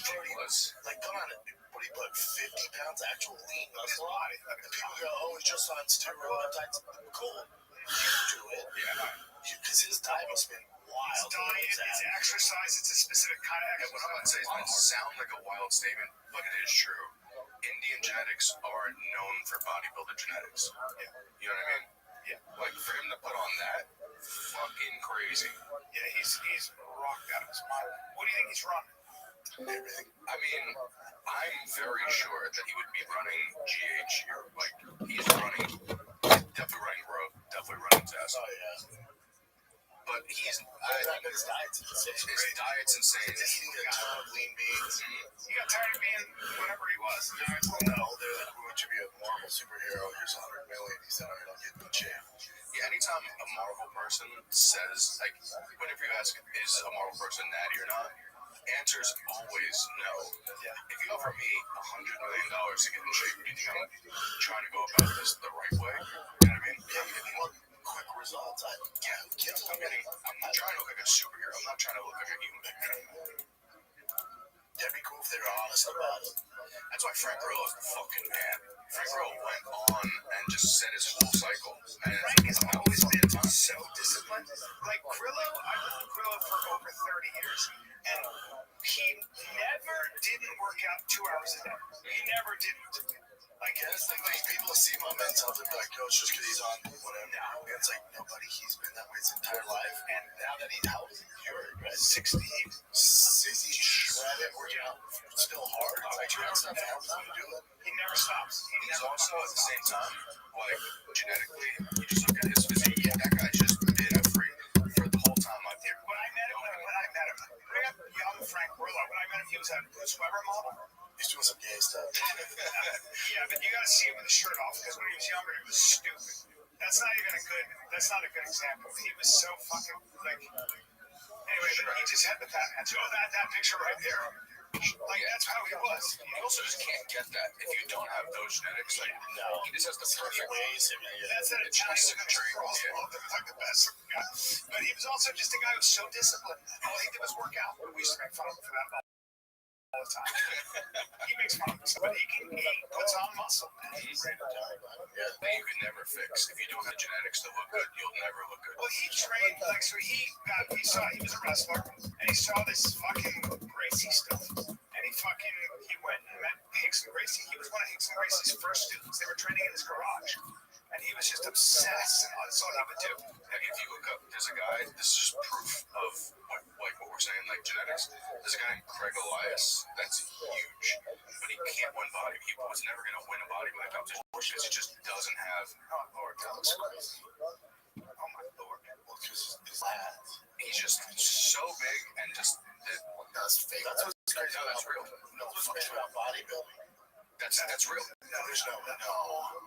he was. Like, come on, what he put 50 pounds actual lean muscle on it. And people go, oh, he's just on steroids. Cool. You do it. Yeah. Because his diet must have been wild. His diet, his exercise, it's a specific kind of exercise. And what I'm going to say is might sound like a wild statement, but it is true. Indian genetics are known for bodybuilder genetics. Yeah. You know what I mean? Yeah. Like, for him to put on that, fucking crazy. Yeah, he's rocked out of his mind. What do you think he's running? Everything. I mean, I'm very sure that he would be running GH here. Like, he's definitely running growth, definitely running test. Oh, yeah. But his diet's insane. His diet's insane. He's eating a ton of lean beans. He got tired of being whatever he was. No, we should be a Marvel superhero. Here's $100 million. He said, I'm going to get in shape. Yeah, anytime a Marvel person says, like, whenever you ask, is a Marvel person natty or not, answer's always no. Yeah. If you offer me $100 million to get in shape, do you think I'm trying to go about this the right way? You know what I mean? Yeah, if you want quick results, I'm not trying to look like a superhero. I'm not trying to look like a human. That'd be cool if they were honest about it. That's why Frank Grillo's the fucking man. Frank Grillo went on and just set his whole cycle. And Frank has always been so disciplined. Like Grillo, I've been with Grillo for over 30 years, and he never didn't work out 2 hours a day. He never didn't. Like, that's the thing. People see my mental, they're like, oh, it's just because he's on whatever. No, it's like, nobody, he's been that way his entire life. And now that he's how old is he? You're 60. 60 shredded, working out still hard. It's like, that stuff helps him to do it. He never stops. He's also, at the same time, like, genetically, you just look at his physique. Yeah, that guy just did a free for the whole time I've here. When I met him, bring up young Frank Grillo. When I met him, he was a Bruce Weber model. He's doing some gay stuff. Yeah, but you gotta see him with the shirt off, because when he was younger, he was stupid. That's not a good example. He was so fucking, like, anyway, but he just had the fat man. So that picture right there, like, that's how he was. You also just can't get that if you don't have those genetics. Like, no. He just has the perfect ways. That's an Italian crossbow. Like the best guy. But he was also just a guy who was so disciplined. All he did was work out. We used to make fun of him for that all the time. He makes fun of himself, but he puts on muscle, man. He's you can never fix. If you don't have genetics to look good, you'll never look good. Well, he trained, like, so he was a wrestler, and he saw this fucking Gracie stuff, and he went and met Hicks and Gracie. He was one of Hicks and Gracie's first students. They were training in his garage, and he was just obsessed, and that's all he would do. And if you look up, there's a guy, this is just proof of what we're saying, like genetics. There's a guy named Craig Elias that's huge, but he can't win body. He was never going to win a bodyweight competition because he just doesn't have. Oh Lord, that looks crazy. Oh my Lord. Well, because his abs. He's just so big and just. That's fake. That's what's crazy. No, that's real. No, what's crazy about bodybuilding. That's real. No, there's no.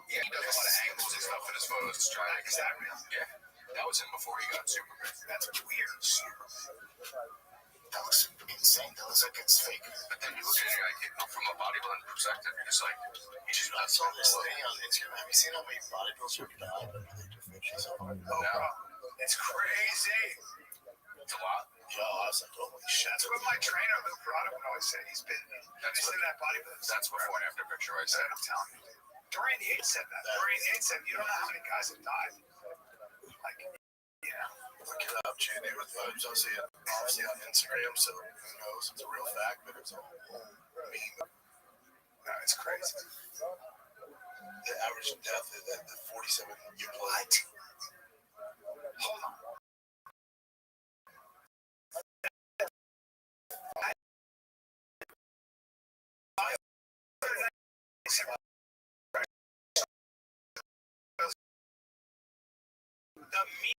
Yeah, he does a lot of angles and stuff in his photos. Is that real? Yeah. That was him before he got super big. That's weird. Super big. That looks insane. That looks like it's fake. But then you look at it like, from a bodybuilding perspective, it's like, you just got all this thing on Instagram. Have you seen how many bodybuilders are dying? No. It's crazy. It's a lot. Yo, I was like, holy shit. That's what my trainer, Lou Brotto, would always say. He's been in that bodybuilding. That's before and after picture right there. I'm telling you. Dorian Yates said that. Dorian Yates said, you don't know how many guys have died. Like, yeah. Look it up, Chan. It was obviously on Instagram, so who knows? It's a real fact, but it's a whole meme. No, it's crazy. The average death is at the 47-year what? Hold on. The mean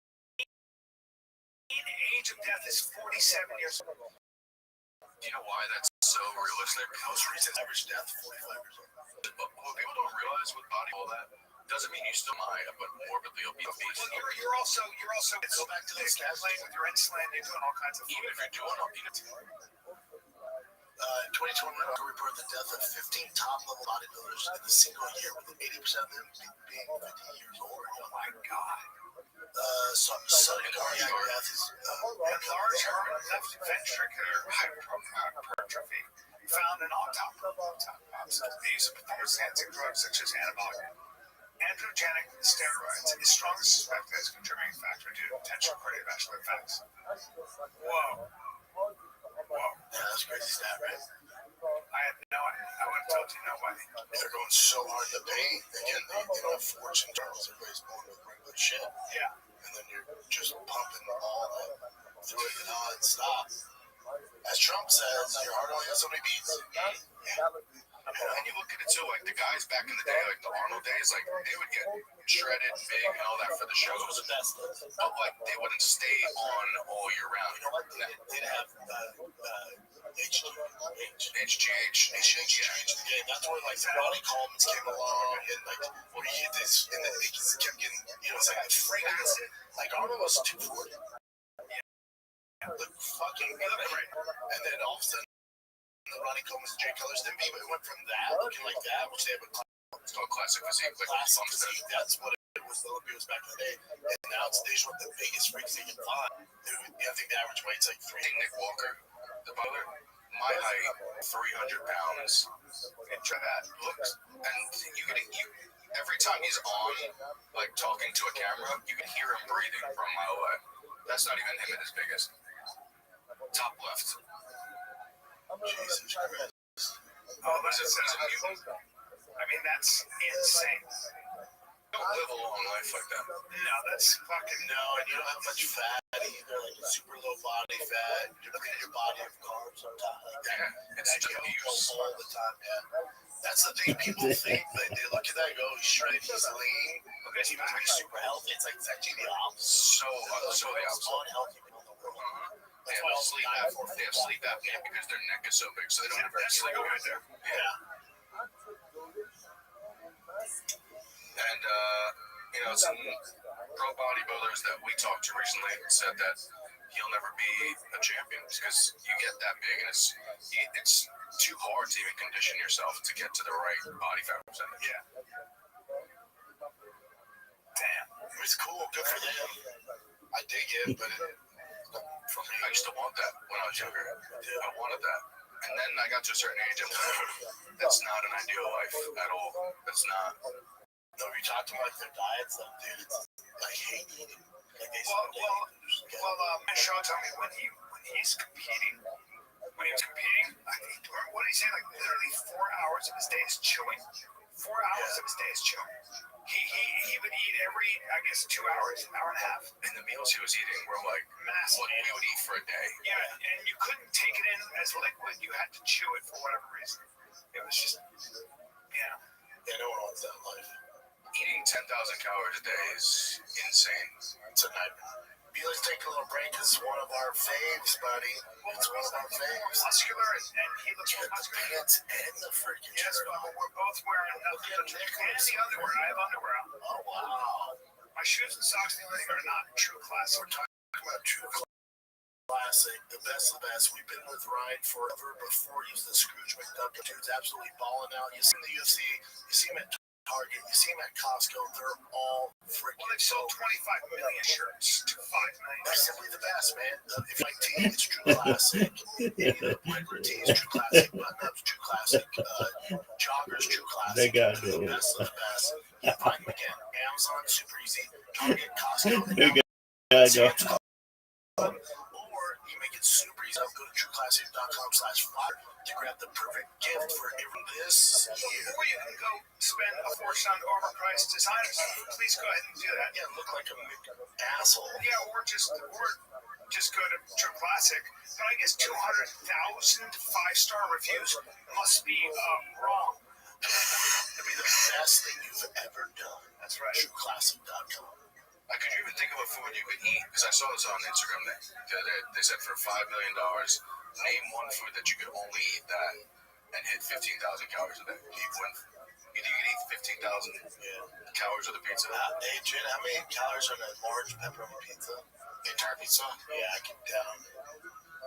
age of death is 47 years old. Do you know why that's so realistic? Most recent average death, 45 years old. What people don't realize with body all that doesn't mean you still might, but morbidly obese. Well, you're also go back to this playing with your insulin, you're doing all kinds of even if you're doing all in 2021, reported the death of 15 top-level bodybuilders in a single year, with 80% of them being 50 years old. Oh my God. Sudden cardiac death is enlarged left ventricular hypertrophy found in autopsy. The use of performance-enhancing drugs such as anabolic androgenic steroids is strongly suspected as a contributing factor due to potential cardiovascular effects. Whoa. Yeah, that's crazy stat, right? I had no idea. I would have told you nobody. They're going so hard in the paint. Again, they don't have fortune turtles. Everybody's born with regular shit. Yeah. And then you're just pumping all through it non-stop. As Trump says, your heart only has so many beats. And you look at it too, like the guys back in the day, like the Arnold days, like they would get shredded, big, and all that for the shows. Those are the best. But like they wouldn't stay on all year round. You know what? They'd have HGH changed the game. That's where like Ronnie Coleman's came along and like where you get this, and then they just kept getting, it's like a free acid. Like Arnold was 240. Look fucking great. And then all of a sudden, the Ronnie Coleman's and Jay Cutler's, then it went from that looking like that, which they have it's called classic physique. Classic physique. That's what it was. The Olympics back in the day, and now it's they one of the biggest freaks they can find. I think the average weight's like 3. Nick Walker, the bowler, my height, 300 pounds. And try that looks, and you every time he's on, like talking to a camera, you can hear him breathing from a mile away. That's not even him at his biggest. Top left. Jesus Christ. Oh, listen, he's a mutant. I mean, that's insane. Don't live a long life like that. No, that's fucking no, and you don't have much fat either, like super low body fat. You're looking at your body of carbs on top like that. Yeah, it's just abuse all the time. Yeah, that's the thing. People think they look at that and go, he's shredded, he's lean, because he must be super healthy. It's like it's actually the opposite. So the opposite. Unhealthy people in the world. They have sleep apnea because their neck is so big, so they don't ever sleep right there. Yeah. And some pro bodybuilders that we talked to recently said that he'll never be a champion because you get that big and it's too hard to even condition yourself to get to the right body fat percentage. Yeah. Damn. It's cool. Good for them. I dig it, but for me, I used to want that when I was younger. I wanted that. And then I got to a certain age and that's not an ideal life at all. That's not. No, we talked about their diets, though, dude. It's like hate eating. Shaw told me when he was competing, I think, what did he say? Like literally 4 hours of his day is chewing. 4 hours of his day is chewing. He would eat every, I guess, 2 hours, an hour and a half. And the meals he was eating were like massive. What we would eat for a day. Yeah, and you couldn't take it in as liquid. You had to chew it for whatever reason. It was just, Yeah, no one wants that life. Eating 10,000 calories a day is insane. It's a nightmare. Let's take a little break. It's one of our faves, buddy. It's one of our faves. Muscular, and he looks muscular. Pants and the freaking shirt. Yes, but we're both wearing and the underwear. I have underwear on. Oh, wow. My shoes and socks and everything are not true classic. We're talking about true classic, the best of the best. We've been with Ryan forever before he was the Scrooge McDuck. Dude's absolutely balling out. You see him in the UFC, you see him at Target, you see them at Costco, they're all freaking. Well, they've sold 25 million shirts to 5 million. They're simply the best, man. If you like tea, it's true classic. Any of the regular tea is true classic. Button-ups, true classic. Joggers, true classic. They got the best of the best. You find them again. Amazon, super easy. Target, Costco. Or you make it super easy. Go to trueclassic.com/fire to grab the perfect gift for this year. Or you can go spend a fortune on overpriced designers. Please go ahead and do that. Yeah, look like a asshole. Yeah, or just go to True Classic. But I guess 200,000 5-star reviews must be wrong. It'd be the best thing you've ever done. That's right. TrueClassic.com. Could you even think of a food you could eat? Because I saw this on Instagram. They said for $5 million, name one food that you could only eat that and hit 15,000 calories a day. You could eat 15,000 calories of the pizza. Hey, Jen, how many calories are in a large pepperoni pizza? The entire pizza? Yeah, I can down.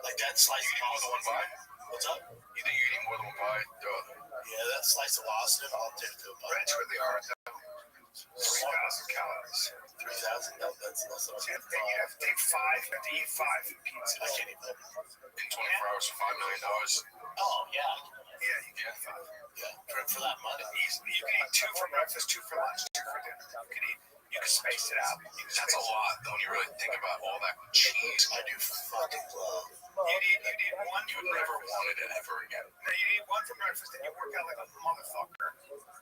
Like that slice. You eat more than one pie? What's up? You think you eat more than one pie? Yeah, that slice of Austin, I'll take to a bite. That's where they are. 3,000 calories. 3,000? No, that's less than Then you have to take 5. You have to eat 5 pizzas. I can't even. In 24 hours for $5 million. Oh, yeah. Yeah, you can eat 5. Yeah, for that money. Easily. You can eat 2 for breakfast, 2 for lunch, 2 for dinner. You can space it out. That's a lot, though, when you really think about all that cheese. I do fucking love. You need 1 You for would never breakfast. want it ever again. No, you eat 1 for breakfast, then you work out like a motherfucker.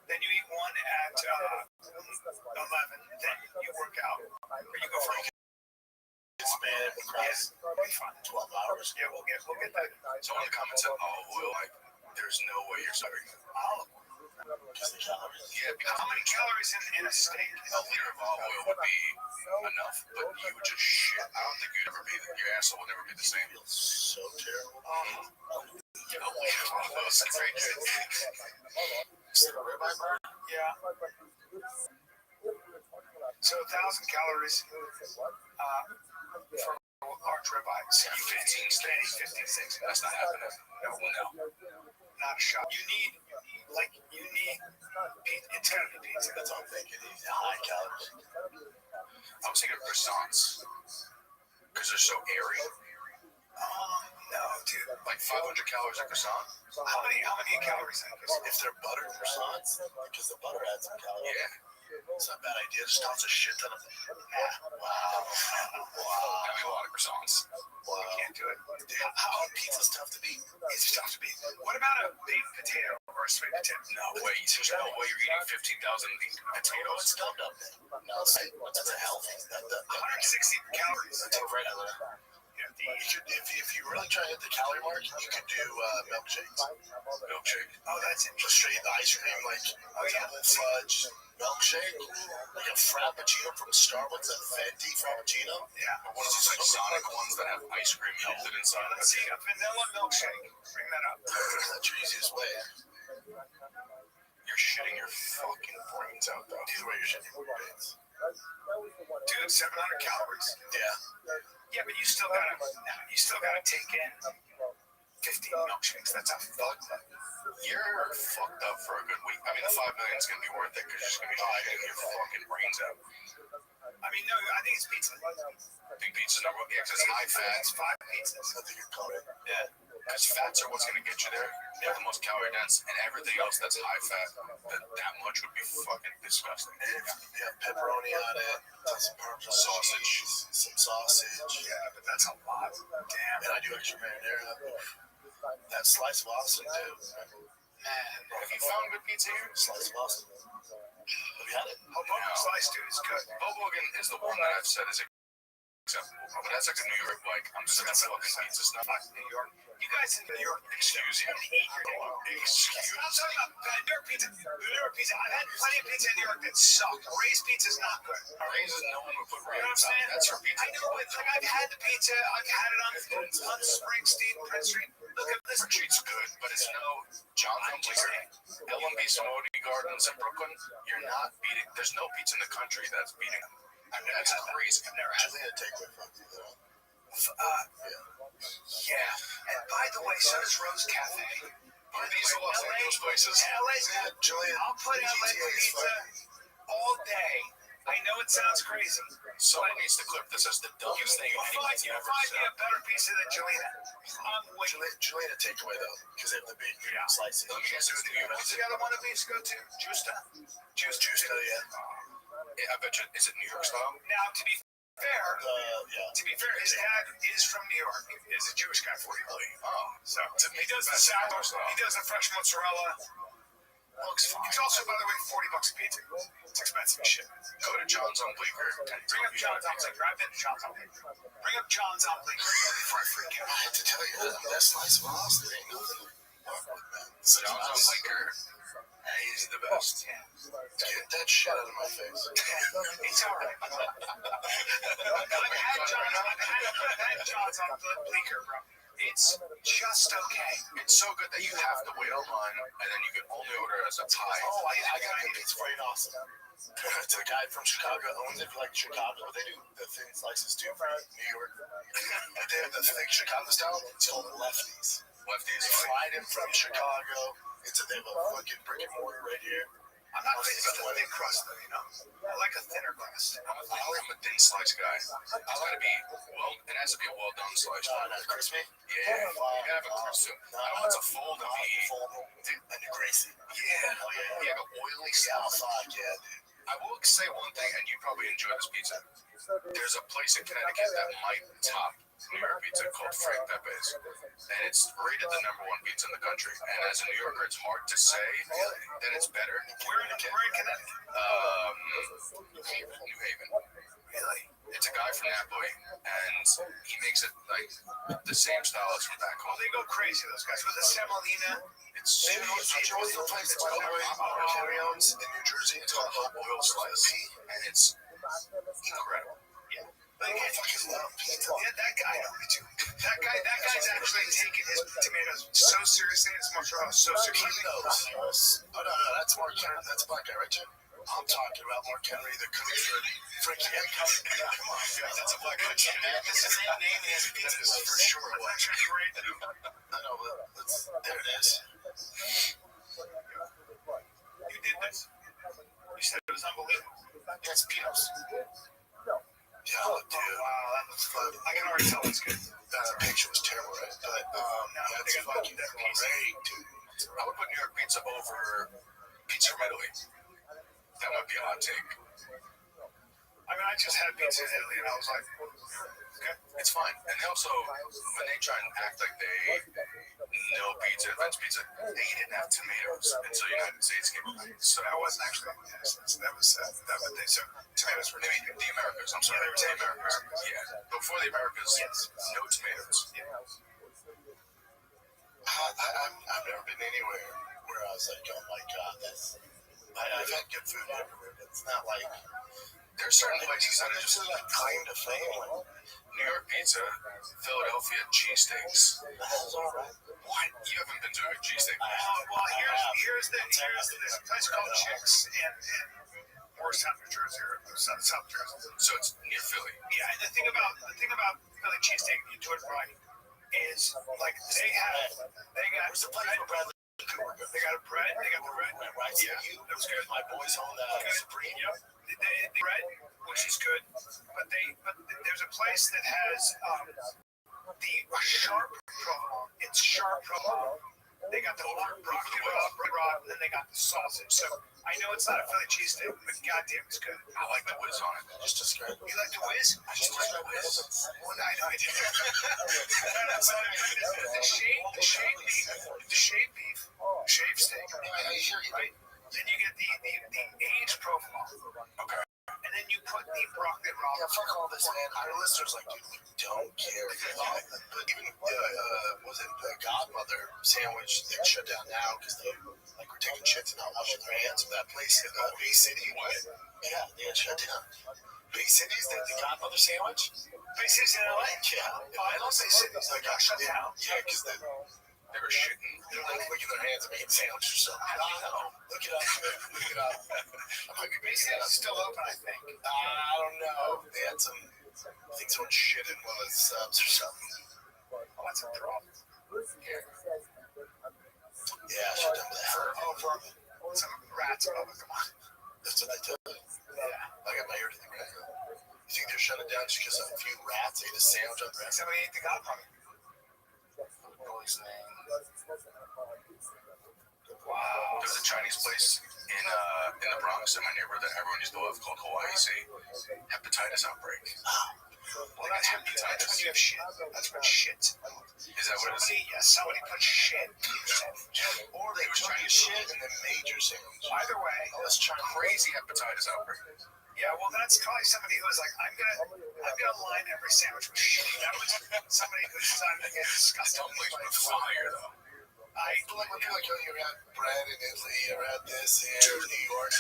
Then you eat 1 at 11. Then you work out. Or you go for a Span across 12 hours. Yeah, we'll get that. Someone in the comments said olive oil, like, there's no way you're starting. Olive. Because the calories. Yeah, because How many calories in a steak? a liter of olive oil would be enough, but you would just shit. I don't think you'd ever be, your asshole would never be the same. Feels so terrible. A liter of olive oil is very good. Yeah. So 1,000 calories for large ribeyes. You 15 steaks, 15, 16. That's not happening. No, not a shot. You need pizza. It's gotta be pizza. That's all I'm thinking. These high calories. I was thinking of croissants, because they're so airy. No, dude. Like 500 calories a croissant? How many calories in a croissant? If they're buttered croissants, because the butter adds some calories. Yeah. It's not a bad idea. Just toss a shit ton of. Wow. That'd be a lot of croissants. Wow. You can't do it. Dude, how pizza's tough to beat. It's tough to beat. What about a baked potato or a sweet potato? No way. There's no way you're eating 15,000 potatoes. What's dumbed up then? No, that's a healthy. 160 calories. That's a regular. If you really try to hit the calorie mark, you could do milkshakes. Milkshake. Oh, that's Just interesting. straight the ice cream, like double fudge milkshake, like a frappuccino from Starbucks, a venti frappuccino. Yeah. One of those like Sonic ones that have ice cream melted inside of Let's it. see a vanilla milkshake. Bring that up. That's your easiest way. You're shitting your fucking brains out, though. Either way, you're shitting your brains. Dude, 700 calories. Yeah. Yeah, but you still gotta take in 15 milkshakes. That's a fuck. You're fucked up for a good week. I mean, the $5 million is gonna be worth it because you're just gonna be shitting your fucking brains out. I mean, no, I think it's pizza. I think pizza's number 1. Yeah, because it's high fat. It's 5 pizzas. I think you're correct. Yeah. Because fats are what's gonna get you there. They're the most calorie dense, and everything else that's high fat, that much would be fucking disgusting. You have pepperoni on it, some Parmesan Sausage. cheese, some sausage. Yeah, but that's a lot. Damn. And I do extra marinara. That slice of Austin too. Man. Have you found good pizza here? Slice of Austin. Have you had it? Hoboken slice, dude, is good. Hoboken is the one that I've said is acceptable. But that's like a New York, like, I'm sick of fucking pizza stuff. Fuck New York. You guys in New York, Excuse you. Excuse me. I'm talking about New York pizza. New York pizza. I've had plenty of pizza in New York that suck. Ray's pizza's not good. Raisin, no one would put You know what I'm raisins on. saying? That's her pizza. I know it. Like, I've had the pizza. I've had it on Springsteen, Prince Street. Look at this. Treat's good, but it's no John's on Blizzard. LMB Simone Gardens in Brooklyn. You're not beating. There's no pizza in the country that's beating them. That's crazy. I've never had Actually, a takeaway from you though. Yeah. And by the way, so does Rose Cafe. Are these the Los Angeles places? LA's good. Julian, I'll put LA GTA is pizza all day. I know it sounds crazy. Someone needs to clip this as the dumbest thing You'll find anyone ever me said. a better pizza than Juliana. I'm waiting. Julian, a takeaway though, because they have the big slices. Let me ask you this. What's the other one that we used to go to? Justa. Juice, yeah. I bet you, is it New York style? Now, to be fair, Yeah. his dad is from New York. He's a Jewish guy, 40 million. Oh, So he does the sour, he does the fresh mozzarella. looks fine. It's also, by the way, $40 a pizza. It's expensive as shit. Go to John's on Bleecker. Bring up John's on Bleecker. I've been to John's on Bleecker. Bring up John's on Bleecker before I freak out. I had to tell you, that slice of Austin ain't nothing. John's on Bleecker. He's the best. Get that shit out of my face. It's all right. I've had John's on Bleecker, bro. It's just okay. It's so good that you have to wait online, and then you can only order it as a Thai. Oh, I got a pizza for you in Austin. It's a guy from Chicago owns it for like Chicago. They do the thin slices too for New York. They have the thick Chicago style. It's called Lefties. Lefties. They fried him from Chicago. They have a fucking brick and mortar right here. I'm not crazy about the thin crust, though, you know? I like a thinner crust. I'm a thin slice guy. It's gotta be it has to be a well done slice. Not crispy? Yeah, you gotta have a crisp too. I don't want it to fold and be And you're greasy. yeah, like an oily stuff. Fuck yeah, dude. I will say one thing, and you probably enjoy this pizza. There's a place in Connecticut that might top New York pizza called Frank Pepe's, and it's rated the #1 pizza in the country. And as a New Yorker, it's hard to say that it's better. We're in Connecticut. New Haven. Really? It's a guy from Napoli, and he makes it like the same style as from back Well, home. they go crazy, those guys. With the semolina. It's Maybe what's the place that's Mark Henry owns in New Jersey? It's called oil slice, and it's incredible. But again, fucking love pizza. Yeah, that guy. That guy's actually taking his tomatoes so seriously. It's mozzarella so seriously. He knows. Oh, no, that's Mark Henry. That's a black guy, right, Jim? I'm talking about Mark Henry, the comedian. Frankie Hancock. Come on, guys. That's a black guy. It's the same name as pizza. That is for sure. I know, but there it is. You did this. You said it was unbelievable. It's Pinos. Yeah, dude. Wow, that looks fun. I can already tell it's good. That picture was terrible, right? But, that's fucking great, dude. I would put New York pizza over pizza from Italy. That might be a hot take. I mean, I just had pizza in Italy, and I was like, okay. It's fine. And they also, when they try and act like they know pizza, advanced pizza, they didn't have tomatoes until the United States came along. So That wasn't actually the United States. That was so tomatoes were the Americas. I'm sorry, they were the Americas. Yeah, before the Americas, no tomatoes. I've never been anywhere where I was like, oh my god, I've had good food everywhere, but it's not like There's certain places that are it's just just like kind of family. New York pizza, Philadelphia cheesesteaks. That's all right. What? You haven't been to a cheesesteak? Well, here's the place called Chicks in Morristown, New Jersey, or South Jersey. So it's near Philly. Yeah, and the thing about Philly cheesesteak, you do it right, is like they got Where's the place where Bradley Cooper goes? they got a bread, they got the bread. Right, Yeah, that was good. My boys own that Supreme. Yep. The bread, which is good, but there's a place that has the sharp provolone. It's sharp provolone. They got the broccoli raw, and then they got the sausage. So I know it's not a Philly cheesesteak, but goddamn, it's good. I like the whiz on it. Just describe it. You like the whiz? I just like the whiz. Well, I know I do. The shaved beef, shaved steak, right? Then you get the aged provolone. Okay. And then you put the broccoli raw. Yeah, fuck all this, man. Our listeners like, dude, we don't care. But even was it the Godmother sandwich that shut down now because they like were taking shits and not washing their hands? That place in Bay City. What? Yeah, they had shut down. Bay City's the Godmother sandwich. Bay City's in LA. Yeah, I don't say cities. Like got shut down. Yeah, because They were shitting. they're like licking their hands and making sandwiches or something. I don't know. Look it up. Look it up. I might be Bay making it up. City's still open, I think. I don't know. They had some. I think someone shit in one of the subs or something. Oh, that's a problem. Yeah, shut down For some rats. Oh, come on. That's what I tell you. Yeah. I got my ear to the ground. You think they're shutting down just because a few rats ate a sandwich on the rest? Somebody ate the Godmother. Boy's name. Wow. There's a Chinese place in the Bronx in my neighborhood that everyone used to love called Hawaii Sea. Hepatitis outbreak. Well, that's when you have shit. That's when shit. Is that what it is? Somebody put shit. Or they were trying to shit and then major sandwich. Either way, Let's try Crazy hepatitis outbreak. yeah. Well, that's probably somebody who was like, I'm gonna line every sandwich with shit. That was somebody who decided to get disgusted. Some place with fire though. I like when people like, oh, you had bread in Italy, you had this here in New York.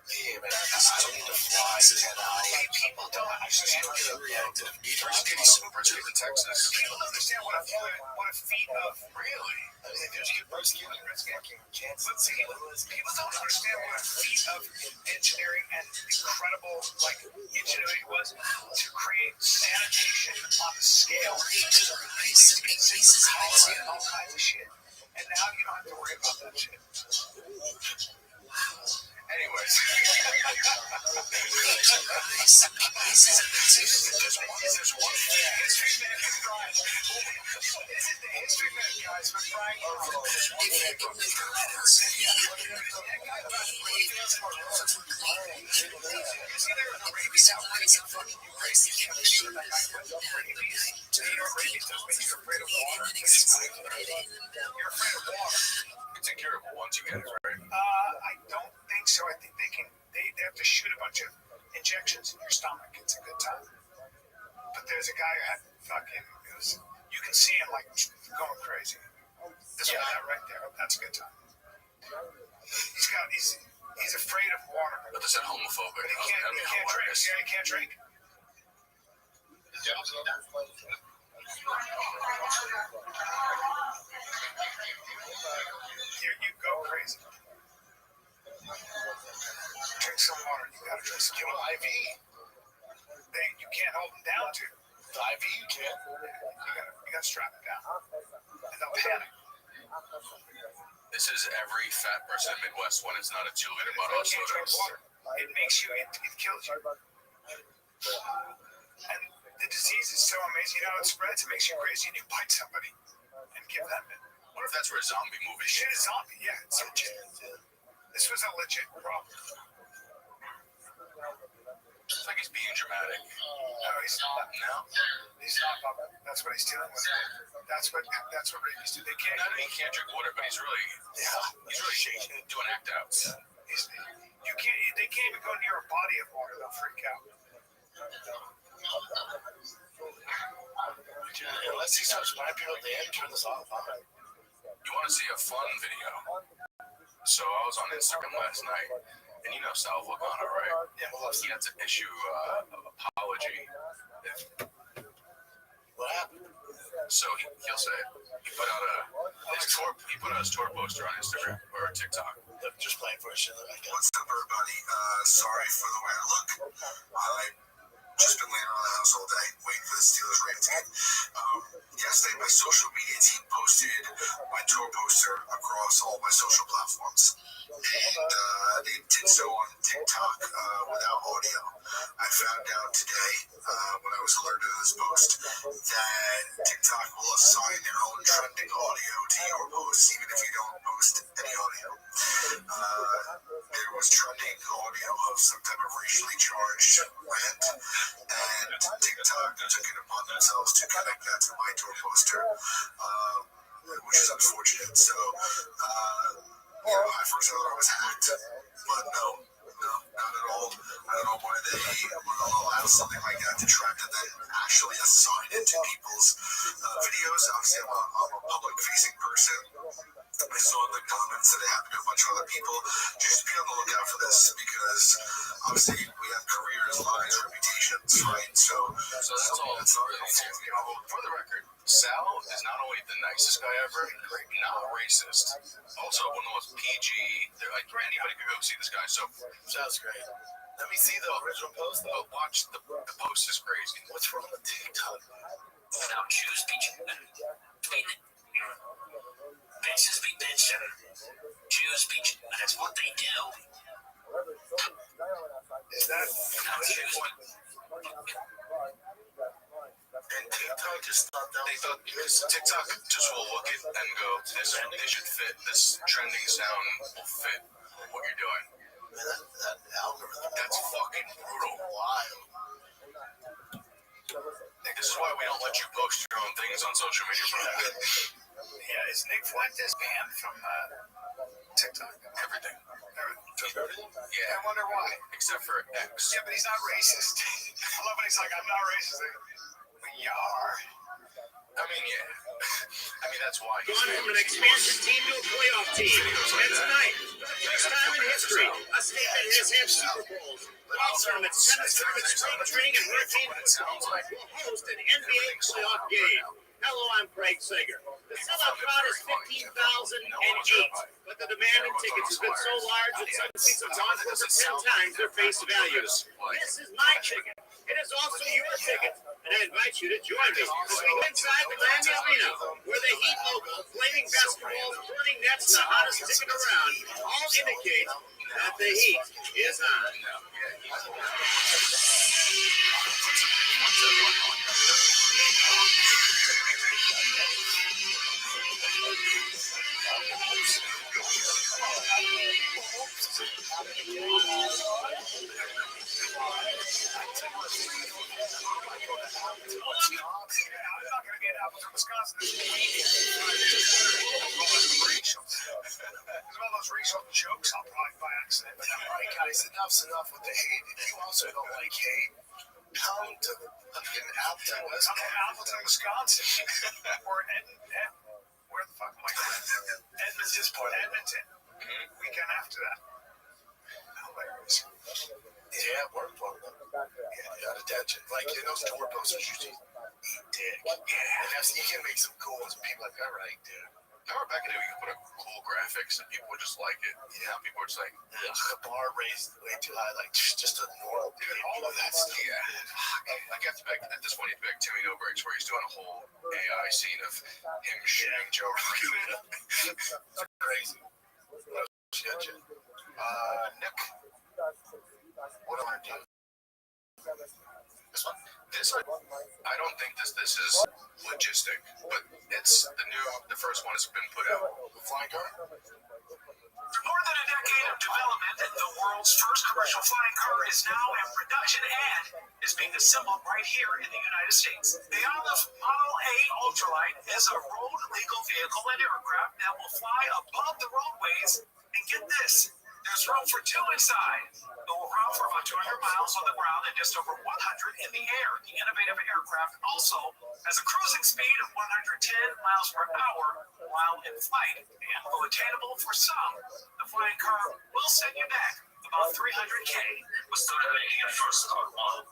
Yeah, man, I don't need to fly 10 hours. people don't understand Super cheap in Texas. People don't understand what a feat of Really? I mean, if there's good brisket and fucking Kansas But see, people don't understand what a feat of engineering and incredible ingenuity was to create sanitation on the scale. All kinds of shit. And now you don't have to worry about that shit. Anyways. There's one history minute with Brian. This is the history minute, guys, with Brian. You're afraid of water. It's incurable once you get it, right? I don't think so. I think they have to shoot a bunch of injections in your stomach. It's a good time. But there's a guy who had you can see him like going crazy. This guy right there, that's a good time. He's afraid of water. But this is homophobic. But he can't drink. Yeah, he can't drink. You go crazy. Drink some water. You gotta drink some water. IV. You can't hold them down too. The IV you can't. You gotta strap it down. And they'll panic. This is every fat person in the Midwest when it's not a 2-liter bottle of soda. It makes you. It kills you. And the disease is so amazing. You know, it spreads. It makes you crazy, and you bite somebody and give them it. What if that's where a zombie movie is? Shit, a zombie. Yeah, it's legit. This was a legit problem. It's like he's being dramatic. No, he's not. No, he's not. That's what he's dealing with. That's what rapists do. They can't. Not that he can't drink water, but he's really shaking, doing act outs. You can't. They can't even go near a body of water. They'll freak out. Unless he starts wiping out the end, turn this off. You want to see a fun video? So I was on Instagram last night, and you know Sal Logano, right? Yeah. Well, he had to issue an apology. What happened? So he'll say he put out his tour poster on Instagram or TikTok. Just playing for a shit. What's up, everybody? Sorry for the way I look. Just been laying around the house all day waiting for the Steelers Ravens game. Yesterday, my social media team posted my tour poster across all my social platforms. And they did so on TikTok without audio. I found out today, when I was alerted to this post, that TikTok will assign their own trending audio to your post, even if you don't post any audio. There was trending audio of some type of racially charged rant, and TikTok took it upon themselves to connect that to my tour poster, which is unfortunate. So, at first I thought I was hacked, but no, not at all. I don't know why they would allow something like that to track and then actually assign it to people's videos. Obviously, I'm a public-facing person. I saw in the comments that it happened to a bunch of other people. Just be on the lookout for this, because obviously we have careers, lives, reputations, right? So that's all. For the record, Sal is not only the nicest guy ever, not racist, also one of the most PG. Like anybody could go see this guy. So Sal's great. Let me see the original post. Though. Watch the post is crazy. What's wrong with TikTok? Now Jews be bitches be bitching. Jews be. That's what they do. Is that point? And TikTok just thought that because TikTok just will look at and go, they should fit this trending sound will fit what you're doing. Man, that algorithm, that's fucking brutal. Wild. This is why we don't let you post your own things on social media, bro. Yeah, is Nick Fuentes banned from TikTok? Everything. Yeah, I wonder why. Except for X. Yeah, but he's not racist. I love when he's like, I'm not racist. But you are. I mean, yeah. I mean, that's why he's Gone from an expansion team to a playoff team. And tonight, for the first time in history, a state that has had Super Bowls, golf tournaments, tennis tournaments, spring training, and hurricane football will host an NBA playoff game. Hello, I'm Craig Sager. The sellout crowd is 15,008, but the demand in tickets has been so large that some seats have gone for over 10 times their face value. This is my ticket. It is also your ticket, and I invite you to join me as we go inside the Miami Arena, where the Heat logo, flaming basketballs, burning nets, and the hottest ticket around all indicate that the heat is on. I'm not going to be in Appleton, Wisconsin. There's all those racial jokes I'll probably by accident. But all right, guys, enough's enough with the hate. If you also don't like hate, come to Appleton, Wisconsin. Or where the fuck am I going? Edmonton. Weekend after that. Hilarious. Yeah, work for them. Yeah, got attention. Like, those tour posters usually eat dick. Yeah. And you can make some cool ones. People are like, all right, dude. Remember back in the day, we could put up cool graphics and people would just like it. Yeah, people were just like, the bar raised way too high, like just a normal. Dude, all of that stuff. Yeah. Like at this point, back Timmy No Breaks, where he's doing a whole AI scene of him shooting Joe Rogan. It's crazy. Nick, what do I do? This one? I don't think this is logistic, but it's the first one has been put out. The flying car? More than a decade of development, the world's first commercial flying car is now in production and is being assembled right here in the United States. The Olive Model A Ultralight is a road legal vehicle and aircraft that will fly above the roadways. And get this, there's room for two inside. It will run for about 200 miles on the ground and just over 100 in the air. The innovative aircraft also has a cruising speed of 110 miles per hour while in flight. And though attainable for some, the flying car will send you back about 300K. We started making a first car model.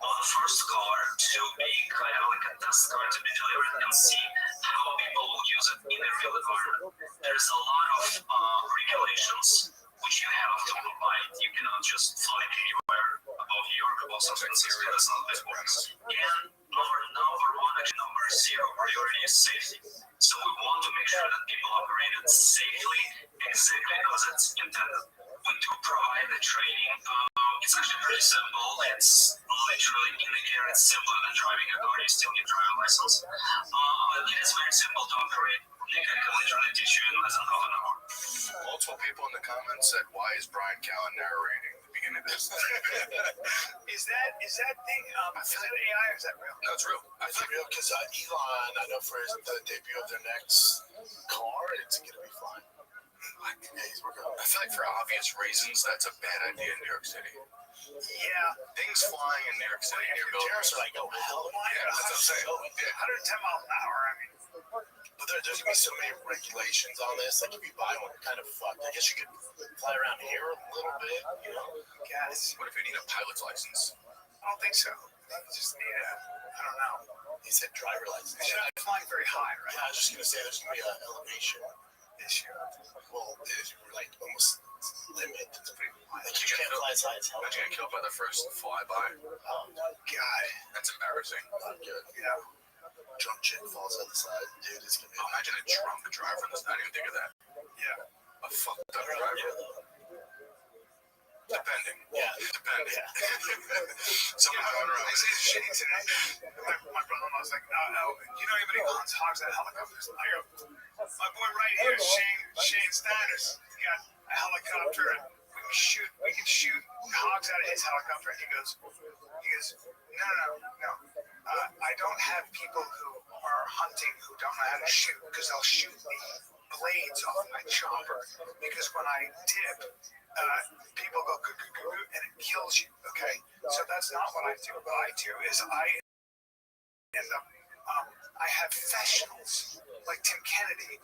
Well, the first car to be kind of like a test car to be delivered and see how people will use it in the real environment. There's a lot of regulations which you have to comply. You cannot just fly anywhere above New York about something serious. That's not this works. And our number one, actually number zero priority is safety. So we want to make sure that people operate it safely, exactly as it's intended. We do provide the training. It's actually pretty simple. It's literally in the air. It's simpler than driving a car. You still need a driver license. But it is very simple to operate. Nick, I can literally teach you in less than half an hour. Multiple people in the comments said, "Why is Brian Callen narrating the beginning of this?" Is that thing, is that AI or is that real? No, it's real. It's real because Elon, I know for the debut of their next car, it's going to be flying. Yeah, he's working on it. I feel like for obvious reasons, that's a bad idea in New York City. Yeah. Things flying in New York City near Terrorists buildings. are like, oh, hell, Yeah, that's what I'm saying. Yeah. 110 miles an hour, I mean. But there's going to be so many regulations on this. Like, if you buy one, you're kind of fucked. I guess you could fly around here a little bit, you know? Guess. What if you need a pilot's license? I don't think so. You just need I don't know. He said driver license. You're not flying very high, right? Yeah, I was just going to say there's going to be an elevation issue. Well, we're like almost limit. It's pretty high. Like, you can't fly as high as hell. Imagine getting killed by the first flyby. Oh, God. That's embarrassing. Not good. Yeah. Drunk chick falls on the side. Dude, it's going to be... Imagine a drunk driver. I didn't even think of that. Yeah. A fucked up driver. Depending. Yeah. Depending. Yeah. Someone going around. I say shit today. My brother-in-law was like, no, you know anybody who owns hogs at helicopters? I go, my boy right here, Shane Steiners. He got a helicopter and we can shoot hogs out of his helicopter. And he goes, no. I don't have people who are hunting who don't know how to shoot because they'll shoot the blades off my chopper because when I dip, people go goo, and it kills you, okay? So that's not what I do. What I do is I end up, I have professionals like Tim Kennedy.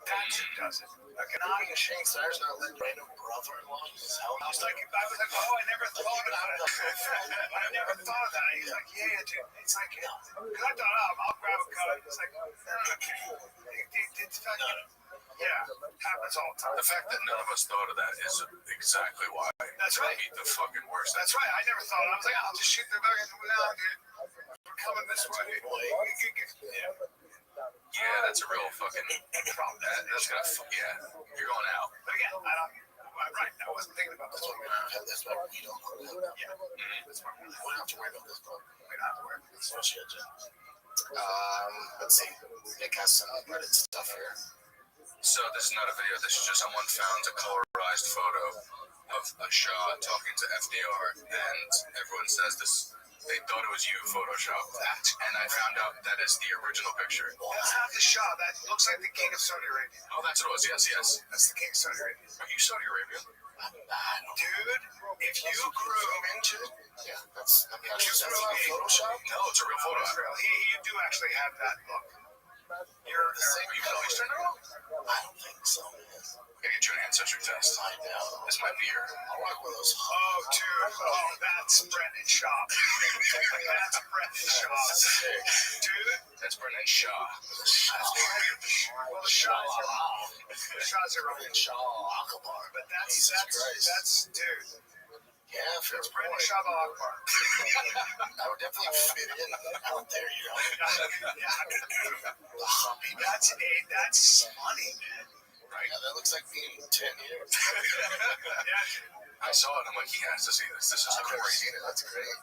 That's who does it. Okay, now you're Shane Steiner's not letting random brother-in-law use his helmet. I was like, oh, I never thought about it. I never thought of that. He's like, yeah, dude. It's like, because I thought, I'll grab a gun. It's like, no. Yeah, happens all the time. The fact that none of us thought of that is exactly why. That's right. Be the fucking worst. That's right. I never thought. I was like, I'll just shoot the fucking now, dude. We're coming this way. Yeah, that's a real fucking problem. That's gonna. Yeah, you're going out. But again, Right. I wasn't thinking about this one. That's why we don't know that. Yeah. That's why we We don't have to worry about this, though. don't have to worry about this. So shit, Jim. Let's see. Nick has some Reddit stuff here. So this is not a video. This is just someone found a colorized photo of a Shah talking to FDR, and everyone says this. They thought it was you photoshopped that, and I found out that is the original picture. That's not the Shah. That looks like the king of Saudi Arabia. Oh, that's what it was. Yes, yes. That's the king of Saudi Arabia. Are you Saudi Arabia? Dude, if you grew into it, Yeah, that's. I mean, You that's grew not up- Photoshop. No, it's a real photo. it's real. You do actually have that look. You're The same. Are you Middle Eastern at all? I don't think so, man. I'm gonna get you an ancestry test. I know. This might be your. I rock with those. Oh, dude. Oh, that's Brendan Shaw. That's Brendan Shaw. Dude, That's Brendan Shah. well, the Shah's the Shah's irrelevant. Shah Akbar. But that's, Jesus Christ. dude. Yeah, fair It's Brendan point. Shaw Akbar. I would definitely fit in out there, you know. Yeah. The hobby. That's funny, man. Right. Yeah, that looks like me in 10 years. Yeah. I saw it. I'm like, he has to see this. This is I've never crazy. seen it. That's great.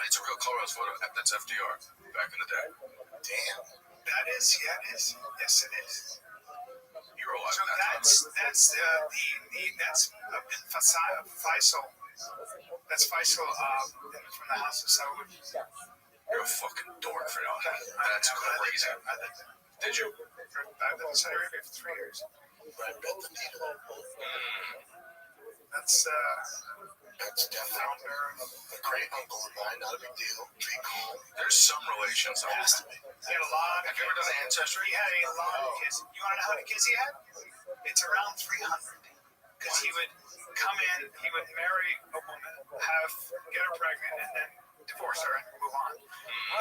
It's a real colorized photo. That's FDR back in the day. Damn. That is, yeah, it is. Yes, it is. You were alive So at that time. that's bin Faisal. That's Faisal from the House of Saud. You're a fucking dork for knowing that. That's crazy. Did you? I've been in Saudi Arabia for 3 years. Brad bet the needle. That's Definitely a great uncle of mine. Not a big deal. Pretty cool. There's some relations. He had a lot of Have you ever done ancestry? He had a lot of kids. You want to know how many kids he had? It's around 300. Because he would come in, he would marry a woman, get her pregnant, and then divorce her and move on.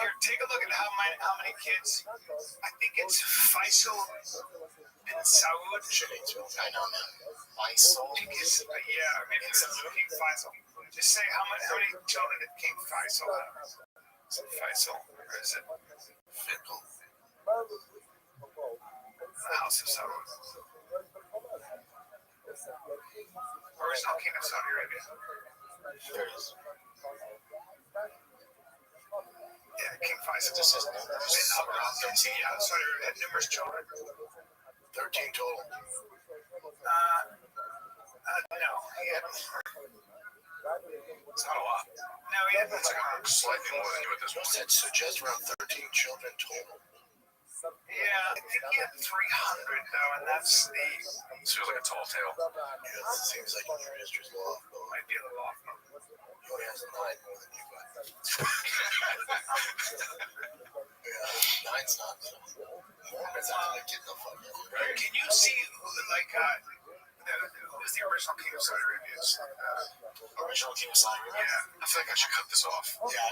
Here, take a look at how many kids. I think it's Faisal bin Saud. I know, man. My soul. Yeah, maybe it's King Faisal. Just say how many children did King Faisal have? Is it Faisal or is it Fickle. the House of Saud? Original King of Saudi Arabia. There it is. Yeah, King Faisal. This is Around 13. Yeah, Saudi Arabia had numerous children. 13 total. No, he had It's not a lot. no, he had It's like slightly more than you at this That point. suggests around 13 children total. Yeah, I think he had 300 though, and that's the Feels like a tall tale. Yeah, it seems like your history's off, though. might be a little off. He only has 9 more than you, but. Yeah, 9's not. Mormons are like getting the fuck out. Can you see like who was the original King of Saudi Arabia? Original King of Saudi Arabia. Yeah, I feel like I should cut this off. Yeah,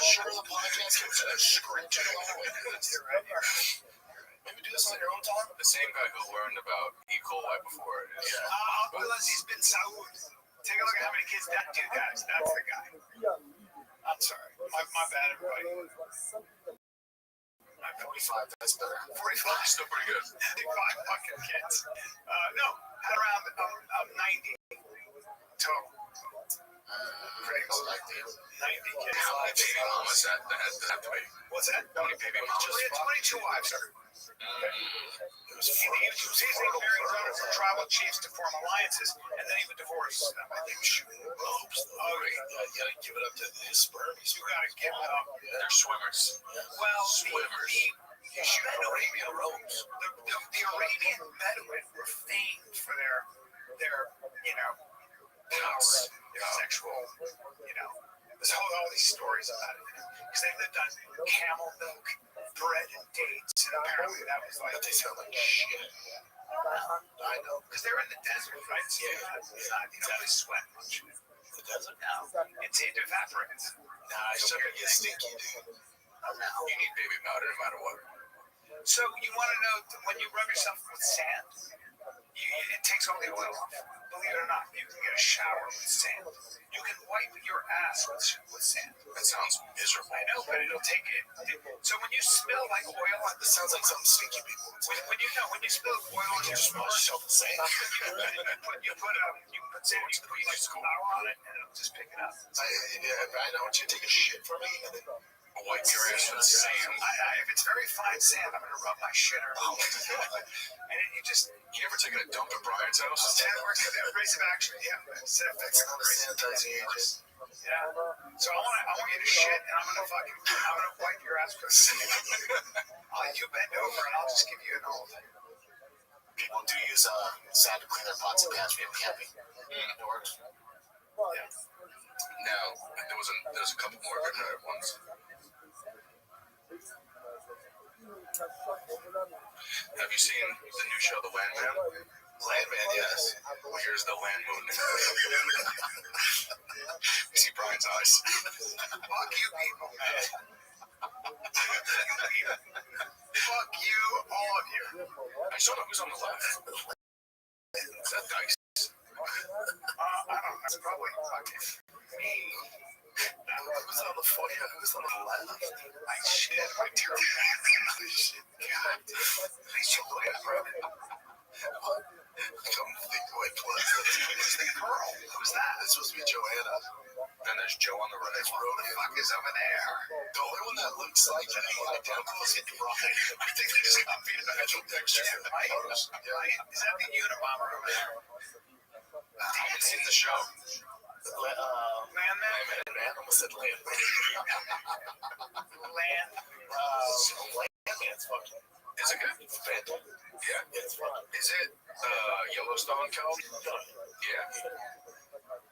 sure, the podcast gets scripted along with it. you're right. Maybe do this on your own time. The same guy who learned about E. coli before it is. Abdulaziz bin Saud. Take a look at how many kids that dude has. That's the guy. I'm sorry. My bad, everybody. 45, that's better. 45. Still pretty good. 55 fucking kids. No, had around 90 total. Craig's like the 90 kids. How many baby mamas that have to be? What's that? How many baby mamas? He had 22 wives, sir. it was He was easily marrying daughters from tribal chiefs to form alliances, and then he would divorce them. I think shooting ropes. Oh, you gotta give it up to his sperm. You gotta give it up. They're swimmers. Well, Swimmers. You shoot Arabian ropes. the Arabian Bedouin were famed for their peace, their sexual, there's all these stories about it, because they lived on camel milk, bread, and dates, and apparently that was like, But they smell like shit. I know. because they're in the desert, right? So it's not, you don't really sweat much. The desert. It evaporates. Nah, I still get stinky, dude. You need baby powder no matter what. So you want to know when you rub yourself with sand, it takes all the oil off. believe it or not, you can get a shower with sand. You can wipe your ass with sand. That sounds miserable. I know, but it'll take it. So when you spill like oil on This sounds like something stinky people would say. when you spill oil on You your just wash yourself in sand. you put sand, you put like flour on it, and it'll just pick it up. I know. You take a shit from me, and then Wipe your ass with sand. If it's very fine sand, I'm gonna rub my shitter. And then You ever taken a dump at Brian's house? sand works at the abrasive action. Yeah, it's not a sanitizing agent. Yeah. So I want you to shit, and I'm gonna wipe your ass with sand. You bend over, and I'll just give you an old. People do use sand to clean their pots and pans when you're camping. It works. Now, there's a couple more good ones. Have you seen the new show, The Landman? Landman, yes. Well, here's the land moon. You see Brian's eyes. Fuck you people. Fuck you, all of you. I just don't know who's on the left. Is that Dice? I don't know. That's probably fucking me. Who's on the phone? Yeah, who's on the left? I shit. My dear. Shit. God. At least you look at it. Come think white plus. Who's the girl? Who's that? It's supposed to be Joanna. Then there's Joe on the right. That's What the fuck is over there? The only one that looks like identical is Brian. I think they just copied an actual picture. Right? Is that the Unabomber over there? I haven't seen the show. Landman? Man, almost said land. Land? Landman's fucking. Is it good? Fantastic. Yeah. It's fun. Is it Yellowstone, Cal? Yeah.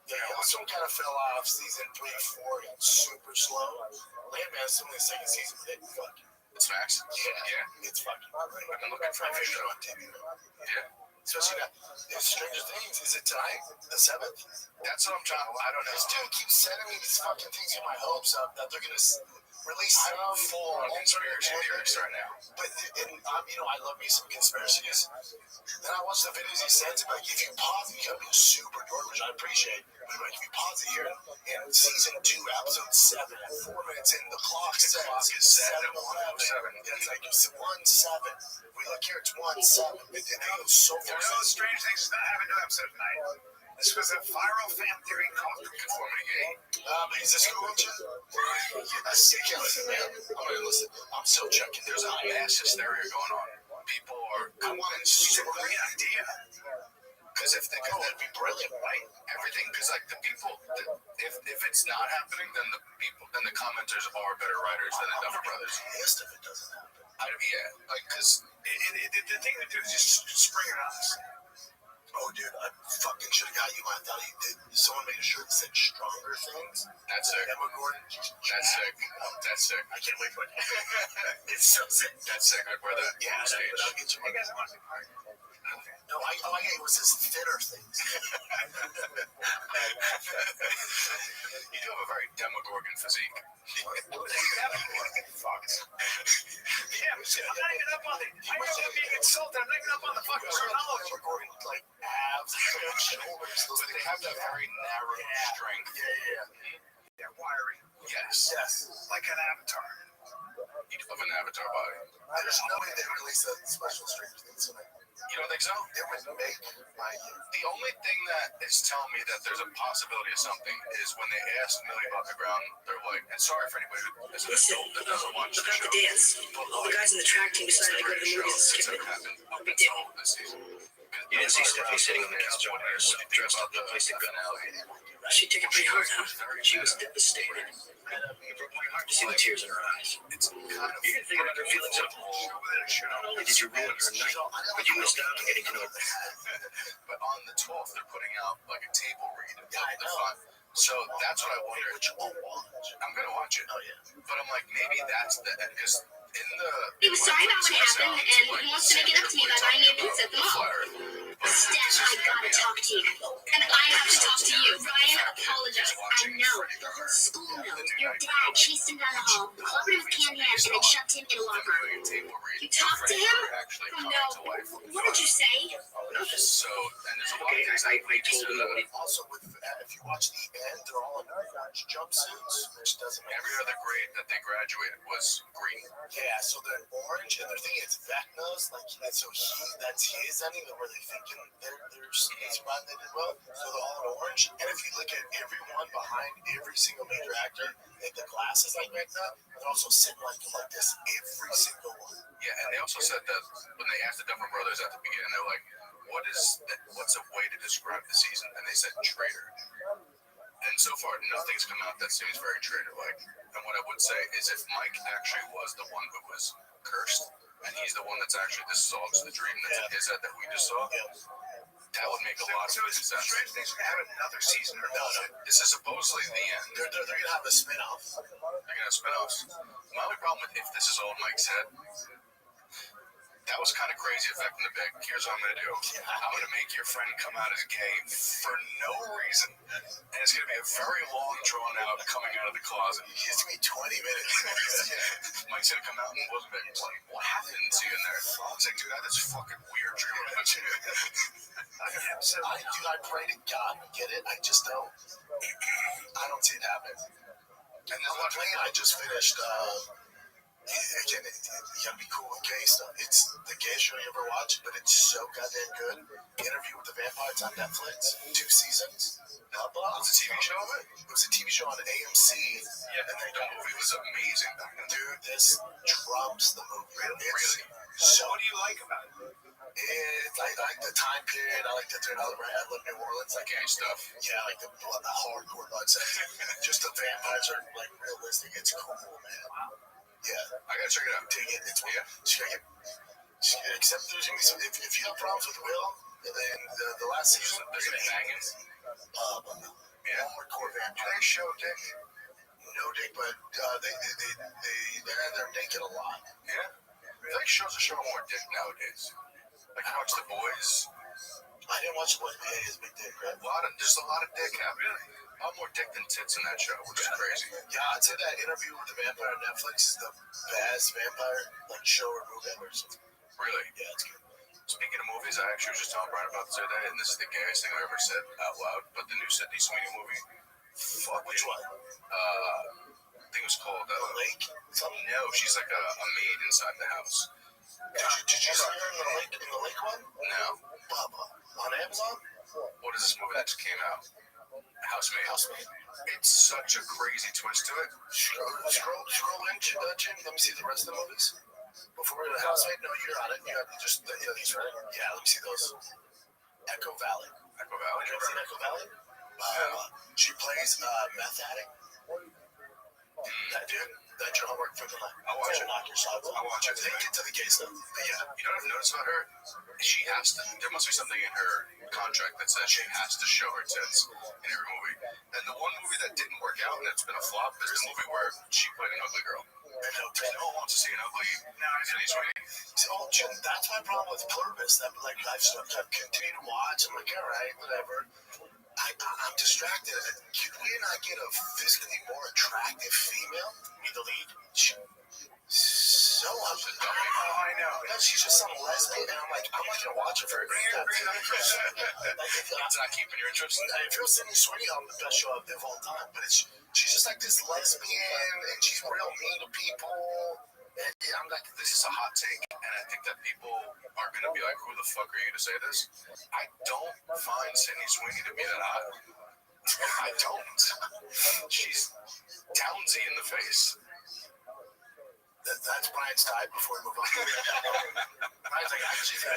Yeah, Yellowstone kind of fell off season 3, 4, got super slow. Landman's only the second season, but it's fucking. It's facts. Yeah. It's fucking great. I've been looking for My a favorite show. on TV. Yeah. Especially now. Stranger Things, is it tonight? The 7th? That's what I'm trying. I don't know. This dude keeps sending me these fucking things in my hopes up that they're gonna release I'm full on conspiracy theories right now. But I love me some conspiracies. Then I watch the videos he sends me, like, if you pause it, you gotta be super dork, which I appreciate. But like, if you pause it here in season 2, episode 7, at 4 minutes in, the clock says set at 1:07. It's like it's 1:07. We look here, it's 1:07. And they go so far. There's no strange things that happened to episode tonight. This was a viral fan theory called Conformity game. Is this cool with you? Yes. Yeah, listen, man. I'm gonna listen. I'm still checking. There's a mass hysteria going on. People are going It's a super. great idea. Because if they go, That'd be brilliant, right? everything, because like the people, if it's not happening, then the commenters are better writers than the Duffer Brothers. Pissed if it doesn't happen. Yeah, like because The thing to do is just spring it on us. Oh, dude, I fucking should have got you. I thought he did. Someone made a shirt that said "Stronger Things." that's sick. Emma Gordon. That's sick. That's sick. I can't wait for it. It's so sick. That's sick. I'd wear that Yeah, on stage. I'll get you Hey one. guys, I want to say hi. No, I it was his thinner things. You do have a very Demogorgon physique. Yeah, but I'm not even up on the. I know I'm being insulted. I'm not even up on the fucking chronology. Emma Gordon like abs, shoulders. Those But they have that very narrow strength. Yeah. They're wiry, Yes. like an avatar. Of an avatar body. There's no way they release a special Stranger Things tonight. You don't think so? It would make my The only thing that is telling me that there's a possibility of something is when they asked Millie about the ground, they're like, and sorry for anybody who is an Listen, adult that doesn't watch the about show. the dance. All the guys in the track team decided to go to the movies and skip it. No big deal. This season. You didn't see Stephanie sitting on the couch over there, dressed up like a plastic gun. She took it pretty hard, huh? She was devastated. It broke my heart to see the tears in her eyes. It's kind of You didn't think about her feelings at all. Not only did you ruin her night, but you missed out on getting to know her. But on the 12th, they're putting out like a table read of the fun. So that's what I wonder. I'm gonna watch it. Oh yeah. But I'm like, maybe that's the because in the. He was sorry about what happened, and he wants to make it up to me by buying me a pizza at the mall. Steph, I gotta talk to you. And I have to talk to you. Ryan, apologize. I know. The whole school knows. You're Mike. Dad chased him down the hall, clobbered him with canned ham, and then shoved him in a locker. You talked to him? What did you say? So, and there's a lot Okay, of things I told him that Also, if you watch the end, they're all in orange jumpsuits, which doesn't make every other grade that they graduated was green. Yeah, so they're orange, and they're thinking it's Vecna's, like, and so that's his ending, where they're thinking they're spot they did well, so they're all in orange, and if you look at everyone behind every single major actor, they have the glasses like Vecna, they're also sitting like this, every single one. Yeah, and they also said that when they asked the Duffer Brothers at the beginning, they're like, what's a way to describe the season? And they said traitor. And so far, nothing's come out that seems very traitor-like. And what I would say is if Mike actually was the one who was cursed, and he's the one that's actually, this is all just the dream that's in his head that we just saw, that would make a lot of sense. Strange Things are gonna have another season or no? This is supposedly the end. They're gonna have a spin-off. They're gonna have spin-offs. My only problem with if this is all in Mike's head, that was kind of crazy affecting the big. Here's what I'm gonna do. I'm gonna make your friend come out as gay for no reason, and it's gonna be a very long, drawn out coming out of the closet. It's gonna be 20 minutes. Mike's gonna come out and wasn't like, what happened to you in there? He's like, dude, I had this fucking weird dream about you. I pray to God we get it. I just don't. I don't see it happening. And there's On the plane, I just finished. Again, you gotta be cool with gay stuff. It's the gayest show you ever watched, but it's so goddamn good. Interview with the Vampires on Netflix, 2 seasons. Blah, blah. It was a TV show of it? It was a TV show on AMC. Yeah, and the movie was amazing. Dude, this trumps the movie. Really? So, What do you like about it? I like the time period. I like that they're another right. I love New Orleans, like Gay stuff. yeah, like the hardcore blood sex. Just the vampires are like realistic. It's cool, man. Yeah, I gotta check it out. dig it. It's except there's gonna be some. If you have problems with Will, then the last season There's a banging. yeah, hardcore Do vampire. they show dick? No dick, but they're naked a lot. Yeah. I feel like shows are showing more dick nowadays. Like, watch The Boys. I didn't watch Boys, but his big dick, right? There's a lot of dick happening. A lot more dick than tits in that show, which is crazy. Yeah, I'd say that Interview with the Vampire on Netflix is the best vampire show or movie ever. So, Really. yeah, it's good. Speaking of movies, I actually was just telling Brian about this other day, and this is the gayest thing I've ever said out loud, but the new Sydney Sweeney movie. Which one? I think it was called, The Lake? Something? no, she's like a maid inside the house. Did you see her in the lake one? No. Bubba. On Amazon? What is this movie that just came out? Housemaid. Housemaid. It's such a crazy twist to it. Scroll in, Jim. Let me see the rest of the movies. Before we go to Housemaid, no, you're on it. You have just these right. Yeah, let me see those. Echo Valley. Echo Valley. You ever seen Echo Valley? She plays meth addict. That dude, that's your homework for the night. I'll watch it. Knock yourself out. I'll watch it. Then get to the gay stuff. But yeah. You know what I've noticed about her? She has to. There must be something in her contract that says she has to show her tits in every movie. And the one movie that didn't work out and it's been a flop is the movie where she played an ugly girl. No one wants to see an ugly Sydney Sweeney. Oh, Jim, that's my problem with Pluribus. That I've continued to watch. I'm like, all right, whatever. I'm distracted. Could we not get a physically more attractive female be the lead? So ugly. Oh, I know. No, she's just some lesbian, and I'm like, I'm not gonna watch her for It's not keeping your interest. If you're Sydney Sweeney, I'm the best show of all time. But she's just like this lesbian, and she's real mean to people. And I'm like, This is a hot take, and I think that people are going to be like, who the fuck are you to say this? I don't find Sydney Sweeney to be that hot. I don't. She's downsy in the face. that's Brian's type before we move on. Brian's like, actually,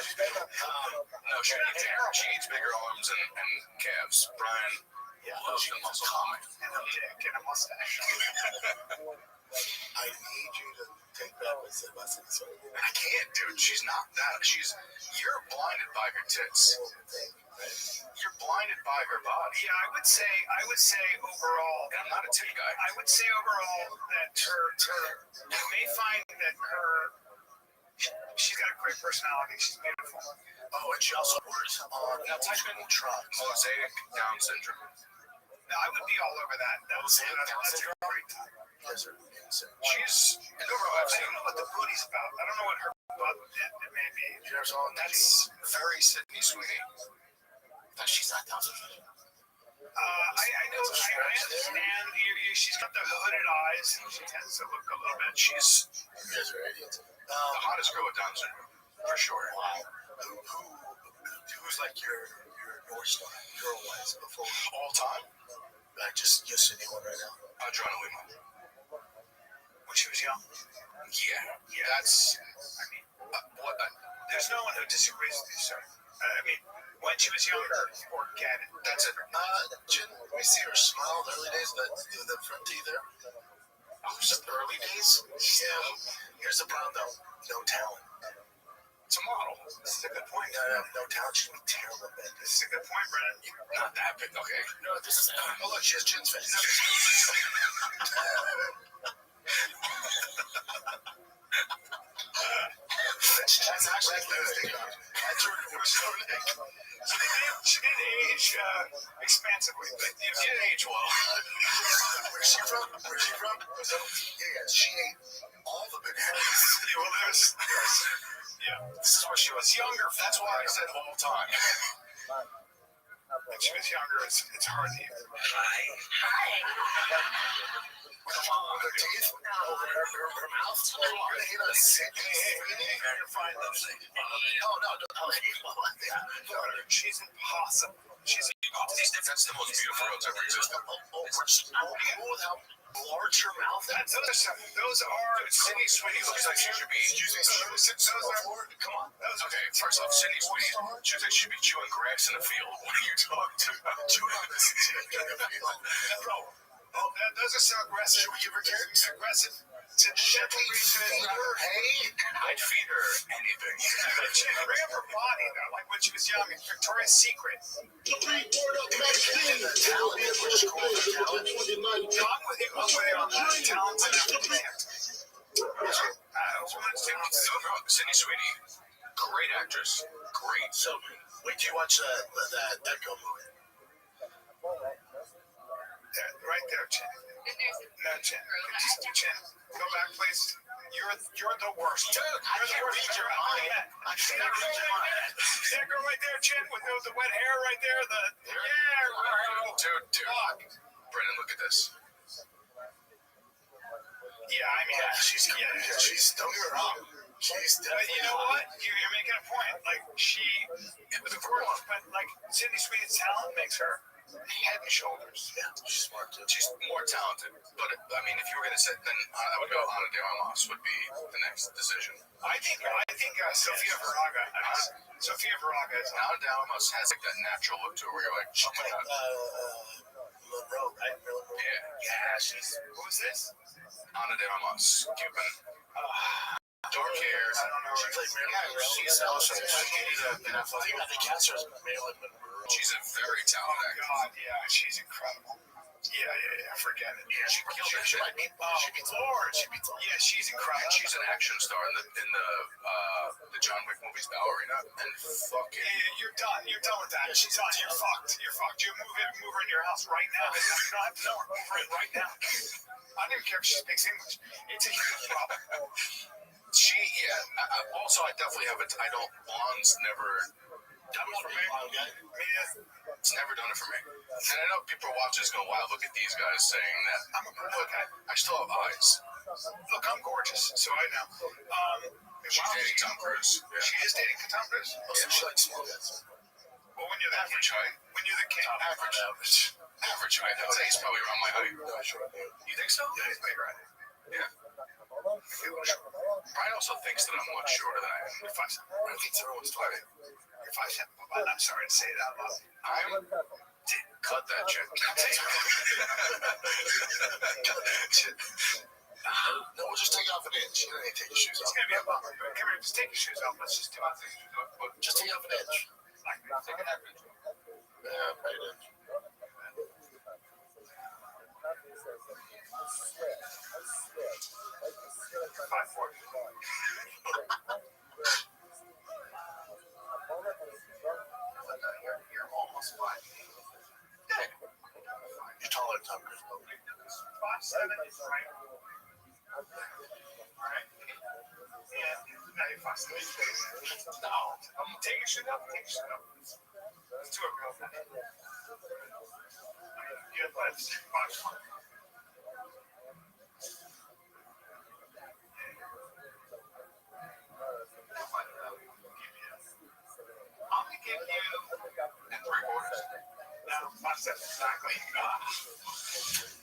No, she needs bigger arms and calves. Brian loves the muscle comic. And a dick and a mustache. I need you to take that with Sebastian. I can't, dude. She's not that. You're blinded by her tits. You're blinded by her body. Yeah, I would say overall, And I'm not a tit guy. I would say overall that you may find that she's got a great personality. She's beautiful. Oh, and she also works on multiple trucks. Mosaic Down syndrome. Now, I would be all over that. That's a great time. guys are insane. She's I don't know what the booty's about. I don't know what her butt it may be. You never saw that's very Sydney Sweeney. that she's not down to I know. I understand. She's got the hooded eyes, and she tends to look a little bit. She's You guys are idiots. the hottest girl with Down syndrome, for sure. Wow. Who's like your North Star girl wise before All time, like just anyone right now? Adriana Lima. When she was young. Yeah, that's. I mean, What? there's no one who disagrees with you, sir. I mean, when she was younger, organic. That's it. Jen, let me see her smile. The early days, the front teeth there. Oh, some early days. Yeah. Here's the problem though. No talent. It's a model. This is a good point. No talent. She'd be terrible at that. This is a good point, Brennan. Not that big, okay. No, this is. Oh look, she has Jen's face. That's actually good. That's She did age expansively, but She didn't age well. Where's she from? Yeah, she ate all the bananas. well, this is where she was younger. That's why I said all time. When she was younger, it's hard to even. Come on, with her teeth, her mouth. You're gonna hate on Sydney. You're fine, though. She's impossible. That's the most beautiful girl that's ever existed. How large her mouth is. Those are Sydney Sweeney looks like she should be. Come on. Okay, first off, Sydney Sweeney, she looks like she should be chewing grass in a field. What are you talking about? Chewing on this Bro, those are so aggressive. Should we give her carrots? Aggressive. I'd feed her anything. Bring up her body, though, like when she was young in Victoria's Secret. The talent is what you call the talent. I'm with you on that. Talent's enough to protect. Sydney Sweeney, great actress. Great. So, wait till you watch that Echo movie. Right there, Chin. No, Chin. Chin. Go back, please. You're the worst. Dude, I can't read your mind. I can't read your mind. That girl right there, Chin, with the wet hair right there. Dude. Brennan, look at this. Yeah, I mean, She's don't get me wrong. She's but you know what? You're making a point. Like, but like, Sydney Sweeney's talent makes her head and shoulders. Yeah, she's smart too. She's more talented. But, I mean, if you were going to say, then I would go Ana de Armas would be the next decision. I think Sofia Vergara. Sofia Vergara is Ana de Armas has like that natural look to her where you're like, oh my god. Monroe, right? Yeah, she's. Who's this? Ana de Armas, Cuban. Dark hair. I don't know. She played Marilyn Monroe. She's awesome. They cast her as Marilyn Monroe. She's a very talented actress. God, yeah, she's incredible. Yeah, forget it. Yeah, she killed it. She beats Lord. Lord. Yeah, she's incredible. She's an action star in the John Wick movies Ballerina, and fucking. You're done. You're done with that. Yeah, she's done. You're fucked. You move her in your house right now. You don't have to know her. Move her in right now. I don't even care if she speaks English. It's a huge problem. Also, I definitely have it. Blonde's never done it for me. It's never done it for me. And I know people watching this go, wow, look at these guys saying that. Look, I still have eyes. Look, I'm gorgeous, so I know. She's dating Tom Cruise. Yeah. She is dating Tom Cruise. So she likes small guys. Well, when you're the Average height. When you're the king. Average height. I'd say he's probably around my height. You think so? Yeah, he's big, right? Yeah. Brian also thinks that I'm much shorter than I am. You're 5'7". I think everyone's 20. You're 5'7". I'm sorry to say it out loud. Cut that shit. No, we'll just take off an inch. You don't need to take your shoes It's off. going to be a bummer. Come here, just take your shoes off. Let's just do it. Just take off an inch. Take an average. Yeah, right inch. 5'4". You're almost 5. You're taller than Tom Cruise. 5'7", right? No, I'm taking shit up. Let's do it real fast. Good lives. I'm gonna give you in 3/4. No, that's exactly.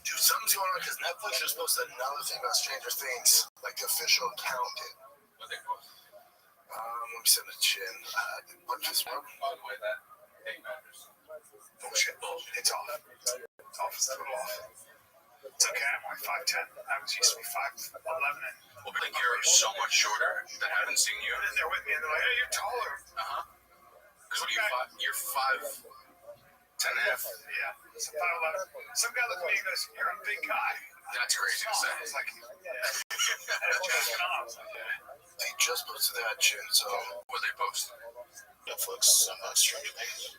Dude, something's going on because Netflix just posted another thing about Stranger Things. Like the official account did. What they post? Let me send a chin. What is wrong? By the way, that thing matters. Bullshit. It's off. It's off. It's a little off. It's okay. I'm like 5'10". I was used to be 5'11". Well, but you're so much shorter that I haven't seen you. And they're with me, and they're like, "Hey, you're taller." Because what are you? You're 5'10". Yeah. So 5'11". Some guy looked at me and goes, "You're a big guy." That's crazy to say. It's like, They just posted that chin, so what they post? Netflix Stranger Things.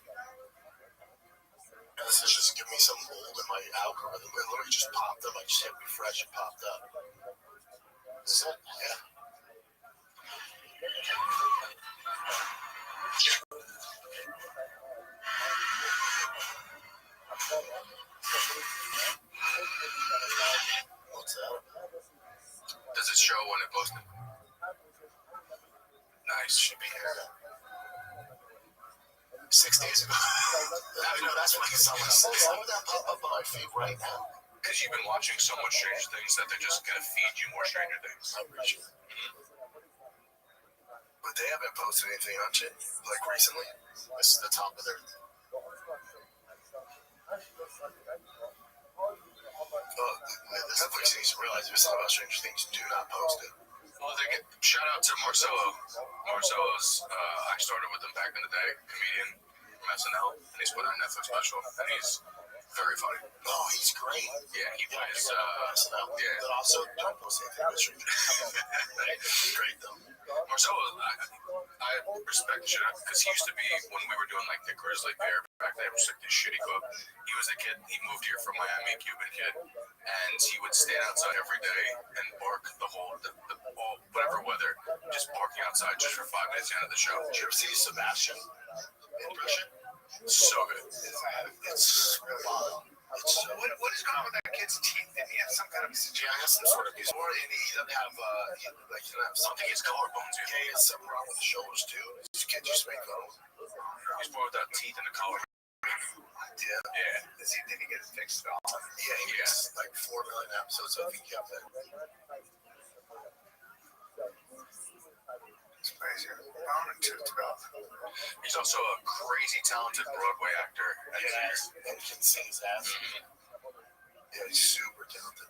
This is just giving me some mold in my algorithm. It literally just popped up. I just hit refresh, it popped up. Is it? Yeah. What's that? Does it show when it posted? Nice. Should be here. 6 days ago. I know, that's why why would that pop up on my feed right now? Because you've been watching so much Stranger Things that they're just going to feed you more Stranger Things. I'm pretty sure. But they haven't posted anything on shit, like recently. This is the top of their... Netflix needs to realize if it's not about Stranger Things, do not post it. Well, they get shout out to Marcelo. Marcelo's I started with him back in the day, comedian from SNL, and he's put on a Netflix special, and he's very funny. Oh, he's great. Yeah, he plays. SNL. Yeah. But also, don't post anything about Stranger Things. Great though. Marcelo, I respect the shit out because he used to be when we were doing like the Grizzly Bear back then, which was like this shitty club. He was a kid. He moved here from Miami, Cuban kid, and he would stand outside every day and bark the whole whatever weather, just barking outside just for 5 minutes at the end of the show. Did you ever see Sebastian impression? So good. It's wild. What is going on with that kid's teeth? Did he have some kind of Yeah, I have some sort of disorder, and he doesn't have he doesn't have something. his collarbones? Yeah, he has something wrong with the shoulders too. This kid just make fun of him. He's born without teeth in the collar. Yeah. Yeah. Did he get it fixed at all? Yeah, he makes like 4 million episodes. So I think he have that. It's crazy. He's also a crazy talented Broadway actor. And he can sing his ass. Yeah, he's super talented.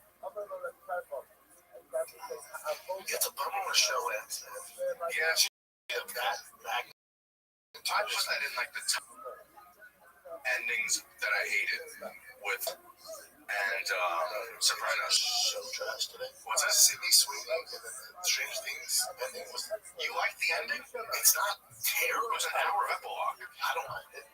It's a bummer when a show ends, man. Yeah, That I put that in like the top endings that I hated with and Sopranos. So trash today. What's that? Sydney Sweeney and then the Strange Things ending was. You like the ending? It's not It terrible. was an hour epilogue. I don't mind it.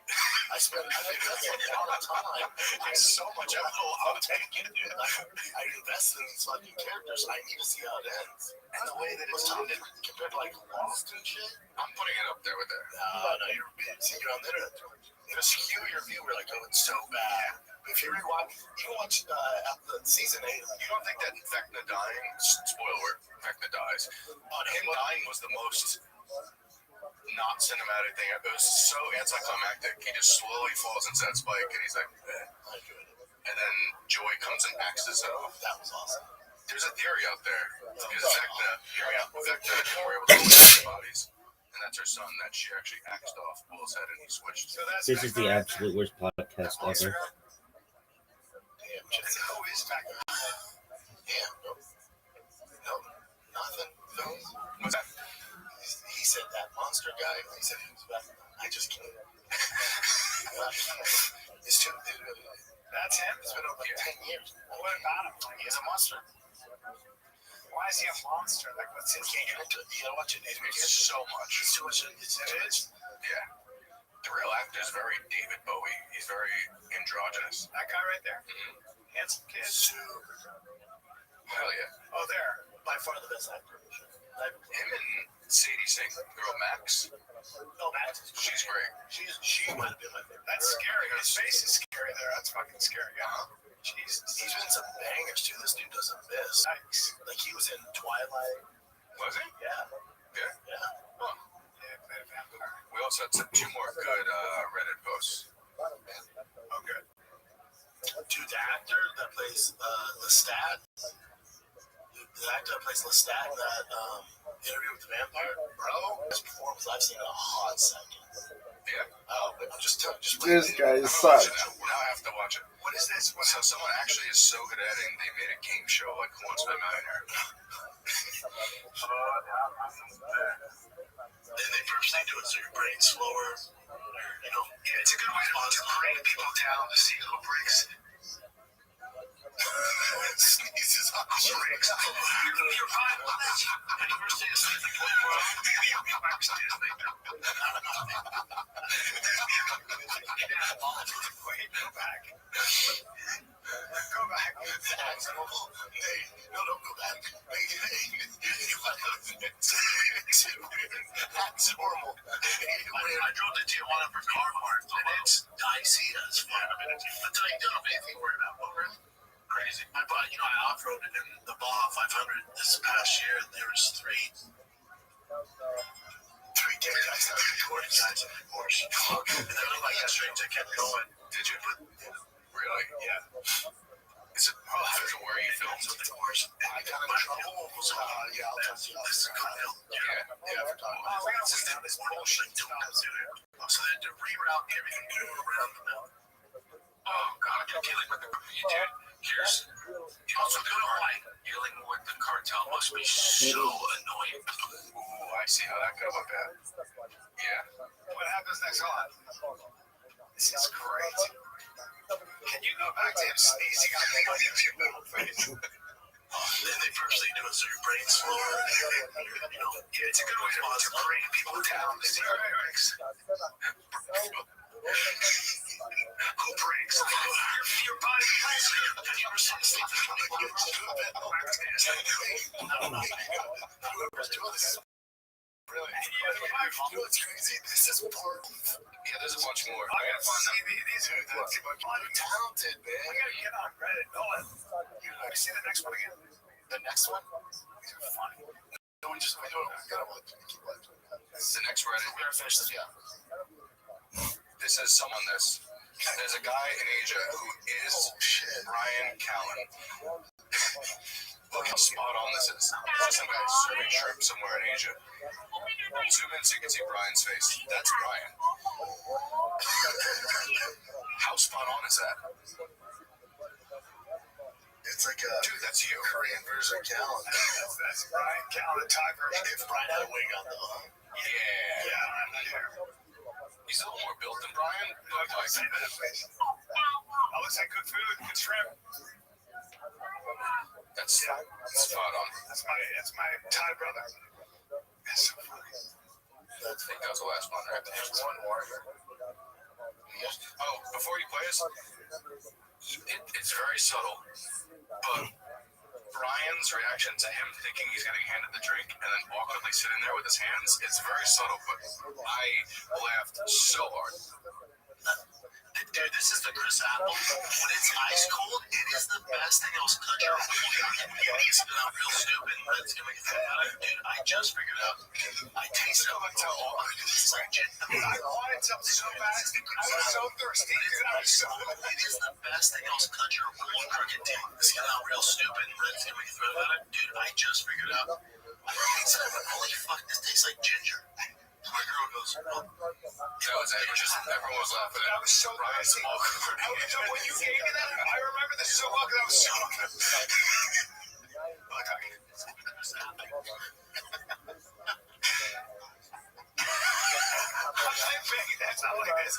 I think that's a lot of time. It's so much epilogue. I'll take it, dude. I invested in these fucking characters. I need to see how it ends. And the way that it's Tom ended, compared to like Lost and shit. I'm putting it up there with there. No, you're on the internet. It'll skew your view. We're like, oh, it's so bad. But if you rewatch, you watch season 8. You don't think that Vecna dying, spoiler, Vecna dies, him dying was the most not cinematic thing. It was so anticlimactic. He just slowly falls into that spike, and he's like, I enjoyed it. and then Joy comes and axes him. That was awesome. There's a theory out there because Vecna, hear me out, Vecna were able to hold their bodies, and that's her son that she actually axed off Will's head, and he switched. So that's This is the absolute worst podcast ever. Damn, just who is Vecna? Yeah, no, nothing. No. What's that? He said that monster guy. He said he was Vecna. I just can't. It's too. That's him? It's been over like 10 years. What about him? He's a monster. Why is he a monster? Like, what's You can't get into it. You gotta watch it. It's so much. It's too much. It's Yeah. The real actor is very David Bowie. He's very androgynous. That guy right there? Mm-hmm. Handsome kid. super. Hell yeah. Oh, there. By far the best actor. Him and Sadie Sink, girl Max. No, Max. She's great. She might have been my favorite. That's scary. His face is scary there. That's fucking scary. Uh-huh. Jesus. He's been some bangers too. This dude doesn't miss. Yikes. Like he was in Twilight. Was he? Yeah. Yeah. Yeah. Huh. Yeah, played a vampire. We also had two more good Reddit posts. Oh, good. Dude, the actor that plays Lestat. The actor that plays Lestat in that Interview with the Vampire, bro, his performance I've seen in a hot second. Yeah. Oh, but just This guy I'm gonna sucks. watch it now. Now I have to watch it. What is this? So someone actually is so good at it, and they made a game show like Who Wants to Be a Millionaire. And they purposely do it so your brain's slower. You know, Yeah, it's a good way to bring people down to see who breaks. sneezes on Breaks. Your vibe. And the first thing is like, Wait, go back. Go back. That's normal. Hey, no, don't go back. That's normal. I drove to Tijuana for car parts, and it's dicey as fuck. Until you don't have anything to worry about. Oh, really? Crazy. I bought, I off-roaded in the Baja 500 this past year, and there was three dead guys that were recording guys in the Porsche. And then I got straight to kept going. Did you? Really? Yeah. Is it? Oh, I don't know where you filmed. So the Porsche. I got in trouble. Yeah, I'll tell you. This is a good film. Yeah. For talking Oh, about we got this bullshit to consider. So they had to reroute everything to around the mountain. Oh, God, you're dealing with the dude. Here's also good why dealing with the cartel must be so annoying. Ooh, I see how that could have went bad. Yeah. What happens next on? This is great. Can you go back to him sneezing on me with your little face? Then they purposely do it so your brain's slower. Yeah, it's a good way to bring people down to see who breaks. Who breaks? Your body has you. Have you ever seen this thing? Whoever's doing this. Really? You know what's crazy? This is part. Yeah, there's a bunch more. I gotta see these are Talented, man. I gotta get on Reddit. Let me see the next one again. The next one? These are funny. No, we gotta keep watching. The next Reddit. We gotta finish this, yeah. This says someone this. There's a guy in Asia who is Brian Callen. Look how spot on this is. Some guy serving shrimp somewhere in Asia. Zoom in so you can see Brian's face. That's Brian. How spot on is that? It's like a Dude, that's you. Korean version of Callan. That's Brian Callen, Thai version. If Brian had a wig on, though. Yeah. He's a little more built than Brian, but like, Say that, please. Oh, looks like good food, good shrimp. that's spot on. That's my Thai brother. That's so funny. I think that was the last one, right? There's one more. Oh, before you play this, it's very subtle, but Brian's reaction to him thinking he's getting handed the drink and then awkwardly sitting there with his hands is very subtle, but I laughed so hard. Dude, this is the Chris Apple. When it's ice cold, it is the best thing else country. It's not real stupid, but it's gonna make it better. Dude, I just figured out. I tasted it like all this like gin. I wanted something so bad. I was so thirsty. It is the best thing else country. One crooked thing. It's not real stupid, but it's gonna make it better. Dude, I just figured out. I tasted it, but holy fuck, this tastes like ginger. My girl goes, oh. That was it. Just everyone was laughing at That was so Brian's crazy. awkward. When you gave me that, I remember this so well because I was so good. That's not like this.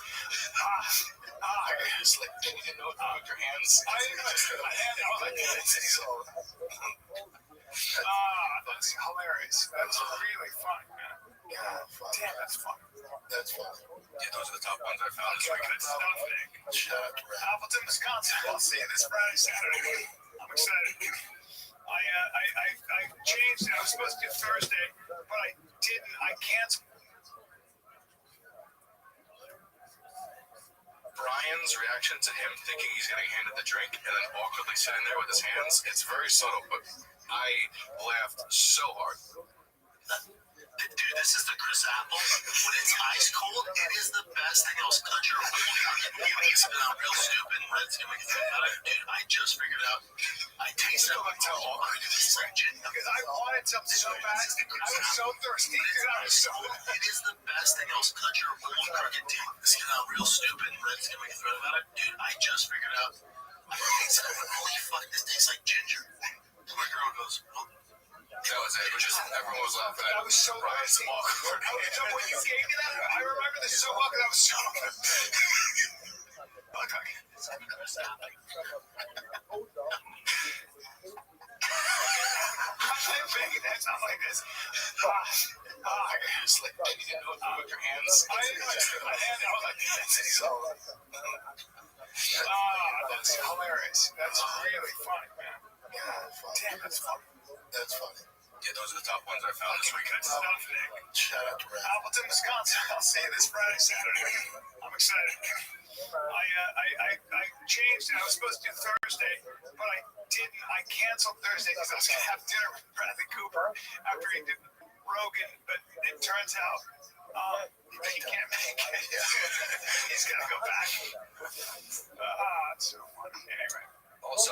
It's like, you didn't know what with your hands. I didn't know my hand out like this. That's hilarious. That's really fun, man. Yeah, fun. Damn, that's fun. That's fun. Yeah, those are the top ones I found. Okay, good stuff, Nick. Shout out to Brad. Appleton, Wisconsin. I'll see you this Friday, Saturday. I'm excited. I changed it. I was supposed to do Thursday, but I didn't, I canceled. Brian's reaction to him thinking he's getting handed the drink and then awkwardly sitting there with his hands, it's very subtle, but I laughed so hard. Dude, this is the Chris Apple. When it's ice cold, it is the best thing else country. It's real stupid and Red's gonna make it out of it. Dude, I just figured out. I tasted it. I tell all I do this like gin. Because I wanted something so bad. I was so thirsty. It is the best thing else country or old cricket team. It's gonna out real stupid and Red's gonna make a threat about it. Dude, I just figured out. I tasted it. Holy fuck, this tastes like ginger. And my girl goes, oh. That was it. Just everyone was laughing at I was so Brian's thirsty. awkward. So when you gave me that, I remember this so well because I was so I'm making that sound like this. It's like, you didn't know how to put your hands. I didn't know I took my hand out like that's hilarious. That's really funny, man. Damn, that's funny. That's funny. Yeah, those are the top ones I found this weekend. Shout out to Red. Appleton, Wisconsin. I'll see you this Friday, Saturday. I'm excited. I changed. I was supposed to do Thursday, but I didn't. I canceled Thursday because I was going to have dinner with Bradley Cooper after he did Rogan, but it turns out he can't make it. He's going to go back. It's so funny. Anyway. Also,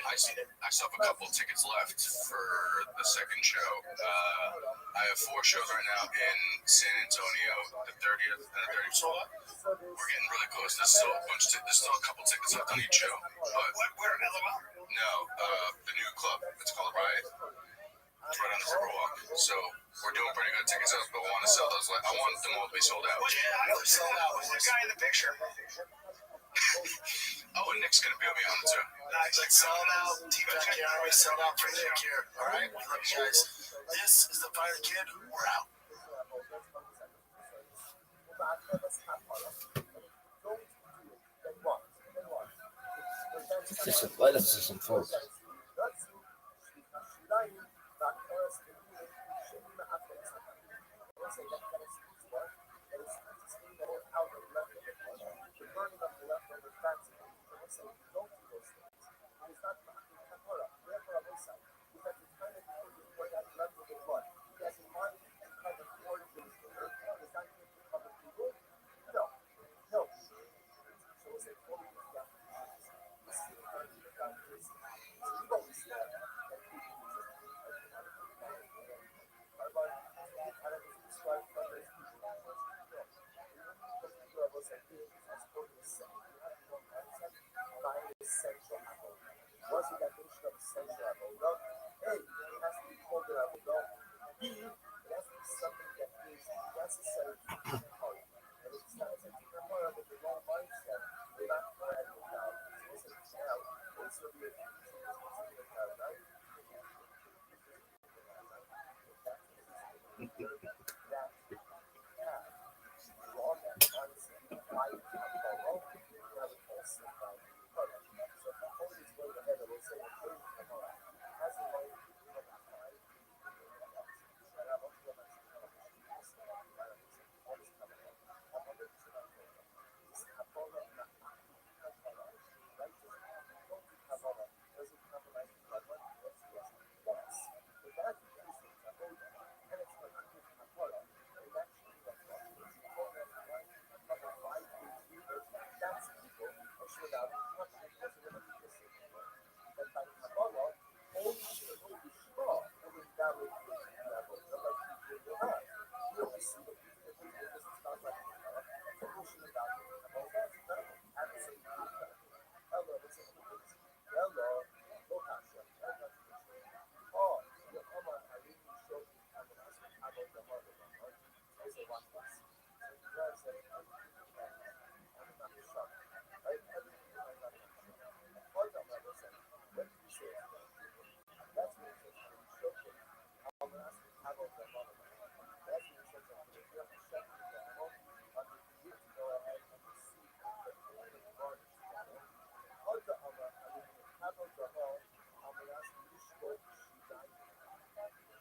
I still have a couple tickets left for the second show. I have 4 shows right now in San Antonio, the 30th and the 31st. We're getting really close. There's still a couple tickets left on each show. But Where in LOL? no, the new club. It's called Riot. It's right on the Riverwalk. So we're doing pretty good ticket sales, but we want to sell those. I want them all to be sold out. Who's the guy in the picture? Oh, and Nick's gonna be on me on it too. Nice. Like, sell it out. Team back here. I always sell out for Nick here. All right? We love you guys. This is the Fire Kid. We're out. Let us see some folks.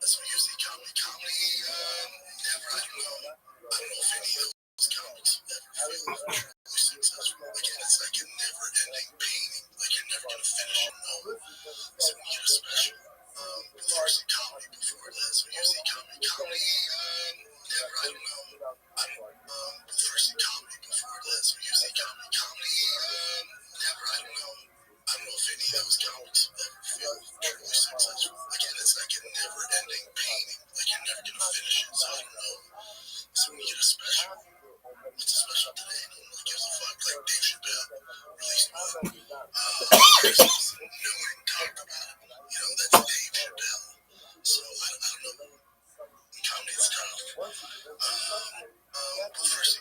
That's what usually comedy. never, I don't know if any of those comics ever feel truly successful. Again, it's like a never-ending painting. Like you're never gonna finish it. So when you get a special, first in comedy, before this, when you see comedy, never, I don't know. First in comedy, before this, when you see comedy, never, I don't know. I don't know if any of those comics ever feel truly successful. Again, it's like a never-ending painting. Like you're never gonna finish it. So I don't know. So when you get a special, it's a special today. No one gives a fuck. Like Dave Chappelle released one. No one talked about it. You know, that's Dave Chappelle. So I don't know. Comedy is tough. But first,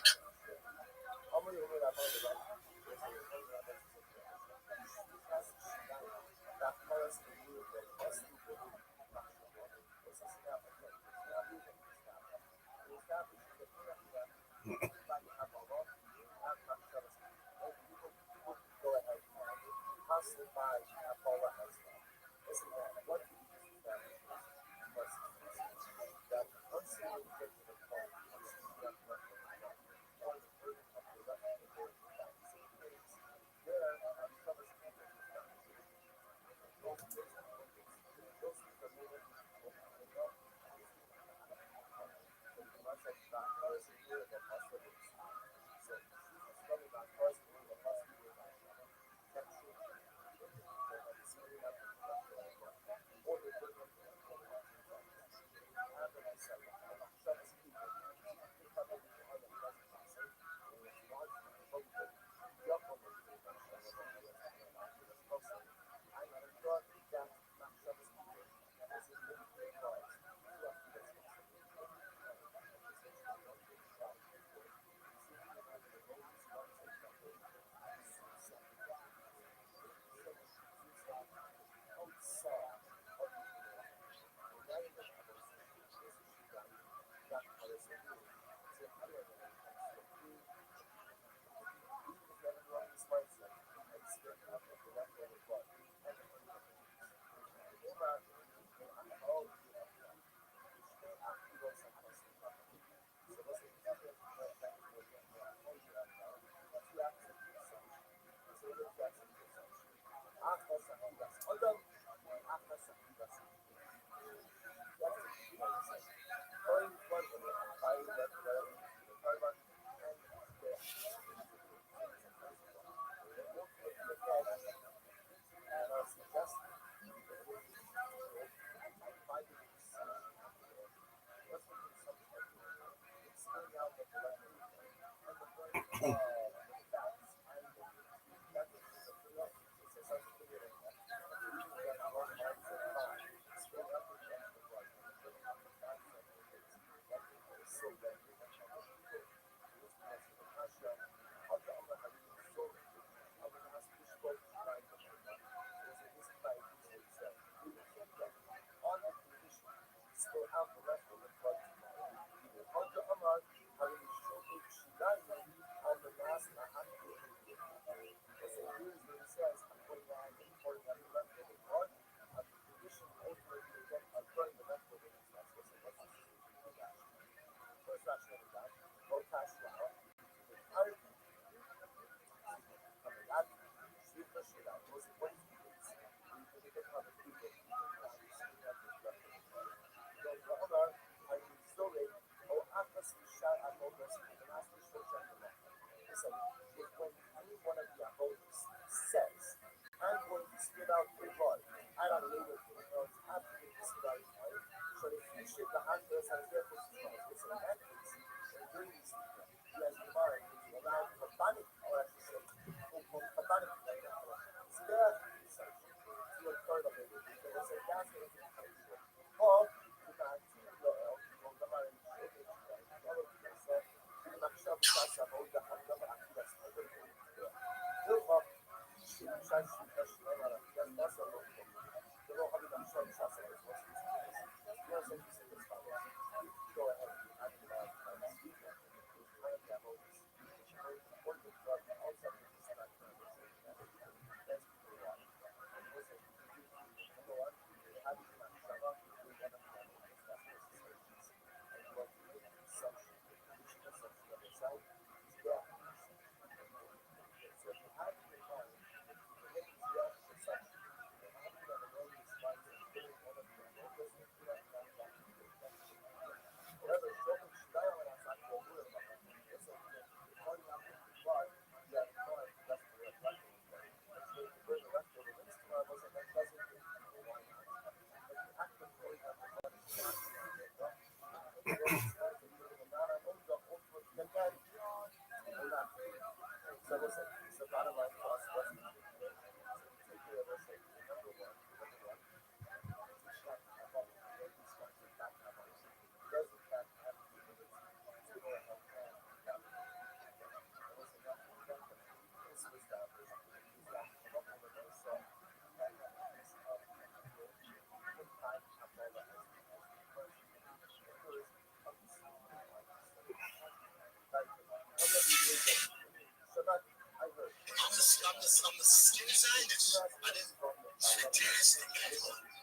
I'm the skin designer. I didn't. It's fantastic.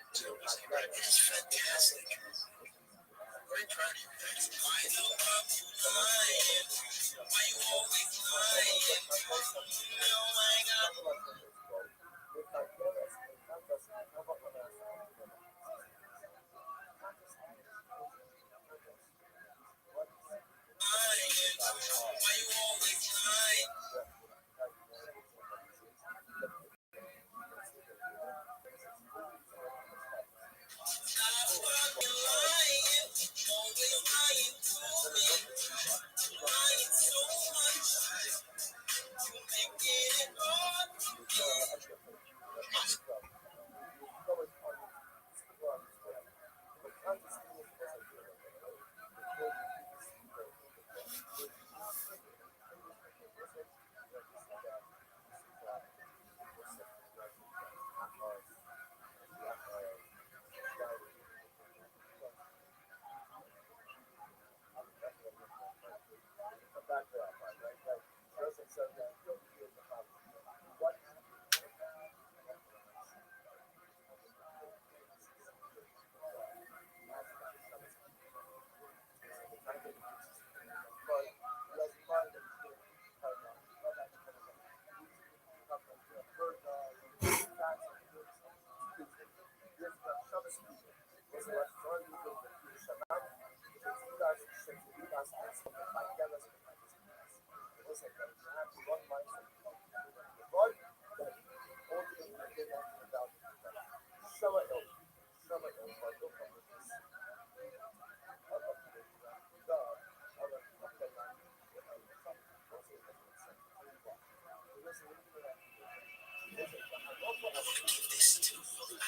It's fantastic. Very proud of you guys. Why the fuck you lying? Why you always lying? No, I got lying. Why you always lying? Stop fucking lying. Always lying to me. Lying so much. You make it hard for me.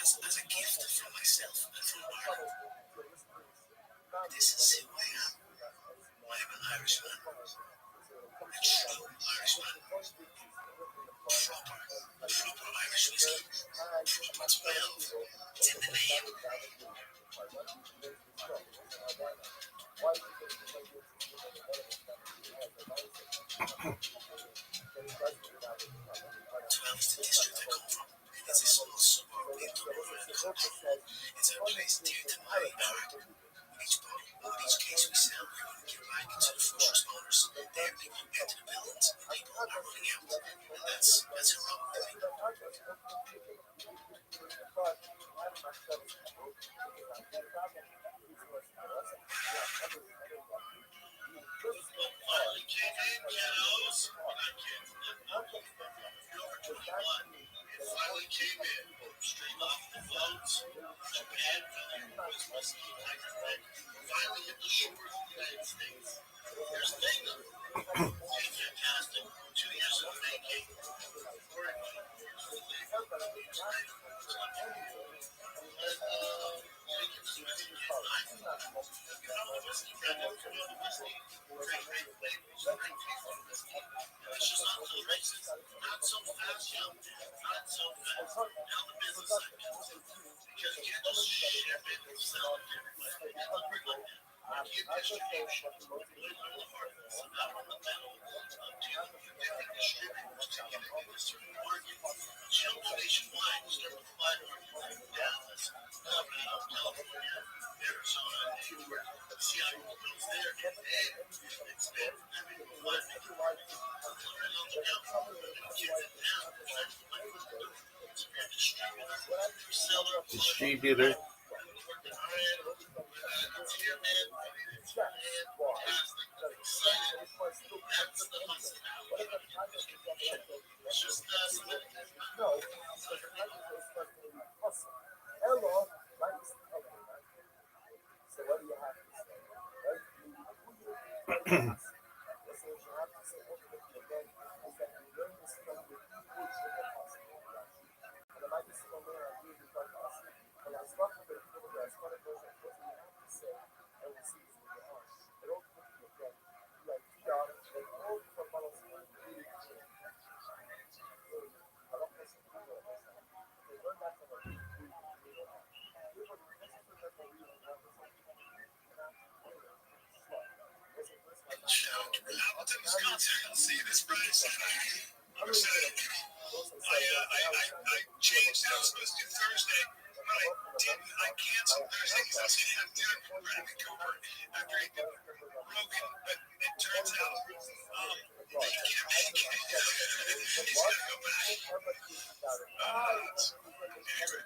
As a gift from myself and from Mark. This is who I am. I am an Irishman. A true Irishman. Proper Irish whiskey. Proper 12. It's in the name. Is the district I come from. It's a small suburb in Cornwall. It's a place dear to my heart. With each bottle, with each case we sell, we're going to give back to the first responders. They're people who enter the buildings and people are running out. And that's heroic to me. Finally came in, kiddos. Well, not kids. You're over 21. It finally came in. Straight off the boats. Japan, Philippines, whiskey, finally hit the shores of the United States. Here's the thing, though. It's fantastic. 2 years in the making. Very much. It's just not to the races. Not so fast, young. Not so fast. Now the business side comes in. Because you can't just ship it and sell it to everybody. It doesn't work like that. You get distribution. Really learn the hard way. So now on the metal of dealing with different distributors to get it in a certain market. You don't go nationwide. You start with 5 markets. Dallas, Colorado, California, Arizona, New York. Seattle goes there. And then expand. I mean, 5 major markets. Learn on the down. Kids in town. Trying to find what to do. So you're a distributor, seller, Distributor. it's here, man. It's fantastic. I'm excited. That's the hustle now. It's just Hamilton, Wisconsin. I'll see you this Friday, Saturday. I'm excited. I changed. I was supposed to do Thursday, but I didn't. I canceled Thursday because I was going to have dinner with Bradley Cooper after he did Rogan. But it turns out he can't make it. He's got to go back. Anyway.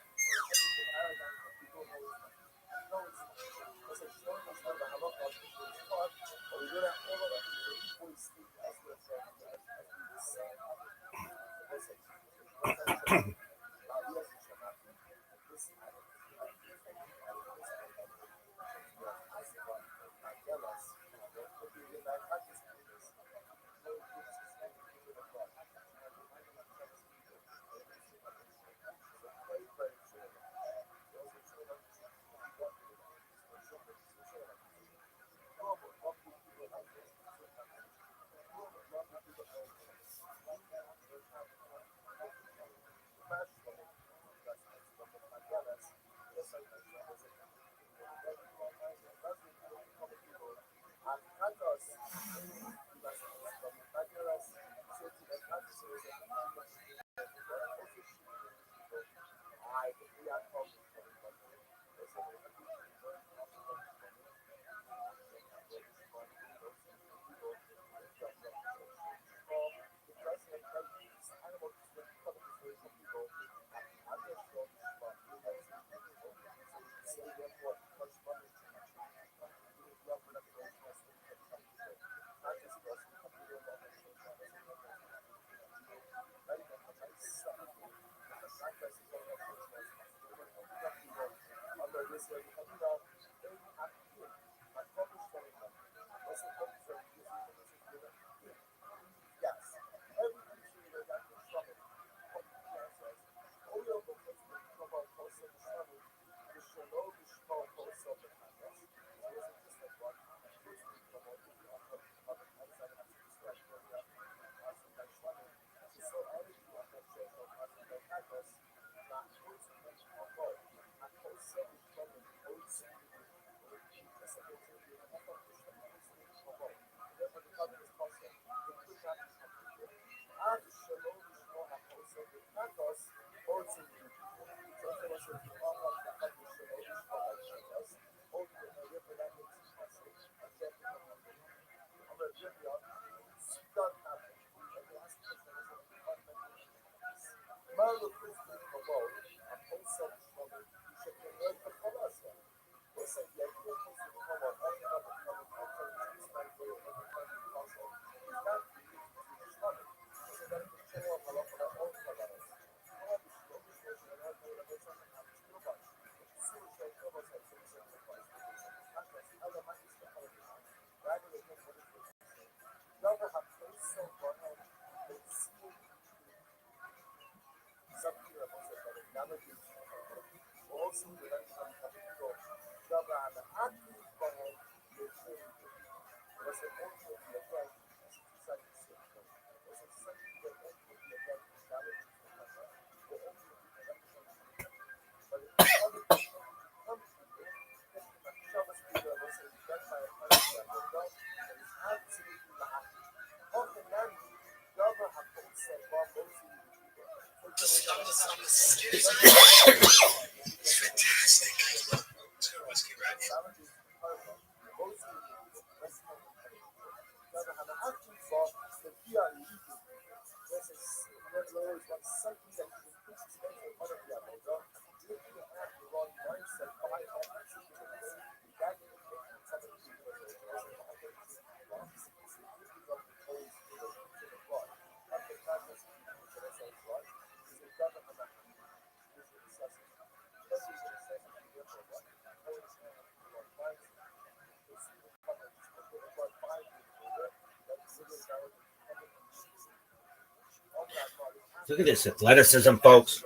Look at this athleticism, folks.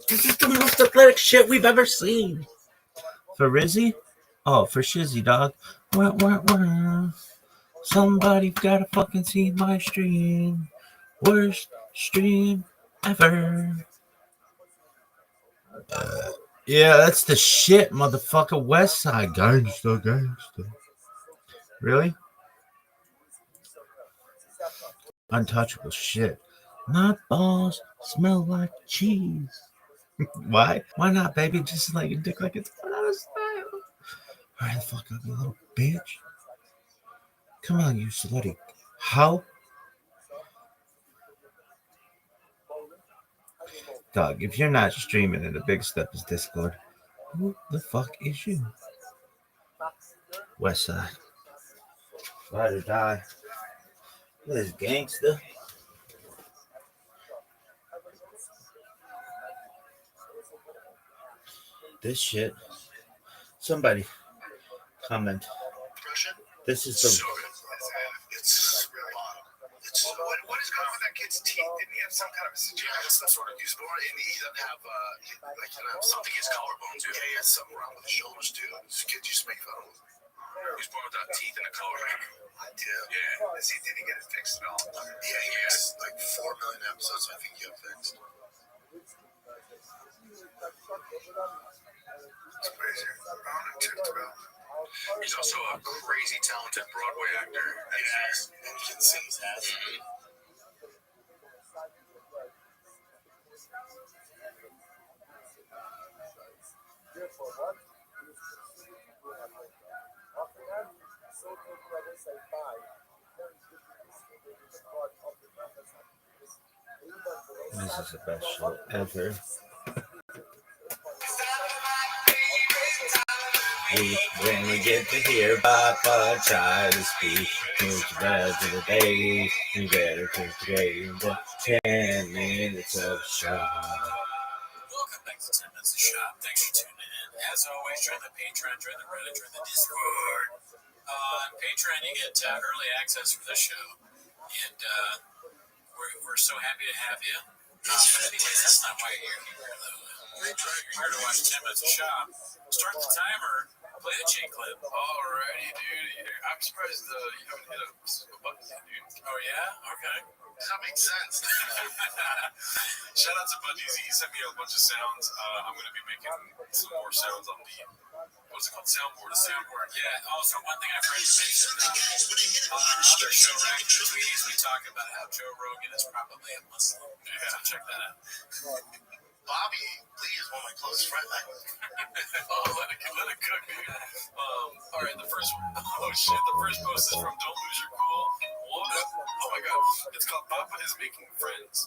This is the most athletic shit we've ever seen. For Rizzy? Oh, for Shizzy, dog. Wah, wah, wah. Somebody gotta fucking see my stream. Worst stream ever. Yeah, that's the shit, motherfucker. West Side gangsta, gangsta. Really? Untouchable shit. My balls smell like cheese. Why? Why not, baby? Just like your dick like it's out of style. Hurry the fuck up, you little bitch. Come on, you slutty hoe. Dog, if you're not streaming in the big step is Discord, who the fuck is you? West Side. Ride or die. What is gangster? This shit. Somebody comment. This is the. So good. It's real bottom. It's What is going on with that kid's teeth? Didn't he have some kind of a situation? some sort of. He's born and he doesn't have something in his collarbone too. Yeah, he has something wrong with his shoulders too. This kid used to make fun of him. He's born without teeth in the collarbone. Yeah. Did he get it fixed at all? Yeah, he has like 4 million episodes. I think he got fixed. It's crazy. He's also a crazy talented Broadway actor. Yes, and he can sing his ass. This is the best show ever. When we get to hear Papa try to speak, move to bed to the day, you better take the game. 10 minutes of shot. Welcome back to 10 Minutes of Shop. Thanks for tuning in. As always, join the Patreon, join the Reddit, join the Discord. On Patreon, you get early access for the show. And we're so happy to have you. But anyway, that's not why you're here, though. You're here to watch 10 Minutes of Shop. Start the timer. Play the J clip. Alrighty, dude. I'm surprised you haven't hit a button yet, dude. Oh, yeah? Okay. That makes sense. Shout out to Budgies. He sent me a bunch of sounds. I'm going to be making some more sounds on the, what's it called? Soundboard. Yeah. Also, one thing I forgot to mention, on our other show, Ragged Tweets, we talk about how Joe Rogan is probably a Muslim. Yeah, so check that out. Bobby Lee is one of my closest friends. Let it cook, dude. All right, the first post is from Don't Lose Your Cool. What? Oh my god, it's called Papa is Making Friends.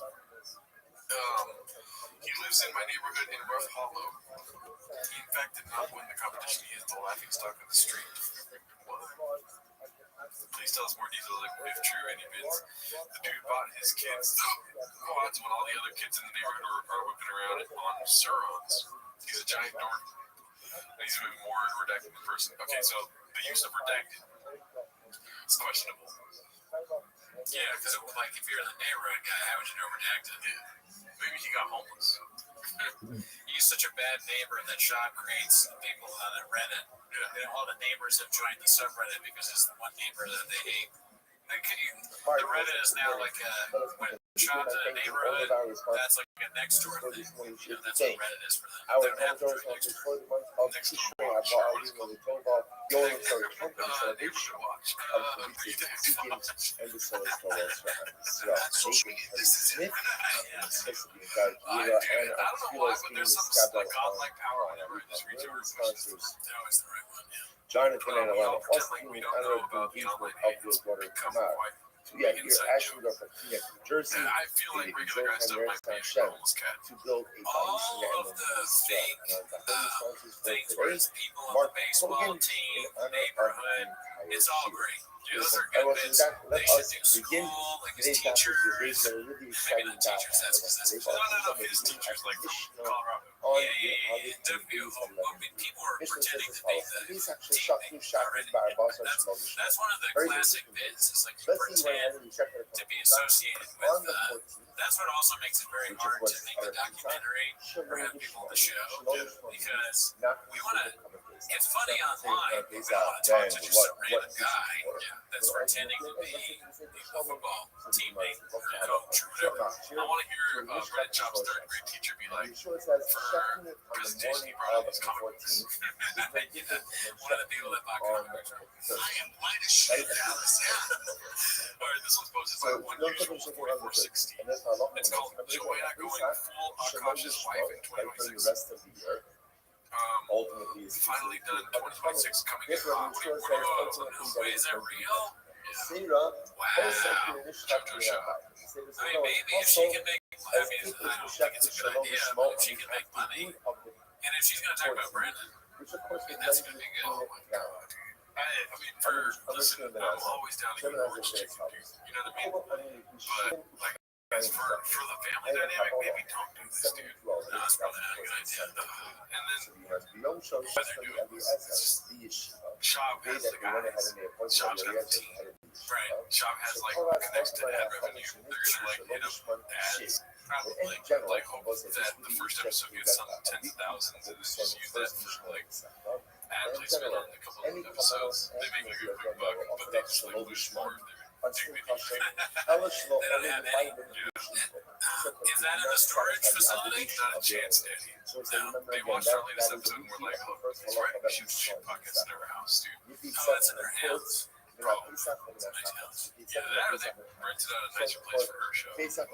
He lives in my neighborhood in Rough Hollow. He in fact did not win the competition. He is the laughing stock of the street. What? Please tell us more details, if true, any bits. The dude bought his kids quads when all the other kids in the neighborhood are whipping around on Surons. He's a giant dork. And he's even more redacted in person. Okay, so the use of redacted is questionable. Yeah, because like if you're the neighborhood guy, how would you know redacted? Yeah. Maybe he got homeless. He's such a bad neighbor that Shop creates people on Reddit. Yeah. All the neighbors have joined the subreddit because it's the one neighbor that they hate. The Reddit is now like when Shop's a neighborhood, that's like a next door thing. That's what Reddit is for them. They don't have to join next door. Next door watch. Neighborhood watch. Social media. This is it. I don't know why, but there's some like godlike power whenever I just reach over and push this. They're always the right one, yeah. Jonathan and We all Alana pretend like we Austin, don't know other about the movies online will hate. upload It's what are become come out. quite So yeah, you're inside actually joke. from Phoenix, New Jersey, And I feel like regular guy stuff might be a homeless cat. to build a All foundation of the fake things where it's people on the baseball team, neighborhood, it's all great. Those are good bits. They should do school, like his teachers. Maybe not teachers, that's because that's No, his teachers like Colorado. Yeah. People are pretending to be the team already. That's one of the classic bits. It's like you pretend to be associated with. That's what also makes it very hard to make a documentary or have people on the show because we want to It's funny online. He's I out want to talk then. to just some What random guy that's pretending to be a football teammate or a coach or whatever. I want to hear Brendan Schaub's third grade teacher be like, Sure says for checking it on the presentation, he morning brought of out his the comic 14th. books. One of the people that bought comic books. I am white as shit, Dallas. All right, this one's posted by 1 year old 4460. And that's how long It's called Joanna going full unconscious wife in for the 2026. rest of the year. Ultimately, it's Finally done 2026 coming in hot. Wait, is that real? Sarah, Wow. JoJo Shaw. I mean, maybe if she can make, I mean, I don't think it's a good idea, but if she can make money, and if she's going to talk about Brandon, which of course I mean, that's going to be good. Oh my God. I mean, listen, I'm always down to get orange chicken, dude. You know what I mean? But, like, guys, for the family dynamic, maybe don't do this, dude. No, that's probably not a good idea. And then, whether do it, it's just, Shop has the guys. Shop's got the team. Right. Shop has, like, connects to ad revenue. They're going to, like, hit up ads. Probably, like, hope that the first episode gets some tens of thousands and then just use that for, like, ad placement on a couple of episodes. They make like a quick buck, but they just like lose more of their dignity. They don't have any. Is that in a storage facility? Not a chance, Daddy. No. They watched our latest episode and we're like, oh, that's right. We should shoot podcasts in our house, dude. Oh, that's in their house. Probably. It's a nice house. Either that or they rented out a nicer place for her show. Seems like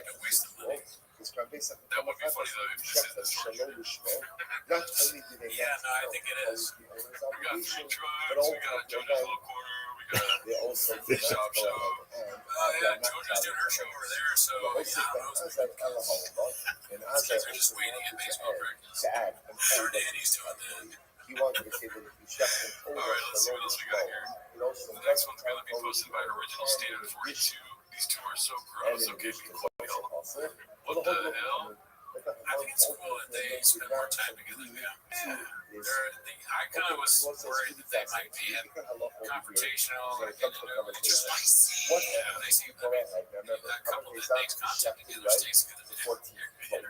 a waste of money. That would be funny though if this is the storage. Yeah, no, I think it is. We got 3 trucks, we got JoJo's little corner, we got Shop Show. Yeah, JoJo's doing her show over there, so yeah, these guys are just waiting at baseball practice. Sure, Danny's doing that. Alright, let's see what else we got here. The next one's gonna be posted by Original Standard 42. These two are so gross, okay, be quiet. What the hell? I think it's cool that they spend more time together now. I kind of was worried that they might be confrontational or getting into it. Just like, they seem to be that couple that makes content together stays good. But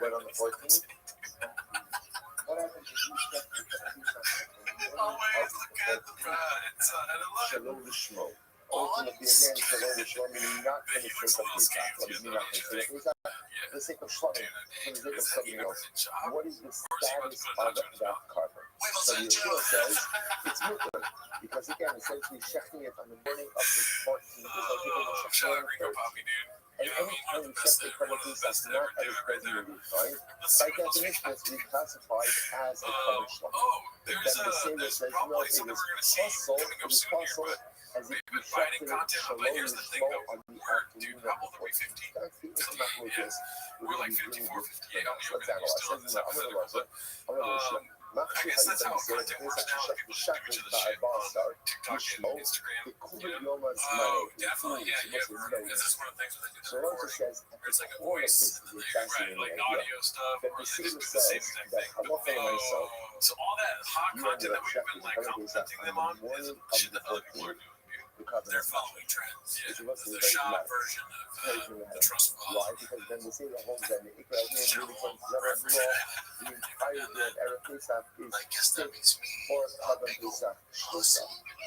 when on the 14th, Always look at the bright side of life. Shalom Lishmo. Ultimately, again, Shalom Lishmo, meaning not for the sake of his God. What does mean not for the sake of his God? For the sake of Shalom, for the sake of something else. What is the status of that carbon? So the Yeshua says it's mutter. Because again, essentially, checking it on the morning of the 14th. Shout out Rico Poppy, dude. You know what I mean? One of the best to ever do it right there. Let's see what else we got. It's reclassified as a covered Shalom. There's probably something we're going to see coming up soon here, but we've been finding content. But here's the thing, though. Dude, how old are we? 15? Yeah. We're like 54, 58 on the yoga. You're still in the second level. But, I guess that's how content works now. Like people just do each other's shit on TikTok and Instagram. You know? Oh, definitely. Yeah, yeah. Is this one of the things where they do the recording? Or it's like a voice, right? Like audio stuff, or they just do the same exact thing. Oh, so all that hot content that we've been like complimenting them on is shit that other people are doing. They're following trends. Yeah, the shop version of the trust fall. Why? Because then they say the whole then the really from the entire Arab Pesach is I guess that means me. for Adam Pesach.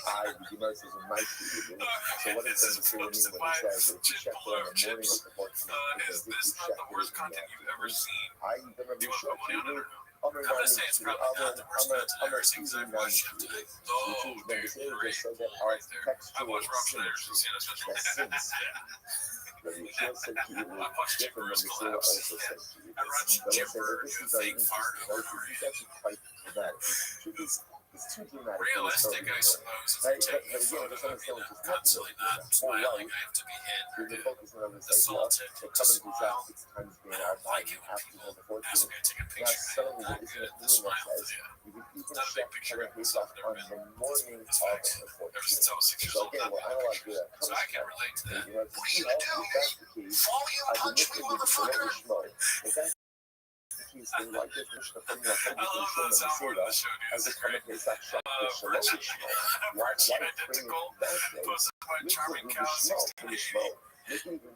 I the Gemara says in my video. So what is the meaning when it says if you check on the morning of the 14th? Is this not the worst content you've ever seen? I remember Do you want to put money on it or no? I'm I'm going to say it's probably not the worst content I've ever seen because I've watched it tonight. Oh, dude, great. Right there. I watched Rob Schneider's Luciana special. I watched Jim Bruce collapse. I watched Jim Bruce do a fake fart over and over again. It's too dramatic. Realistic, I suppose, is taking a photo of me not constantly not smiling. I have to be hit, assaulted, to smile. Like it when people ask me to take a picture. I'm good at the smiles, yeah. Not a big picture of myself, never been. It's facts. Ever since I was 6 years old, not been a picture. So I can relate to that. What are you gonna do? Fall you punch me, motherfucker? I love that soundboard in the show, dude. This is great. Virtue Identical, posted by Charming Cow 1688. It's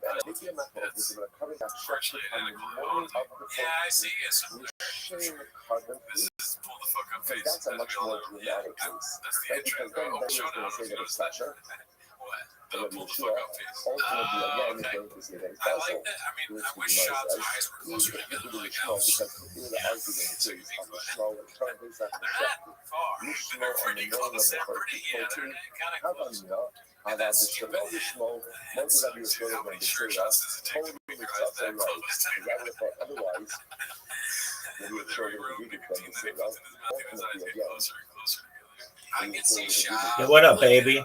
virtually identical. Yeah, I see. It's similar. This is pull the fuck up Because that's a much more dramatic case. Right? Because then you're going to say that it's kosher. But Yeshua ultimately again is going to say that it's possible. Which the Gemara says, even if you do the Shmo, because here the argument is of the Shmo, which currently is not constructed. Lishmo on the morning of the 14th, Havamina, about the Shalom Lishmo, most of you sort of B'Sheira, totally mixed up their rights. Because I would have thought otherwise, that you would show them the Vedic B'Sheira, ultimately again. Yeah, what up, baby?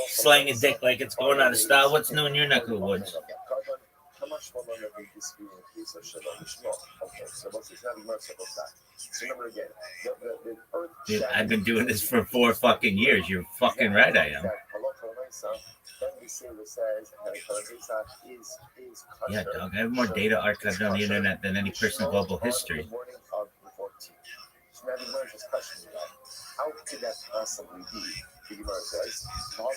Slang a dick like it's going out of style. What's new in your neck of the woods? Dude, I've been doing this for 4 fucking years. You're fucking right, I am. Yeah, dog. I have more data archived on the internet than any person in global history. Now the Gemara is questioning that. How could that possibly be? The Gemara says, but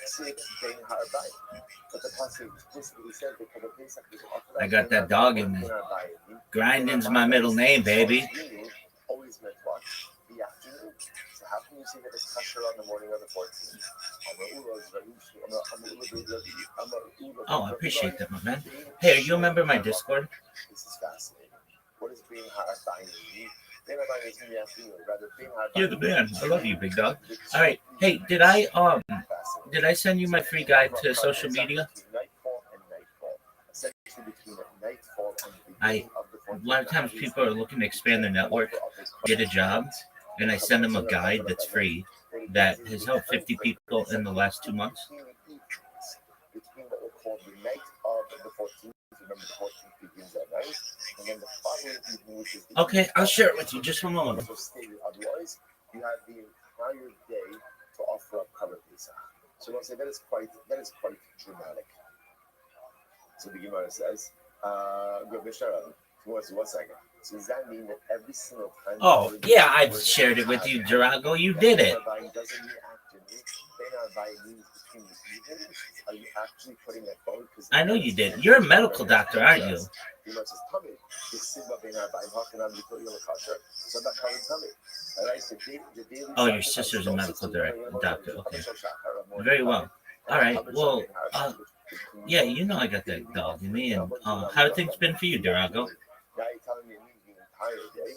the pasuk explicitly said that the Pesach is I got that dog in me. Grinding's my middle name, baby. Always meant what? The afternoon. So how can you say that it's kosher on the morning of the 14th? Oh, I appreciate that, my man. Hey, are you a member of my Discord? This is fascinating. What does being ha'arbaim mean? You're the man. I love you, big dog. All right. Hey, did I send you my free guide to social media? A lot of times people are looking to expand their network, get a job, and I send them a guide that's free that has helped 50 people in the last 2 months. Between what we'll call the night of the 14th, remember the 14th begins at night, and then the following evening, which is the Okay, I'll share it with you just for a moment. Otherwise, you have the entire day to offer up Korban Pesach. So we'll say that is quite dramatic. So the Gemara says, one second. So does that mean that every single time? Oh, yeah, I've shared it with you, Durago. You did it. Doesn't mean afternoon. Means between the evenings. Are you actually putting that forward? I know you did. You're a medical doctor, aren't you? Oh, your sister's a medical doctor. Okay. Very well. All right. Well, yeah, you know I got that dog in me. And how have things been for you, Durago? Now you're telling me the entire day,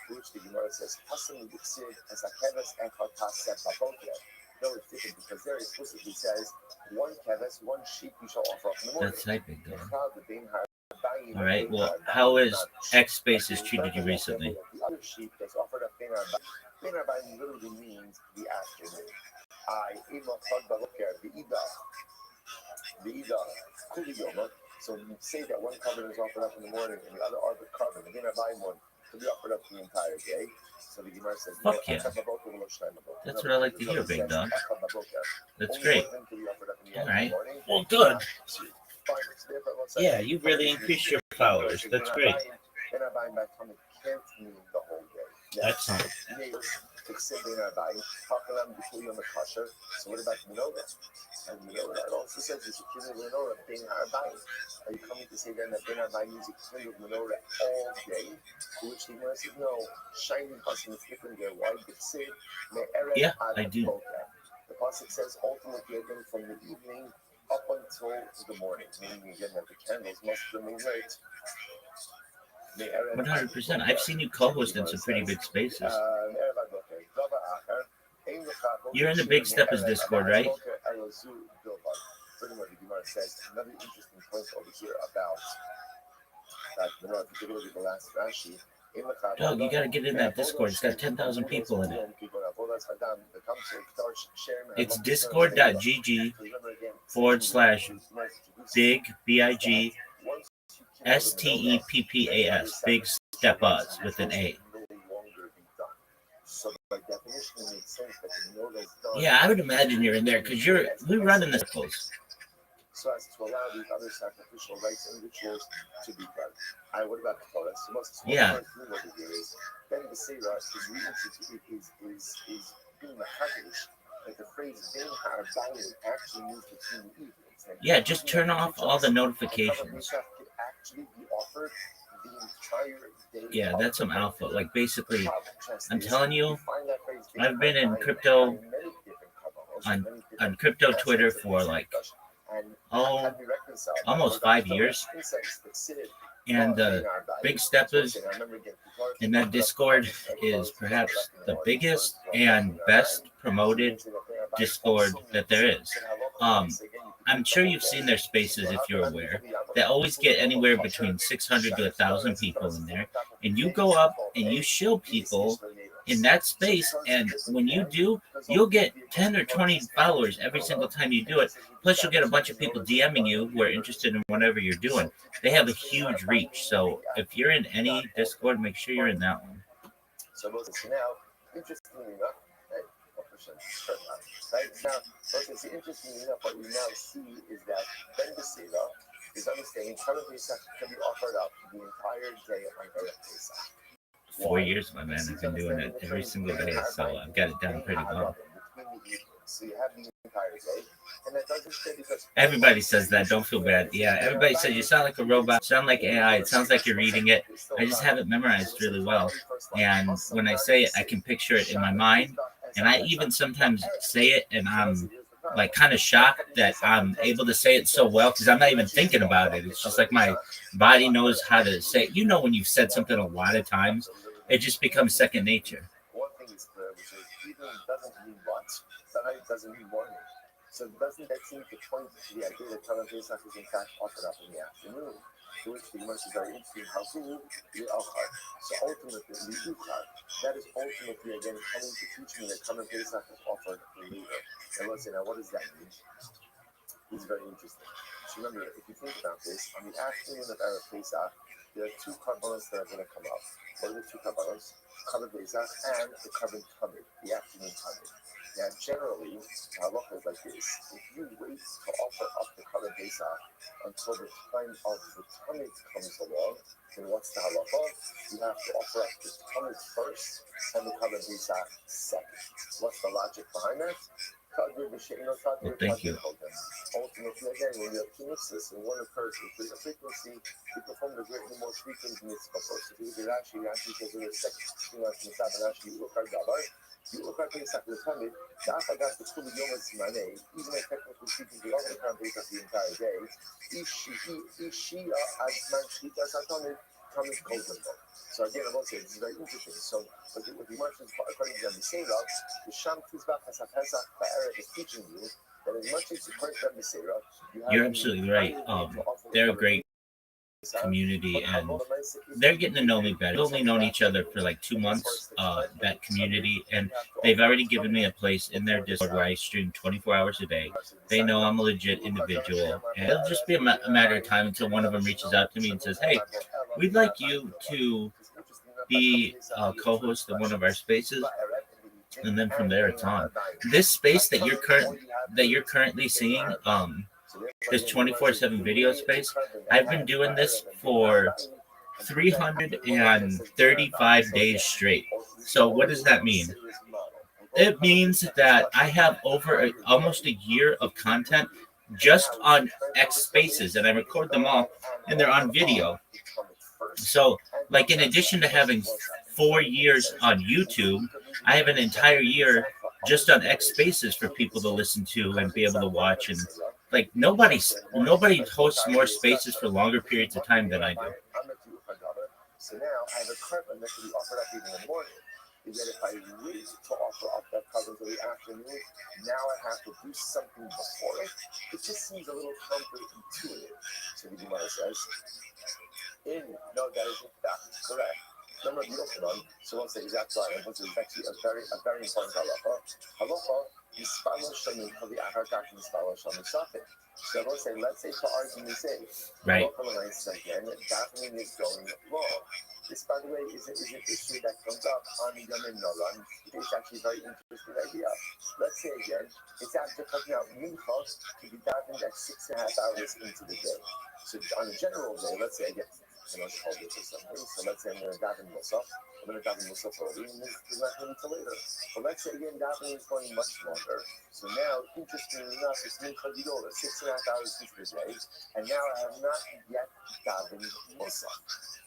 which the Gemara says, as a keves echad taseh baboker. No, it's different because there explicitly says, one keves, one sheep you shall offer up in the morning. That's right, big dog. All right. Well, how has X Spaces treated you recently? The other sheep that's offered up ben arbaim literally means the afternoon. So you say that one covenant is offered up in the morning and the other arbit covenant, the ben arbaim one, to be offered up the entire day. So the Gemara says, fuck yeah. That's what I like to hear, big dog. That's great. All right. Well, good. Yeah, you really increased your followers. That's great. Excellent. So what about menorah? And menorah also says you should kindle menorah being ha'arbaim. Are you coming to say then that ben arbaim means you kindle menorah all day? To which the Gemara says no. Shining pasuk is different there. Why? Yeah, I do. The pasuk says ultimately again from the evening up until the morning, meaning again that the candles must remain lit. 100%. I've seen you co-host in some pretty big spaces. You're in the Big Steppers Discord, right? Furthermore, the Gemara says another interesting point over here about that. If you take a look at the last Rashi. Dog, you gotta get in that Discord. It's got 10,000 people in it. It's discord.gg/big, B-I-G, STEPPAS, Big Steppas with an A. Yeah, I would imagine you're in there because we're running the circles. So as to allow these other sacrificial rites and rituals to be done. What about the Torah? Yeah. Then the Seirah is being a Kaddish, like the phrase Ben Ha'arbaim actually means between the evenings. Yeah, just turn off all the notifications. Could actually be offered the entire Yeah, that's some alpha. Like basically, I'm telling you, I've been in crypto on crypto Twitter for like almost 5 years, and the big step is in that Discord is perhaps the biggest and best promoted Discord that there is. I'm sure you've seen their spaces if you're aware. They always get anywhere between 600 to 1,000 people in there, and you go up and you show people in that space, and when you do, you'll get 10 or 20 followers every single time you do it. Plus, you'll get a bunch of people DMing you who are interested in whatever you're doing. They have a huge reach, so if you're in any Discord, make sure you're in that one. So now, interestingly enough, right now, interestingly enough, what we now see is that Ben Basira is understanding Karban Pesach can be offered up the entire day on Erev Pesach. 4 years, my man. I've been doing it every single day, so I've got it down pretty well. So you have the entire day, and that doesn't say because everybody says that. Don't feel bad. Yeah, everybody says you sound like a robot, you sound like AI. It sounds like you're reading it. I just have it memorized really well, and when I say it, I can picture it in my mind, and I even sometimes say it, and I'm like kind of shocked that I'm able to say it so well because I'm not even thinking about it. It's just like my body knows how to say it. You know, when you've said something a lot of times, it just becomes second nature. One thing is clear, which is even doesn't mean what, sometimes doesn't mean warning. So doesn't that seem to point to the idea that Karban Pesach is in fact offered up in the afternoon? To which the Gemara is very interesting. How to the Alchar. So ultimately, the Uchar, that is ultimately again coming to teach me that Karban Pesach is offered later. And let's say, now what does that mean? It's very interesting. So remember, if you think about this, on the afternoon of Erev Pesach, there are two karbanos that are going to come up. What are the two karbanos? Karban Pesach and the Karban Tamid, the afternoon Tamid. Now, generally, halacha is like this: if you wait to offer up the Karban Pesach until the time of the Tamid comes along, then what's the halacha? You have to offer up the Tamid first and the Karban Pesach second. What's the logic behind that? Well, thank you. Ultimately, again, when you have kinesis and one occurs with greater frequency, you perform the more frequent mitzvah first. If you actually says the second actually look at Dabar, you look at Pesach the Tamid, the Afagat the Kuli Yom Simanei, even if technically speaking, you don't count Pesach the entire day, Ishia Azman Shita Satamid, Tamid Kozen. So again, I will say this is very interesting. So what the mentions according to the Misera, the Sham Tizbach Pesach Ba'eret is teaching you that as much as according to the Misera, you're absolutely right. They're a great community, and they're getting to know me better. We've only known each other for like 2 months, that community, and they've already given me a place in their Discord where I stream 24 hours a day. They know I'm a legit individual, and it'll just be a matter of time until one of them reaches out to me and says, hey, we'd like you to be a co-host of one of our spaces, and then from there it's on. This space that you're currently seeing, this 24/7 video space, I've been doing this for 335 days straight. So what does that mean? It means that I have almost a year of content just on X spaces, and I record them all, and they're on video. So, like, in addition to having 4 years on YouTube, I have an entire year just on X spaces for people to listen to and be able to watch. And like nobody hosts more spaces for longer periods of time than I do. So now I have a carbon that can be offered up even in the morning. Is that if I wait to offer up that carbon until the afternoon, now I have to do something before it. It just seems a little counterintuitive. So the Gemara says, no, that is in fact correct. Remember the Yochanan, so what's the exact line? Which is actually a very important halacha. Halacha is spalo shamim kavi achar kach mispalo shamim safek. So let's say for argument's sake, right? Again, davening is going wrong. This, by the way, is an issue that comes up on Yom Nolan. It's actually a very interesting idea. Let's say again, it's after cutting out mincha to be davened at 6.5 hours into the day. So on a general day, let's say I get called it or something. So let's say I'm going to daven Musaf. I'm going to daven Musaf early, and it's not going to later. But let's say again, davening is going much longer. So now, interestingly enough, it's mincha gidol 6.5 hours into the day, and now I have not yet davened Musaf.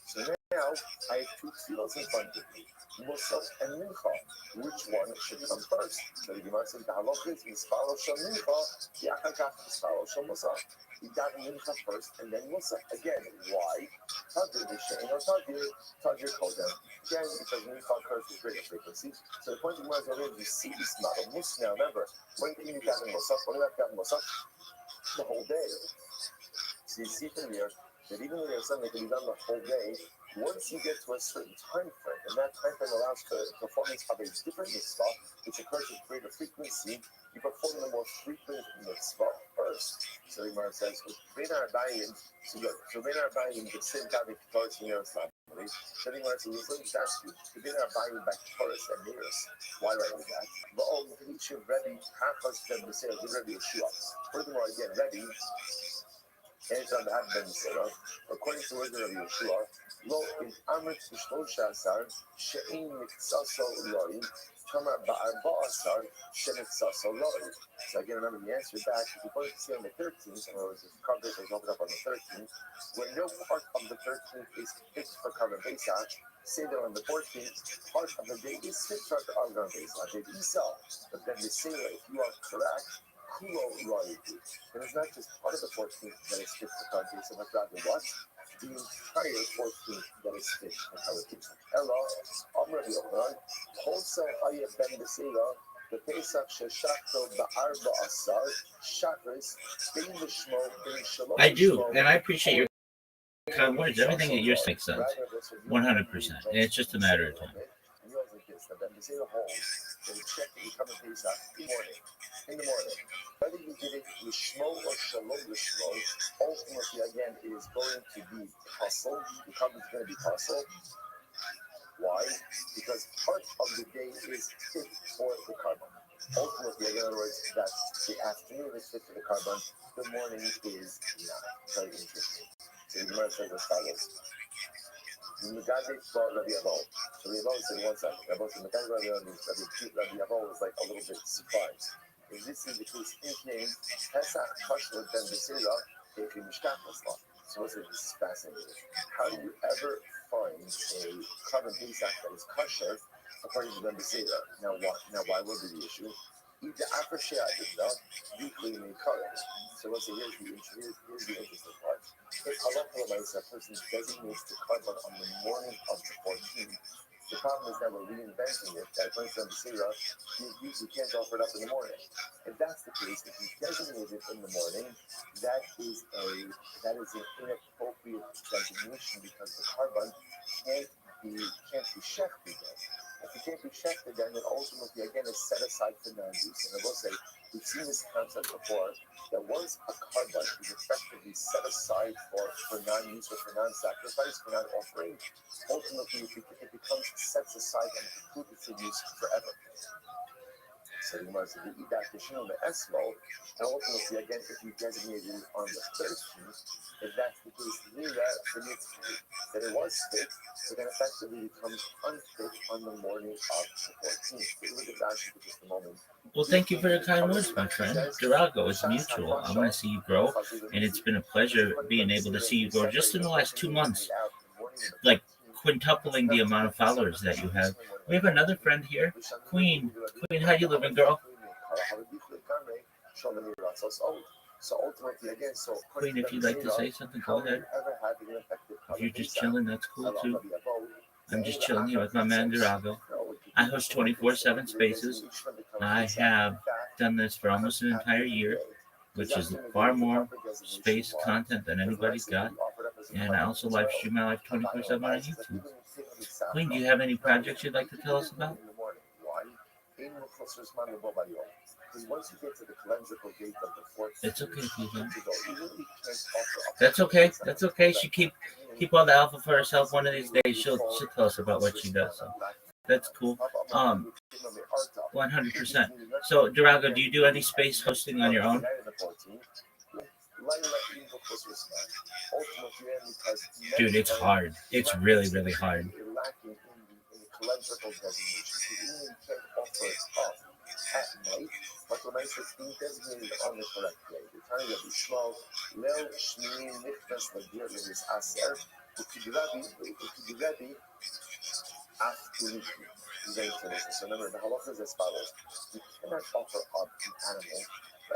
So now now I have two tefillos in front of me, Musaf and Mincha. Which one should come first? So the Gemara says the halacha is Misparo Shel Mincha, Yachakach Misparo Shel Musaf. You got Mincha first and then Musaf. Again, why? Tadir B'Shein or Tadir Kodem. Again, because Mincha occurs with greater frequency. So the point of the Gemara is already you see this model. Now remember, when can you gather Musaf? When do you have Musaf? The whole day. So you see from here that even though there's something that can be done the whole day, once you get to a certain time frame, and that time frame allows for the performance of a different mitzvah, which occurs with greater frequency, you perform the more frequent mitzvah first. So the Gemara says, Ben Arbayim, so Ben Arbayim, the same guy that starts in Eretz family. So the Gemara says, let me ask you, the Ben Arbayim back to Taurus and Nearest. Why do I do that? But all the each of Rebbe, half us them the same, the Rebbe Yeshua. Furthermore, again, Rebbe, anytime they have been set up, according to the word of Yeshua, lo in Amrit Shlosha Asar, She'in Miksaso Loi, Kama Ba'arba Asar, She'niksaso Loi. So again, remember the answer back, if you're going to say on the 13th, in other words, if coverage is opened up on the 13th, when no part of the 13th is fixed for Karban Pesach, say that on the 14th, part of the day is fixed for Karban Pesach, they Esau. But then they say that if you are correct, Kulo royalty. And it's not just part of the 14th that is fit for countries, but rather what? The entire 14th that is fit for countries. Ella, Amr Yochanan, Holsa Aya Ben Besela, the Pesach Sheshachto Ba'arba Asar, Shakris, Ben Lishmo, Ben Shalom. I do, and I appreciate your kind words. Everything that you're saying makes sense. 100%. And it's just a matter of time. And you also get that Ben Besela holds, they check that you come to Pesach in the morning. Whether you did it Lishmo or Shalom Lishmo, ultimately, again, it is going to be puzzle. The carbon is going to be puzzle. Why? Because part of the day is fit for the carbon. Ultimately, in other words, that the afternoon is fit for the carbon, the morning is not. Very interesting. So the Gemara says as follows. Megadek brought Rabbi Abol. So Rabbi Abol said, one second. Rabbi said, Rabbi Abol was like a little bit surprised. If this is the case, his name, Pesach Kashler Ben Besira, if you mishkat Muslim. So what's this is fascinating. How do you ever find a carbon Pesach that is kosher according to Ben Besira? Now why would be the issue? Either after She'adidna, usually in courage. So let's say here's the interesting part. If halacha a person designates the carbon on the morning of the 14th, the problem is that we're reinventing it. That according to Sirah, you usually can't offer it up in the morning. If that's the case, if you designate it in the morning, that is an inappropriate designation because the carbon can't be shechted then. If it can't be shechted then ultimately again it's set aside for non-use. And I will say, we've seen this concept before, that once a carbon is effectively set aside for non-use or for non-sacrifice, for non-offering, ultimately it becomes sets aside and precluded for use forever. So you must eat that Kishino the Esmo, and ultimately again if you designate it on the 13th, if that's the case, that it was fit, so then effectively becomes unfit on the morning of the 14th. So look at that for just a moment. Well, thank you for your kind words, my friend. Durago is mutual. I want to see you grow, and it's been a pleasure being able to see you grow just in the last 2 months, like quintupling the amount of followers that you have. We have another friend here, Queen. Queen, how you living, girl? So ultimately, again, Queen, if you'd like to say something, go ahead. If you're just chilling, that's cool too. I'm just chilling here with my man Durago. I host 24/7 spaces. I have done this for almost an entire year, which is far more space content than anybody's got. And I also live stream my life 24/7 on YouTube. Queen, do you have any projects you'd like to tell us about? Because once you get to the calendrical gate of the fourth, it's okay, Susan. That's okay. That's okay. She keep all the alpha for herself. One of these days, she'll tell us about what she does. So that's cool. 100%. So, Durago, do you do any space hosting on your own? Dude, it's hard. It's really, really hard. At night, but the night is being designated on the correct day. The time of the small, Lel Shmini Nichnas Ladir is Aser, So remember, the halacha is as follows: you cannot offer up an animal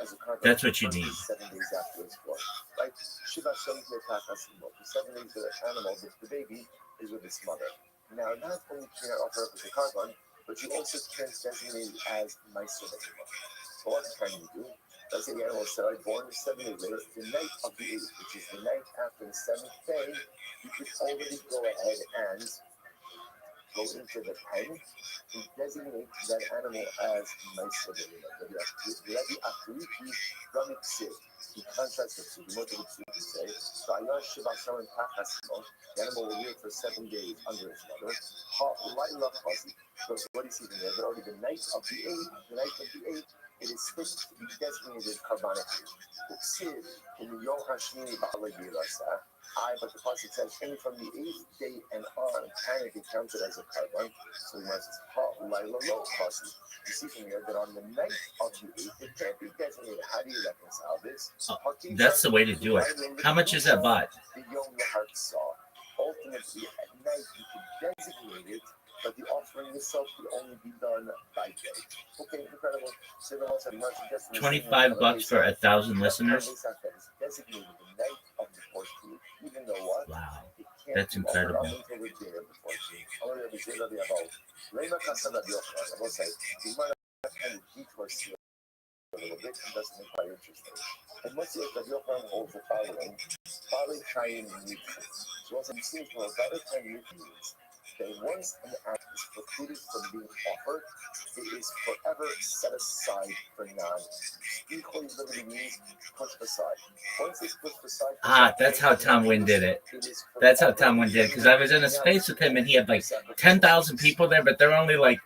as a carbon. That's what you need. 7 days after it's born, right? Shiva Shem Tachasimo. For 7 days, the animal, the baby, is with its mother. Now, not only can you offer up as a carbon, but you also can designate it as Meiser Behema. So what can you do? Let's say the animal is born 7 days later, the night of the 8th, which is the night after the 7th day, you could already go ahead and go into the pen and designate that animal as Meiser Behema. In contrast to the motor of the say, the animal will live for 7 days under its mother. Because what do you see there? That already the night of the 8th, it is supposed to be designated carbonically. But the pasuk says only from the 8th day and on can it be counted as a carbon. So we must you see from here that on the night of the 8th, it can't be designated. How do you reconcile this? That's the way to do it. How much is that bought? Ultimately, at night, you can designate it, but the offering itself could only be done by day. Okay, incredible. $25 for 1,000 listeners. Designated the night of the 14th, even though what? Wow, that's incredible. A little bit and doesn't make quite interesting. And once you have holds the following, Chaim so once you see for Chaim means that once an act is precluded from being offered, it is forever set aside for non-use. Equally limited means pushed aside. Once it's pushed aside, that's how Tom Wynn did it. That's how Tom Wynn did it. Because I was in a space with him and he had like 10,000 people there, but there were only like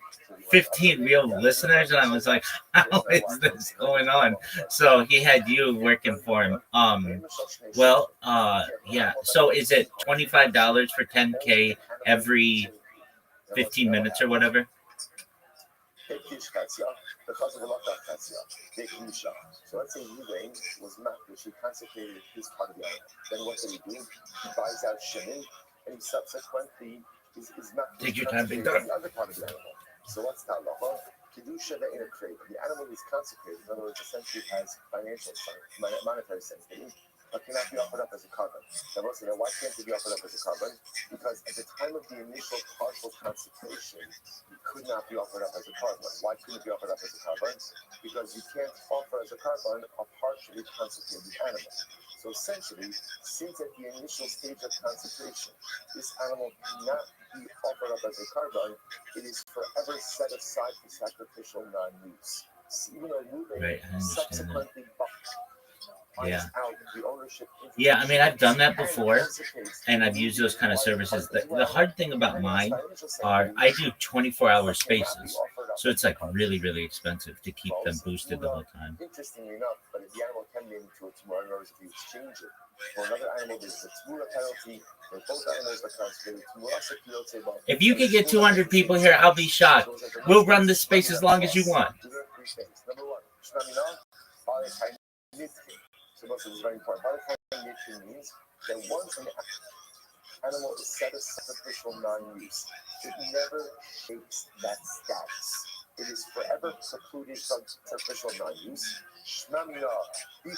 15 real listeners, and I was like, how is this going on? So he had you working for him. Yeah. So is it $25 for 10K every 15 minutes or whatever? So let's say Ruvain was mafresh, he consecrated his part of the animal. Then what did he do? He buys out Shimon, and he subsequently is mafresh. Take your time, big dog. The other part of the animal. So what's the halacha? Kedusha in a crate. The animal is consecrated. In other words, essentially has financial sense, monetary sense, but cannot be offered up as a carbon. Now, we'll say, why can't it be offered up as a carbon? Because at the time of the initial partial consecration, it could not be offered up as a carbon. Why couldn't it be offered up as a carbon? Because you can't offer as a carbon a partially consecrated animal. So essentially, since at the initial stage of consecration, this animal cannot be offered up as a carbon, it is forever set aside for sacrificial non-use. Even though Ruben subsequently Yeah, I mean, I've done that before, and I've used those kind of services. The hard thing about mine are I do 24-hour spaces, so it's like really, really expensive to keep them boosted the whole time. Interestingly enough, but if the animal can be into a tumor, in other words, if you exchange it for another animal, there's a tumor penalty. For both animals are considered. If you could get 200 people here, I'll be shocked. We'll run this space as long as you want. Number one, so this is very important. Biochemistry means that once an animal is set as sacrificial non-use, it never takes that status. It is forever precluded from sacrificial non-use. We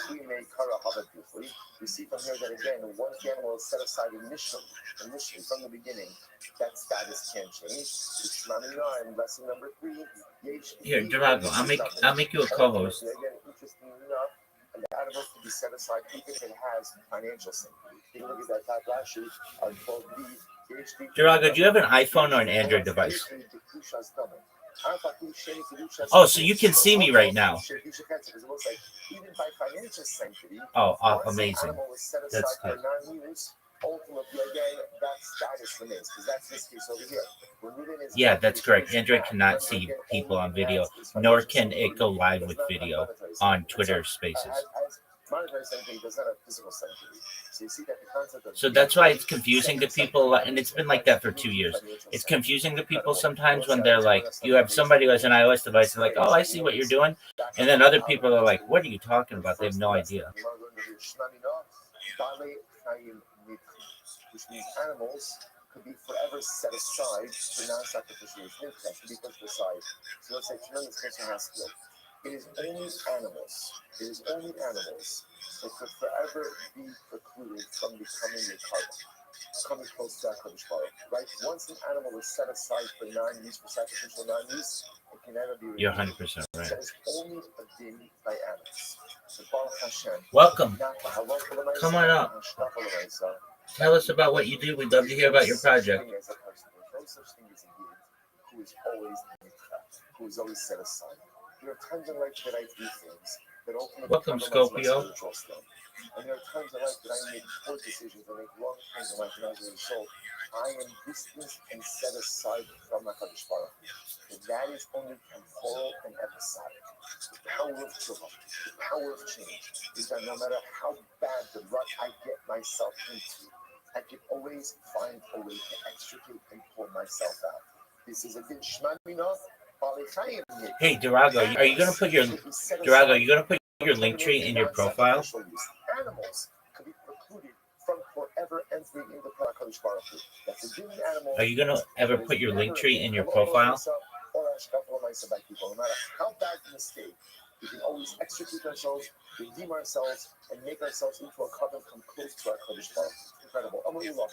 see from here that again, once the animal is set aside initially from the beginning, that status can't change. And lesson number 3. Here, Durago, I'll make you a co-host. Again, interestingly enough, the animal to be set aside even if it has financial sanctity. Take a look at that top last sheet on 12B. Durago, do you have an iPhone or an Android device? Oh, so you can see me right now. Oh, amazing. That's good. Ultimately, again, that status remains because that's this case over here. Yeah, that's correct. Android cannot see people on video, nor can it go live with video on Twitter Spaces. Monetary sanctity does not have physical sanctity. So you see that the concept of so that's why it's confusing to people, and it's been like that for 2 years. It's confusing to people sometimes when they're like, you have somebody who has an iOS device, and like, oh, I see what you're doing, and then other people are like, what are you talking about? They have no idea. which means animals could be forever set aside for non-sacrificial use. Could be put to the side. So let's say tremendous person has skill. It is only animals. It is only animals that could forever be precluded from becoming a carbon, coming close to that Kodesh Baruch, right? Once an animal is set aside for non-use, for sacrificial non-use, it can never be redeemed. You're 100% right. That is only a din by animals. So Baruch Hashem. Welcome. Come on up. Tell us about what you do. We'd love to hear about your project. There's no such thing as a yid who is always who is always set aside. There are times in life that I do things that ultimately Welcome, Scopio. And there are times in life that I make poor decisions and make wrong things in life, and as a result, I am distanced and set aside from my Kodesh Baruch. And that is only temporal and episodic. The power of tshuva, the power of change, is that no matter how bad the rut I get myself into, I can always find a way to extricate and pull myself out. This is a din shmanina. Hey, Durago, are you gonna put your link tree in your profile? Animals could be precluded from forever entering into Kodesh Baruch Hu. That's a din animal. Are you gonna ever put your link tree in your profile? No matter how bad the mistake, we can always extricate ourselves, redeem ourselves, and make ourselves into a carbon come close to our Kodesh Baruch Hu. Incredible. Listen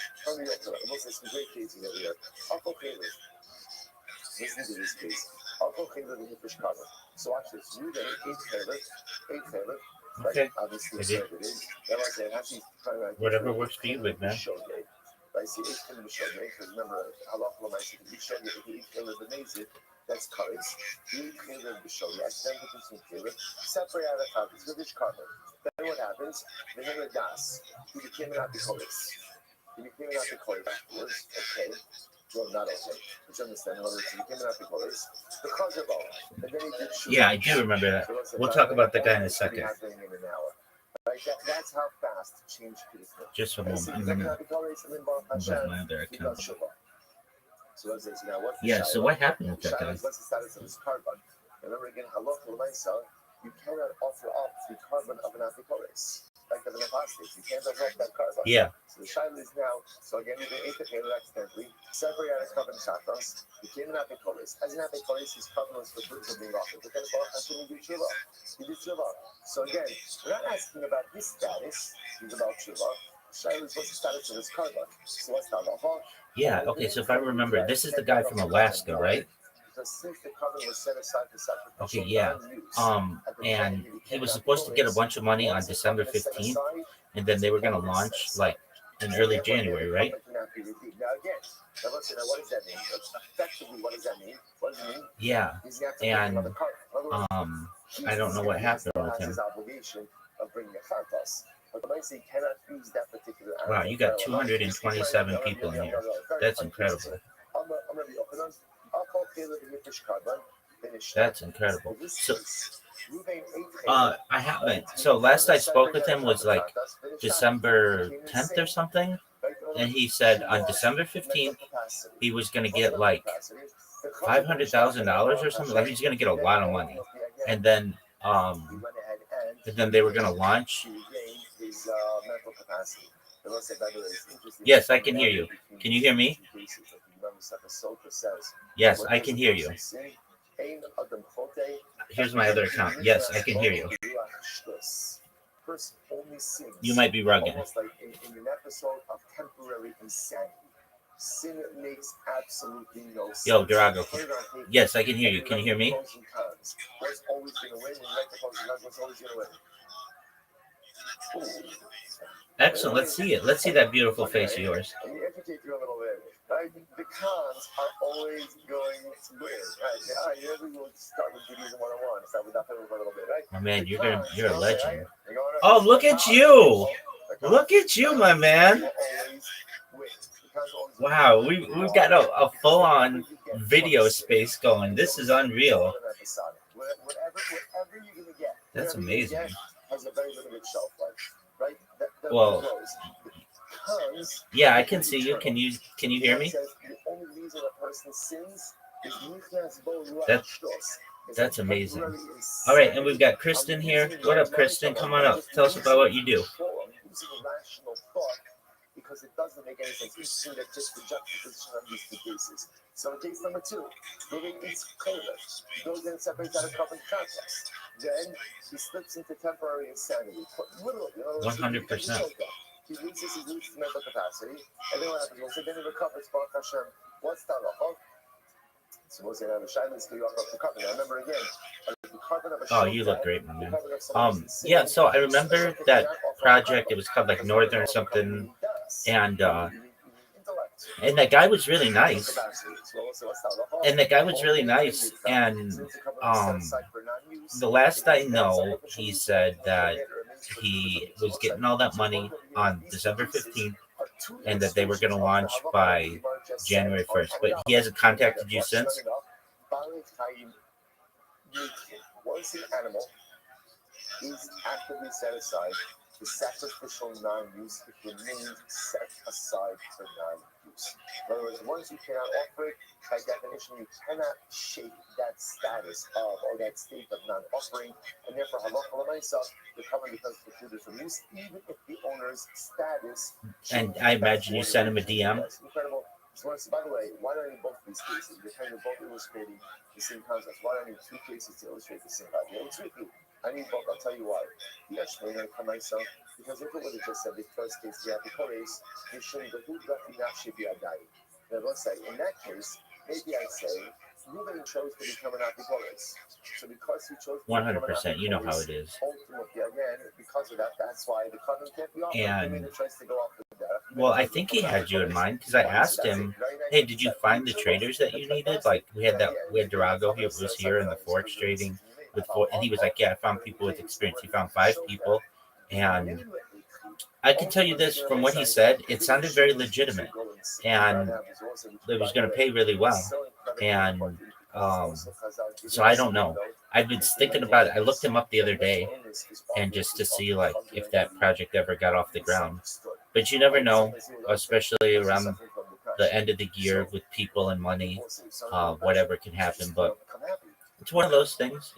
to some great cases that we have. Listen to this case. So watch this. You get 8 favorite. Okay. Obviously, I did. Whatever works for you, big man. Right, see, 8 favorite shogeg, because remember, halacha l'maaseh, if you shogeg, if you eat favorite b'mezid, that's kares. You eat favorite b'shogeg, I can't put this in favorite, separate out of kares, with each carbon. Then what happens? The name of das, he became an apikolis. He became an apikolis afterwards, okay. Well, not okay. But you understand, in other words, he became an apikolis. The chazabo, and then he did shogeg. Yeah, I do remember that. We'll talk about that guy in a second. Right, that's how fast change could occur. Just a moment. I'm gonna open my other account. Yeah, so what happened with that guy? What's the status of his carbon? Remember again, halacha l'maaseh, you cannot offer up the carbon of an apikolis, like of an apostate. You can't offer up that carbon. Yeah. So the shaila is now, so again, you ate the payload accidentally, separate out a carbon shatas, became an apikolis. As an apikolis, his carbon was for being offered. But then Baruch Hashem, he did tshuva. He did tshuva. So again, we're not asking about his status, he's about tshuva. Shaila is what's the status of his carbon. So what's the halacha? Yeah, okay, so if I remember, this is the guy from Alaska, right? Because since the carbon was set aside for sacrificial Okay, yeah. And he was supposed to get a bunch of money on December 15th, and then they were gonna launch like in early January, right? Now again, what does that mean? Effectively, what does that mean? What does it mean? Yeah. And I don't know what happened with him. His obligation of bringing a chartas. But the Maisi cannot use that particular. Wow, you got 227 people in here. That's incredible. That's incredible. So, I haven't. So last I spoke with him was like December 10th or something, and he said on December 15th he was gonna get like $500,000 or something. Like he's gonna get a lot of money, and then they were gonna launch. Yes, I can hear you. Can you hear me? Yes, I can hear you. Here's my other account. Yes, I can hear you. You might be rugged. Almost like in an episode of temporary insanity. Sin makes absolutely no sense. Yo, Durago. Yes, I can hear you. Can you hear me? What's always going to win? When you like the pros and cons, what's always going to win? Excellent. Let's see it. Let's see that beautiful face of yours. Let me educate you a little bit. Right? The cons are always going to win. Right? Yeah, we will start with Judaism 101. Start with that for a little bit, right? Oh man, you're a legend. Oh, look at you! Look at you, my man. Wow, we've got a full-on video space going. This is unreal. That's amazing. Has a very limited shelf life, right? Well, yeah, I can see you. Can you hear me? The only reason a person sins is That's amazing. All right, and we've got Kristen here. What up, Kristen? Come on up. Tell us about what you do. I'm using rational thought because it doesn't make any sense. He's seeing that just the juxtaposition of these two cases. So case number 2, moving is Caliph. He goes in and separates out of carbon context. Then he slips into temporary insanity. Literally, 100%. He loses his mental capacity. And then what happens? Once again, he recovers. Baruch Hashem. What's the halacha? So we'll say, I remember again. Oh, you look great, my man. Yeah, so I remember that project. It was called like Northern something, and that guy was really nice. And the last I know, he said that he was getting all that money on December 15th, and that they were going to launch by January 1st. But he hasn't contacted you since. Once an animal is actively set aside for sacrificial non-use, it remains set aside for non-use. In other words, once you cannot offer it, by definition, you cannot shake that status of or that state of non-offering, and therefore, halacha l'maisa, the cover becomes precluded from use, even if the owner's status. And I imagine you sent him a DM. Incredible. So, by the way, why don't I need both of these cases? You're kind of both illustrating the same concept. Why don't I need 2 cases to illustrate the same concept? I need both. I'll tell you why. Yes, I'm going to come myself because if it would have just said the first case, the apicores, you shouldn't go who left you not should be a guy. Now, let's say in that case, maybe I say Ruben chose to become an apicores. So because he chose 100%, you know how it is. Ultimately, again, because of that, that's why the covenant can't be offered. And He made a choice to go off the well, I think he had you in mind because I asked him, "Hey, did you find the traders that you needed? Like we had Durago here was here in the forex trading with and he was like, yeah, I found people with experience. He found 5 people, and I can tell you this from what he said, it sounded very legitimate, and it was going to pay really well, and so I don't know. I've been thinking about it. I looked him up the other day, and just to see like if that project ever got off the ground. But you never know, especially around the end of the year with people and money, whatever can happen. But it's one of those things,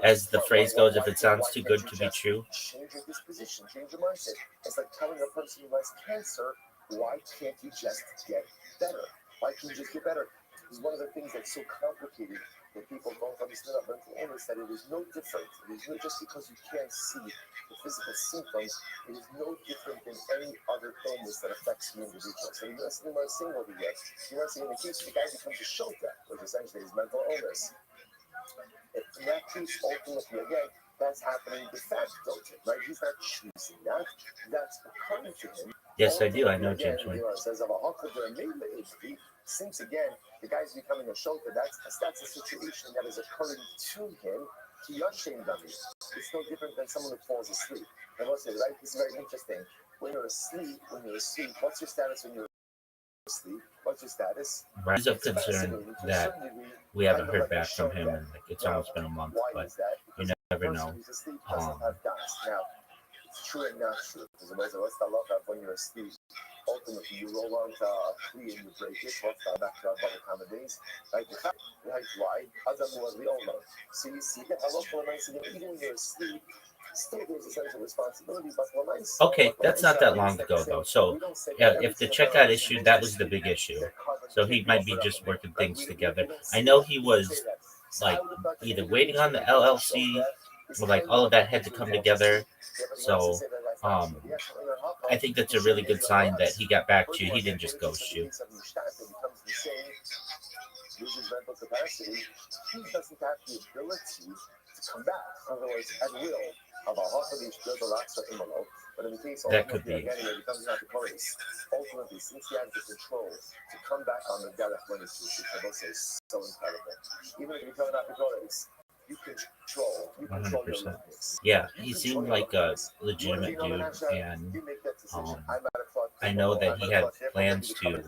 as the phrase goes, if it sounds too good to be true. Change your disposition, change your mindset. It's like telling a person who has cancer, why can't you just get better? Why can't you just get better? It's one of the things that's so complicated that people don't understand about mental illness, that it is no different. It is no, just because you can't see the physical symptoms, it is no different than any other illness that affects the individual. So you're not seeing over here. You're not seeing the case of the guy becomes a shota, which essentially is mental illness. In that case, ultimately, again, that's happening de facto, right? He's not choosing that. That's occurring to him. Yes, I do. I know James Wayne. Since again, the guy's becoming a shota, that's a situation that is occurring to him. To Yashin Dummy. It's no different than someone who falls asleep. And what's it, right? This is very interesting. When you're asleep, what's your status when you're asleep? What's your status? Rise of concern that we haven't heard back from him, and like it's almost been a month, but you never know. Now, it's true and not true. Because what's the love when you're asleep? Ultimately, you roll on to a plea and you break it. What's the back to our common days? Right? Why? Adam was the owner. So you see that even when you're asleep, still there's a sense of responsibility. But okay, that's not that long ago though. So if the check got issued, that was the big issue. So he might be just working things together. I know he was like either waiting on the LLC or like all of that had to come together. So I think that's a really good sign that he got back to you. He didn't just ghost you. Loses mental capacity, he doesn't have the ability to come back. In other words, at will, of a half of each build but in the case that could be. Again, he becomes not the police. Ultimately, since he has the control to come back on the Gallup money, which I will say is so incredible. Even if you become not the police, you control 100%. Yeah, he seemed like a legitimate dude, and I know that he had plans to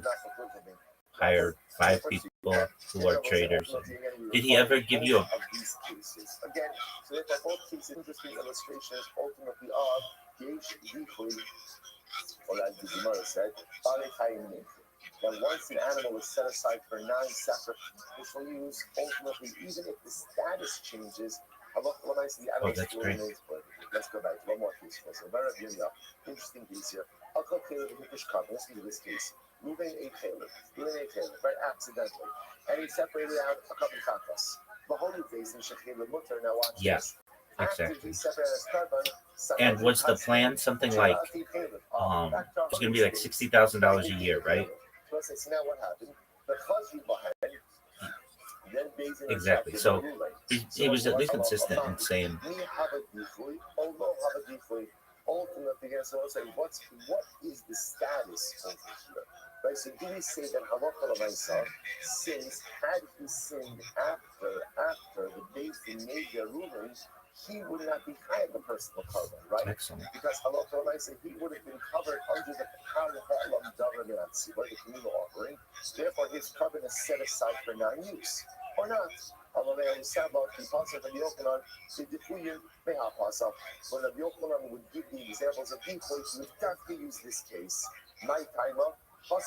hire 5 people who are traders. Did he ever give you a... Again, so if both cases interesting illustrations ultimately are or as the Gemara said, that once an animal is set aside for non-sacrificial use, ultimately, even if the status changes, the animal that's still great. remains worthy. Let's go back to one more case. So, very interesting case here. Let's do this case. Ruben ate Caleb, right accidentally, and he separated out a couple of kakas. The holy face in Shechila Mutter. Now watch Yes, this. exactly. Carbon, And what's the plan? Something like it's gonna be like $60,000 a year, right? So now what happened? Because you behind, then Bezin Exactly. rejected So the ruling. he was at least consistent in saying, We have a deeply, although have a deeply, ultimately, so I'll say, what is the status over here? Right, so do we say that Halacha Lamaisa, since had he sinned after the Bezin made their ruling, he would not be chayav the personal carbon, right? excellent. Because Halacha Lamaisa, he would have been covered under the Ha'lam Davar Me'atzi, right, the communal offering. Therefore, his carbon is set aside for non-use, or not. When Rabbi Yochanan would give the examples of decoy, he would definitely use this case. My timer, in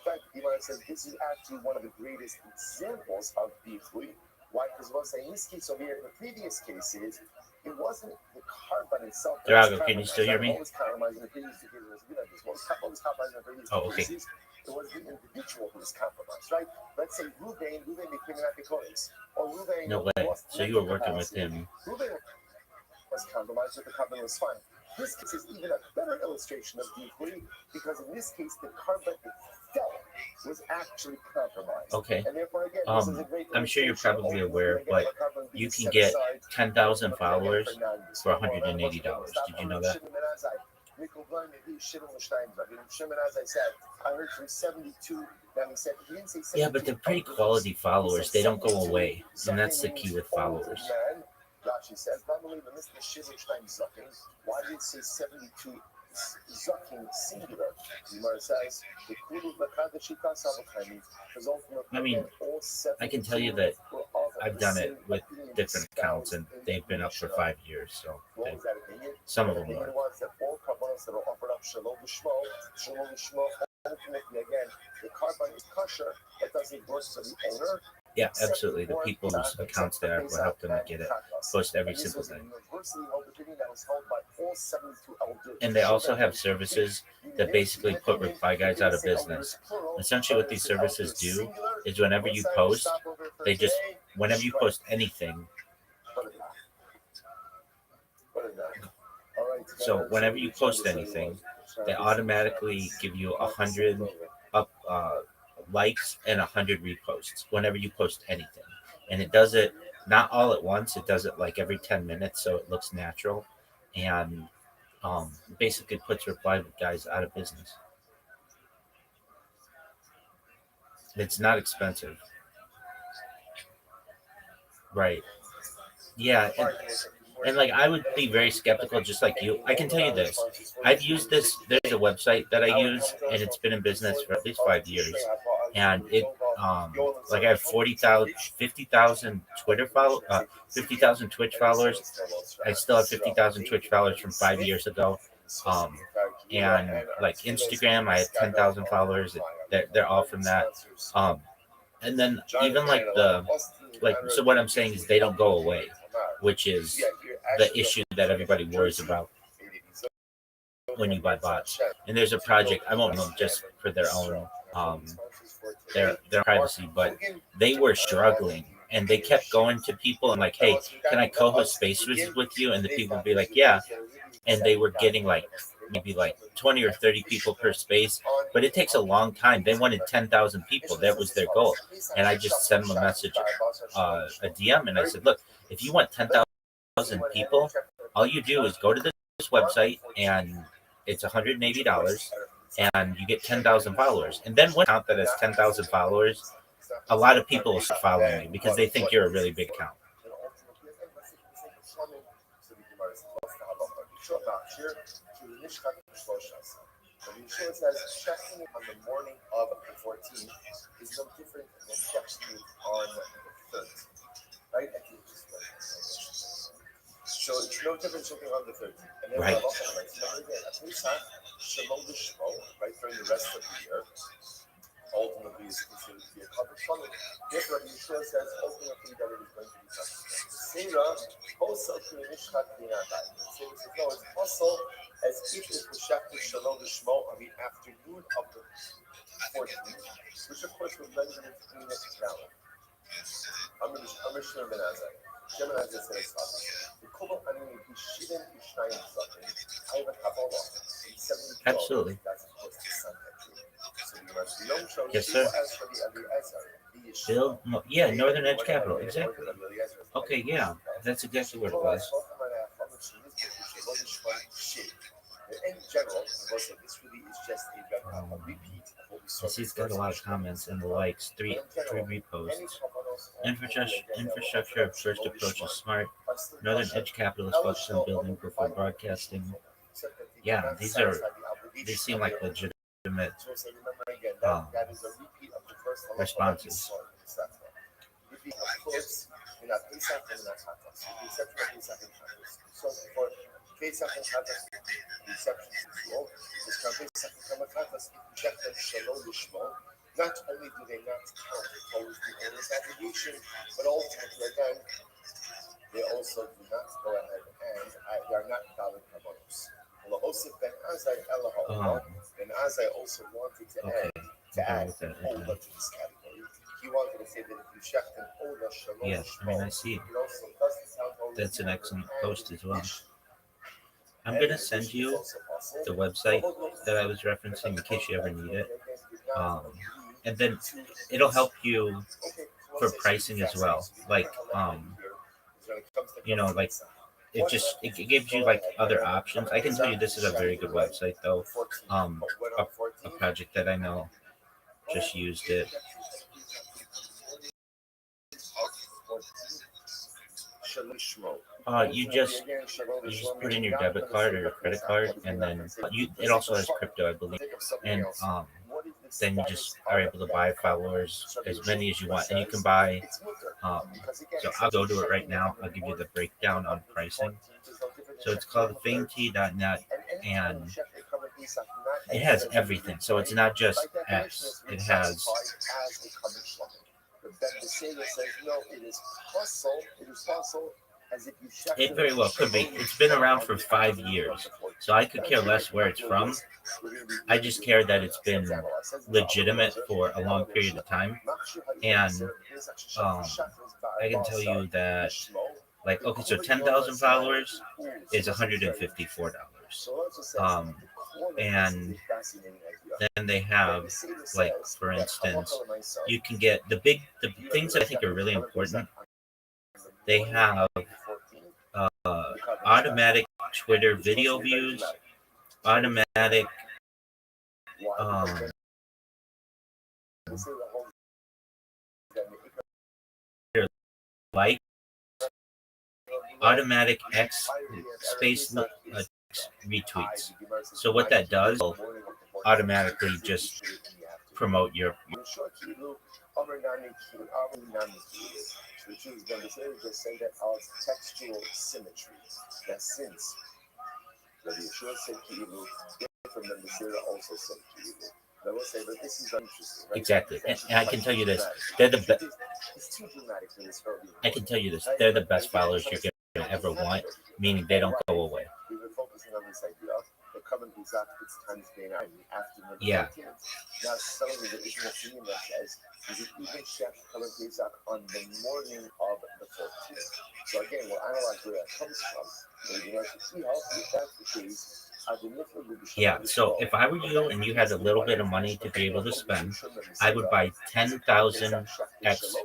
fact, Gemara says this is actually one of the greatest examples of decoy. Why? Because we'll say in this case over here, in the previous cases, it wasn't the carbon itself. Drago, can you still hear me? What was compromising the previous cases? What was compromising the previous cases? It was the individual who was compromised, right? Let's say Ruvain became an Apikonis, or Ruvain. No way. So you were working with him. Ruvain was compromised, but the carbon was fine. This case is even a better illustration of deeply because in this case the carbon itself was actually compromised. Okay. And therefore, again, this is a great I'm sure you're probably aware, illustration but you can get 10,000 followers for $180. Did you know that? As I said, I heard from 72. Now he said he didn't say 72. Yeah, but they're pretty quality followers. They don't go away, and that's the key with followers. Rashi says, why did it say 72 Zakim singular? Gemara says, I mean, I can tell you that I've done it with different accounts, and they've been up for 5 years. So some of them were. Ultimately, again, the carbon is kosher. It doesn't work for the owner. Yeah, absolutely. The people whose accounts there will help them get it post every single day. And they also have services that basically put reply guys out of business. Essentially, what these services do is whenever you post anything. So whenever you post anything, they automatically give you 100 likes and 100 reposts whenever you post anything. And it does it not all at once. It does it like every 10 minutes, so it looks natural, and basically puts reply guys out of business. It's not expensive. Right. Yeah. And like I would be very skeptical, just like you. I can tell you this: I've used this. There's a website that I use, and it's been in business for at least 5 years. And it, like I have 50,000 50,000 Twitch followers. I still have 50,000 Twitch followers from 5 years ago. And like Instagram, I had 10,000 followers. They're all from that. And then even so what I'm saying is they don't go away, which is the issue that everybody worries about when you buy bots. And there's a project, I won't name just for their own their privacy, but they were struggling and they kept going to people and like, hey, can I co-host spaces with you? And the people would be like, yeah. And they were getting like maybe like 20 or 30 people per space, but it takes a long time. They wanted 10,000 people. That was their goal. And I just sent them a message, a DM, and I said, look, if you want 10,000 people, all you do is go to this website and it's $180 and you get 10,000 followers. And then one account that has 10,000 followers, a lot of people will start following you because they think you're a really big account. The Yeshua says checking on the morning of the 14th is no different than checking on the 3rd. Right? So it's no different something on the 13th. And then Right. we'll have also nights. Now again, at Pesach, Shemo Lishmo, right during the rest of the year, ultimately is considered to be a covered shalom. Therefore, Yeshua says ultimately that it is going to be consistent. Sarah also to Nishchat Dinatai. Sarah says, no, it's also as if it was Shafted Shalom Lishmo on the afternoon of the 14th, which of course would render it clean at the calendar. I'm Shimon Ben Azai. Shimon Ben Azai said as follows: the Kubal Anini Bishidin Bishnayim Zakin, I have a Kabbalah in 72. Absolutely. That's of course the sun entry. So the rest of the Yom Show, Yes, sir. as for the Eliezer, the Yeshiva. Bill, yeah, Northern Edge Capital, exactly. Okay, yeah, that's exactly what it was. In general, this really is just a repeat of what we saw. He's got a lot of comments and likes, three reposts. Infrastructure first approach is smart. Northern Edge Capital is focused on building before broadcasting. Yeah, these seem like legitimate responses. Pesach and Shabbos, the exception to all, is Pesach and Shabbos, check them Shalom Lishmo. Not only do they not count towards the owner's obligation, but ultimately, again, they also do not go ahead and they are not valid kabbalos. Ben Azai also wanted to add Ola to this category. He wanted to say that if you check an Ola Shalom Lishmo, yes, I mean, I see. it also doesn't sound that's an excellent post as well. I'm going to send you the website that I was referencing in case you ever need it. And then it'll help you for pricing as well. Like, like it gives you like other options. I can tell you this is a very good website though. A project that I know just used it. You just put in your debit card or your credit card, and then it also has crypto, I believe, and then you just are able to buy followers as many as you want, and you can buy. So I'll go to it right now. I'll give you the breakdown on pricing. So it's called FameT.net, and it has everything. So it's not just X. It has. But then the Savior says, no, it is possible as if you check it very well could be. It's been around for 5 years, so I could care less where it's from. I just care that it's been legitimate for a long period of time. And I can tell you that, like, okay, so 10,000 followers is $154. And then they have, like, for instance, you can get the things that I think are really important. They have automatic Twitter video views, automatic like, automatic X space retweets. So what that does, will automatically just promote your. Which is then just say that our textual symmetry. That since the Yeshua said Ki'ilu, different than the Sira also said Ki'ilu. I will say, but this is interesting, right? Exactly, and I can tell you this: they're the best. It's too dramatic for this early. I can tell you this: they're the best followers you're gonna ever want. Meaning they don't go away. We've been focusing on this idea. The covenant is after its times being out after the Yeah. Now suddenly there isn't a theme that says is it even chef covenant is out on the morning of the 14th. So again, we'll analyze where that comes from. You know, to see how if that's the case. Yeah, so if I were you and you had a little bit of money to be able to spend, I would buy 10,000 X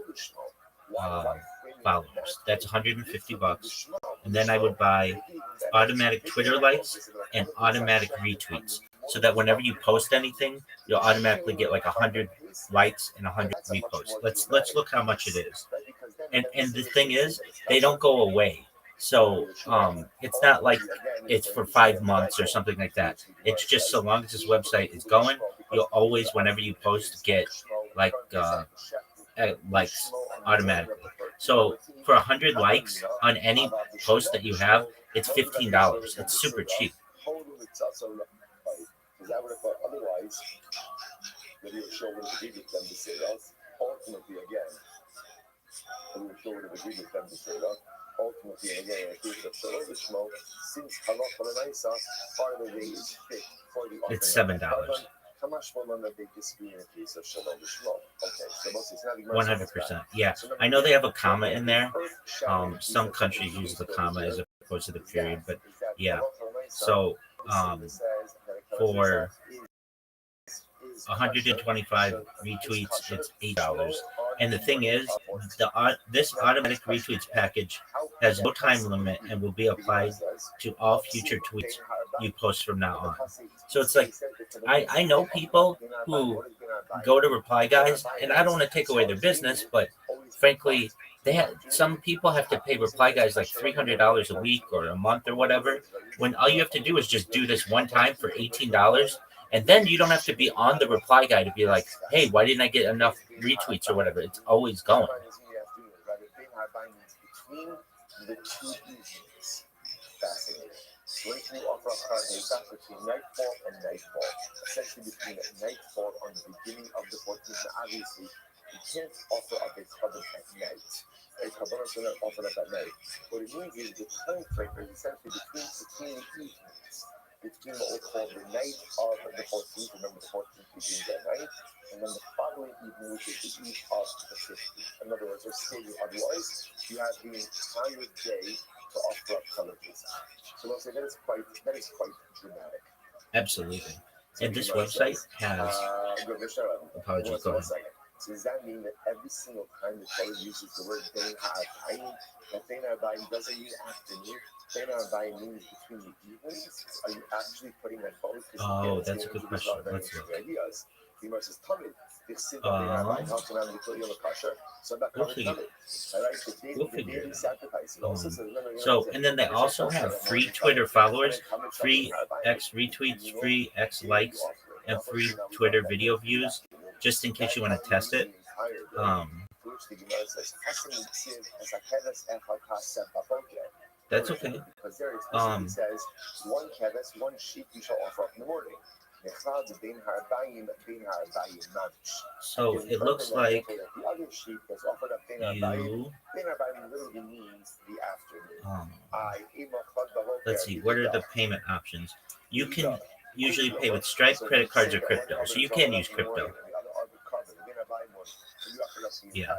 followers. That's $150. And then I would buy automatic Twitter likes and automatic retweets, so that whenever you post anything, you'll automatically get like 100 likes and 100 reposts. Let's look how much it is. And the thing is, they don't go away. So it's not like it's for 5 months or something like that. It's just so long as this website is going, you'll always, whenever you post, get like likes automatically. So for 100 likes on any post that you have, it's $15. It's super cheap. Otherwise, maybe you're sure would have agreed with them to say that. Ultimately, again, we were sure would have agreed with them to say that. Ultimately, again, a case of the smoke, since halacha l'naisa, part of the way is fit for the It's $7. Kamash Malana, they disagree in a case of shalom l'shmo. Okay, so most it's not 100%. Yeah, I know they have a comma in there. Some countries use the comma as opposed to the period, but yeah. So for 125 retweets, it's $8. And the thing is, this automatic retweets package has no time limit and will be applied to all future tweets you post from now on. So it's like, I know people who go to reply guys, and I don't want to take away their business, but frankly, some people have to pay reply guys like $300 a week or a month or whatever, when all you have to do is just do this one time for $18. And then you don't have to be on the reply guy to be like, hey, why didn't I get enough retweets or whatever? It's always going. The two evenings, fascinating. When you offer a card, it's not between nightfall and nightfall. Essentially between nightfall on the beginning of the 14th. Now, obviously, you can't offer up a carbon at night. A carbon is going to offer up at night. What it means is the time frame is essentially between the evenings. Between what we call the night of the 14th, remember the 14th begins at night, and then the following evening, which is the eve of the 15th. In other words, we're stating otherwise, you have the entire day to offer up colors. So let's say that is quite dramatic. Absolutely. And this website has apologies, go ahead. So does that mean that every single time the color uses the word bein ha'arbayim, that bein ha'arbayim doesn't mean afternoon? Bein ha'arbayim means between the evenings? Are you actually putting that forward? Oh, that's a good question. Let's look. The Gemara says, "Tamid." So, and then they also have free Twitter followers, free X retweets, free X likes, and free Twitter video views, just in case you want to test it. That's okay. It says, one keves, one sheep you shall offer up in the morning. So it looks like the other sheep that's offered up you. literally means the afternoon. Let's see, what are the payment options? You can usually pay with Stripe, credit cards, or crypto. So you can use crypto. Yeah.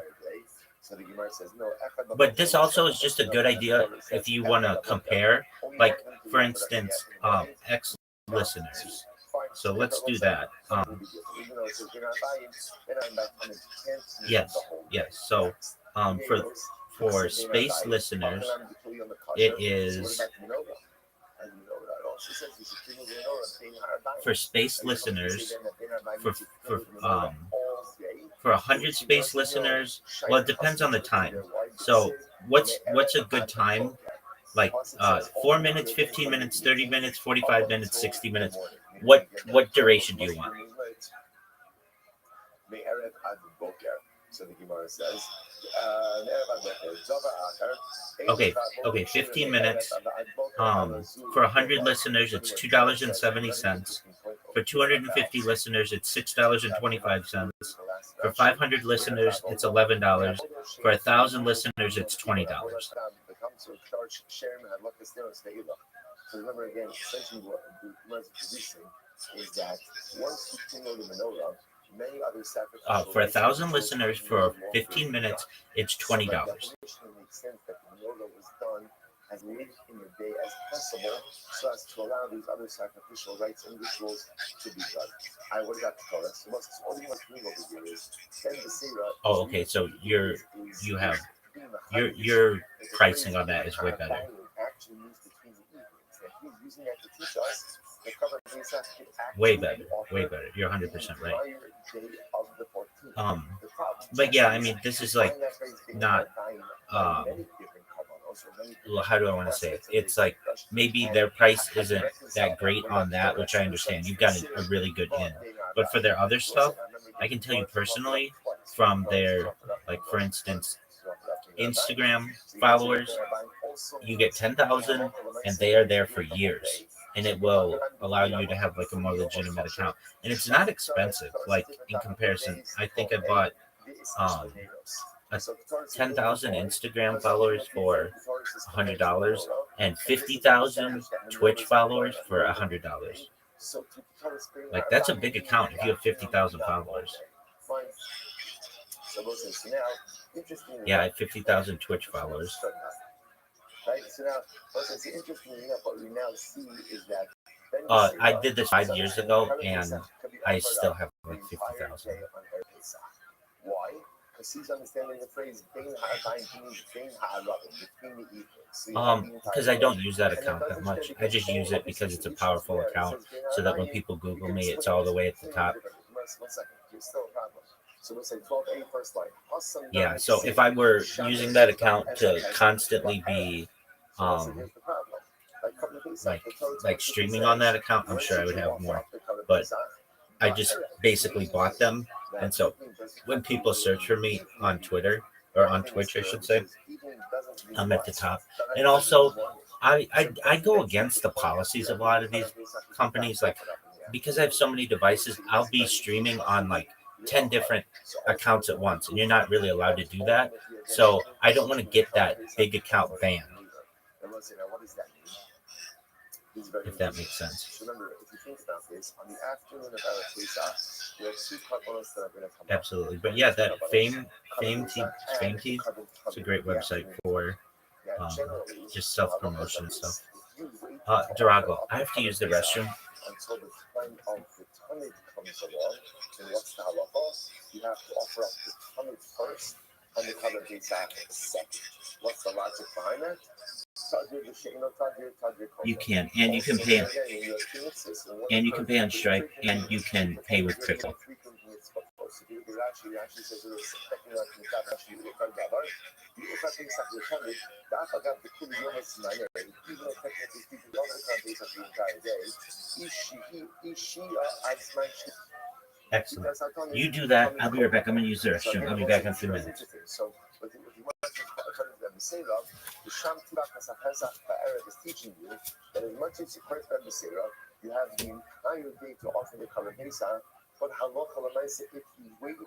But this also is just a good idea if you want to compare, like for instance, X listeners. So let's do that. Yes. So for space listeners, it is for space listeners for 100 space listeners. Well, it depends on the time. So what's a good time? Like 4 minutes, 15 minutes, 30 minutes, 45 minutes, 60 minutes. What duration do you want? So the Gemara says, okay, 15 minutes. For 100 listeners, it's $2.70. For 250 listeners, it's $6.25. For 500 listeners, it's $11. For 1,000 listeners, it's $20. So remember again, essentially what the Gemara is producing is that once you know the menorah, many other sacrifices. For 1,000 listeners for 15 minutes, it's $20. It makes sense that the menorah was done as late in the day as possible, so as to allow these other sacrificial rites and rituals to be done. I would have got to tell us. All you must bring over here is then the Sira. Oh, okay. So your pricing on that is way better. Actually moves between the evenings. And he's using that to teach us the cover of way better. You're 100% right. But yeah, I mean, this is like not how do I want to say it? It's like maybe their price isn't that great on that, which I understand. You've got a really good in, but for their other stuff, I can tell you personally from their, like for instance, Instagram followers, you get 10,000, and they are there for years. And it will allow you to have like a more legitimate account. And it's not expensive, like in comparison. I think I bought a 10,000 Instagram followers for $100 and 50,000 Twitch followers for $100. Like that's a big account if you have 50,000 followers. Yeah, I have 50,000 Twitch followers. Right. So now, what's interesting enough, what we now see is that I did this 5 years ago, and I still have like 50,000. Why? Because he's understanding the phrase "bein ha'arbaim" means "bein ha'arabim," between the evenings. Because I don't use that account that much. I just use it because it's a powerful account, so that when people Google me, it's all the way at the top. One second, there's still a problem. So we'll say 12A first line. Yeah. So if I were using that account to constantly be, like streaming on that account, I'm sure I would have more. But I just basically bought them, and so when people search for me on Twitter or on Twitch, I should say, I'm at the top. And also, I go against the policies of a lot of these companies, like because I have so many devices, I'll be streaming on like 10 different accounts at once, and you're not really allowed to do that. So I don't want to get that big account banned, if that makes sense. Remember, if you think about this, on the afternoon of our Pesach, we have two couples that are going to come. Absolutely, but yeah, that Fame Tea, it's a great website for just self promotion and stuff. Durago, I have to use the restroom. Until the time of the tonnage comes along, and what's the halacha? You have to offer up the tonnage first, and the cover Pesach second. What's the logic behind that? You can, and you can pay, and you can pay on Stripe, and you can pay with crypto. Excellent. You do that. I'll be right back. I'm going to use the restroom. I'll be back in 2 minutes. The Sham Tibak Pesach Ba'erev is teaching you that as much as you pray for Beseirah, you have the entire day to offer the Korban Pesach, but halacha l'maaseh, if you waited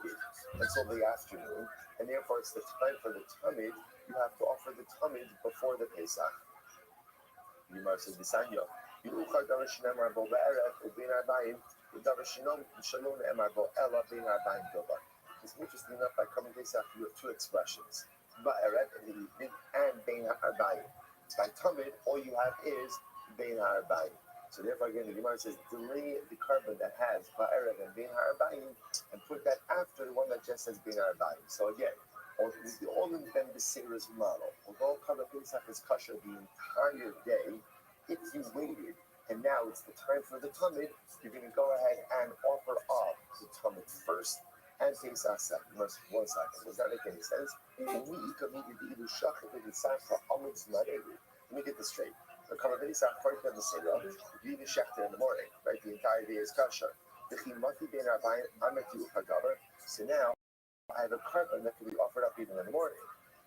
until the afternoon, and therefore it's the time for the tamid, you have to offer the tamid before the Pesach. Yimar says Bisanya, Yuchar Darash Nemar Bo Ba'erev Ubein Arbaim, Darash Shalom Nemar Bo Ela Bein Arbaim Dobar. It's interesting enough, by Korban Pesach, you have two expressions. Ba'erev in the evening and Bein Ha'arbayim. By Tamid, all you have is Bein Ha'arbayim. So therefore, again, the Gemara says, delay the carbon that has Ba'erev and Bein Ha'arbayim and put that after the one that just says Bein Ha'arbayim. So again, all in Ben Beseirah's model. Although Korban Pesach is kosher the entire day, if you waited and now it's the time for the Tamid, you're going to go ahead and offer up the Tamid first. And Pesach second. One second. Does that make any sense? Let me get this straight. The Korban Pesach part of the Seder, you eat the shechter in the morning, right? The entire day is kosher. So now I have a carbon that can be offered up even in the morning.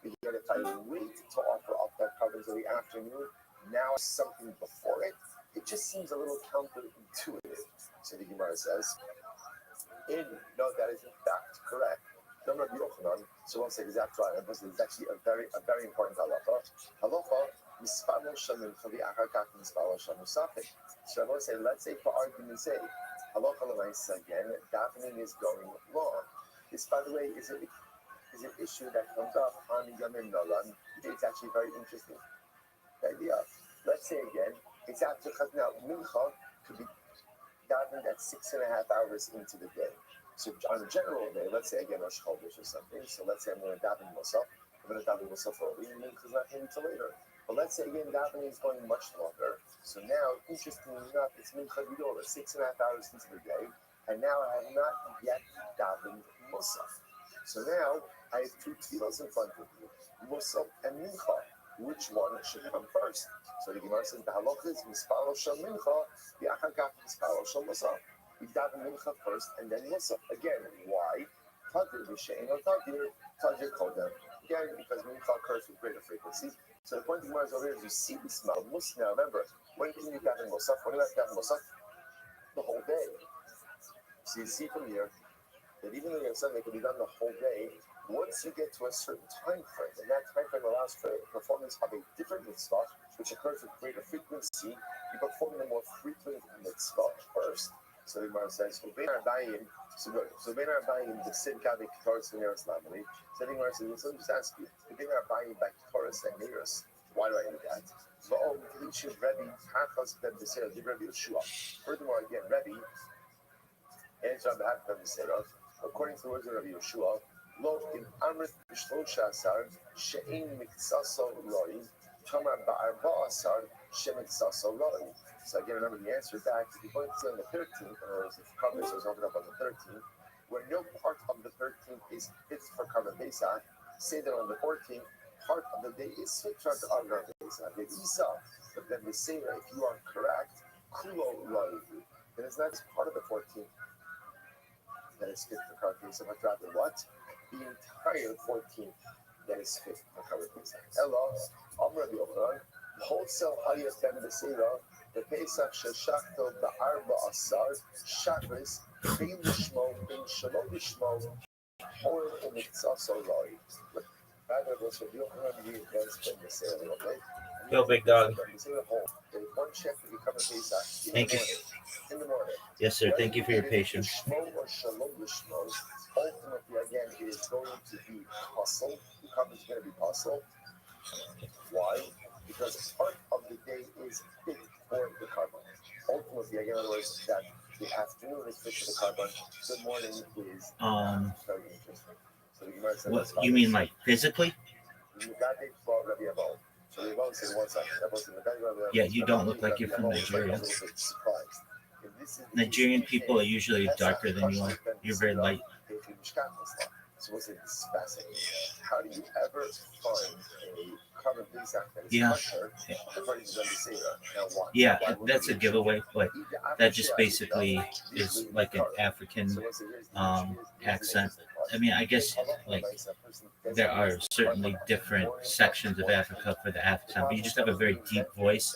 If I wait to offer up that carbon until the afternoon, now something before it, it just seems a little counterintuitive. So the Gemara says, no, that is in fact correct. So won't say exact right, but it's actually a very important halacha. Halacha, mispalo shamim chavi achar kach mispalo shamu safek. So I want to say, let's say for argument's sake, halacha l'maisa again, davening is going long. This, by the way, is an issue that comes up on Yamim Nolan. It's actually very interesting. The idea, let's say again, it's after now mincha could be davening at 6.5 hours into the day. So on a general day, let's say again Rosh Chodesh or something. So let's say I'm going to daven myself. I'm going to daven myself early, and mincha's not going until later. But let's say again davening is going much longer. So now, interestingly enough, it's mincha gidol 6.5 hours into the day, and now I have not yet davened musaf. So now I have two tefillos in front of me, musaf and mincha. Which one should come first? So the Gemara says the halacha is mispalo shel mincha, yachar kach mispalo shel musaf. We daven mincha first and then musaf. Again, why? Tadir b'she'en or tadir kodem. Again, because Mincha occurs with greater frequency. So the point of Gemara is over here is you see the smell. Now remember, when can you get in Musaf? When do you have to get in Musaf? The whole day. So you see from here that even though you have something that can be done the whole day, once you get to a certain time frame, and that time frame allows for performance of a different mitzvah, which occurs with greater frequency, you perform the more frequent mitzvah first. So the Gemara says, so Ben Arbayim, the Sid Gabi Katoris Veneris Lamali. So the Gemara says, let me just ask you, the Ben Arbayim by Katoris and Neris, why do I do that? Furthermore, again, Rebbe, answer on behalf of the Seder, according to the words of Rabbi Yeshua, Lo in Amrit B'Shlosha Asar She'in Miksaso Loi Tamar Ba'arba Asar She'Miksaso Loi. So again, remember the answer back. If you point to on the 13th, in other words, if Karban is opened up on the 13th, where no part of the 13th is fit for Karban Pesach, say that on the 14th, part of the day is fit for Karban Pesach. The Isa, but then they say that if you are correct, Kulo Loi, then it's not part of the 14th. That is fit for Karban Pesach, but rather what? The entire 14th that is fit for Karban Pesach. Ella, Amr Rabbi Yochanan, wholesale Hayat Ben Beseda, the Pesach Sheshachto Ba'arba Asar, Shabbos, Bein Lishmo, Bein Shalom Lishmo, or in Mitzvah Loi. Rather, was Rabbi Yochanan Ben Beseda, okay? Yo, big dog. One check that you cover Pesach. Thank you. In the morning. Yes, sir. Thank you for your patience. Ultimately, again, it is going to be hustle. The coverage is going to be hustle. Why? Because part of the day is fit for the carbon. Ultimately, again, in other words, that the afternoon is fit for the carbon. The morning is very interesting. So the Gemara says, What you mean, like physically? Yeah, you don't look like you're from Nigeria. Nigerian people are usually darker than you are. You're very light. So what's this fascinating? How do you ever find a carbon Pesach that is Yeah. kosher according to the Seder? Now why? Yeah, that's a giveaway, but that just basically is like an African accent. I mean, I guess like there are certainly different sections of Africa for the accent, but you just have a very deep voice.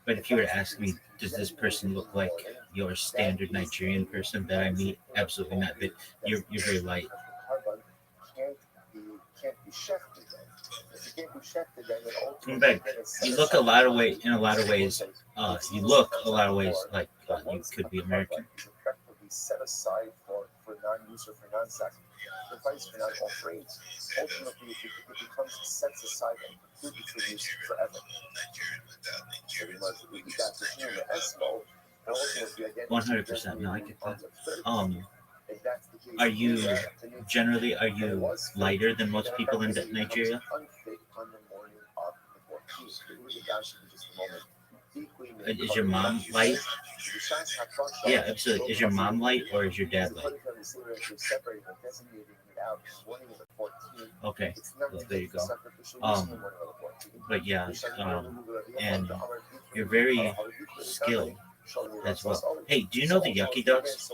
But if you were to ask me, does this person look like your standard Nigerian person that I meet? Absolutely not. But you're very light. Come back. You look in a lot of ways. You look a lot of ways like you could be American. Set aside for non-use or for non-sacrifice, for non-offerings. Ultimately, it becomes set aside and completely for use forever. 100%. No, I get that. Are you lighter than most people in Nigeria? Is your mom light? Yeah, absolutely. Is your mom light or is your dad light? Okay, well, there you go. But yeah, and you're very skilled as well. Hey, do you know the Yucky Ducks?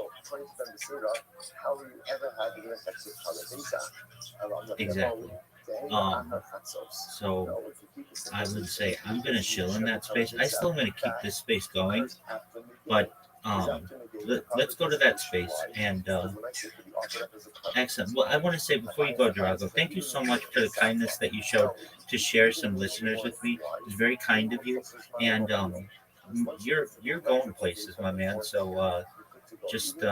Exactly. So I would say I'm gonna chill in that space. I still am gonna keep this space going, but let's go to that space and excellent. Well, I want to say before you go, Durago, thank you so much for the kindness that you showed to share some listeners with me. It's very kind of you, and you're going places, my man. So just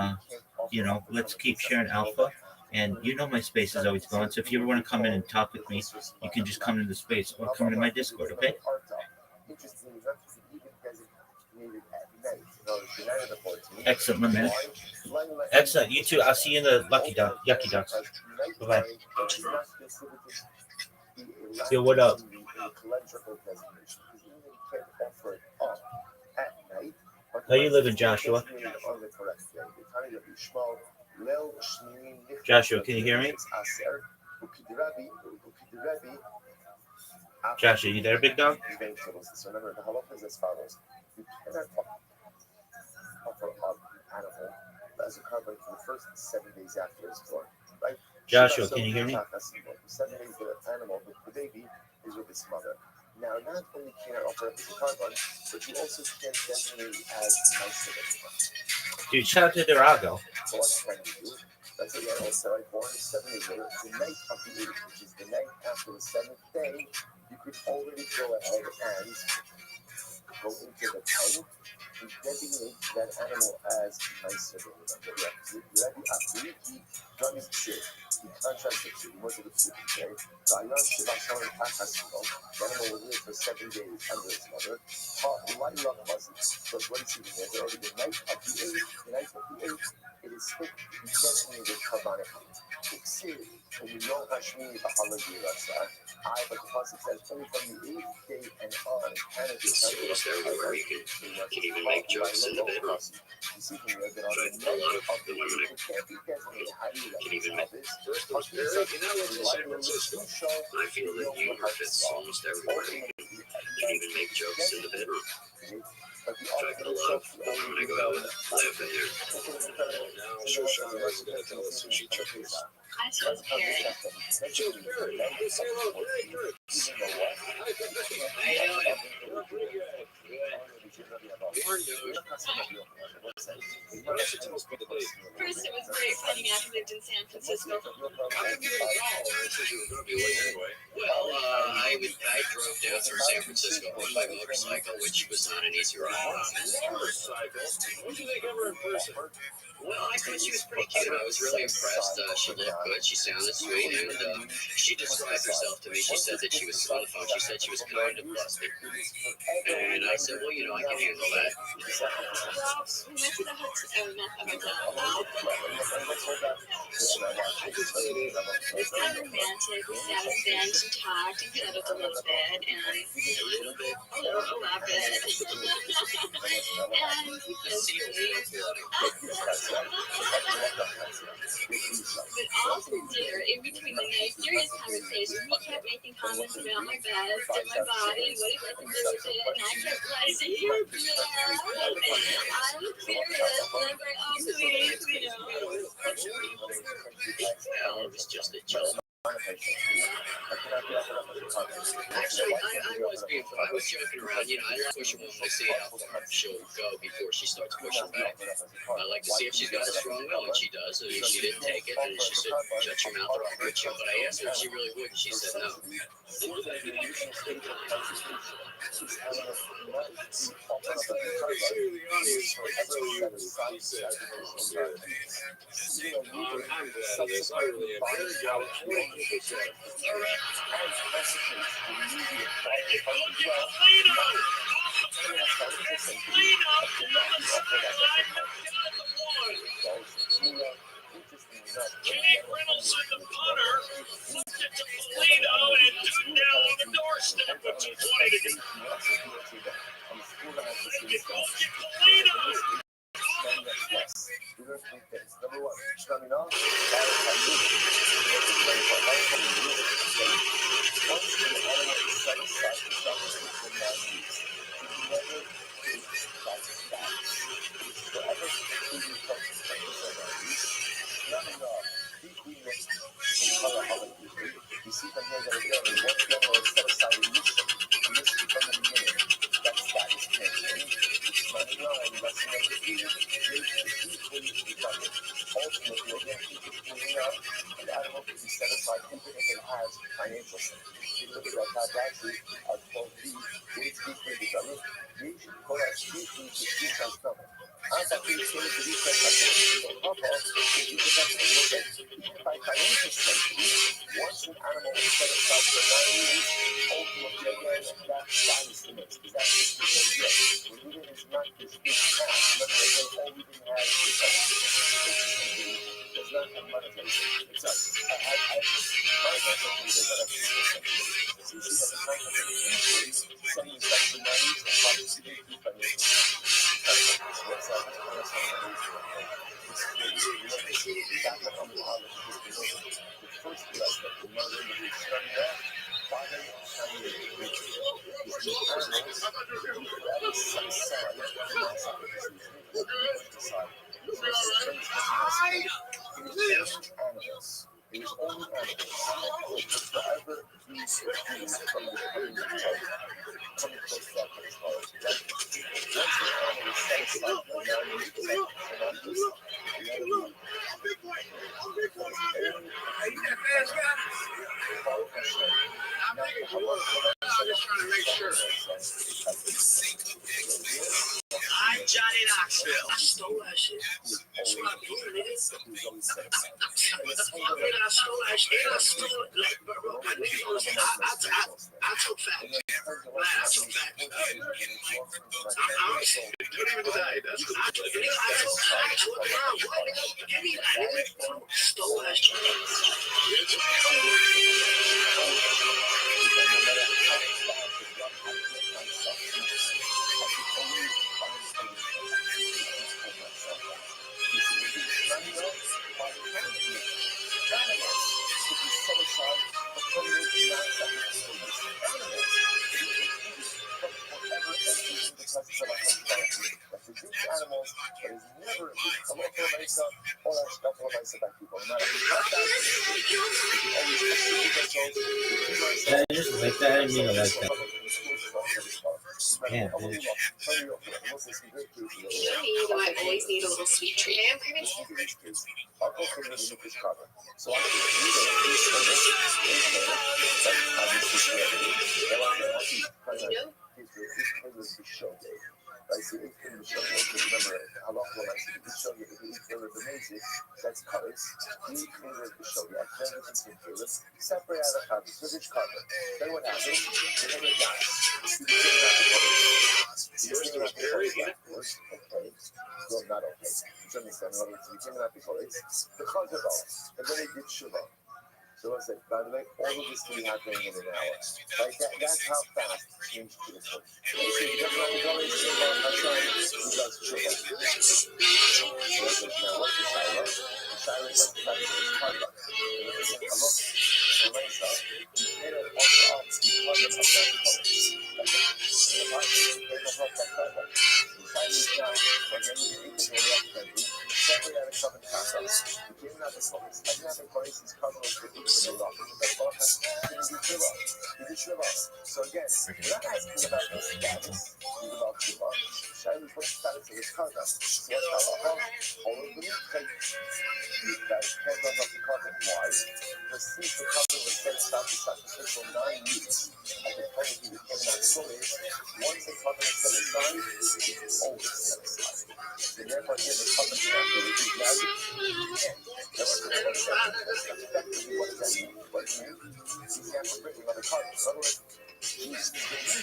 let's keep sharing alpha. And my space is always going. So if you ever want to come in and talk with me, you can just come into the space or come into my Discord, okay? Excellent, my man. Excellent. You too. I'll see you in the Yucky Ducks. Bye-bye. Yo, what up? How you living, Joshua? Joshua, can you hear me? Joshua, you there, big dog? Remember, the halacha is as follows. You cannot offer up an animal as a carbon for the first 7 days after it's born, right? Joshua, can you hear me? Suddenly the animal, the baby, is with its mother. Now, not only can it offer up as a carbon, but you also can designate as nicer than Dude, shout out to Durago. So what can you do? Let's say the animal is born 7 days later, the night of the 8th, which is the night after the 7th day, you could already go ahead and go into the pen and designate that animal as nicer than the animal will live for 7 days under its mother. But what is even there? Already the night of the 8th, it is quick to be designated carbonic. When you know Hashmi Bahalaji Rasa, I but the Pasuk says only from the 8th day and on, It's almost everywhere. You can even make jokes in the bedroom. You see from there that on But the a night lot of of the the women 8th, it can't be designated. How do you can even make. First it was Paris, and now it's in San Francisco. I feel that humor fits almost everywhere. You can even make jokes in the bedroom. But In fact, a lot of the women I go out with live in there. Now Shoshan is going to tell us who she chose. I chose Perry. I chose Perry. Yes, hello, very good. I know it. You're pretty good. Good. You're What's your toast for the day? First, it was great finding out he lived in San Francisco. How did you get a call? Since you were going to be late anyway. Well, I drove down through San Francisco by motorcycle, which was not an easy ride. Motorcycle? What did you think of her in person? Well, I thought she was pretty cute. I was really impressed. She looked good. She sounded sweet, and she described herself to me. She said that she was on the phone. She said she was kind of busted, and I said, well, I can handle that. Well, we went to the hotel. It was kind of romantic. We sat on the bench and talked and cuddled a little bit, and A little bit. a lot bit. And he kissed me. But all through dinner, in between the nice serious conversation, he kept making comments about my best and my body and what he'd like to do with it. And I kept like, you're beautiful. I'm curious. And I'm like, oh, please, Well, it was just a joke. Actually, I was joking around. I like push a woman to see how far she'll go before she starts pushing back. I like to see if she's got a strong will, and she does. And she didn't take it, and she said, "Shut your mouth or I'll hurt you." But I asked her if she really would, and she said no. I'm glad of this. I really am. Very good. Kate Reynolds and the punter flipped it to Polito, and Dude now on the doorstep with 2:20 to go. Thank you, Coach Polito. Number one, coming off. You see from here that again, one camera is set aside in this from the beginning. That's status canceling. It's running line, that's what it is. Ultimately, again, people cleaning up, and the animal can be set aside even if it has financial sense. If you look at that actually, as 12B, it's deeply developed. You should call that deeply to speak on stomach. I thought we were going to be set up by financial sense. Once an animal is set aside for 9 years, ultimately again, that status limits. Because that's just the idea. Religion is not this big task. But again, all we can have is does not have monetization. It's us. Monetization does not have financial. So you see that the concept of usually setting aside for 9 years is obviously key financial. It was only animals. It was forever these beings from the coming close to that place called. Once the animal was set aside for 9 weeks, the I'm just trying to make sure. I'm Johnny Knoxville. I stole that shit. That's what I'm doing, nigga. I stole that shit. I stole it. Like, bro, I took facts. I took facts. Don't even deny it. I took it. Give me that. Stole that shit. I just like that. I didn't mean to like that. Yeah, bitch. I always need a little sweet treat. Remember how long ago I said the show you that's colors. He created the show. I can't even separate out the colors. Swedish color. Then what happens? You're gonna die. Okay. Well, not okay. You understand what I'm saying? Not the colors. The color balls. And then they did Shiva. So I said, by the way, all of this will be happening in an hour. Like that's how fast change to the point. So you don't know the colors, you don't know how trying to do that Shiva. So I said, now what's the Shiva? The Shiva is what the Shiva is Karma. So Lisa, made it also up to Karma of that colors. So again, that has been about the status. It's about Shiva. Shiva is what status of his karma. So what's all of them take that depends on the karma. Why? Because since the karma was set aside to sacrificial 9 weeks, at the point he became that story, once the karma is set aside, it's always set aside. And therefore, here the karma cannot be repeated. What does it mean? He's not breaking other karma. In other words, he's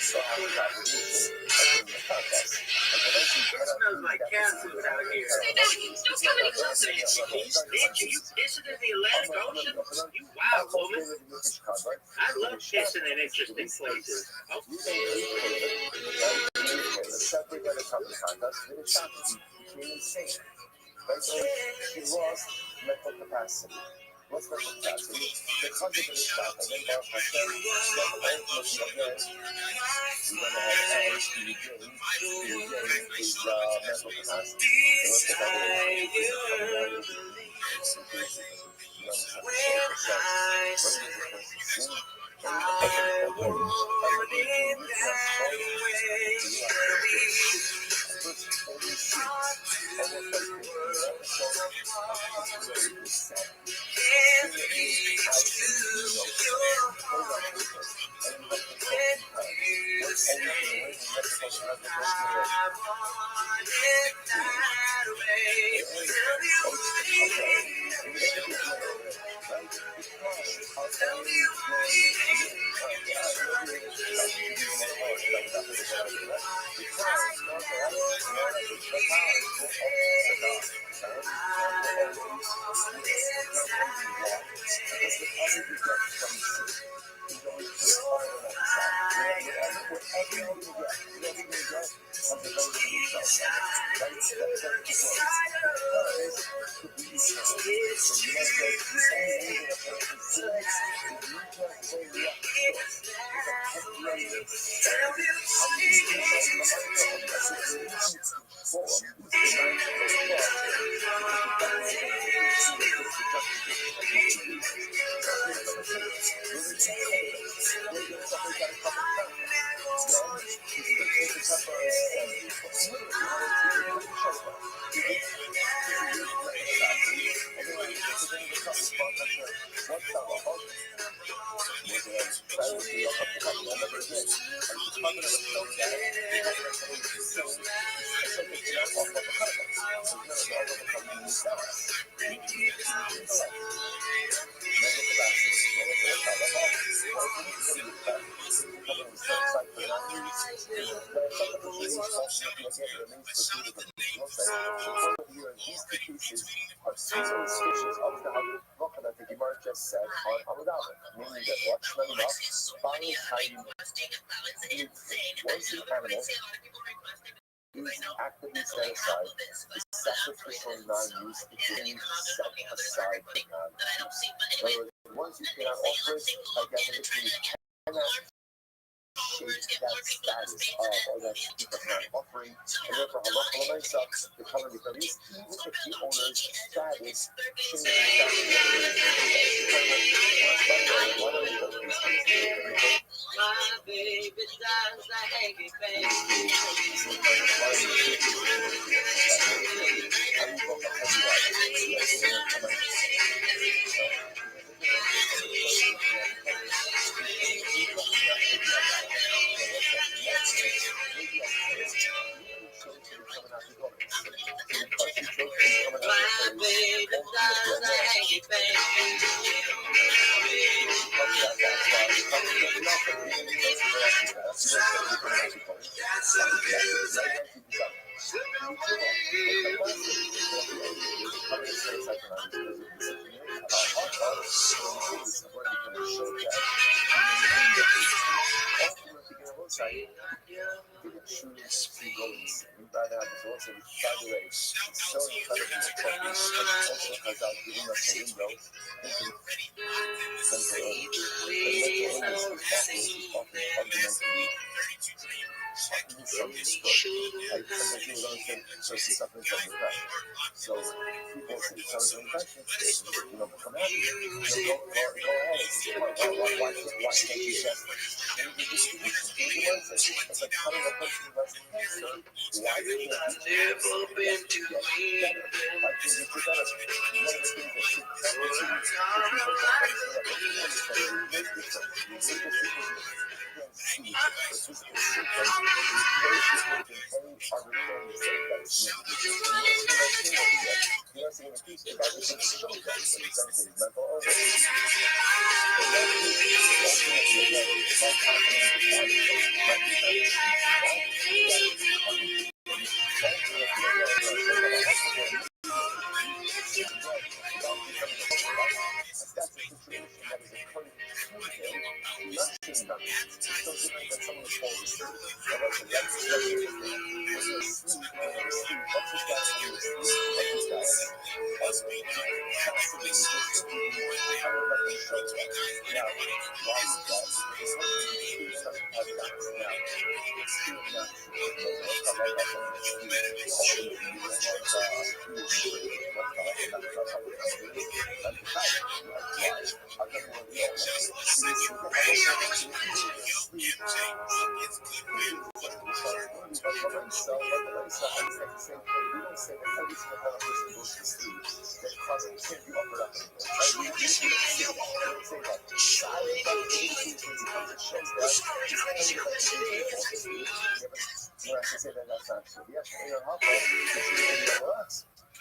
still having that position in the process. It smells like cat food out here. Don't come any closer. Bitch, you pissing in the Atlantic Ocean? You wild woman. I love pissing in interesting places. Separate other karma conduct, then it shocks you. He became insane. He lost mental capacity. What's mental capacity? The concept of the shock, and then Baruch Hashem, then ultimately again, he went ahead and he regained his mental capacity. And what's the Actively set aside the sacrificial non-use being set aside for non-use. In other words, once you cannot offer it, by definition, you cannot shape that status of or that state of not offering, and therefore halacha l'maisa, the covenant becomes even if the owner's status changes My baby does the hanky panky. So people say sounds infection. You know, come at me. Go ahead. Why can't you just change the distribution? Change the mindset. It's like telling a person who has cancer, why can't you get better? Why can't you get better? One of the things that should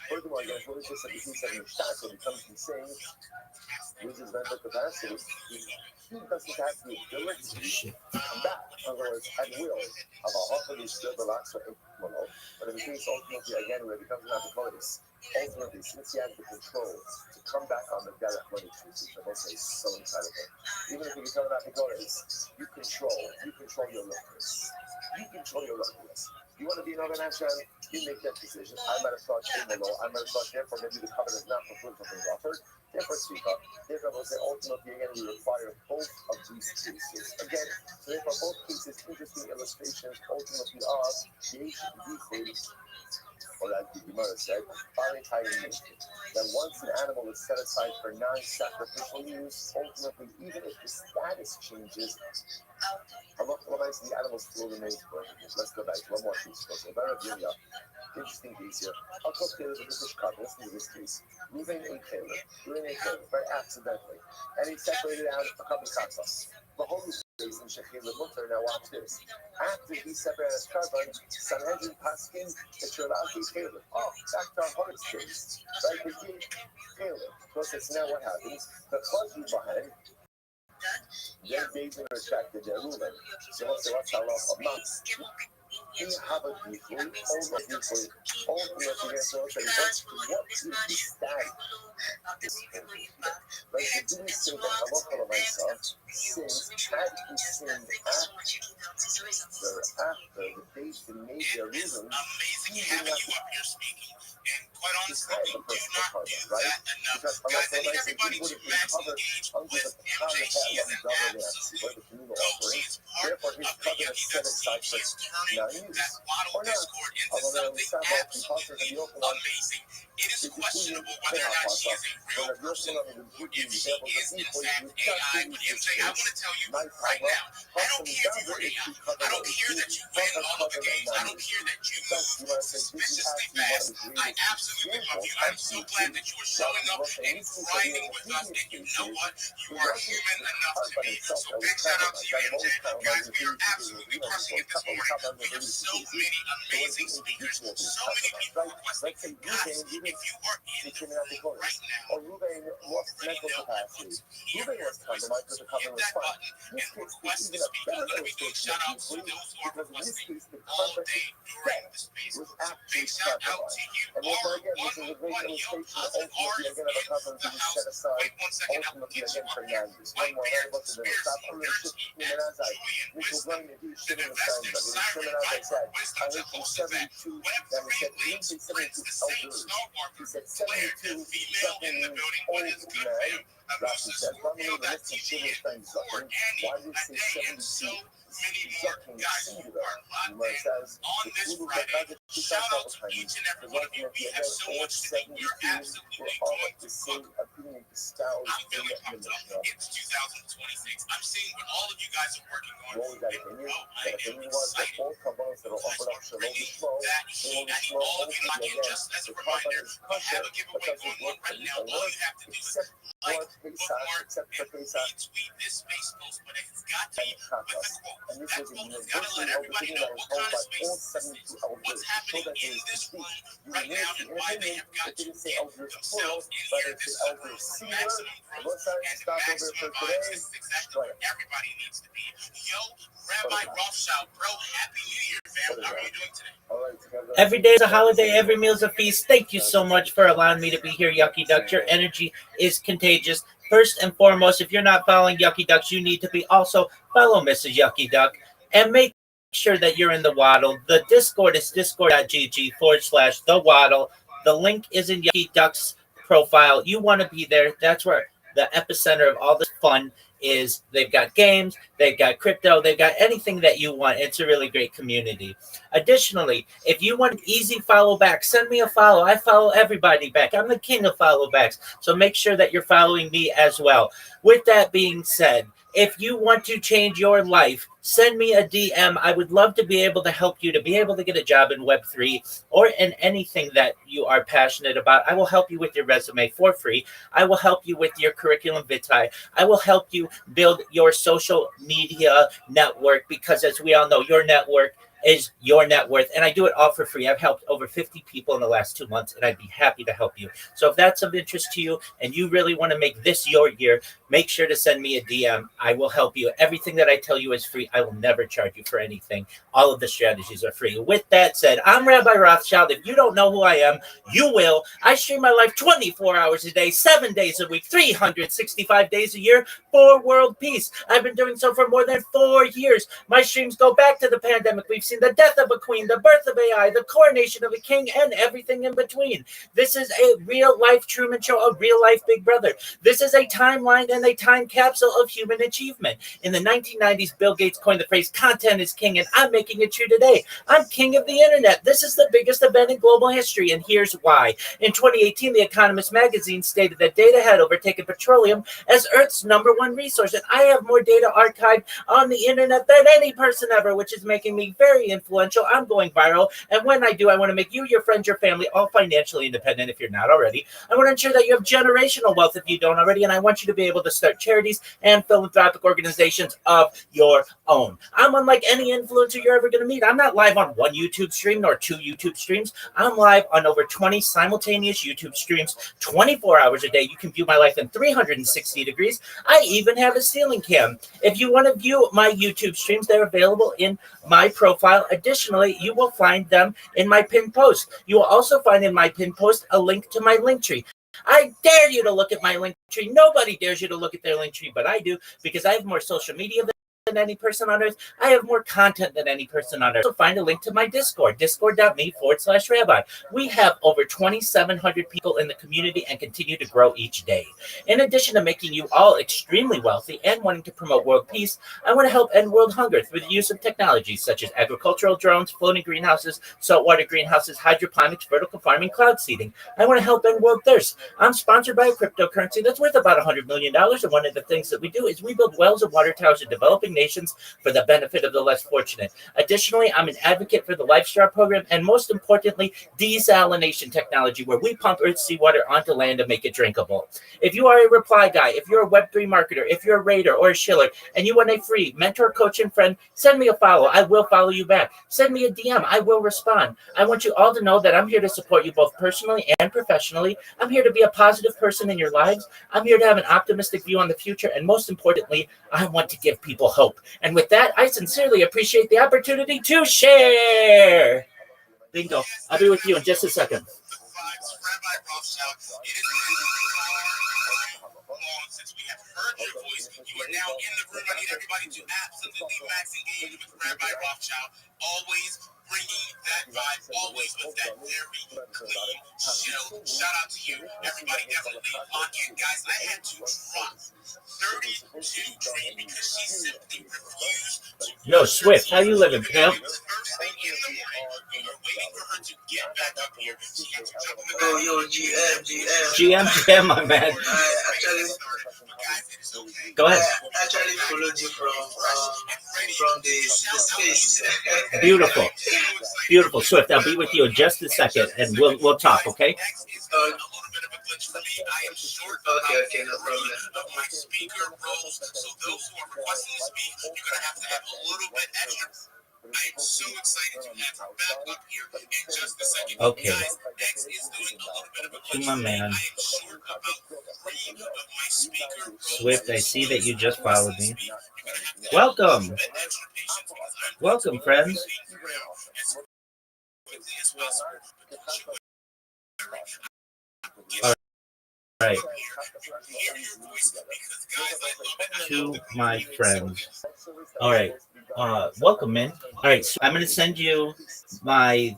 Furthermore, again, what is this that the piece of your shot so becomes insane, loses mental capacity, he doesn't have the ability to come back. In other words, at will, of a hopefully still relax or mono, but in the case ultimately again where it becomes an apocalypse, ultimately since he has the control to come back on the direct money trees, which I will say is so incredible. Even if you become an apocalypse, you control your liquids. You control your luckiness. You want to be an organizer, you make that decision. I might have thought below. I might have thought therefore maybe the covenant is not fulfilled from being offered. Therefore speak up. Therefore I will say ultimately again we require both of these cases. Again, so therefore both cases interesting illustrations ultimately of Yesh Yichud, or like the Gemara said, that once an animal is set aside for non-sacrificial use, ultimately even if the status changes, the animal still remains burning. Let's go back. One more piece. Interesting case here. I'll talk to the British couple. Listen to this case. Reuben ate Caleb. Very accidentally. And he separated out a couple of cocktails. The whole case in Shechila Mutter. Now watch this. After he separated his carbon, Sanhedrin Paskin, that you're allowed to eat Caleb. Oh, back to our horse case. Right? They eat Caleb. So now what happens? The Fuzzy behind. Then David attracted their Reuben. So what's the law of Max? He have a deeply, ultimately, again, so what is the stag? Like the Jews say that Halacha L'Maisa sins, had he sinned after the days they made their Reuben, he did not. And quite honestly, the personal carbon, right? Because Halacha L'Maisa he would have been covered under the covenant that was where the communal offerings. Therefore, his covenant is set aside for non-use. Or not. Although the Sabbath, the apostles and the open one, it is questionable whether or not she is a real person who gives shapeless instant AI. But MJ, I want to tell you right now, I don't care if you are AI. I don't care that you win all of the games. I don't care that you move suspiciously fast. I absolutely love you. I'm so glad that you are showing up and grinding with us. And you know what? You are human enough to be. So big shout out to you, MJ. Guys, we are absolutely crushing it this morning. We have so many amazing speakers, so many people requesting. Guys, if you are in the room right now, or Reuben lost mental capacity. Reuben was compromised with the covenant was fine. and request to speak, I'm going to be doing shout outs to those who are requesting all day during the space. So big shout out to you. R101, yo, cousin R is in the house. Wait 1 second, I will get you up here. White Bear, Conspiracy, Nurse, Julian, and Investment, Siren, Viper, Wisdom, Jehoshaphat. Whenever the read leaves, Prince, the Saint, Starwalker, Claire, the female in the building. What is good, fam? I love Sister Scorpio, that TV and Ford, Annie, Ade, and so many more. Guys, you are locked in on this Friday. Shout out to each and every one of you. We have so much to do. You're absolutely going to cook. I'm feeling pumped up. It's 2026. I'm seeing what all of you guys are working on. And I am excited. You guys are bringing that heat. I need all of you locked in. Just as a reminder, we have a giveaway going on right now. All you have to do is like, bookmark, and retweet this space post. But it's got to be with a quote. That quote has got to let everybody know what kind of space this is, what's happening in this room right now, and why they have got to get themselves in here. This is a room for maximum growth and maximum vibes. This is exactly where everybody needs to be. Yo, Rabbi Rothschild, bro, Happy New Year, fam. How are you doing today? Every day is a holiday, every meal is a feast. Thank you so much for allowing me to be here, Yucky Ducks. Your energy is contagious. First and foremost, if you're not following Yucky Ducks, you need to be. Also, follow Mrs. Yucky Duck and make sure that you're in the Waddle. The Discord is discord.gg/the Waddle. The link is in Yucky Ducks' profile. You want to be there. That's where the epicenter of all this fun is. They've got games, they've got crypto, they've got anything that you want. It's a really great community. Additionally, if you want an easy follow back, send me a follow. I follow everybody back. I'm the king of follow backs. So make sure that you're following me as well. With that being said, if you want to change your life, send me a DM. I would love to be able to help you to be able to get a job in Web3 or in anything that you are passionate about. I will help you with your resume for free. I will help you with your curriculum vitae. I will help you build your social media network because, as we all know, your network is your net worth. And I do it all for free. I've helped over 50 people in the last 2 months, and I'd be happy to help you. So if that's of interest to you and you really want to make this your year, make sure to send me a DM. I will help you. Everything that I tell you is free. I will never charge you for anything. All of the strategies are free. With that said, I'm Rabbi Rothschild. If you don't know who I am, you will. I stream my life 24 hours a day, 7 days a week, 365 days a year for world peace. I've been doing so for more than 4 years. My streams go back to the pandemic. We've seen the death of a queen, the birth of AI, the coronation of a king, and everything in between. This is a real life Truman Show, a real life Big Brother. This is a timeline and a time capsule of human achievement. In the 1990s, Bill Gates coined the phrase content is king, and I'm making it true today. I'm king of the internet. This is the biggest event in global history, and here's why. In 2018, The Economist magazine stated that data had overtaken petroleum as Earth's #1 resource, and I have more data archived on the internet than any person ever, which is making me very influential. I'm going viral, and when I do, I want to make you, your friends, your family all financially independent if you're not already. I want to ensure that you have generational wealth if you don't already, and I want you to be able to start charities and philanthropic organizations of your own. I'm unlike any influencer you're ever going to meet. I'm not live on one YouTube stream nor 2 YouTube streams. I'm live on over 20 simultaneous YouTube streams, 24 hours a day. You can view my life in 360 degrees. I even have a ceiling cam. If you want to view my YouTube streams, they're available in my profile. Additionally, you will find them in my pinned post. You will also find in my pinned post a link to my link tree. I dare you to look at my link tree. Nobody dares you to look at their link tree, but I do, because I have more social media than any person on earth. I have more content than any person on earth. So find a link to my Discord, discord.me/rabbi. We have over 2,700 people in the community and continue to grow each day. In addition to making you all extremely wealthy and wanting to promote world peace, I want to help end world hunger through the use of technologies such as agricultural drones, floating greenhouses, saltwater greenhouses, hydroponics, vertical farming, cloud seeding. I want to help end world thirst. I'm sponsored by a cryptocurrency that's worth about $100 million, and one of the things that we do is we build wells and water towers in developing nations for the benefit of the less fortunate. Additionally, I'm an advocate for the LifeStar program and, most importantly, desalination technology, where we pump Earth's seawater onto land to make it drinkable. If you are a reply guy, if you're a Web3 marketer, if you're a raider or a shiller, and you want a free mentor, coach, and friend, send me a follow. I will follow you back. Send me a DM. I will respond. I want you all to know that I'm here to support you both personally and professionally. I'm here to be a positive person in your lives. I'm here to have an optimistic view on the future. And most importantly, I want to give people hope. And with that, I sincerely appreciate the opportunity to share. Bingo. I'll be with you in just a second. Rabbi Rothschild, it has been long since we have heard your voice. You are now in the room. I need everybody to absolutely max engage with Rabbi Rothschild. Always bringing that vibe, always with that very clean show. Shout out to you. Everybody definitely lock in, guys. I had to drop 32 Dream because she simply refused to. Yo, Swift, how you living, pimp? First thing in the morning, we were waiting for her to get back up here. She had to jump in the Oh, yo, GM, my man. Go ahead. I actually followed you from the space. Beautiful. Beautiful. Swift, I'll be with you in just a second, and we'll talk, okay? Okay, no problem. My speaker roles, so those who are requesting to speak, you're going to have a little bit extra. I am so excited to have her back up here in just a second. Okay. Guys, X is doing a little bit of a glitch. To my man. I am short about 3 of my speaker roles. Swift, I see that you just followed me. Welcome. Welcome, friends. All right. To my friends. All right. Welcome, man. All right. So I'm going to send you my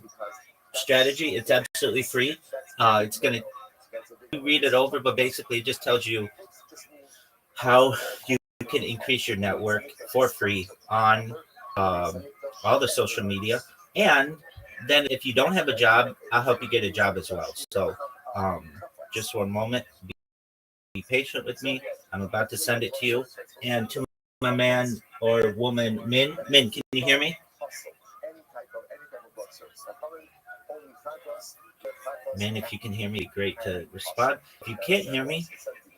strategy. It's absolutely free. It's going to read it over, but basically it just tells you how you can increase your network for free on all the social media. And then if you don't have a job, I'll help you get a job as well. So just one moment. Be patient with me. I'm about to send it to you. And to my man or woman, Min, can you hear me? Min, if you can hear me, great to respond. If you can't hear me,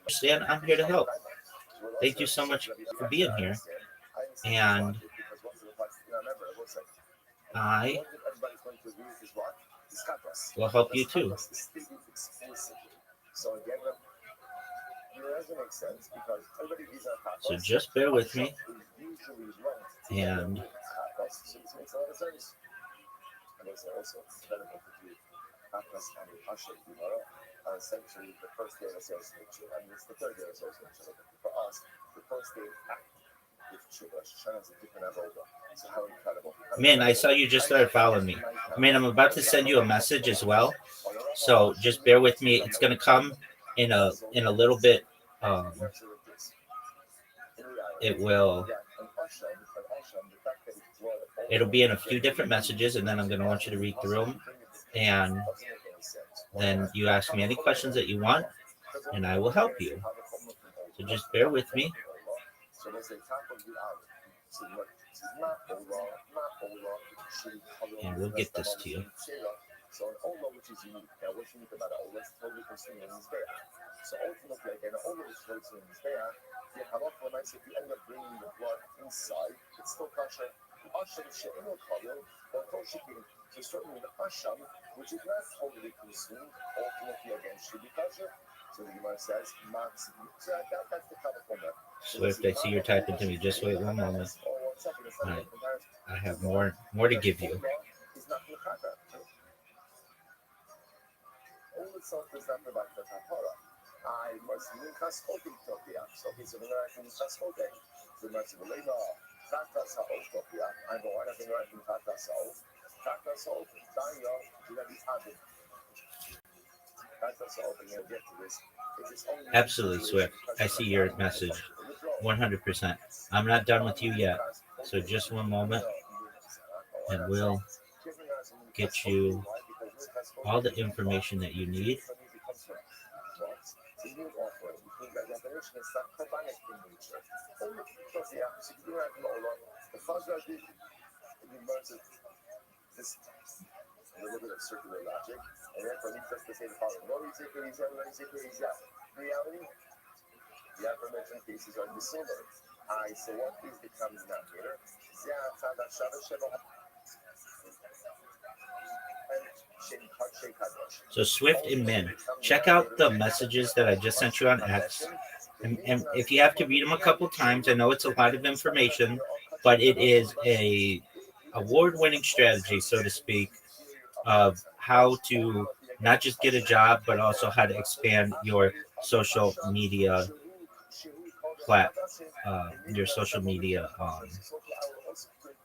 understand, I'm here to help. Thank you so much for being here. And I everybody's going to agree with is what? Is Katras. will help you too. Katras is stated explicitly. So again, it doesn't make sense because everybody is on Katras. So just bear with me. Usually linked And Katras, so this makes a lot of sense. And there's also benefit to do Katras and Asher Gemara are essentially the first day of association. I mean, it's the third day of association. For us, the first day act with Rosh Hashanah is a different avodah. So how incredible. man, I saw you just started following me. Man, I'm about to send you a message as well. So just bear with me. It's gonna come in a little bit. It will. It'll be in a few different messages, and then I'm gonna want you to read through them, and then you ask me any questions that you want, and I will help you. So just bear with me. And we'll get this to you. So an Ola, which is unique. Now, what's unique about Ola is totally consuming in Mizbeach. So ultimately, again, Ola is floating in Mizbeach. The halacha nice if you end up bringing the blood inside, it's still kosher. Asham she'ino kalil, or koshikin. So certainly the asham, which is not totally consumed, ultimately again should be kosher. So the Gemara says, "Max." So that's the California. Swift, I see you're typing to me. Just wait one moment. All right. I have more to give you. Is not l'chaka. All itself is not the back of the Torah. I must mean kaskoting topia. So he's an American kaskoting. So much of a labor. Tata sao topia. I know one of the American tata sao. Tata sao. Daniel, you know, he's having. Tata sao, and you'll get to this. Absolutely, Swift. I see your message. 100%. I'm not done with you yet. So just one moment, and we'll get you all the information that you need. A little bit of circular logic, and therefore leads us to say the following: reality, the aforementioned cases are dissimilar. So what is the common denominator? So Swift and Min, check out the messages that I just sent you on X. And if you have to read them a couple times, I know it's a lot of information, but it is a award-winning strategy, so to speak, of how to not just get a job, but also how to expand your social media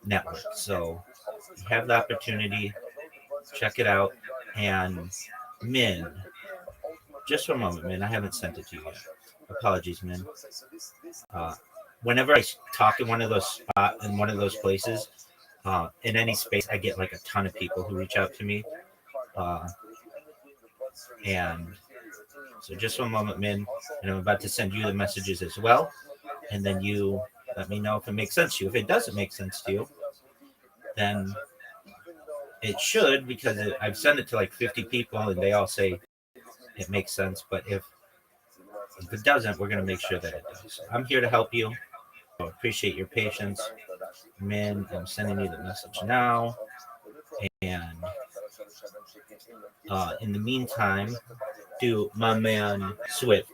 network. So you have the opportunity, check it out. And Min, just for a moment, Min, I haven't sent it to you yet. Apologies, Min. Whenever I talk in one of those places, in any space, I get like a ton of people who reach out to me. And so just one moment, Min, and I'm about to send you the messages as well. And then you let me know if it makes sense to you. If it doesn't make sense to you, then it should, because I've sent it to like 50 people and they all say it makes sense. But if it doesn't, we're going to make sure that it does. I'm here to help you. I appreciate your patience. Min, I'm sending you the message now. And in the meantime, to my man Swift.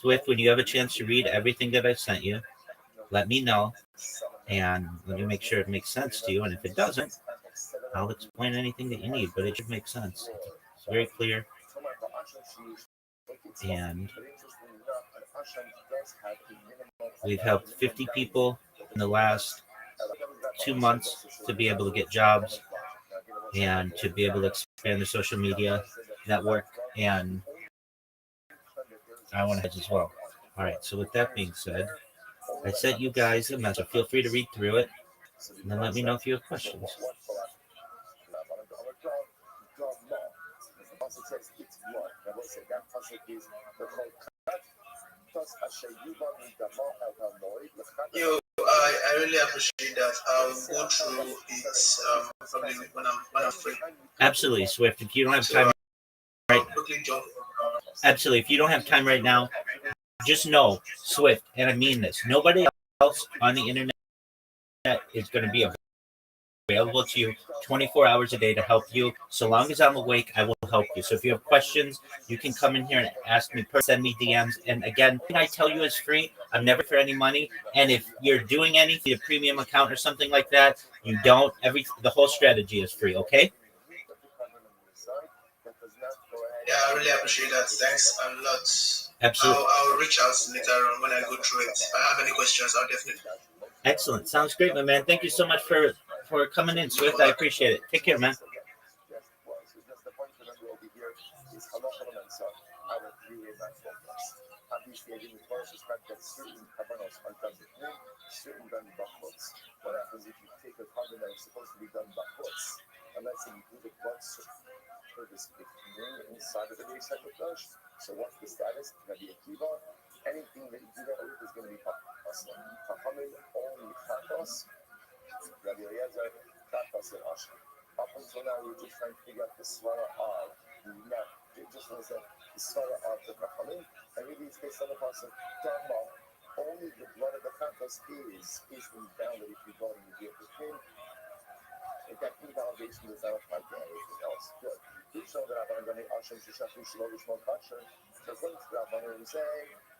Swift, when you have a chance to read everything that I've sent you, let me know. And let me make sure it makes sense to you. And if it doesn't, I'll explain anything that you need, but it should make sense. It's very clear. And we've helped 50 people in the last 2 months to be able to get jobs and to be able to expand their social media network. And I want to hedge as well. All right. So with that being said, I sent you guys a message. Feel free to read through it, and then let me know if you have questions. I really appreciate that. I'll go through it probably when I'm free. Absolutely, Swift. If you don't have time right now, absolutely. If you don't have time right now, just know, Swift, and I mean this, nobody else on the internet is going to be available to you 24 hours a day to help you. So long as I'm awake, I will help you. So if you have questions, you can come in here and ask me, send me DMs. And again, I tell you is free. I'm never for any money. And if you're doing anything, a premium account or something like that, you don't. The whole strategy is free. Okay. Yeah, I really appreciate that. Thanks a lot. Absolutely. I'll reach out later on when I go through it. If I have any questions, I'll definitely. Excellent. Sounds great, my man. Thank you so much for coming in, Swift. I appreciate it. Take care, man. Obviously, I didn't first suspect that certain cabanos are done with men, certain done backwards. What happens if you take a carbon that is supposed to be done backwards? And let's say you do the blood service with men inside of the recycle flush. So what's the status? It's going to be a kiva. Anything that you do that with is going to be pasul. Chachamim only chatos, Rabbi Eliezer, chatos and asher. Up until now, we're just trying to figure out the svara of. Now, just want to say the svara of the Chachamim. And really, it's based on the concept Dharma. Only the blood of the chatos is invalid if you go and you do it with him. And that invalidation does not apply to anything else. Good. We show that Rabbanan Hashem Shechach Shelo Lishmo Kasher. So according to Rabbanan, say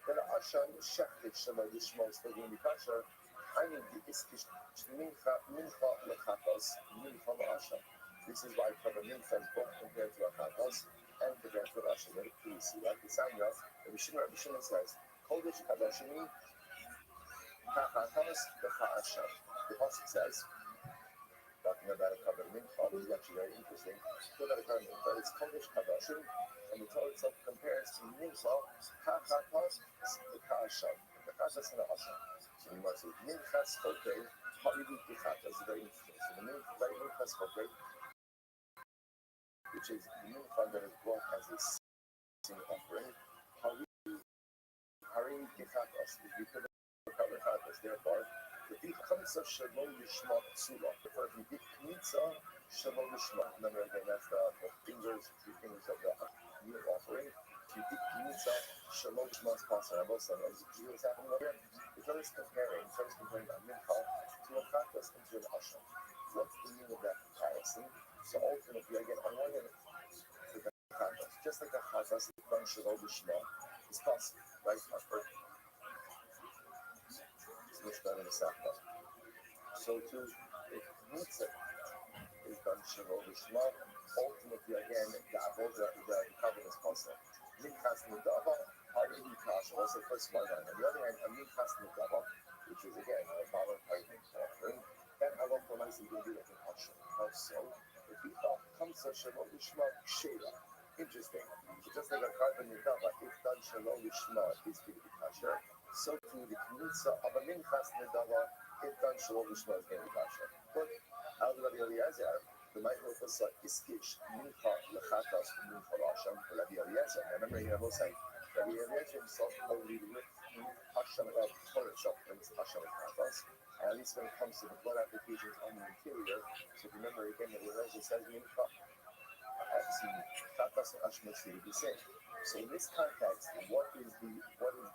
that Hashem Shechach Shelo Lishmo is still going to be Kasher. I mean, it's mincha lechatos, mincha leHashem. This is why for the mincha is both compared to a chatos and compared to Hashem. Very clear. See, like the Sanya, Rabbi Shimon says, Kodesh Kadoshim Chachatos leHashem. The pasuk says, talking about a cover mincha, this is actually very interesting. But it's Kodesh Kadoshim, and the Torah itself compares to mincha Chachatos leHashem. The chatos and the Hashem. So you must say minchas okay, holiday kichatas is very interesting. So the minchas okay, which is mincha that is brought as a sin offering, holiday kichatas, if you could recover chatas, therefore, the bichamsa shalom lishma tzula, the big knitza shalom lishma. Remember again, that's the fingers, 3 fingers of the meal offering. If you big knitza shalom lishma sponsor, I'm also saying, see what's happening over here? The Torah is comparing a mincha to a chatas and to an asham. What's the meaning of that comparison? So ultimately, again, on one hand, with the chatas, just like a chatas is done shalom lishma, is possible, right? So too, if mitzvah is done shalom lishma, ultimately, again, the avodah, the covenant is possible. Minchas nidava, harihi kasha. Also, first one. On the other hand, a minchas nidava, which is again a modern payment offering, that halacha nicely will be like an kasha. Also, if we thought comes to shalom lishma shela, interesting. So just like a carbon nidava, if done shalom lishma is going to be kasha. So too, the knitza of a minchas nidava, if done shalom lishma is going to be kasha. But al Rabbi Eliezer, the Michael was iskish mincha lechatas mincha l'Hashem for Rabbi Eliezer. I remember he was saying Rabbi Eliezer himself only with Hashem of Torah itself brings Hashem lechatas. At least when it comes to the blood applications on the interior. So remember again, Rabbi Eliezer says mincha. Chatas and Hashem is the same. So in this context, what is the impact?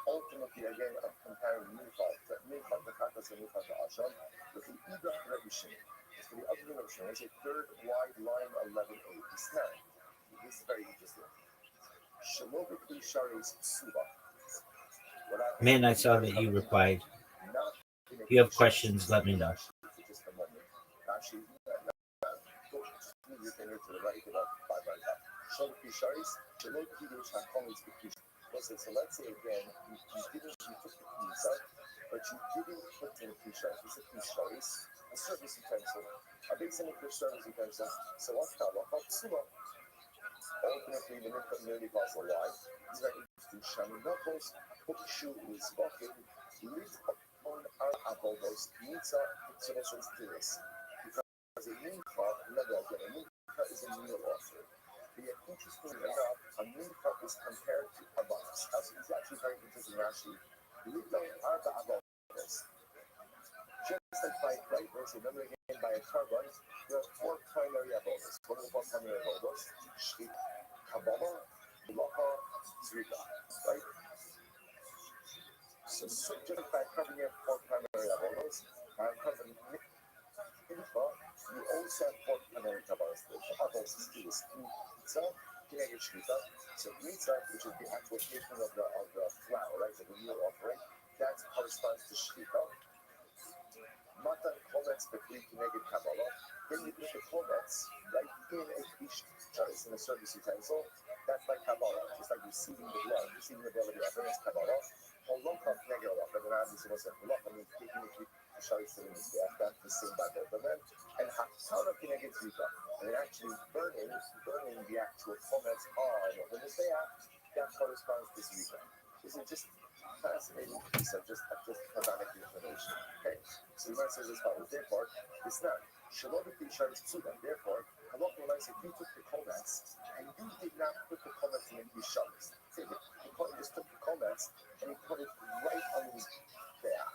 Ultimately, again, I'm comparing mincha to chatas and mincha to asham with the ida Rabbi Shimon. It's for the other Rabbi Shimon. It's a third wide line 11a. It's now. This is very interesting. Shalobikli sharis suba. Man, I saw that you replied. If you have questions, let me know. Just a moment. Actually, go move your finger to the right about 5 right up. Shalobikli sharis. Shalobikli shakomis bikli. So let's say again, you took the pizza, but you didn't put in a pizza. It's a pizza, a service utensil, a big cylinder service utensil. So what's that? What suba? Ultimately, the mincha nearly costs a lot. It's very interesting. Shaminakos, Hokshu is walking, live upon our avodos, pizza, pizza tiris. Because a mincha is a meal offering. Yet, interestingly enough, a mincha is compared to abanos. It's actually very interesting, actually. Just like by right verse, remember again, by a carbon, there are 4 primary abonos. What are the 4 primary abonos? Shrit, kabbalah, melacha, zrika, right? So just by covering your four primary levels, covering info, you also have four primary levels. The others is pizza, kinetic shita. So pizza, which is the application of the flour, right, the meal offering, that corresponds to shita. Matan comments between kinetic kabbalah. Then you put the comments right in a fish choice in a service utensil. That's like kabbalah, just like receiving the blood, receiving the blood of the offering is kabbalah. Holokah kinetic offering, and obviously what's a holokah means taking the choice in the death. That's the same by both of them. And hatana kinetic zika, and actually burning the actual comments on the mizbeach, that corresponds to zika. This is just fascinating piece of just Havatic information. Okay, so the says as follows. Therefore, it's not Shalom Pishar is Tzuda. Therefore, Halakha says if you took the comments and you did not put the comments in the Shabbos, say the Kohen just took the comments and he put it right on his there.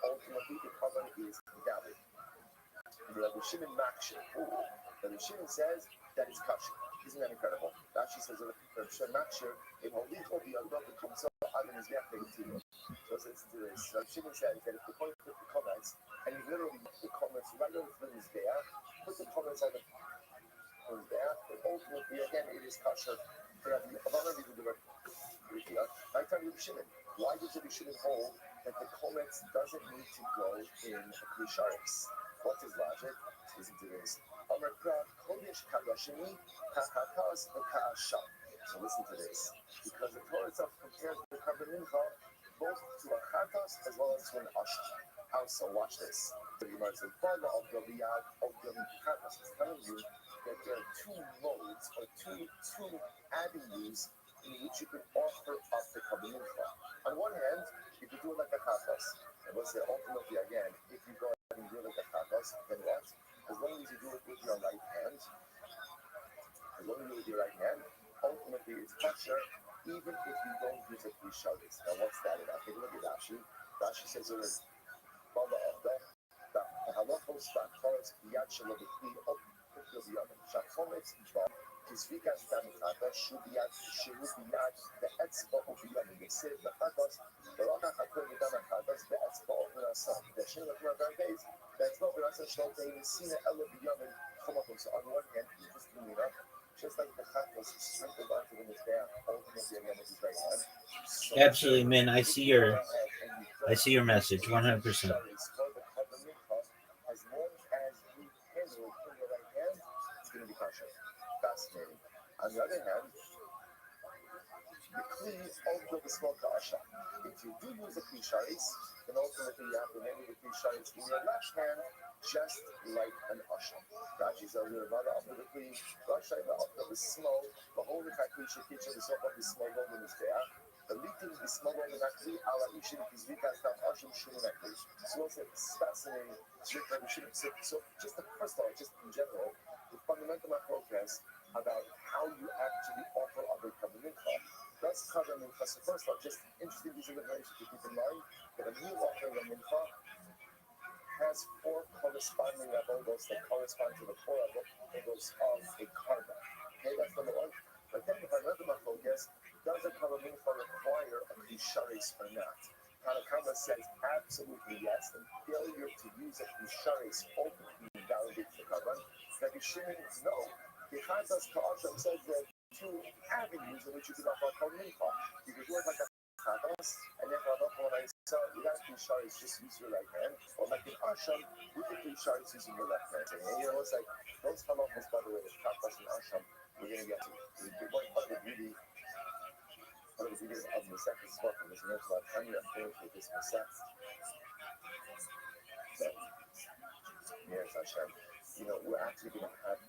Ultimately, the covenant is valid. The Rabbi Shimon Makshir. Rabbi Shimon says that it's kosher. Isn't that incredible? Rashi says that Rabbi Shimon Makshir, if Holicho the Yadot comes up, Adam is not going to. So it's this. Rabbi Shimon says that if the Kohen put the comments and he literally put the comments right over his there, put the comments on the there, but ultimately again it is kosher. I tell you, Shimon, why does Rabbi Shimon hold that the comments doesn't need to go in a Krisharis? What's his logic? Listen to this. So listen to this. Because the Torah itself compares the carbon mincha both to a chatas as well as to an asham. How so? Watch this. The Gemara says, it's telling you that there are two modes or two avenues in which you can offer up the carbon mincha. On one hand, you can do it like a chatas. And let's say ultimately again, if you go ahead and do it like a chatas, then what? As long as you do it with your right hand, ultimately it's kosher, even if you don't use it with shabbos. Now what's that about? Take a look at Rashi. Rashi says it is Baba of the halachos ba'aretz yad shelo b'kli of b'yamim. Shachometz ba kizvikas damchata shubiyat the etzba of b'yamim. They say the chatas the raka hakol v'damachatas the etzba of b'nasam. The shem of b'nasam the etzba of b'nasam shlo tein sina elo b'yamim chomakom. So on one hand, you just clean it up. Just like the chat was sprinkled onto the mizbeach, ultimately again with his right hand. So Absolutely, man. I see your message, 100%. As long as you handle it in your right hand, it's going to be kosher. Fascinating. On the other hand, the kli also the small kasha. If you do use a kli sharis, then ultimately you have to handle the kli sharis in your left hand, just like an asham. Rashi says the mother of the kli, Rashi of the small, the whole kli shekitcha, the soap of the small woman is there. The meeting is small woman akli, ala ishin is vikas that asham shuman akli. So it's fascinating. So just the first of all, just in general, the fundamental focus about how you actually offer other kabbalah. That's covered mincha. So first of all, just interesting piece of information to keep in mind that a meal offering of mincha has four corresponding levels that correspond to the four levels of a karma. Okay, that's number one. But then if I remember my focus, does a karma mincha require a kisharis or not? Tanakama says absolutely yes. And failure to use a kisharis ultimately invalidates the karma. Rabbi Shimon no. The Chatas Ka'asham says that two avenues in which you can offer a mincha. You can do it like a chatas, and then when I saw without kisharis, just use your right hand, or like an asham, with the kisharis using your left hand. And you know, it's like those halachos, by the way, with chatas and asham, we're going to get to. Part of the beauty of the second spot from this next slide, I'm going to finish with this Masech. So, yes, Hashem. You know, we're actually going to have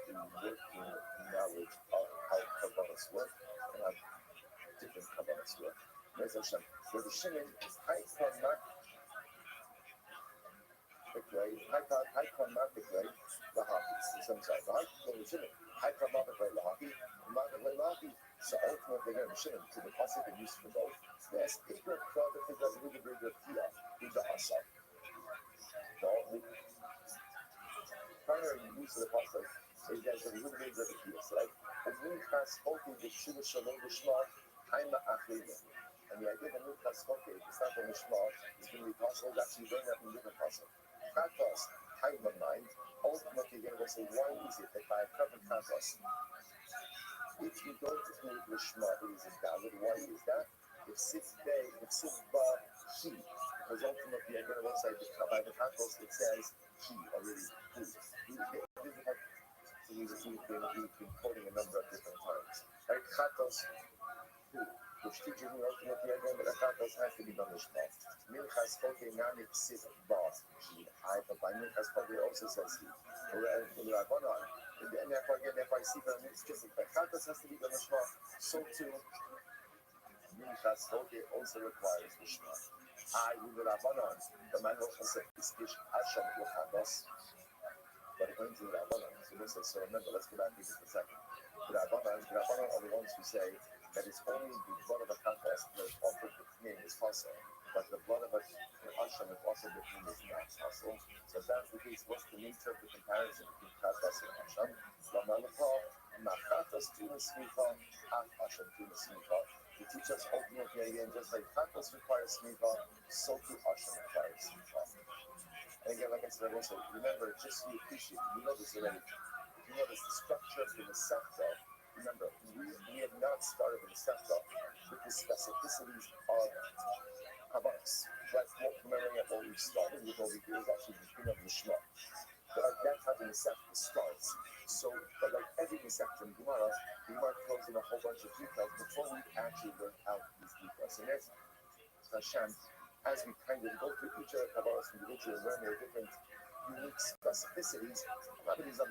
working knowledge of how Kabbalahs work and how different Kabbalahs work. Whereas Hashem, where the Shimon is high pragmatic way, the Hafiz. Sometimes the Shimon, high pragmatic way, the Hafiz, so ultimately, the Shimon, to the Pasuk and used for both. There's bigger product that does really bigger Tia, in the Asaf. The only primary use of the Pasuk is that the really big repetitions, right? And Minchas spoken the Shiva Shalom B'Shma, Haima Achlelim. And the idea of Minchas Choke, it's not only small, it's going to be possible to actually bring that in different possible. Kratos, time of mind, ultimately you're going to say, why is it that by a covered Kratos, if you don't do the Shema, it is invalid. Why is that? If Sif Bay, if Sif Ba, he, because ultimately you're going to say, by the Kratos, it says he already, who. So we've been quoting a number of different times. Right? Kratos, who? Which teaches me ultimately again that Kratos has to be done with Shema. Minchas Choke, Nami, Sif Ba, he. But by Minchas Choke also says he. And therefore, again, I see that it's different. But Kratos has to be done with Shema. So too, Minchas Choke also requires the Shema. With the Rabbanon, the man also said, Iskish Hashem Kratos. But according to the Rabbanon, so remember, let's go back to this for a second. The Rabbanon are the ones who say that it's only the blood of a Kratos that offered the name is possible. But the blood of a Hashem is also the name is not possible. So if that's the case, what's the nature of the comparison between Kratos and Hashem? Machatos to the Smicha, Hashem to the Smicha. To teach us ultimately again, just like Kratos requires Smicha, so too Hashem requires Smicha. And again, like I said, also remember, just so you appreciate, you know this already. If you notice the structure of the Masechta, remember, we have not started the Masechta with the specificities of Hamas. That's what, remembering that what we started with over here is actually the beginning of the Shema. But that's how the Masechta starts. So, but like every Masechta in Gemara, the Gemara throws in a whole bunch of details before we actually learn out these details. And that's Hashem, as we kind of go through each of the Kabbalahs individually, learn their different unique specificities, properties of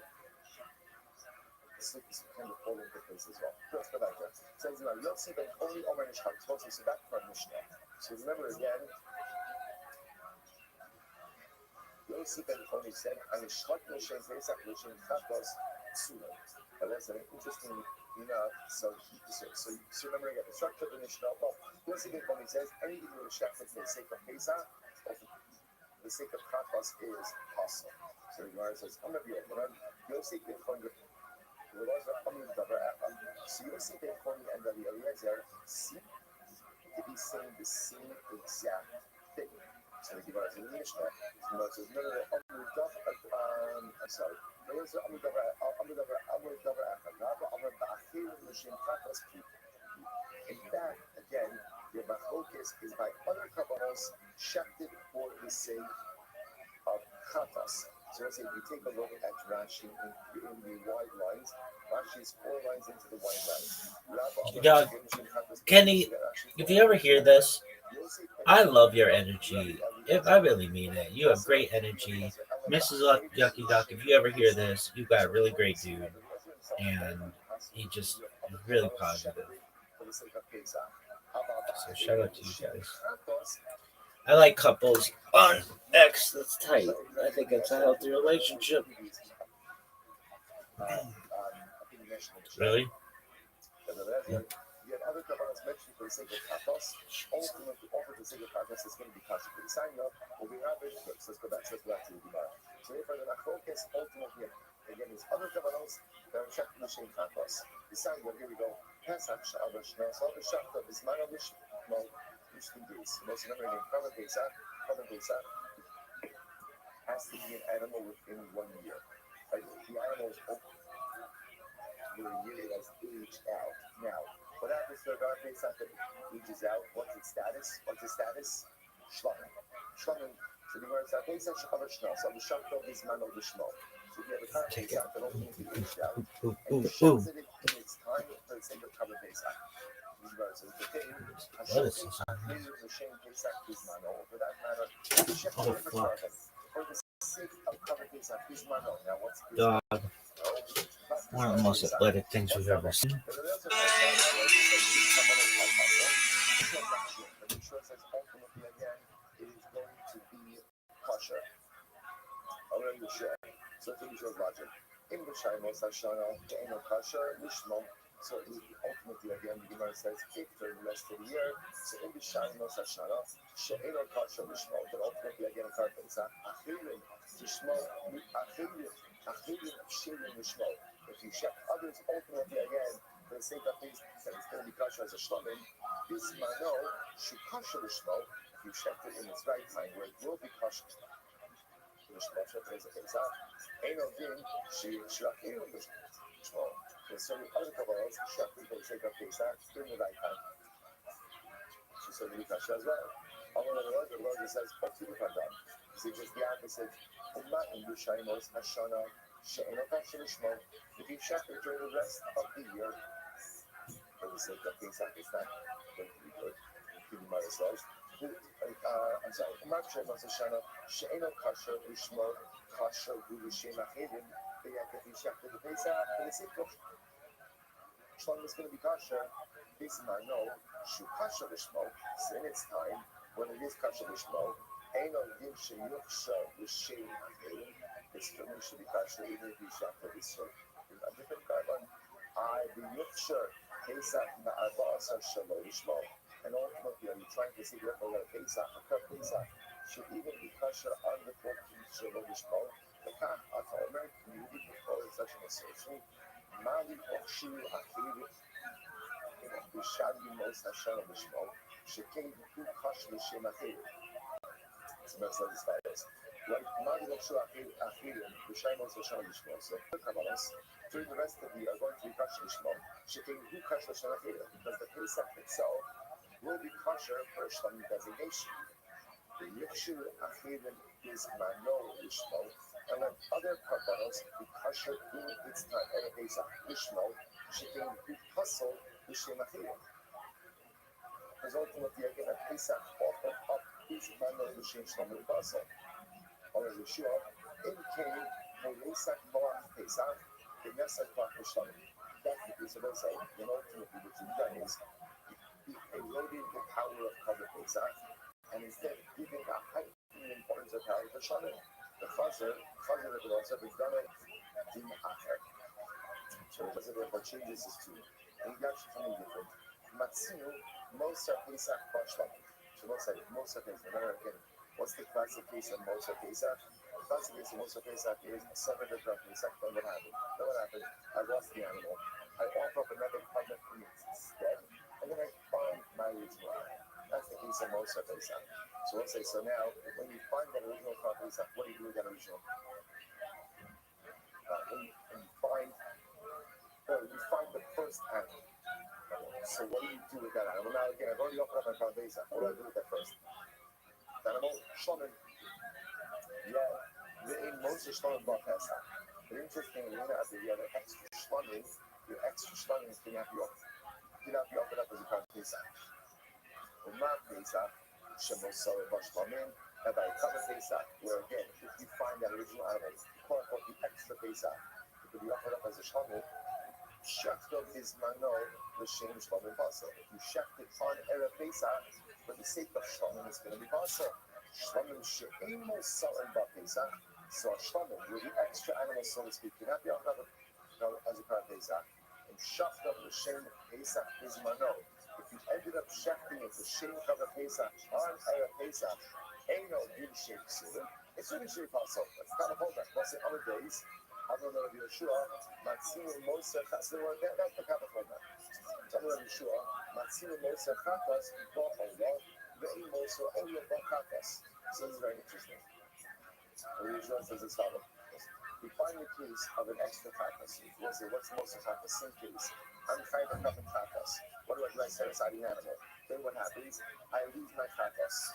this kind of fall into place as well. Let's go back there. It says, Yossi ben only Omer Nishchak. So back to our Mishnah. So remember again, Yossi ben only said, Anishchak Mishem Pesach Mishem Chatos Sulam. But that's an interesting, so remember again, the structure of the Mishnah. Well, Yossi ben only says, anything you Nishchak for the sake of Pesach, the sake of Chatos is possible. So the Gemara says, I'm going to be open. Yossi ben only. So Yossi ben Choni and Rabbi Eliezer seem to be saying the same exact thing. So the Gemara says in the Mishnah, the Gemara says, no, I'm sorry. In fact, again, the Machlokes is by other Kabbalos shafted for the sake of Chatos. So let's say if you take a look at Rashi in the wide lines, Rashi is 4 lines into the wide lines. Dog, Kenny, if you ever hear this, I love your energy. If I really mean it, you have great energy. Mrs. Yucky Duck, if you ever hear this, you've got a really great dude. And he just is really positive. So shout out to you guys. I like couples on X that's tight. I think it's a healthy relationship. Really? Yeah. You have other Kabbalahs mentioned for the sake of Chatos, ultimately offer the sake of Chatos is going to be Kasha for the sign of, but we have it, let's go back to the Gemara. So therefore the Machlokes ultimately, again, there's other Kabbalahs that are checking the Shem Chatos. The sign of, here we go, Pesach, Sha'av, Shna, so the Shachta, Bisman of the Shmo, Mishkin days. Most remember again, Kavan Pesach has to be an animal within 1 year. Right? The animal is open. For a year it has aged out. Now, what happens to a Kavan Pesach that ages out? What's its status? Shlamim. So the word is Pesach, Sha'av, Shna, so the Shachta, Bisman of the Shmo. So if you have a Kavan Pesach that ultimately aged out, and you shafted it in its time for the sake of Kavan Pesach. What is this? Dog. One of the most athletic things we've ever seen. So things are logic. In the Shimos Hashana, the Eno Kasher, Lishmo. So ultimately, again, the Gemara says, if during the rest of the year, so in the Shimos Hashana, She'eno Kasher, Lishmo, then ultimately, again, a card is Achilim, Lishmo, Achilim, Shirim, Lishmo. If you check others, ultimately, again, for the sake of things that it's going to be kosher as a shlamim, bismano shukasher l'shmo, if you checked it in its right time, where it will be kosher l'shmo, checked as a pesach, ain't no din shilachir l'shmo. There's certain other kavaros checked for the sake of pesach during the right time. She's certainly kosher as well. The Lord says, he says the opposite. If you check it during the rest of the year, for the sake of Pesach, it's not going to be good, including Marisol. I'm sorry, She'eno kasher lishmo kasher v'yishem achedim. If you check the Pesach, for the sake of Shalom is going to be kasher. This man know, shu kasher lishmo. So in its time, when it is kasher lishmo, Eno dim sheyuchsha l'shem achedim. This family should be kasher even if you check the Pesach. A different carbon. I be yuchsha Pesach ma'arba shalom lishmo. And ultimately, are you trying to see that Pesach, a cut Pesach, should even be kasher on the 14th shalom lishmo? The kach ataomer community before such an assertion. Mali ochshu achiv b'shadi mos hashem lishmo. Shekei hu kash l'shem achiv. It's a mess like this follows. Like Mali ochshu achiv b'shadi mos hashem lishmo. So the Kabbalas during the rest of the year are going to be kash lishmo. Shekei hu kash l'shem achiv, because the Pesach itself will be kosher for a shlamim designation. The yikshu achidim is mano lishmo, and let other karbanos be kosher in its time. And a Pesach lishmo, shekin be puzzle l'shem achidim. Because ultimately, again, a Pesach offered up is mano l'shem shlamim puzzle. Or as Yeshua, in came the Pesach moach Pesach, the Nesach moach l'shlamim. That's the piece of it. And ultimately, what you've done is eroding the power of Kavod Pesach, and instead giving a heightened importance of power to Shalom. The Chazer that would also be done Din Acher. So the Chazer therefore changes his tune. And he got something different. Matzinu, Mosa Pesach Bashlam. So Mosa Pesach. Remember again, what's the classic case of Mosa Pesach? The classic case of Mosa Pesach is a 7th of Pesach. Then what happened? I lost the animal. I offer up another covenant for me instead. And then I find my original animal. That's the case of Mosa Pesach. So let's say, so now, when you find that original Pesach, what do you do with that original? When you find the first animal. So what do you do with that animal? Now again, I've already offered up my Pesach. What do I do with that first? That animal, Shlomin. Yeah, the Moses Shlomin Bar Pesach. But interestingly, you have the extra Shlomin. Your extra Shlomin cannot be offered up as a Kar Pesach. But not Pesach, Shemos Sarah Bashlamim, and by Kar Pesach, where again, if you find that original animal, quote unquote, the extra Pesach, it could be offered up as a Shlamim. Shechtav is Mano, the Shem Shlamim Basel. If you shecht it on Erev Pesach, for the sake of Shlamim, it's going to be Basel. Shlamim She'emo Sarah Bar Pesach, so a Shlamim, with the extra animal, so to speak, cannot be offered up as a Kar Pesach. And Shechtav the Shem Pesach is Mano. If you ended up shechting it, the Shem Kavod Pesach on Erev Pesach, ain't no good shape Surim. It's really shape also. It's kind of hold that. Plus, in other days, I don't know if Yeshua, Matzinu Moshe Chassid, that's the kind of hold that. So, I don't know if Yeshua, Matzinu Moshe Chatas, Bo Ola, Ve'im Moshe Ola Bo Chatas. So, this is very interesting. Yeshua says it's follows. We find the case of an extra chatas. We'll say, what's the most chatas? Same case. I'm trying to cover chatas. What do I set aside an animal? Then what happens? I lose my chatas.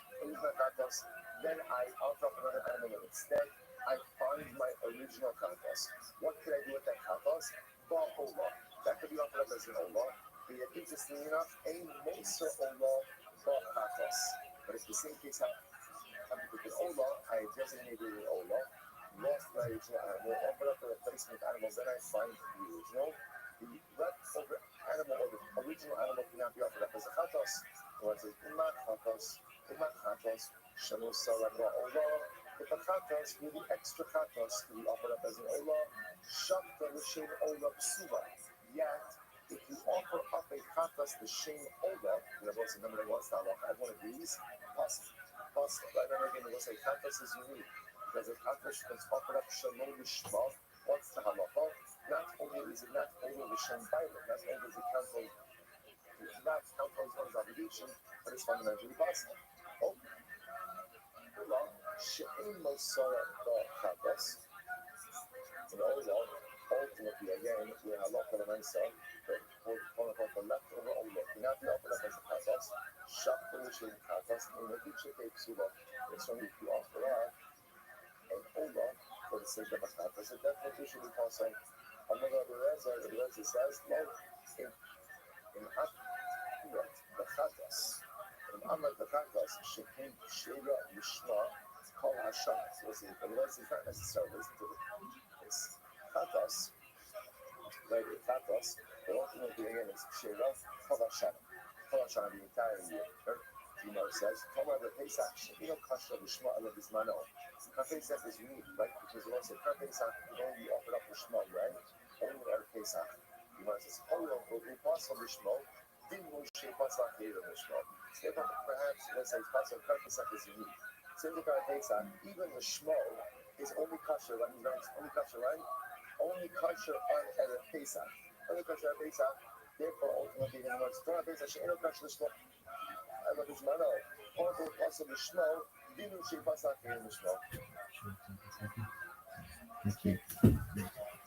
Then I offer up another animal instead. I find my original chatas. What could I do with that chatas? Ba ola. That could be offered up as an ola. But yet, interestingly enough, a moser ola ba chatas. But if the same case happened with an ola, I designated an ola. Lost my original animal, offered up a replacement animal, then I find the original. The leftover animal or the original animal cannot be offered up as a chatos. Or as a imat chatos, shanu sarah ola. If a chatos with the extra chatos can be offered up as an ola, shakta l'shem ola psuva. Yet, if you offer up a chatos l'shem ola, and I've also remembered once that I have one of these, possible. I remember again, we'll say chatos is unique. Because if chatos was offered up shalom lishma, what's the halacha? not only is it not only the Shem Bible, not only does it not count on one's obligation, but it's fundamentally possible. Oh, She'in Mosara Chagas. Ultimately, again, we have a lot of myself, the leftover outlook. Not the upper left as a Chagas, Shak the Shem Chagas, and the Dicha Psuba, it's only if you offer up, and Ola, for the sake of a Chagas, it definitely should be possible. Another Reza says, no, in the Chagas, in Amar the Chagas, Shekin Shira Yishma, Kol Hashem. So listen, the Reza is not necessarily listen to this. Chagas, right? Chagas, the ultimate again is Shira, Kol Hashem. Kol Hashem the entire year. Gemara says, Tomar the Pesach, Shekino Kasha Lishma Ala Bismano. Pesach is unique, right? Because you also say Pesach, you only offered up Lishma, right? Only at Pesach. Gemara says, Holo, we pass on Lishma, didn't Moshe pass on Kira Lishma. Perhaps, let's say, Pesach is unique. Since the Pesach, even the Shmo is only Kasha, right? Only Kasha, right? Only Kasha on at Pesach. Only Kasha at Pesach. Therefore, ultimately, in the words, Torah Pesach, Shekino Kasha Lishma. I love his man. Although possible snow, didn't she pass out here in the snow? Thank you.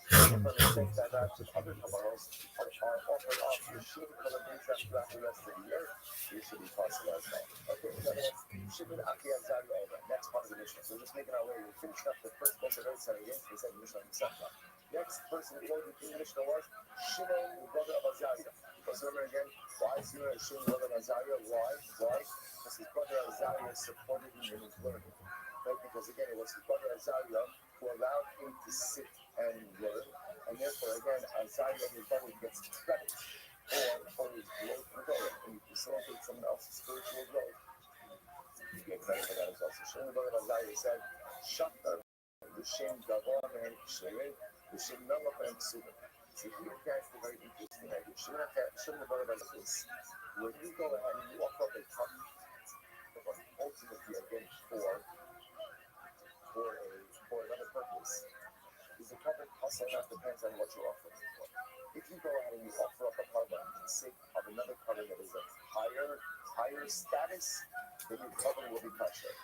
That other Kabbalos are offered off the Shim Kalabisa throughout the rest of the year. This should be possible as well. Okay, in other words, Shimon Akiyah Zari over. Next part of the mission. So we're just making our way. We finished up the first book of Eretz against the second mission on the Sefta. Next person who wrote the Mishnah was Shimon, the brother of Azariah. Because remember again, why is Shimon the brother of Azariah? Why? Because his brother Azariah supported him in his learning. Right? Because again, it was his brother Azariah who allowed him to sit and learn. And therefore, again, Azariah and his brother gets credit for his growth in Torah. And you facilitate someone else's spiritual growth, you get credit for that as well. So Shimon the brother of Azariah said, Shakar, the Shem Gavon and Shemin, the Shem Melach and Ksubim. So here that's the very interesting idea. Shimon the brother of Azariah, when you go ahead and you offer up a cup, ultimately again for another purpose, is the covered hustle that depends on what you're offering it for. If you go ahead and you offer up a carbon for the sake of another carbon that is of higher status, then your carbon will be kosher.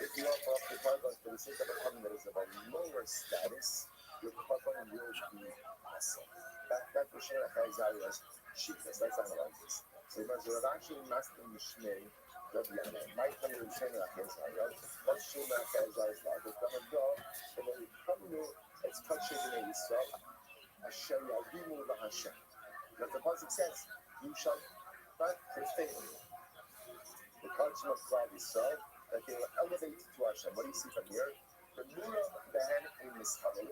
If you offer up the carbon for the sake of a carbon that is of a lower status, your carbon will be hustle. That's what Shimon HaZariah's shittas. That's analysis. So Rav Ashi Master Mishnei, Rav Yana, my friend is Shimon HaZariah. What's Shimon HaZariah's law? They're going to go, and when you come to it's touching in Yisrael, Asher Yavimu LaHashem. Because the pasuk says, you shall not profane the culture of Klal Yisrael, that they will elevate to Hashem. What do you see from here? The Mura Behan in Mischalim.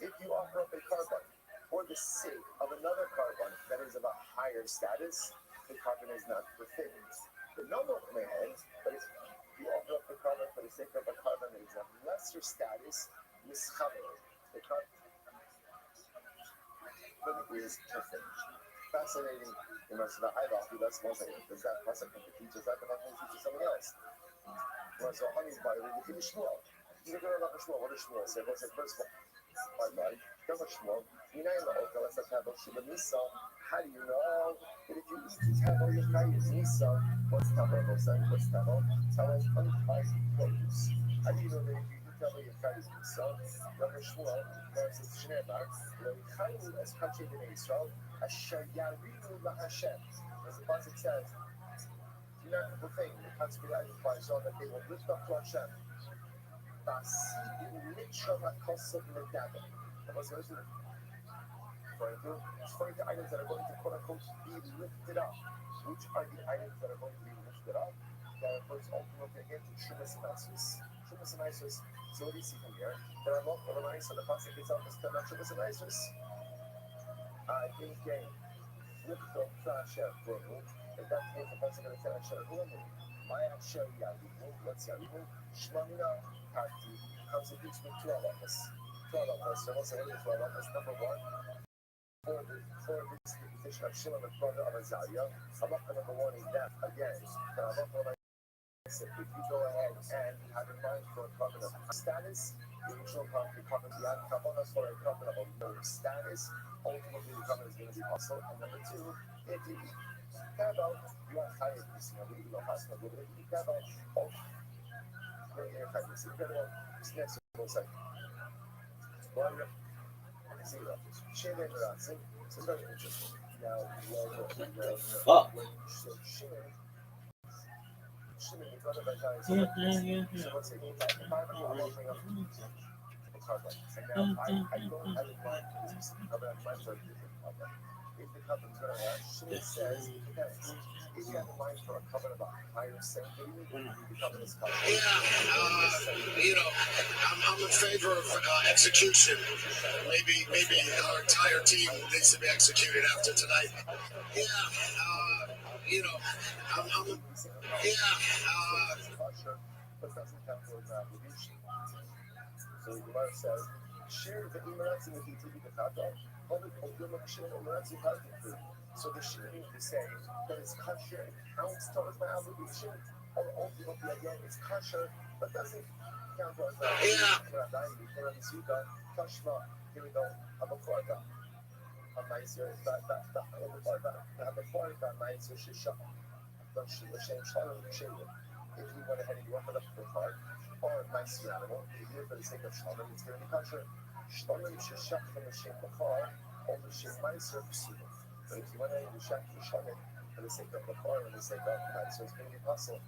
If you offer up a carbon for the sake of another carbon that is of a higher status, the carbon is not profaned. The normal man, but if you offer up the carbon for the sake of a carbon that is of lesser status, Mischalim. The carbon is profaned. Fascinating. You must have a that's one thing. Does that pasuk teach us that? The pasuk teaches something else. So, honey, by the way, you finish Shmuel. You go to Shmuel. What is Shmuel? So, what's the first one? My go to Shmuel. You know, let's have a Shmuel Nisa. How do you know that if you eat Tavo, you're going to Nisa? What's Tavo? What's Tavo? Tavo is untied produce. How do you know that if you eat Tavo, you're going to Nisa? Go to Shmuel. There's a Shneimar. L'chayu es kachid in Israel. Asher Yarinu LaHashem. As the pasuk says, do not profane the country identifies so that they will lift up to Hashem. Referring to items that are going to quote unquote be lifted up. Which are the items that are going to be lifted up? That refers ultimately again to Shumas and Isis. Shumas and Isis. So what do you see from here? There are multiple lines, so the pasuk itself is called Shumas and Isis. I think lift up to Hashem for a move. And that means the pasuk is called Hashem for a move. My Hashem Yavimu, what's Yavimu? Shmamina Party constitutes with 12 of us. 12 of us. So what's the 12 of us? Number one, for this position of Shimon, the brother of Azariah, Halacha number one is that again. if you go ahead and have in mind for a covenant of status, the original covenant, the covenant for a covenant of low status, ultimately the covenant is going to be hostile. And number two, if you care about, you are higher, you know, hostile, but if you care about, very effective, you care about, next was like, well, zero. Shame and Razzi, it's very interesting. Now, Fuck. so Shimon, the brother by guys, so let's say, if I'm offering up a carbon, and now I don't have in mind for this specific carbon, I have in mind for a different carbon. If the carbon's going to have, Shimon says, it depends. If you have in mind for a carbon of a higher sanctity, the carbon is covered. Yeah, you know, I'm in favor of execution. Maybe our entire team needs to be executed after tonight. Yeah, you know, but doesn't count towards an obligation. So the Gemara says, share the Emirates in the Hittibi the Kata, only Oklahoma Shimon Emirates in Kata. So the Shimon is saying that it's kosher and counts towards my obligation, or ultimately again it's kosher, but doesn't count towards my obligation. Kashma, here we go, Abakorda. A nicer, that Abakorda, nicer Shisha. If you went ahead and you offered up the car or a nicer animal, even for the sake of Shalom, it's going to be kosher. Shalom Shishak from the Shem Bakar, or the Shem Nicer Psulim. But if you went ahead and you shak the Shalom for the sake of the car or the sake of the nicer, it's going to be possible.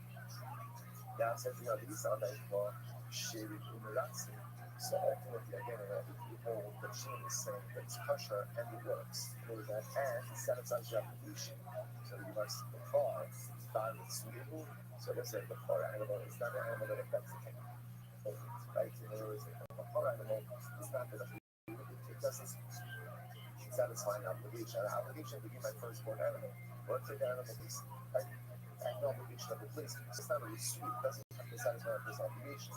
Now, says the Hadith on that law, Shem Umeratzi. So ultimately, again, if you hold that Shem is saying that it's kosher and it works, know that, and it satisfies your application. So you must the car. So let's say the car animal is not an animal that affects the king. Right? In other words, the car animal is not that it doesn't satisfy an obligation. An obligation to be my firstborn animal. Let's say the animal is I have no obligation of the place. It's not a receipt. It doesn't have to satisfy this obligation.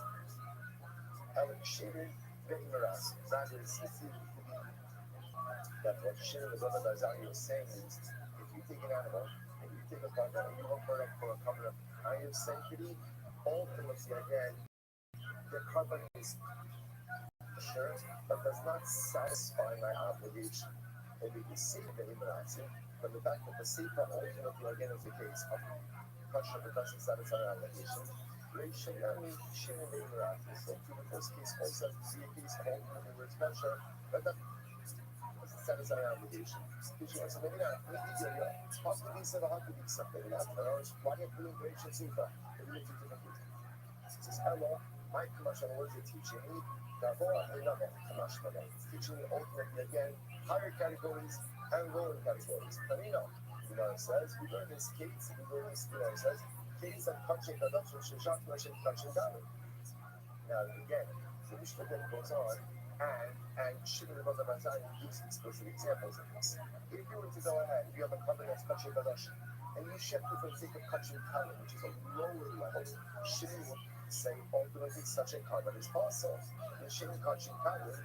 Having Shimon getting around, rather it's that what Shimon, the brother Bazali was saying is if you take an animal, you take a partner and you offer up for a covenant of higher sanctity, ultimately again, the covenant is assured, but does not satisfy my obligation. And we can see the Ibrahim from the fact that the Sefer ultimately again is the case of kosher that doesn't satisfy our obligation. So to the first case also see a case of ultimately where it's kosher, but that satisfy our obligation. So maybe not, why get blue grapes and super? Says, hello, my commercial words are teaching me teaching me ultimately again higher categories and lower categories. But you know, it says, we learn this case, it says, case and touching adoption, touching down. Now, again, the Mishnah then goes on, and Shimon and Rabbi Bazai gives explicit examples of this. If you were to go ahead, you have a covenant that's touching adoption, and you shift it for the sake of touching talent, which is a lower level, Shimon would say ultimately such a covenant is possible. And Shimon touching talent,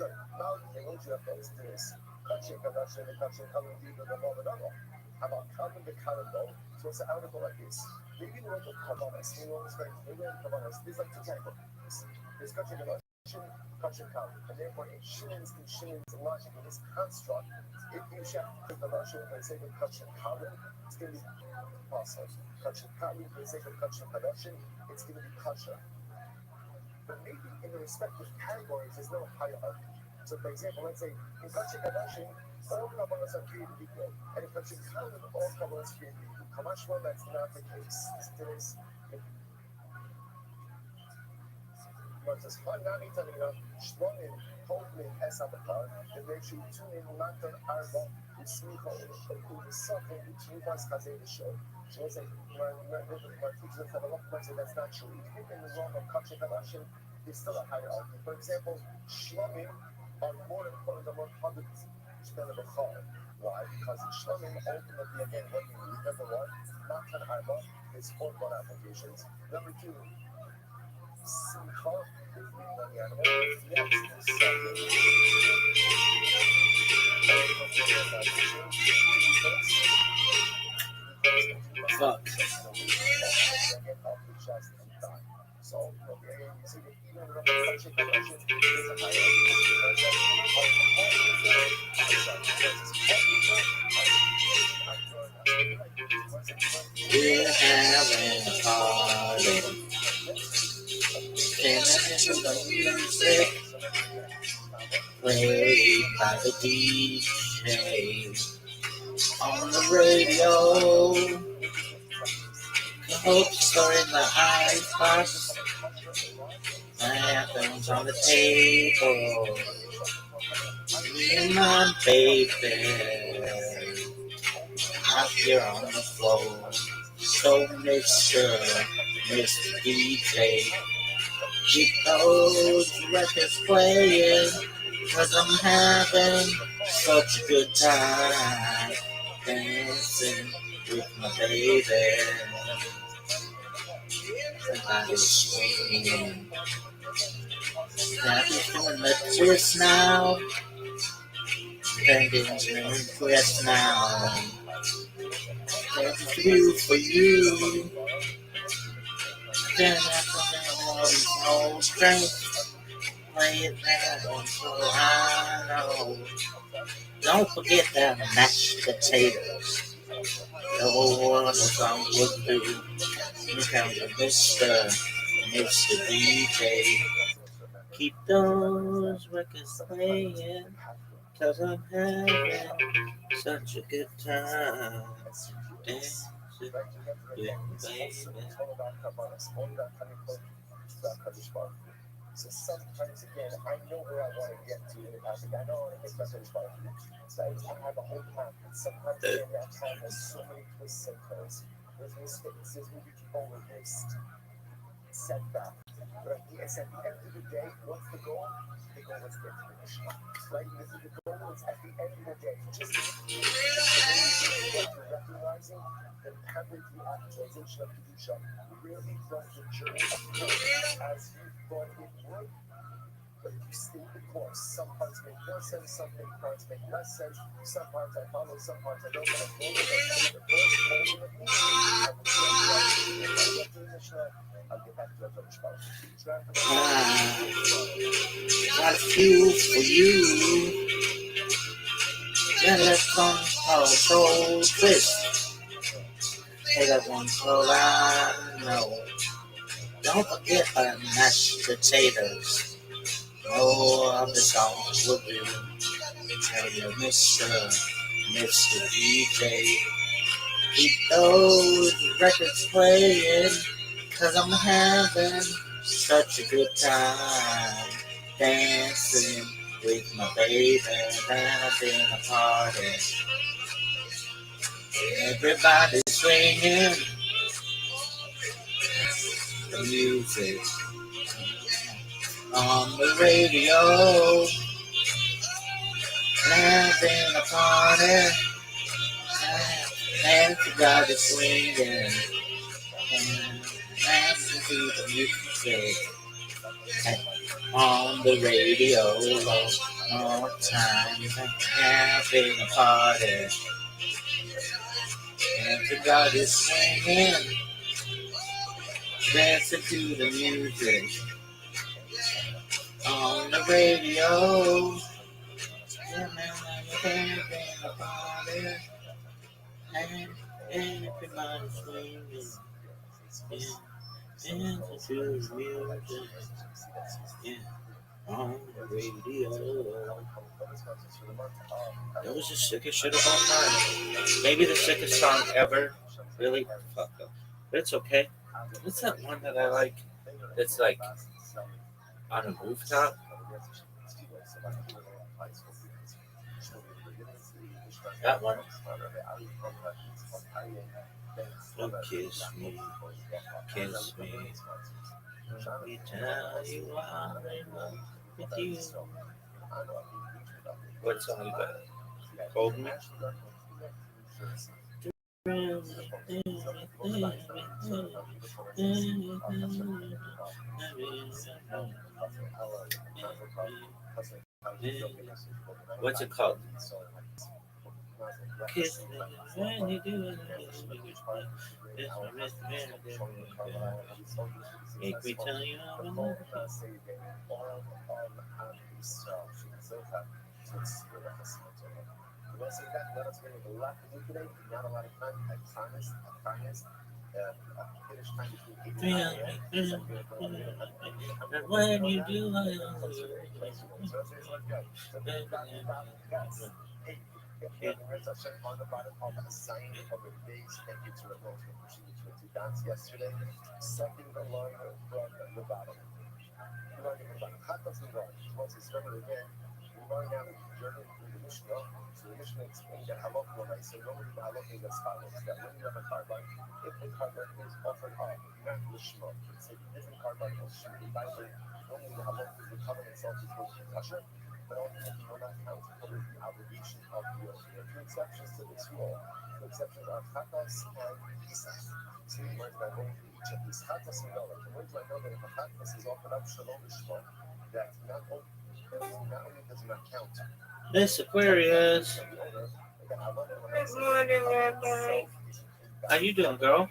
good. Now, they want you to have to listen to this. Touching adoption and touching talent, you do the moment of all. How about covenant the calendar? So it's an article like this. Maybe the word of Kavanas, maybe there's like two types of things. There's touching adoption, touching talent. And therefore, in Shimon's logic, in this construct, if you shift the adoption for the sake of touching talent, it's going to be possible. Touching talent for the sake of touching adoption, it's going to be kosher. But maybe in the respective categories, there's no hierarchy. So, for example, let's say in touching adoption, all Kavanas are created equal. And in touching talent, all Kavanas are created equal. Kamashwa, that's not the case. Today's versus Hanani Tanina, Shlomin, Holdmin, Esabakar, and they should tune in Lantern Arba, with Smicha, with something which Nivas Kazay the show. She was like, my teachers have a lot of points that's not true. If you in the realm of Kachik Adashin, there's still a hierarchy. For example, Shlomim are more important than 100 of a car. Why? Because in Shlomim, ultimately, again, what you need, number one, Matan Arba is 4 applications. Number two, Simcha is leading on the animal. Next is Fuck. chest and thigh. So, you see, even when I'm touching compression, there's a hierarchy. There's a part We're having a party. Dancing to the music played by the DJ on the radio. The hopes are in the icebox. Anthems on the table. Me and my baby out here on the floor. So Mr. DJ, keep those records playing, 'cause I'm having such a good time dancing with my baby. Everybody's swinging. Now he's doing the twist now. Bending to request now. There's a view for you. Then there's no strength. Play it down so I know. Don't forget that mashed potatoes. Oh, what the song would do. You found your Mr. DJ. Keep those records playing, 'cause I'm having such a good time dancing with my baby. So sometimes, again, I know where I want to get to in the past. I know I want to get to this part. So I have a whole plan. Sometimes, again, that plan has so many twists and turns. There's mistakes, there's maybe people with this setback. But it's at the end of the day, what's the goal? The goal is to get to the finish line. Right? This is the goal. It's at the end of the day. Just recognizing that having the actualization of Kedusha really does the journey of growth as you thought it would. But if you stay the course, some parts make more sense, some parts make less sense. Some parts I follow, some parts I don't. But as long as I stay the course, ultimately, I will get to the Mishnah. I'll get back to the Mishpah. Got a few for you. Yeah, let's go soul twist. Hey, that one so I know. Don't forget the mashed potatoes. Oh, of the songs will do. Tell you, Mr. DJ, keep those records playing, 'cause I'm having such a good time dancing with my baby, having a party. Everybody's swinging the music on the radio, having a party. Everybody's swinging and dancing to the music on the radio all the time, having a party. Everybody's swinging, dancing to the music on the radio. Having a party, and everybody's swinging, dancing to the music, yeah, on the radio. That was the sickest shit of all time. Maybe the sickest song ever. Really? Fuck up. But it's okay. What's that one that I like? It's like on a rooftop. That one. Don't kiss me. Kiss me. Let me tell you I'm in love with you. What song is that? Hold Me? What's it called? Kiss me when you do it. Make me tell you I'm in love. And when you do it. Miss Aquarius. Good morning, Rabbi. How you doing, girl?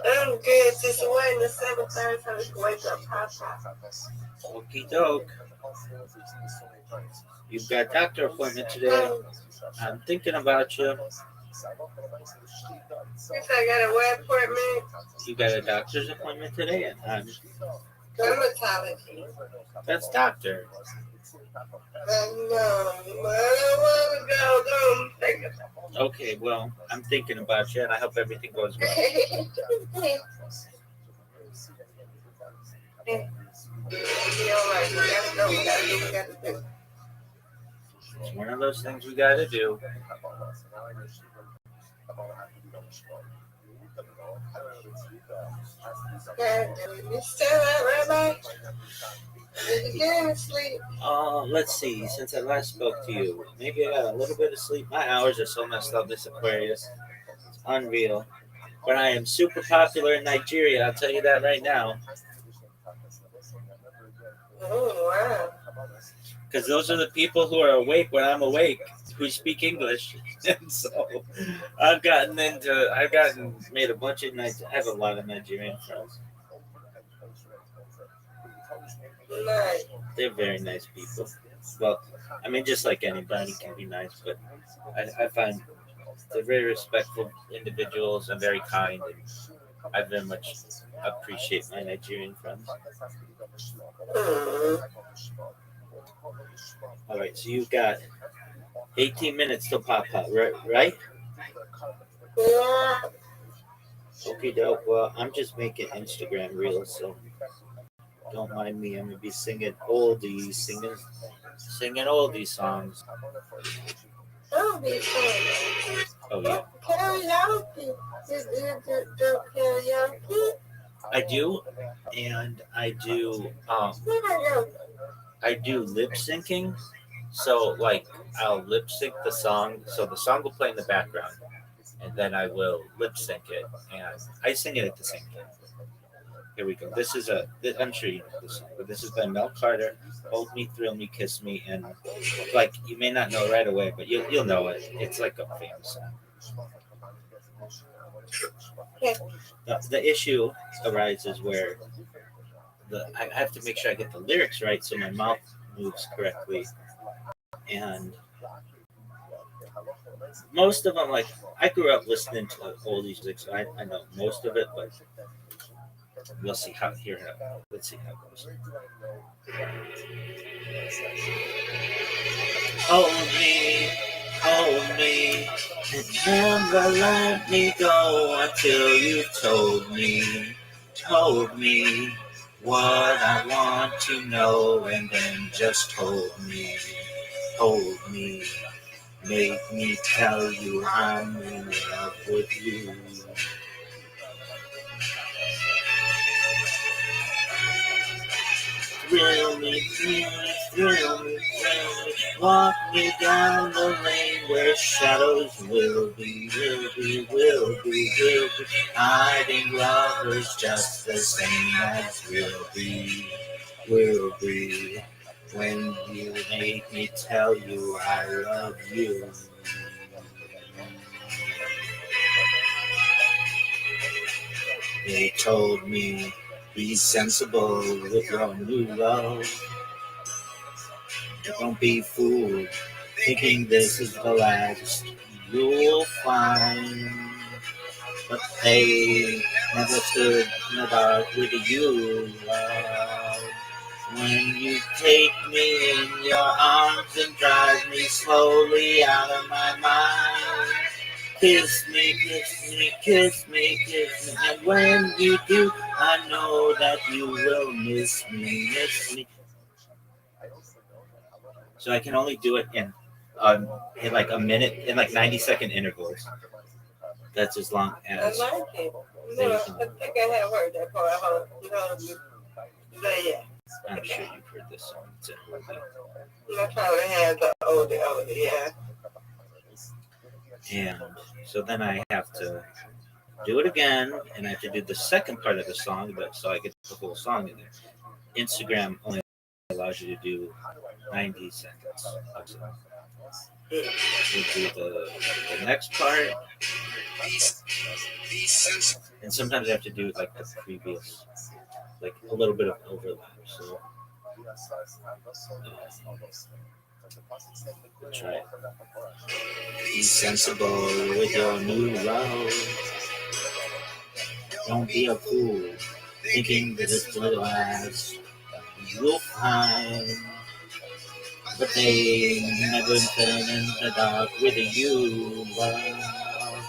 I'm good. Just waiting the 7:30 so we can wake up Papa. Okie doke. You've got doctor appointment today. I'm thinking about you. If I got a what appointment? You got a doctor's appointment today, and Dermatology. that's doctor. No, I don't want to go. Okay, well, I'm thinking about you, and I hope everything goes well. It's one of those things we got to do. You still up, Rabbi? Did you get any sleep? Let's see. Since I last spoke to you, maybe I got a little bit of sleep. My hours are so messed up this Aquarius. It's unreal. But I am super popular in Nigeria. I'll tell you that right now. Oh, wow. Because those are the people who are awake when I'm awake, who speak English. And so I've made a bunch of I have a lot of Nigerian friends. Nice. They're very nice people. Well, I mean, just like anybody can be nice, but I find they're very respectful individuals and very kind, and I very much appreciate my Nigerian friends. All right, so you've got 18 minutes till pop-up, right? Yeah. Okay, dope. Well, I'm just making Instagram reels, so don't mind me. I'm gonna be singing oldies, singing oldie songs. Don't be funny. Oh yeah, Karaoke. Do karaoke? I do, and I do lip syncing. So like I'll lip sync the song, so the song will play in the background, and then I will lip sync it, and I sing it at the same time. Here we go. I'm sure you know this song, but this is by Mel Carter. Hold Me, Thrill Me, Kiss Me, and like you may not know right away, but you'll know it. It's like a famous song. The issue arises where I have to make sure I get the lyrics right so my mouth moves correctly, and most of them, like I grew up listening to oldies music, so I know most of it, but we'll see how let's see how it goes. Hold me, and never let me go until you've told me what I want to know, and then just hold me, make me tell you I'm in love with you. Thrill me, walk me down the lane where shadows will be. Hiding lovers just the same as will be. When you make me tell you I love you. They told me, be sensible with your new love. Don't be fooled, thinking this is the last you'll find. But they never stood in the dark with you, love. When you take me in your arms and drive me slowly out of my mind. Kiss me, kiss me, kiss me, kiss me. And when you do, I know that you will miss me, miss me. So I can only do it in like a minute, in like 90-second intervals. That's as long I as. like it. No, I think I have heard that part. Yeah. I'm sure you've heard this song. It's a oldie. I probably have the older, yeah. And so then I have to do it again, and I have to do the second part of the song, but so I get the whole song in there. Instagram only allows you to do 90 seconds of song. We'll do the next part, and sometimes I have to do like the previous, like a little bit of overlap. So try it. Be sensible with your new love. Don't be a fool, thinking that it's the last you'll find. But they never been in the dark with you, love.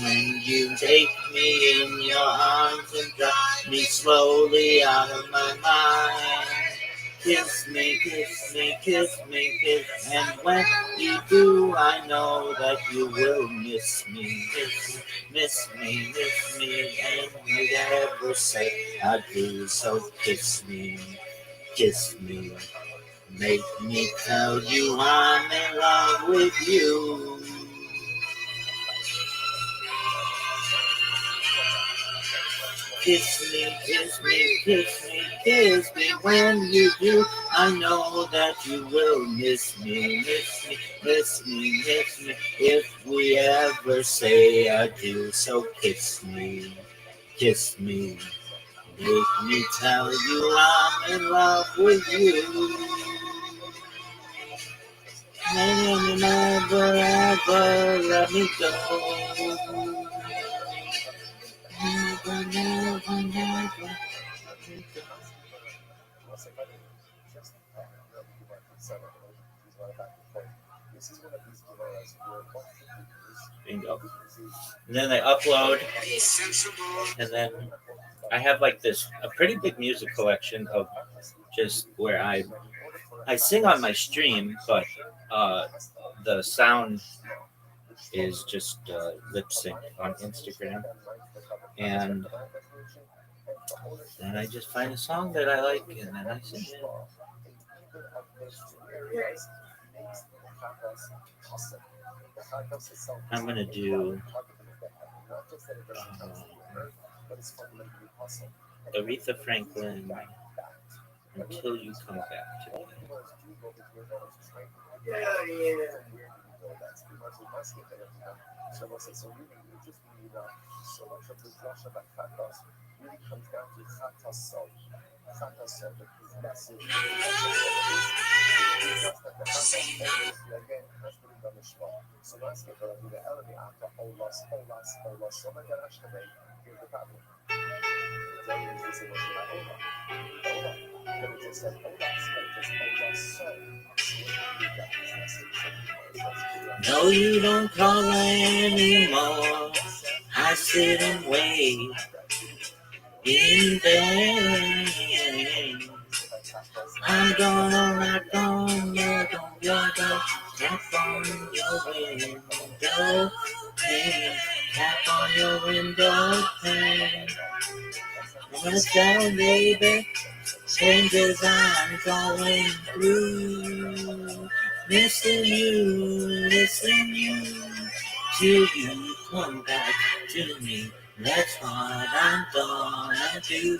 When you take me in your arms and drive me slowly out of my mind. Kiss me, kiss me, kiss me, kiss me. And when you do, I know that you will miss me, miss me, miss me. And you never say I do, so kiss me, kiss me. Make me tell you I'm in love with you. Kiss me, kiss me, kiss me, kiss me. When you do, I know that you will miss me, miss me, miss me, miss me. If we ever say I do, so kiss me, kiss me. Make me tell you I'm in love with you. And never ever let me go. Never, never, never. Bingo. And then I upload, and then I have like a pretty big music collection of just where I sing on my stream, but the sound is just lip sync on Instagram. And then I just find a song that I like, and then I sing it. I'm gonna do Aretha Franklin, Until You Come Back to Me. No, you don't call anymore. I sit and wait in vain. I'm gonna knock on your door, tap on your window pane, tap on your window pane. I'm gonna tell baby, changes I'm going through. Missing you till you come back to me. That's what I'm gonna do.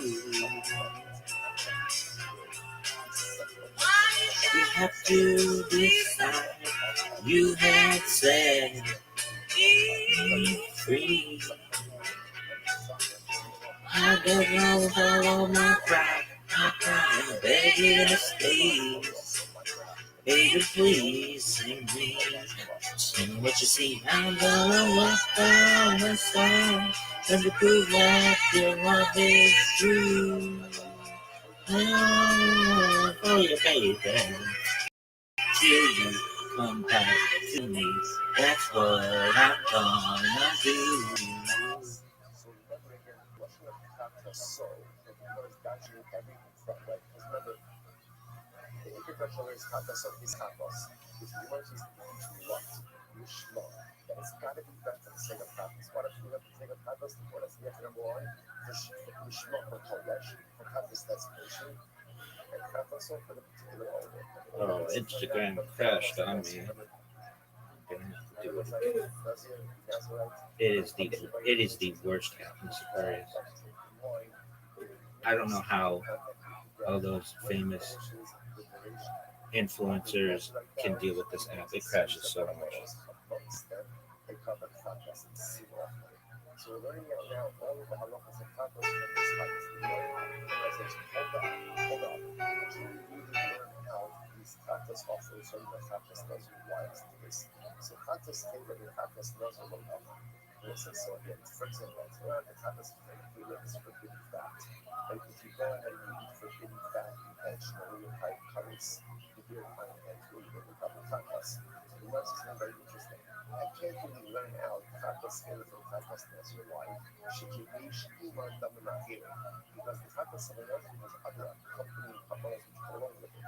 You have to decide. You had said be free. I don't know how my pride. I'm begging to stay. Baby, please sing me. Sing what you see. I'm gonna walk down the side and to prove that your love is true. Oh, yeah, baby. Till you come back to me. That's what I'm gonna do. So remember again, Russian attacked us so that he was dodging everything from, right? Because remember, the introduction is Katos of his Katos. His numerous is teaching what? Mishma. That it's got to be done for the sake of Katos. What if you have to take a Katos? What is the number one? Mishma for Kodesh, for Katos designation, and Katos for the particular order. Oh, Instagram crashed on me. It is the worst app in Safari. I don't know how all those famous influencers can deal with this app. It crashes so much. So we're learning out now all of the halachas and katos from this hadith. Hold on. Actually, we really learn how these katos also show the katos nazar wise to this. So katos came with the katos nazar low. So again, for example, the katos is forbidden fat. Like if you go ahead and you eat forbidden fat intentionally, you hide katos, you do it on and really get the katos. So the rest is very interesting. I can't really learn out katos from katos nazar why. Because the katos of nazar has other accompanying kavanas which go along with it.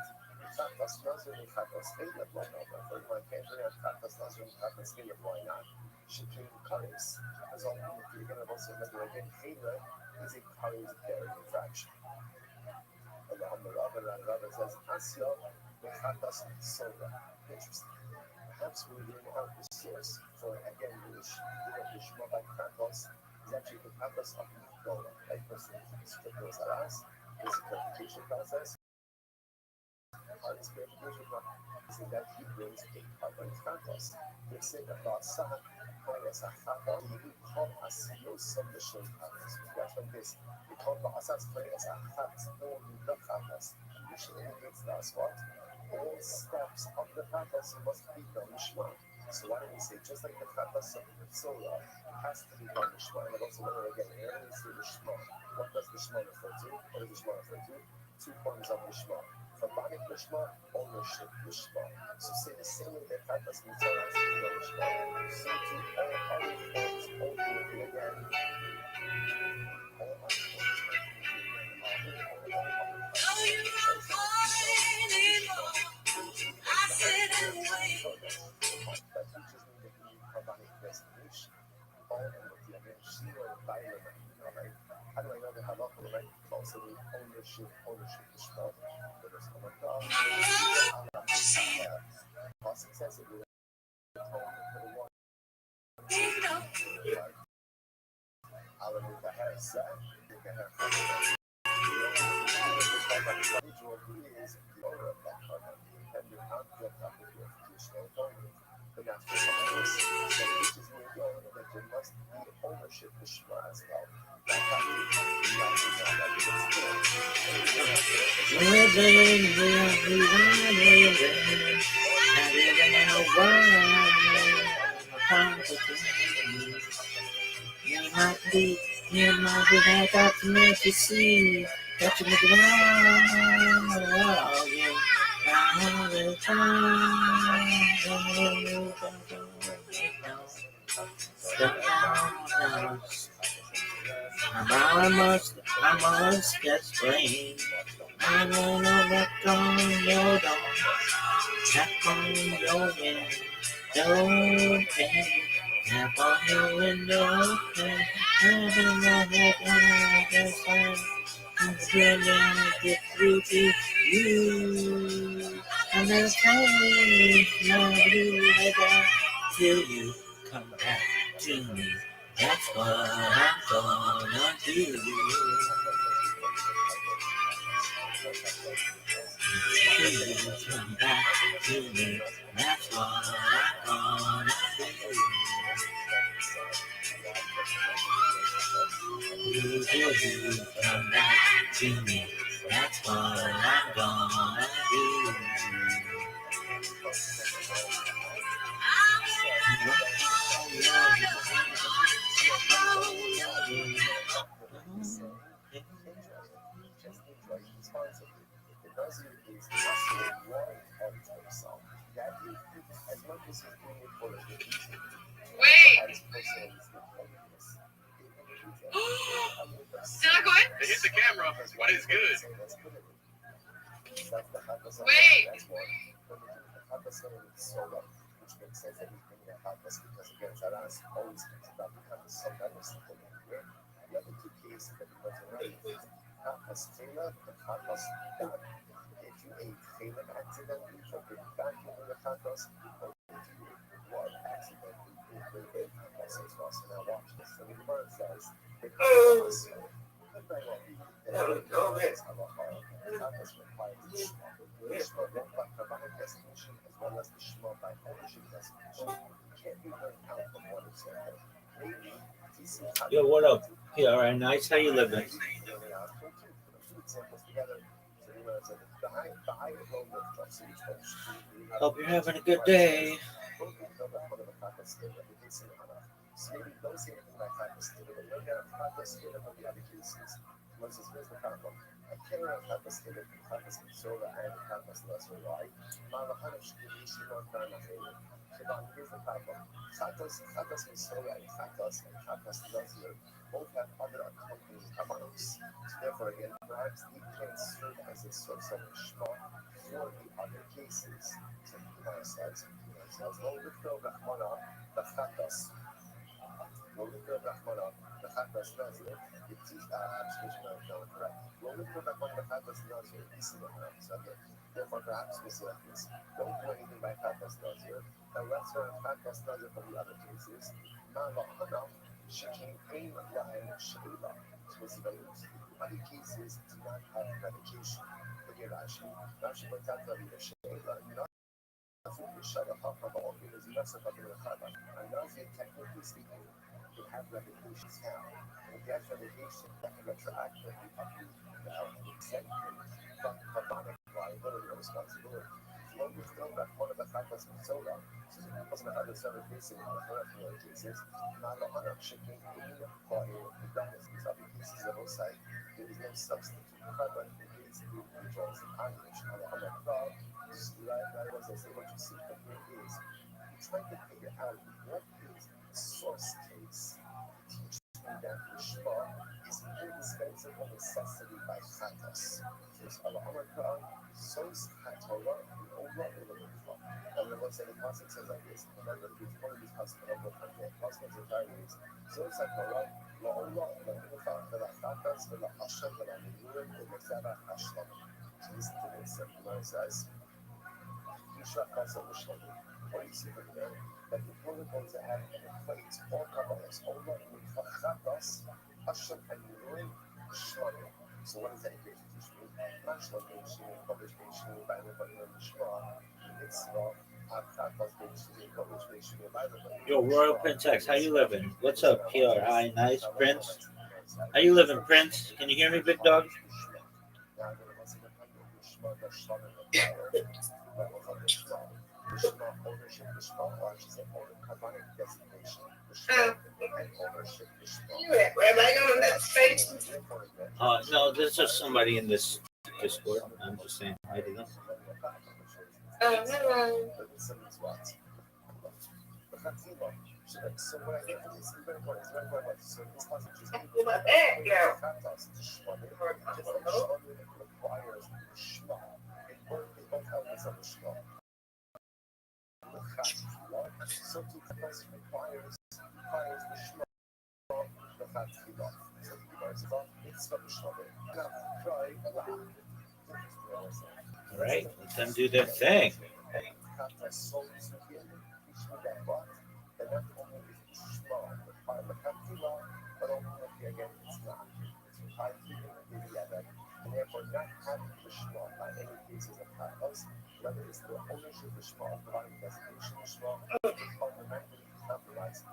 Katos nazar and katos eila why not? I can't learn out katos nazar and katos eila why not? Shikim kares. As all you're going to also remember again, eila is a kares bearing infraction. And the Rava says asya the katos soda. Interesting. Perhaps we learn out the source for again the Shema by Kratos is actually the Kratos of Nicola, right? Person scriptures aras. This is a purification process. Part of this purification process is that he brings a carbon Kratos. They say that Rasa minus a Kratos, he called us Yosef the Shem Kratos. That's from this. They call the Asas minus a Kratos, no, the Kratos. Which indicates to us what? All steps of the Kratos must be done Shema. So why don't we say, just like the Kratos of the Sola has to be done Shema, and also remember again, whenever we say the Shema, what does the Shema refer to? What does the Shema refer to? Two forms of the Shema. Rabbanic Shema, ownership Shema. So say the same way that Kratos and Sola has to be done Shema, so to all other forms ultimately again. All other forms that teaches me that we harmonic destination. All and what the again, Shiro Baila, right? How do I know the halacha, right? Also the ownership is strong. But there's a lot of successively Alamuka has is the owner of that carbon, and the object of the purification atonement. The natural process that teaches me again that there must be ownership to Shema as well. You might be back up to make you see that you make it all again. I must explain. I know that on your door, tap on your window, don't pay. Tap on your window, and get through to you. And there's time nobody ever till you come back to me. That's what I'm gonna do. Till you come back to me. That's what I'm gonna do. That's what I'm gonna do. Did I go in? It hit the camera. What is good? Wait. Which makes sense that he's bringing a hot mess because again, Zara's always thinks about the kind of some kind of stuff over here. The other two cases that he was around is hot mess Taylor and hot mess Doug. If you ate Taylor accidentally from the back into the hot mess, or if you ate blood accidentally, it will be hot mess as well. So now watch this. So the word says, the hot mess could very well be that it's a lot higher. The hot mess requires the Shema both by carbonic destination as well as the Shema by ownership destination. Can't be learned out from one example. Maybe Yo, what up? Yeah, all right, nice. How you living? two examples together. So you know, the high low lift truck series folks. Hope you're having a good day. So maybe don't say anything like hot mess Taylor, but you don't get a hot mess Taylor from the other cases. Here's the problem. I can't have hot mess Taylor, hot mess Soda, and hot mess Lesser. Why? Malahana should be easy on Dana Taylor. So now here's the problem. Hot mess Soda and hot mess Lesser both have other accompanying amounts. So therefore, again, perhaps they can serve as a source of Shema for the other cases. So Kumar says, well, we feel that one of the hot mess. Rolling Rahmana, the Hatas Nazir, it is application of no correct. Rolling Rahmana, the Hatas Nazir, is the okay. Therefore, perhaps we say like this. Don't do anything by Hatas Nazir, and let's learn Hatas Nazir from the other cases. Malahana, Shaking, Aim, and Shaiba. So it's very easy. Other cases do not have medication. Look at Rashi points out that the Shaiba, not shut up about because he doesn't have a Khabar. And Nazi, technically speaking, they have medications now. And if you have medication that can retroactively uproot the consent from carbonic liability or responsibility. So when we still got one of the factors in soda, so it wasn't other several cases in the correctional cases, not a hundred shipping in for a darkness in other cases of outside. There is no substitute carbon in case the neutrals and ions on the other crowd. Like as I say, what you see from here is you're trying to figure out what is the source case. Teach me that the Shema is indispensable necessity by Chatos. There's a America, source Hatorah, the Ola Elohim. And then once the concept says like this, remember, it's one of these hospitals are values. Source Hatorah, La Ola Elohim, the Chatos, the Hashem, the Amurim, the Mezara Hashem. So listen to this, Gemara says. What you see from there, that the opponent wants to have an equate or kabbalas over with chatas, Hashem, and Yurim, Shlomo. So what does that equation teach me? Not Shlomo being Shlomo, published being Shlomo, by everybody in the Shema, it's chatas being Shlomo, published being Shlomo, by everybody. Yo, Royal Prince X, how you living? What's up, PR? Hi, nice, Prince. How you living, Prince? Can you hear me, big dog? No, there's just somebody in this Discord. I'm just saying hi to them. Hello. So what I think is very important. It's very important. So this passage is My bad, girl. requires Shema. They both elements of the Shema. So to confess requires the Shema. The Fatila. So the Gemara says, it's from the Shema. All right, let them do their thing. And not only is Shema required the Fatila, but ultimately again it's not. It's required to be together. And therefore not having the Shema by any cases of Fatlas, whether it's the ownership of Shema, providing destination of Shema, fundamentally compromise.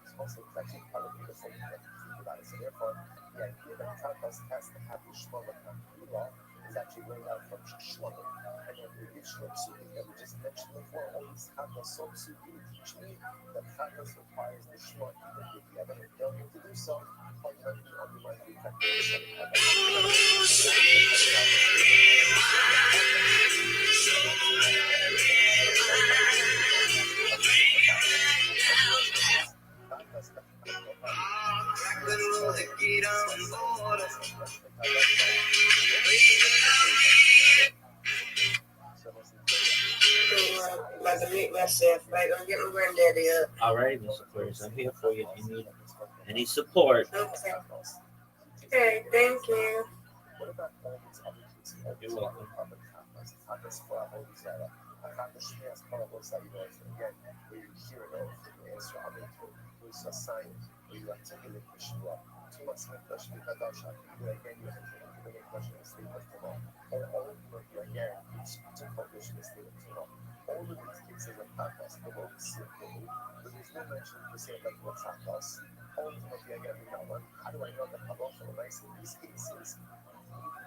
It's also actually kind of beautiful when you think about it. So therefore, the idea that Tapas has to have the Shlomo law is actually laid out from Shlomo. And then the Yishlo Psukim that we just mentioned before, all these Tapas so Psukim teach me that Tapas requires the Shlomo. Even if you have an failure to do so, fundamentally undermines the About to meet myself, right? Gonna get my granddaddy up. All right, Mr. Aquarius, I'm here for you if you need any support. Okay. Okay, thank you. What about all these other cases? You're welcome. Tapas for all these other. Tapas has parables that you know, again, where you hear it over, you answer Amen to, where you sign, where you articulate Mishnah. Too much question in Kadasha, where again you articulate question in the state of Torah. And all of you are again, each to publish in the state of Torah. All of these cases of Tapas, the Lord is simply, but there's no mention to say like what's Tapas. Ultimately, again, we know how do I know that Halacha and I say these cases?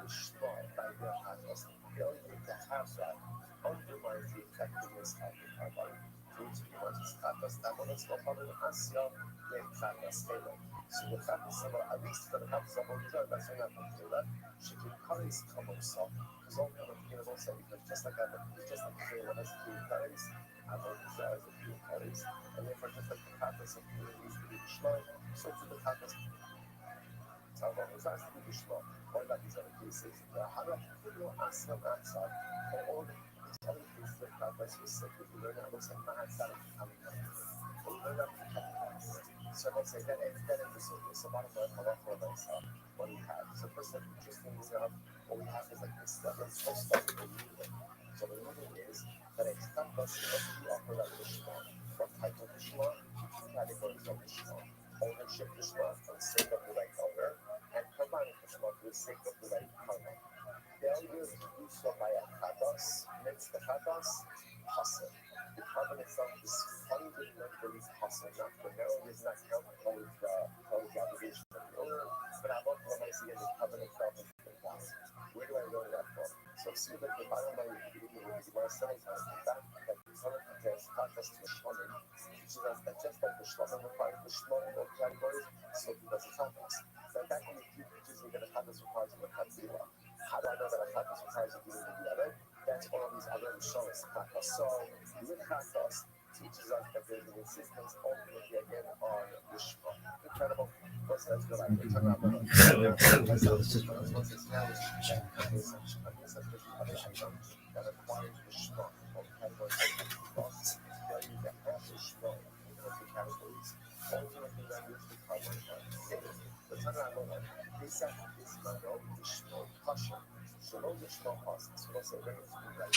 Shema by the Tapas. Failure to have that undermines the effectiveness of the Kabbalah. Which pretty much is Tapas. Tapas no problem Asya, then Tapas Taylor. So the Tapas, at least for the Tapas of Original, that's why I'm going to do that. She can curries come himself. Because all kind of things also, because just like Taylor has two curries, I've already said as a few curries, and therefore just like the Tapas of Taylor needs to be Shema, so to the Tapas. Talmud is asked to be Shema. What about these other cases? How do I figure out Asya outside? And all these other cases that Tapas was sick, if you learn how it looks like outside of the Talmud. So let's say that is so bottom line, what do we have? So first, like, interesting enough, what we have is like this stuff that's so stuff in the meaning. So the meaning is that a Tapas must be offered at the Shema. What type of Shema? Two categories of Shema. Ownership Shema for the sake of the right owner, and Karbanik Shema for the sake of the right karma. Failure to do so by a Tapas makes the Tapas hustle. The carbon itself is fundamentally hustle, not primarily is not counted towards the obligation of the owner, but I want what I see in the carbon itself is the class. Where do I learn that from? So see that the bottom line of the video is the says that the Torah compares Tapas to Shlomo, teaches us that just like the Shlomo requires the Shlomo in all categories, so he does the Tapas. So that only teaches me that a Tapas requires the Chatzila. How do I know that a Tapas requires the Gila and the other? That's all these other Rishonos Tapas. So with Tapas teaches us that there's an insistence ultimately again on the Shema. Incredible. What's that? Let's go back. We're talking about once established that requires the Shema. All categories of loss, failure to have the Shema in those categories. Ultimately, that is the problem. We're talking about this is my own Shema Pasha. So no Shema Pasha. So what's the range of the right?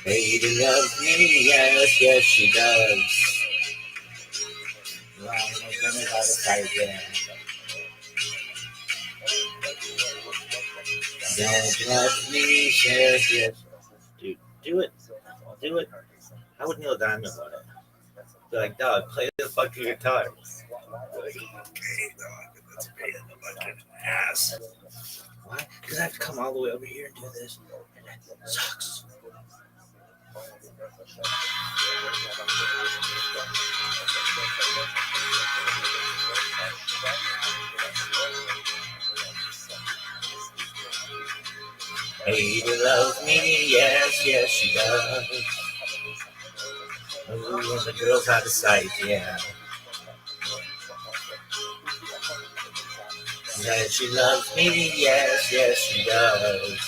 Lady loves me, yes, yes she does. Well, I'm gonna have a fight there. Don't love me, yes, yes. Dude, do it. Do it. I would Neil Diamond about it. Be like, dog, play the fucking guitar. Be like, okay, dog, let's be in a bunch of ass. Why? Because I have to come all the way over here and do this. And that sucks. Lady loves me, yes, yes she does. Ooh, the girl's out of sight, yeah. Yeah, she loves me, yes, yes she does.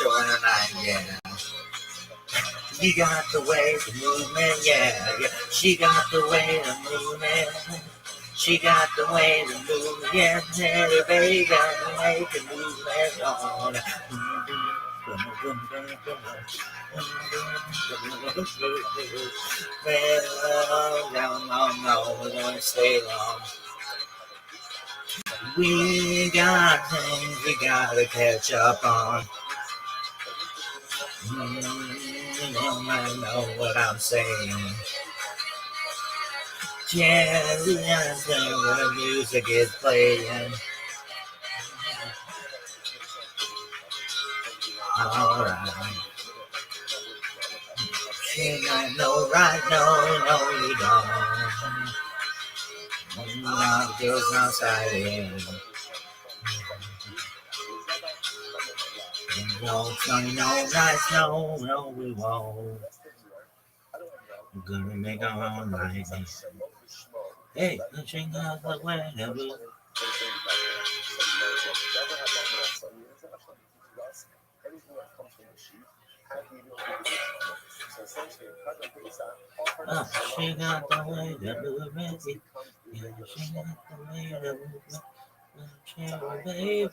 Join her nine, yeah. She got the way to movement, yeah, yeah. She got the way to movement. She got the way to move, yeah. Everybody got the way to movement on. Well, no, we're gonna stay long. We got things we gotta catch up on. I know what I'm saying. Jerry, I think when the music is playing. Alright. I know right, no, you don't. No, girls outside in. No, Johnny, no, nice, no, we won't. We're gonna make our own night. Hey, the drink out the way, the blue. She got the way, the blue, baby. Yeah, she got the way, the blue, baby.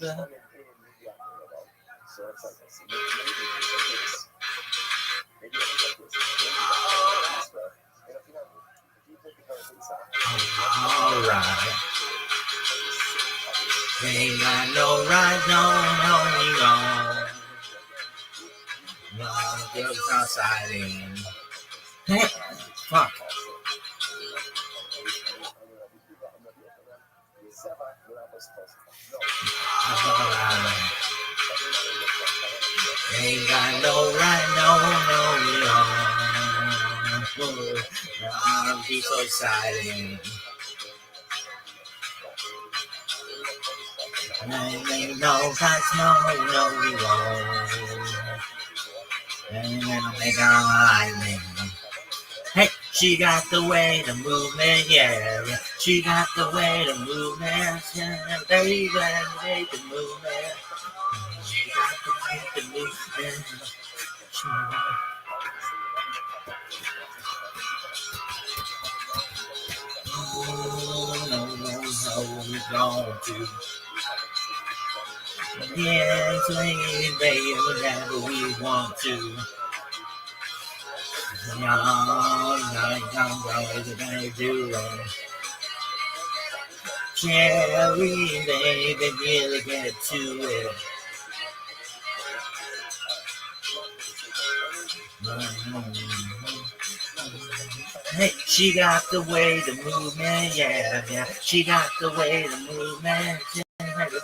Alright. Ain't got no right, no, we don't. No, girls outside in. Hey, fuck. Alright. Ain't got no right, no, we don't. I'll be so excited. Ain't no cuts, no, we won't. Ain't gonna make our lightning. Hey, she got the way to movement, yeah. She got the way to movement, yeah. Baby, make the movement. She got the way to movement. No, we're going to. Yeah, swing, baby, whatever we want to. No, we're gonna do it. Cherry, baby, really get to it. Hey, she got the way to movement, yeah. She got the way to movement, yeah.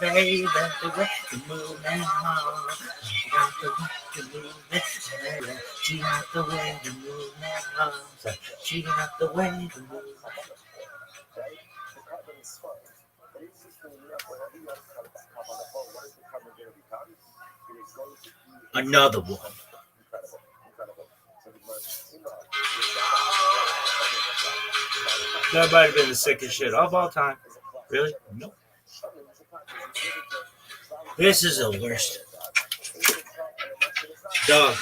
Baby, the way to movement, she got the way to movement, yeah. She got the way to movement, she got the way to movement. Another one. That might have been the sickest shit of all time. Really? Nope. This is the worst. Dog.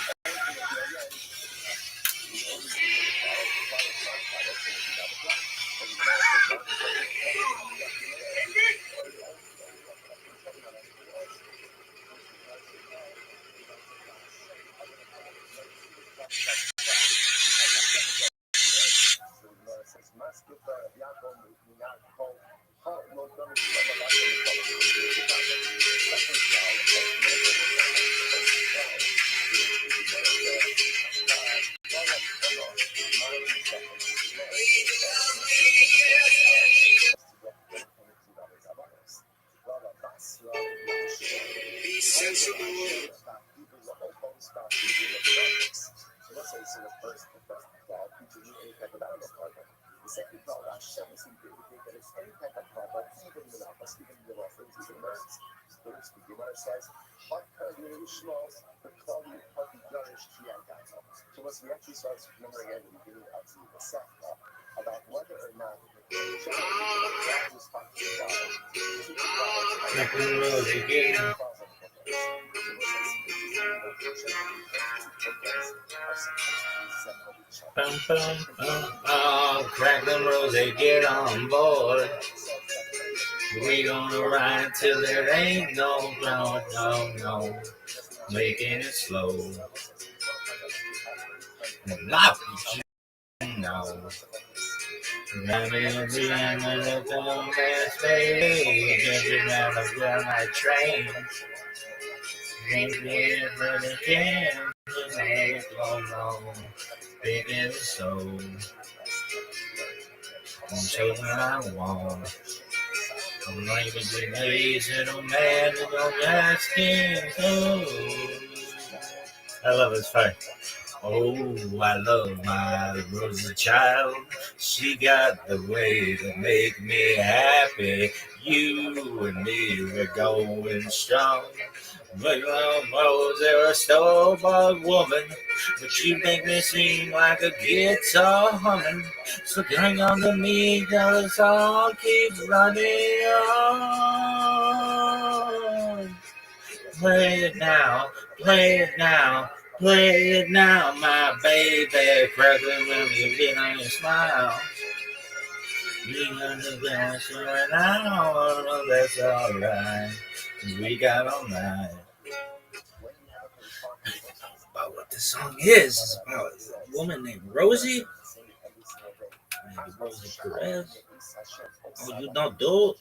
Be sensible. So once we actually started remembering at the beginning of the set about whether or not Crack them rose, get on board. We gonna ride till there ain't no, making it slow. No. Train. Big and so say what I want. I'm not even doing lazy, no man, no asking. I love this fight. Oh, I love my Rosie child. She got the way to make me happy. You and me, we're going strong. But Rose, you're a store-bought woman, but you make me sing like a guitar humming. So hang on to me, till the song keeps running on. Play it now, play it now. Play it now, my baby. Crackling when you get on your smile. You got the dance right now. That's alright. We got all night. About what the song is about a woman named Rosie. Maybe Rosie Perez. Oh, you don't do it?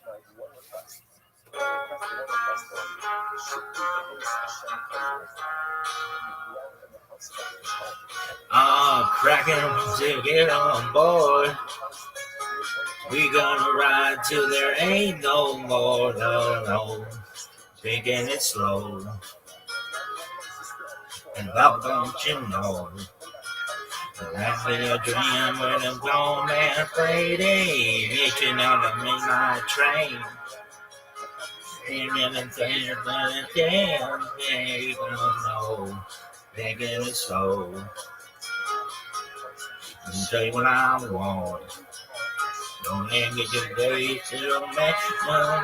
Cracking to get on board. We gonna ride till there ain't no more, no. Taking it slow. And how don't you know? That's been a dream when I'm gone and fading. Reaching on the midnight train. And everything you're gonna damn, you don't know. Taking it slow. And tell you what I want. Don't let me just wait till I'm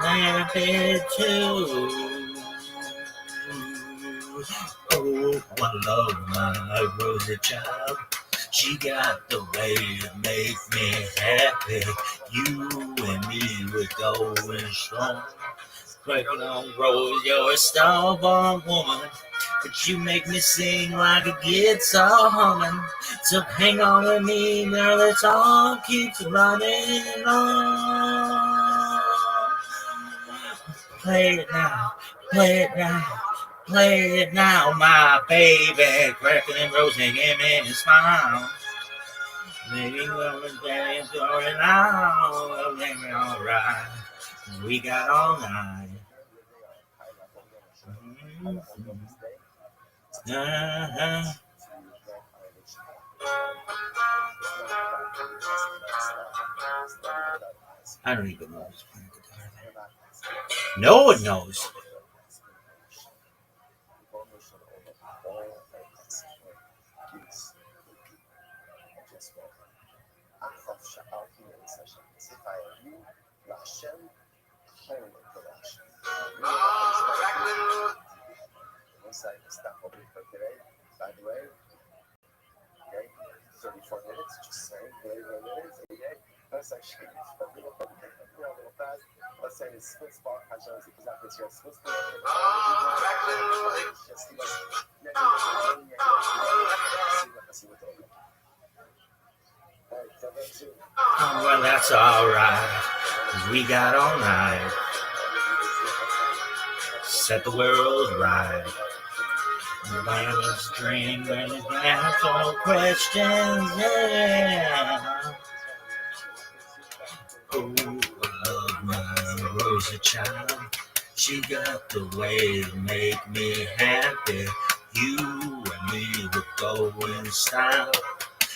happy too. Oh, I love my Rosie child. She got the way to make me happy. You and me, we're going strong. Breaking on Rose, you're a star-born woman. But you make me sing like a guitar humming. So hang on with me, girl, the song keeps running on. Play it now, play it now, play it now, my baby. Cracking Rose and give me a smile. Maybe we're going out, maybe alright. We got all night. I don't even know who's playing guitar. No one knows. By the way, okay, 34 minutes, just saying, 34 minutes, okay. Let's actually let's say it's split spot, achamos que quiser apreciar split spot. Oh, well, that's alright. We got all night. Set the world right. Let's dream when you answer no questions. Yeah. Oh, I love my Rosie child. She got the way to make me happy. You and me would go in style.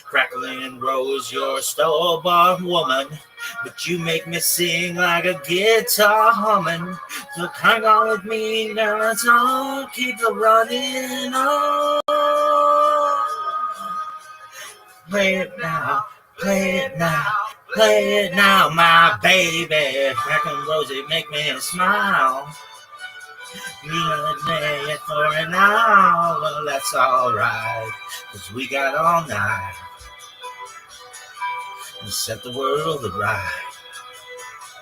Crackling Rose, you're a store-bought woman, but you make me sing like a guitar humming. So hang on with me, now the song keeps running on. Play it now, play it now, play it now, my baby. Crackling Rosie, make me smile. You gonna play it for an hour, well, that's alright, 'cause we got all night. And set the world right.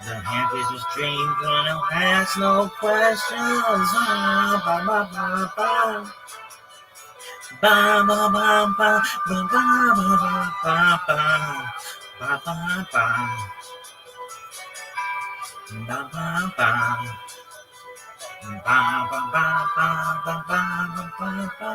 The happiest dreams when I ask no questions. Ba ba ba ba. Ba ba ba ba ba ba ba ba ba. Ba, ba, ba. Ba, ba, ba. Ba, ba, ba, ba, ba, ba, ba, ba,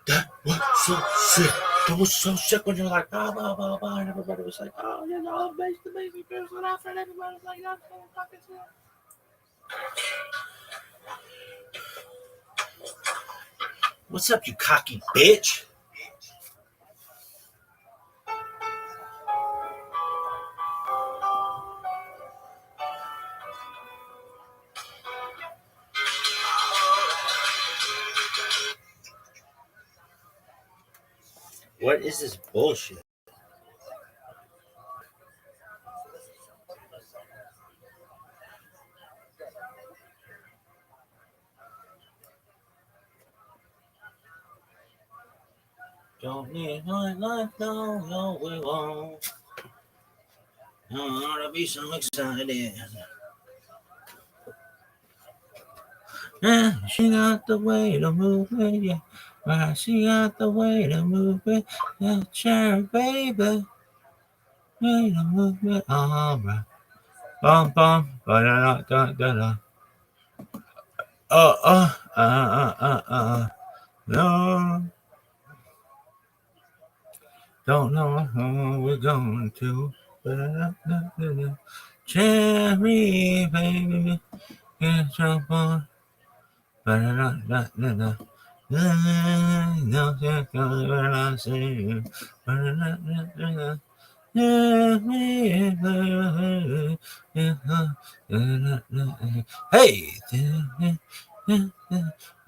That was so sick. That was so sick when you're like, blah, blah, blah, blah, and everybody was like, oh, you know, makes the baby feels so after, and everybody was like, that's so fucking sick. What's up, you cocky bitch? What is this bullshit? Don't need my life, no, we won't. I want to be so excited. Yeah, she got the way to move it, yeah. Right, she got the way to move it. Yeah, cherry baby. Way to move it, alright. Bum bum, ba da da da da. No, don't know how we're going to. Ba-da-da-da-da-da. Cherry baby, can't jump on. Ba-da-da-da-da-da. No, can't come when I see you. Ba-da-da-da-da-da. Hey,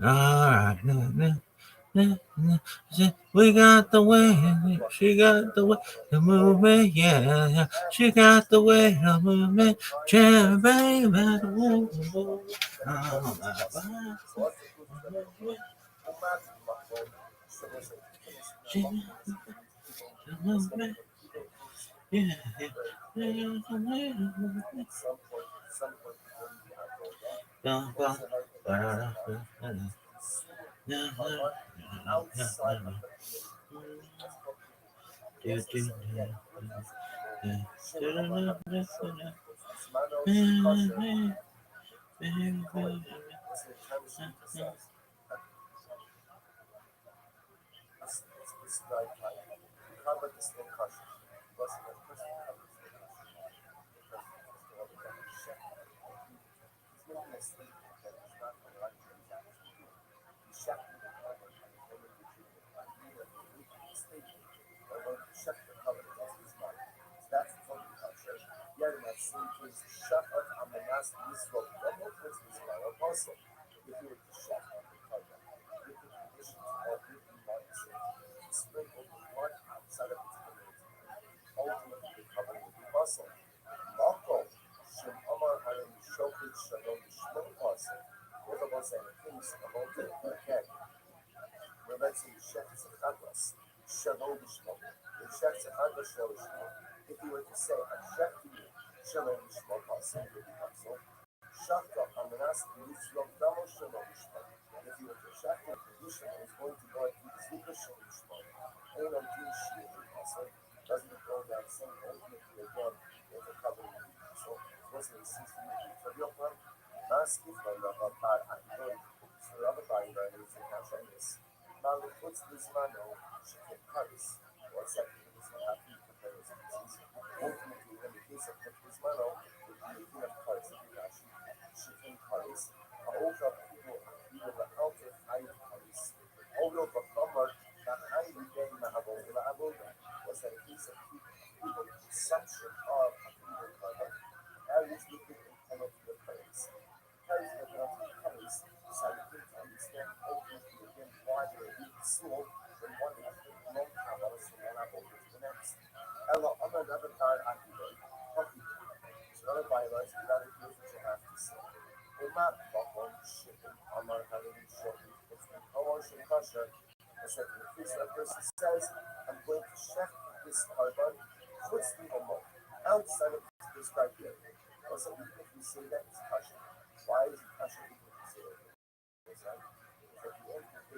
all right, we got the way, she got the way to move it, yeah, she got the way to move it, yeah, baby,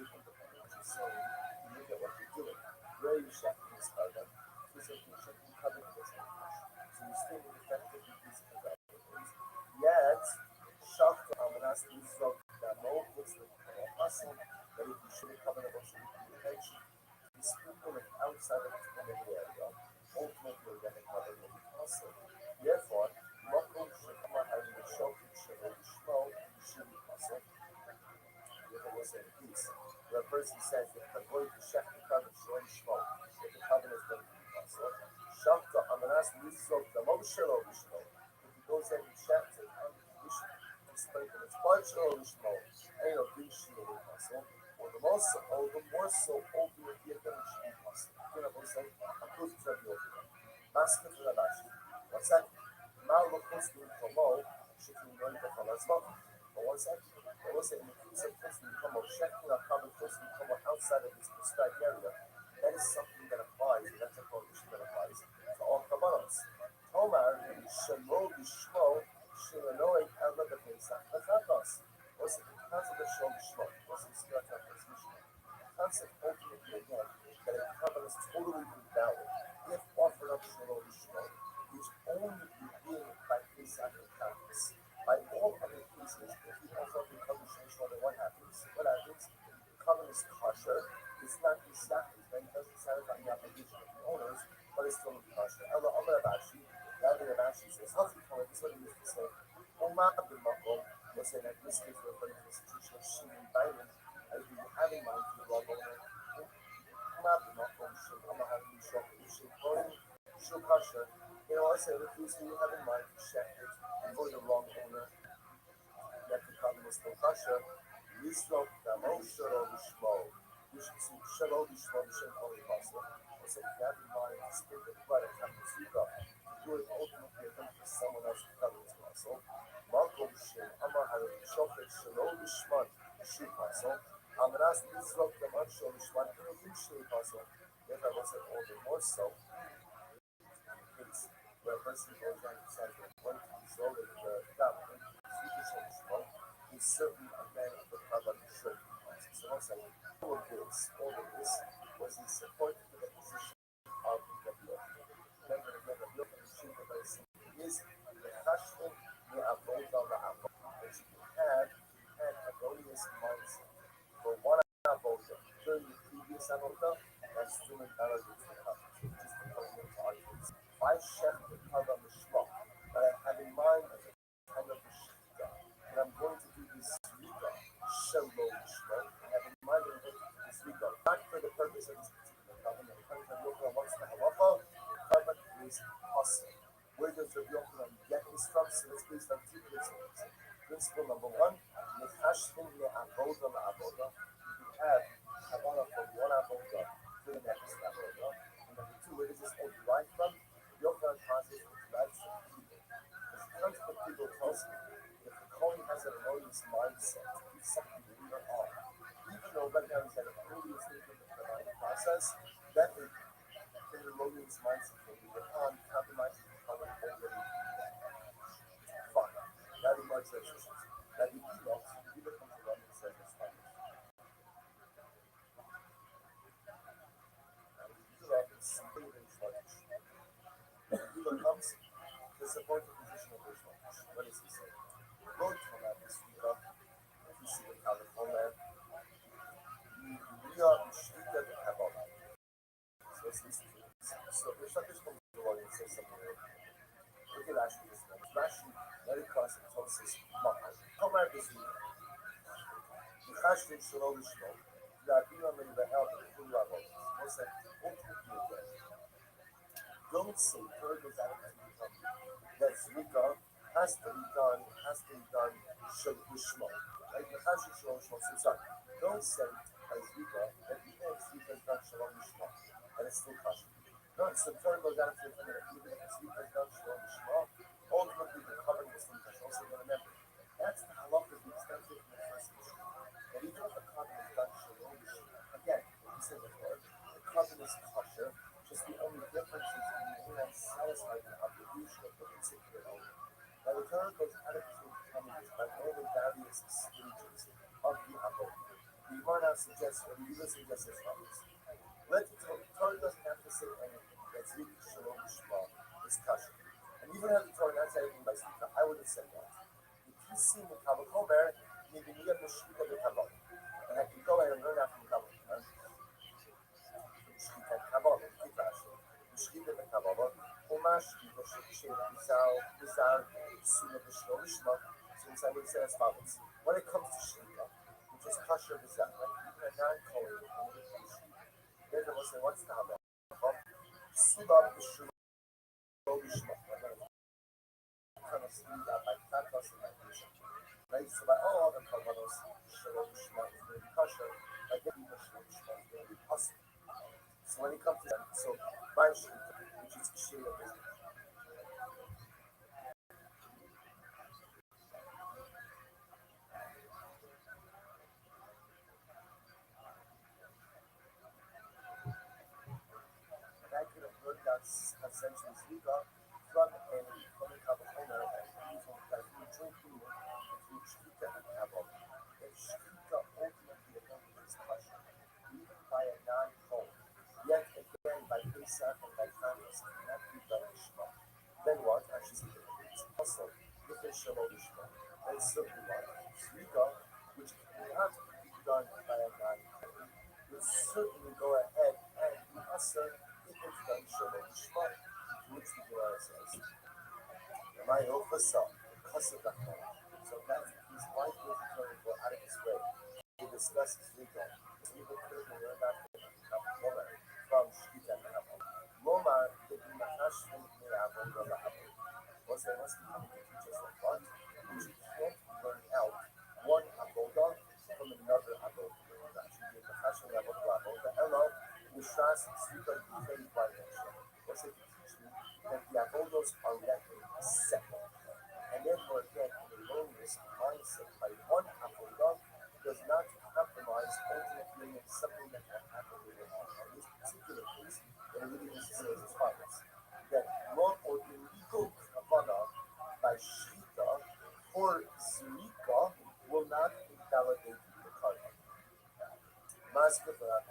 So you look at what you're doing. Where are you shacking this cover? Because if you're shacking cover, it doesn't touch. So you're still effectively using the cover. Yet, shock to Amanas is of the more Muslim muscle that if you should cover the muscle with the attention, you sprinkle it outside of its committed area, ultimately then the cover will be muscle. Therefore, Mokko should come out having a shock and should hold the small, should be muscle. Was in peace. Where a person says that I'm going to check the cover showing smoke, if the cover is going to be possible. Shock to Amanas Nizok, the Moshel Smoke. If he goes in and checks it, and he displays that it's partial smoke, ain't no big shield in possible. Or the more so, ultimate Vietnam should be possible. You know what I'm saying? I'm close to the open. Mask of the Rabashi. What's that? Now look what's doing for Mo, should be going to follow smoke. But what's that? It was in the case of person come out, checking out common person come out outside of this prescribed area. That is something that applies, and that's a prohibition that applies to all kabbalas. Tomar, Shemo, Bishmo, Shilanoid, Ella, the Pesach, the Chatos. Was it the concept of Shom Shmo? Was it the concept ultimately again that a kabbalah is totally invalid if offered up Shemo, Bishmo, which only begin by Pesach and Chatos. By all other cases, if you offer up the covenant what happens? What happens? The covenant is kosher. It's not exactly, right? It doesn't satisfy the obligation of the owners, but it's still kosher. Allah Abashi, Rabbi Abashi says, how do you call it? This is what he used to say. Umar bin Makom was in that this case referring to the situation of Shimon Biden, as we have in mind for the law owner. Umar bin Makom, Shimon, Umar having Shok, Shimon, Shok kosher. You know, I said, if you have in mind, check it for the wrong owner. That the covenant is still kosher. Yisrok Damo Sharo Bishmo. You should see Sharo Bishmo, the Shem Holy Apostle. I said, if you have in mind to speak the blood of time to speak up, to do it ultimately against someone else's covenant apostle. Malcolm Shem, Amar Harim, Shofet Sharo Bishman, the Sheep Apostle. Amanas Yisrok Damo Sharo Bishman, the Sheep Apostle. Therefore, I said, all the more so. Where a person goes down and says that one to dissolve the covenant, he's certainly a man of the covenant should be possible. So once again, all of this was in support of the position of the Yochanan. Remember again, the Yochanan should be very simple. Is the Chashvin the Avodah La'avodah that you can have an erroneous mindset for one Avodah during the previous Avodah, that's still invalid with the covenant. So just the covenant arguments. If I check the covenant Mishmah, but I have in mind as a kind of Mishmah, and I'm going to do this Rika, Shalom Shmo. I have in mind that I'm going to do this Rika, not for the purpose of this particular covenant. The purpose of Yochanan wants the halacha, the covenant is possible. Where does Rabbi Yochanan get this from? So it's based on two principles. Principle number one, Nechashvin le'avoda la'avoda. You can have Kabbalah from one avodah to the next avodah. And number two, where does this all derive from? Yochanan posits it derives from people. Because the concept of people tells me if the Kohen has an erroneous mindset, he's something we are all. Even though right now he's at an earlier stage of the divine process, that is an erroneous mindset will be on compromising the Kohen already. Fine. Now the March registers. Now the Enoch comes along and says as follows. Now the Enoch is simply in charge. Enoch comes to support the position of Israel. What does he say? Lord told out this Enoch, if you see the California, we are Mishika the Kabbalah. So let's listen to this. So the Shakish comes along and says something like, look at Rashi this one. Rashi, let it cross and tells us, come out this Enoch. The Chashvin Shalom Shmo, the Abina Meibahel, the Kulu Avot. What's that? Ultimately again. Don't say, third goes out of the that Zrika has to be done, Shemo. Right? The Chashvin Shalom Shmo. So sorry. Don't say by Zrika that even if Zrika is done Shalom Shmo, and it's still Chashvin. No, so the third goes out of the that even if Zrika is done Shalom Shmo, ultimately the covenant is still Chashvin. Also remember, that's the halakha we extended in the first mission. And even if the covenant is done Shalom Shmo, again, we said before, the covenant is kosher, just the only difference is when you may not satisfy the obligation of the particular owner. Now the Torah goes out of the covenant by all the various stages of the avodah. The The Gemara now suggests, or the Yudah suggests as follows. Let the Torah doesn't have to say anything. That's really Shalom Shema is kosher. And even if the Torah not say anything by Shlita, I would have said that. If you see the Kavakomer, maybe you have the Shlita the Kabbalah. And I can go ahead and learn that from Kabbalah. Shlita Kabbalah, Kitashi. The Shlita the Kabbalah, Umash, the Shlita, Bizar, Sula, the Shalom Shema. Since I would say as follows. When it comes to Shlita, which is kosher Bizar, right? Even a non-Kohen, there's a Muslim, what's the Kabbalah? Sula, the Shalom Shema. Kind of speed up by Takas and my vision. Right? So by all other Kabbalahs, Shalom Shema is going to be kosher. By getting the Shalom Shema is going to be possible. So when it comes to that, so by Shlita, which is Shira business. And I could have heard that essentially Zika from a Kabbalah and from drinking through Shkita and Kabbalah. If Shkita ultimately accomplishes kosher, even by a non-Kohen, yet again by Pesach and by Tammuz, cannot be done in Shema. Then what? Actually, it's also if it's Shalom Shema, then simply what? Zika, which cannot be done by a non-Kohen, will certainly go ahead and be also if it's done Shalom Shema, which the Gemara says. My Ofasa, Kasabaka. So that's his wife was determined to go out of his way to discuss his legal. Even could have learned that from Shkita and Abba. Loma, the Imahash, and the Abba, the Abba. Was there must be coming to teach us a lot, which you can't learn out one Aboda from another Aboda. Actually, the Imahash and the Abba, the Elo, the Shas, Shkita, the by nature. Was it to teach me that the Abodos are reckoned separate. And therefore, again, the erroneous mindset by one Abodah does not compromise ultimately in something that can happen later on. In this particular case, what it really means to say is as follows: that law or illegal kavanah by shita or zrika will not invalidate the karma. Masker for that,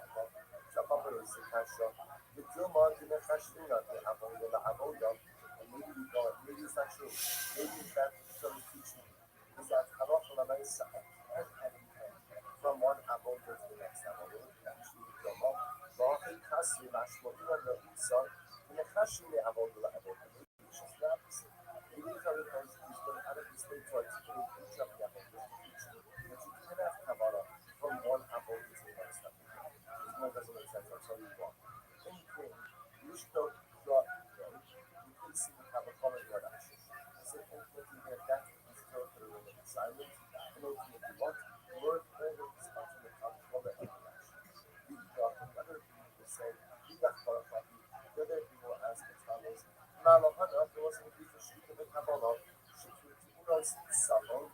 Shapapa is the kasha. The Dilma didn't chashina the avodah la avodah. Maybe we go, maybe it's not true. Maybe in fact the Torah is teaching is that halacha l'maisa and from one avodah to the next avodah. Actually, the Dilma, v'achei kasri mashmoina le'usa, v'nechashim le'avodah la'avodah. Maybe it's just the opposite. Maybe the Torah is going out of his way to articulate each of the avodah to teach you that you can have kavanah from one avodah to the next avodah. This one doesn't make sense. I'll tell you why. Anything you should know, see the Kabbalah word action. So ultimately here that is totally silent and ultimately what? Word always responds to the Kabbalah action. The other people will say, the other people will ask as follows, Malahana, there wasn't a piece of sheet of the Kabbalah, Shekirti Uros Savon,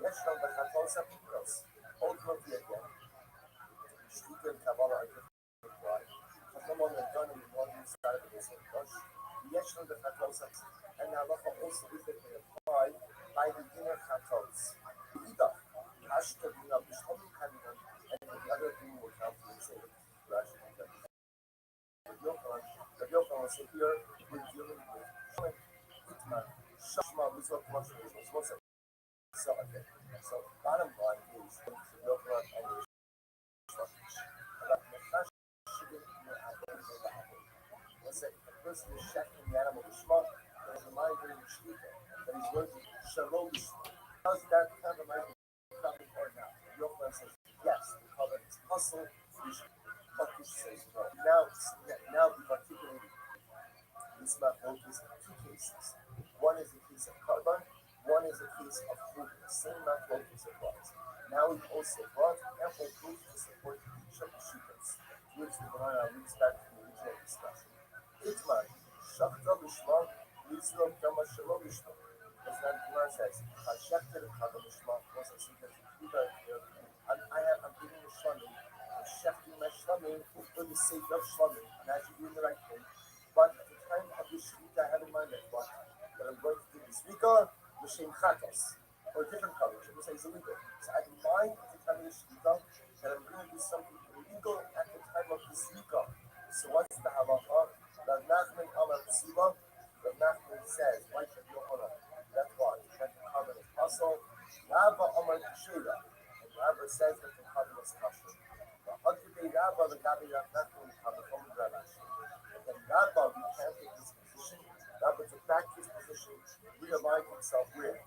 Yeshram the Katal Sapiros. Ultimately again, sheet and Kabbalah are different. Why? Because no one has done it in one side of the same brush. Yeshua the Chatos, and halacha also is that they apply by the inner Chatos. Either Hashta being of the Shomim Kaniman, and the other thing will come to the same. Rashi and the Yochanan will say here, we're dealing with Shomim, Itman, Shashma, Rizot, Moshe, what's it? So, okay. So, bottom line is, the Yochanan and the Shlomish. About Mechash, Shigin, let's say the person is checking the animal Lishma, there is a mind during the Shkita that he's going to Shalom Lishma. How is that kind of mind coming or not? Yochanan says yes, because it's puzzle, Bakish says no. Now we've articulated this matter is two cases. One is a case of Karban, one is a case of food. The same matter applies. Now we've also brought ample proof to support each of the Shitas, which the Gemara leads back to the original discussion. Itman, Shakta Lishma, Yisro Kama Shalom Lishma. As that Gemara says, Shakta Kama Lishma was a sentence to be very clear. I'm giving a shlamim, I'm shafting my shlamim for the sake of shlamim. I'm actually doing the right thing. But at the time of the Shkita, I have in mind that what? That I'm going to do this Rika, L'Shem Chatos, or a different color, which I say is illegal. So I have in mind at the time of the Shkita that Gemara says that the carbon is kosher. Rabba, the Gabi Rabba, from Rabbi. And Rabba, we can't take this position. Rabba took back his position, realigned himself with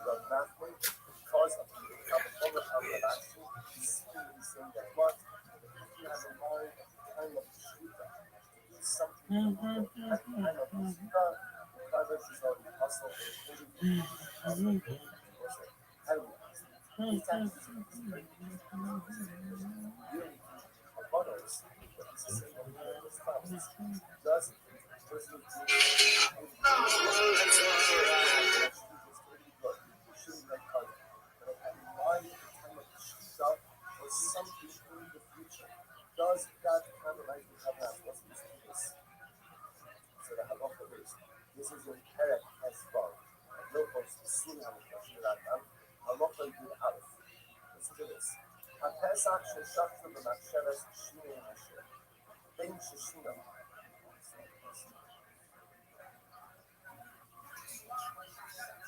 Rav Nachman because of the Kabbalah of Rabbi. He's saying that what? If you have a mind at the time of the Shita, do something at the time of the Shita, the Kabbalah is already hustled and does that kind of like have that? What's this? So the halacha is this is in Perek Esvar. No folks seen how much that halacha yud aleph. Listen to this. HaPesach sheshachtu b'machsheres shnei Hashem. Ben sheshinam.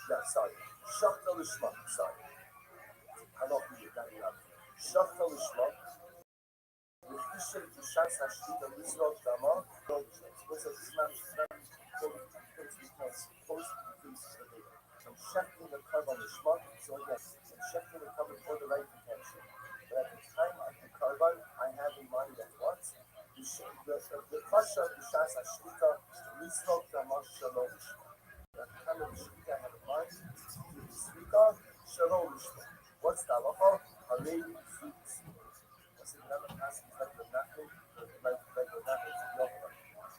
Yeah, sorry. Shachta l'shma. Sorry. Halacha yud aleph. Shachta l'shma. L'chishem t'shas hashvita l'izrot dama. What's a I'm checking the curve on the schmuck, so yes, I'm checking the curve for the right intention. But at the time of the carbon, I have in mind that what? The kasha of the shas hashvita l'izrot dama shalom. At the time of the shvita, I have in mind the shvita shalom. What's the halacha? Harei fruits. What's the other passage like the nachman? Like the nachman.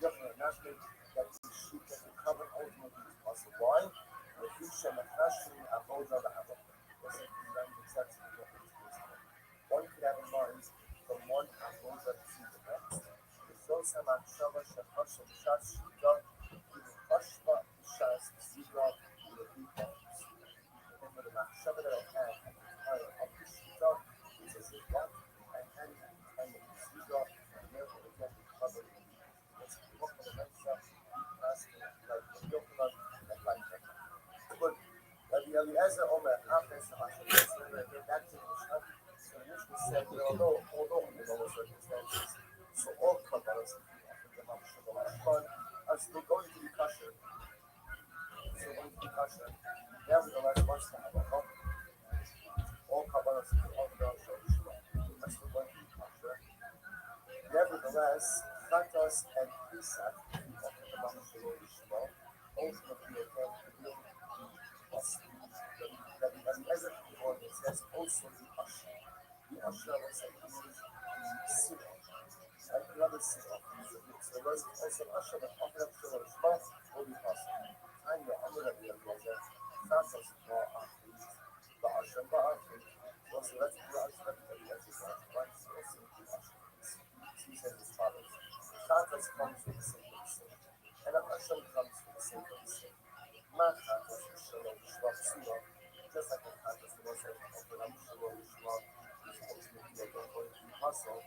Yochanan nachman that the sheep that the cover ultimately is possible. Why? The fish and the fashion avoda the halacha. One could have in mind from one avoda to the next. The Zosa Machshava Shachasha Shas Shita, the Hashva Shas Zidra, the Rita. Remember the Machshava that I had at the time of the Shita is as if what I had at the time of the Zidra, and therefore again the cover of the Rita. Let's look at the next step, like the Yochanan and like that. But Rabbi Eliezer Omer, after Hashem, that so the Mishnah said that although under normal circumstances, so all kabbalas are still going to be kosher. So going to be kosher. Nevertheless, what's the halacha? All kabbalas are still going to be kosher. Nevertheless, chatas and pisach ultimately again it says also the usher. The usher was like like another sitter. So there was also an usher that offered up to the response will be possible. Time the other of the other, not as far after the usher, but after. Also, let's do usher everybody else is right. Also, the usher. He says as follows. Chatas comes with the same person, and the usher comes with the same person. My chatas is shalom, shvach, just like the chatas, the most of the shalom, shvach, is ultimately again going to be hustle.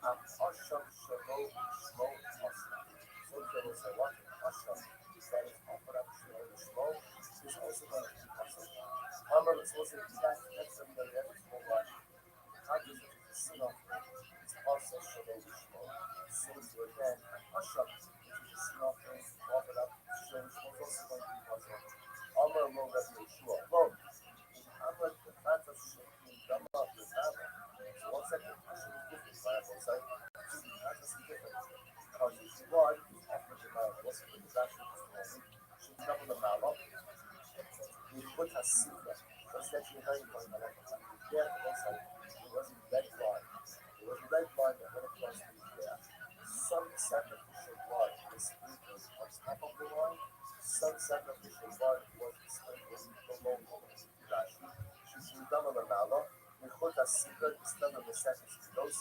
Asham shalom, shmo, hustle. So they will say, what? Asham, that is offered up shalom, shmo, is also going to be hustle. Amr is also that's somebody that is more like chatas, which is a sin offering, is also shalom, shmo. Same to again, Asham, which is a sin offering, offered up shalom, shmo, is also going to be hustle. Amr lo Rabbi Yeshua, lo, Amr the chatas shalom, dama, the dama. So one second, Asham is different, right? One second, chatas is different. Because his blood is offered to God, what's the exaction of this morning? Should double the malach. We put a secret. That's actually how you find that. Yeah, that's like, it wasn't red blood. It was red blood that went across the there. Some sacrificial blood was sprinkled on top of the line. Some sacrificial blood was sprinkled below the line. She's done on the malach. We put a secret instead of the sacrifice. Those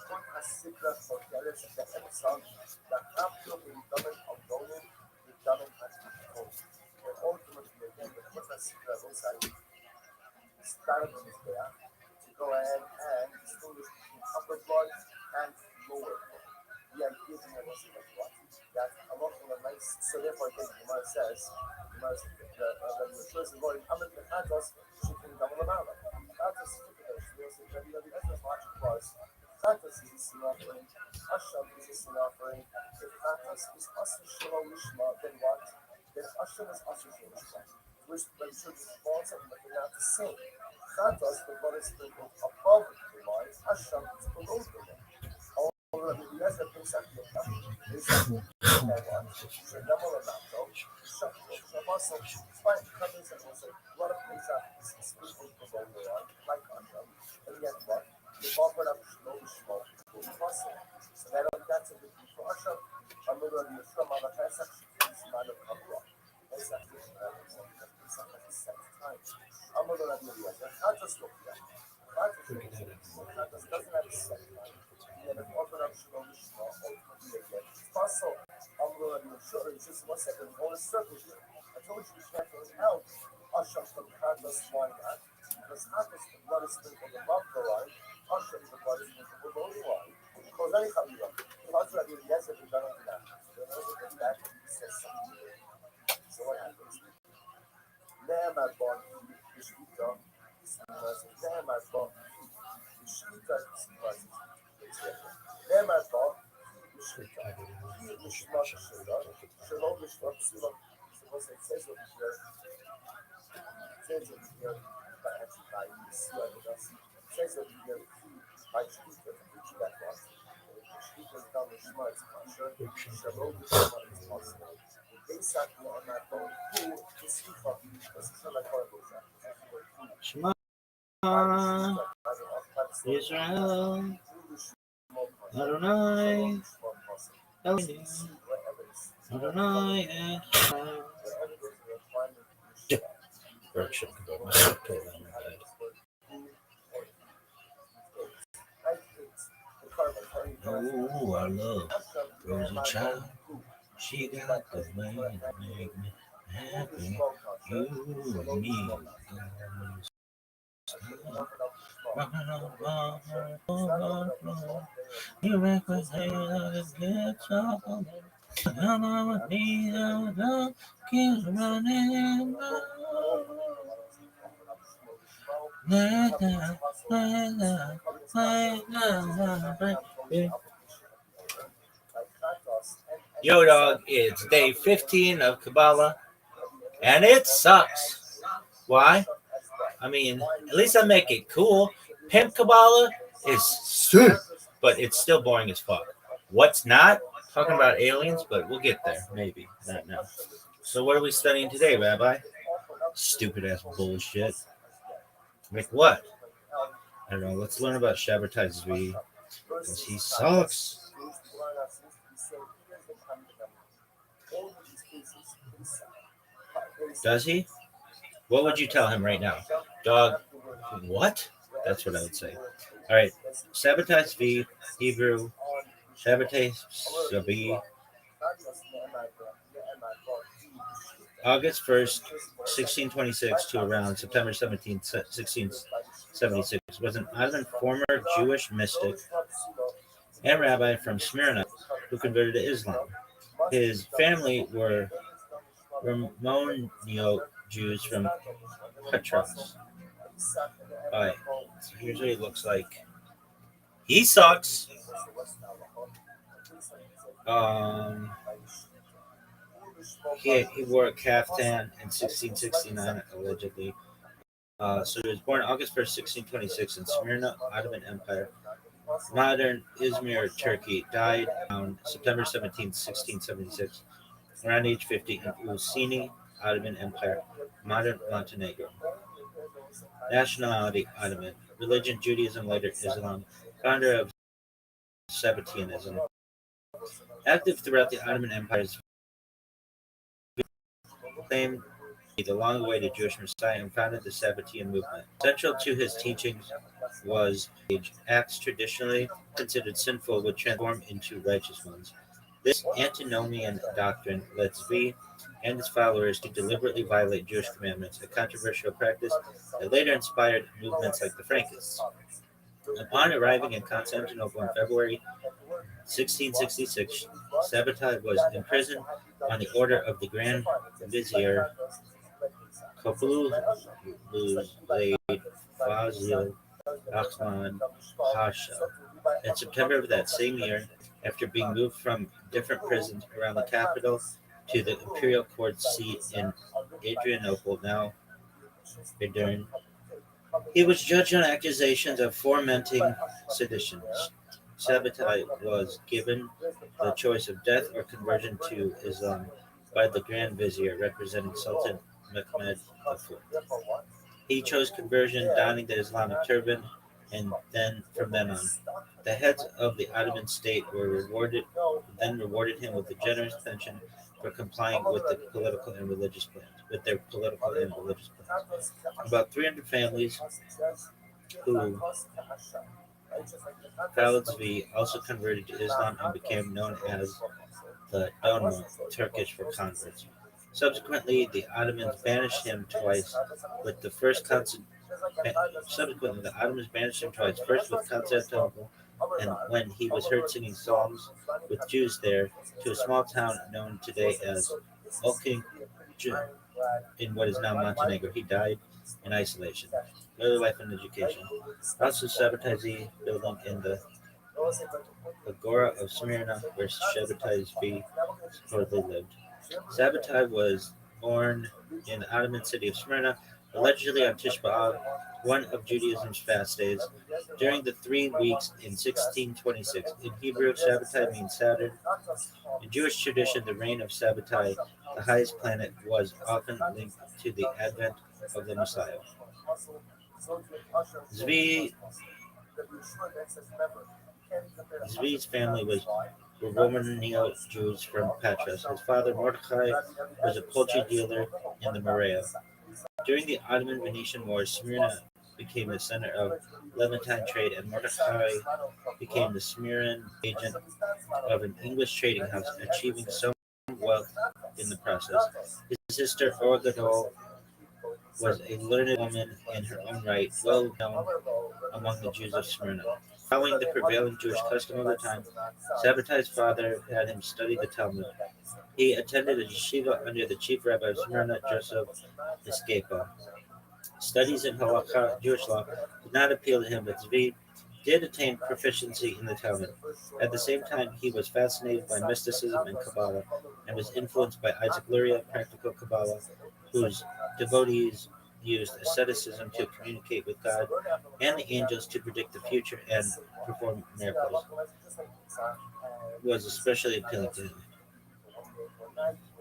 put a secret for the episode that after we've done it of Roman, we've done it at the home. And ultimately, again, the put a secret outside started is there to go ahead and distinguish between upper blood and lower blood. The idea here was that a lot of the nice, so therefore, again, the Gemara says, the Yeshua is going, I'm in the Chatos, she can double them out. Chatos, Kratos is a sin offering. Hashem is a sin offering. If Kratos is Asa Shalom Lishma, then what? Then Hashem is Asa Shalom Lishma. Which should response and but they're not the same. Kratos, the blood is sprinkled above the line. Hashem is below the line. However, the Yezer brings out the is that one. Shenamol Anato, Shabasa, fine, Kratos and also a lot of things that is sprinkled below the line, like Hashem. And yet what? The buffer of Shalom Lishma will cross it. So that's a good thing for Hashem. I'm going to be a from other Pesach, is not a cover up. That's not good. Pesach at the same time. I'm going to be a not just look at Kratos doesn't have a set time. He had an Orthodox Shalom Lishma, ultimately again. Also, I'm going to be sure, just 1 second, hold a circle here. I told you we can't go out Hashem from Kratos, why not? Because Kratos, the blood is sprinkled above the line. Hashem, the blood is sprinkled below the line. Because any Chavila, if I try to do yes, if we don't have that, then I will get back and he says something. So what happens? Nehemar bought the Shkita, Nehemar bought the Shkita, Nehemar bought the Shkita, he is the Shema Shkita, Shalom Lishma, so what it says over here, but actually by the Sila, it says over here, by Shkita, which that was. Shkita is done with Shema, it's kosher, Shalom Lishma is possible. Exactly on that bone, who is Slicha, is like Shema Israel Adonai Elohim Adonai Echad. Worship God, myself, put it on my bed. Oh, I love Rosie Child. She got the way to make me happy. You and me. You make me say that it's all. I'm with me, keeps running. Yo, dog, it's day 15 of Kabbalah, and it sucks. Why? I mean, at least I make it cool. Pimp Kabbalah is sick, but it's still boring as fuck. What's not? Talking about aliens, but we'll get there. Maybe. Not now. So what are we studying today, Rabbi? Stupid ass bullshit. Like what? I don't know. Let's learn about Shabbatai Zvi. Because he sucks. Does he? What would you tell him right now? Dog, what? That's what I would say. All right. Shabbatai Zvi, Hebrew. Shabbatai Zvi. August 1st, 1626 to around September 17th, 1676 was an Ottoman former Jewish mystic and rabbi from Smyrna who converted to Islam. His family were Romanio Jews from Patras. All right, so here's what he looks like. He sucks. He wore a caftan in 1669, allegedly. So he was born August 1st, 1626 in Smyrna, Ottoman Empire. Modern Izmir, Turkey. Died on September 17th, 1676. Around age 50 in Ursini, Ottoman Empire. Modern Montenegro. Nationality, Ottoman. Religion, Judaism, later Islam. Founder of Sabbateanism. Active throughout the Ottoman Empire's claimed the long-awaited Jewish Messiah and founded the Sabbatean movement. Central to his teachings was acts traditionally considered sinful would transform into righteous ones. This antinomian doctrine led Zvi and his followers to deliberately violate Jewish commandments, a controversial practice that later inspired movements like the Frankists. Upon arriving in Constantinople in February 1666, Sabbatai was imprisoned on the order of the Grand Vizier Kopulu Fazil Ahmad Pasha. In September of that same year, after being moved from different prisons around the capital to the imperial court seat in Adrianople, now Edirne, he was judged on accusations of fomenting sedition. Sabbatai was given the choice of death or conversion to Islam by the Grand Vizier representing Sultan Mehmed IV. He chose conversion, donning the Islamic turban, and from then on, the heads of the Ottoman state rewarded him with a generous pension for complying with their political and religious plans. About 300 families who followed Zvi also converted to Islam and became known as the Donma, Turkish for converts. Subsequently, the Ottomans banished him twice, with the first subsequently the Ottomans banished him twice, first with Constantinople, and when he was heard singing psalms with Jews there, to a small town known today as Oking in what is now Montenegro. He died in isolation. Early life and education. Also Sabbatai building in the Agora of Smyrna, where Shabbatai Zvi supposedly lived. Sabbatai was born in the Ottoman city of Smyrna, allegedly on Tisha B'Av, one of Judaism's fast days, during the 3 weeks in 1626. In Hebrew, Sabbatai means Saturn. In Jewish tradition, the reign of Sabbatai, the highest planet, was often linked to the advent of the Messiah. Zvi's family were Roman Jews from Patras. His father, Mordechai, was a poultry dealer in the Morea. During the Ottoman-Venetian Wars, Smyrna became the center of Levantine trade, and Mordechai became the Smyrna agent of an English trading house, achieving some wealth in the process. His sister, Orgadol, was a learned woman in her own right, well known among the Jews of Smyrna. Following the prevailing Jewish custom of the time, Sabbatai's father had him study the Talmud. He attended a yeshiva under the chief rabbi of Smyrna, Joseph Escapa. Studies in halakha, Jewish law, did not appeal to him, but Zvi did attain proficiency in the Talmud. At the same time, he was fascinated by mysticism and Kabbalah, and was influenced by Isaac Luria, practical Kabbalah, whose devotees used asceticism to communicate with God and the angels to predict the future and perform miracles. Was especially appealing to him.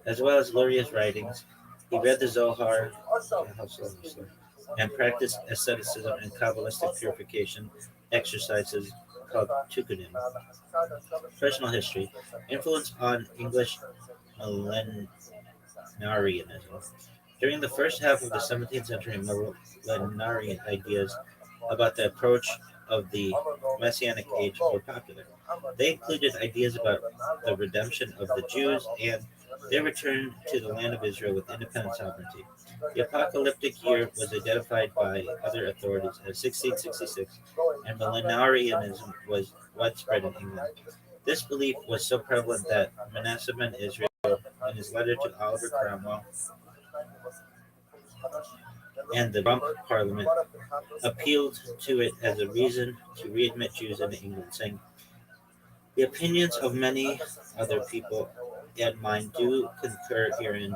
As well as Luria's writings, he read the Zohar and practiced asceticism and Kabbalistic purification exercises called Tukkunim. Personal history. Influence on English millenarianism. During the first half of the 17th century, millenarian ideas about the approach of the Messianic age were popular. They included ideas about the redemption of the Jews and their return to the land of Israel with independent sovereignty. The apocalyptic year was identified by other authorities as 1666, and millenarianism was widespread in England. This belief was so prevalent that Manasseh ben Israel, in his letter to Oliver Cromwell and the Rump Parliament, appealed to it as a reason to readmit Jews into England, saying, "The opinions of many other people and mine do concur herein,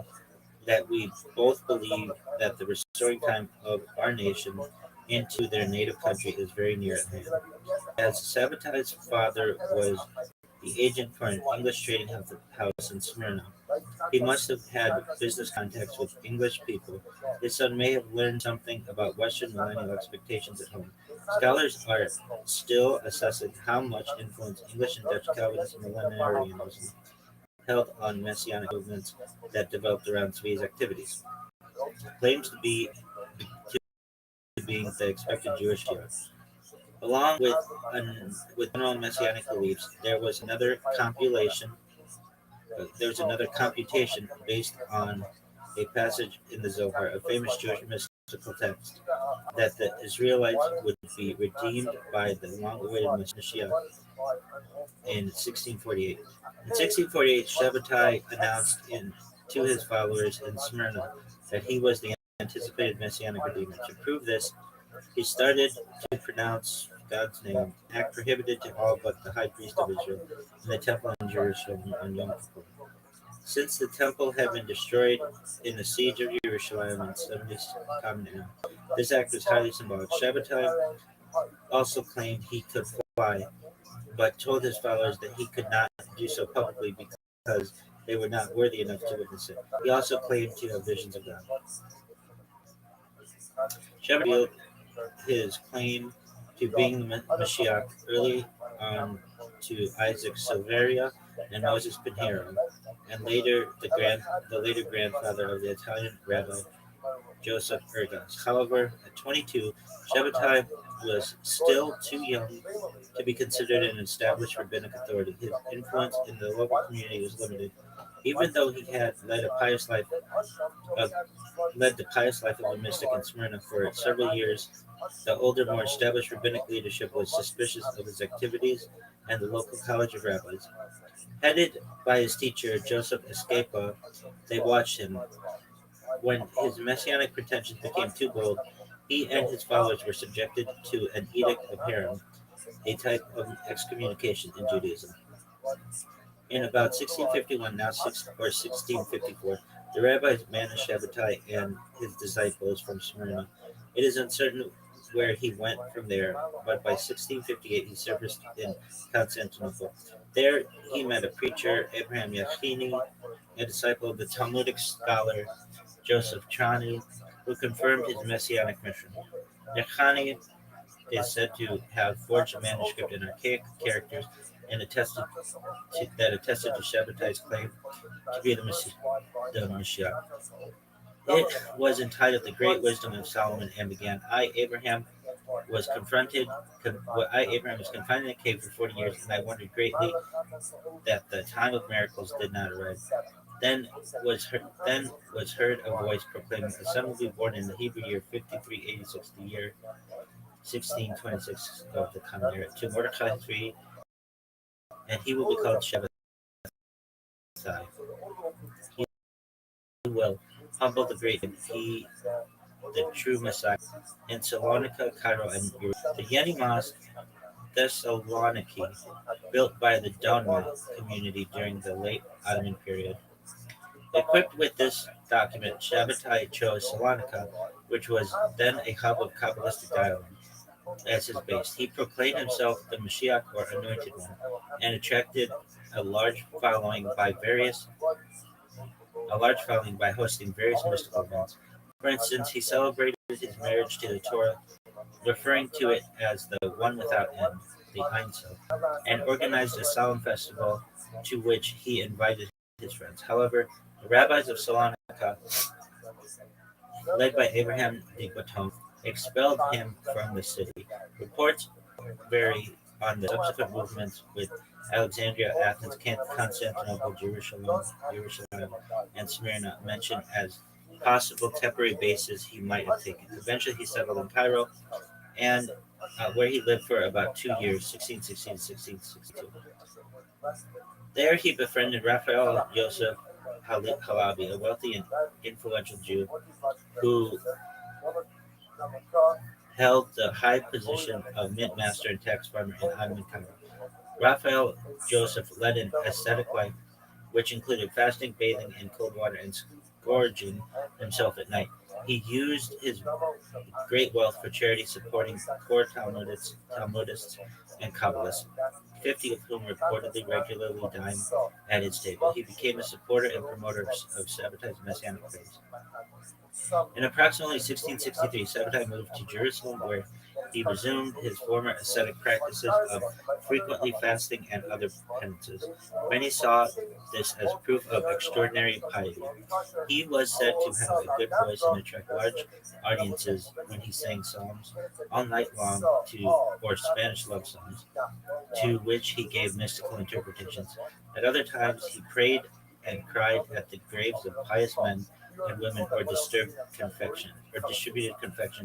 that we both believe that the restoring time of our nation into their native country is very near at hand." As Sabbatai's father was the agent for an English trading house in Smyrna, he must have had business contacts with English people. His son may have learned something about Western millennial expectations at home. Scholars are still assessing how much influence English and Dutch Calvinist millenarianism held on messianic movements that developed around Zvi's activities. Claims to being the expected Jewish year. Along with general messianic beliefs, there was another computation based on a passage in the Zohar, a famous Jewish mystical text, that the Israelites would be redeemed by the long-awaited Messiah in 1648. In 1648, Shabbatai announced to his followers in Smyrna that he was the anticipated Messianic Redeemer. To prove this, He started to pronounce God's name, act prohibited to all but the high priest of Israel, in the temple in Jerusalem on Yom Kippur. Since the temple had been destroyed in the siege of Jerusalem in 70 Common Era, this act was highly symbolic. Shabbatai also claimed he could fly, but told his followers that he could not do so publicly because they were not worthy enough to witness it. He also claimed to have visions of God. Shabbatai revealed his claim to being the Mashiach early on to Isaac Silveria and Moses Pinheiro, and the later grandfather of the Italian rabbi Joseph Ergas. However, at 22, Shabbatai was still too young to be considered an established rabbinic authority. His influence in the local community was limited, even though he had led the pious life of a mystic in Smyrna for several years. The older, more established rabbinic leadership was suspicious of his activities, and the local college of rabbis, headed by his teacher Joseph Escapa, they watched him. When his messianic pretensions became too bold, he and his followers were subjected to an edict of herem, a type of excommunication in Judaism. In about 1651, now 1654, the rabbis banished Shabbatai and his disciples from Smyrna. It is uncertain where he went from there, but by 1658 he surfaced in Constantinople. There he met a preacher, Abraham Yachini, a disciple of the Talmudic scholar Joseph Trani, who confirmed his messianic mission. Yachani is said to have forged a manuscript in archaic characters and attested to Shabbatai's claim to be the Mashiach. It was entitled "The Great Wisdom of Solomon" and began, Abraham was confined in a cave for 40 years, and I wondered greatly that the time of miracles did not arrive. Then was heard a voice proclaiming, "A son will be born in the Hebrew year 5386, the year 1626 of the Common Era, to Mordecai III, and he will be called Shabbatai. He will humble the great, and he the true Messiah." In Salonika, Cairo, and the Yeni Mosque Thessaloniki, built by the Donma community during the late Ottoman period. Equipped with this document, Shabbatai chose Salonika, which was then a hub of Kabbalistic dialogue, as his base. He proclaimed himself the Mashiach, or Anointed One, and attracted a large following by hosting various mystical events. For instance, he celebrated his marriage to the Torah, referring to it as the one without end, the Ein Sof, and organized a solemn festival to which he invited his friends. However, the rabbis of Salonika, led by Abraham de Botton, expelled him from the city. Reports vary on the subsequent movements, with Alexandria, Athens, Constantinople, Jerusalem, and Smyrna mentioned as possible temporary bases he might have taken. Eventually, he settled in Cairo, and where he lived for about 2 years, 1616 to 1662. There, he befriended Raphael Yosef Halabi, a wealthy and influential Jew who held the high position of mint master and tax farmer in Ottoman Cairo. Raphael Joseph led an ascetic life, which included fasting, bathing in cold water, and scourging himself at night. He used his great wealth for charity, supporting poor Talmudists and Kabbalists, 50 of whom reportedly regularly dined at his table. He became a supporter and promoter of Sabbatai's messianic claims. In approximately 1663, Sabbatai moved to Jerusalem, where he resumed his former ascetic practices of frequently fasting and other penances. Many saw this as proof of extraordinary piety. He was said to have a good voice and attract large audiences when he sang psalms all night long, or Spanish love songs, to which he gave mystical interpretations. At other times, he prayed and cried at the graves of pious men and women, or distributed confection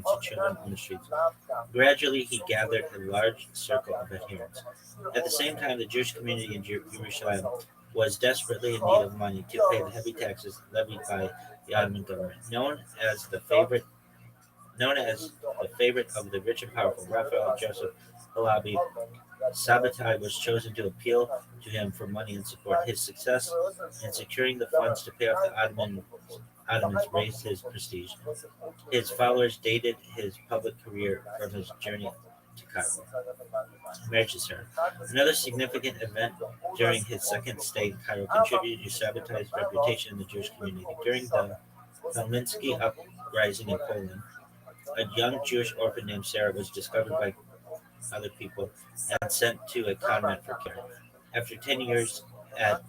to children on the streets. Gradually, he gathered a large circle of adherents. At the same time, the Jewish community in Jerusalem was desperately in need of money to pay the heavy taxes levied by the Ottoman government. Known as the favorite Known as the favorite of the rich and powerful Raphael Joseph Halabi, Sabbatai was chosen to appeal to him for money and support. His success in securing the funds to pay off the Ottomans raised his prestige. His followers dated his public career from his journey to Cairo. Marriage ceremony. Another significant event during his second stay in Cairo contributed to Sabbatai's reputation in the Jewish community. During the Helsinki uprising in Poland, a young Jewish orphan named Sarah was discovered by other people and sent to a convent for care. After 10 years, at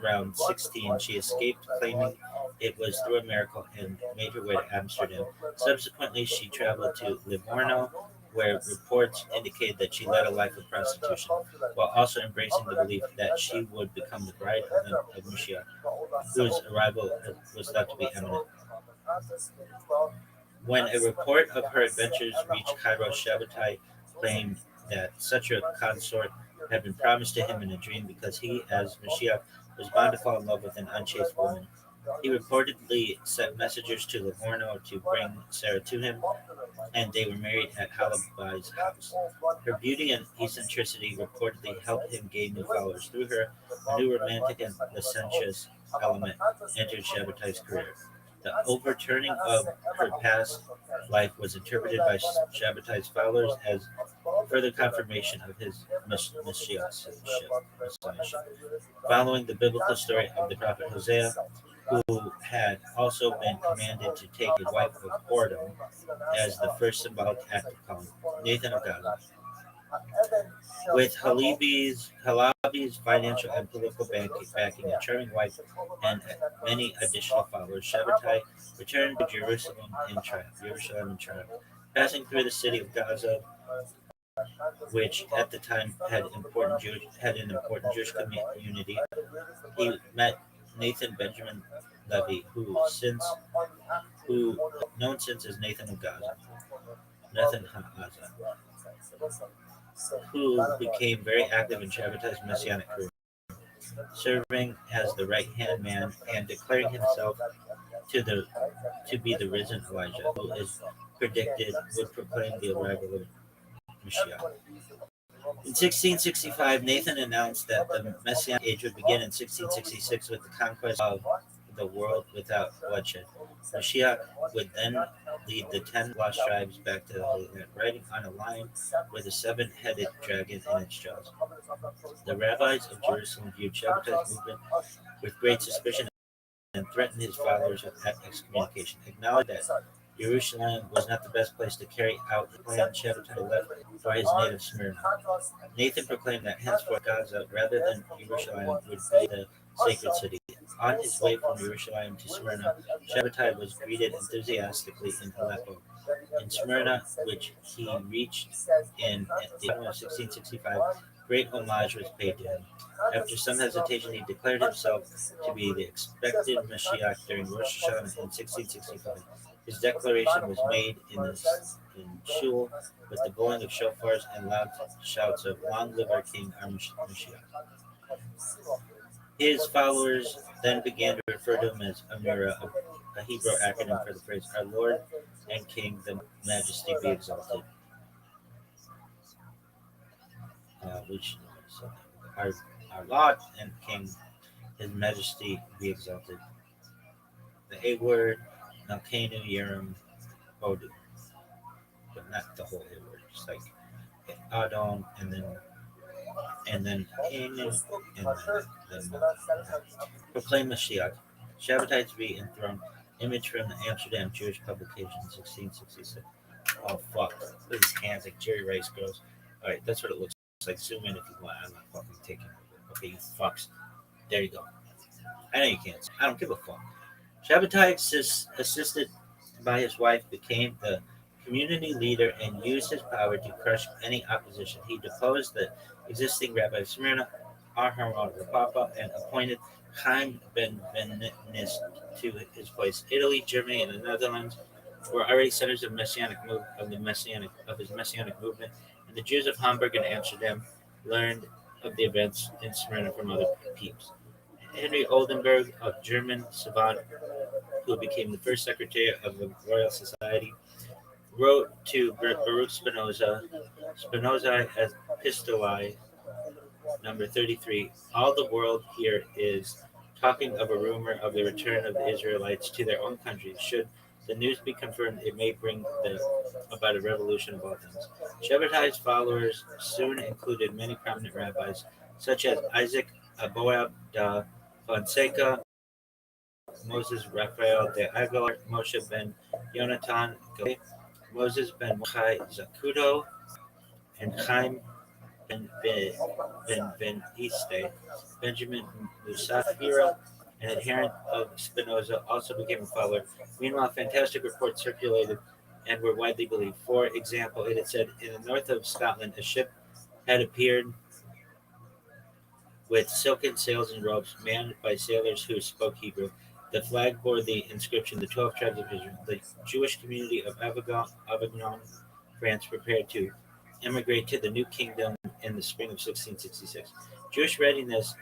around 16, she escaped, claiming it was through a miracle, and made her way to Amsterdam. Subsequently, she traveled to Livorno, where reports indicated that she led a life of prostitution, while also embracing the belief that she would become the bride of Mashiach, whose arrival was thought to be imminent. When a report of her adventures reached Cairo, Shabbatai claimed that such a consort had been promised to him in a dream because he, as Mashiach, was bound to fall in love with an unchaste woman. He reportedly sent messengers to Livorno to bring Sarah to him, and they were married at Halabai's house. Her beauty and eccentricity reportedly helped him gain new followers. Through her, a new romantic and licentious element entered Shabbatai's career. The overturning of her past life was interpreted by Shabbatai's followers as further confirmation of his messiahship. Following the biblical story of the prophet Hosea, who had also been commanded to take a wife of whoredom as the first symbolic act of calling, Nathan of Gaza. With Halabi's financial and political backing, a charming wife, and many additional followers, Shabbatai returned to Jerusalem in triumph. Passing through the city of Gaza, which at the time had an important Jewish community, he met Nathan Benjamin Levy, who known since as Nathan of Gaza, Nathan Ha'aza, who became very active in Shabbatai's messianic career, serving as the right-hand man and declaring himself to be the risen Elijah, who is predicted would proclaim the arrival of Mashiach. In 1665, Nathan announced that the Messianic age would begin in 1666 with the conquest of the world without bloodshed. Mashiach would then lead the 10 lost tribes back to the Holy Land, riding on a lion with a 7-headed dragon in its jaws. The rabbis of Jerusalem viewed Shabbatai's movement with great suspicion and threatened his followers with excommunication. Acknowledged that Jerusalem was not the best place to carry out the plan, Shabbatai left for his native Smyrna. Nathan proclaimed that henceforth Gaza, rather than Jerusalem, would be the sacred city. On his way from Jerusalem to Smyrna, Shabbatai was greeted enthusiastically in Aleppo. In Smyrna, which he reached in the summer of 1665, great homage was paid to him. After some hesitation, he declared himself to be the expected Mashiach during Rosh Hashanah in 1665. His declaration was made in Shul with the blowing of shofars and loud shouts of "Long live our King, our Mashiach." His followers then began to refer to him as Amira, a Hebrew acronym for the phrase "Our Lord and King, the Majesty be exalted," which our Lord and King, His Majesty be exalted. The A word, Malkenu, Yerim, Odu, but not the whole A word, just like Adon, and then King, and then proclaim Mashiach. Shabbatai to be enthroned. Image from the Amsterdam Jewish publication, 1666. Oh fuck! Look at these cans like Jerry Rice Girls. All right, that's what it looks like. Zoom in if you want. I'm not fucking taking it. Okay, you fucks. There you go. I know you can't. I don't give a fuck. Shabbatai, assisted by his wife, became the community leader and used his power to crush any opposition. He deposed the existing Rabbi of Smyrna, Aharon Rapapa, and appointed Chaim ben Nis to his place. Italy, Germany, and the Netherlands were already centers of his messianic movement, and the Jews of Hamburg and Amsterdam learned of the events in Smyrna from other peeps. Henry Oldenburg, a German savant who became the first secretary of the Royal Society, wrote to Baruch Spinoza, Spinoza Epistolae number 33. All the world here is talking of a rumor of the return of the Israelites to their own country. Should the news be confirmed, it may bring about a revolution of all things. Shabbatai's followers soon included many prominent rabbis, such as Isaac Aboab da Fonseca, Moses Raphael de Aguilar, Moshe ben Yonatan Galei, Moses ben Mordechai Zacuto, and Chaim ben Iste. Benjamin Musafira, an adherent of Spinoza, also became a follower. Meanwhile, fantastic reports circulated and were widely believed. For example, it had said in the north of Scotland, a ship had appeared with silken sails and ropes, manned by sailors who spoke Hebrew. The flag bore the inscription, "The 12 Tribes of Israel." The Jewish community of Avignon, France, prepared to emigrate to the New Kingdom in the spring of 1666. Jewish readiness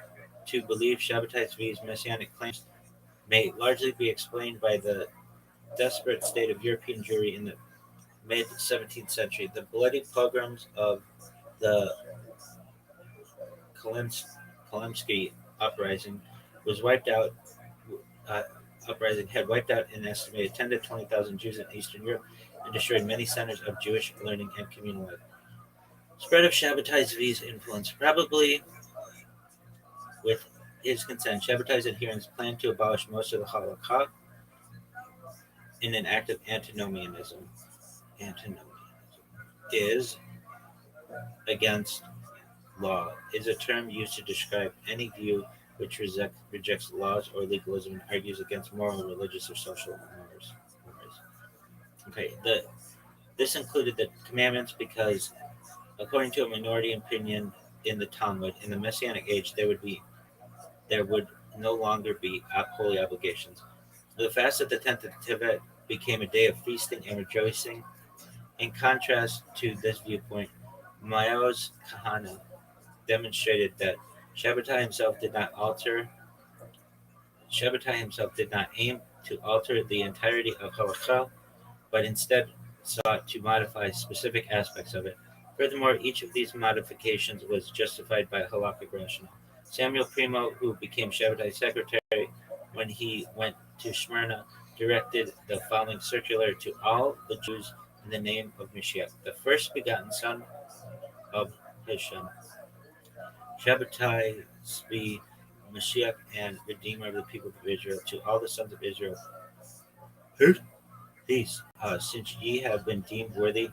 to believe Shabbatai Tzvi's messianic claims may largely be explained by the desperate state of European Jewry in the mid-17th century. The bloody pogroms of the Kalemsky uprising was wiped out. Uh, Uprising had wiped out an estimated 10 to 20,000 Jews in Eastern Europe and destroyed many centers of Jewish learning and communal life. Spread of Shabbatai Tzvi's influence, probably with his consent, Shabbatai's adherents planned to abolish most of the halakha in an act of antinomianism. Antinomianism is against law is a term used to describe any view which rejects laws or legalism and argues against moral, religious, or social norms. Okay, this included the commandments because, according to a minority opinion in the Talmud, in the Messianic age there would no longer be holy obligations. The fast of the 10th of Tevet became a day of feasting and rejoicing. In contrast to this viewpoint, Maoz Kahana demonstrated that Shabbatai himself did not aim to alter the entirety of halakha, but instead sought to modify specific aspects of it. Furthermore, each of these modifications was justified by halakhic rationale. Samuel Primo, who became Shabbatai's secretary when he went to Smyrna, directed the following circular to all the Jews in the name of Mashiach, the first begotten son of Hisham. Shabbatai be Mashiach and Redeemer of the people of Israel, to all the sons of Israel. Peace, since ye have been deemed worthy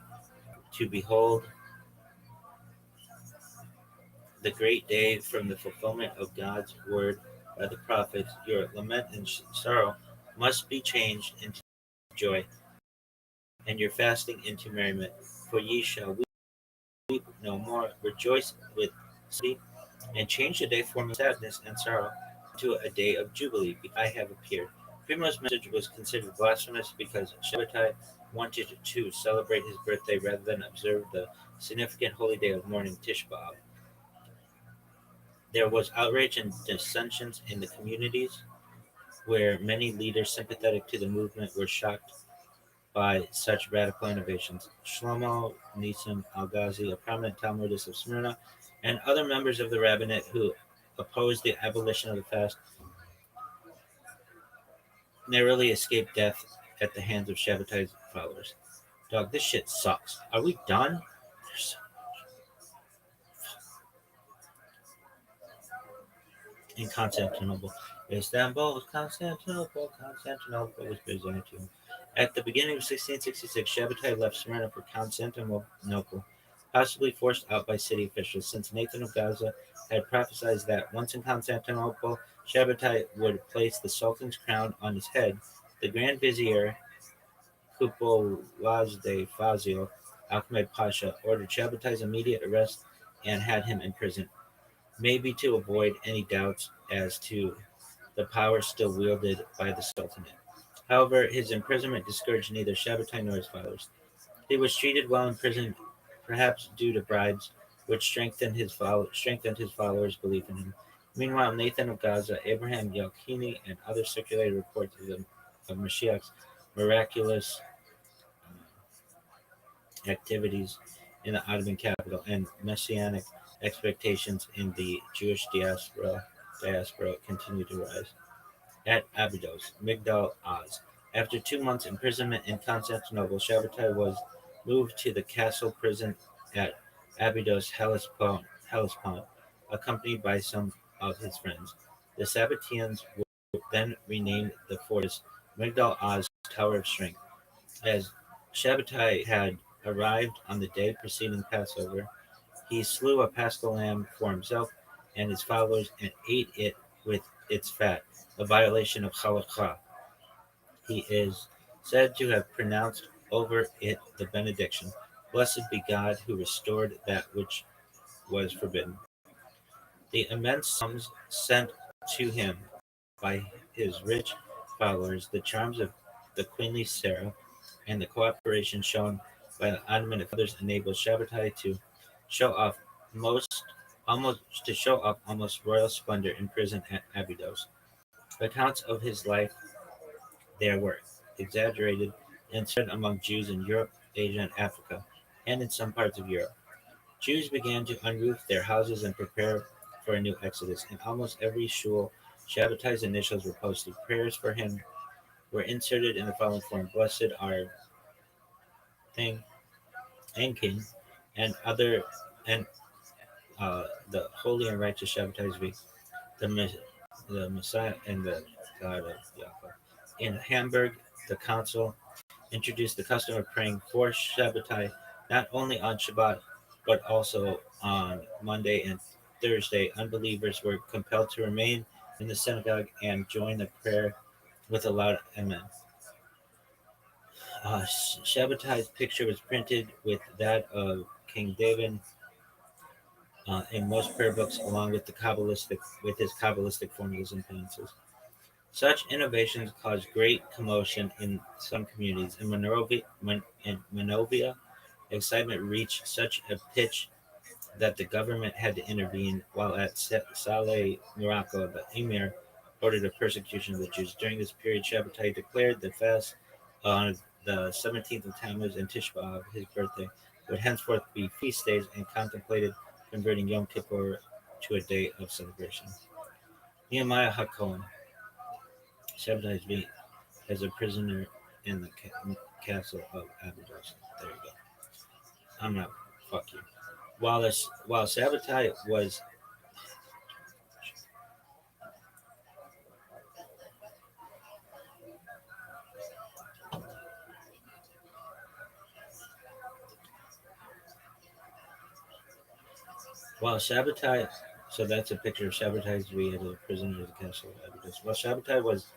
to behold the great day from the fulfillment of God's word by the prophets, your lament and sorrow must be changed into joy, and your fasting into merriment. For ye shall weep no more, rejoice with sleep, and change the day from sadness and sorrow to a day of jubilee. I have appeared. Primo's message was considered blasphemous because Shabbatai wanted to celebrate his birthday rather than observe the significant holy day of mourning Tisha B'Av. There was outrage and dissensions in the communities, where many leaders sympathetic to the movement were shocked by such radical innovations. Shlomo Nisim Al-Ghazi, a prominent Talmudist of Smyrna, and other members of the rabbinate who opposed the abolition of the fast narrowly escaped death at the hands of Shabbatai's followers. Dog, this shit sucks. Are we done? In Constantinople. Constantinople was Byzantium. At the beginning of 1666, Shabbatai left Smyrna for Constantinople, possibly forced out by city officials, since Nathan of Gaza had prophesied that once in Constantinople, Shabbatai would place the Sultan's crown on his head. The Grand Vizier, Kupolazde Fazil Ahmed Pasha, ordered Shabbatai's immediate arrest and had him imprisoned, maybe to avoid any doubts as to the power still wielded by the Sultanate. However, his imprisonment discouraged neither Shabbatai nor his followers. He was treated while in prison, perhaps due to bribes, which strengthened his followers' belief in him. Meanwhile, Nathan of Gaza, Abraham Yalkini, and others circulated reports of Mashiach's miraculous activities in the Ottoman capital and messianic expectations in the Jewish diaspora continued to rise. At Abydos, Migdal Oz. After 2 months' imprisonment in Constantinople, Shabbatai was moved to the castle prison at Abydos Hellespont, accompanied by some of his friends. The Sabbateans would then renamed the fortress Migdal Oz Tower of Strength. As Shabbatai had arrived on the day preceding Passover, he slew a paschal lamb for himself and his followers and ate it with its fat, a violation of halakha. He is said to have pronounced over it the benediction, "Blessed be God who restored that which was forbidden." The immense sums sent to him by his rich followers, the charms of the queenly Sarah, and the cooperation shown by the Ottoman and others enabled Shabbatai to show off most almost royal splendor in prison at Abydos. Accounts of his life there were exaggerated and spread among Jews in Europe, Asia, and Africa, and in some parts of Europe. Jews began to unroof their houses and prepare for a new exodus. In almost every shul, Shabbatai's initials were posted. Prayers for him were inserted in the following form: "Blessed are Thing and King, and other and the holy and righteous Shabbatai's week, the the Messiah and the God of Yaakov." In Hamburg, the council introduced the custom of praying for Shabbatai not only on Shabbat but also on Monday and Thursday. Unbelievers were compelled to remain in the synagogue and join the prayer with a loud amen. Shabbatai's picture was printed with that of King David in most prayer books, along with his Kabbalistic formulas and penances. Such innovations caused great commotion in some communities. In Monrovia, excitement reached such a pitch that the government had to intervene, while at Saleh, Morocco, the emir ordered a persecution of the Jews. During this period, Shabbatai declared the fast on the 17th of Tammuz and Tisha B'Av, his birthday, would henceforth be feast days, and contemplated converting Yom Kippur to a day of celebration. Nehemiah HaKohen, Shabbatai's being as a prisoner in the castle of Abydos. There you go. I'm not. Fuck you. While Shabbatai was while Shabbatai, so that's a picture of Shabbatai's we as a prisoner of the castle of Abydos. While Shabbatai was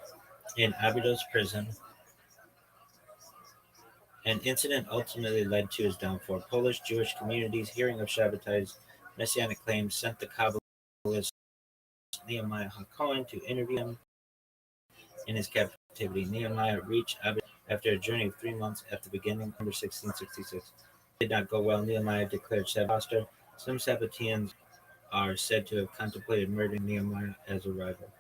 in Abydos prison, an incident ultimately led to his downfall. Polish Jewish communities, hearing of Shabbatai's messianic claims, sent the Kabbalist Nehemiah HaKohen to interview him in his captivity. Nehemiah reached Abydos after a journey of 3 months at the beginning of November 1666. It did not go well. Nehemiah declared Shabbat. Some Sabbateans are said to have contemplated murdering Nehemiah as a rival.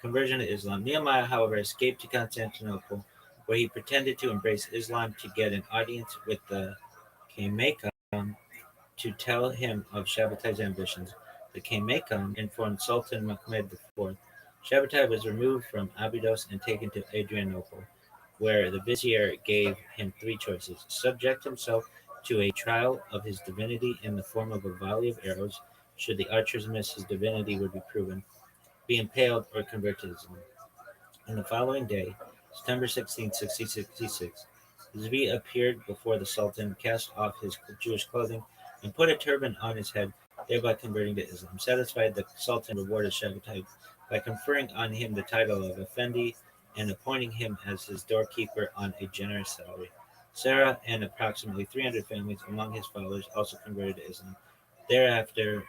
Conversion to Islam. Nehemiah, however, escaped to Constantinople, where he pretended to embrace Islam to get an audience with the Kaymakam to tell him of Shabbatai's ambitions. The Kaymakam informed Sultan Mehmed IV. Shabbatai was removed from Abydos and taken to Adrianople, where the vizier gave him three choices: subject himself to a trial of his divinity in the form of a volley of arrows. Should the archers miss, his divinity would be proven, be impaled, or convert to Islam. On the following day, September 16, 1666, Zvi appeared before the Sultan, cast off his Jewish clothing, and put a turban on his head, thereby converting to Islam. Satisfied, the Sultan rewarded Shabbatai by conferring on him the title of Effendi and appointing him as his doorkeeper on a generous salary. Sarah and approximately 300 families among his followers also converted to Islam. Thereafter,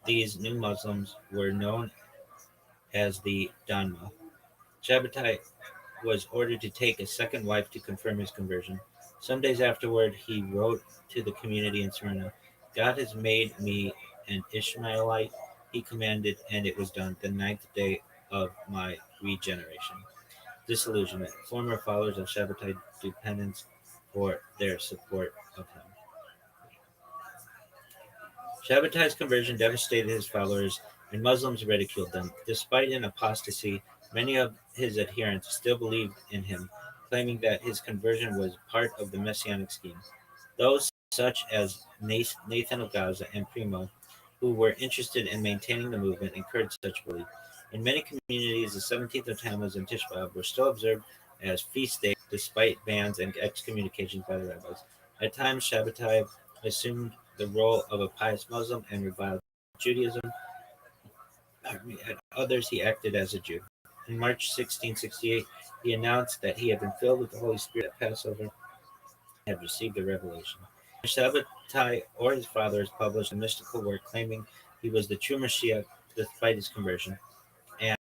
these new Muslims were known as the Danma. Shabbatai was ordered to take a second wife to confirm his conversion. Some days afterward, he wrote to the community in Smyrna, "God has made me an Ishmaelite," he commanded, and it was done, the ninth day of my regeneration. Disillusionment. Former followers of Shabbatai do penance for their support of him. Shabbatai's conversion devastated his followers, and Muslims ridiculed them. Despite an apostasy, many of his adherents still believed in him, claiming that his conversion was part of the messianic scheme. Those such as Nathan of Gaza and Primo, who were interested in maintaining the movement, encouraged such belief. In many communities, the 17th of Tammuz and Tishba were still observed as feast days despite bans and excommunications by the rabbis. At times, Shabbatai assumed the role of a pious Muslim and reviled Judaism. At others, he acted as a Jew. In March 1668, he announced that he had been filled with the Holy Spirit at Passover and had received a revelation. Shabbatai or his father has published a mystical work claiming he was the true Mashiach despite his conversion, and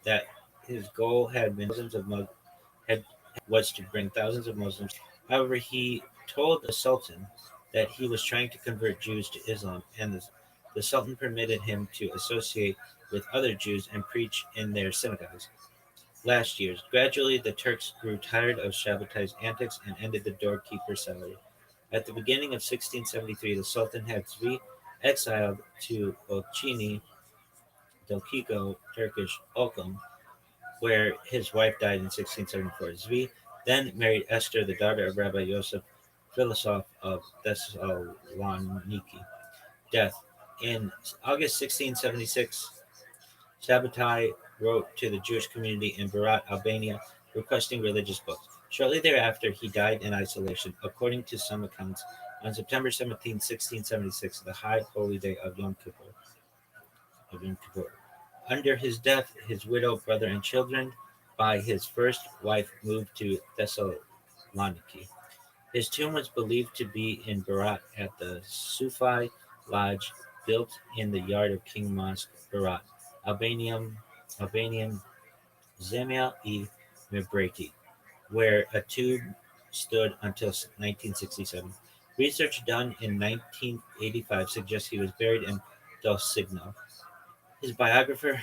that his goal had been had was to bring thousands of Muslims. However, he told the Sultan that he was trying to convert Jews to Islam, and the Sultan permitted him to associate with other Jews and preach in their synagogues. Last years, gradually the Turks grew tired of Shabbatai's antics and ended the doorkeeper's salary. At the beginning of 1673, the Sultan had Zvi exiled to Ochini, Delkiko, Turkish Olkum, where his wife died in 1674. Zvi then married Esther, the daughter of Rabbi Yosef, philosopher of Thessaloniki. Death. In August 1676, Shabbatai wrote to the Jewish community in Berat, Albania, requesting religious books. Shortly thereafter, he died in isolation. According to some accounts, on September 17, 1676, the high holy day of Yom Kippur. Under his death, his widow, brother, and children by his first wife moved to Thessaloniki. His tomb was believed to be in Berat at the Sufi Lodge built in the yard of King Mosque, Berat, Albanian Zemia e Mibrati, where a tomb stood until 1967. Research done in 1985 suggests he was buried in Dosigno. His biographer,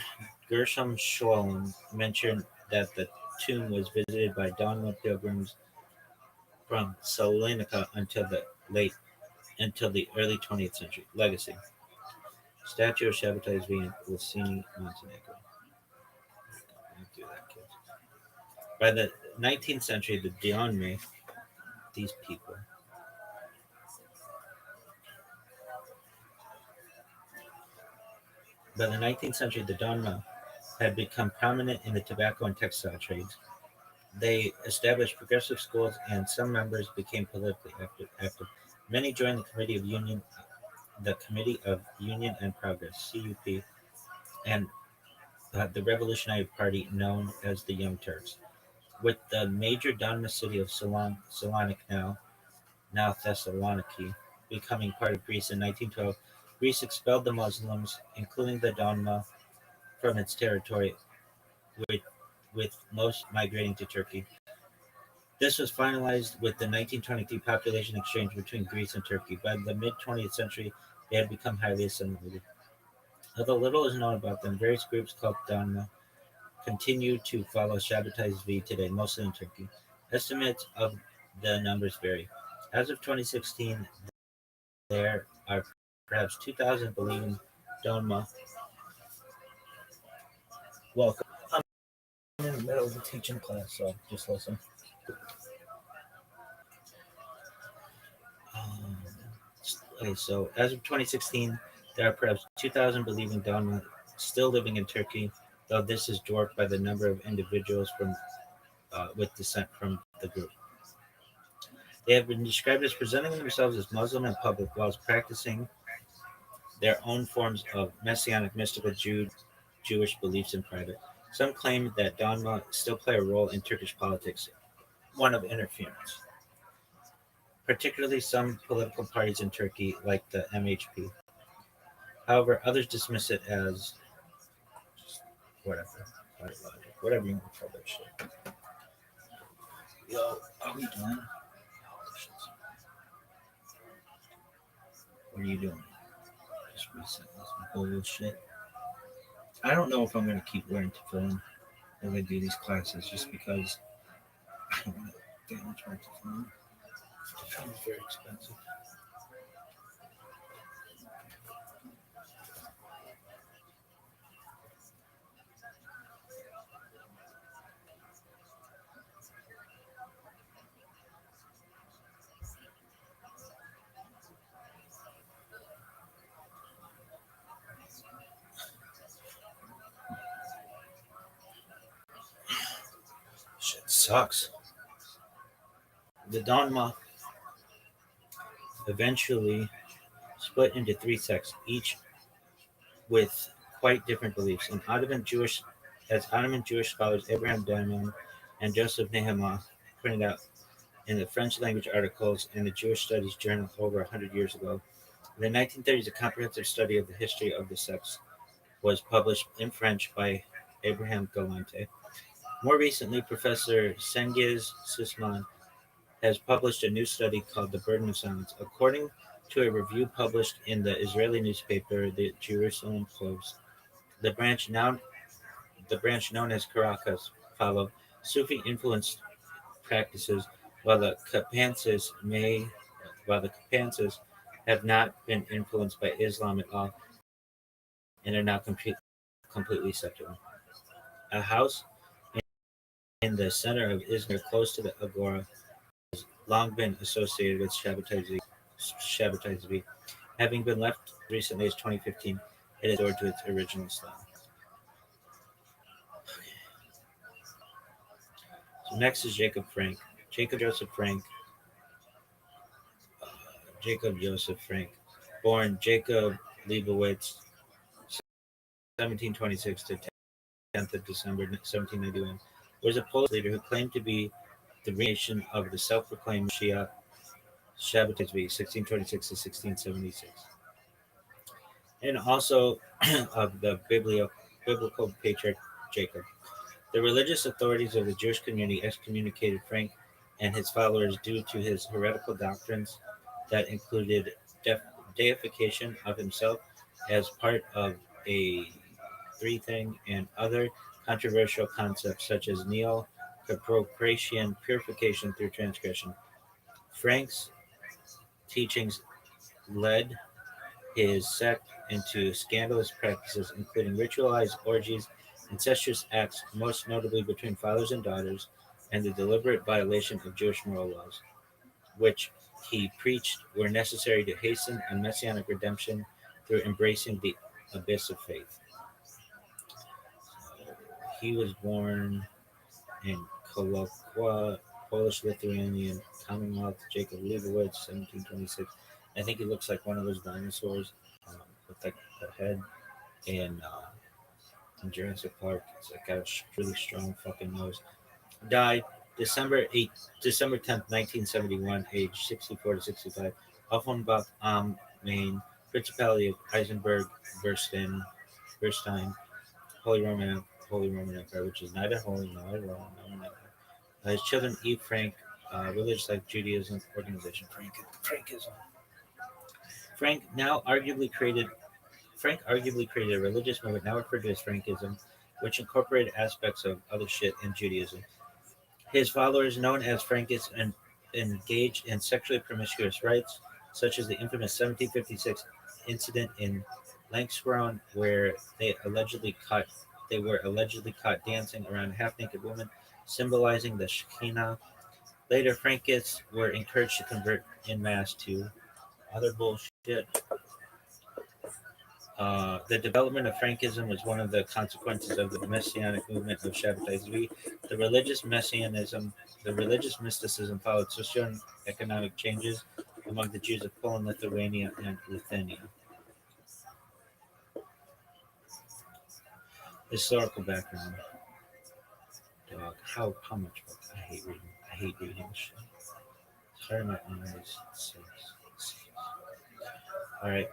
Gershom Scholem, mentioned that the tomb was visited by Donma pilgrims from Salonika until the early 20th century. Legacy. Statue of Shabbatai Zvi in Licini, Montenegro. Do that, kids. By the 19th century, the Dionme, these people, by the 19th century, the Donma had become prominent in the tobacco and textile trades. They established progressive schools, and some members became politically active. Many joined the Committee of Union and Progress (CUP) and the Revolutionary Party known as the Young Turks. With the major Donma city of Salonik now Thessaloniki, becoming part of Greece in 1912, Greece expelled the Muslims, including the Donma, from its territory, with most migrating to Turkey. This was finalized with the 1923 population exchange between Greece and Turkey. By the mid-20th century, they had become highly assimilated. Although little is known about them, various groups called Donma continue to follow Shabbatai Zvi today, mostly in Turkey. Estimates of the numbers vary. As of 2016, there are perhaps 2,000 believing Donma. Welcome. I'm in the middle of a teaching class, so just listen. Okay, so as of 2016, there are perhaps 2,000 believing Donma still living in Turkey, though this is dwarfed by the number of individuals with descent from the group. They have been described as presenting themselves as Muslim in public whilst practicing their own forms of messianic mystical Jewish beliefs in private. Some claim that Donma still play a role in Turkish politics, one of interference, particularly some political parties in Turkey like the MHP. However, others dismiss it as whatever you want to call that shit. Yo, are we done? What are you doing? Just reset this bullshit. I don't know if I'm going to keep wearing tefillin as I do these classes, just because I don't know. Damage mental phone. The phone's very expensive. Shit sucks. The Donma eventually split into three sects, each with quite different beliefs. As Ottoman Jewish scholars Abraham Diamond and Joseph Nehemiah pointed out in the French language articles in the Jewish Studies Journal over 100 years ago, in the 1930s, a comprehensive study of the history of the sects was published in French by Abraham Galante. More recently, Professor Cengiz Sussman has published a new study called The Burden of Silence. According to a review published in the Israeli newspaper, the Jerusalem Post, the branch known as Caracas follow Sufi influenced practices, while the Kapanses have not been influenced by Islam at all and are now completely secular. A house in the center of Izmir, close to the Agora, long been associated with Shabbatai Zvi. Having been left as recently as 2015, it is restored to its original style. So next is Jacob Frank. Jacob Joseph Frank, born Jacob Leibowitz, 1726 to 10th of December 1791, was a Polish leader who claimed to be the reincarnation of the self-proclaimed Messiah Shabbatai Zvi, 1626 to 1676, and also of the biblical patriarch Jacob. The religious authorities of the Jewish community excommunicated Frank and his followers due to his heretical doctrines that included deification of himself as part of a three thing and other controversial concepts such as neo-appropriation, purification through transgression. Frank's teachings led his sect into scandalous practices, including ritualized orgies, incestuous acts, most notably between fathers and daughters, and the deliberate violation of Jewish moral laws, which he preached were necessary to hasten a messianic redemption through embracing the abyss of faith. He was born in Kolokwa, Polish-Lithuanian Commonwealth, Jacob Leibowitz, 1726. I think he looks like one of those dinosaurs with like the head in Jurassic Park. It's like got a really strong fucking nose. Died December 10th, 1971, age 64 to 65, Offenbach am Main, Principality of Eisenberg, Verstein, Holy Roman Empire, which is neither holy nor Roman Empire. His children Eve Frank, religious like Judaism organization, Frankism. Frank arguably created a religious movement now referred to as Frankism, which incorporated aspects of other shit in Judaism. His followers, known as Frankists, engaged in sexually promiscuous rites, such as the infamous 1756 incident in Langsquaren, where they were allegedly caught dancing around a half-naked woman, symbolizing the Shekinah. Later, Frankists were encouraged to convert en masse to other bullshit. The development of Frankism was one of the consequences of the Messianic movement of Shabbatai Zvi. The religious mysticism followed socioeconomic changes among the Jews of Poland, Lithuania, and Lithuania. Historical background. Dog, how much? I hate reading this shit. Sorry, my eyes. All right.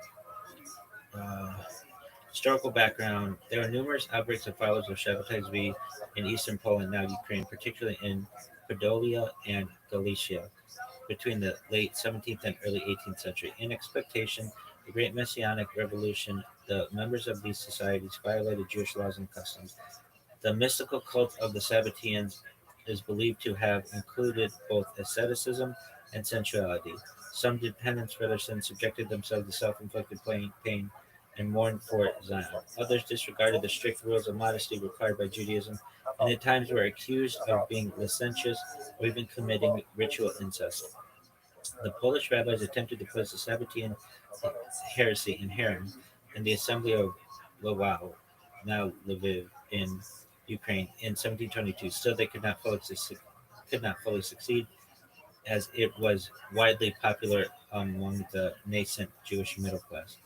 Historical background. There were numerous outbreaks of followers of Shabbatai Zvi in eastern Poland, now Ukraine, particularly in Podolia and Galicia, between the late 17th and early 18th century. In expectation of the Great Messianic Revolution, the members of these societies violated Jewish laws and customs. The mystical cult of the Sabbateans is believed to have included both asceticism and sensuality. Some did penance for their sins, subjected themselves to self-inflicted pain, and mourned for Zion. Others disregarded the strict rules of modesty required by Judaism, and at times were accused of being licentious or even committing ritual incest. The Polish rabbis attempted to place the Sabbatean heresy in Harem and the Assembly of Lwów, now Lviv, in Ukraine, in 1722. Still, they could not fully succeed, as it was widely popular among the nascent Jewish middle class.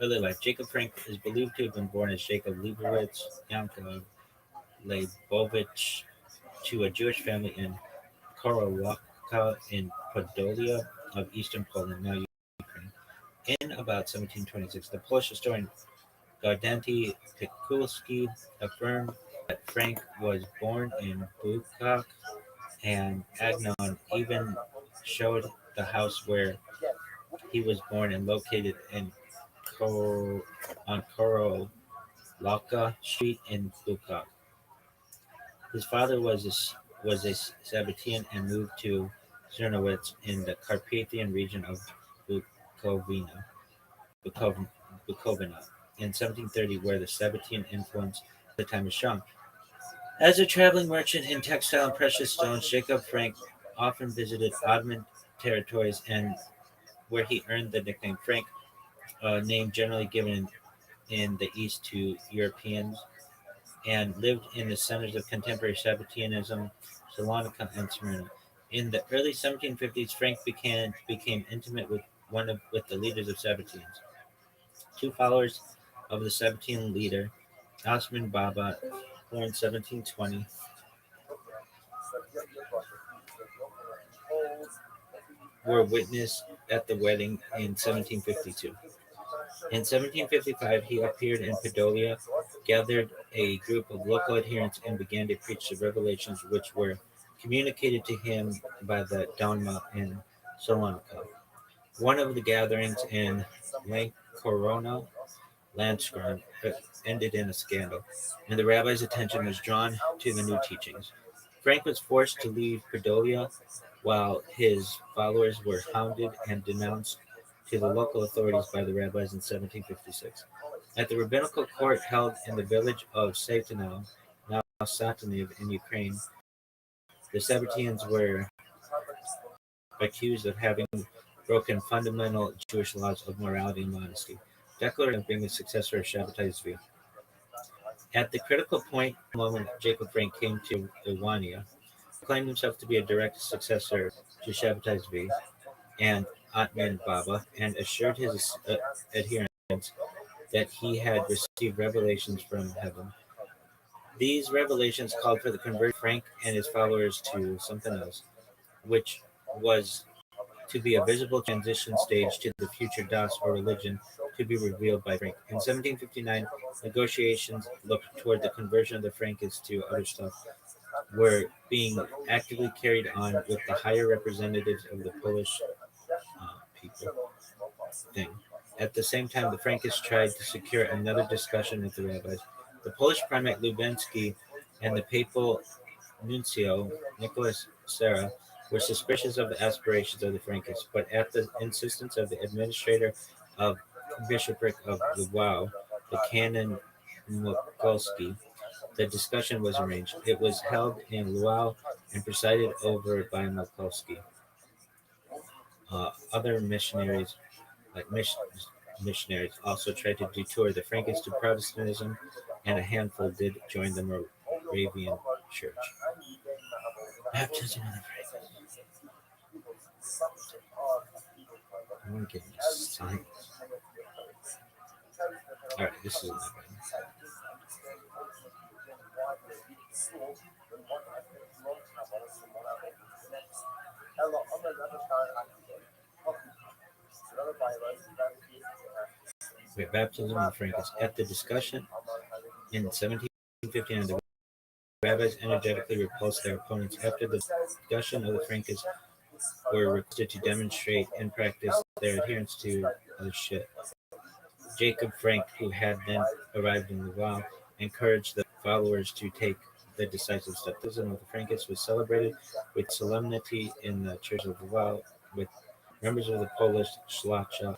Early life. Jacob Frank is believed to have been born as Jacob Leibowitz Yankov Leibovich to a Jewish family in Korolówka in Podolia of eastern Poland, now Ukraine. In about 1726, the Polish historian Gaudenty Pikulski affirmed that Frank was born in Bukak, and Agnon even showed the house where he was born and located on Korolówka Street in Bukak. His father was a Sabbatean and moved to Czernowitz in the Carpathian region of Bukovina, Bukov, Bukovina in 1730, where the Sabbatean influence at the time was strong. As a traveling merchant in textile and precious stones, Jacob Frank often visited Ottoman territories, and where he earned the nickname Frank, a name generally given in the East to Europeans, and lived in the centers of contemporary Sabbateanism, Salonika and Smyrna. In the early 1750s, Frank became intimate with the leaders of Sabbateans. Two followers of the Sabbatean leader, Osman Baba, born 1720, were witnessed at the wedding in 1752. In 1755, he appeared in Podolia, gathered a group of local adherents, and began to preach the revelations which were communicated to him by the Dhamma in Salonika. One of the gatherings in Lankorona, Landskron, ended in a scandal, and the rabbi's attention was drawn to the new teachings. Frank was forced to leave Podolia, while his followers were hounded and denounced to the local authorities by the rabbis in 1756. At the rabbinical court held in the village of Satanav, now Sataniv in Ukraine, the Sabbateans were accused of having broken fundamental Jewish laws of morality and modesty, declared of being the successor of Shabbatai Zvi. At the critical moment, Jacob Frank came to Iwania, claimed himself to be a direct successor to Shabbatai Zvi and Atman Baba, and assured his adherents that he had received revelations from heaven. These revelations called for the conversion of Frank and his followers to something else, which was to be a visible transition stage to the future Das or religion to be revealed by Frank. In 1759, negotiations looked toward the conversion of the Frankists to other stuff were being actively carried on with the higher representatives of the Polish people thing. At the same time, the Frankists tried to secure another discussion with the rabbis. The Polish primate Lubensky and the papal nuncio Nicholas Serra were suspicious of the aspirations of the Frankists, but at the insistence of the administrator of bishopric of Lwów, the canon Mikulski, the discussion was arranged. It was held in Lwów and presided over by Mikulski. Other missionaries, missionaries, also tried to detour the Frankists to Protestantism, and a handful did join the Moravian Church. Baptism of the Frankists. I want to get into science. All right, this is enough. Wait, baptism of the Frankists. At the discussion in 1759, the rabbis energetically repulsed their opponents. After the discussion of the Frankists were requested to demonstrate in practice their adherence to other shit. Jacob Frank, who had then arrived in Lwów, encouraged the followers to take the decisive step. The baptism of the Frankists was celebrated with solemnity in the Church of Lwów, with members of the Polish Szlachta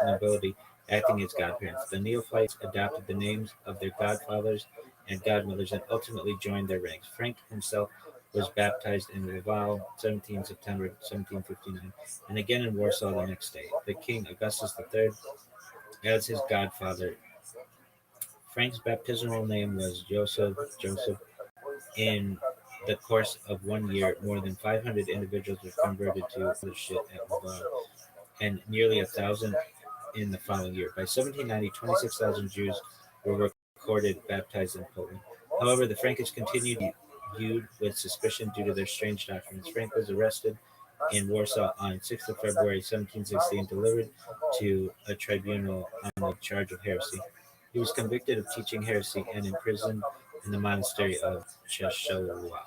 nobility acting as godparents. The neophytes adopted the names of their godfathers and godmothers and ultimately joined their ranks. Frank himself was baptized in Lwów, 17 September 1759, and again in Warsaw the next day. The King Augustus III as his godfather. Frank's baptismal name was Joseph. In the course of 1 year, more than 500 individuals were converted to the shit at Lwów, and nearly 1,000 in the following year. By 1790, 26,000 Jews were recorded baptized in Poland. However, the Frankists continued to be viewed with suspicion due to their strange doctrines. Frank was arrested in Warsaw on 6th of February 1760 and delivered to a tribunal on the charge of heresy. He was convicted of teaching heresy and imprisoned in the monastery of Czeszowa.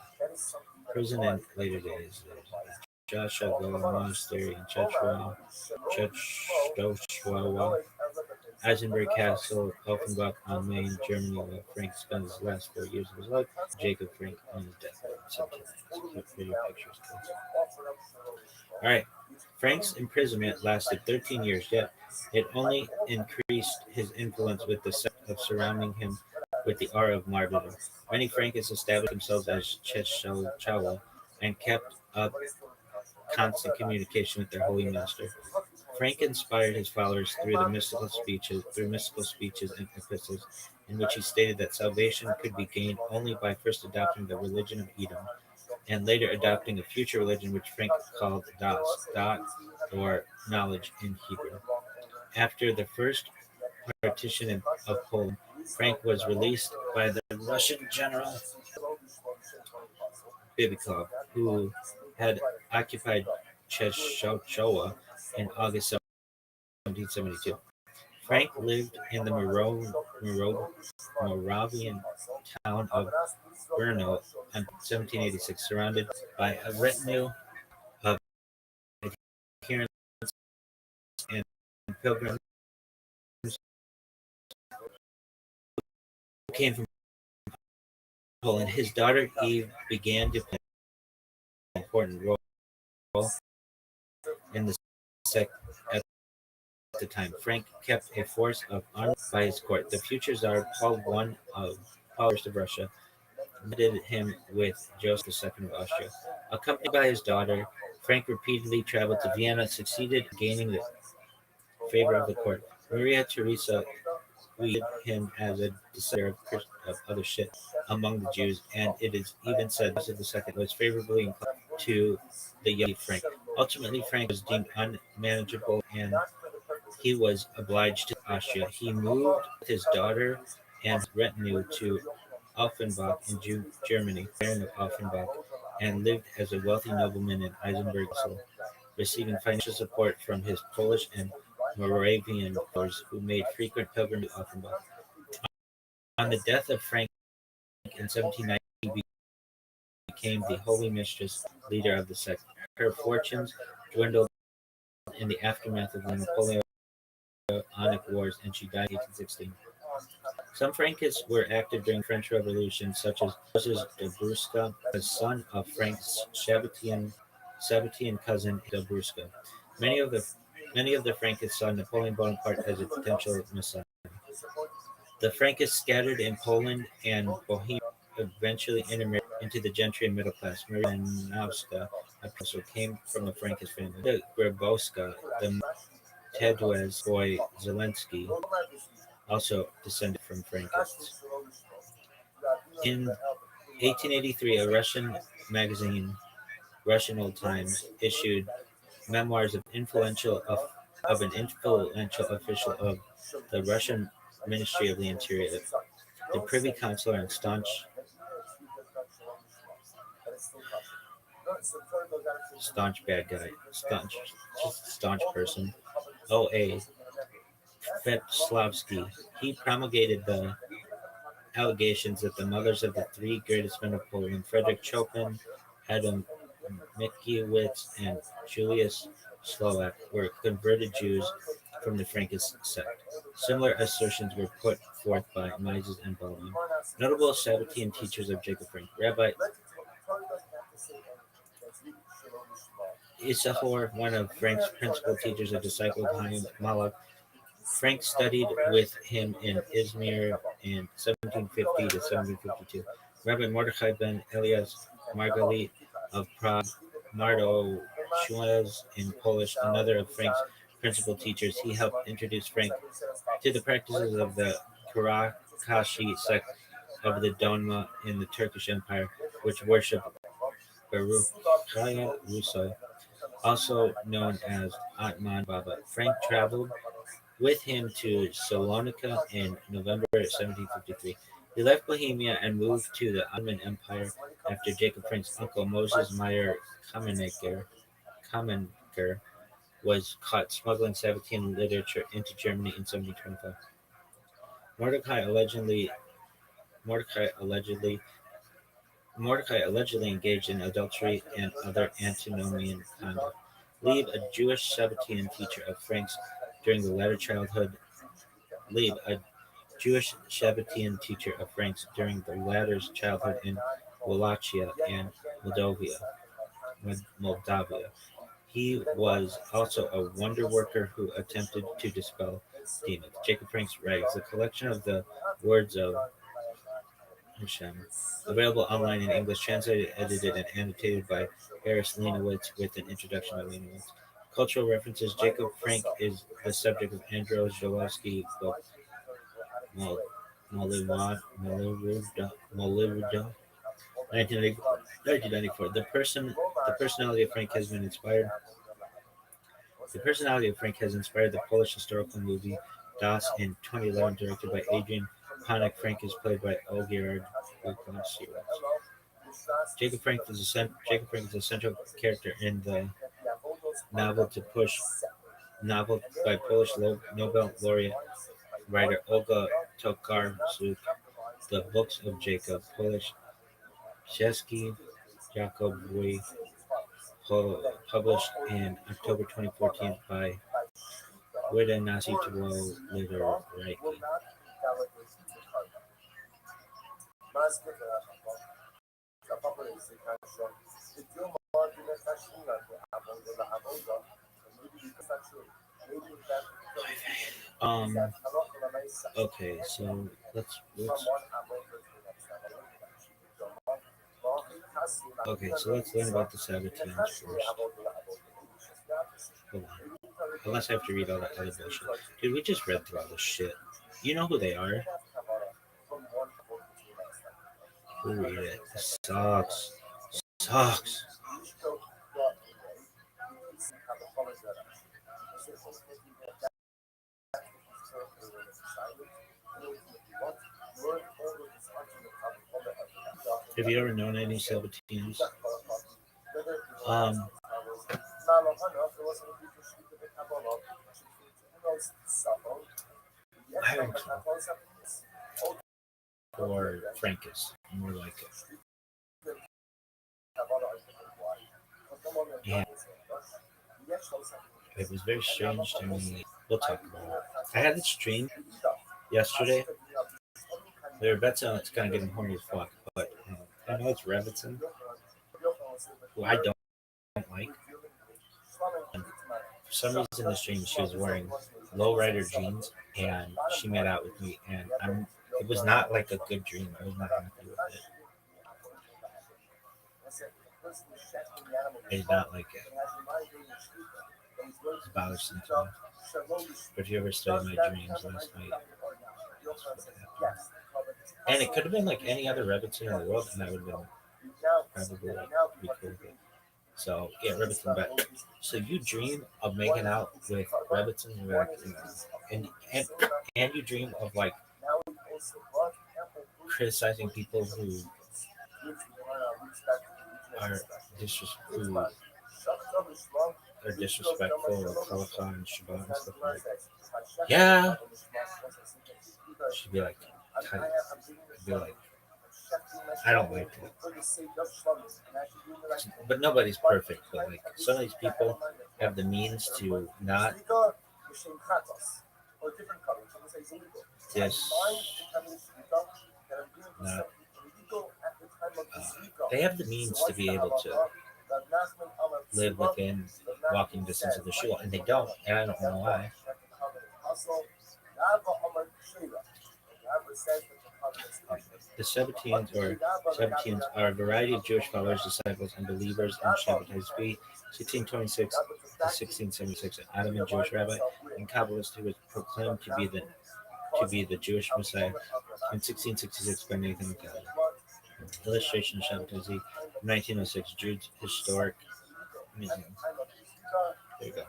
Prison in later days. Czeszowa Monastery in Czeszowa. Eisenberg Castle, Offenbach on Main, Germany, where Frank spent his last 4 years of his life. Jacob Frank on his deathbed. Pictures. All right. Frank's imprisonment lasted 13 years, yet it only increased his influence with the sect of surrounding him with the aura of martyrdom. Many Frankists established themselves as Czeszowa and kept up constant communication with their holy master. Frank inspired his followers through mystical speeches and epistles, in which he stated that salvation could be gained only by first adopting the religion of Edom, and later adopting a future religion which Frank called Das, Dot, or knowledge in Hebrew. After the first partition of Poland, Frank was released by the Russian general Bibikov, who had occupied Czeszowa in August 1772. Frank lived in the Moravian town of Brno in 1786, surrounded by a retinue of adherents and pilgrims who came from Poland. His daughter Eve began to play an important role in the sect at the time. Frank kept a force of armed by his court. The future Tsar Paul I of Russia visited him with Joseph II of Austria. Accompanied by his daughter, Frank repeatedly traveled to Vienna, succeeded in gaining the favor of the court. Maria Theresa greeted him as a decider of other shit among the Jews, and it is even said Joseph II was favorably inclined to the young Frank. Ultimately, Frank was deemed unmanageable, and he was obliged to Austria. He moved with his daughter and retinue to Offenbach in Germany, Baron of Offenbach, and lived as a wealthy nobleman in Eisenberg, receiving financial support from his Polish and Moravian followers who made frequent pilgrimages to Offenbach. On the death of Frank in 1790, he became the holy mistress leader of the sect. Her fortunes dwindled in the aftermath of the Napoleonic Wars, and she died in 1816. Some Frankists were active during the French Revolution, such as Moses de Brusca, the son of Frank's Sabbatean cousin de Brusca. Many of the Frankists saw Napoleon Bonaparte as a potential messiah. The Frankists scattered in Poland and Bohemia eventually intermarried into the gentry and middle class. Maria Janowska, a professor, came from a Frankish family. The Grabowska, the Tedwes boy Zelensky, also descended from Frankists. In 1883, a Russian magazine, Russian Old Times, issued memoirs of an influential official of the Russian Ministry of the Interior, the Privy Councilor and staunch bad guy, staunch person, O.A. Fetloslavsky. He promulgated the allegations that the mothers of the three greatest men of Poland, Frederick Chopin, Adam Mickiewicz, and Julius Slovak, were converted Jews from the Frankist sect. Similar assertions were put forth by Mises and Baldwin. Notable Sabbatean teachers of Jacob Frank. Rabbi Issachar, one of Frank's principal teachers, a disciple of Chaim Malach. Frank studied with him in Izmir in 1750 to 1752. Rabbi Mordechai ben Elias Margalit of Prague, Mardo Schulz in Polish, another of Frank's principal teachers. He helped introduce Frank to the practices of the Karakashi sect of the Donma in the Turkish Empire, which worship Baruchaya Russo, also known as Atman Baba. Frank traveled with him to Salonika in November 1753. He left Bohemia and moved to the Ottoman Empire after Jacob Frank's uncle Moses Meyer Kamenker was caught smuggling Sabbatean literature into Germany in 1725. Mordecai allegedly engaged in adultery and other antinomian conduct. Leib, a Jewish Sabbatean teacher of Frank's during the latter childhood. Leib, a Jewish Sabbatean teacher of Frank's during the latter's childhood in Wallachia and Moldavia. He was also a wonder worker who attempted to dispel demons. Jacob Frank's Rags, a collection of the words of Hashem, available online in English, translated, edited, and annotated by Harris Leonowitz with an introduction by Leonowitz. Cultural references. Jacob Frank is the subject of Andros Zolowski book Moliruda, 1994. The personality of Frank has been inspired. The personality of Frank has inspired the Polish historical movie Das in 2011, directed by Adrian Panik. Frank is played by Olgierd Lukasiewicz. Jacob Frank is a central character in the novel by Polish Nobel laureate writer Olga Tokarczuk, The Books of Jacob, Polish Czeski Jakobowi, published in October 2014 by Wydawnictwo Literackie. Okay, so let's learn about the Sabbateans first. Hold on. Unless I have to read all that other bullshit. Dude, we just read through all this shit. You know who they are? We'll read it. This sucks. Sucks. Have you ever known any Sabbateans? Or Frankus, more like it. Yeah. It was very strange to me. We'll talk about it. I had this stream yesterday. There are bets on it's kind of getting horny as fuck, but I know it's Revitson, who I don't like. And for some reason in the stream, she was wearing lowrider jeans, and she made out with me, and it was not like a good dream. I was not happy with it. I did not like it. It's bothersome to me. But if you ever studied my dreams last night, and it could have been like any other Revitson in the world, and I would have been probably be cool with it. So yeah, Revitson. But so you dream of making out with Revitson, and you dream of like criticizing people who are disrespectful of Holocaust and Shabbat and stuff like that. Yeah. She'd be like, I don't like it. But nobody's perfect. But like some of these people have the means to not they have the means to be able to live within walking distance of the shul, and they don't. And I don't know why. The Sabbateans are a variety of Jewish followers, disciples, and believers in Shabbatai Tzvi, 1626 to 1676, an Ottoman Jewish rabbi and Kabbalist who was proclaimed to be the Jewish Messiah in 1666 by Nathan McCallum. Illustration of Shabbatai Tzvi, 1906, Jude's Historic Museum. There you go.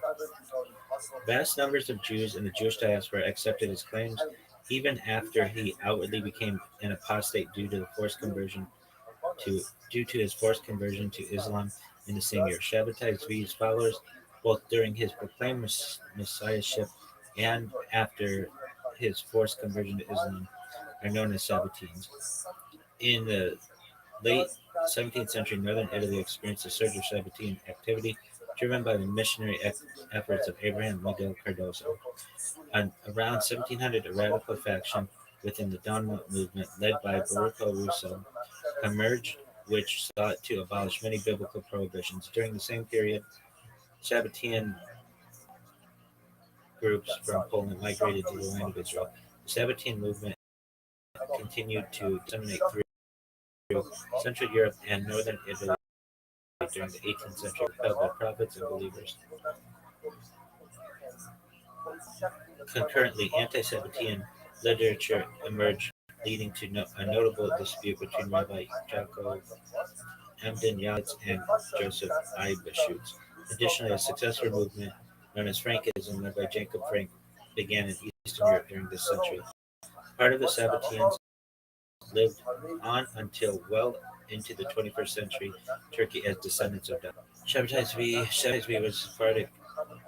Vast numbers of Jews in the Jewish diaspora accepted his claims, even after he outwardly became an apostate due to his forced conversion to Islam in the same year. Shabbatai Tzvi's followers, both during his proclaimed messiahship and after his forced conversion to Islam, are known as Sabbateans. In the late 17th century, northern Italy experienced a surge of Sabbatean activity driven by the missionary efforts of Abraham Miguel Cardoso. Around 1700, a radical faction within the Dawn movement, led by Baruch Russo, emerged, which sought to abolish many biblical prohibitions. During the same period, Sabbatean groups from Poland migrated to the land of Israel. The Sabbatean movement continued to disseminate through Central Europe and Northern Italy during the 18th century, propelled by prophets and believers. Concurrently, anti-Sabbatean literature emerged, leading to a notable dispute between Rabbi Jacob Emden Yalitz and Joseph Eibeshutz. Additionally, a successor movement known as Frankism, led by Jacob Frank, began in Eastern Europe during this century. Part of the Sabbateans lived on until well into the 21st century Turkey as descendants of them. Shabbatai Tzvi was a Sephardic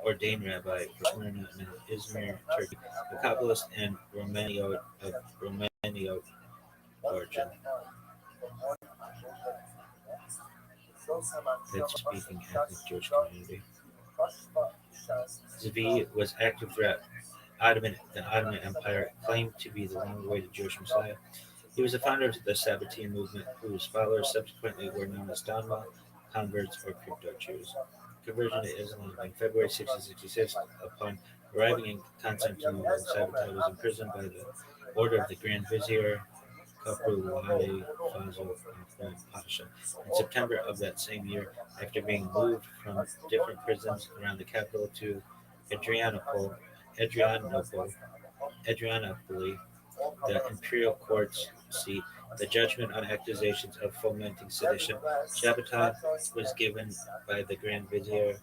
ordained rabbi for Smyrna and Izmir, Turkey, a Kabbalist and Romaniot origin. Its speaking ethnic Jewish community. Tzvi was active throughout the Ottoman Empire, claimed to be the long-awaited Jewish Messiah. He was the founder of the Sabbatean movement, whose followers subsequently were known as Donma, converts, or crypto-Jews. Conversion to Islam in February 1666. Upon arriving in Constantinople, Sabbatai was imprisoned by the order of the Grand Vizier Kapulali Fazl Ahmed Pasha. In September of that same year, after being moved from different prisons around the capital to Adrianople, the imperial court's seat, the judgment on accusations of fomenting sedition, Shabbatai was given by the Grand Vizier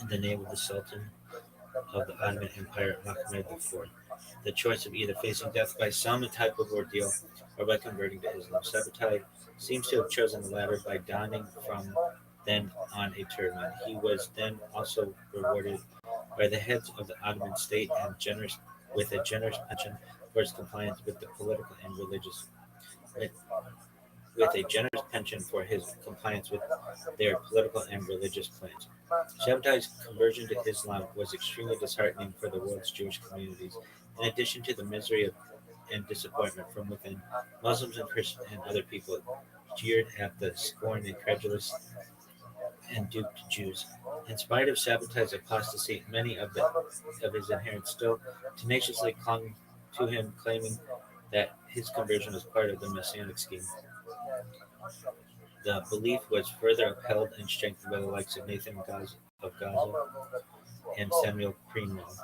in the name of the Sultan of the Ottoman Empire, Mohammed IV, the choice of either facing death by some type of ordeal or by converting to Islam. Shabbatai seems to have chosen the latter by donning from then on a turban. He was then also rewarded by the heads of the Ottoman state and with a generous pension for his compliance with the political and religious with a generous pension for his compliance with their political and religious plans. Shabbatai's conversion to Islam was extremely disheartening for the world's Jewish communities. In addition to the misery and disappointment from within, Muslims and Christians and other people jeered at the scorned, incredulous, and duped Jews. In spite of Shabbatai's apostasy, many of his adherents still tenaciously clung to him, claiming that his conversion was part of the Messianic scheme. The belief was further upheld and strengthened by the likes of Nathan of Gaza and Samuel Greenwald,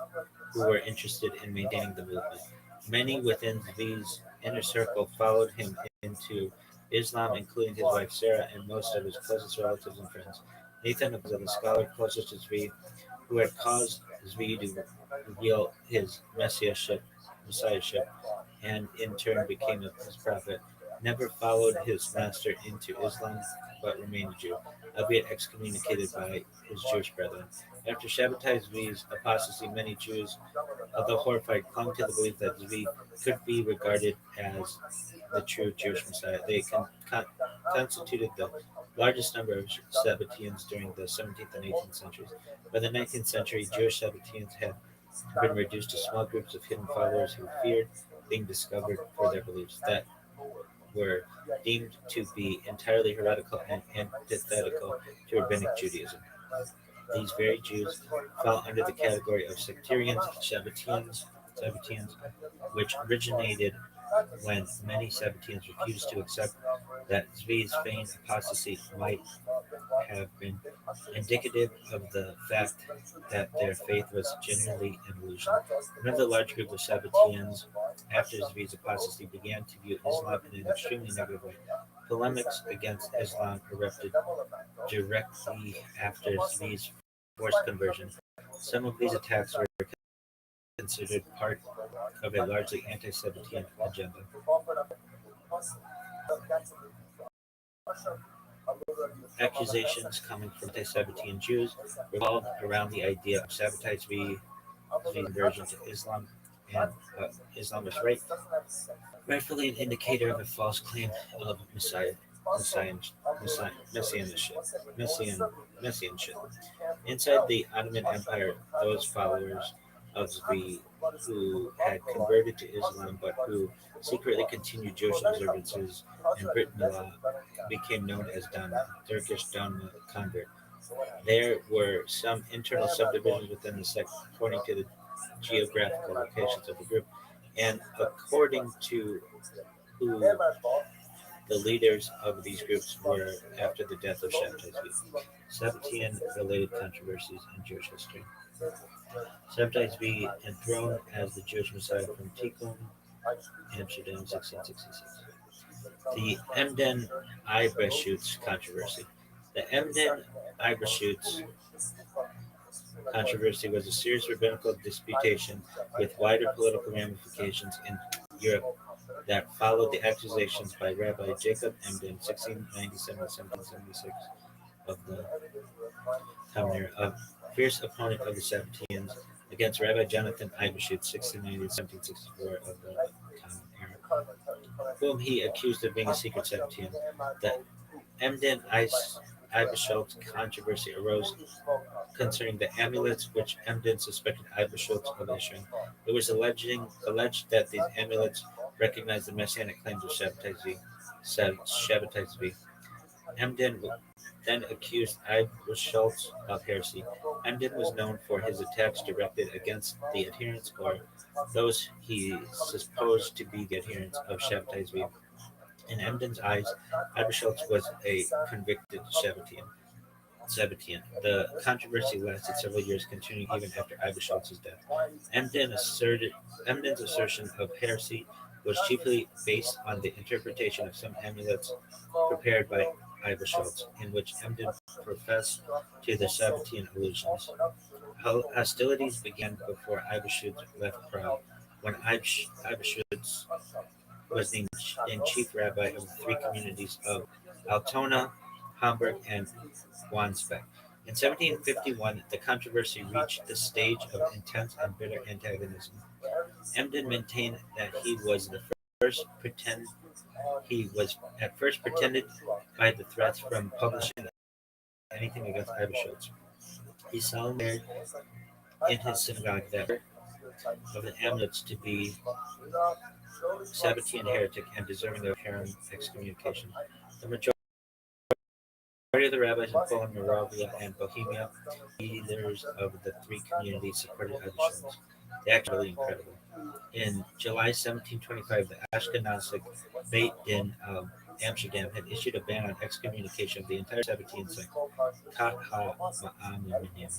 who were interested in maintaining the movement. Many within Zvi's inner circle followed him into Islam, including his wife Sarah and most of his closest relatives and friends. Nathan of Gaza, the scholar closest to Zvi, who had caused Zvi to reveal his messiahship, and in turn became his prophet, never followed his master into Islam, but remained a Jew, albeit excommunicated by his Jewish brethren. After Shabbatai Zvi's apostasy, many Jews, although horrified, clung to the belief that Zvi could be regarded as the true Jewish Messiah. They constituted the largest number of Sabbateans during the 17th and 18th centuries. By the 19th century, Jewish Sabbateans had been reduced to small groups of hidden followers who feared being discovered for their beliefs. That were deemed to be entirely heretical and antithetical to rabbinic Judaism. These very Jews fell under the category of sectarians, Sabbateans, which originated when many Sabbateans refused to accept that Zvi's feigned apostasy might have been indicative of the fact that their faith was genuinely an illusion. One of the large group of Sabbateans after Zvi's apostasy began to view Islam in an extremely negative way. Polemics against Islam erupted directly after Zvi's forced conversion. Some of these attacks were considered part of a largely anti-Sabbatean agenda. Accusations coming from anti-Sabbatean Jews revolved around the idea of sabotage Zvi's conversion to Islam, and Islam was rightfully an indicator of a false claim of messianship. Inside the Ottoman Empire, those followers of Zvi who had converted to Islam but who secretly continued Jewish observances and Brit Milah became known as Dhamma, Turkish Dhamma convert. There were some internal subdivisions within the sect according to the geographical locations of the group and according to who the leaders of these groups were after the death of Shabtai Zvi. Sabbatean-related controversies in Jewish history. Shabtai Zvi enthroned as the Jewish Messiah from Tikkun, Amsterdam, 1666. The Emden Ibershoots controversy. The Emden Ibershoots controversy was a serious rabbinical disputation with wider political ramifications in Europe that followed the accusations by Rabbi Jacob Emden, 1697-1776, of the Common Era, a fierce opponent of the Sabbateans, against Rabbi Jonathan Ibershoots, 1690-1764, of the Common Era, whom he accused of being a secret Sabbatean. The Emden Ibershoots controversy arose concerning the amulets which Emden suspected Ibershoots of issuing. It was alleged that these amulets recognized the messianic claims of Shabtai Zvi. Emden then accused Ibershoots of heresy. Emden was known for his attacks directed against the adherents or those he supposed to be the adherents of Shabtai Zvi. In Emden's eyes, Ibershoots was a convicted Sabbatean. The controversy lasted several years, continuing even after Ibershoots' death. Emden's assertion of heresy was chiefly based on the interpretation of some amulets prepared by Ibershoots, in which Emden professed to the Sabbatean illusions. Hostilities began before Ibershoots left Prague, when Ibershoots was named chief rabbi of the three communities of Altona, Hamburg, and Wandsbek. In 1751, the controversy reached the stage of intense and bitter antagonism. Emden maintained that he was at first pretended by the threats from publishing anything against Ibershoots. He solemnly declared in his synagogue that of the amulets to be Sabbatean heretic and deserving of harem excommunication. The majority of the rabbis in Poland, Moravia, and Bohemia, leaders of the three communities, supported Ibershoots. The act was really incredible. In July 1725, the Ashkenazic Beit Din of Amsterdam had issued a ban on excommunication of the entire Sabbatean sect. Kat ha ma'aminim.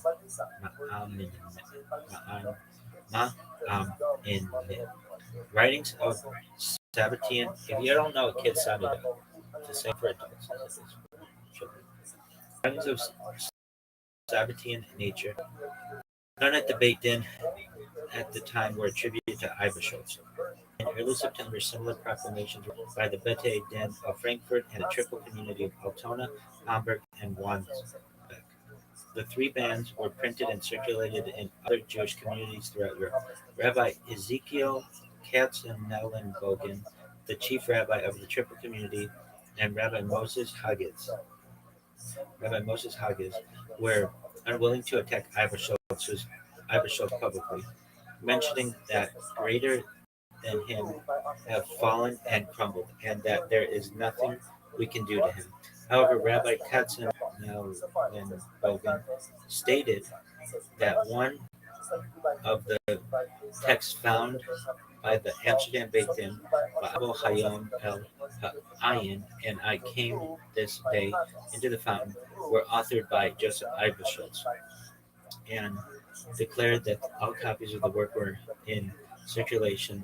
Writings of Sabbatean. If you don't know, kids sounded up. It's the same for adults. Writings of Sabbatean nature. None at the Beit Din at the time were attributed to Ibershoots. In early September, similar proclamations were by the Bete Din of Frankfurt and the triple community of Altona, Hamburg, and Wandsbek. The three bans were printed and circulated in other Jewish communities throughout Europe. Rabbi Ezekiel Katzenellenbogen, the chief rabbi of the triple community, and Rabbi Moses Haggis were unwilling to attack Ibershoots publicly, mentioning that greater than him have fallen and crumbled, and that there is nothing we can do to him. However, Rabbi Katzen Bogan stated that one of the texts found by the Amsterdam Beit Din by Abu Hayom el Ayin and I came this day into the fountain were authored by Joseph Iberschutz and declared that all copies of the work were in circulation.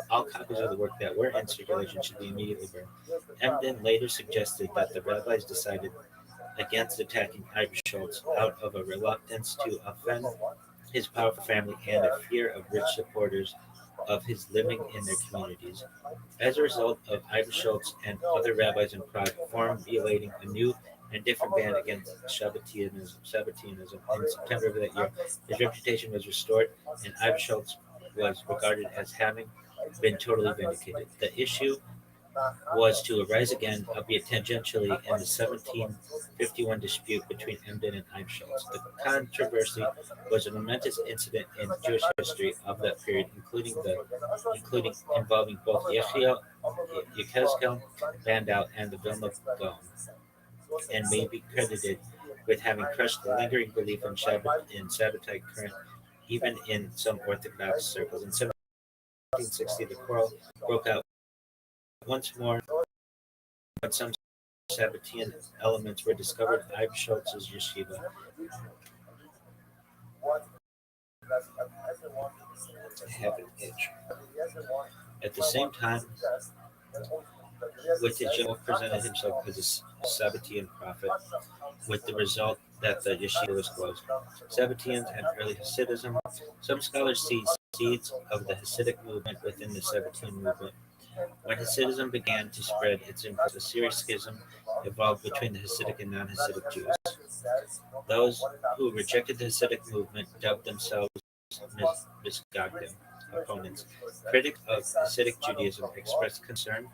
All copies of the work that were in circulation should be immediately burned. Emden later suggested that the rabbis decided against attacking Iberschutz out of a reluctance to offend his powerful family and a fear of rich supporters of his living in their communities. As a result of Iberschutz and other rabbis in Prague formulating a new and different ban against Shabbatianism in September of that year, his reputation was restored and Iberschutz was regarded as having been totally vindicated. The issue was to arise again, albeit tangentially, in the 1751 dispute between Emden and Eibschutz. The controversy was a momentous incident in Jewish history of that period, including involving both Yechezkel Landau and the Vilna Gaon, and may be credited with having crushed the lingering belief in Shabbatai current even in some Orthodox circles. In 1760, the quarrel broke out once more when some Sabbatian elements were discovered in Eibschutz's yeshiva. I have an itch. At the same time, with his general presented himself as a Sabbatian prophet, with the result that the yeshiva was closed. Sabbatians and early Hasidism. Some scholars see seeds of the Hasidic movement within the Sabbatian movement. When Hasidism began to spread its influence, a serious schism evolved between the Hasidic and non-Hasidic Jews. Those who rejected the Hasidic movement dubbed themselves Misgagdim, opponents. Critics of Hasidic Judaism expressed concern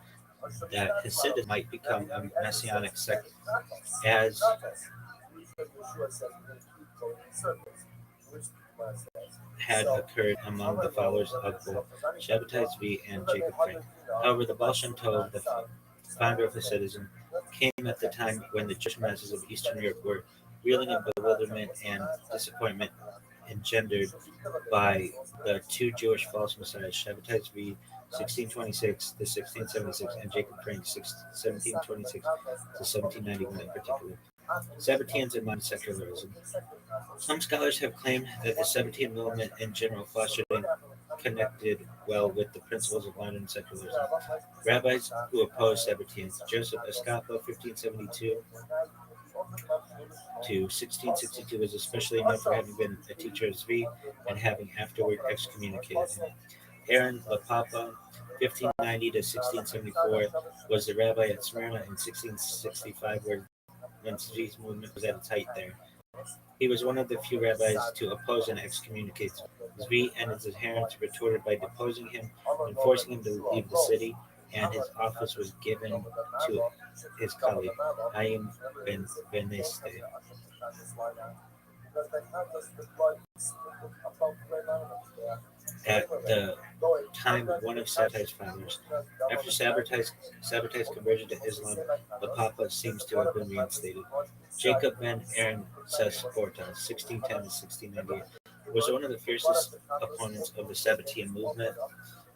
that Hasidism might become a messianic sect, as had occurred among the followers of both Shabbatai Tzvi and Jacob Frank. However, the Baal Shem Tov, the founder of Hasidism, came at the time when the Jewish masses of Eastern Europe were reeling in bewilderment and disappointment engendered by the two Jewish false messiahs, Shabbatai Tzvi 1626 to 1676, and Jacob Frank 1726 to 1791 in particular. Sabbatians and modern secularism. Some scholars have claimed that the Sabbatian movement in general fostered and connected well with the principles of modern secularism. Rabbis who opposed Sabbatians, Joseph Escapa, 1572 to 1662, was especially known for having been a teacher of Zvi and having afterward excommunicated him. Aaron LaPapa, 1590 to 1674, was the rabbi at Smyrna in 1665, when Zvi's movement was at its height there. He was one of the few rabbis to oppose and excommunicate Zvi, and his adherents retorted by deposing him and forcing him to leave the city, and his office was given to his colleague, Hayim Ben Beneste. At the time of one of Sabbatai's founders. After Sabbatai's conversion to Islam, the Papa seems to have been reinstated. Jacob Ben Aaron Sesporta, 1610 to 1698, was one of the fiercest opponents of the Sabbatian movement.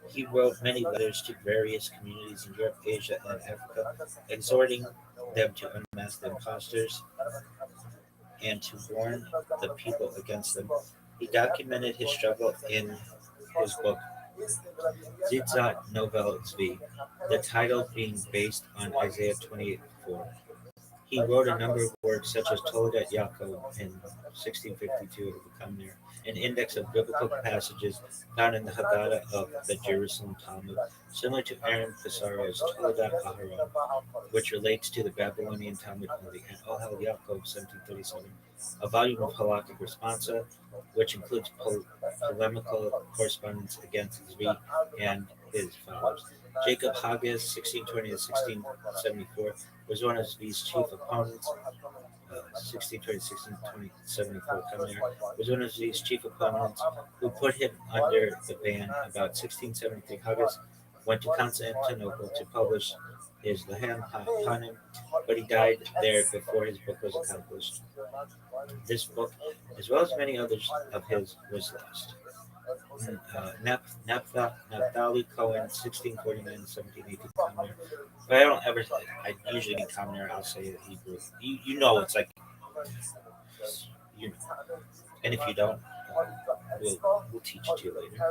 He wrote many letters to various communities in Europe, Asia, and Africa, exhorting them to unmask the impostors and to warn the people against them. He documented his struggle in his book, Zitzat Novel Zvi, the title being based on Isaiah 28:4. He wrote a number of works such as Toledat Yaakov in 1652 of the Kamner, an index of biblical passages found in the Haggadah of the Jerusalem Talmud, similar to Aaron Pisaro's Toledat Aharon, which relates to the Babylonian Talmud only, and Ohel Yaakov 1737, a volume of halakhic responsa, which includes polemical correspondence against Zvi and his followers. Jacob Haggis, 1620 to 1674, was one of Zvi's chief opponents. 1620-1674 Caminero, was one of his chief opponents, who put him under the ban about 1673. Huggis went to Constantinople to publish his Laham Panim, but he died there before his book was accomplished. This book, as well as many others of his, was lost. Naphtali Cohen, 1649-1718 Commoner. But I don't ever, I usually mean Commoner, I'll say it Hebrew. You know, it's like, you know. And if you don't, we'll teach it to you later.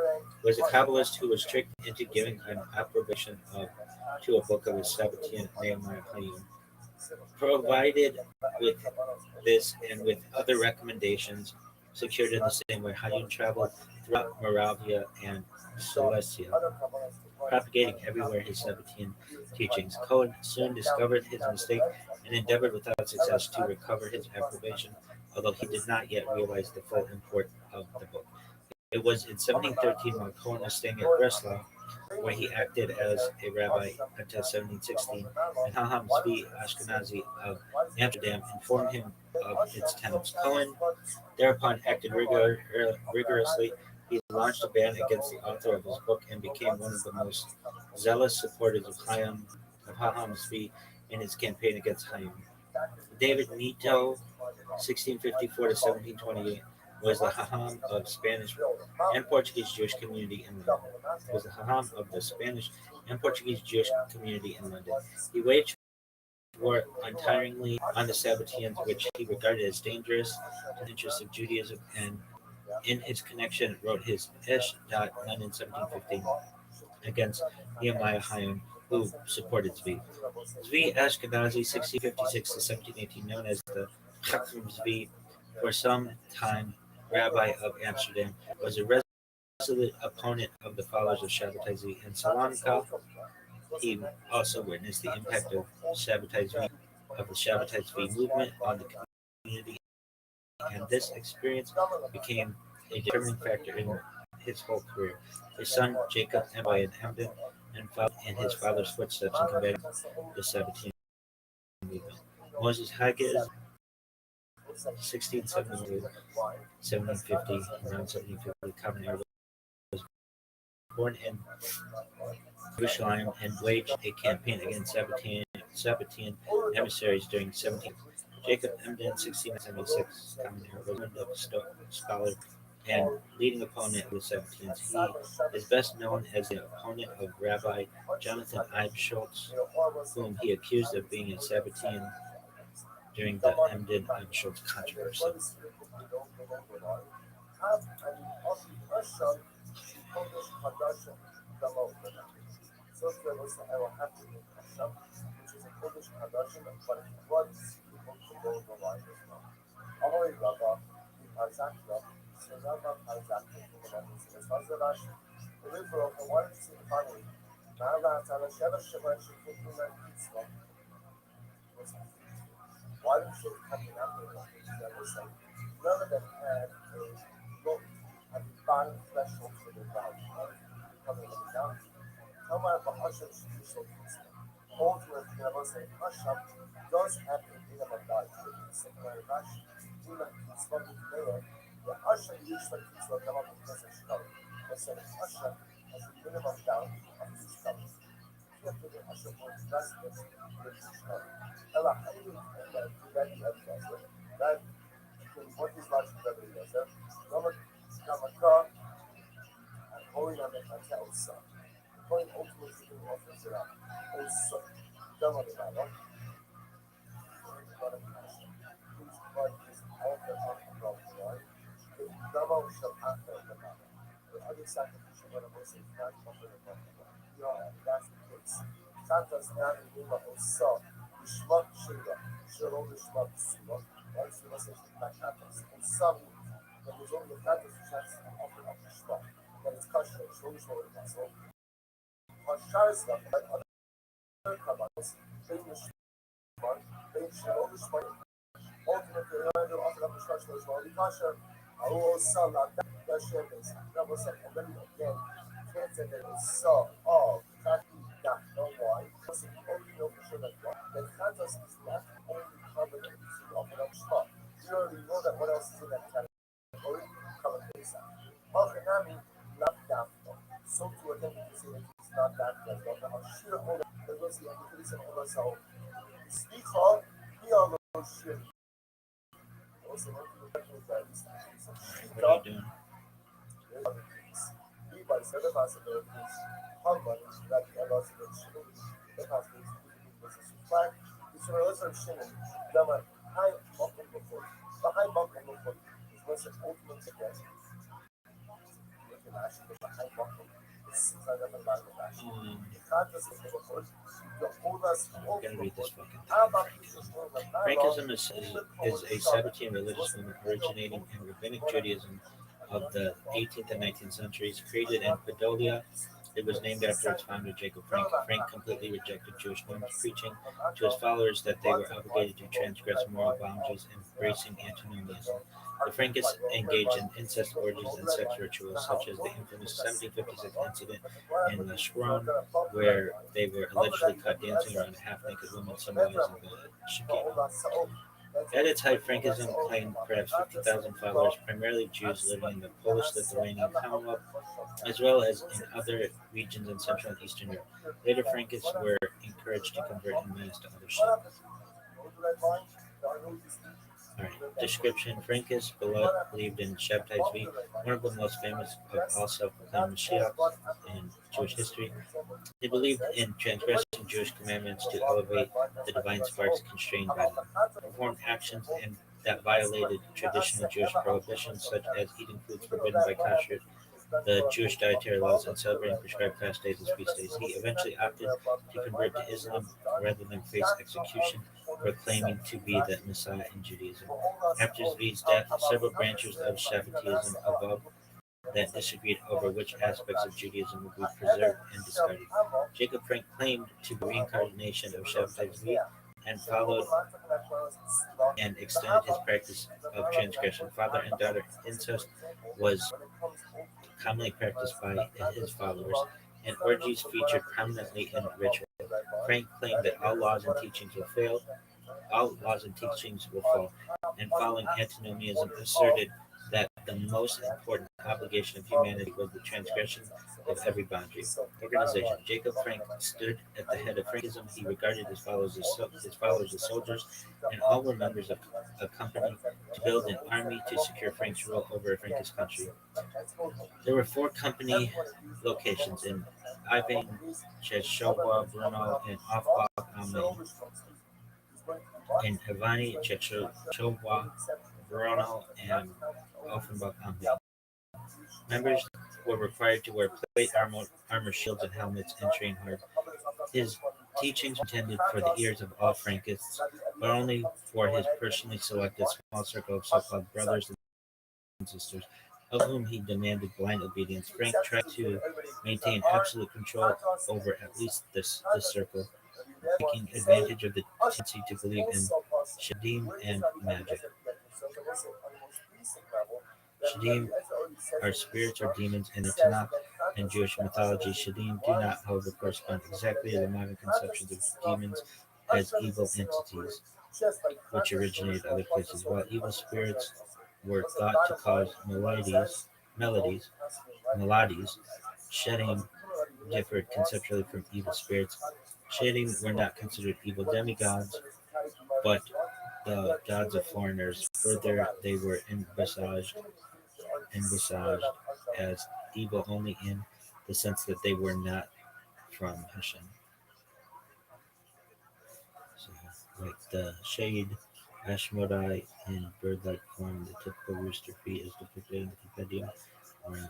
Was a Kabbalist who was tricked into giving an approbation to a book of his Sabbatean Nehemiah Hayim. Provided with this and with other recommendations secured in the same way, Hayim traveled throughout Moravia and Silesia, propagating everywhere his Sabbatean teachings. Cohen soon discovered his mistake and endeavored without success to recover his approbation, although he did not yet realize the full import of the book. It was in 1713, while Cohen was staying at Breslau, where he acted as a rabbi until 1716, and Haham Zvi Ashkenazi of Amsterdam informed him of its tenets. Cohen thereupon acted rigorously. He launched a ban against the author of his book and became one of the most zealous supporters of Haham Zvi in his campaign against Hayim. David Nito, 1654-1728, was the Haham of Spanish and Portuguese Jewish community in London. Was the Haham of the Spanish and Portuguese Jewish community in London. He waged war untiringly on the Sabbateans, which he regarded as dangerous to the interests of Judaism, and in his connection wrote his Esh Dot London 1715 against Nehemiah Hayim, who supported Zvi. Zvi Ashkenazi, 1656-1718, known as the Chacham Zvi, for some time rabbi of Amsterdam, was a resolute opponent of the followers of Shabbatai Zvi. In Salonika, he also witnessed the impact of the Shabbatai Zvi movement on the community, and this experience became a determining factor in his whole career. His son Jacob Embai in Emden and followed in his father's footsteps in combating the Sabbatean movement. Moses Haggis, 1672, 1750, around 1750, Common Era, was born in Jerusalem and waged a campaign against Sabbatean emissaries during 17. Jacob Emden, 1676, Common Era, was a scholar and leading opponent of the Sabbateans. He is best known as the opponent of Rabbi Jonathan Ibe Schultz, whom he accused of being a Sabbatean during the Emden Ibe Schultz controversy. Kami left Daphne. So to attempt to say that he's not that good, don't know how shit all that was the increase in all so speak up, he all those shit. Also, what you look at that is What are you doing? he by seven possibilities, how much that the other possibilities, the possibilities was a supply, it's a relation of shilling, Dama, high buckle before, the high buckle before is what's an ultimate again. I'm gonna read this fucking thing. Frankism is a Sabbatean religious movement originating in rabbinic Judaism of the 18th and 19th centuries. Created in Podolia, it was named after its founder Jacob Frank. Frank completely rejected Jewish norms, preaching to his followers that they were obligated to transgress moral boundaries, embracing antinomianism. The Frankists engaged in incest orgies and sex rituals, such as the infamous 1756 incident in the Shron, where they were allegedly caught dancing around a half-naked woman, symbolizing the Shekinah. At its height, Frankism claimed perhaps 50,000 followers, primarily Jews living in the Polish-Lithuanian Commonwealth, as well as in other regions in Central and Eastern Europe. Later, Frankists were encouraged to convert in mass to other sects. Alright, description. Frankists believed in Shabtai Tzvi, one of the most famous of all self-proclaimed Mashiachs in Jewish history. They believed in transgressing Jewish commandments to elevate the divine sparks constrained by them. Performed actions and that violated traditional Jewish prohibitions, such as eating foods forbidden by kashrut, the Jewish dietary laws, and celebrating prescribed fast days and feast days. He eventually opted to convert to Islam rather than face execution for claiming to be the Messiah in Judaism. After Zvi's death, several branches of Shabbatism evolved that disagreed over which aspects of Judaism would be preserved and discarded. Jacob Frank claimed to be reincarnation of Shabbatai Zvi and followed and extended his practice of transgression. Father and daughter incest was commonly practiced by his followers, and orgies featured prominently in ritual. Frank claimed that all laws and teachings will fall, and following antinomianism asserted that the most important obligation of humanity was the transgression of every boundary. Organization. Jacob Frank stood at the head of Frankism. He regarded his followers as soldiers, and all were members of a company to build an army to secure Frank's rule over a Frankist country. There were 4 company locations in Ivan, Cheshova, Brno, and Offbach am Main. In Havani, Cheshova, Brno, and Offenbach am Main. Members were required to wear plate armor, shields, and helmets and train hard. His teachings were intended for the ears of all Frankists, but only for his personally selected small circle of so-called brothers and sisters, of whom he demanded blind obedience. Frank tried to maintain absolute control over at least this circle, taking advantage of the tendency to believe in shadim and magic. Shadim are spirits or demons in the Tanakh and Jewish mythology. Shadim do not, however, correspond exactly to the modern conceptions of demons as evil entities, which originated other places. While evil spirits were thought to cause melodies, Shadim differed conceptually from evil spirits. Shadim were not considered evil demigods, but the gods of foreigners. Further, they were envisaged as evil only in the sense that they were not from Hashem. So, like the shade, Ashmodai in bird-like form, the typical rooster feet is depicted in the compendium, where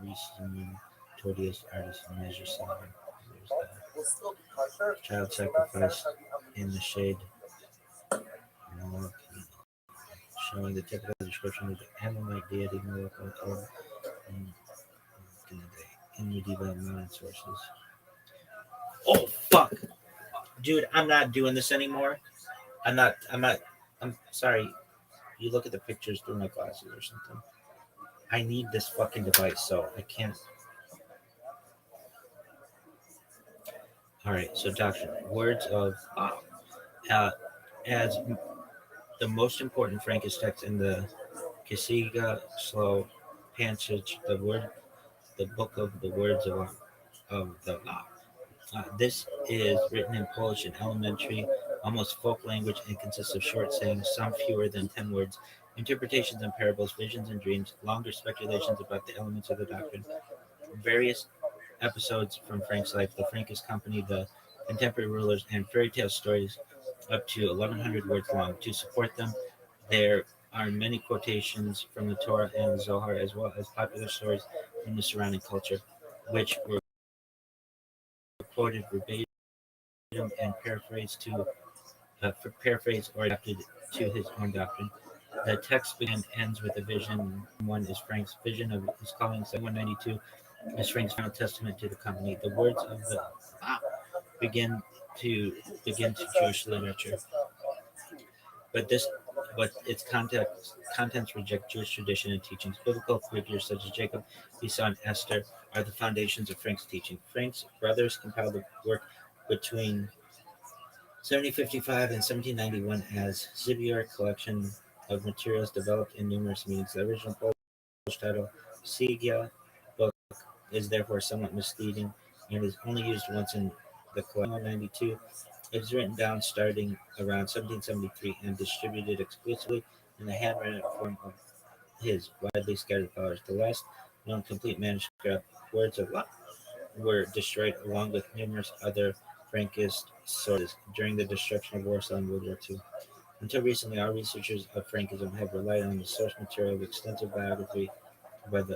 Restream, Todius, artist, measure salmon. Child sacrifice in the shade, showing the typical description of the Ammonite deity in medieval and modern sources. Oh fuck, dude! I'm not doing this anymore. I'm sorry. You look at the pictures through my glasses or something. I need this fucking device, so I can't. All right. So, doctrine. Words of as the most important Frankish text in the Kesiga Slow passage, the book of the words of the law. This is written in Polish and elementary, almost folk language, and consists of short sayings, some fewer than 10 words, interpretations and parables, visions and dreams, longer speculations about the elements of the doctrine, various episodes from Frank's life, the Frankish company, the contemporary rulers, and fairy tale stories up to 1,100 words long. To support them, there are many quotations from the Torah and the Zohar, as well as popular stories from the surrounding culture, which were quoted verbatim and paraphrased or adapted to his own doctrine. The text begins and ends with a vision. One is Frank's vision of his calling. 192 is Frank's final testament to the company. The words of the begin to Jewish literature, but this but its contents reject Jewish tradition and teachings. Biblical figures such as Jacob, Esau, and Esther are the foundations of Frank's teaching. Frank's brothers compiled the work between 1755 and 1791 as Zibior collection of materials developed in numerous meetings. The original Polish title, Sigia book, is therefore somewhat misleading and is only used once in the collection. 192 it was written down starting around 1773 and distributed exclusively in the handwritten form of his widely scattered followers. The last known complete manuscript, Words of Law, were destroyed along with numerous other Frankist sources during the destruction of Warsaw in World War II. Until recently, all researchers of Frankism have relied on the source material of the extensive biography of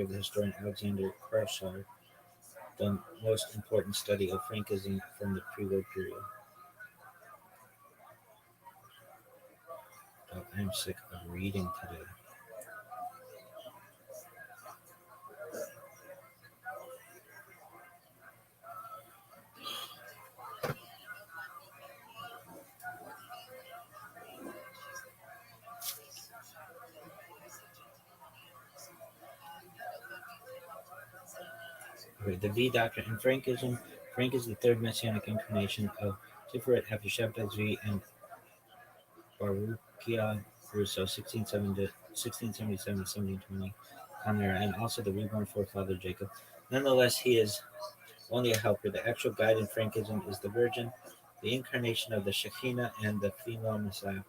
the historian Alexander Kraushaar, the most important study of Frankism from the pre-war period. Oh, I'm sick of reading today. Okay, the V Doctrine in Frankism. Frank is the third messianic incarnation of Tiferet after Shabtai Zvi and Baruchia Russo, 1677-1720, and also the reborn forefather Jacob. Nonetheless, he is only a helper. The actual guide in Frankism is the Virgin, the incarnation of the Shekinah, and the female Messiah.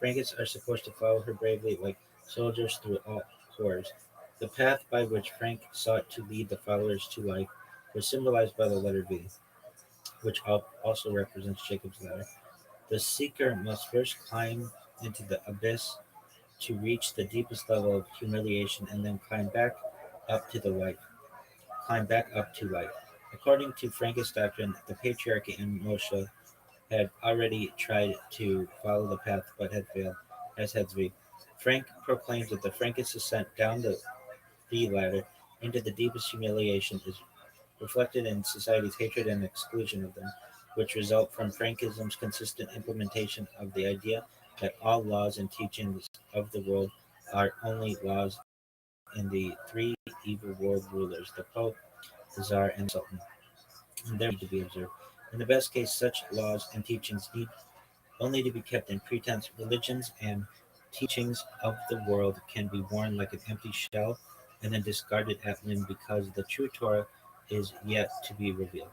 Frankists are supposed to follow her bravely like soldiers through all horrors. The path by which Frank sought to lead the followers to life was symbolized by the letter V, which also represents Jacob's ladder. The seeker must first climb into the abyss to reach the deepest level of humiliation and then up to the light. Climb back up to light. According to Frankist doctrine, the patriarchy and Moshe had already tried to follow the path but had failed, as had Zvi. Frank proclaims that the Frankist ascent down the V ladder into the deepest humiliation is reflected in society's hatred and exclusion of them, which result from Frankism's consistent implementation of the idea that all laws and teachings of the world are only laws in the three evil world rulers, the Pope, the Tsar, and the Sultan, and they need to be observed. In the best case, such laws and teachings need only to be kept in pretense. Religions and teachings of the world can be worn like an empty shell and then discarded at whim because the true Torah is yet to be revealed.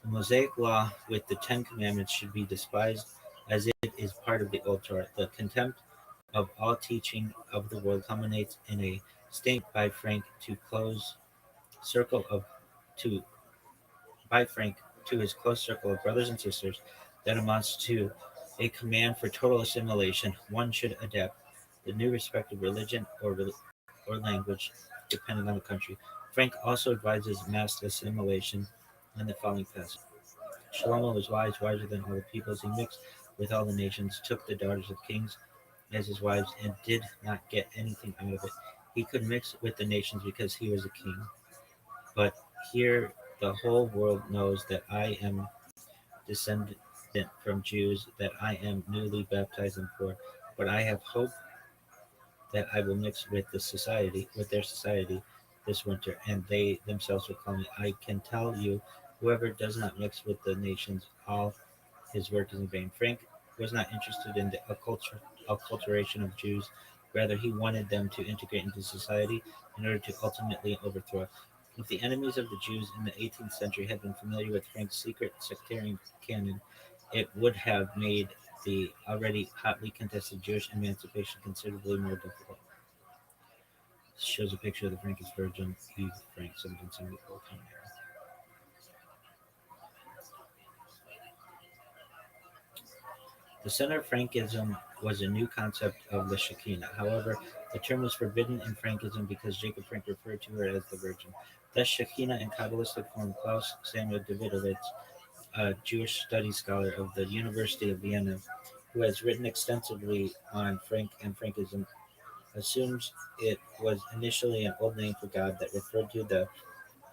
The Mosaic Law with the Ten Commandments should be despised as it is part of the Old Torah. The contempt of all teaching of the world culminates in a statement circle of to by Frank to his close circle of brothers and sisters that amounts to a command for total assimilation. One should adapt the new respective religion or language depending on the country. Frank also advises mass assimilation in the following passage. Shlomo was wise, wiser than all the peoples. He mixed with all the nations, took the daughters of kings as his wives, and did not get anything out of it. He could mix with the nations because he was a king. But here the whole world knows that I am descendant from Jews, that I am newly baptized and poor, but I have hope that I will mix with their society this winter, and they themselves will call me. I can tell you, whoever does not mix with the nations, all his work is in vain. Frank was not interested in the acculturation of Jews Rather, he wanted them to integrate into society in order to ultimately overthrow it. If the enemies of the Jews in the 18th century had been familiar with Frank's secret sectarian canon, it would have made the already hotly contested Jewish emancipation considerably more difficult. This shows a picture of the Frankish Virgin Eve Frank 1774 common era. The center of Frankism was a new concept of the Shekinah. However, the term was forbidden in Frankism because Jacob Frank referred to her as the Virgin. Thus, Shekinah in Kabbalistic form, Klaus Samuel Davidovich, a Jewish studies scholar of the University of Vienna, who has written extensively on Frank and Frankism, assumes it was initially an old name for God that referred to the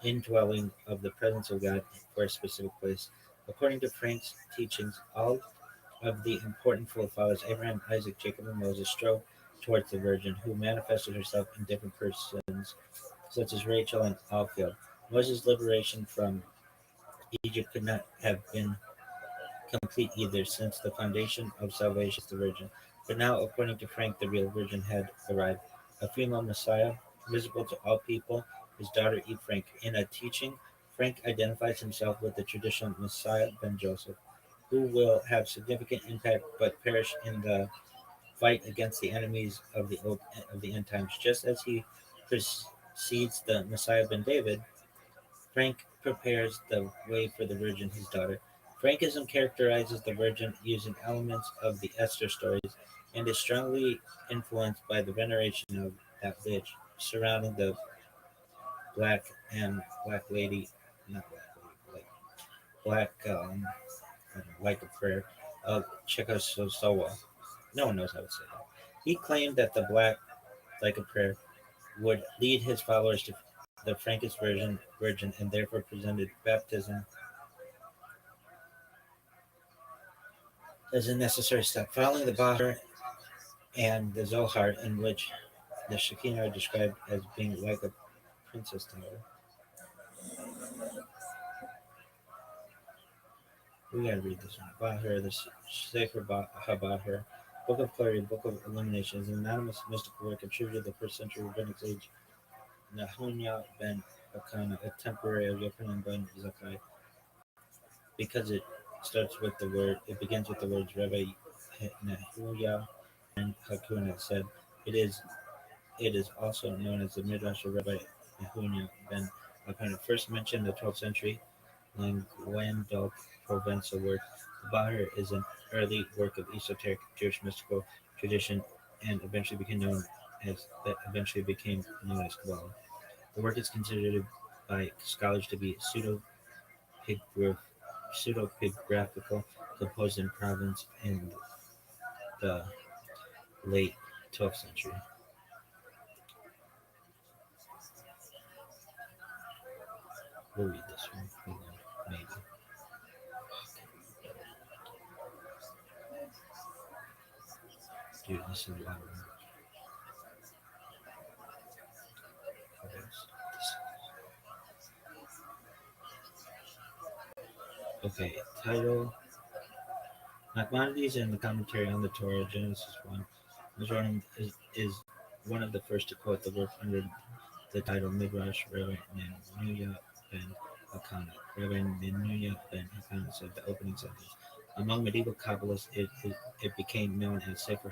indwelling of the presence of God for a specific place. According to Frank's teachings, all of the important forefathers, Abraham, Isaac, Jacob, and Moses, strove towards the Virgin, who manifested herself in different persons, such as Rachel and Alphiel. Moses' liberation from Egypt could not have been complete either, since the foundation of salvation is the Virgin. But now, according to Frank, the real Virgin had arrived, a female Messiah, visible to all people, his daughter Eve Frank. In a teaching, Frank identifies himself with the traditional Messiah ben Joseph, who will have significant impact but perish in the fight against the enemies of the end times. Just as he precedes the Messiah ben David, Frank prepares the way for the Virgin, his daughter. Frankism characterizes the Virgin using elements of the Esther stories and is strongly influenced by the veneration of that bitch surrounding the black and black lady, not black lady, like black, like a prayer of Czechoslovakia. No one knows how to say that. He claimed that the black like a prayer would lead his followers to the Frankish Virgin, and therefore presented baptism as a necessary step. Following the Bahar and the Zohar, in which the Shekinah are described as being like a princess daughter. We gotta read this one. Bahar, the Sefer HaBahar, Book of Clarity, Book of Illumination, is an anonymous mystical work attributed to the first century rabbinic sage Nahunya ben Akana, a contemporary of Yochanan ben Zakkai, because it begins with the words Rabbi Nahuya and Hakuna said. It is also known as the Midrash of Rabbi Nahunya ben Hakuna, first mentioned in the 12th century Languedoc Provençal work. The Bahar is an early work of esoteric Jewish mystical tradition and eventually became known as Kabbalah. The work is considered by scholars to be pseudepigraphical, composed in Provence in the late 12th century. We'll read this one, maybe. Dude, this is a lot of work. Okay, title Nachmanides and the commentary on the Torah, Genesis 1. Jordan is one of the first to quote the work under the title Midrash Rabbi Nenuya ben Hakana. Rabbi Nenuya ben Hakana said the opening sentence. Among medieval Kabbalists, it became known as Sefer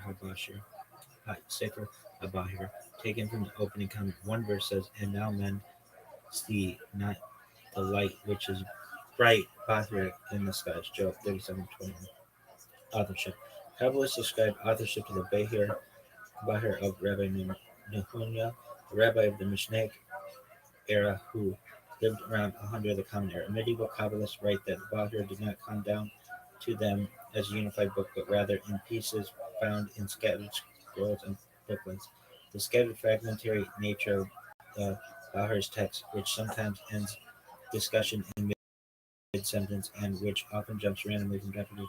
HaBahir, taken from the opening comment. One verse says, "And now men see not the light which is bright Bahir in the skies." Job 37:20. Authorship. Kabbalists ascribe authorship to the Bahir of Rabbi Nehunya, a rabbi of the Mishnaic era who lived around 100 of the Common Era. Medieval Kabbalists write that the Bahir did not come down to them as a unified book, but rather in pieces found in scattered scrolls and booklets. The scattered fragmentary nature of the Bahir's text, which sometimes ends discussion in mid-sentence and which often jumps randomly from topic to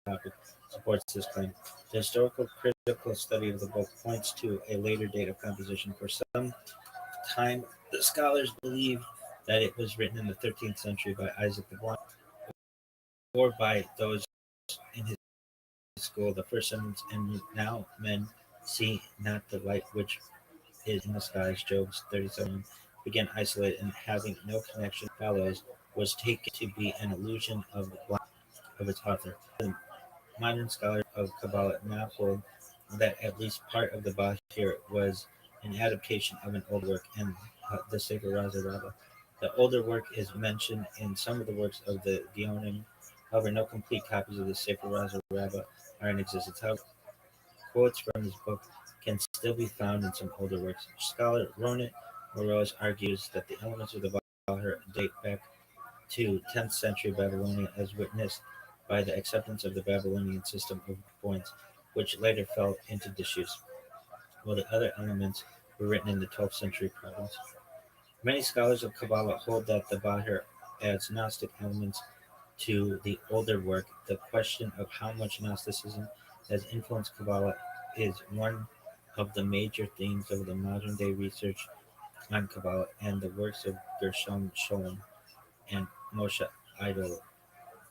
topic, supports this claim. The historical critical study of the book points to a later date of composition. For some time, the scholars believe that it was written in the 13th century by Isaac the Blind, or by those in his school. The first sentence, "And now men See not the light which is in the skies, Job 37, began isolated and having no connection follows, was taken to be an illusion of the blind of its author. The modern scholars of Kabbalah now hold that at least part of the Bahir was an adaptation of an old work in the Sefer Raza Rabbah. The older work is mentioned in some of the works of the Geonim. However, no complete copies of the Sefer Raza Rabbah are in existence. However, quotes from this book can still be found in some older works. Scholar Ronit Moroz argues that the elements of the Bahir date back to 10th century Babylonia as witnessed by the acceptance of the Babylonian system of points, which later fell into disuse, while the other elements were written in the 12th century province. Many scholars of Kabbalah hold that the Bahir adds Gnostic elements to the older work. The question of how much Gnosticism has influenced Kabbalah is one of the major themes of the modern day research on Kabbalah and the works of Gershom Scholem and Moshe Idol.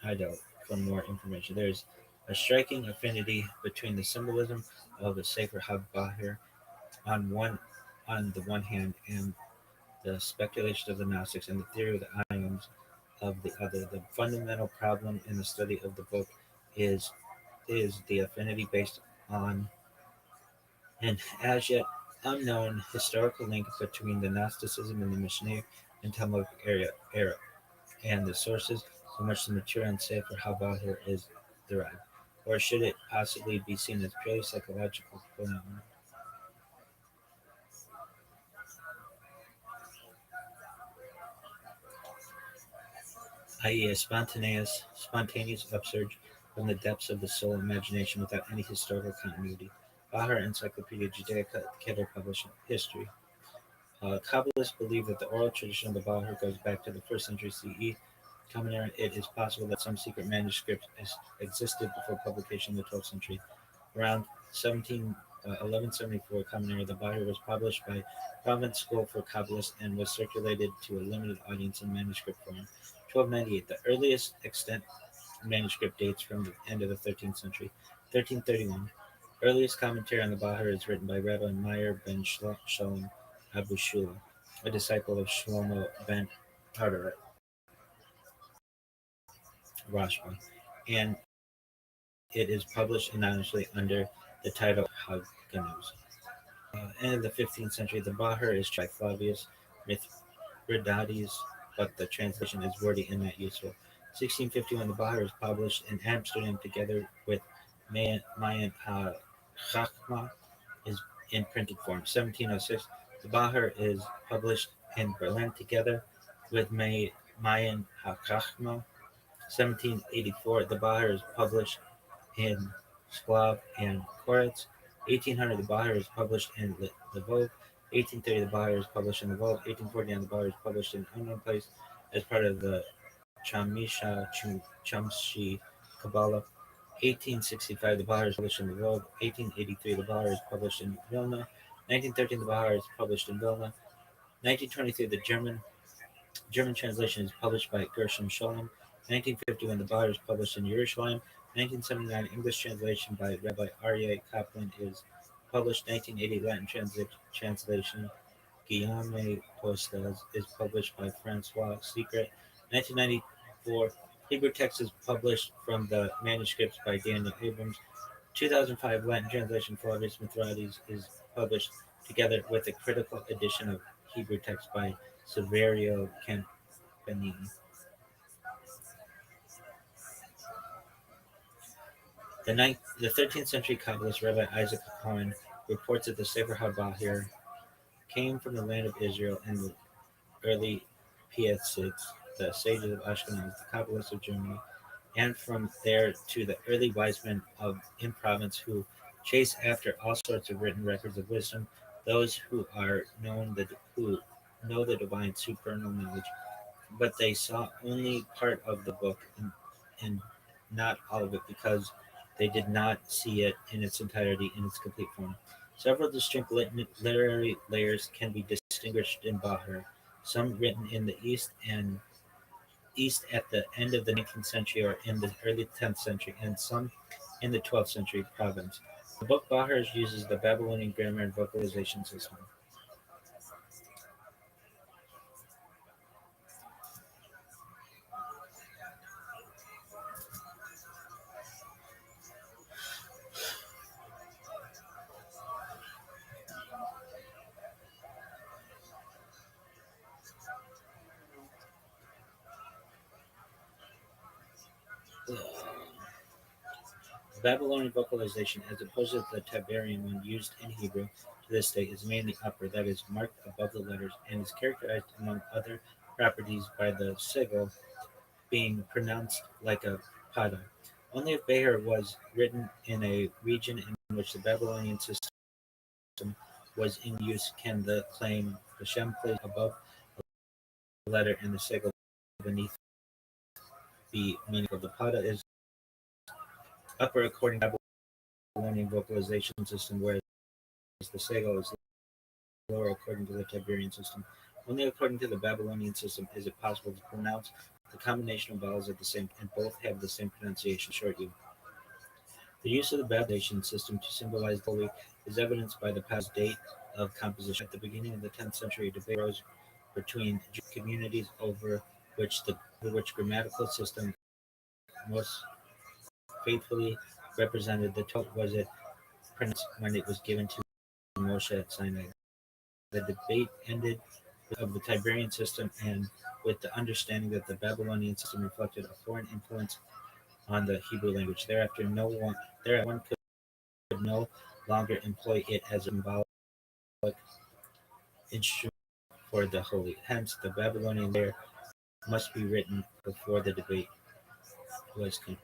Idol. For more information, there is a striking affinity between the symbolism of the Sefer HaBahir on the one hand and the speculation of the Gnostics and the theory of the ions of the other. The fundamental problem in the study of the book is the affinity based on an as yet unknown historical link between the Gnosticism in the Mishnah and Talmudic era and the sources from which the material in Sefer HaBahir is derived? Or should it possibly be seen as purely psychological phenomenon, i.e., a spontaneous upsurge from the depths of the soul imagination without any historical continuity? Bahar Encyclopedia Judaica Keter published history. Kabbalists believe that the oral tradition of the Bahar goes back to the 1st century CE. Common era, it is possible that some secret manuscript existed before publication in the 12th century. Around 1174 Common Era, the Bahar was published by Providence School for Kabbalists and was circulated to a limited audience in manuscript form. 1298, the earliest extant manuscript dates from the end of the 13th century. 1331, earliest commentary on the Bahar is written by Rabbi Meir ben Shalom Abu Shula, a disciple of Shlomo ben Tartaret Rashba, and it is published anonymously under the title Haganuz. In the 15th century, the Bahar is by Flavius Mithridates, but the translation is wordy and not useful. 1651, the Bahar is published in Amsterdam together with Mayan HaChachma is in printed form. 1706, the Bahar is published in Berlin together with Mayan HaChachma. 1784, the Bahar is published in Sklav and Koretz. 1800, the Bahar is published in Lvov. 1830, the Bahar is published in Lvov. 1849, the Bahar is published in unknown place as part of the Chamshi Kabbalah. 1865, the Bahar is published in Lvov. 1883, the Bahar is published in Vilna. 1913, the Bahar is published in Vilna. 1923, the German translation is published by Gershom Scholem. 1951, the Bahar is published in Yerushalayim. 1979, English translation by Rabbi Aryeh Kaplan is published. 1980, Latin translation Guillaume Postas is published by Francois Secret. 1994, Hebrew text is published from the manuscripts by Daniel Abrams. 2005, Latin translation Flavius Mithridates is published together with a critical edition of Hebrew text by Saverio Campanini. The 13th century Kabbalist Rabbi Isaac Cohen reports that the Sefer HaBahir came from the land of Israel in the early Pietists, the sages of Ashkenaz, the Kabbalists of Germany, and from there to the early wise men in province who chase after all sorts of written records of wisdom, those who know the divine supernal knowledge, but they saw only part of the book and not all of it because they did not see it in its entirety in its complete form. Several distinct literary layers can be distinguished in Bahar, some written in the East at the end of the 19th century or in the early 10th century, and some in the 12th century province. The book Bahar uses the Babylonian grammar and vocalization system. Babylonian vocalization, as opposed to the Tiberian one used in Hebrew to this day, is mainly upper, that is, marked above the letters, and is characterized, among other properties, by the sigil being pronounced like a pada. Only if Behar was written in a region in which the Babylonian system was in use can the claim the Shem placed above the letter and the sigil beneath be meaningful. The pada is upper according to the Babylonian vocalization system, whereas the sigil is lower according to the Tiberian system. Only according to the Babylonian system is it possible to pronounce the combination of vowels at the same and both have the same pronunciation, short U. The use of the Babylonian system to symbolize the holy is evidenced by the past date of composition. At the beginning of the 10th century, a debate arose between Jewish communities over which grammatical system most faithfully represented the Torah. Was it pronounced when it was given to Moshe at Sinai? The debate ended of the Tiberian system and with the understanding that the Babylonian system reflected a foreign influence on the Hebrew language. Thereafter, one could no longer employ it as a symbolic instrument for the holy. Hence, the Babylonian layer must be written before the debate was concluded.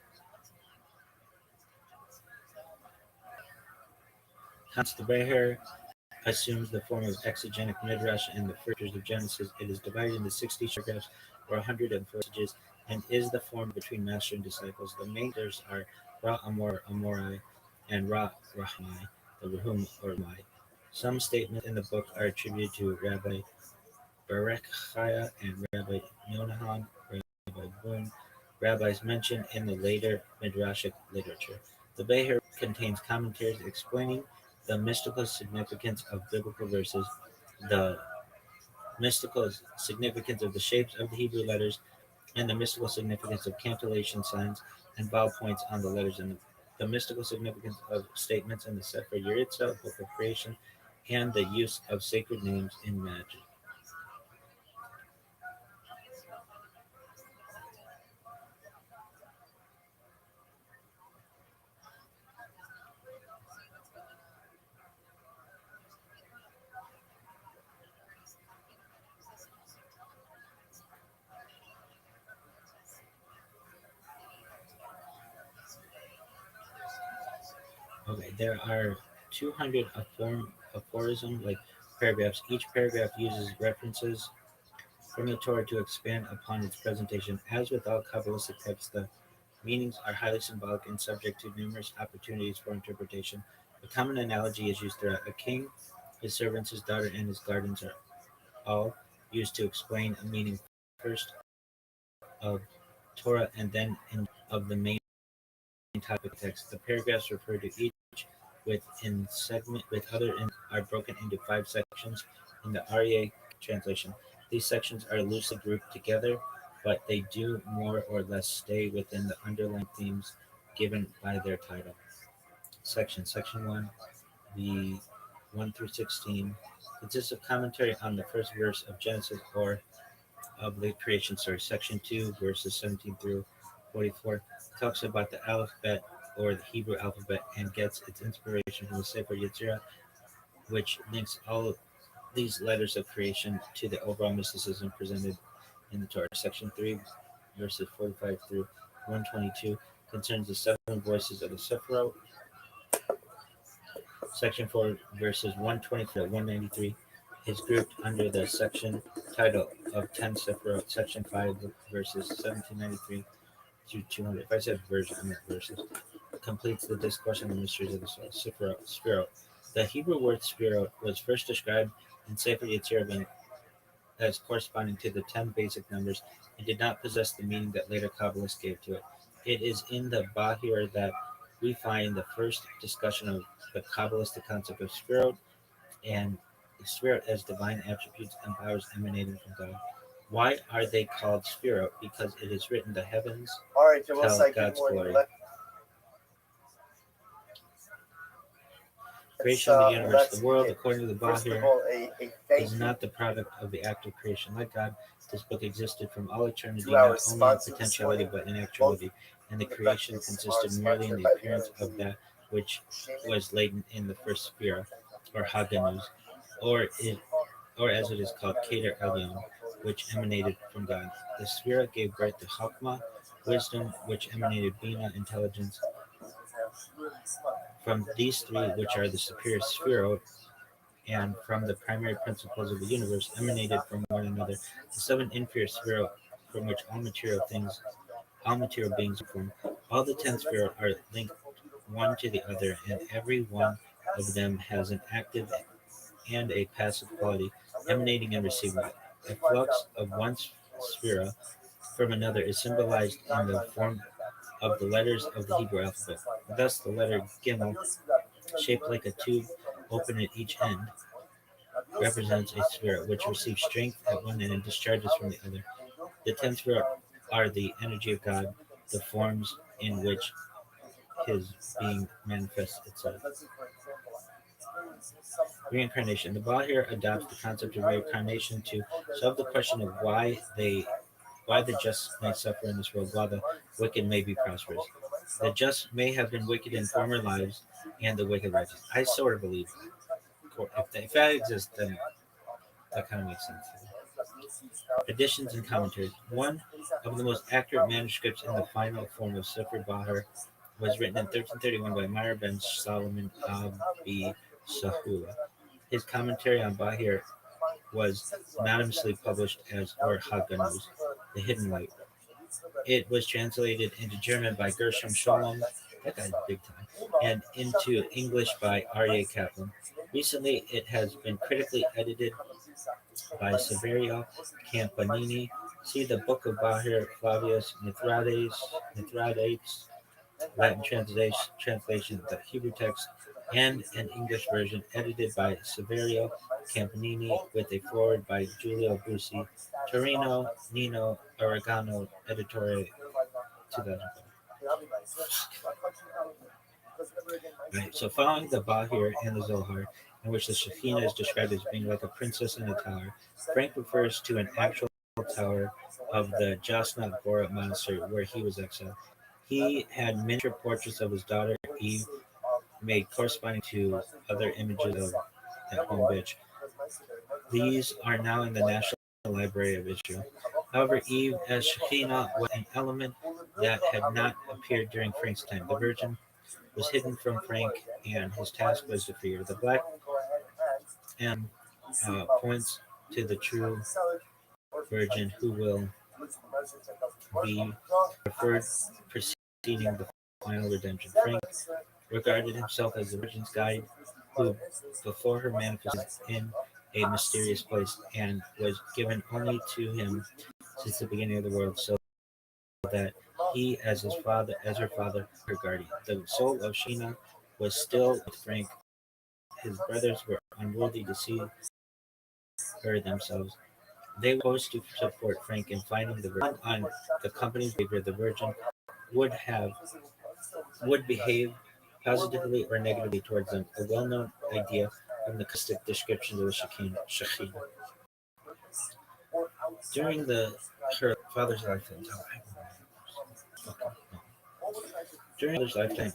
Hence, the Beher assumes the form of exegenic midrash in the first chapters of Genesis. It is divided into 60 paragraphs or 104 passages and is the form between master and disciples. The main leaders are Ra Amorai and Ra Rahmai, the Rahum or Mai. Some statements in the book are attributed to Rabbi Berechiah and Rabbi Yonahan, Rabbi Boone, rabbis mentioned in the later Midrashic literature. The Beher contains commentaries explaining the mystical significance of biblical verses, the mystical significance of the shapes of the Hebrew letters, and the mystical significance of cantillation signs and vowel points on the letters, and the mystical significance of statements in the Sefer Yeritza, Book of Creation, and the use of sacred names in magic. Okay, there are 200 aphorism-like paragraphs. Each paragraph uses references from the Torah to expand upon its presentation. As with all Kabbalistic texts, the meanings are highly symbolic and subject to numerous opportunities for interpretation. A common analogy is used throughout. A king, his servants, his daughter, and his gardens are all used to explain a meaning first of Torah and then of the main topic text. The paragraphs refer to each within segment with other are broken into 5 sections in the REA translation. These sections are loosely grouped together, but they do more or less stay within the underlying themes given by their title. Section 1, the 1 through 16, consists of commentary on the first verse of Genesis or of the creation story. Section 2, verses 17 through 44, talks about the alphabet or the Hebrew alphabet and gets its inspiration from the Sefer Yetzirah, which links all of these letters of creation to the overall mysticism presented in the Torah. Section 3, verses 45 through 122, concerns the 7 voices of the Sephiroth. Section 4, verses 124 to 193, is grouped under the section title of 10 Sephiroth. Section 5, verses 1793 to 200. If I said version, I meant verses. Completes the discourse on the mysteries of the soul. Sphirot. The Hebrew word sphirot was first described in Sefer Yetzirah as corresponding to the 10 basic numbers and did not possess the meaning that later Kabbalists gave to it. It is in the Bahir that we find the first discussion of the Kabbalistic concept of spirit and spirit as divine attributes and powers emanating from God. Why are they called spirit? Because it is written, the heavens All right, so tell like God's good glory. morning. Creation of the universe. Let's The world, begin. according to the First of Bahir, all, a thank is you not the product of the act of creation. Like God, this book existed from all eternity, to our not only in sponsors this potentiality morning, but in actuality, and the the creation breakfast consisted are merely in sponsored the by appearance of that which was latent in the first sphere, or Haganuz, or it, or as it is called, Keter Elyon, which emanated from God. The sphere gave birth to Chokmah, wisdom, which emanated Bina, intelligence. From these three, which are the superior sphere, and from the primary principles of the universe emanated from one another, the seven inferior spheres from which all material beings are formed. All the 10 spheres are linked one to the other, and every one of them has an active and a passive quality, emanating and receiving. A flux of one sphere from another is symbolized in the form of the letters of the Hebrew alphabet. Thus, the letter Gimel, shaped like a tube, open at each end, represents a spirit which receives strength at one end and discharges from the other. The 10 spheres are the energy of God, the forms in which his being manifests itself. Reincarnation. The Bahir adopts the concept of reincarnation to solve the question of why the just may suffer in this world while the wicked may be prosperous. The just may have been wicked in former lives and the wicked righteous. I sort of believe if that exists, then that kind of makes sense. Additions and commentaries. One of the most accurate manuscripts in the final form of Sefer Bahar was written in 1331 by Meir ben Solomon Abi Sahula. His commentary on Bahir was anonymously published as Or Haganuz, the Hidden Light. It was translated into German by Gershom Scholem, that guy's big time, and into English by Aryeh Kaplan. Recently, it has been critically edited by Severio Campanini. See the Book of Bahir Flavius Mithridates, Latin translation, the Hebrew text, and an English version edited by Severio Campanini with a foreword by Giulio Busi, Torino, Nino Oregano, Editore 2005. Right, so following the Bahir and the Zohar, in which the Shekhinah is described as being like a princess in a tower, Frank refers to an actual tower of the Jasnat Bora monastery where he was exiled. He had miniature portraits of his daughter Eve made corresponding to other images of that home bitch. These are now in the National Library of Israel. However, Eve as Shekhinah was an element that had not appeared during Frank's time. The Virgin was hidden from Frank, and his task was to free her. The black M points to the true Virgin who will be referred preceding the final redemption. Frank regarded himself as the Virgin's guide, who before her manifested in a mysterious place and was given only to him since the beginning of the world, so that he, as her father, her guardian. The soul of Sheena was still with Frank. His brothers were unworthy to see her themselves. They were supposed to support Frank in finding the Virgin. On the company's behavior, the Virgin would behave positively or negatively towards them, a well-known idea from the Kabbalistic descriptions of the Shekhinah. During her father's lifetime,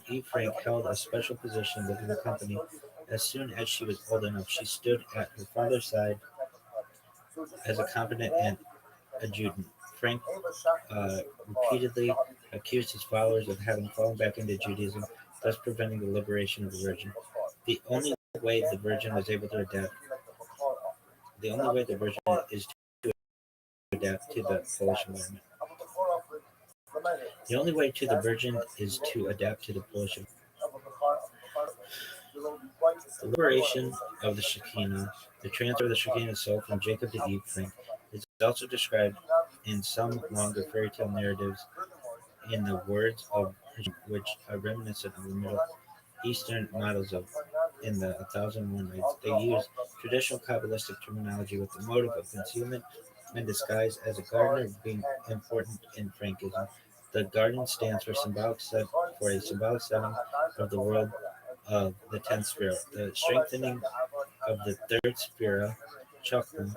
Eve Frank held a special position within the company. As soon as she was old enough, she stood at her father's side as a competent and adjutant. Frank repeatedly accused his followers of having fallen back into Judaism, thus preventing the liberation of the Virgin. The only way the Virgin was able to adapt, the only way the Virgin is to adapt to the Polish environment. The only way to the Virgin is to adapt to the Polish environment. The liberation of the Shekinah, the transfer of the Shekinah's soul from Jacob to Eve, Frank, is also described in some longer fairy tale narratives in the words of which are reminiscent of the Middle Eastern models of in the 1001 Nights. They use traditional Kabbalistic terminology with the motive of concealment and disguise as a gardener being important in Frankism. The garden stands for a symbolic setting of the world of the 10th sphere, the strengthening of the third sphere, Chakra,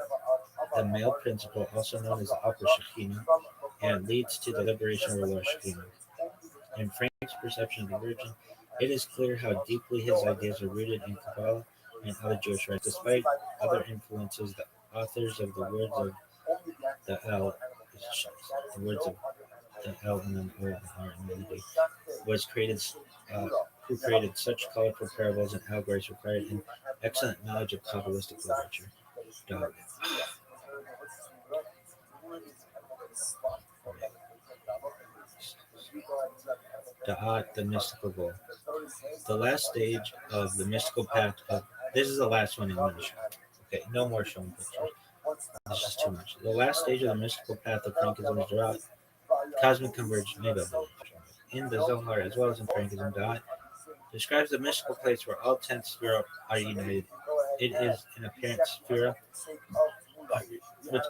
the male principle, also known as the upper Shekhinah, and leads to the liberation of the lower Shekhinah. In Frank's perception of the Virgin, it is clear how deeply his ideas are rooted in Kabbalah and other Jewish rites. Despite other influences, the authors of the words of the L, the words of the L and then O and R and melody, was created, uh, who created such colorful parables and allegories required an excellent knowledge of Kabbalistic literature. Dog. Da'at, the mystical goal. The last stage of the mystical path of this is the last one in English. Okay, no more showing pictures. This is too much. The last stage of the mystical path of Frankism is Da'at, cosmic convergence. Maybe I'll do it. In the Zohar, as well as in Frankism, Da'at describes the mystical place where all 10 spheres are united. It is an apparent sphere which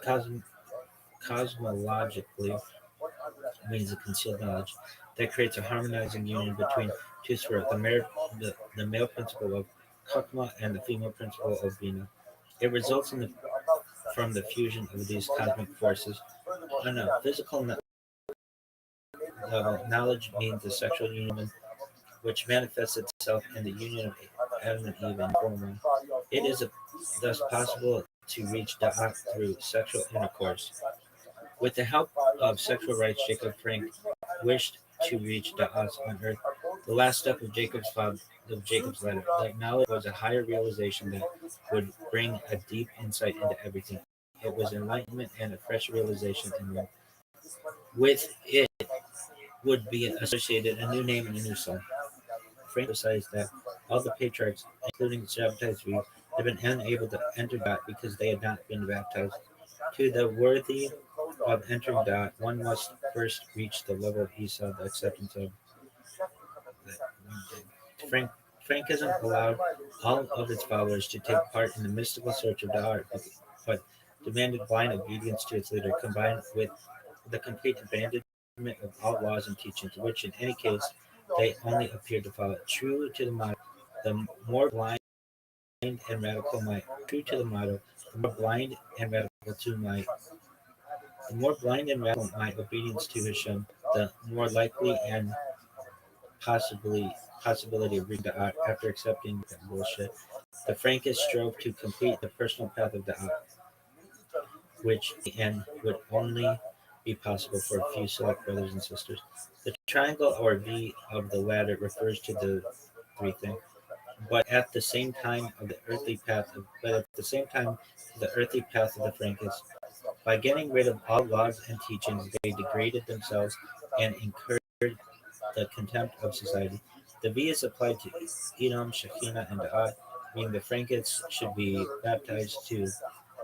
cosmologically means a concealed knowledge that creates a harmonizing union between two spheres, the male principle of Chokmah and the female principle of Bina. It results from the fusion of these cosmic forces. On a physical level, knowledge means a sexual union which manifests itself in the union of Adam and Eve in woman. It is thus possible to reach Da'at through sexual intercourse. With the help of sexual rites, Jacob Frank wished to reach Da'at on earth, the last step of Jacob's letter. That knowledge was a higher realization that would bring a deep insight into everything. It was enlightenment and a fresh realization, and with it would be associated a new name and a new soul. Frank emphasized that all the patriarchs, including Shabbatai Tzvi, had been unable to enter Da'at because they had not been baptized. To the worthy of entering Da'at, one must first reach the level of Esau, the acceptance of Frankism allowed all of its followers to take part in the mystical search of Da'at, but demanded blind obedience to its leader, combined with the complete abandonment of all laws and teachings, which in any case they only appeared to follow. True to the motto, the more blind and radical my true to the motto, the more blind and radical to my the more blind and radical my obedience to Hashem, the more likely and possibility of reading Da'at after accepting that bullshit. The Frankists strove to complete the personal path of Da'at, which in the end would only be possible for a few select brothers and sisters. The triangle or V of the ladder refers to the three things, but at the same time the earthly path of the Frankists. By getting rid of all laws and teachings, they degraded themselves and incurred the contempt of society. The V is applied to Edom, Shekhinah, and Da'at, meaning the Frankists should be baptized to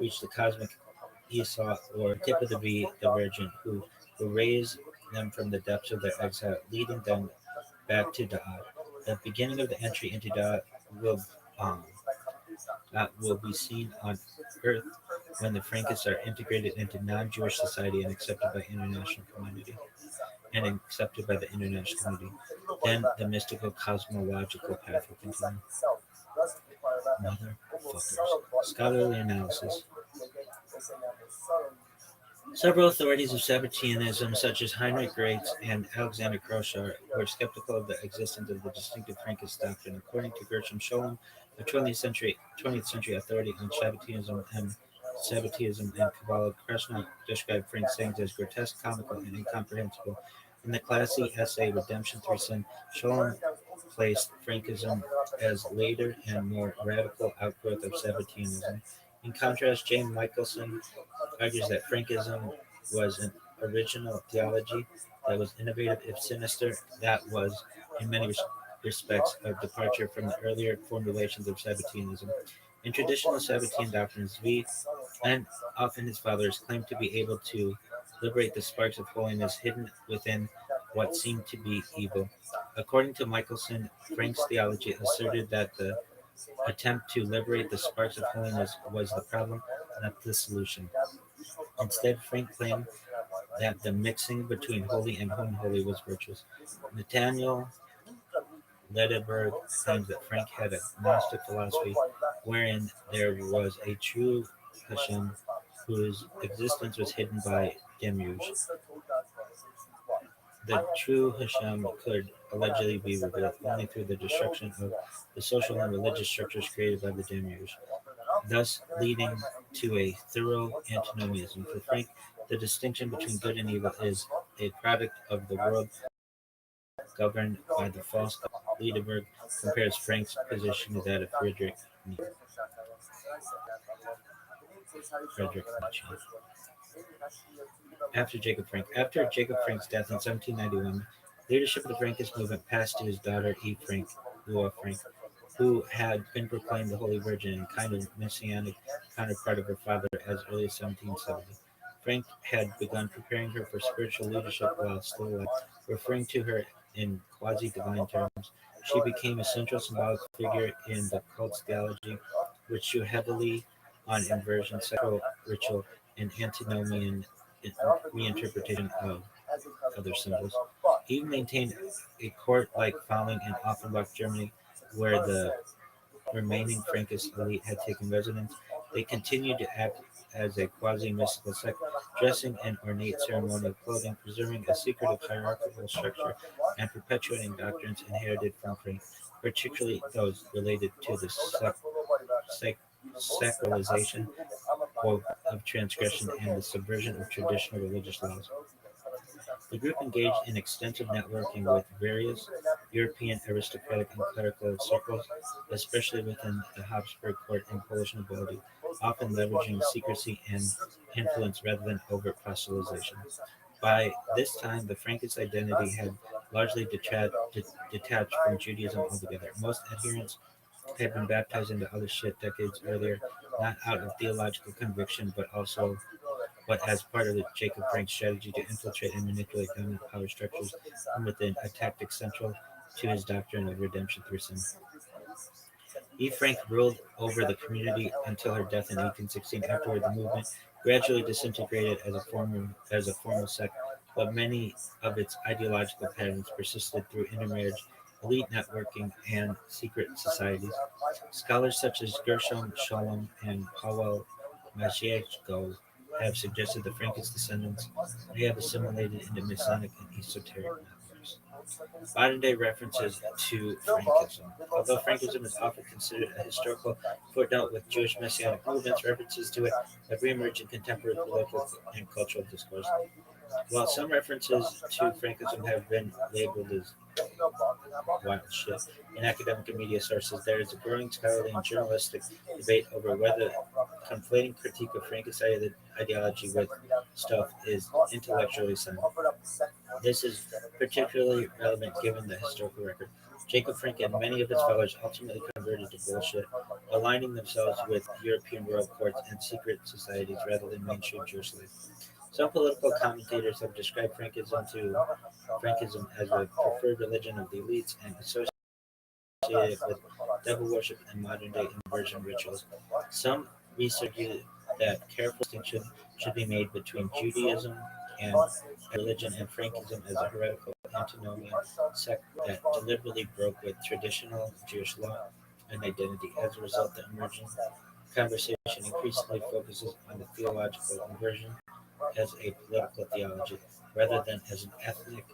reach the cosmic Esau, or tip of the V, the Virgin, who will raise them from the depths of their exile, leading them back to Da'at. The beginning of the entry into Da'at will um, will be seen on earth when the Frankists are integrated into non-Jewish society and accepted by the international community. Then the mystical cosmological path will continue. Motherfuckers. Scholarly analysis. Several authorities of Sabbateanism, such as Heinrich Graetz and Alexander Kroschar, were skeptical of the existence of the distinctive Frankist doctrine. According to Gershom Scholem, a 20th century authority on Sabbateism and Kabbalah, Krishna described Frank's sayings as grotesque, comical, and incomprehensible. In the classy essay Redemption Through Sin, Scholem placed Frankism as later and more radical outgrowth of Sabbateanism. In contrast, James Michelson argues that Frankism was an original theology that was innovative if sinister, that was, in many respects, a departure from the earlier formulations of Sabbateanism. In traditional Sabbatean doctrines, V and often his followers claimed to be able to liberate the sparks of holiness hidden within what seemed to be evil. According to Michelson, Frank's theology asserted that the attempt to liberate the sparks of holiness was the problem, not the solution. Instead, Frank claimed that the mixing between holy and unholy was virtuous. Nathaniel Lederberg claims that Frank had a Gnostic philosophy wherein there was a true Hashem whose existence was hidden by Demiurge. The true Hashem could allegedly be revealed only through the destruction of the social and religious structures created by the Demiurge, thus leading to a thorough antinomianism. For Frank, the distinction between good and evil is a product of the world governed by the false God. Liederberg compares Frank's position to that of Friedrich Nietzsche. After Jacob Frank's death in 1791, leadership of the Frankist movement passed to his daughter Eve Frank, Lua Frank, who had been proclaimed the Holy Virgin and kind of messianic counterpart of her father as early as 1770. Frank had begun preparing her for spiritual leadership while still alive, referring to her in quasi-divine terms. She became a central symbolic figure in the cult's theology, which drew heavily on inversion, sexual ritual, and antinomian reinterpretation of other symbols. He maintained a court-like following in Offenbach, Germany, where the remaining Frankist elite had taken residence. They continued to act as a quasi-mystical sect, dressing in ornate ceremonial clothing, preserving a secretive hierarchical structure, and perpetuating doctrines inherited from Frank, particularly those related to the sacralization of transgression and the subversion of traditional religious laws. The group engaged in extensive networking with various European aristocratic and clerical circles, especially within the Habsburg court and Polish nobility, often leveraging secrecy and influence rather than overt proselytization. By this time, the Frankish identity had largely detached from Judaism altogether. Most adherents had been baptized into other shit decades earlier, not out of theological conviction, but as part of the Jacob Frank strategy to infiltrate and manipulate dominant power structures from within, a tactic central to his doctrine of redemption through sin. E. Frank ruled over the community until her death in 1816. Afterward, the movement gradually disintegrated as a formal sect, but many of its ideological patterns persisted through intermarriage, elite networking, and secret societies. Scholars such as Gershom Scholem and Powell Maciejko have suggested the Frankish descendants may have assimilated into Masonic and esoteric networks. Modern-day references to Frankism. Although Frankism is often considered a historical footnote with Jewish Messianic movements, references to it have reemerged in contemporary political and cultural discourse. While some references to Frankism have been labeled as wild shit in academic and media sources, there is a growing scholarly and journalistic debate over whether conflating critique of Frankist ideology with stuff is intellectually sound. This is particularly relevant given the historical record. Jacob Frank and many of his followers ultimately converted to bullshit, aligning themselves with European royal courts and secret societies rather than mainstream Jewish life. Some political commentators have described Frankism as a preferred religion of the elites and associated with devil worship and modern-day inversion rituals. Some research that careful distinction should be made between Judaism and religion and Frankism as a heretical antinomian sect that deliberately broke with traditional Jewish law and identity. As a result, the emerging conversation increasingly focuses on the theological inversion as a political theology rather than as an ethnic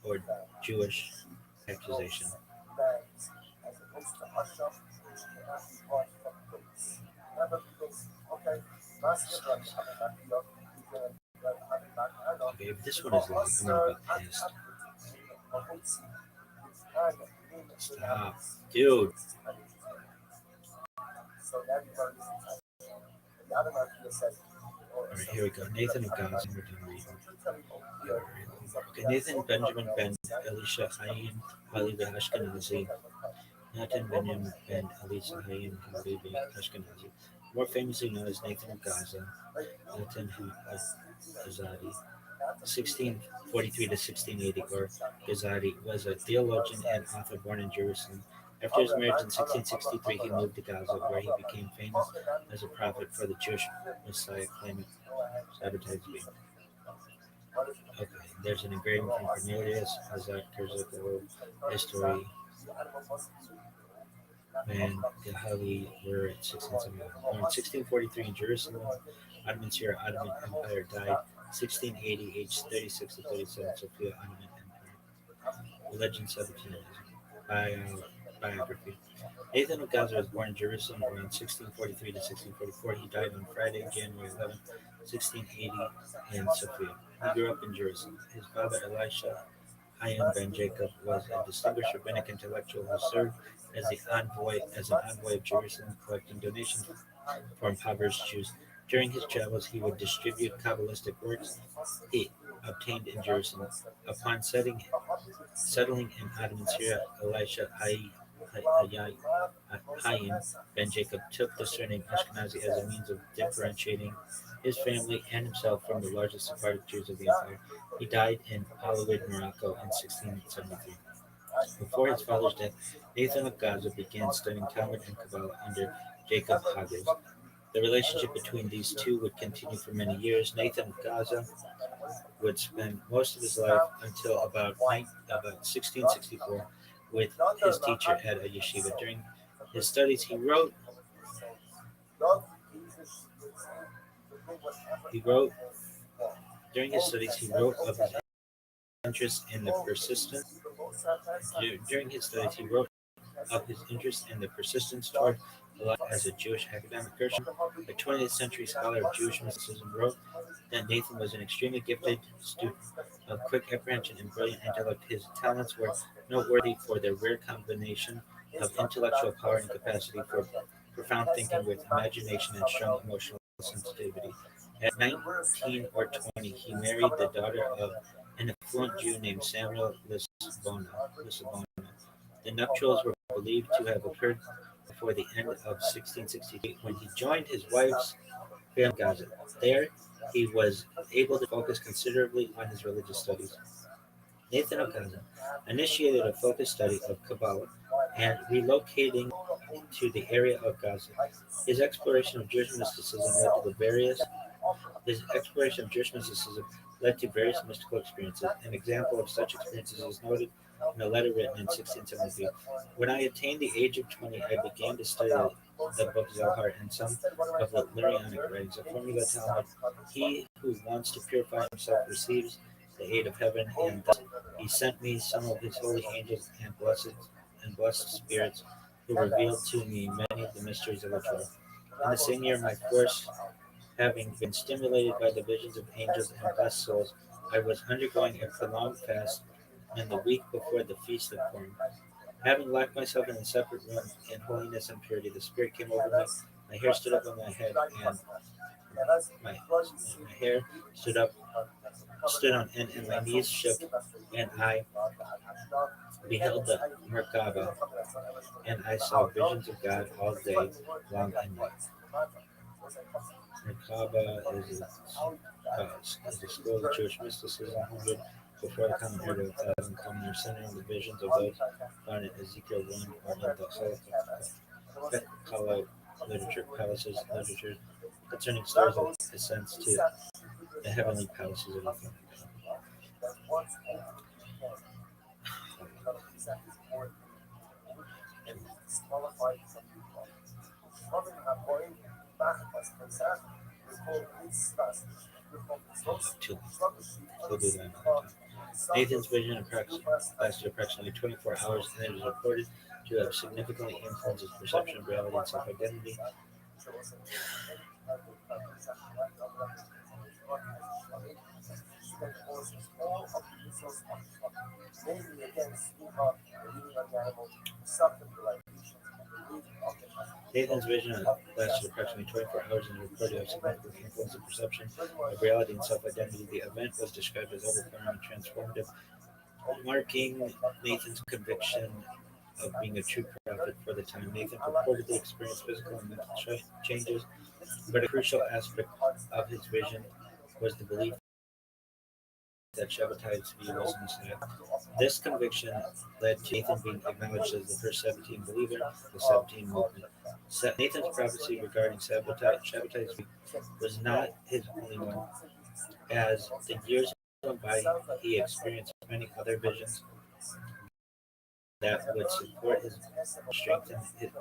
or Jewish accusation. Okay, if this one is long, I'm gonna be pissed. Stop, dude. Alright, here we go. Nathan of Gaza. We're done reading. Okay, Nathan Benjamin Ben Elisha Chaim Halevi Ashkenazi. Nathan Benjamin Ben Elisha Chaim Halevi Ashkenazi, more famously known as Nathan of Gaza, Nathan Azadi, 1643 to 1680, or Ghazali, was a theologian and author born in Jerusalem. After his marriage in 1663, he moved to Gaza, where he became famous as a prophet for the Jewish Messiah claimant advertised to be. Okay, there's an engraving from Cornelius Hazak Kurzako history when Gahali were at 1671. Born in 1643 in Jerusalem, Ottoman Syria, Ottoman Empire, died 1680, aged 36 to 37, Sophia, Ottoman Empire. Legends of the biography. Nathan of Gaza was born in Jerusalem around 1643 to 1644. He died on Friday, January 11, 1680, in Sophia. He grew up in Jerusalem. His father, Elisha Hayam ben Jacob, was a distinguished rabbinic intellectual who served as an envoy of Jerusalem, collecting donations for impoverished Jews. During his travels, he would distribute Kabbalistic works he obtained in Jerusalem. Upon settling in Ottoman Syria, Elisha Hayim ben Jacob took the surname Ashkenazi as a means of differentiating his family and himself from the largest Sephardic Jews of the empire. He died in Alawid, Morocco in 1673. Before his father's death, Nathan of Gaza began studying Talmud and Kabbalah under Jacob Haggis. The relationship between these two would continue for many years. Nathan of Gaza would spend most of his life until about 1664 with his teacher at a yeshiva. During his studies, he wrote of his interest in the persistence. During his studies, he wrote of his interest in the persistence toward life as a Jewish academic. Gershon, a 20th century scholar of Jewish mysticism, wrote that Nathan was an extremely gifted student of quick apprehension and brilliant intellect. His talents were noteworthy for their rare combination of intellectual power and capacity for profound thinking with imagination and strong emotional sensitivity. At 19 or 20, he married the daughter of an affluent Jew named Samuel Lisbona. The nuptials were believed to have occurred before the end of 1663 when he joined his wife's family in Gaza. There, he was able to focus considerably on his religious studies. Nathan of Gaza initiated a focused study of Kabbalah and relocating to the area of Gaza. His exploration of Jewish mysticism led to various mystical experiences. An example of such experiences is noted in a letter written in 1673. When I attained the age of 20, I began to study the book Zohar and some of the Lyrianic writings. A formula Talmud: he who wants to purify himself receives the aid of heaven, and thus he sent me some of his holy angels and blessed spirits who revealed to me many of the mysteries of the Torah. In the same year, my force having been stimulated by the visions of angels and blessed souls, I was undergoing a prolonged fast in the week before the feast of Purim. Having locked myself in a separate room in holiness and purity, the Spirit came over me. My hair stood up on my head, and my hair stood on end, and my knees shook, and I beheld the Merkaba, and I saw visions of God all day long and night. Merkaba is a school of Jewish mysticism, 100 before the Common Era of 1,000 Common Era, centering the visions of those found in Ezekiel 1 or in the Holocaust literature concerning stories of ascents to the heavenly palaces of the Nathan's vision lasted approximately 24 hours, and it was reported to have significantly influenced his perception of reality and self-identity. Nathan's vision lasted approximately 24 hours and is reported to have significantly influenced the perception of reality and self-identity. The event was described as overpowering and transformative, marking Nathan's conviction of being a true prophet for the time. Nathan purportedly experienced physical and mental changes, but a crucial aspect of his vision was the belief that Shabbatai Tzvi was Messiah. This conviction led to Nathan being acknowledged as the first 17 believer, the 17 movement. Nathan's prophecy regarding Shabbatai Tzvi was not his only one. As the years went by, he experienced many other visions that would support his strengthen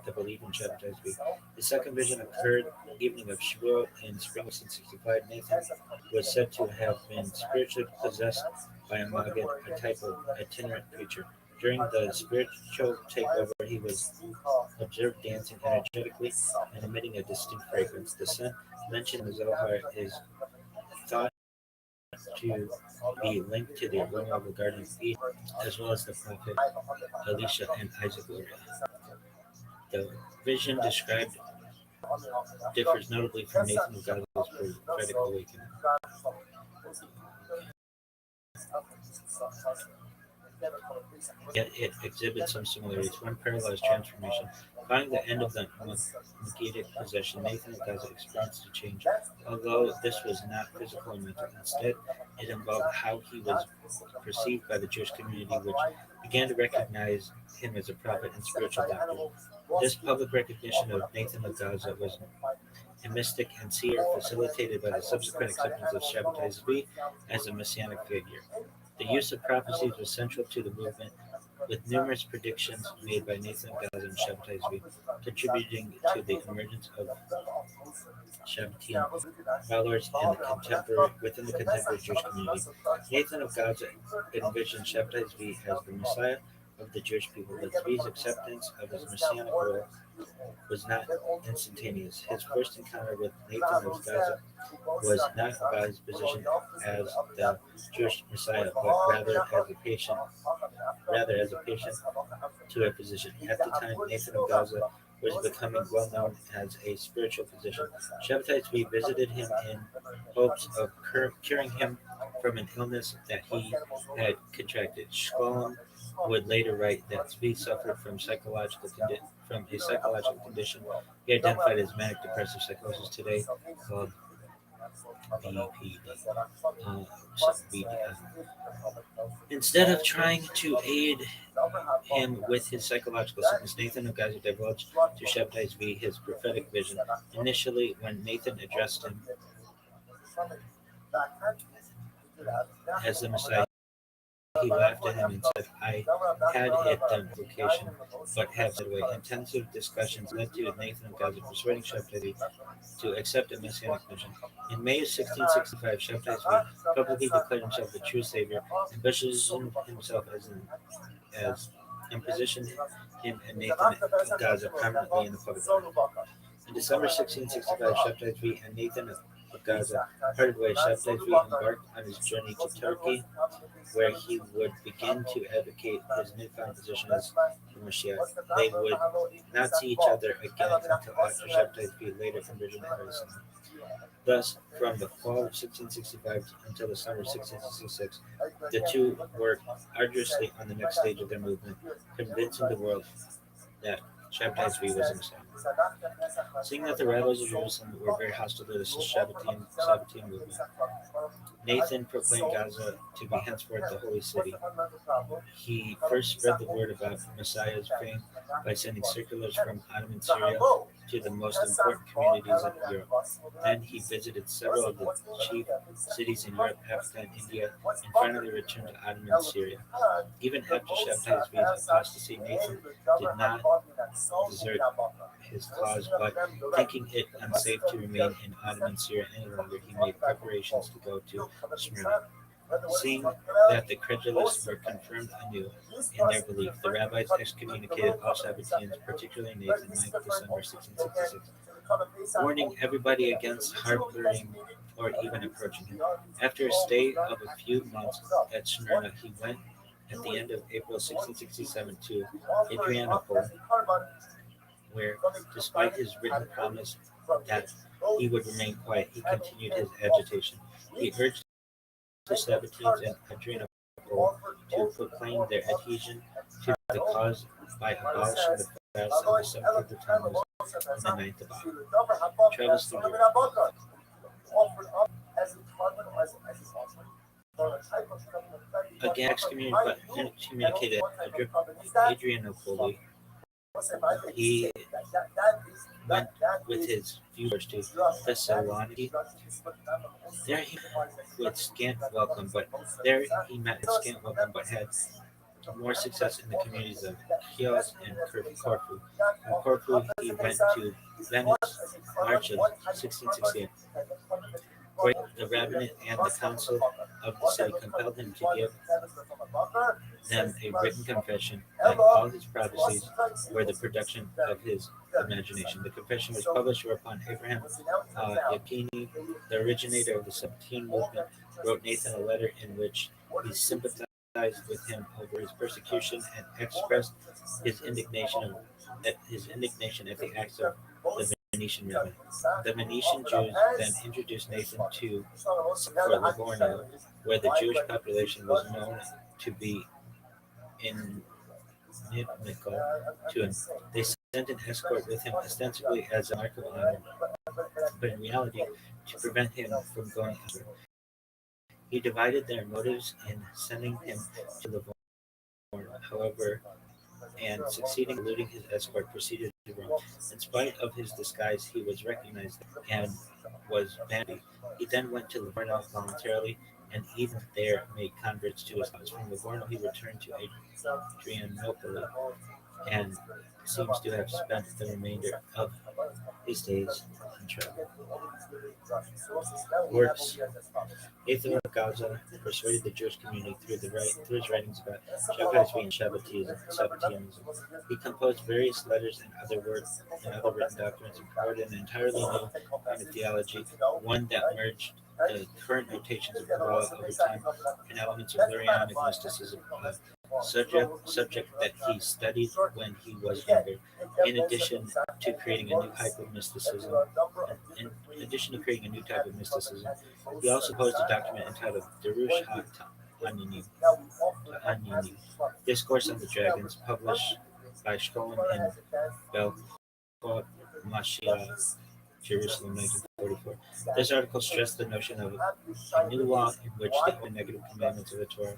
the belief in Shabbatai Tzvi. His second vision occurred evening of Shavuot in spring of 1665. Nathan was said to have been spiritually possessed by a Maggid, a type of itinerant creature. During the spiritual takeover, he was observed dancing energetically and emitting a distinct fragrance. The scent mentioned in the Zohar is thought to be linked to the aroma of the Garden of Eden, as well as the prophet Elisha and Isaac Uriah. The vision described differs notably from Nathan of Gaza's prophetic awakening. Yet it exhibits some similarities. One parallel is transformation. Following the end of the Megiddic possession, Nathan of Gaza experienced a change. Although this was not physical and mental, instead it involved how he was perceived by the Jewish community, which began to recognize him as a prophet and spiritual doctor. This public recognition of Nathan of Gaza was a mystic and seer, facilitated by the subsequent acceptance of Shabbatai Tzvi as a messianic figure. The use of prophecies was central to the movement, with numerous predictions made by Nathan of Gaza and Shabbatai Tzvi, contributing to the emergence of Shabbatean followers within the contemporary Jewish community. Nathan of Gaza envisioned Shabbatai Tzvi as the Messiah of the Jewish people, but Tzvi's acceptance of his messianic role was not instantaneous. His first encounter with Nathan of Gaza was not about his position as the Jewish Messiah, but rather as a patient to a physician. At the time, Nathan of Gaza was becoming well known as a spiritual physician. Shabbatai Tzvi visited him in hopes of curing him from an illness that he had contracted. Shkolem would later write that Tzvi suffered from a psychological condition he identified as manic depressive psychosis, today called BPD. Instead of trying to aid him with his psychological sickness, Nathan of Gaza divulged to Shabbatai Tzvi his prophetic vision. Initially, when Nathan addressed him as the Messiah, he laughed at him and said, "I had it done vocation, but have said away." Intensive discussions led to Nathan of Gaza persuading Shabbatai Tzvi to accept a messianic mission. In May of 1665, Shabbatai Tzvi publicly declared himself the true savior and positioned himself and positioned him and Nathan of Gaza permanently in the public eye. In December 1665, Shabbatai Tzvi and Nathan of Gaza parted ways. Shabbatai Tzvi embarked on his journey to Turkey, where he would begin to advocate his newfound position as the Mashiach. They would not see each other again until after Shabbatai Tzvi later converted to Islam. Thus, from the fall of 1665 until the summer of 1666, the two worked arduously on the next stage of their movement, convincing the world that Shabbatai Tzvi was a Messiah. Seeing that the rabbis of Jerusalem were very hostile to the Shabbatean movement, Nathan proclaimed Gaza to be henceforth the holy city. He first spread the word about Messiah's fame by sending circulars from Ottoman Syria to the most important communities of Europe. Then he visited several of the chief cities in Europe, Africa, and India, and finally returned to Ottoman Syria. Even after Shabbatai Tzvi's apostasy, Nathan did not desert his cause, but thinking it unsafe to remain in Ottoman Syria any longer, he made preparations to go to Smyrna. Seeing that the credulous were confirmed anew in their belief, the rabbis excommunicated all Shabbateans, particularly Nathan, 9th December 1666, warning everybody against harboring or even approaching him. After a stay of a few months at Smyrna, he went at the end of April 1667 to Adrianople, where, despite his written promise that he would remain quiet, he continued his agitation. He urged the Sabbateans in Adrianople to proclaim their adhesion to the cause by abolishing the fast on the 7th of the Tammuz and the 9th of Av. Travels through Europe. Gant excommunicated Adrianople. He went with his viewers to Thessaloniki. There he with scant welcome, but had more success in the communities of Chios and Corfu. From Corfu, he went to Venice, March of 1668. The rabbinate and the council of the city compelled him to give them a written confession that all his prophecies were the production of his imagination. The confession was published, whereupon Abraham Yakini, the originator of the Sabbatean movement, wrote Nathan a letter in which he sympathized with him over his persecution and expressed his indignation at the acts of the Venetian rabbinate. The Venetian Jews then introduced Nathan to Livorno, where the Jewish population was known to be inimical to him. They sent an escort with him ostensibly as a mark of honor, but in reality to prevent him from going elsewhere. He divided their motives in sending him to Livorno, however, and succeeding in eluding his escort, proceeded to Rome. In spite of his disguise, he was recognized and was banned. He then went to Livorno voluntarily, and even there made converts to his cause. From Livorno, he returned to Adrianople and seems to have spent the remainder of his days in travel. Works. Nathan of Gaza persuaded the Jewish community through his writings about Shabbatatism and Shabbatianism. He composed various letters and other written documents and promoted an entirely new kind of theology, one that merged the current notations of Kabbalah over time and elements of Lurianic mysticism, a subject that he studied when he was younger. In addition to creating a new type of mysticism, he also posed a document entitled Derush HaAnyanim, Discourse on the Dragons, published by Shkolem in Belkot Mashiach, Jerusalem, 1944. This article stressed the notion of a new law in which the only negative commandments of the Torah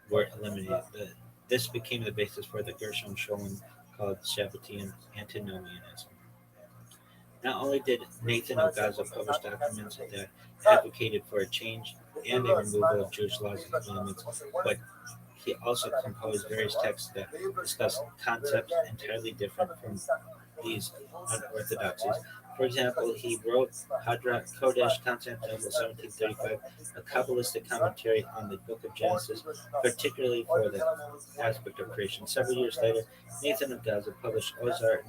were eliminated. This became the basis for the Gershom Scholem called Shabbatean antinomianism. Not only did Nathan of Gaza publish documents that advocated for a change and a removal of Jewish laws and commandments, but he also composed various texts that discussed concepts entirely different from these unorthodoxies. For example, he wrote Hadrat Kodesh, Constantinople, 1735, a Kabbalistic commentary on the Book of Genesis, particularly for the aspect of creation. Several years later, Nathan of Gaza published Ozar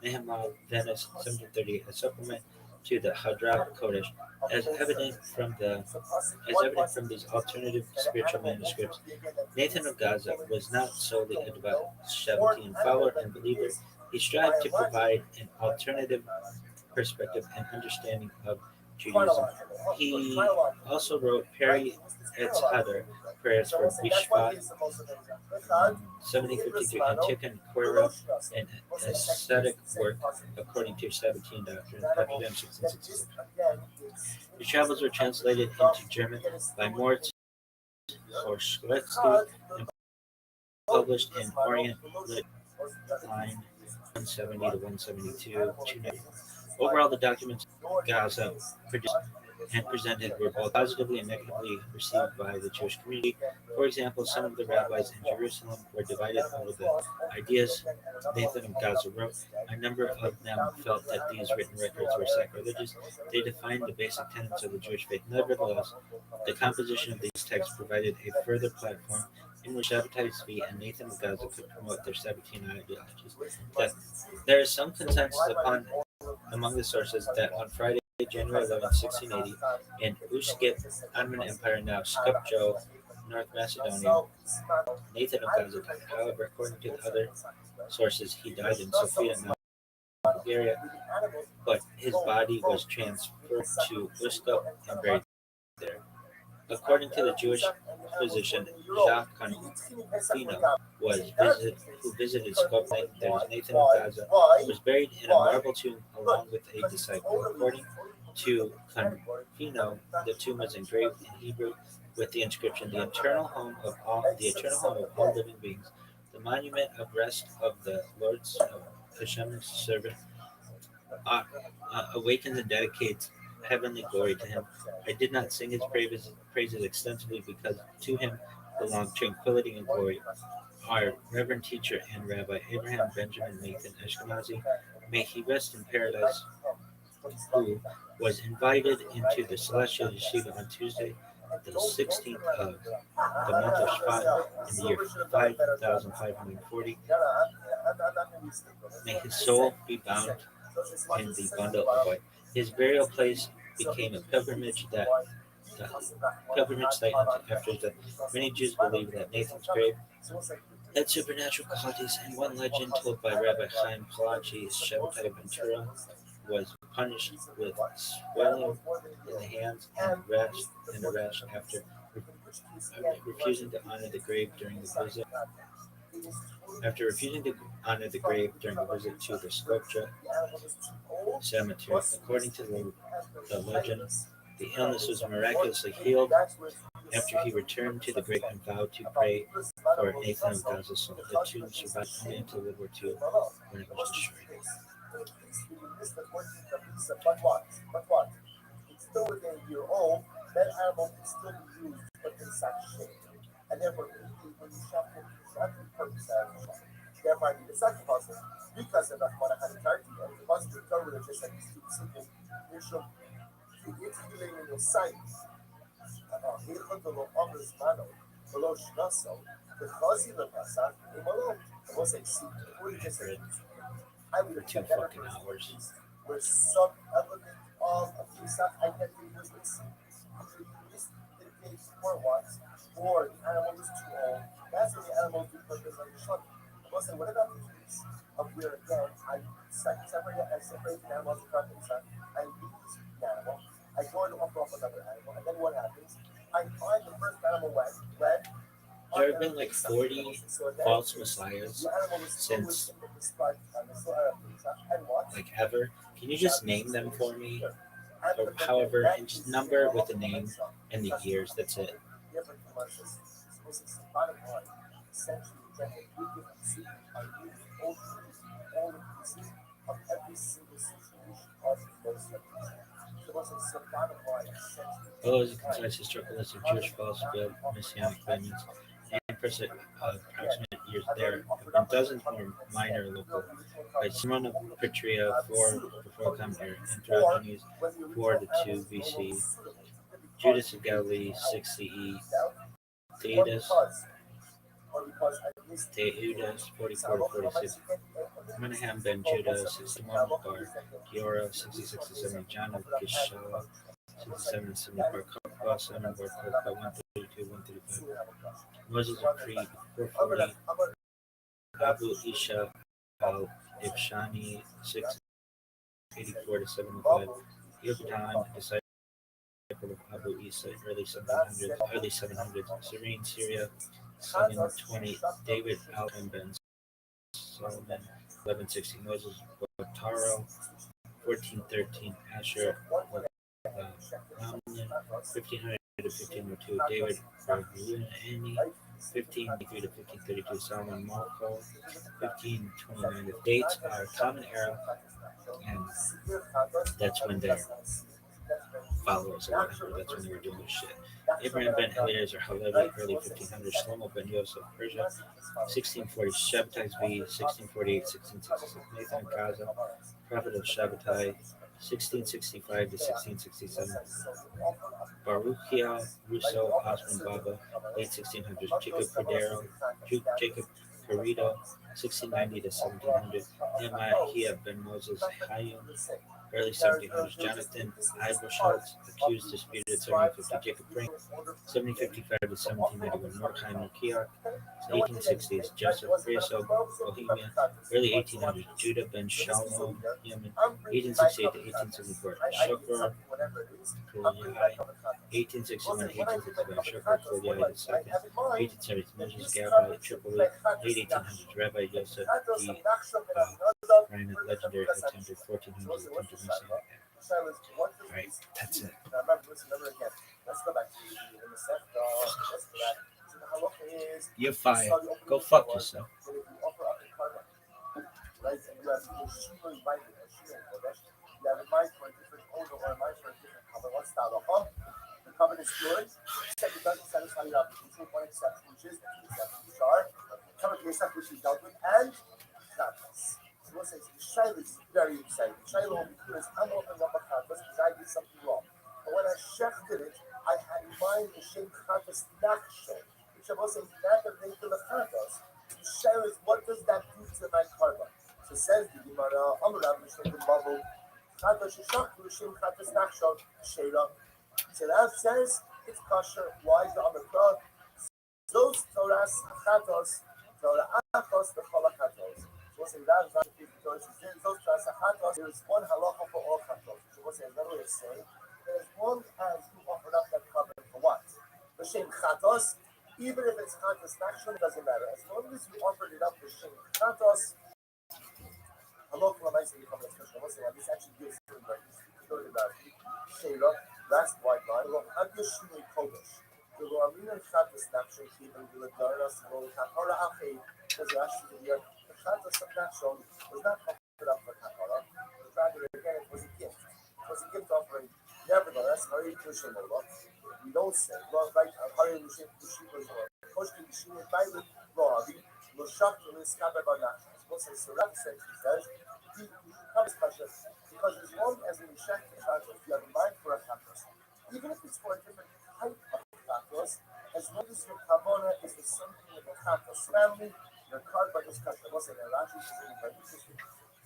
Nehemiah, Venice, 1738, a supplement to the Hadrat Kodesh. As evident from these alternative spiritual manuscripts, Nathan of Gaza was not solely a devout Shabbatean follower and believer. He strived to provide an alternative perspective and understanding of Judaism. He also wrote Peri Etz Hadar, prayers for Bishvat, 1753, and Tikkun Quera, an ascetic work according to Sabbatean doctrine, after them 1666. His travels were translated into German by Moritz Horschletzky and published in Orient Lit. Line 170 to 172. 290. Overall, the documents Gaza produced and presented were both positively and negatively received by the Jewish community. For example, some of the rabbis in Jerusalem were divided over the ideas Nathan of Gaza wrote. A number of them felt that these written records were sacrilegious. They defined the basic tenets of the Jewish faith. Nevertheless, the composition of these texts provided a further platform in which Shabbatai Tzvi and Nathan of Gaza could promote their Sabbatean ideologies. There is some consensus among the sources that on Friday, January 11, 1680, in Uskip, Ottoman Empire, now Skopje, North Macedonia, Nathan of Gaza died. However, according to other sources, he died in Sofia, now Bulgaria, but his body was transferred to Uskop and buried there. According to the Jewish physician Jacques Confino, who visited Skopje, there is Nathan of Gaza, was buried in a marble tomb along with a disciple. According to Confino. The tomb was engraved in Hebrew with the inscription, "The eternal home of all living beings." The monument of rest of the Lord's of Hashem's servant awakens and dedicates heavenly glory to him. I did not sing his praises extensively because to him belong tranquility and glory. Our reverend teacher and Rabbi Abraham Benjamin Nathan Ashkenazi, may he rest in paradise, who was invited into the Celestial Yeshiva on Tuesday, the 16th of the month of Shvat in the year 5540. May his soul be bound in the bundle of white. His burial place became a pilgrimage site after his death. Many Jews believe that Nathan's grave had supernatural qualities, and one legend told by Rabbi Chaim Palachi Shabbatai Ventura was punished with swelling in the hands and a rash after refusing to honor the grave during the visit. After refusing to honor the grave during a visit to the Skopje cemetery, according to the legend, the illness was miraculously healed after he returned to the grave and vowed to pray for Nathan of Gaza's soul. The tomb survived only until World War II, when it was destroyed. It's still within your own, that animal can still be used for insect shape. And therefore, when you shop for exactly purpose animal, therefore I need a second puzzle because of the monochromatic the puzzle to cover the just like simple initial in your sight. Hirkontolo Omris Mano, below Shnaso, the Fuzzy Lapasa, Imolo, and was a seat, or just a I would have 2 fucking hours. Where some element of a piece of identity was missing. Either you misdictate for once, or the animal is too old. That's when the animal do purpose on your shoulder. I will say, what about the case of where again I separate the animal from inside, I lose the animal, I go and offer up another animal, and then what happens? I find the first animal red. There have been like 40 false messiahs since like ever. Can you just name them for me? Or however, and just number with the name and the years. That's it. Below is a concise historical list of Jewish false messianic claimants and approximate years. There have been dozens more minor local, by Simon of Petria 4 before Common Era, Androgenes 4 to 2 BC, Judas of Galilee 6 CE, Theudas 44 to 46, Menahem ben Judah 61, Bar Giora 66 to 70, John of Gishala 67 to 70, Bar Kokhba 7, Bar Kokhba 132 135, Moses of Crete 440, Abu Isha al Ibshani 684 to 75, Yochanan, disciple of Abu Isa, early 700s, Serene, Syria 720, David Alvin ben Solomon 1160, Moses Botaro 1413, Asher Ramlin 1500 to 1502, David Ravuani 1523 to 1532, Solomon Malko 1529. The dates are Common Era, and that's when their followers or whatever, that's when they were doing this shit. Abraham ben Eliezer Halevi, early 1500s, Shlomo ben Yosef, Persia, 1640, Shabbatai Zvi, 1648, 1666, Nathan Gaza, prophet of Shabbatai, 1665 to 1667, Baruchia Russo Osman Baba, late 1600s, Jacob Cordero, Jacob Carrito, 1690 to 1700, Nehemiah ben Moses Hayim, early 1700s, Jonathan Eibelschutz, accused, disputed, 1750, Jacob Frank, 1755 to 1791, Mordechai Melchior, 1860s, Joseph Priasov, Bohemia, early 1800s, Judah ben Shalom, Yemen, 1868 to 1874, Shofar Kulyai, 1861 to 1865, Shofar Kulyai II, 1870s, Moses Gabbai, Tripoli, late 1800s, Rabbi Yosef D. Ryan, legendary attempted 1400s attempted missing. right, that's it. Now remember again. Let's go back to the Masechta. Let's go back. So the halacha is You're fired. Go fuck yourself. that if you offer up a karma, right, and you have a shiva invited, a shiva kodesh, you have a mind for a different owner or a mind for a different cover. What's the halacha? The cover is good, except it doesn't satisfy your obligation. One exception, which is the two exceptions, which are cover yourself, which we dealt with, and chatas. So we'll say the shaila is very exciting. The shaila will be clear as I'm opening up a chatas because I did something wrong. But when I shechted it, I had in mind the shem chatas nachshon, which I was saying that the name of the chatas. The shaila is what does that do to my karma? So says the Gemara, Amrav Mishnah the Mavu, chatas shechtu shem chatas nachshon shaila. So that says it's kosher. Why is the Amrikra? Those Torahs achatos, Torah achos, the cholachatos. So we'll say that is not the Torah. Those Torahs achatos, there is one halacha for all chatos. So we'll say another way of saying, as long as you offered up that covenant for what? The shem chatos, even if it's chatos nachshon, it doesn't matter. As long as you offered it up for shem chatos, halacha l'maisa you come to special. We'll say this actually gives you the story about Sheila. Last white line, well, Agishmi Kodesh. The Roamina Chatas Nachshon keeping the Ladarnas, Roll Kapara Achi, because actually here, the Chatas of Nachshon was not offered up for Kapara, but rather again it was a gift. It was a gift offering. Nevertheless, Hari Kushimola, we don't say, well, right, Hari Kushimola, Koshki Kushimola, Bailu, Roabi, Loshak, Liskaba Nachshon. So that essentially says, he comes precious. Because as long as in the Shech Chatos, you have a mind for a Chatos, even if it's for a different type of Chatos, as long as your Kavona is the same thing with the Chatos family, your card by this Chatos, was in Rashi,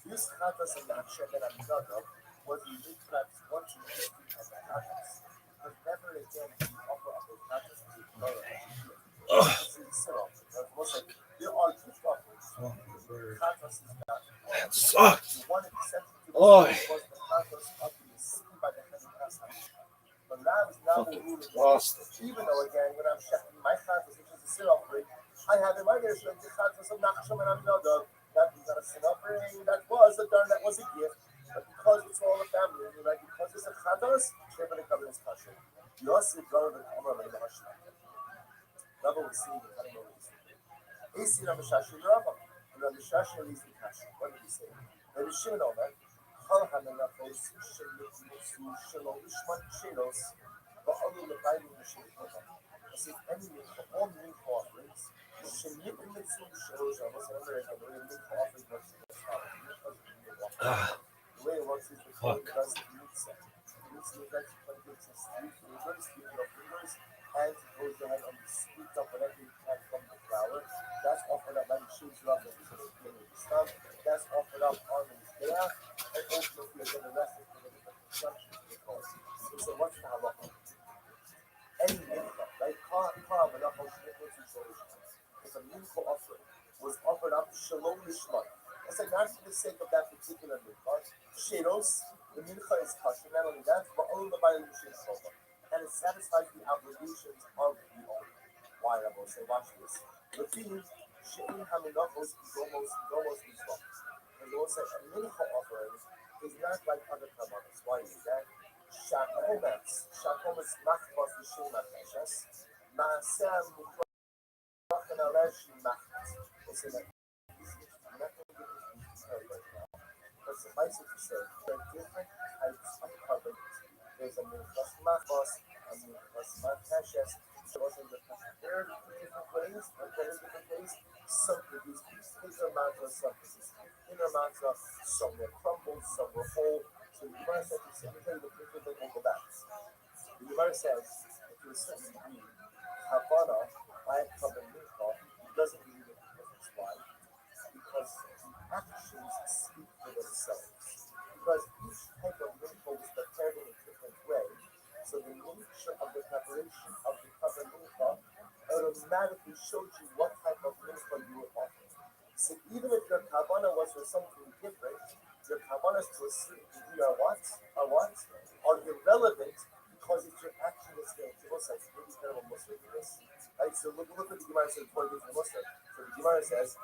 this Chatos and Nachshon and Aminadab was unique perhaps once in 50 as a Chatos. But never again do you offer up a Chatos to the Torah. There are gift offerings. Chatos is not. That sucks. One exception to this Oh, was the Chatos of the city by the Hezbollah. But now is now fucking lost it. even though again when I'm checking my Chatos, which is a sin offering, I have in my version the Chatos of Nachshon and Aminadab. That was not a sin offering, that was a darn, that was a gift. But because it's all a family, right? Because it's a Chatos, Sheba the covenant's kosher. Yosef Garavin Amar Leila Hashem. Rabbi was seeing it, I don't know what he's saying. He's seen Rabbi Shashi Rabbi. And Rabbi Shashi leaves the kasher. What did he say? Rabbi Shimon Omer, Chol HaMelachos Shelo Shelo Ishman Shelos Ba'olu Lebayim L'Shem Kotam. I said, any mincha, all mincha offerings, Shenyim Mitzvah Shelo Shalos, and every mincha offering works in the Torah. The way it works is the Torah does the mitzvah. The mitzvah is actually gives us three fingers, and he goes ahead and scooped up whatever he can from the flour. That's offered up, and he shoots it up and he's going to clean the stuff. That's offered up on the Mizbeach, and also if you're going to rest it for the different construction of the Torah. So what's the halacha? Any mincha, right? If a mincha offering was offered up shalom lishman, that's like not for the sake of that particular mincha. Shelos, the mincha is kosher, not only that, but only the bayil l'shem shova. And it satisfies the obligations of the owner. Why? I will say, watch this. The theme, she'in haminachos is almost mitzvah. And they will say a mincha offering is not like other kamanas. Why is that? Shakometz machmas l'shem macheshes, ma'aseh muchrachan alesh machmas. They say that I'm not going to give this detail right now, but suffice it to say, there are different types of covenants. There's a minchas machmas, a minchas macheshes. There are different ways, some produce bigger matzah, some produce thinner matzah, some were crumbled, some were whole. So the Gemara says, let me tell you the picture, then we'll go back. The Gemara says, if to a certain degree, Havana, by a covenant mincha, doesn't really make a difference. Why? Because the actions speak for themselves. Because each type of mincha was prepared in a different way. So the nature of the preparation of the covenant mincha automatically showed you what type of mincha you were offering. So even if your kavanah was for something different, your kavanahs to a certain degree are what? Are irrelevant because it's your action that's going to us. Like maybe kind of a Muslim in this. Right? So look at the Gemara says before it goes to the Muslim. So the Gemara says,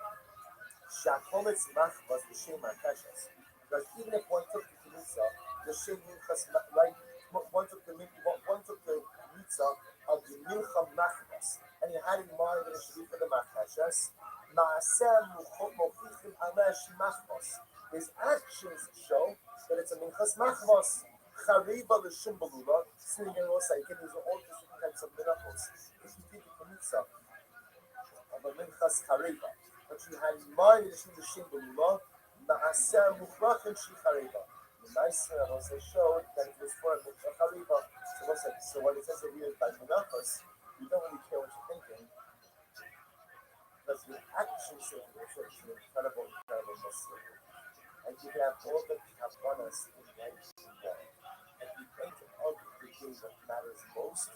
Shakometz machmas l'shem macheshes. Because even if one took the Kinnitza, the Shem Minchas, right, one took the mitzvah of the mincha machmas, and he had in mind that it should be for the machmas. His actions show that it's a minchas machmas. Chariba l'shum balula, sitting in Rosa, again, there's all different types of minachos. If you did the mitzvah of a minchas chariba, but you had in mind that it should be l'shum balula, ma'aseh muchrachin shi chariba. The nice thing Rosa showed that it was for a minchas chariba. So when it says that we are by minachos, you don't really care what you're thinking, because the actions say it's an incredible Muslim. And you can have all the kavanas in right and wrong. And you think of the things that matters most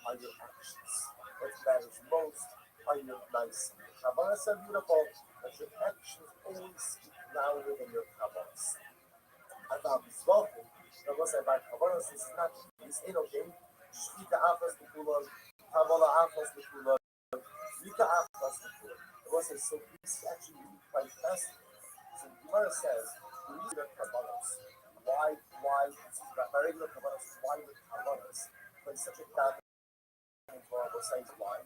are your actions. What matters most are your nice. Kavanas are beautiful, but your actions always speak louder than your kavanas. And I'm spoken. The was about kavanas is not this ain't okay. Shkita afas the kulon, kavala afas the kulon, Rika afas the kulon. The was so please actually quite fast. So the Gemara says, the reason of kavanas, why regular kavanas, why with kavanas, when such a bad thing for our size why?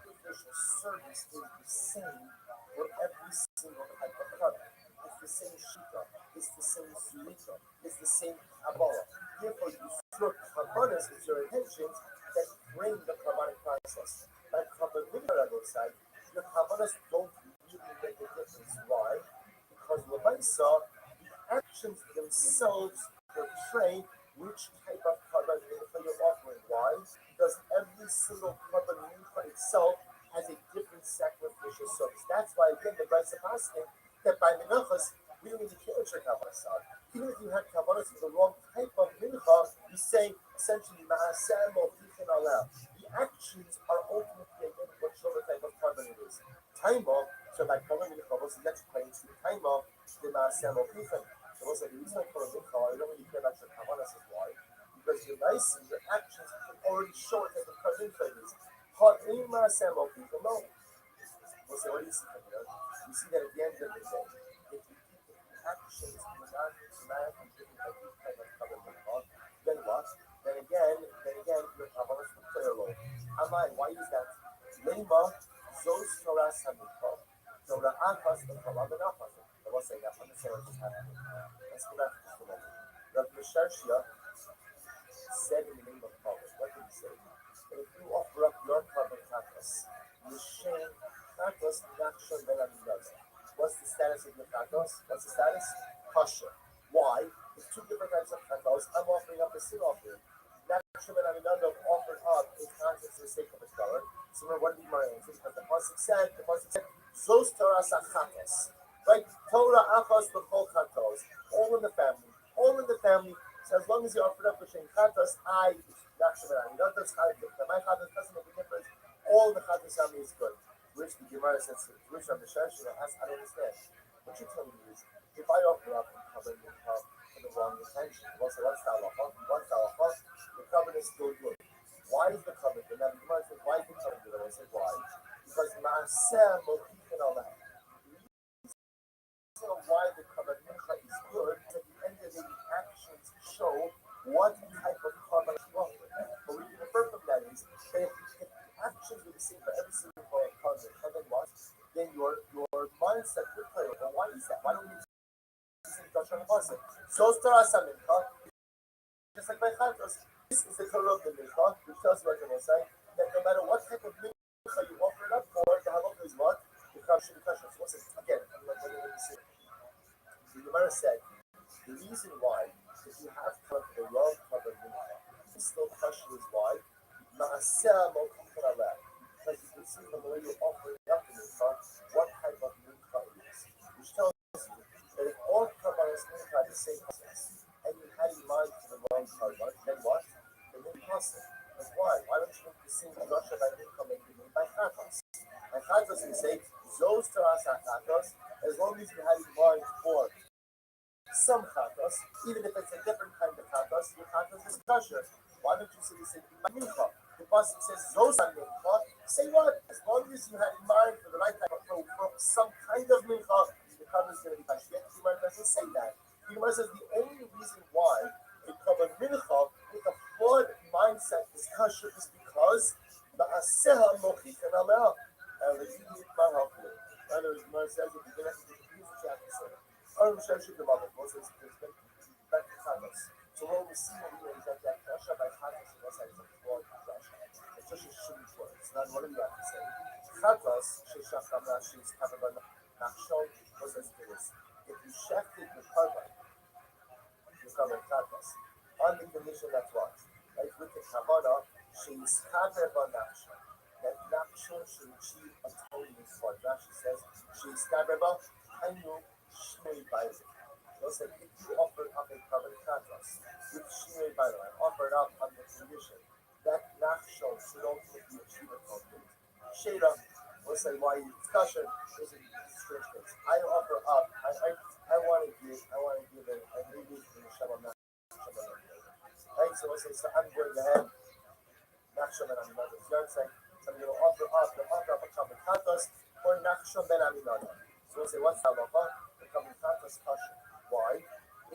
Official service is the same for every single type of product. It's the same shita, it's the same zurita, it's the same abola. Therefore, you throw kavanas with your intentions that bring the kavanic process. Like kavanah side, your kavanas don't really make a difference. Why? Because Lamaisa, the actions themselves portray which type of carbon mincha you're offering. Why? Because every single carbon mincha itself has a different sacrificial service. That's why, again, the Bryce of asking that by minachas, we don't need to care what your kavanas are. Even if you had kavanas with the wrong type of mincha, you say essentially, ma'aseh mo'fichin aleh. The actions are ultimately again what show the type of carbon it is. Taima, so by calling mincha was the next point to taima, the ma'aseh mo'fichin. So also the reason I call it mincha, I don't really care about your kavanas is why. Because your nice your actions can already show what type of carbon it is. Ha'im ma'aseh mo'fichin, no. Well, so what do you see from here? You see that at the end of the day, if you keep the actions not dramatically different by each type of carbon mincha, then what? Then again, your kavanas will play a role. Amai, why is that? Lema, zos Torah samincha, Torah achas, the kavav and achas. I was saying that from the Sarah just happened. Let's go back to this one. Rabbi Misharshia said in the name of Kavod, what did he say? That if you offer up your carbon chatos, Yishem chatos nachshon ve'aminaza. What's the status of your chatos? What's the status? Kosher. Why? There's two different types of chatos. I'm offering up a sin offering. Nachshon ve'aminaza offered up a chatos for the sake of a dollar. So what did Gemara answer? Because the pasuk said, Zos Torah sachatos. Right? Torah achos b'chol chatos. All in the family. All in the family. So as long as you offer up b'shem chatos, nachshon ve'aminaza, my chatos doesn't make a difference. All the chatos family is good. Which the Gemara says, which Rabbi Shashina asks, I don't understand. What you're telling me is, if I offer up and cover the cup for the wrong intention, what's the halacha? The covenant is still good. Why is the covenant good? Now the Gemara says, why is the covenant good? I say, why? Because ma'aseh mo'fichin aleh. The reason why the covenant is good is at the end of the actions show what type of covenant you offer. But we can infer from that is that if actions are the same for every single covenant, and then what? Then your mindset will play. Well, why is that? Why don't we just on the person? So Torah samincha, just like by chatos, this is the Torah of the mincha, which tells you what I'm saying, that no matter what type of mincha you offer it up for, the halacha is what? The covenant should be kosher. So what's it? Again, I'm not going to say. The Gemara said the reason why if you have the wrong covenant mincha, it's still kosher is why? Ma'aseh mo'fichin aleh. Because you can see from the way you're offering up the mincha, what type of mincha it is. Which tells you that if all kavanas mincha are the same process, and you had in mind for the wrong kavanah, then what? The mincha process. That's why. Why don't you make the same drasha by mincha make the mincha by chatos? By chatos we say, zos Torah chatos, as long as you had in mind for some chatos, even if it's a different kind of chatos, your chatos is kosher. Why don't you say the same thing by mincha? The pasuk says zos mincha. Say what? As long as you had in mind for the right type of for some kind of mincha, the chatos is going to be kosher. Yet the Gemara doesn't say that. The Gemara says the only reason why you cover mincha with a mindset is kosher is because ma'aseha mochichen aleh. And the Yiddish might help you. In other words, Gemara says if you're going to have to use what you have to say. Or Moshe the mother, Moses is back to Chagas. So what we see over here is that Kasha by Chagas is also a flawed Kasha. It's just a shitty word. It's not what do you have to say. Chagas, Sheshacham Rashi is covered by Nachshon, Moses is. If you shafted the carbon, you cover Chagas. On the condition that what? Like with the Kabbalah, she is covered by Nachshon. That Nachshon should achieve atonement for it. Rashi says, she is covered by Hainu Shmei Baizik. They'll say, if you offered up a carbon Chagas with Shmei Baizik, I offered up on the condition that Nachshon should ultimately achieve atonement. Shada will say, why discussion is a strange case. I offer up, I want to give it, I need it in the Shabbat. Right? So we'll say, so I'm going ahead, Nachshon ben Aminadab. You know what I'm saying? So I'm going to offer up a carbon Chagas for Nachshon ben Aminadab. So we'll say, what's the halacha? The carbon Chagas kasher. Why?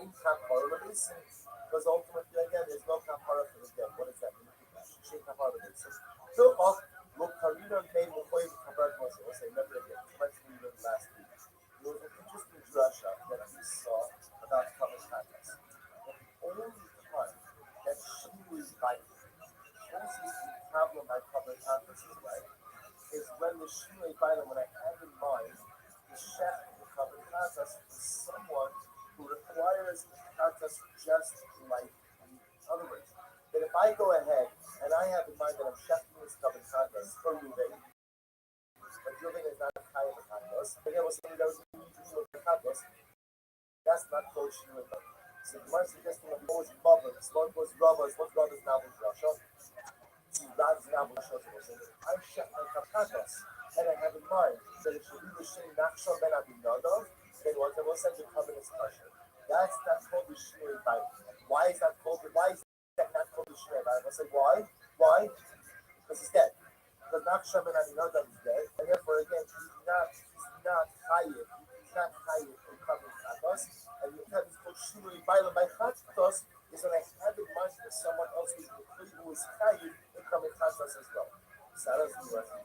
In kapara basin. Because ultimately, again, there's no kapara for the dead. What does that mean? She kapara basin. So, look, Karina made Mukoy kapara basin. We'll say, never again. Let's read it last week. There was an interesting drasha that we saw about carbon Chagas. The only time that she was biting, this is the problem by carbon Chagas, right? Is when the Shimei Bailam, when I have in mind the chef of the carbon Chagas is someone who requires the Chagas just like me. In other words, that if I go ahead and I have in mind that I'm chefing this carbon Chagas for Ruben, but Ruben is not a Chai of the Chagas, again, we'll say that was the Chagas, that's not called Shimei Bailam. So the Gemara suggesting that what was Mothers, what was Brothers, what Brothers now was Russia. I chef my Chagas, and I have in mind that it should be the same Nachshon ben Aminadab, then what I will send the covenant kasher. That's not called the Shmei Bailam. Why is that not called the Shmei Bailam? I say why? Why? Because he's dead. Because Nachshon ben Aminadab is dead, and therefore again he's not chayiv. He's not chayiv in covenant Chagas, and you have this called Shmei Bailam by Chagas is when I have in mind for someone else who is chayiv in covenant Chagas as well. So why do you have to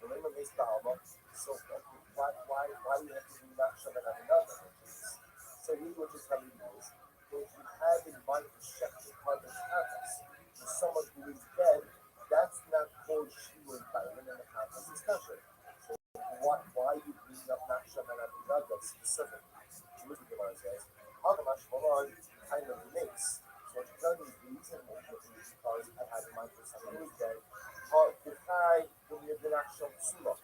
do Nachshon ben Aminadab? So we were just telling you is, if you have in mind to check the carbon Chagas to someone who is dead, that's not called Shimei Bailam in the Chagas discussion. So why you bring up Nachshon ben Aminadab specifically? What the Gemara says, Hagamash Moran kind of mix. So what you're telling me is the reason is because I had in mind for someone who is dead. The Chai when you have the Nachshon Tzula.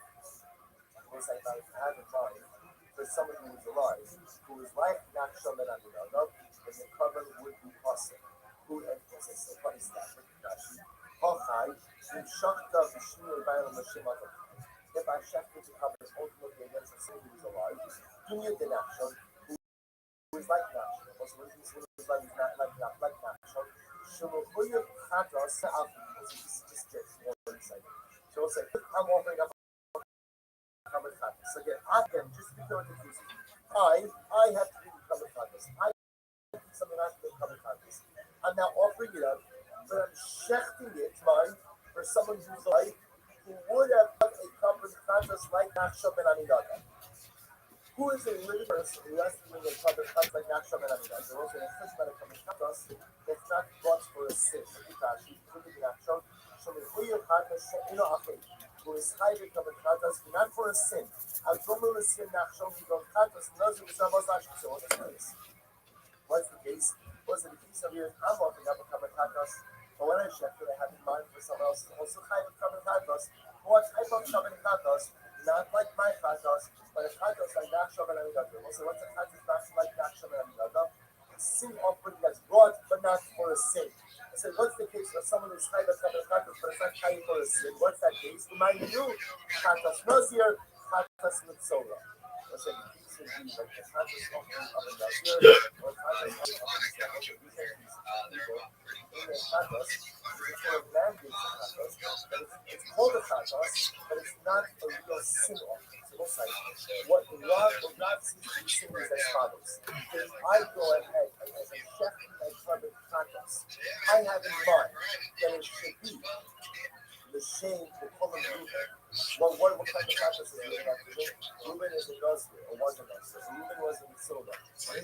Was I have in mind for someone who is alive, who is like Nachshon ben Aminadab, and the carbon would be possible. Who emphasis so what is that? Hachai, in Shachta Vishnu Bailam Mashimata. If I shafted the carbon ultimately against someone who is alive, give me the Nachshon who is like Nachshon. Also, what is this like Nachshon? Shumuhuya Chagas Sa'af. Just get more insight. So it's like, I'm offering up carbon Chagas. So again, just to be clear with the I have to do carbon Chagas. I have something I have to do carbon Chagas. I'm now offering it up, but I'm shechting it, for someone who's alive, who would have done a carbon Chagas like Nachshon ben Aminadab. Who is a living person who has to bring a carbon Chagas like Nachshon ben Aminadab? There was a first about a carbon Chagas that's not brought for a sin. Who is hiding from the Chagas, not for a sin. What's the case? What's the case of here? I'm offering up a carbon Chagas, but when I check it, I have in mind for someone else also hiding carbon Chagas. What type of carbon Chagas? Not like my Chagas, but a Chagas like Nachshon ben Aminadab. Also, what's a Chagas not like Nachshon ben Aminadab? Sin offering that's brought, but not for a sin. I said, what's the case of someone who's high but it's not high for a sin? What's that case? Remind you, Chatas Nazir, Chatas Mitzora. I said, the case would be like the Chatas offering of a Nazir, or Chatas offering of a it's called a Chatas, but it's not a real sin offering. So what's like, what God sees these things as follows. If I go ahead and as a chef in my carbon contest, I have in mind that it should be the same, the common Reuben. Well, what kind of contest is it about to do? Reuben is in Gosler, or was in Gosler. Reuben was in Silva. He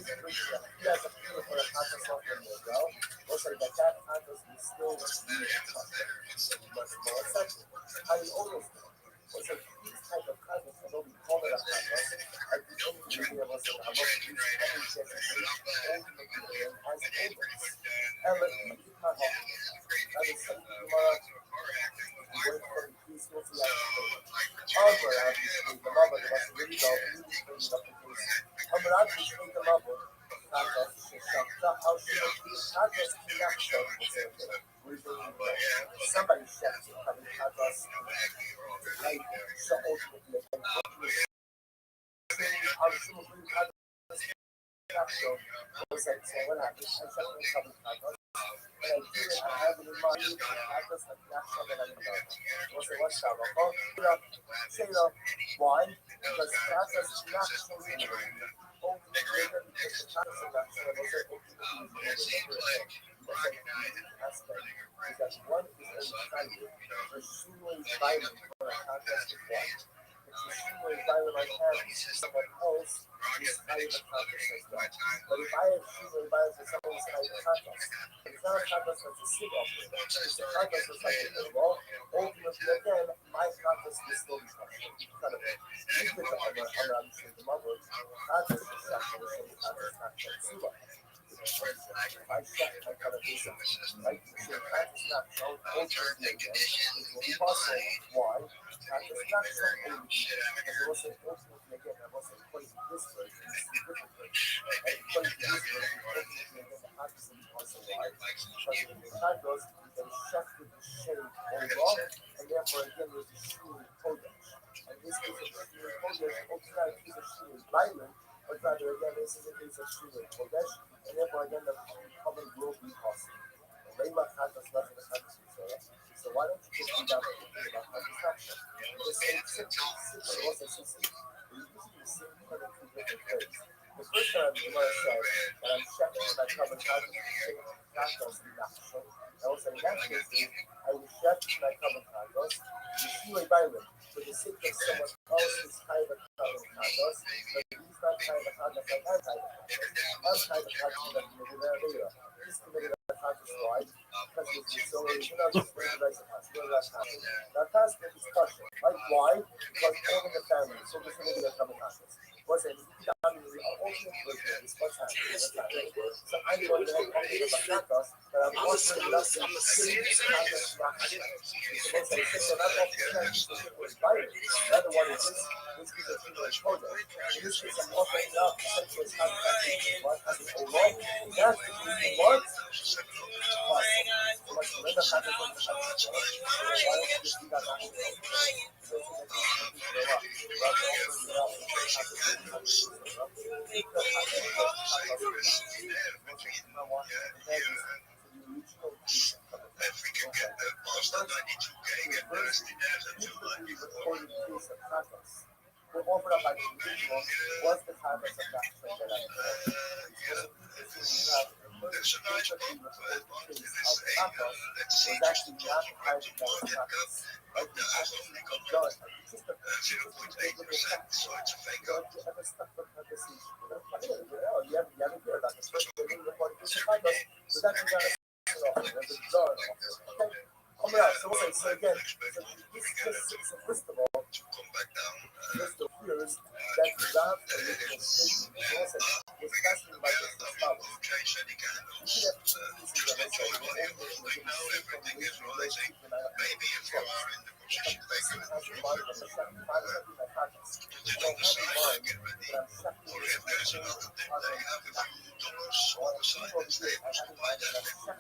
has a feeling for a contest off in the well. Looks like that contest is still much more effective. How do you always know? What's like these type of contest, although we call it a contest, at the end of the day, I was like, I'm not using any chance to say ultimately as always. And let me keep my heart. That is something more. Wait for the peace with the However, obviously, the mother was really well, he was bringing up the case. However, obviously, the mother, contest, how she was being contest, he not show the same thing. Somebody chefs it, having contest, right? So ultimately, again, I'm sure we had not show. Was like, so what happened? I shut the cover contest. And I did it, I have it in mind, I just like not something I'm about. What's the what's that? Say why? Because contest is not showing ultimately, because the contest is not showing, those are ultimately aspect is that one is excited, extremely violent for a contest of one. It's extremely violent I have someone else is fighting a contest as well. But if I have extremely violent for someone who's fighting a contest, it's not a contest that's a sit off. It's a contest that's like a well, ultimately again, my contest is still discussion. Incredible. Even though I'm obviously the mother, contest is actually the contest not showing. If I check my television, right, so contest not shown ultimately again, it will be possible. Why? Contest not shown only because it wasn't ultimately again, I wasn't placed this version, this is a different version. And placed this version, ultimately again, the contest will be possible. Why? Because when the time goes, they chef with the shade all and therefore again there's a shooting kodesh. And this case of shooting kodesh, ultimately is a shooting violent, but rather again, this is a case of shooting kodesh, and therefore again the common will be possible. The Rayma contest left in the contest. So why don't you just be down thinking about contest action? Just say simple, it wasn't so simple. We're using the same kind of two different words. The first time you might say that I'm checking my common contest in action. I was saying that case I was checking my common contest, you feel a violent for the sake of someone else's kind of common contest, but he's not kind of contest like I'm kind of contest. I'm kind of contest that committed that later. He's committed a contest right because he's so just realize the contest. That passed the discussion. Right? Why? Because all in the family, so this is a common contest. What's it? The ultimate version is what's happening. So I'm going to only the contest that I'm offering up to contest not supposed to say so that's what was violent. The other one is this is a single exposure. In this case, I'm offering up sexual contact. What? As an overall, that's the reason what? So much surrender happens on the contest. Why don't you just do that on your own? If we can get that Monster 92 gig and the rest of were offered up by the individual was the type of subtraction that I there's a nice bump in this was actually not the type of subtraction. but the only got 0.8%, so it's a fake up. You haven't heard about this. First, they're going to report this contest, but that's not so again, so first of all, to come back down. just appears that love original statement was fascinated by this problem. Right now, everything is rising. Maybe if you are in the position maker, you don't decide to get ready, or if there's another thing they have a few dollars on the side and stay able to buy that before.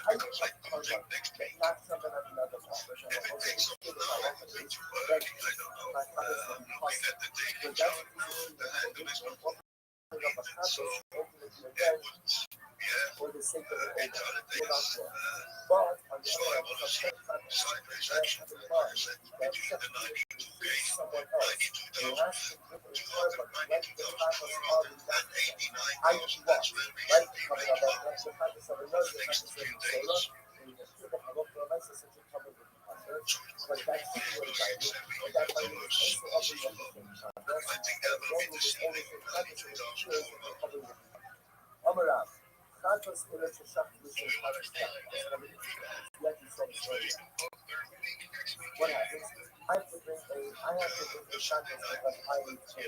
Because I don't think next week, if it takes up an hour to work, I don't know. Looking at the daily chart, the handle is not so, For the sake of it, it's other things. but on the So I want to see sideways action between the 92 gig someone else. He has to give a purpose. Let the practice of the I do what? Right? Coming up, let the practice of another practice of solar. But that's the way I do. But that way is also up in the same time. I think that would be the same Amara, Kratos ileče šak više what happens? I have to bring a shotgun because I need to.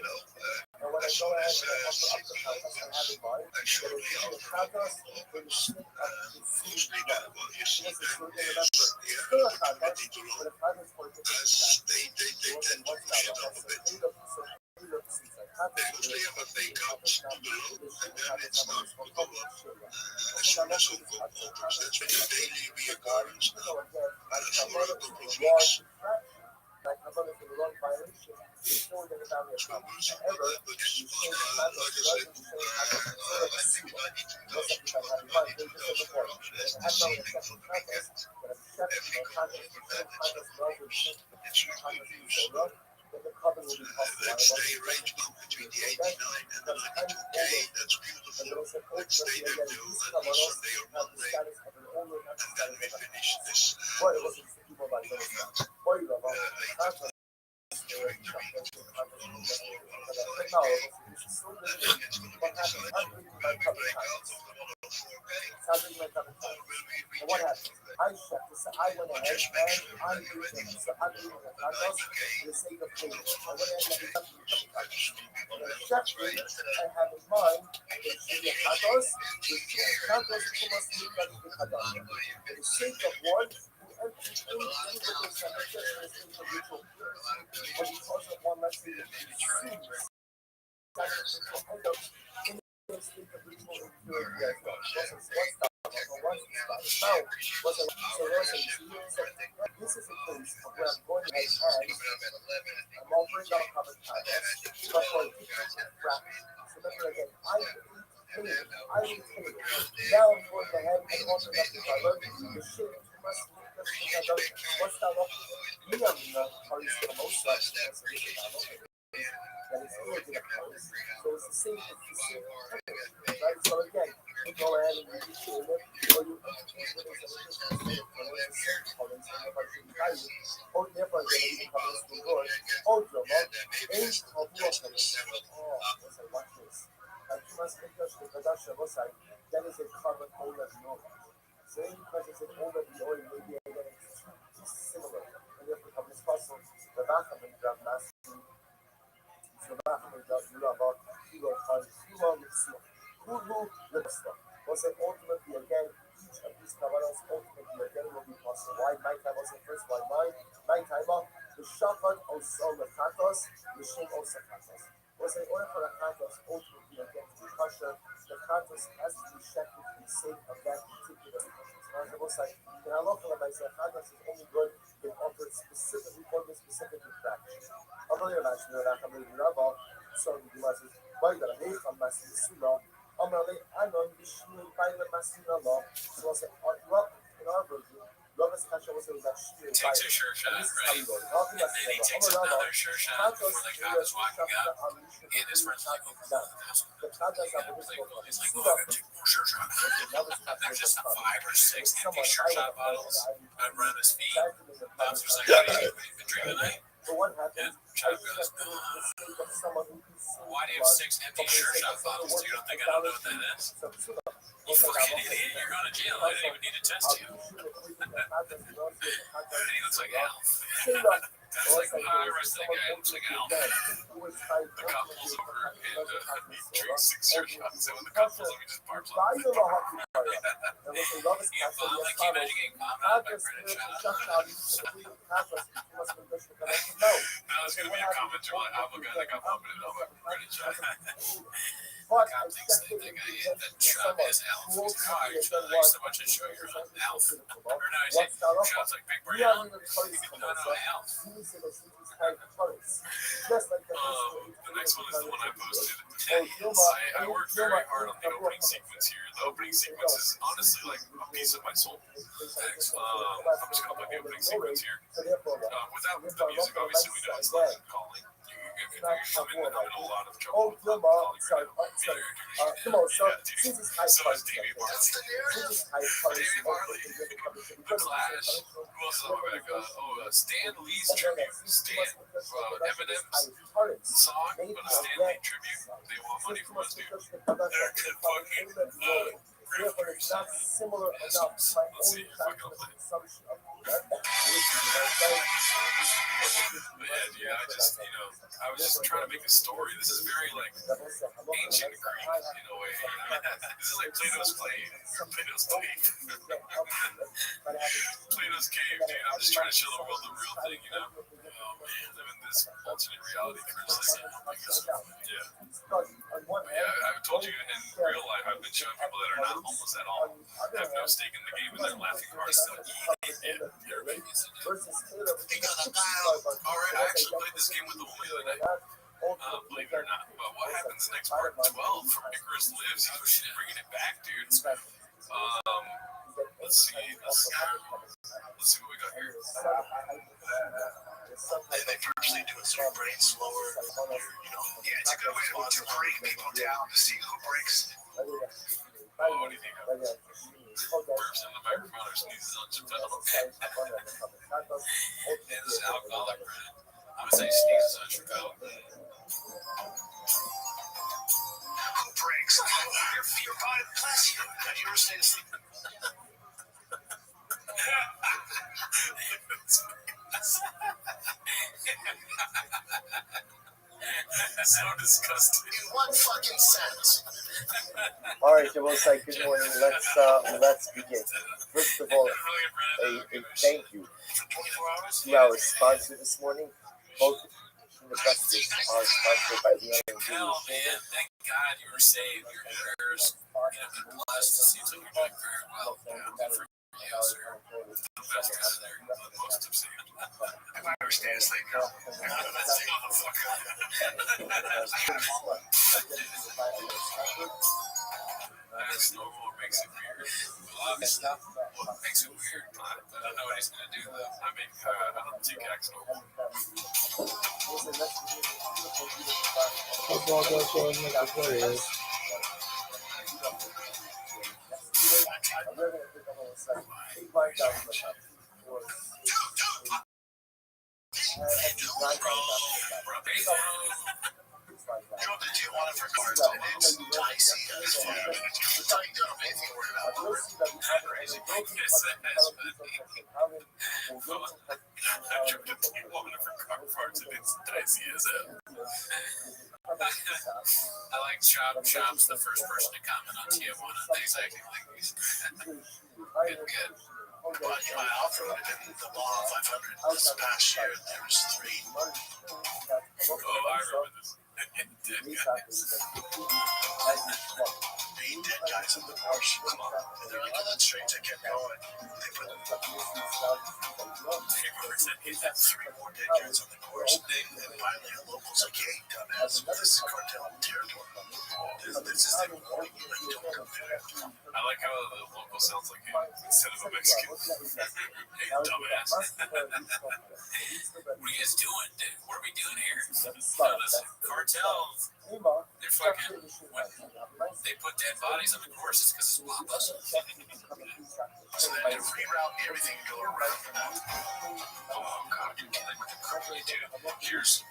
And when I go ahead and I offer up the shotgun, I have in mind that it's the shotgun with the stick of the seed gun. This is what you remember. Still a shotgun, but a shotgun for a different shot. They tend to push it up a bit. They come to below, and then it starts to go up. As soon as it opens, that's when the daily reoccurrence now. That's for a couple of weeks. Like I'm going to the wrong violation, it's still going to have a problem. However, you change the matter, you change the then the cover will be possible. Let's stay range bound between the 89 and the 92K. That's beautiful. Let's stay there till Sunday or Monday. And then we finish this. What happened? I checked this. I went ahead and I used it. So I'm using the condos for the sake of payment. I went ahead and checked it and have in mind that the condos, who must be done with the condos. For the sake of one, who empties any individual transactions as individual peers. But because of one, let's say that the seeds that end up in the individual impurity as well. This is a case of where I'm going ahead and I'm offering out common titles, but for a different fraction. So remember again, I will pay. Now I'm going ahead and offering up the title. The shape must be what's that offering? Me, I'm not parties for the most part. That is always in a place. So it's the same, right? So again, you go ahead and you show it, or you introduce it as a different colors and value, or therefore again, you come to the Lord, or Joma, and of what? Oh, what's I watch this? And you must make us the production of what's that is a carbon over the oil. So because it's an over the oil, maybe again, it's too similar. And therefore, come as possible, the back of the drum mass. So that you know about kilo times kilo was it ultimately again each of these cavanas ultimately again will be possible. Why nighttime was the first why nighttime the shafat also the katos, the shin also katos. Was in order for the katos ultimately again to be kosher, the katos has to be checked for the sake of that particular katos. The most like in halacha the katos is only good if offered specifically for the specific infraction. Although you're not sure that I'm going to rub so the masses, why the hate on Massi Sula, Amalek, I know the Shul by the Massina law, so I said, in our version, Lovis Kasha was that Shul. Takes a sure shot, right? And then he takes another sure shot before the cop is walking up. He and his friends are like, The Kadas are he's like, oh, I got 2 more sure shots. There's just 5 or 6 empty sure shot bottles around his feet. Bob's just like, what have you been drinking tonight? But what happened? Chop goes, why do you have 6 empty sure shot bottles? You don't think I don't know what that is? You fucking idiot, you're going to jail. I didn't even need to test you. And he looks like Alf. That's like, I arrested that guy. It looks like Alf. The cop pulls over and he drinks 6 sure shots. And when the cop pulls over, he just barfs on him. You bomb like you imagine getting bombed out by British Now there's going to be a commenter like, I'm a guy that got bombed in over British The cop thinks that the guy that shot is Alf. He's like, oh, I used to watch a show, you're on Alf. Or no, he's like, shots like Big Bird Alf. No, Alf. The next one is the one I posted. I worked very hard on the opening sequence here. The opening sequence is honestly like a piece of my soul. I'm just gonna play the opening sequence here. Without the music, obviously we know it's not called figured I'm in a lot of trouble Oh, with come Hollywood on, right sorry, now. sorry. Yeah, Come on, so yeah, dude. since it's high So price, is Davey Marley. since it's high price, Davey Marley. The Clash. Who else is on my back? Stan Lee's tribute. Stan. Eminem's song, but a Stan Lee tribute. They want money from us, dude. They're good fucking riff creation. not similar enough to my Let's see own if I can play. consumption of But yeah, dude, I was just trying to make a story. This is very like ancient Greek in a way. This is like Plato's Cave. Plato's Cave. Plato's Cave, dude. I'm just trying to show the world the real thing, you know? Oh man, living this alternate reality currently. Yeah. Yeah, I've told you in real life, I've been showing people that are not homeless at all, have no stake in the game, and they're laughing at us. Yeah, they're making it. Alright, I actually played this game with the woman the other night. Believe it or not. But what happens next part 12 from Icarus Lives? He's bringing it back, dude. Let's see what we got here. And they purposely do it so your brain's slower. Yeah, it's a good way to break people down to see who breaks. Oh, what do you think of? Burps in the microphone or sneezes on Chappelle. His alcoholic friend. I would say sneezes on Chappelle. Who breaks? Your body, bless you. Have you ever stayed asleep? So disgusting. In one fucking sentence. All right, so we'll say good morning. Let's begin. First of all, a thank you to our sponsor this morning. Both investors are sponsored by the Hell, man, thank God you were saved. Your prayers have been blessed. It seems like you're doing very well. Good for you, sir. The best out of there. The most have saved. If I ever stay asleep, girl, I'm gonna say, That's normal. What makes it weird? Well, obviously, what makes it weird? I don't know what he's gonna do. I don't take X normal. Drop the Tijuana for cards and it's dicey as fuck. It's like, you don't have anything to worry about. Crazy. I tripped at Tijuana for car parts and it's dicey as hell. I like Chop's the first person to comment on Tijuana. Exactly like these. Good. But my off-road in the Law 500 this past year, there was 3. Oh, I remember this. Dead guys. 8 dead guys on the course. Come on. And they're like, oh, that's strange. I kept going. They put 3 more dead guys on the course. And finally, a local's like, hey, dumbass, this is cartel territory. This is them warning you, like, don't come there. I like how the local sounds like him instead of a Mexican. Hey, dumbass. What are you guys doing? What are we doing here? Listen, cartels, they're fucking, when they put dead bodies on the courses because it's blockbuster. So they had to reroute everything and go around for that. Oh, God, you're dealing with the cartel, dude. Here's,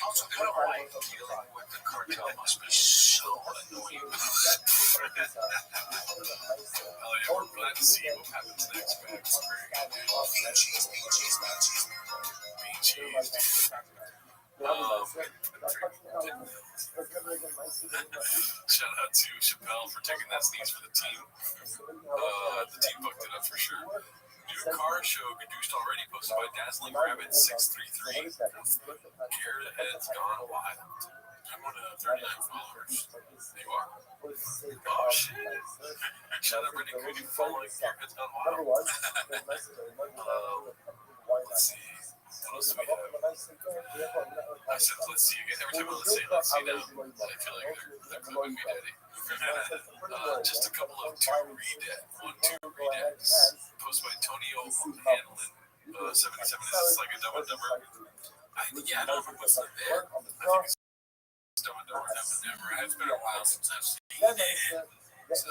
also, in Hawaii, dealing with the cartel must be so annoying. Oh, yeah, we're glad to see what happens next, man. It's very good, dude. Mean cheese, not cheese. Mean cheese, dude. Shout out to Chappelle for taking that sneeze for the team. The team booked it up for sure. New car show produced already, posted by Dazzling Rabbit 633. Gearhead's gone wild. I'm on 39 followers. There you are. Oh shit! Shout out Brittany Cootie for following Gearhead's gone wild. Let's see. What else do we have? I said, let's see again. Every time I say let's see now, I feel like they're calling me daddy. Just a couple of 2 redads. Posted by Tony O'Hanlon. 77 is like a double number. Yeah, I don't know what's in there. I think it's Dumb and Dumber Never. It's been a while since I've seen it. So,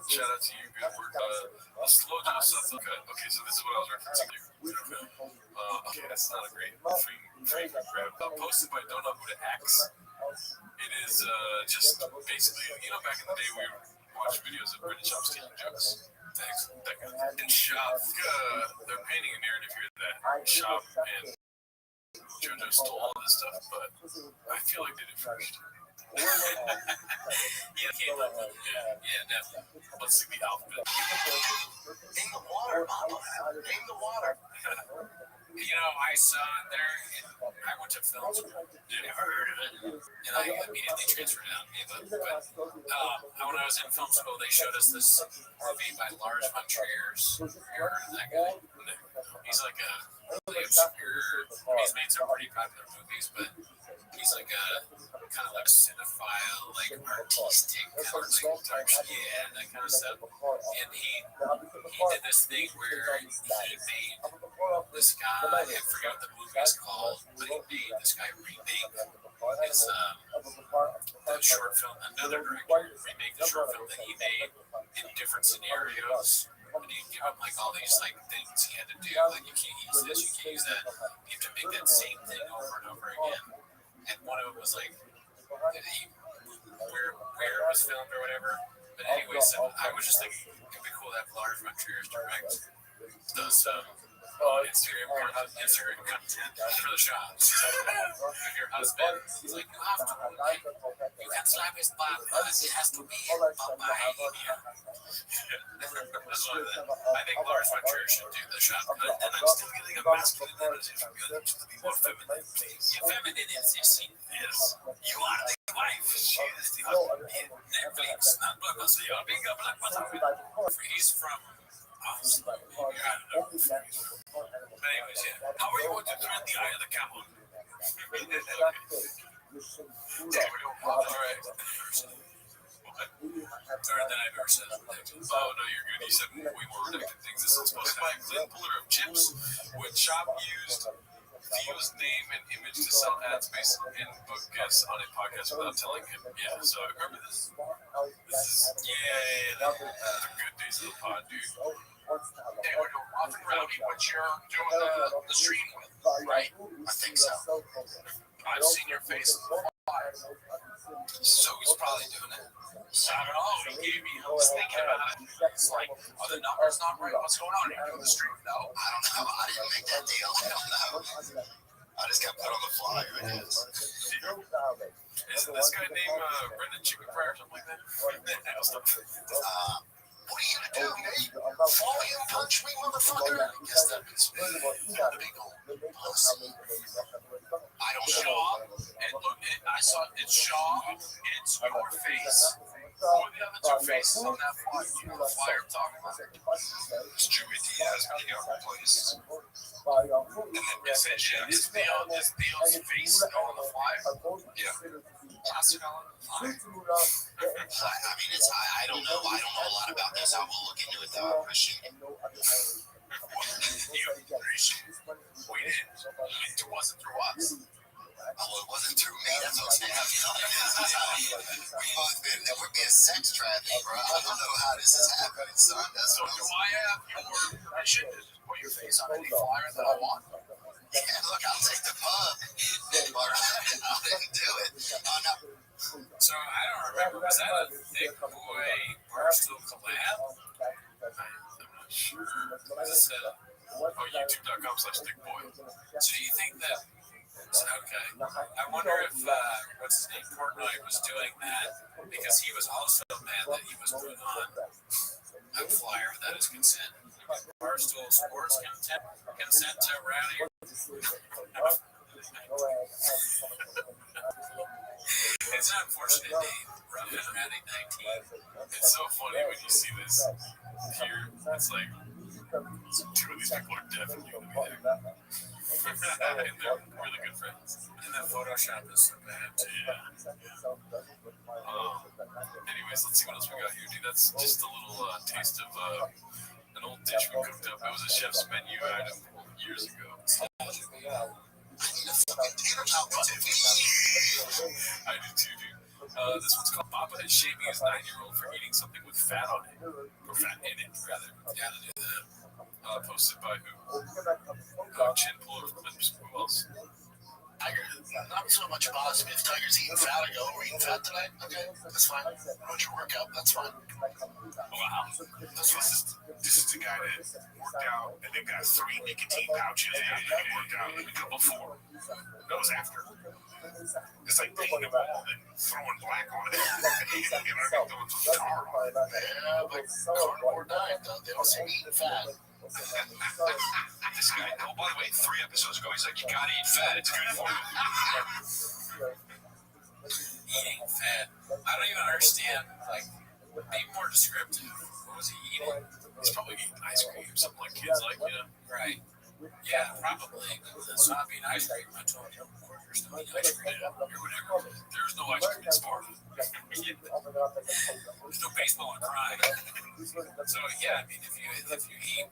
shout out to you. Good work. A slow down something cut. Okay, so this is what I was referencing to. Okay, that's not a great frame grab. Posted by Don't Know Who to X. It is just basically, back in the day we would watch videos of British Shop stealing jokes. Thanks. That kind of thing. And Shop, they're painting a narrative here that Shop and JoJo stole all this stuff, but I feel like they did first. Definitely. Let's see the alphabet. Name the water, Mama. Name the water. I saw it there. I went to film school. Never heard of it. And I immediately transferred out. But when I was in film school, they showed us this movie by Lars von Trier. You heard of that guy? He's like a really obscure. He's made some pretty popular movies, but he's like a kind of like cinephile, like artistic, kind of like that kind of stuff. And he did this thing where he made this guy, I forget what the movie is called, but he made this guy remake his that short film. Another director remake the short film that he made in different scenarios. And he'd give him like all these like things he had to do, like you can't use this, you can't use that. You have to make that same thing over and over again. And one of them was like where it was filmed or whatever. But anyway, so I was just thinking it'd be cool to have Lars von Trier direct those Instagram content for the shops. If your husband, he's like, you can slap his butt, but it has to be behind you. I think Lars von Trier should do the shop. And I'm still getting a masculine energy from you. That should be more feminine, please. Your feminine is yes. You are the wife. She is the husband. Netflix. He's from Oslo. I don't know. But anyways, how are you going to thread the eye of the camel? Alright. Better than I've ever said. Oh, no, you're good. You said way more redacted things. This is supposed to be a clean puller of chips when Shop used Theo's name and image to sell ad space and book guests on a podcast without telling him. Yeah, so I remember this. The good days of the pod, dude. They were often rowdy what you're doing the stream with, right? I think so. I've seen your face in the fire. So he's probably doing it. So I don't know. He gave me, I was thinking about it. It's like, are the numbers not right? What's going on? Are you doing the stream? No, I don't know. I didn't make that deal. I don't know. I just got put on the flyer. It is. Isn't this guy named Brendan Chicken Fry or something like that? What are you gonna do, Nate? Volume punch me, motherfucker? I guess that means big old pussy. I don't know. And look, I saw it's Shaw, it's your face. Who are the other two faces on that flyer? You know the flyer I'm talking about? It's Joey Diaz being out of place. And then is Theo's face on the flyer? Yeah. Plastic on the flyer? I mean, I don't know. I don't know a lot about this. I will look into it though. I appreciate it. We did. It wasn't through us. Oh, it wasn't through me. That's what I'm saying. We're being sex trafficked, bro. I don't know how this is happening, son. That's So do I have your permission to put your face on any flyer that I want? Yeah, look, I'll take the pub. But I didn't do it. Oh, no. So I don't remember. Was that a Thick Boy Barstool collab? I'm not sure. This said, youtube.com/thickboy. So do you think that? Okay. I wonder if what's his name, Portnoy, was doing that because he was also mad that he was putting on a flyer without his consent. Barstool Sports consent to rowdy. It's an unfortunate name, Rough and Rowdy 19. It's so funny when you see this here. It's like two of these people are definitely going to be there. And they're really good friends. And that Photoshop is so bad too. Anyways, let's see what else we got here, dude. That's just a little taste of an old dish we cooked up. It was a chef's menu item years ago. I need a fucking tater tot button. I do too, dude. This one's called Papa is shaming his 9-year-old for eating something with fat on it. Or fat in it, rather. Yeah, to do that. Posted by who? Chin Puller Clips. Who else? Tiger, not so much about us. If Tiger's eating fat, I go, we're eating fat tonight? Okay, that's fine. What's your workout? That's fine. Wow. This is the guy that worked out and then got 3 nicotine pouches and worked out and become a 4. That was after. It's like painting a wall and throwing black on it. Throwing some tar on it. Yeah, but carnivore diet, though. They don't say eating fat. This guy, oh, by the way, 3 episodes ago, he's like, you gotta eat fat, it's good for you. Eating fat. I don't even understand. Like, be more descriptive. What was he eating? He's probably eating ice cream, something like kids like, you know? Right. Yeah, probably. Stop eating ice cream. I told you, there's no ice cream. Or whatever. There's no ice cream in Sparta. There's no baseball in crying. So yeah, I mean, if you eat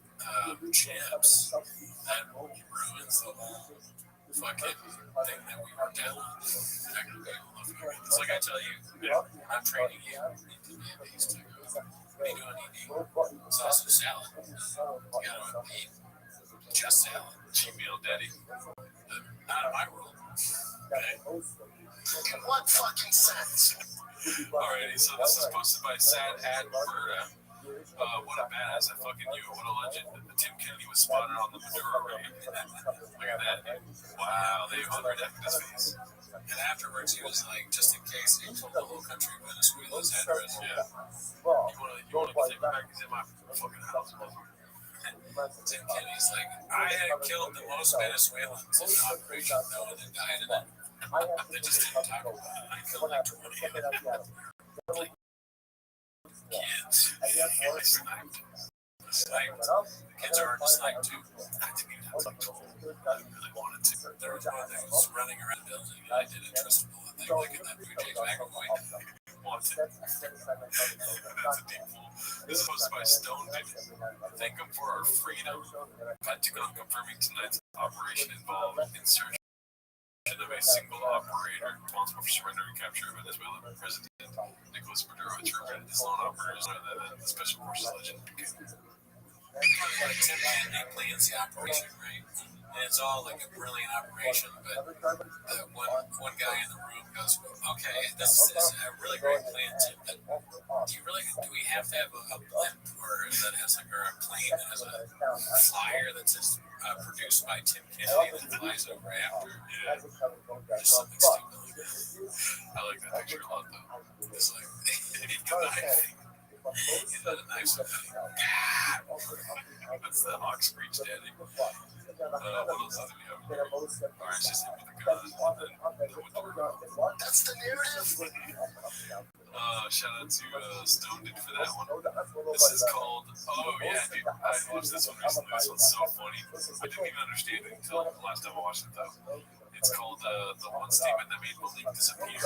chips, that ruins the whole fucking thing that we worked out on. It's like I tell you, I'm training you into be a beast. What are you doing eating sausage salad? You gotta eat just salad. Cheat meal, daddy. Not in my world. Okay. In what fucking sense? Alrighty, so this is posted by Sad Adverta. What a badass, I fucking knew. What a legend. Tim Kennedy was spotted on the Maduro raid. Look at that. Wow, they unredacted his face. And afterwards, he was like, just in case, he told the whole country Venezuela's address. Yeah. You wanna take me back? He's in my fucking house. Tim Kennedy's like, I had killed the most Venezuelans in an operation. No one had died in it. They just didn't talk about it. I killed like 20 of them. Like, kids. Sniped. The kids are already sniped too. I didn't even have to told. I really wanted to. There was one that was running around the building and I did a trust bullet thing like in that Blue Jays McAvoy. Wanted. That's a deep pool. This is posted by Stone Baby. Thank them for our freedom. Pentagon confirming tonight's operation involved insurgent of a single operator responsible for surrender and capture of Venezuelan President Nicolas Maduro. It's regretted his lone operators are the Special Forces legend. Like Tim Kennedy plans the operation, right? And it's all like a brilliant operation, but the one guy in the room goes, okay, this is a really great plan, Tim, but do we have to have a blimp or that has like, or a plane that has a flyer that says produced by Tim Kennedy that flies over after? Yeah. Just something stupid like that. I like that picture a lot, though. It's like, He's got a knife. That's the hawk screech, daddy. What else do we have? Alright, it's just him with the gun and then with the remote. That's the narrative. Shout out to Stone Dude for that one. This is called, oh yeah, dude, I watched this one recently. This one's so funny. I didn't even understand it until the last time I watched it, though. It's called the one statement that made Malik disappear.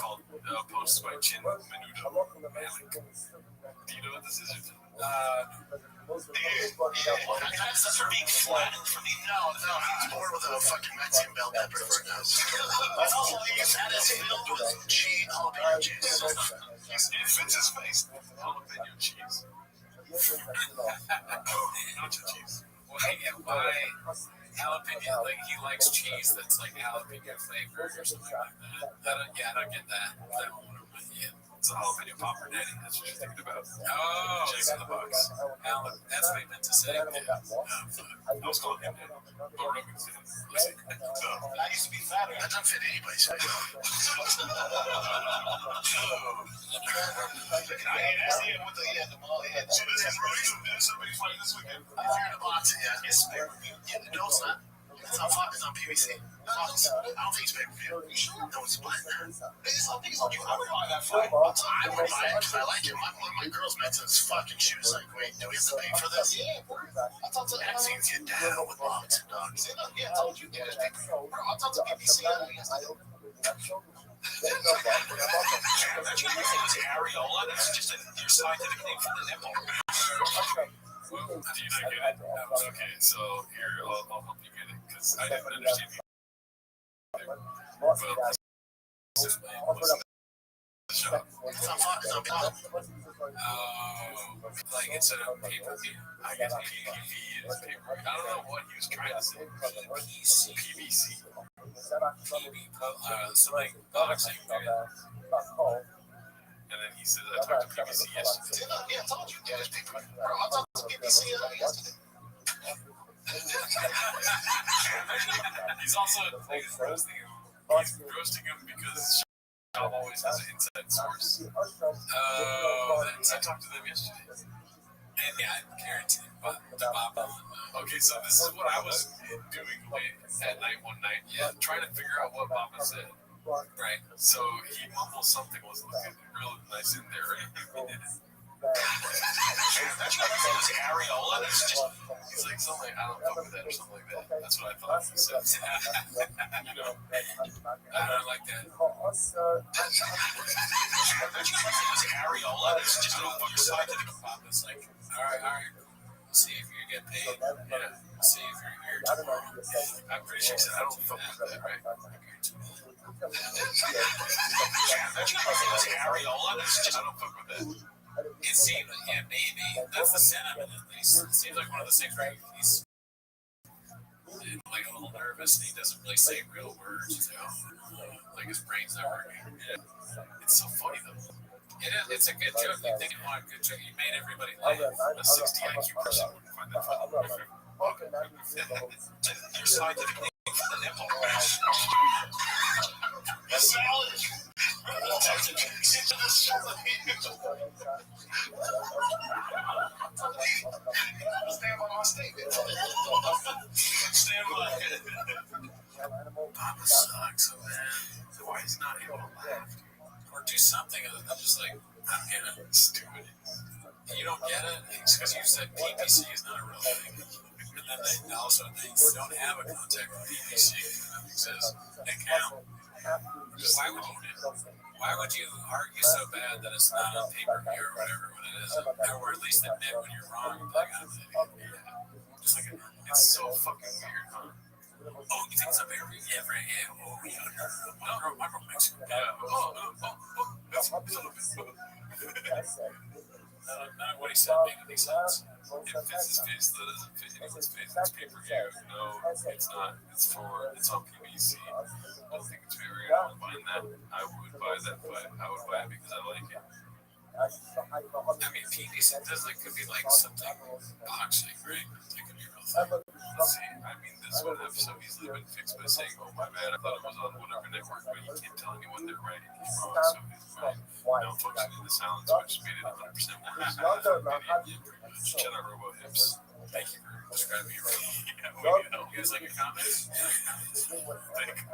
Called Posted by Chin Menudo Malik. Do you know what this is? That's for being flattened for me. No, he's born with a fucking Mexican bell pepper for now. That is filled with cheese, jalapeno cheese. It fits his face. Jalapeno cheese. Nacho cheese. Why jalapeno? Like he likes cheese that's like jalapeno flavored or something like that. I don't get that. It's a jalapeno popper, daddy. That's what you're thinking about. Oh, Jack in the Box. That's what I meant to say. I was calling him daddy. But Rogan said I used to be fatter. That doesn't fit anybody's face. I asked him what the mall had. So this is somebody's fighting this weekend. If you're in a boxing, yeah, it's pay-per-view. No, it's not. It's on Fox. It's on PBC. Fox. I don't think it's pay-per-view. No, it's split. It's on you. I would buy that fight. I would buy it because I like it. My girl's meant to fucking. She was like, wait, do we have to pay for this? Yeah. I thought the vaccines get down with moms and dogs. Yeah, I told you. Yeah, I thought the PBC. Areola, that's just your scientific name for the nipple. Well, do you not get it? Okay, so here, I'll help you get it, because I didn't understand you. But this man was the shop. Like instead of pay-per-view, I guess PPV is pay-per-view. I don't know what he was trying to say. PVC. Something boxing, dude. And then he said, I talked to PVC yesterday. Yeah, I told you. Yeah, it's pay-per-view. Bro, I talked to BBC yesterday. He's also roasting him. He's roasting him because Shab always has an inside source. I talked to them yesterday. And yeah, I guarantee Bob. Okay, so this is what I was doing late at night one night. Yeah, trying to figure out what Bob said. Right. So he mumbled something was looking real nice in there. Areola. He's like something like, I don't fuck with that or something like that. That's what I thought he said. You know, I don't like that. Areola. It's just a fucking side to the Bob. It's like, all right. See if you get paid. Yeah. See if you're here tomorrow. I'm pretty sure he said, I don't fuck with that, right? Areola. I don't fuck with that. It seemed, yeah, maybe that's the sentiment at least. It seems like one of those things where he's like a little nervous and he doesn't really say real words. He's like, like his brain's not working. Yeah. It's so funny though. It is. It's a good joke. You think you want a good joke? You made everybody laugh. A 60 IQ person wouldn't find that funny. You're scientifically for the nipple. Salad. Stand by my statement. Stand by it. Papa sucks, man. Why he's not able to laugh or do something other than just like, I'm getting stupid. You don't get it? It's because you said PPC is not a real thing. And then they also don't have a contact with PPC that exists. Account. Why would you argue so bad that it's not on pay-per-view or whatever when it is? Or at least admit when you're wrong. Like, just like it's so fucking weird, huh? Oh, you think it's a pay-per-view? Yeah, right. Yeah. Oh, yeah. No, I'm from Mexico. Yeah. That's what he said made any sense. It fits his face, that doesn't fit anyone's face. It's pay-per-view. No, it's not. It's on PBC. I don't think it's very good. I would buy that. I would buy that fight. I would buy it because I like it. I mean, PBC could be like something boxing, right? It could be real thing. Let's see. I mean, this would have so easily been fixed by saying, oh, my bad, I thought it was on whatever network, but you can't tell anyone they're right and he's wrong, so he's fine. Now functioning the silence, which made it 100%. Shut up, Robo Hips. Thank you for describing your You guys like your comments? Thank you.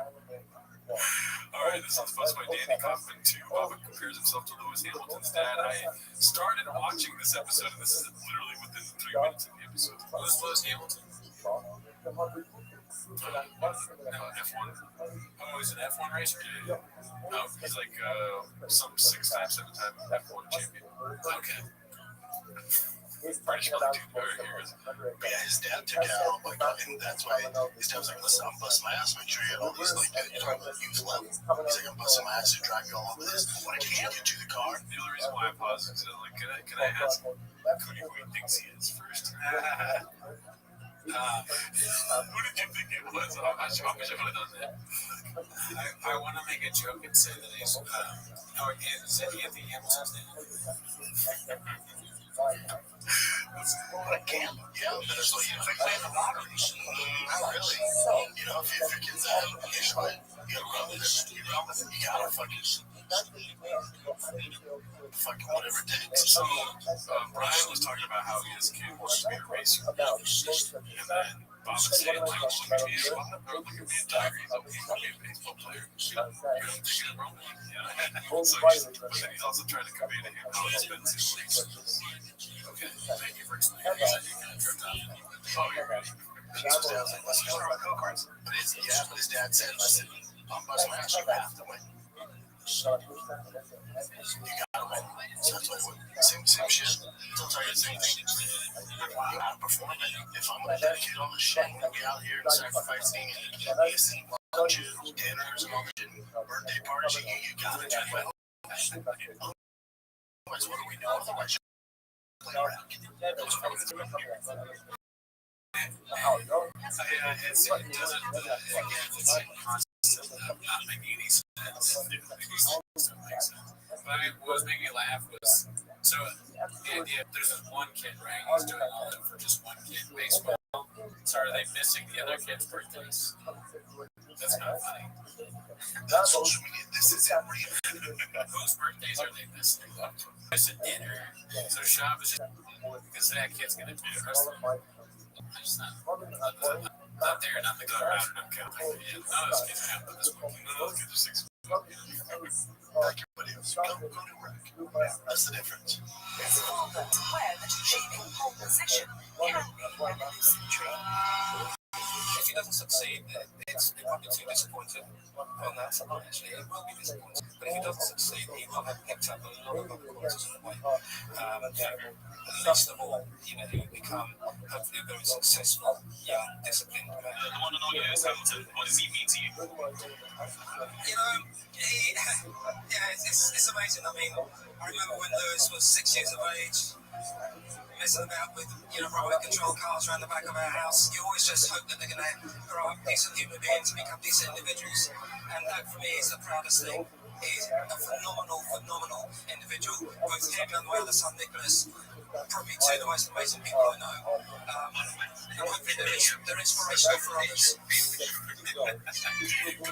Alright, this is Fuss by Danny Kaufman 2. Bubba compares himself to Lewis Hamilton's dad. I started watching this episode, and this is literally within 3 minutes of the episode. Who's Lewis Hamilton? No, F1. Oh, he's an F1 racer? Yeah. No, he's like some 6-time, 7-time F1 champion. Okay. British dude. Yeah, his dad took out, like, and that's why his dad was like, listen, I'm busting my ass, make sure you have all these, like, you're talking about youth level. He's like, I'm busting my ass to drive you all over this. When I can't get to the car. The only reason why I paused is like, can I ask who he thinks he is first? Who did you think it was? I wish I would have done that. I want to make a joke and say that he's, is it Anthony Hamilton's name? Like camp, yeah. There's like, if I play the bottom, not really. You know, if your kid's a issue, you gotta fucking whatever it takes. So, Brian was talking about how his kid wants to be a racer. And then Bob was saying, like, look at me, a tiger. He's going to be a baseball player. You know, taking it wrong. So he's also trying to convey to him how expensive it is. Okay, thank you for explaining. Oh, you're ready. His dad was like, let's go around go-karts. But his dad said, listen, I'm busting my ass, you have to win. You gotta So that's what, same shit. I'll tell you the same thing. I'm performing. If I'm gonna dedicate all this shit, I'm gonna be out here sacrificing and lunches, dinners, and all the shit, birthday parties. You gotta do it. Otherwise, what do we do? Otherwise, play around. That's what it's about. It doesn't, again, it's not making any sense. But what was making me laugh was so the idea there's this one kid, right? He's doing all that for just one kid baseball. So are they missing the other kids' birthdays? That's not funny. That's social media. This is it. Whose birthdays are they missing? It's a dinner. So shop is just because that kid's gonna do the rest of them. I'm just not there, not the go around. I'm counting. Yeah, no, those kids have but this one. No, those kids are 6. Like everybody else. Go to rec. That's the difference. It's all but where that achieving pole position can be an elusive dream. If he doesn't succeed, it won't be too disappointing. And that's actually, it will be disappointing. But if he doesn't succeed, he will have picked up a lot of other courses on the way. Least of all, he will become hopefully a very successful, young, disciplined man. The one and only Lewis Hamilton, what does he mean to you? It's amazing. I mean, I remember when Lewis was 6 years of age, messing about with, remote control cars around the back of our house. You always just hope that they're going to grow up decent human beings and become decent individuals. And that, for me, is the proudest thing. He's a phenomenal individual. Both him and my other son, Nicholas, probably two of the most amazing people I know. And hopefully they're inspirational for others.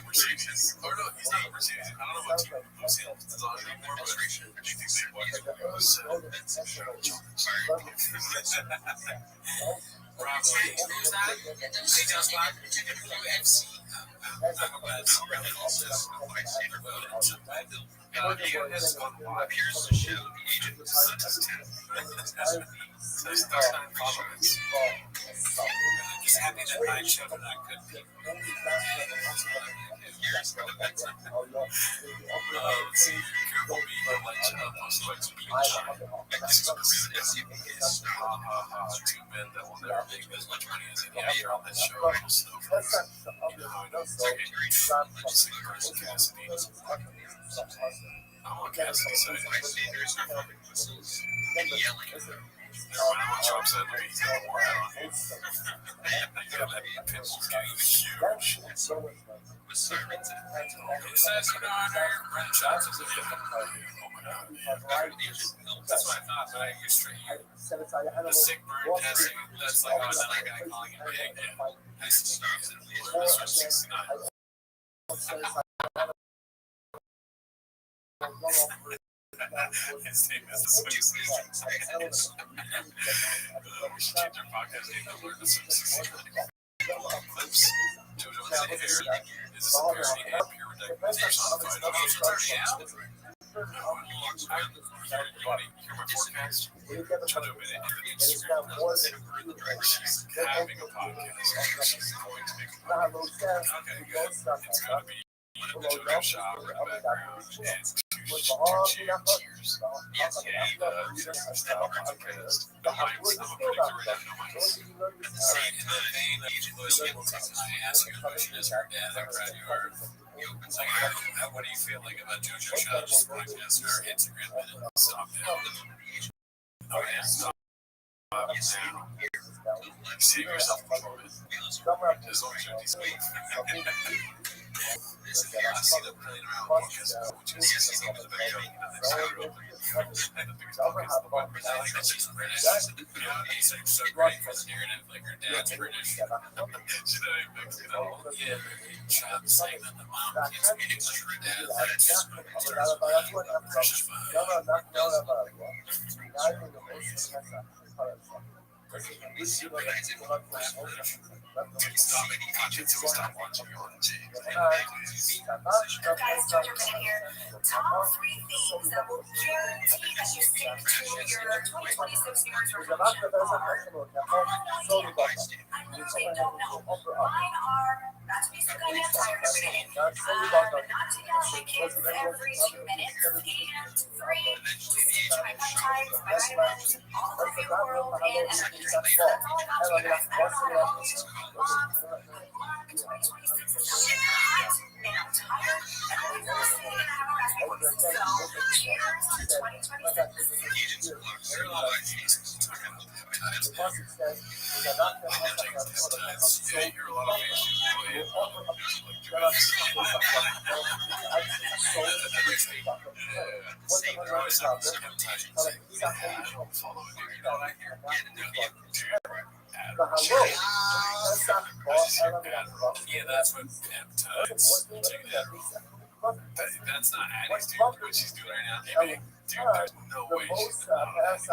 Mercedes. Or no, he's not Mercedes. I don't know what team Mercedes is on anymore, but I think they was Rob, who's that? They just like UFC. I'm glad it's really also He has gone 5 years to show the agent was such as 10. So he's 39 followers. I'm just happy that my children are good people. Years for the better. See, careful me, you'll let you know most likely be in China. This is a career SUV is Two men that will never make as much money as any actor on this show. So, I know it's like a great fun. I just think Chris Cassidy is I want Cassidy to say, there's no fucking whistles and yelling. Trump said, look, he's got more out on him. That pencil's getting huge. Was servant to It says, Brent Johnson says, oh my God. That's what I thought, but I used straight here. The sick bird testing, that's like, oh, another guy calling it big. Yeah. Nice to start. This was 69. His name is the Switch. We should change our podcast name to Learn the Switch. Clips. JoJo's hair. Is this a parody and pure ridiculous personified? Oh, it's already out. You want to hear my forecast? JoJo made it in Instagram. She's having a podcast. She's going to make a podcast. Okay, good. It's going to be the JoJo shop in the background and two cheers. Style podcast. No mics. I'm a predictor right now. No mics. See, in the vein of Lewis Hamilton, I ask you a question as her dad, how proud you are. Like, what do you feel like about JoJo Shop's podcast or Instagram minute? Stop now. Oh, yeah. Stop now. See yourself perform it. As long as you're decent. I see them playing around podcasts, which is the name of the video. She's British. He's so great for the narrative, like her dad's British. She didn't mix it all. Yeah, Chop saying that the mom can't speak English, her dad just British Stop making content till we stop watching your Guys, Jojo King here. Top 3 things that will guarantee that you stick to your 2026 New Year's resolution are. I literally don't know. Mine are not to be sick on your tired every day. Not to yell at the kids every 2 minutes. And 3, to times, vitamins, all the coffee in the world, and energy drinks. That's all I got for you guys. Adderall, 2026 is coming hot, and I'm tired, and I want to see it and have a rest week. So, cheers to 2026. There are a lot of cases talking about peptides now. Yeah, you hear a lot of patients really like drugs. Same drugs out there. I don't follow it. You know what I hear? Yeah, that's what peptides. That's not Addie's doing what she's doing right now. Maybe, dude, there's no way she's not on Addie's.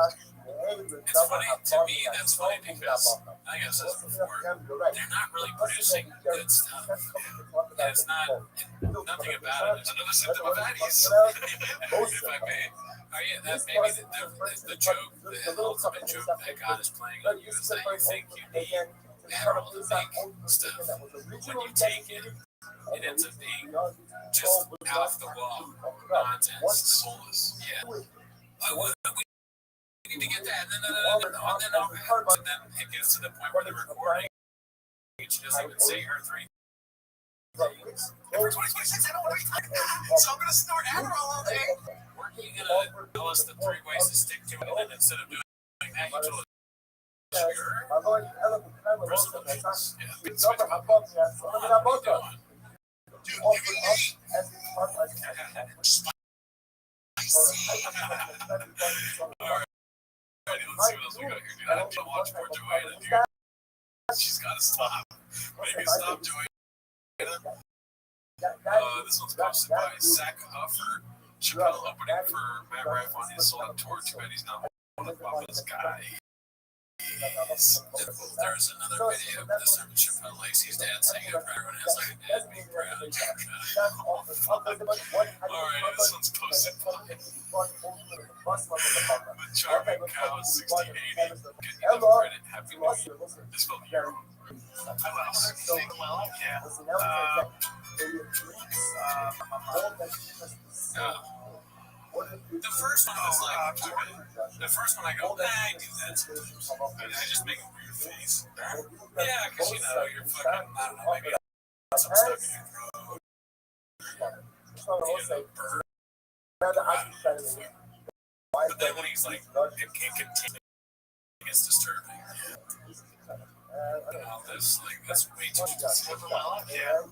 It's funny to me. That's funny because I guess this before. They're not really producing good stuff. And it's not nothing about it. It's another symptom of Addie's. If I may. Oh yeah, that's maybe the joke, the ultimate joke that God is playing on you is that you think you need Adderall to make stuff. When you take it, it ends up being just off the wall nonsense, soulless. Yeah. We need to get that, and then it gets to the point where they're recording, and she doesn't even say her three things. For 2026, I don't want to be talking about, so I'm going to snort Adderall all day. Were you going to tell us the 3 ways to stick to it, and then instead of doing that, you told us sugar? Alright, let's see what else we got here, dude. I have to watch more Joanna, dude. She's got to stop. Maybe stop, Joanna. This one's posted by Zach Huffer. Chappelle opening for Matt Rife on his sold-out tour. Too bad he's not one of Papa's guys. There's another video of this of Chappelle Lacey's dad saying it. Everyone has like a dad being proud. Alright, this one's posted by the Charming Cow 1680. Getting enough credit. Happy New Year. This will be your the first one was like, the first one I go, I do that. And I just make a weird face. Yeah, because you know, you're fucking, I don't know, maybe some stuff in your throat. But then when he's like, it can't continue, it's disturbing. All this, like, that's way too much. Yeah.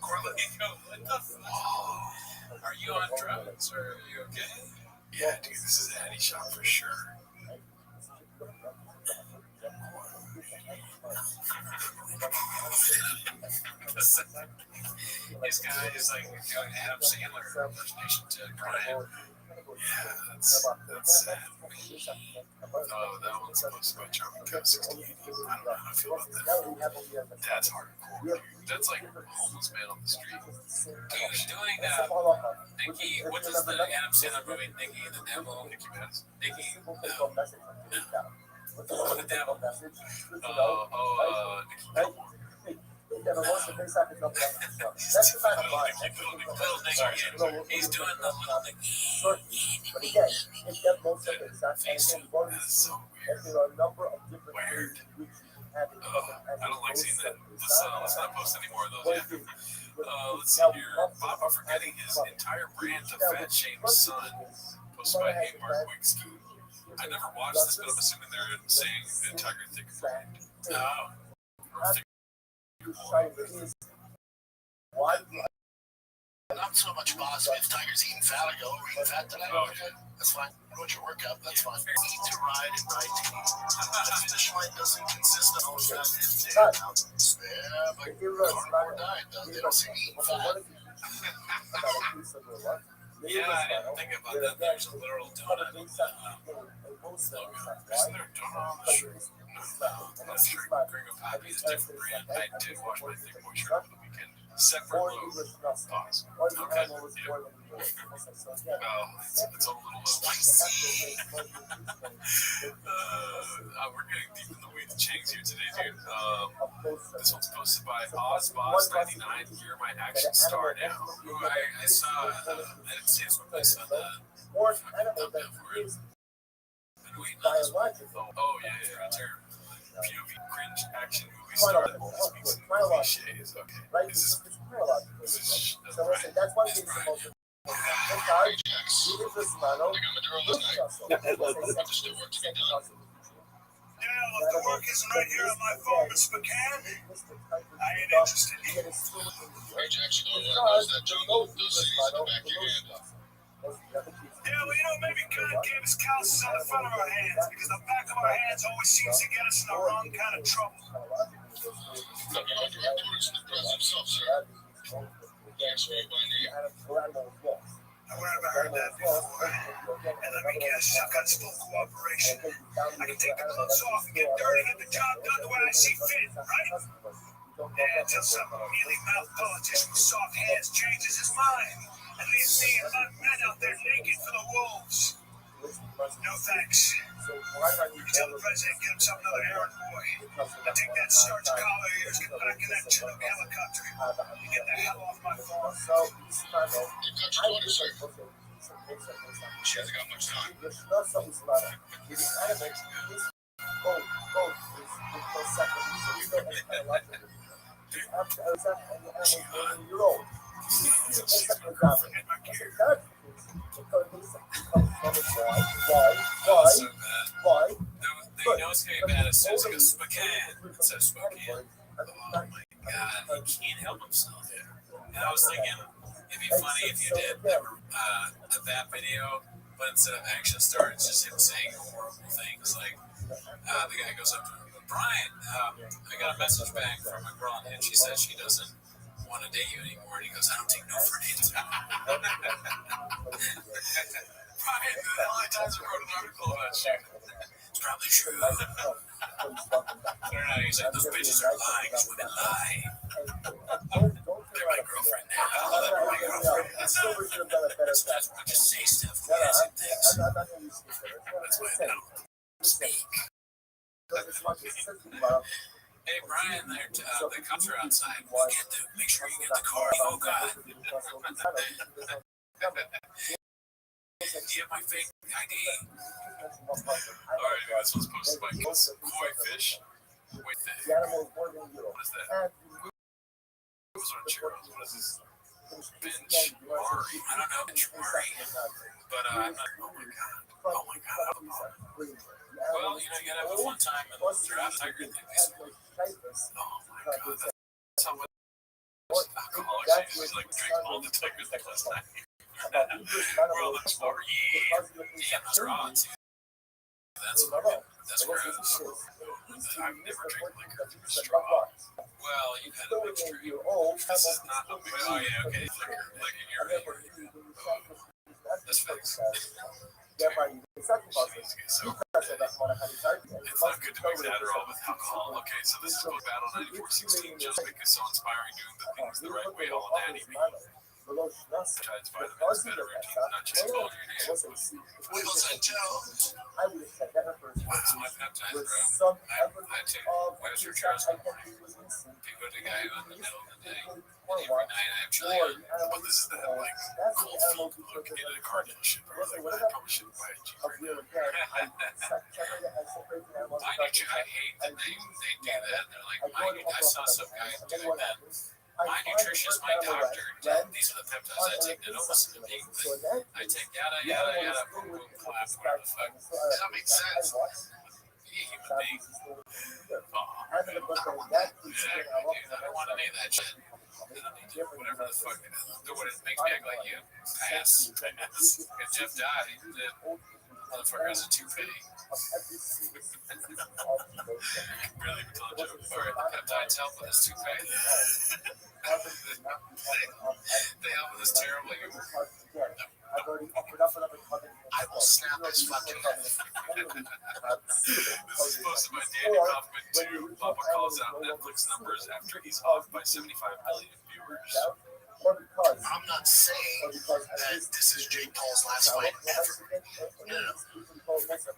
Corleone, what the fuck? Are you on drugs or are you okay? Yeah, dude, this is Addy Shop for sure. This guy is like doing Adam Sandler impersonation to Brian. Yeah, that's sad. Oh, that one's supposed to be Charming Cow 1680. I don't know how I feel about that. That's hardcore, dude. That's like homeless man on the street. Dude, doing Nikki, what is the Adam Sandler movie? Nikki the Devil? Nikki Bass? Nikki? No. The Devil. Nikki. He's doing the little thing. That's so weird. I don't like seeing that. Let's not post any more of those yet. Let's see here. Papa forgetting his entire brand to fat shame son. Posted by Hey Mark Wigsky. I never watched this, but I'm assuming they're saying the entire thick brand. Or thick. Not so much boss if Tiger's eating fat. I go, we're eating fat tonight. Okay, that's fine. You want your workout? That's fine. Eat to ride and ride to eat. The finish line doesn't consist of all fat and yeah, but carnivore diet does. They don't say eating fat. Yeah, I didn't think about that. There's a literal donut. Isn't there a donut on the shirt? No, that's true. Gringo Pappy is a different brand. I did wash my thick boy shirt over the weekend. Separate load. Pause. Okay. Yeah. Well, it's a little spicy. we're getting deep in the weeds of Changs here today, dude. This one's posted by OzBoss99. You're my action star now. Who I saw, I didn't see his one, but I saw the thumbnail for it. Been waiting on this one. Oh, yeah. Terrible. POV cringe action movie star that only speaks in cliches. Okay. This is So listen, that's one thing the most Hey, Jax. I think I'm a girl tonight. There's still work to be done. Yeah, if the work isn't right here on my phone, Miss McCann, I ain't interested. Hey, Jax, you don't want to lose that jungle with those cities in the back of your hand. Yeah, well, maybe God gave us calluses on the front of our hands because the back of our hands always seems to get us in the wrong kind of trouble. From your direct orders from the president himself, sir. Thanks, right by name. Where have I heard that before? And let me guess, I've got full cooperation. I can take the clothes off and get dirty, get the job done the way I see fit, right? Yeah, until some mealy-mouthed politician with soft hands changes his mind and leaves me and my men out there naked for the wolves. No thanks. You tell the president, get himself another errand boy. Now take that starch collar of yours, get back in that Chinook helicopter, and get the hell off my farm. You've got your orders, sir. She hasn't got much time. Why? They know it's going to be bad as soon as it goes Spokane. It says Spokane. Oh my God, he can't help himself. And I was thinking, it'd be funny if you did that video, but instead of action star, it's just him saying horrible things. Like, the guy goes up to him, Brian, I got a message back from a girl, and she said she doesn't want to date you anymore. And he goes, I don't take no for an answer. Brian, the only times I wrote an article about you. It's probably true. I don't know. He's like, those bitches are lying. Women lie. They're my girlfriend now. They're my girlfriend. Sometimes we just say stuff we hasn't things. That's why I don't speak. Hey, Brian, the cops are outside. Make sure you get the car. Oh, God. Do you have my fake ID? Alright, this one's posted by Koi Fish. Wait, what is that? Those are churros. What is this? Bench Mari. I don't know Bench Mari. But I'm not. Oh my god. Well, you gotta have a fun time and throughout Tiger things. Oh my god. That's how much alcoholics is like drink all the Tiger things last night. Well, that's for yeah, that's raw too. That's gross. I've never drank liquor through a straw. Well, you've had a mixed drink. This is not a mixed. Oh yeah, okay. Like in your that's facts. It's not good to mix Adderall with alcohol. Okay, so this is about Battle 9416. Just because so inspiring, doing the things the right way, all natty me. Besides vitamins, better routine, not just calling your name. Wiggles and Joe. Wow, my peptides, bro. I take Western Charles in the morning. Pick up the guy in the middle of the day. And every night I have chili on. But this is that, like, cold feet look into the car dealership. I probably shouldn't buy a Jeep right now. I hate that they do that. They're like, I saw some guy doing that. My nutritionist, my doctor, these are the peptides I take. They don't listen to me. I take yada, yada, yada, boom, boom, clap, whatever the fuck. That makes sense. Be a human being. Oh, exactly, dude. I don't want any of that shit. I don't need to, whatever the fuck. What it makes me act like you. Pass. If Jeff died, the motherfucker has a toupee. Really, we told Joe, alright, the peptides help with his toupee. They help with his terrible humor. I will snap his fucking head. This is posted by Danny Kaufman too. Papa calls out Netflix numbers after he's off by 75 million viewers. I'm not saying that this is Jake Paul's last fight ever. No.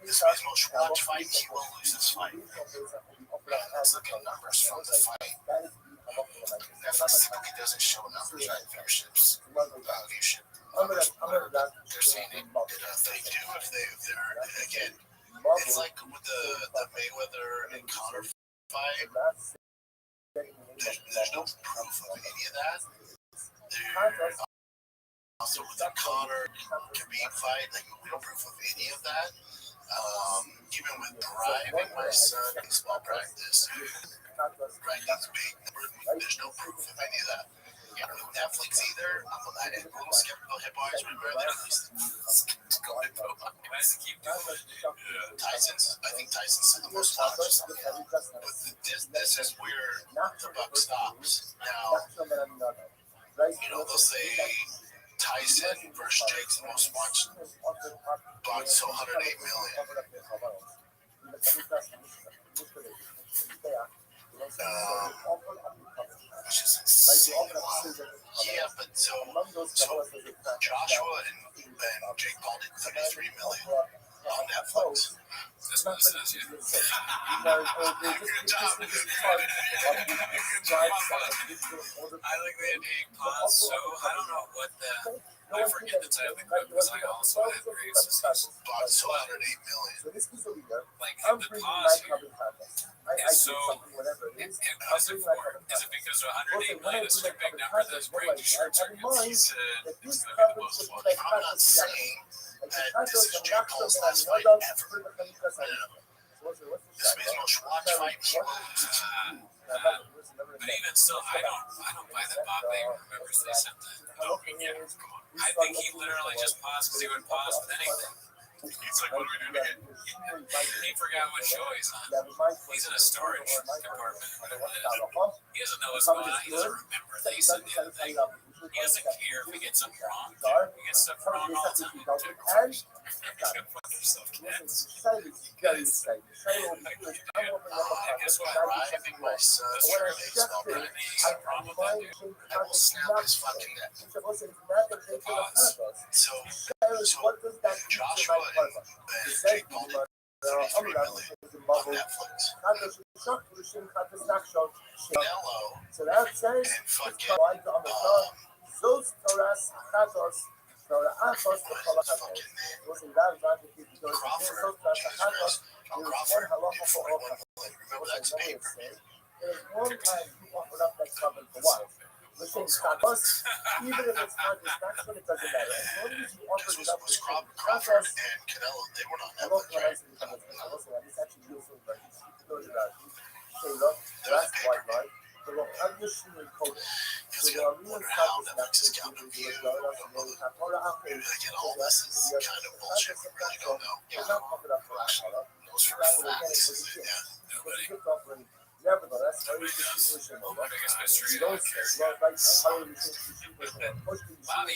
This is most watched fight. He will lose this fight. Let's look at numbers from the fight. Netflix typically doesn't show numbers on viewerships. Viewership. They're saying they do if they're again. It's like with the Mayweather and Conor fight. There's no proof of any of that. There's also with the Conor Khabib fight, like no proof of any of that. Even with driving my son in small practice, right? That's big. There's no proof of any of that. With Netflix either. I'm a little skeptical. Hip wise, remember that? Tyson's. I think Tyson's the most watched. But this is where the buck stops. Now, they'll say Tyson versus Jake's the most watched box, so 108 million. Which is insane. Yeah, but so Joshua and Jake Paul did 33 million on Netflix. That's what it says, yeah. Good job. I like the ending pause, so I don't know what I forget the title of the clip because I also have great success. Box 108 million. Like, the pause here is so. How's it for? Is it because 108 million is such a big number that's great to short circuits? He said it's going to be the most watched. I'm not saying that this is Jake Paul's last fight ever. This is his most watched fight. He will lose it. But even still, I don't buy that Bob Baker remembers they sent the opening yet. I think he literally just paused because he would pause with anything. He's like, what are we doing again? He forgot what show he's on. He's in a storage compartment. He doesn't know what's going on. He doesn't remember things and the other thing. He doesn't care if he gets something wrong. He gets stuff wrong all the time. He's gonna fuck yourself, kids. Guess what? I think my son's baseball running a problem with that dude. I will snap his fucking neck. Pause. So Joshua and Jake Paul did 33 million on Netflix. Canelo and fucking Crawford, Jesus Crawford did 41 million. Remember that's big. Even if it's not distraction, it doesn't matter. Was Crawford and Canelo, they were not Netflix, right? Because I wonder how Netflix is counting view. Maybe they get all this is kind of bullshit. We really don't know. Those are facts. Yeah. Nobody. Nevertheless, my biggest mystery I don't care. Bobby,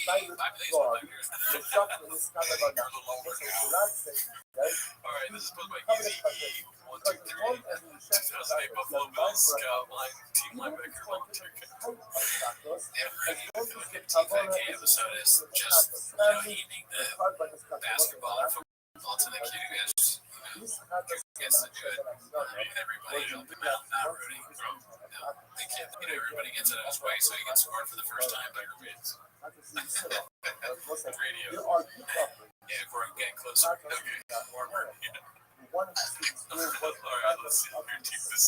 alright, this is supposed to be easy. 1, 2, 3. 2008 Buffalo Bills scout line team linebacker long ticket. Every fucking TVK episode is just heating the basketball or football to the kid who gets to do it. Everybody helping out, not rooting from the kid. Everybody gets it his way so he can score for the first time by roommates. Radio. Yeah, we're getting closer. Okay, warmer. Alright, let's see your team. This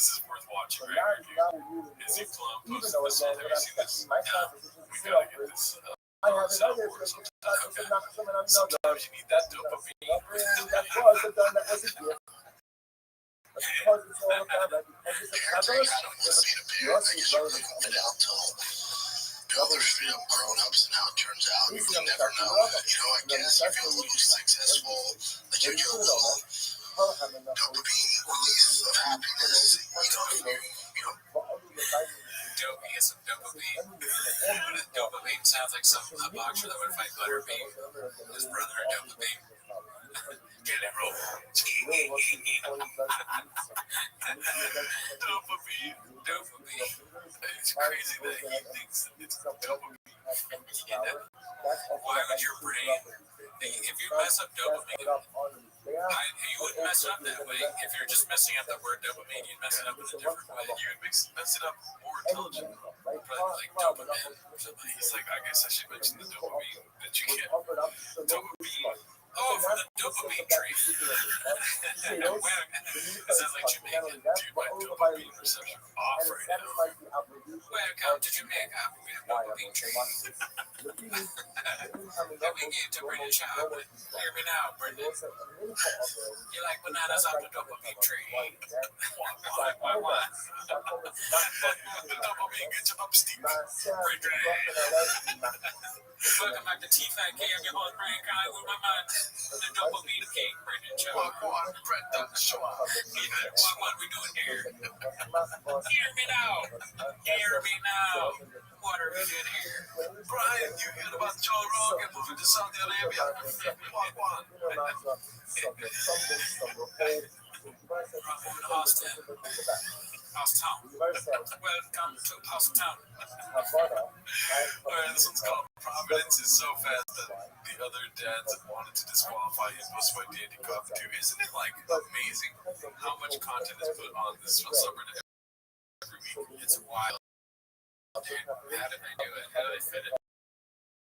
is worth watching, right? Izzy Plum posted this on. Have you seen this? No. We gotta get this. Soundboard sometime. Okay. Sometimes you need that dopamine. Others feel grown-ups and how it turns out. You never know. I guess you feel a little successful, like you get a little dopamine release of happiness. Dopey is some dopamine. Dopamine sounds like a boxer that would fight Butterbean. His brother, Dopamine. Get it, bro. Dopamine. It's crazy that he thinks it's dopamine. Why would your brain if you mess up dopamine, you wouldn't mess it up that way. If you're just messing up the word dopamine, you'd mess it up in a different way. You would mess it up more intelligently. Probably like dopamine or something. He's like, I guess I should mention the dopamine that you get. Dopamine. Oh, from the dopamine tree. It sounds like Jamaican. Dude, my dopamine reception off right now. Welcome to Jamaica. We have dopamine tree. Let me get to British chocolate. Hear me now, Brendan. You like bananas off the dopamine tree? Why? The dopamine gets you up, Steve. Welcome back to T-Fat K. I'm your host, Brian Kai, with my mind. The dopamine king, Brendan Chow. What we doing here? Hear me now. Hear me now. What are we doing here? Brian, you heard about Joe Rogan moving to Saudi Arabia? Housetown. Welcome to Housetown. This one's called Providence is so fast that the other dads wanted to disqualify him was by Dandy Coffee too. Isn't it like amazing how much content is put on this subreddit every week? It's wild. Dude, how did they do it? How did they fit it?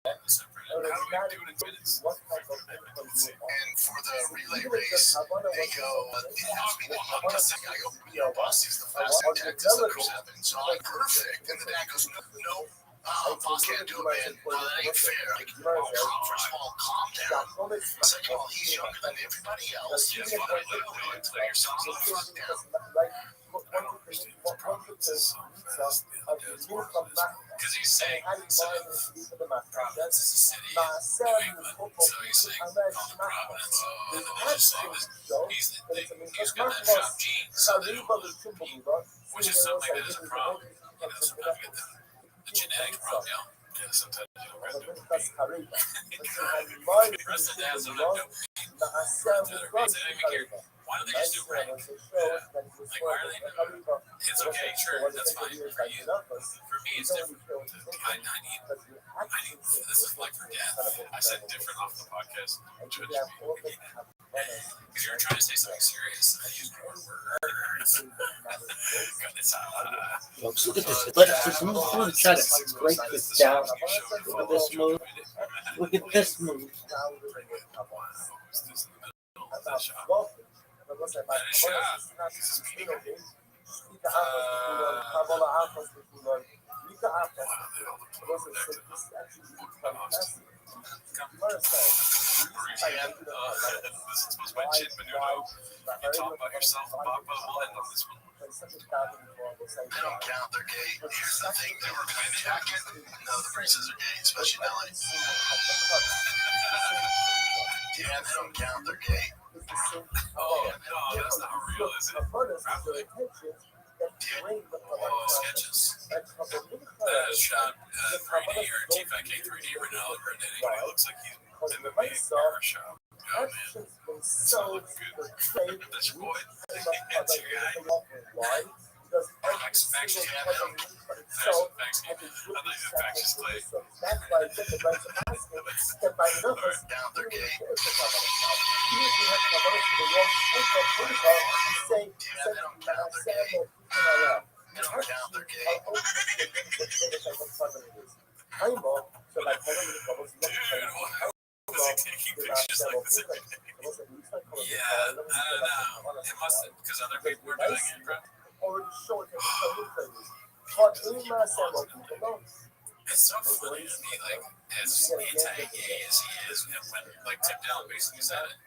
How do we do it in minutes? And for the relay race, they go, it has to be the youngest guy. I go, boss, he's the fastest in Texas that there's happened. So I'm perfect. And the dad goes, no. Boss can't do it, man. No, that ain't fair. Like, first of all, calm down. Second of all, he's younger than everybody else. Let yourself the fuck down. Because he's saying Providence is a city in New England, so he's saying call it Providence. And the bitch is saying he's got that shop gene, so they don't want to compete, which is something that is a problem. You know, sometimes you get the genetics problem. Yeah, sometimes you don't get the dopamine. The rest of the dads don't have dopamine. They don't even care. Why don't they just do rank? Like, why are they doing it? It's okay, sure, that's fine for you. For me, it's different. I need, this is like for dad. I said different off the podcast. Because you're trying to say something serious. I use more words. Folks, look at this. Let's try to break this down. Look at this move. Look at this move. This was my chin menudo. You talk about yourself, Papa. We'll end on this one. They don't count, they're gay. Here's the thing, they were kind of jacket. No, the braces are gay, especially in LA. Yeah, they don't count, they're gay. Oh, no, that's not real, is it? Probably. Sketches. Shot 3D or T5K 3D Ronaldo Grenadier. It looks like he's in the main car shop. Oh, man. It's not looking good. That's your boy. That's your guy. Facts, I thought you said Factious Clay. Down, they're gay. Yeah, I don't know. It must have, because other people were doing it, bro. It's so funny to me, like, as anti-gay as he is, and when, like, Tim Dillon basically said it,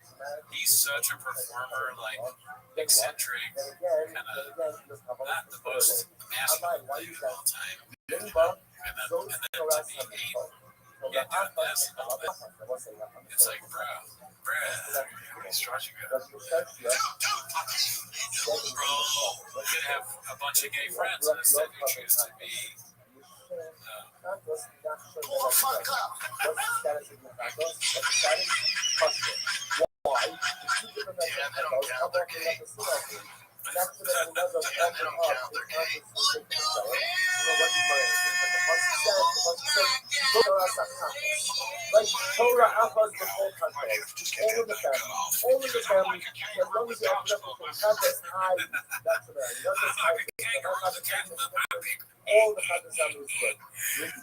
he's such a performer, like, eccentric, kind of, not the most masculine dude of all time, and then to be gay, yeah, doing this and all that, it's like, bro, how many straws you got? Bro, you can have a bunch of gay friends, and instead you choose to be, Like Torah Achaz before all of the families, as long as you open up the Chatas high, that's what I mean. All the Chatas families good.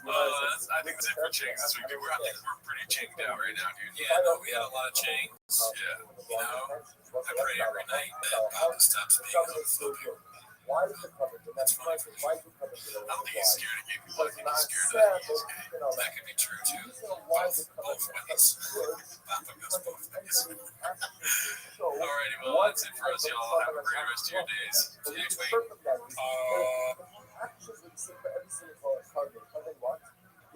I think that's it for Ching this week. I think we're pretty chinged out right now, dude. Yeah, no, we had a lot of chings. Yeah, you know, I pray every night that God stops being homophobic. Why is it covered? That's why it's I don't think he's scared of gay people. I think he's scared that he's gay. That could be true too. Both ways. Papa goes both ways. Alrighty, well, that's it for us, y'all. Have a great rest of your days. See you next week.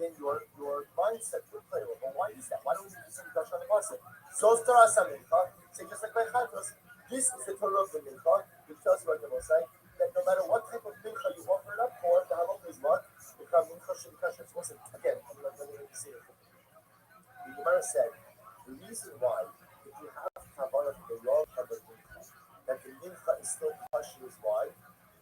Then your mindset would play over. Well, why is that? Why don't we just Dash on the Pasuk? Zos Torah Samincha. Say just like by Chatos, this is the Torah of the Mincha, which tells you what the Mosai, that no matter what type of Mincha you offer it up for, the Halach is what? Because Mincha should be Kasher. Listen, again, I'm not going to say it. The Gemara said, the reason why, if you have Kavanah for the wrong type of Mincha, that the Mincha is still Kasher is why?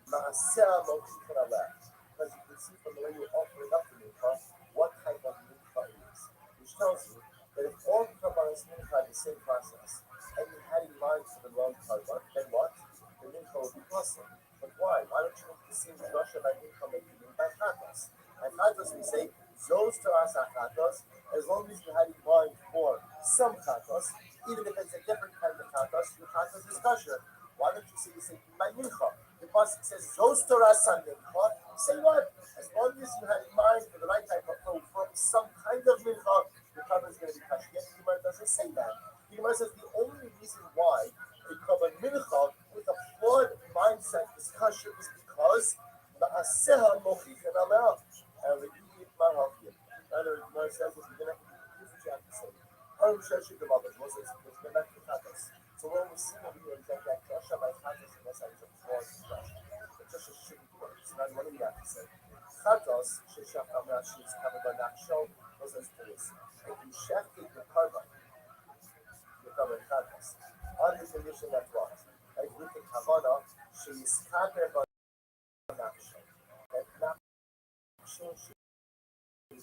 Ma'aseh Mochich Aleh. Because you can see from the way you're offering up the Mincha, what type of Mincha it is. Which tells you that if all Kabbalah's Mincha had the same process, and you had in mind for the wrong Kabbalah, then what? The Mincha would be possible. But why? Why don't you make the same Russia by Mincha like you do by Chatos? And Chatos, we say, Zos Toras Chatos, as long as you had in mind for some Chatos, even if it's a different kind of Chatos, your Chatos is kosher. Why don't you say the same thing by Mincha? The Pasuk says, Zos Toras Mincha, say what? As long as you had in mind for the right type of food from some kind of Mincha, your Chatos is going to be kosher. Yet the Gemara doesn't say that. The Gemara says the only reason why they cover Mincha with a flawed mindset is kosher is because the Aseha Mochich and Aleh. And the Gemara says, here's what you have to say. So when we see over here that Joshua by Chatos and Mosai is a flawed expression, but Joshua shouldn't work. So now what do we have to say? Chatos, Sheshach Amrashi is covered by Nachshon, Mosai is this. If you shafted the carbon, you cover Chatos. On the condition that what? Like with the Kavanah, she is covered by Nachshon. That Nachshon is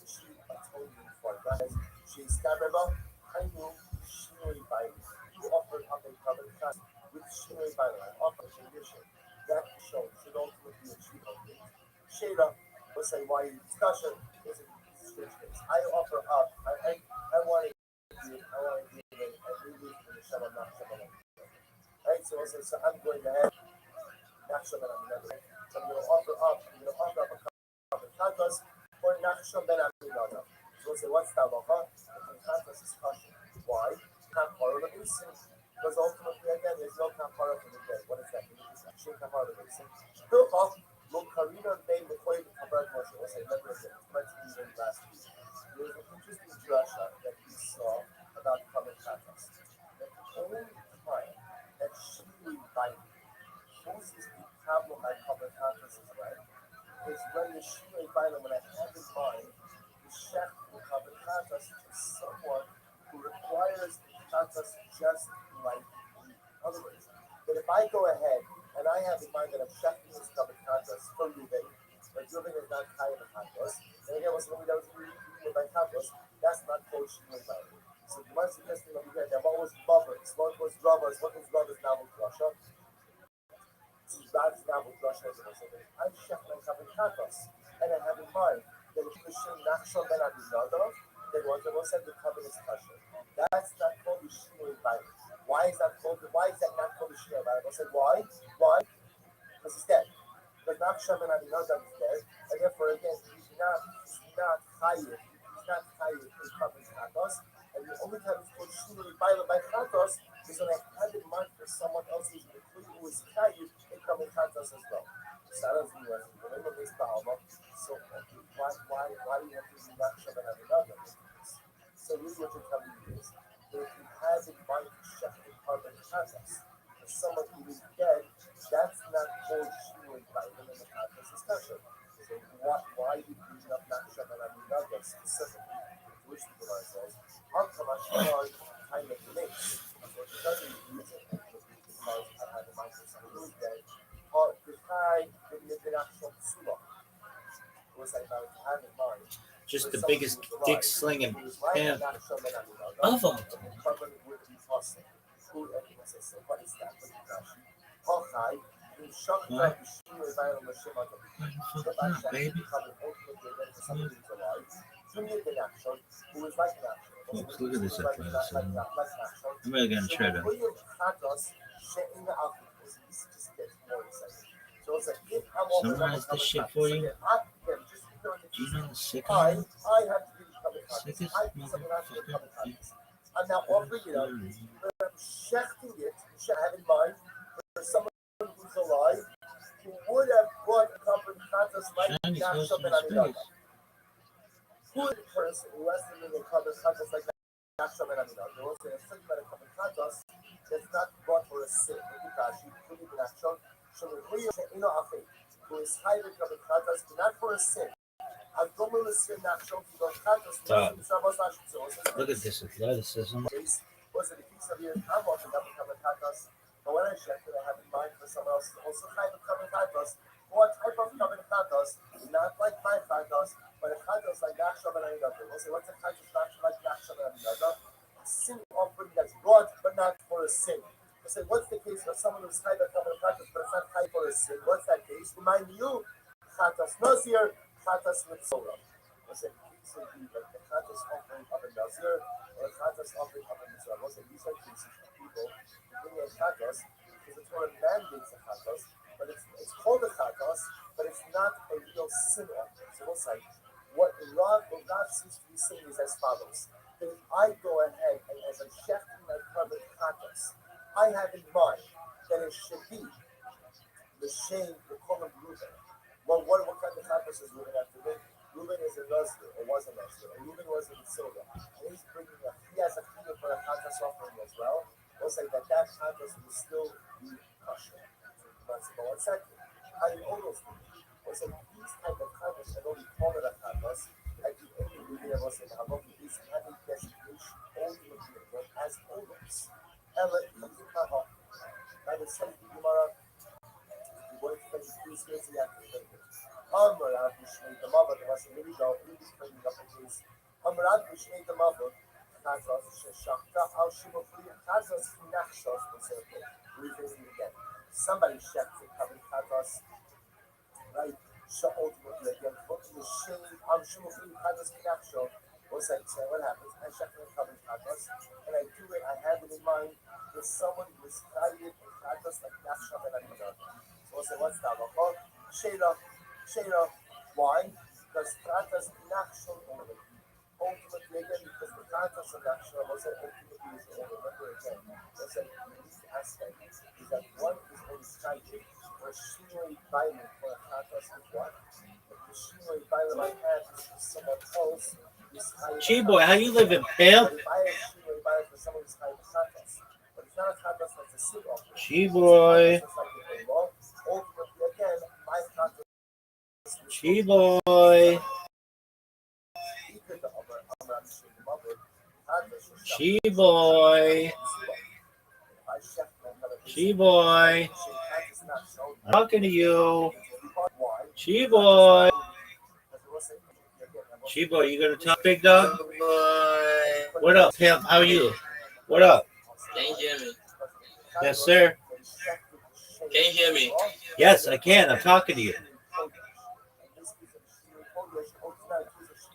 she atoning for that. She is covered by Hainu Shinui by you offered up a covenant trust with Shinui by the offer condition. That shows should ultimately achieve only. Shada will say why discussion is a switch case. I offer up, I want to give, and release from the Shabbat, not Shabbat. Right? So I'll say, so I'm going ahead, not Shabbat, so I'm going to offer up a covenant trust for Nachshon ben Aminada. So we'll say, what's that halacha? The contrast is caution. Why? Kapara of the basin. Because ultimately, again, there's no kapara for the dead. What is that? Shin kapara of the basin. Hilchah, look, Karina made the point of kapara motion. We'll say, remember again, it's meant to be even last week. There was an interesting drasha that we saw about covenant contrast. That the only time that she invited poses the problem by covenant contrast is right. Is when the Shimei Bailam, when I have in mind the Shech will cover Chatas to someone who requires Chatas just like me. In other words, that if I go ahead and I have in mind that I'm Sheching this covered Chatas for Ruben, but Ruben is not kind of Chatas, then again, what's something that was really by Chatas, that's not called Shimei Bailam. So the one suggesting over here that what was lovers, what was lovers now with Russia. God's now with Russia as I'm Shechman Kabin Chatos, and I have in mind that if you should Nachshon ben Aminadov, then what the Most said the covenant is kosher. That's not called the Shinui Bible. Why is that not called the Shinui Bible? I said why? Why? Because he's dead. Because Nachshon ben Aminadov is dead, and therefore again he's not chayiv. He's not chayiv in covenant Chatos, and the only time it's called Shinui Bible by Chatos is when I have in mind for someone else who is chayiv. Coming Chatos as well. So why do you have to do Nachshon ben Aminadov? So really what you're telling me is that if you have in mind to shech in carbon Chatos for someone who is dead, that's not called Shinui Bible in the Chatos discussion. So why you bring up Nachshon ben Aminadov specifically? To which the Gemara says, how come Ashkelon kind of relates? So it doesn't use it because I have in mind for someone who is dead. Just the biggest dick slinging pimp of all time. What? Fuck not, baby. Folks, look at this athleticism. I'm really gonna try to summarize this shit for you. Do you know the sickest motherfucker? And now over here, I'm shechting it, have in mind, for someone who's alive, who would have brought a couple of katas like Nachshon ben Aminadab. Who is the person who has to bring a couple of katas like Nachshon ben Aminadab? There was a certain amount of couple of katas that's not brought for a sin. Who is hiding a couple of katas, but not for a sin. Look at this athleticism. Was it a piece of yours? I'm walking up and coming katas. But when I checked it, I have in mind for someone else also kind of coming katas. What type of coming katas? Not like my katas, but a katas like Nachshon ben Aminadab. We'll say, what's a katas like Nachshon ben Aminadab? Sin offering that's brought, but not for a sin. We'll say, what's the case for someone who's kind of coming katas, but it's not kind for a sin? What's that case? Remind you, katas nazir, katas mitzvah. We'll say, like the katas offering of a nazir, or chatas offering of a mitzvah. Most of these are cases of people who bring a chatas because it's what mandates a chatas, but it's called a chatas, but it's not a real sin offering. So we'll say, what God seems to be saying is as follows: that if I go ahead and as I'm shechting my covered chatas, I have in mind that it should be the shame, the common Reuben. Well, what kind of chatas is Reuben after me? Reuben is a Nazir, or was a Nazir, and Reuben was in Silva. And he has a chiyuv for a chatas offering as well. We'll say that chatas will still be kosher. But one second, how do you know those things? We'll say these type of chatas are only called a chatas, like the only Reuben was in Havok, is having designation only of the as olos. Ella is Havok. Now the same Gemara, the word for these days, you have to think it. Amrad Mishnei the Mavot, there was a really go, really bringing up a case. Amrad Mishnei the Mavot, Kazas, Shachta, Al Shimofri, Kazas, Nachshos, will say, okay, revisit it again. Somebody checked it, having Kazas, right? Ultimately, again, putting the shame, Al Shimofri, Kazas, Nachshos, was like, say, what happens? I check it, having Kazas, and I do it, I have it in mind, that someone who is guided in Kazas like Nachshos and Aminadab. So we'll say, what's that? Shayla, why? Because Kratas Nachshon only. Ultimately, again, because the Kratas of Nachshon was ultimately is only. Remember again, that's a unique aspect. Is that one is only cited for Shinoi Bailing for a Kratas with what? But the Shinoi Bailing I have is for someone else who's high. G-boy, how you living, pimp? If I have Shinoi Bailing for someone who's high Kratas, but it's not a Kratas that's a sin offering. G-boy. Ultimately, again, my Kratas. She-boy. She-boy. She-boy. I'm talking to you. She-boy. She-boy, you gonna talk, big dog? What up, pimp? How are you? What up? Can you hear me? Yes, sir. Can you hear me? Yes, I can. I'm talking to you.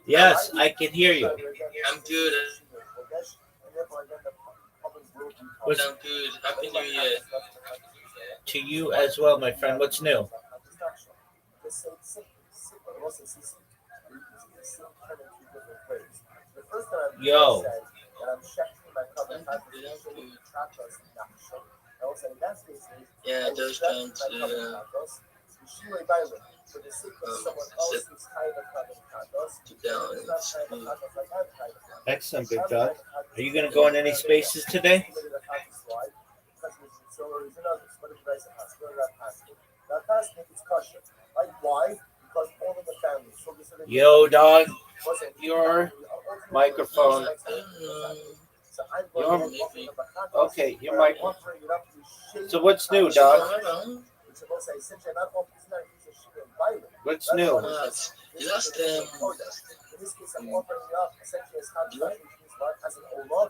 Yes, I can hear you. I'm good. I'm good. Happy New Year. To you as well, my friend. What's new? Yo. Yeah, just trying to Excellent, big dog. Are you going to go in any spaces today? Yo, dog. Your microphone. Okay, your microphone. So what's new, dog? What's new? You lost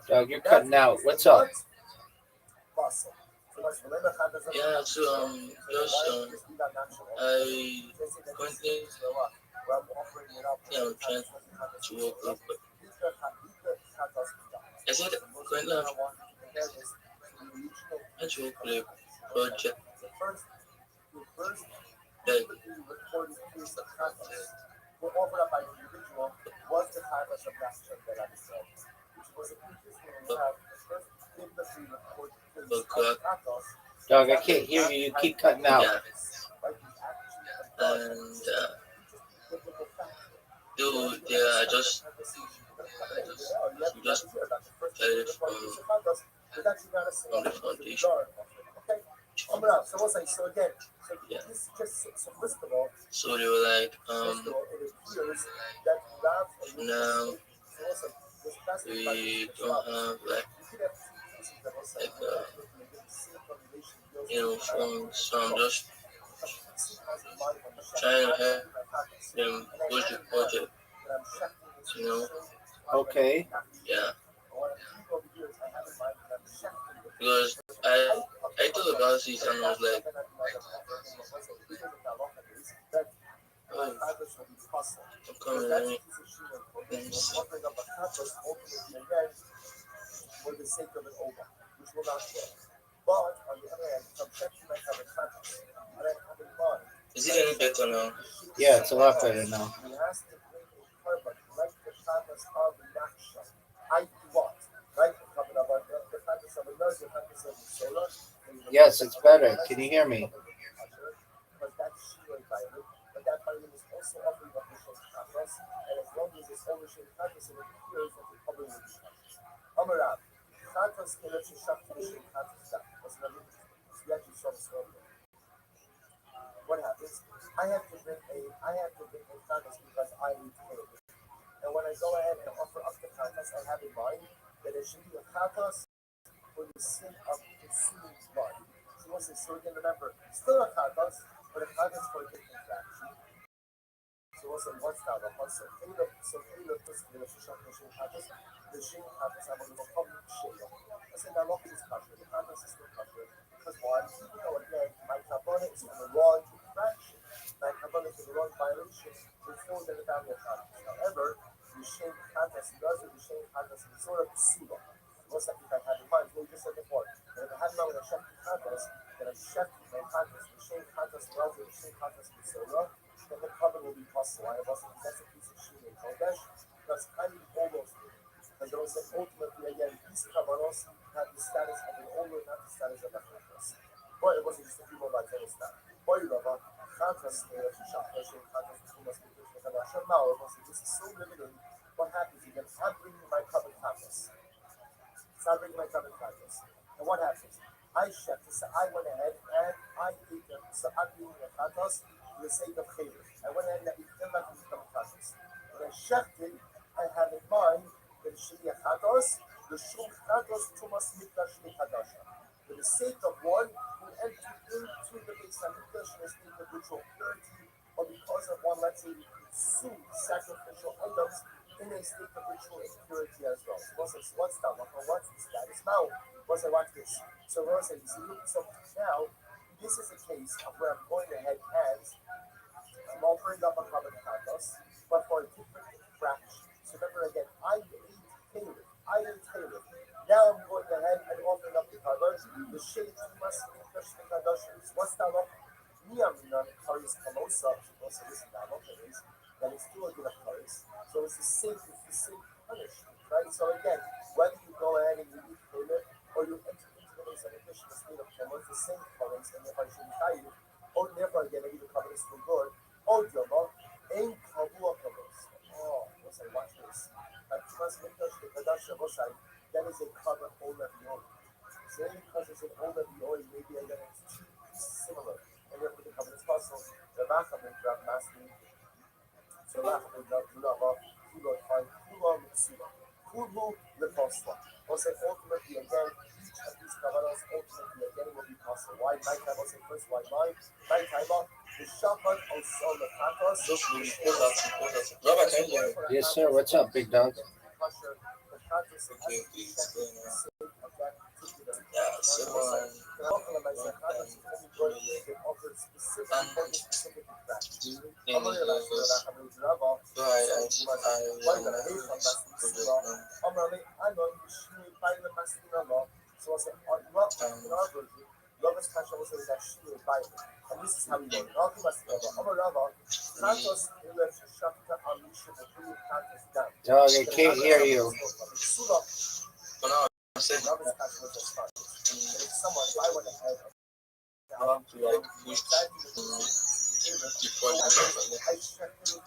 Dog, you're cutting out. What's up? yeah, so just I currently I'm trying to work with I said currently I'm trying to work with a project that Dog, I can't hear you. You keep cutting out. yeah, and dude, yeah, I just started from the foundation. Yeah. So they were like, now we don't have like phones, so I'm just trying to help them push the project, Okay. Yeah. Because I thought about this and I was like, oh, I'm coming. Let me see. Is it any better now? Yeah, it's a lot better now. Yes, it's better. Can you hear me? Kavanos ultimately again will be possible. Why nighttime was the first white line? Nighttime the shotgun also the Patos. Yes, sir. What's up, big dog? Love special was actually Bible. And this is how we wrote. Dog, I can't hear you.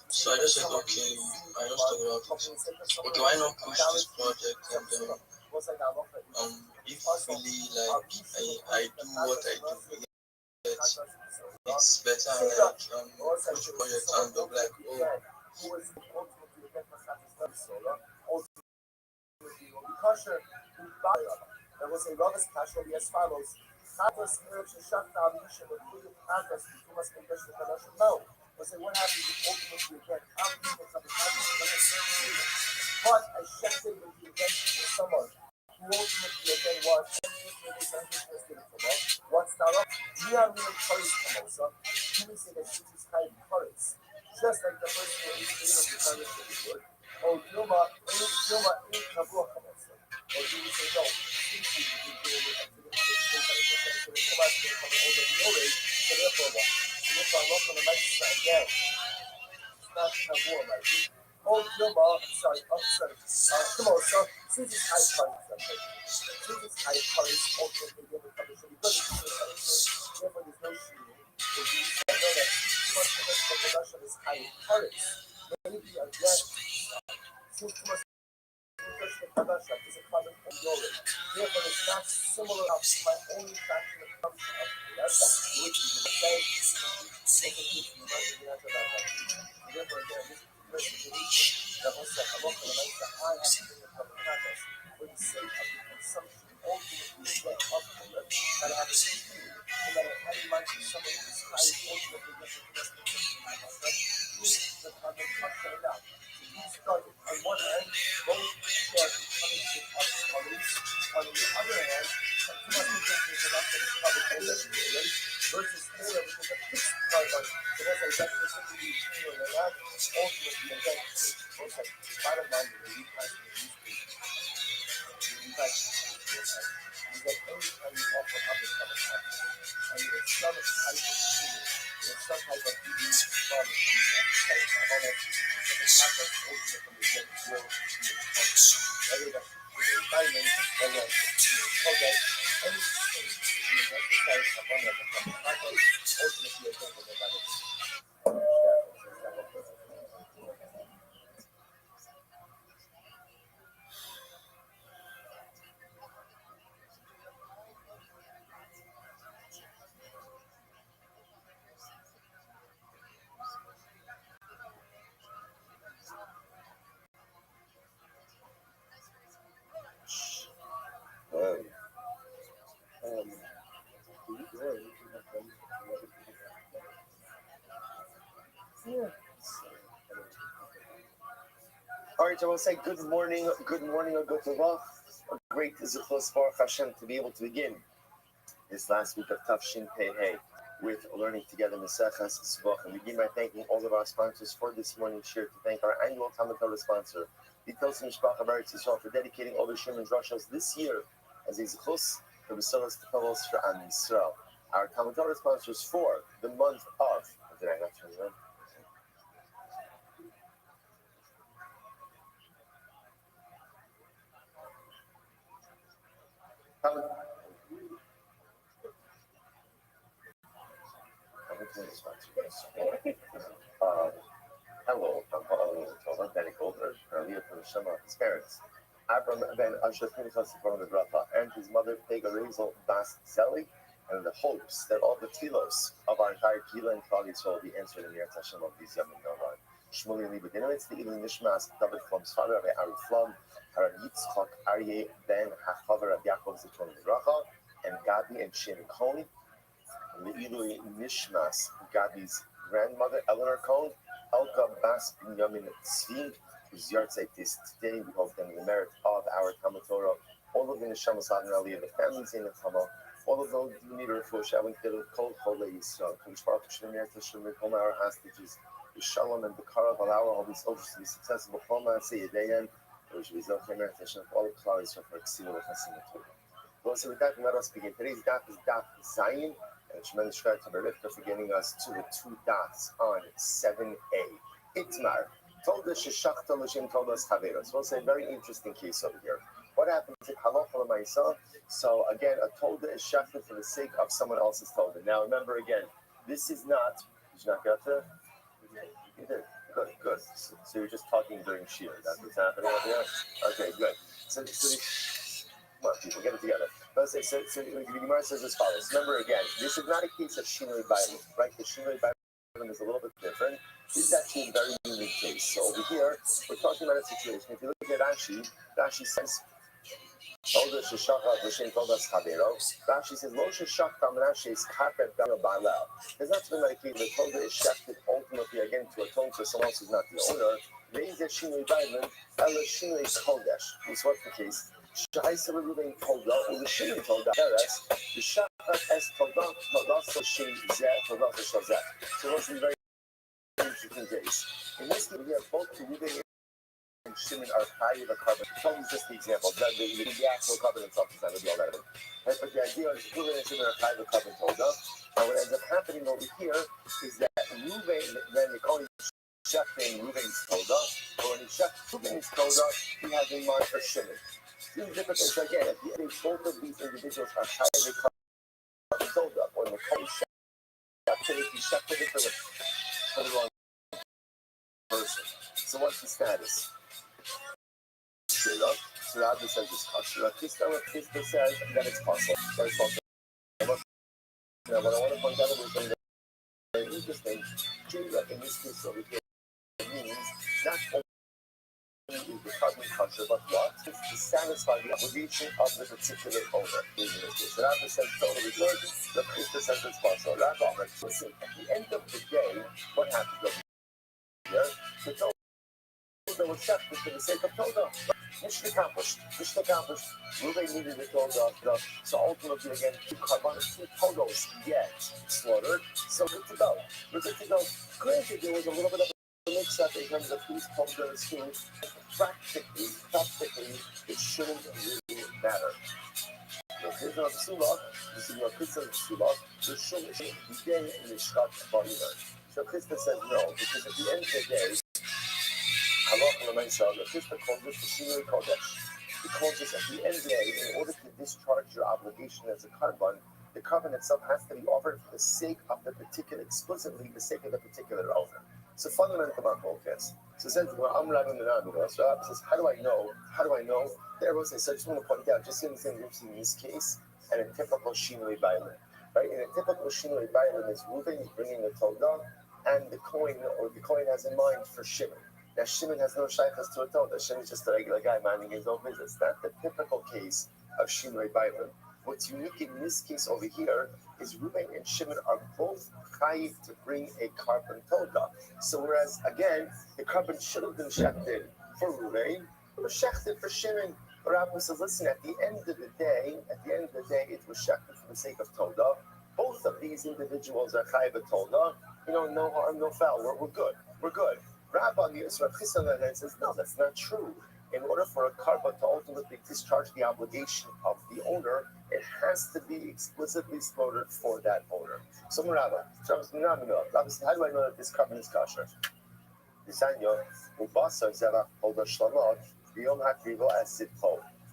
So I just said, okay, I just thought about it. Okay, why not push this project and if really like I do what I do, it's better like push project and be like, there was a love special as follows. Santos urged to shut down mission with William Santos to must condition the production. No. But say what happens if ultimately again I'm people of the but I shifted with the event with someone who ultimately again was what's not up? We are really close to Mosa. You may say that she is kind of courage. Just like the person who is able to courage to be good. Oh, Dilma ain't Kabuka Mosa. Or do you say no? Since you be doing it up to the come out to the older so therefore what? So therefore I'm not going to make that again. Not Kabua, right? Oh, Dilma, sorry. Come on, so since it's high courage, since it's high courage, also the other publisher, because it's therefore there's no shooting. So you know that too much of the production is high courage. Maybe again, since too much production is a common glory. Therefore, it's not similar to my own fraction of function of that's which is the same. Therefore, again, this is that was I'm not going to make that I have to bring a couple of matters for the sake of the consumption, ultimately get up from it, that I have a food, and that I have like someone who's high, ultimately gets the best consumption of myself, use the content of shutting out. These start on one hand, both share the punishment of colleagues, on the other hand, too much consumption is about to be covered already, versus here, which is a fixed carbon, so that's a definition to be clear and that ultimately again, most like bottom line is we pass the newspaper. We pass is that anytime you offer up a cup of coffee, and there's some type of sugar, there's some type of disease from the exercise about it, the fact that ultimately from the get will be the coffee. Whether that's vitamin, whether that's okay, anything in the exercise about it, the fact that ultimately again will be vitamin. All right, I will say good morning, or good Tova. A great Zichos Baruch Hashem to be able to begin this last week of Tafshin Pei Hey with learning together Mesechas Tzvach. And begin by thanking all of our sponsors for this morning's share. To thank our annual Talmud Torah sponsor, Vitos Mishpach of Eretz Yisrael, for dedicating all the Shem and Drashos this year as a Zichos for Besolas Tefillos for Am Yisrael. Our Talmud Torah sponsors for the month of. Did I not turn it on? Hello, I'm following the Torah, Benny Goldberg, Leah from the Shema, his parents, Abram ben Asher Pinchas from the Bracha, and his mother, Pega Rezel Bas Zeli, and the hopes that all the tefillos of our entire Kila and Klal Yisrael will be answered in the Eretz Hashem of these Yom Novan. Shmuley Liba Dinowitz, the Ilin Nishmas, David Flom's father, Rabbi Ari Flom, Rabbi Yitzchak Aryeh ben Hachavar Rabbi Yaakov Zitron Bracha, and Gabi and Shannon Cohen. Le'ilui Nishmas, Gabi's grandmother, Eleanor Cohen. Elka Bas Binyamin Tzvi, whose yahrzeit is today. We hope them the merit of our Talmud Torah. All of the Neshamas Adonai, the families in the Talmud, all of those who need a refuah, Shavin Kidul, Kol Chole Yisrael, Kodesh Baruch Hashem, Hashem, Kol our hostages, the Shalom and the Karav, allow all these soldiers to be successful. Kol Ma'aseh Yedeyan, which is the merit of all the Klaus for Ksilu Chasim Torah. Well, so with that, let us begin. Today's daf is daf Zayin, and a tremendous shout out to Berifka for getting us to the 2 dots on 7a. Itmar. Told us Sheshachta L'Shem told us Chaveros. We'll say a very interesting case over here. What happens if halacha l'maisa? So again, a tolda is shechted for the sake of someone else's tolda. Now remember again, this is not. Did you not get that? You did. Good, good. So you're just talking during shir. That's what's happening over here. Okay, good. So come on, people, get it together. Let's say, so the Gemara says as follows. Remember again, this is not a case of shinoi bailim, right? The shinoi bailim is a little bit different. This is actually a very unique case. So over here, we're talking about a situation. If you look at Rashi, Rashi says, Rashi says, Lo sheshachta Rashi is carpet b'al ba'alel. There's not something like the Torah is shechted ultimately again to atone for someone else who's not the owner. There is a shinoi bailim, ela shinoi kodesh. This is what's the case. Sha'isa Ruben Toda, or the Shinoi Toda, Eres, the Shachat Es Toda, Toda Soshin Zeh, Toda Soshazeh. So those are very interesting days. In this case, we have both Ruben and Shimon are high of a carbon. Tell me just the example. The actual carbon itself is not going to be all that. But the idea is Ruben and Shimon are high of a carbon Toda. And what ends up happening over here is that Ruben, then they call him Shechting Ruben's Toda, or when he shechts Ruben's Toda, he has in mind for Shimon. The difference is again, at the end, both of these individuals are highly sold up. When the coach shafted it, he shafted it for the wrong person. So what's the status? Straight up. So Rabbi says it's kosher. Krista says that it's possible. That it's possible. Now, what I want to point out is something very interesting. That in this case over here means not only is the carbon kosher, but what? It's to satisfy the obligation of the particular owner. In this case, Rabbi says totally good. The Krista says it's possible. Rabbi, listen, at the end of the day, what happens over here? The Torah was shafted for the sake of Torah. Mission accomplished. Mission accomplished. Ruben needed the Torah. So ultimately, again, two Todos get slaughtered. So good to go. We're good to go. Granted, there was a little bit of a mix-up in terms of who's Torah and who's practically, it shouldn't really matter. There's no psula. This is no Krista psula. There shouldn't be day in the shkat ba'ina. So Krista says no, because at the end of the day, halacha l'maisa, the Krista calls this the shinoi kodesh. He calls this at the end of the day, in order to discharge your obligation as a carbon, the carbon itself has to be offered for the sake of the particular, explicitly the sake of the particular owner. So fundamental about all this. So since I'm Rabbi Menamino, so Rabbi says, how do I know? Everyone says, so I just want to point out, just in the same groups in this case, and a typical shinoi bailim. Right? In a typical shinoi bailim is Ruben is bringing the Todah, and the coin has in mind for Shimon. Now Shimon has no shaykhs to a Todah. Shimon is just a regular guy minding his own business. That's the typical case of shinoi bailim. What's unique in this case over here is Ruben and Shimon are both chayiv to bring a carbon Todah. So whereas, again, the carbon should have been shechted for Ruben, but shechted for Shimon. But Rabbi says, listen, at the end of the day, it was shechted for the sake of Todah. Both of these individuals are chayiv Todah. No harm, no foul. We're good. Rabbi on the Yisrael Chisa says, no, that's not true. In order for a carbon to ultimately discharge the obligation of the owner, it has to be explicitly slaughtered for that owner. So, Rabbi says, how do I know that this carbon is kosher?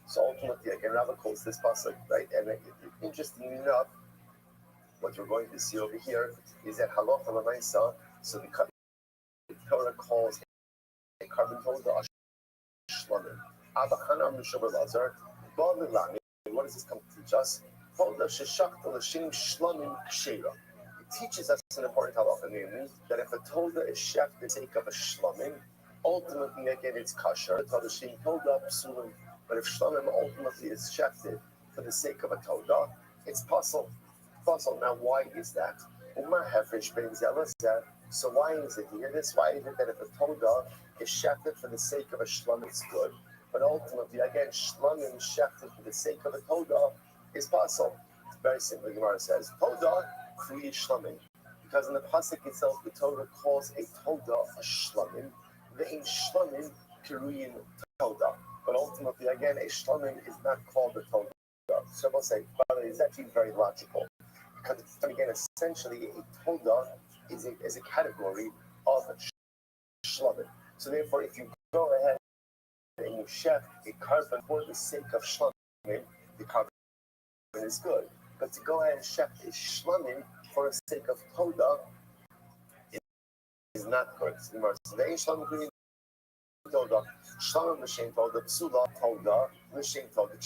So ultimately, again, Rabbi calls this pasuk, right? And interestingly enough, what we're going to see over here is that halacha l'maisa. So the Torah calls a carbon Todah shlamim. Abachanam mishaber lazar. What does this come to teach us? Todah sheshachta l'shim shlamim ksheira. It teaches us an important halacha, namely that if a Todah is shech for the sake of a shlamim, ultimately again it's kosher. Todah shim Todah psulim. But if shlamim ultimately is shechted for the sake of a Todah, it's puzzle. Puzzle. Now, why is that? So why is it? You hear this? Why is it that if a toda is shafted for the sake of a shlam, it's good, but ultimately, again, shlamim shafted for the sake of a toda is puzzle. Very simple. Gemara says toda kruyi shlamim, because in the pasuk itself, the Torah calls a toda a shlamim. Ve'in shlamim kruyin toda, but ultimately, again, a shlamim is not called a toda. So I will say, but it's actually very logical. Because again, essentially, a toda is a category of shlamim. So therefore, if you go ahead and you chef a carbon for the sake of shlamim, the carbon is good. But to go ahead and chef a shlamim for the sake of toda is not good. Shlamim l'shem toda, psula toda, l'shem toda.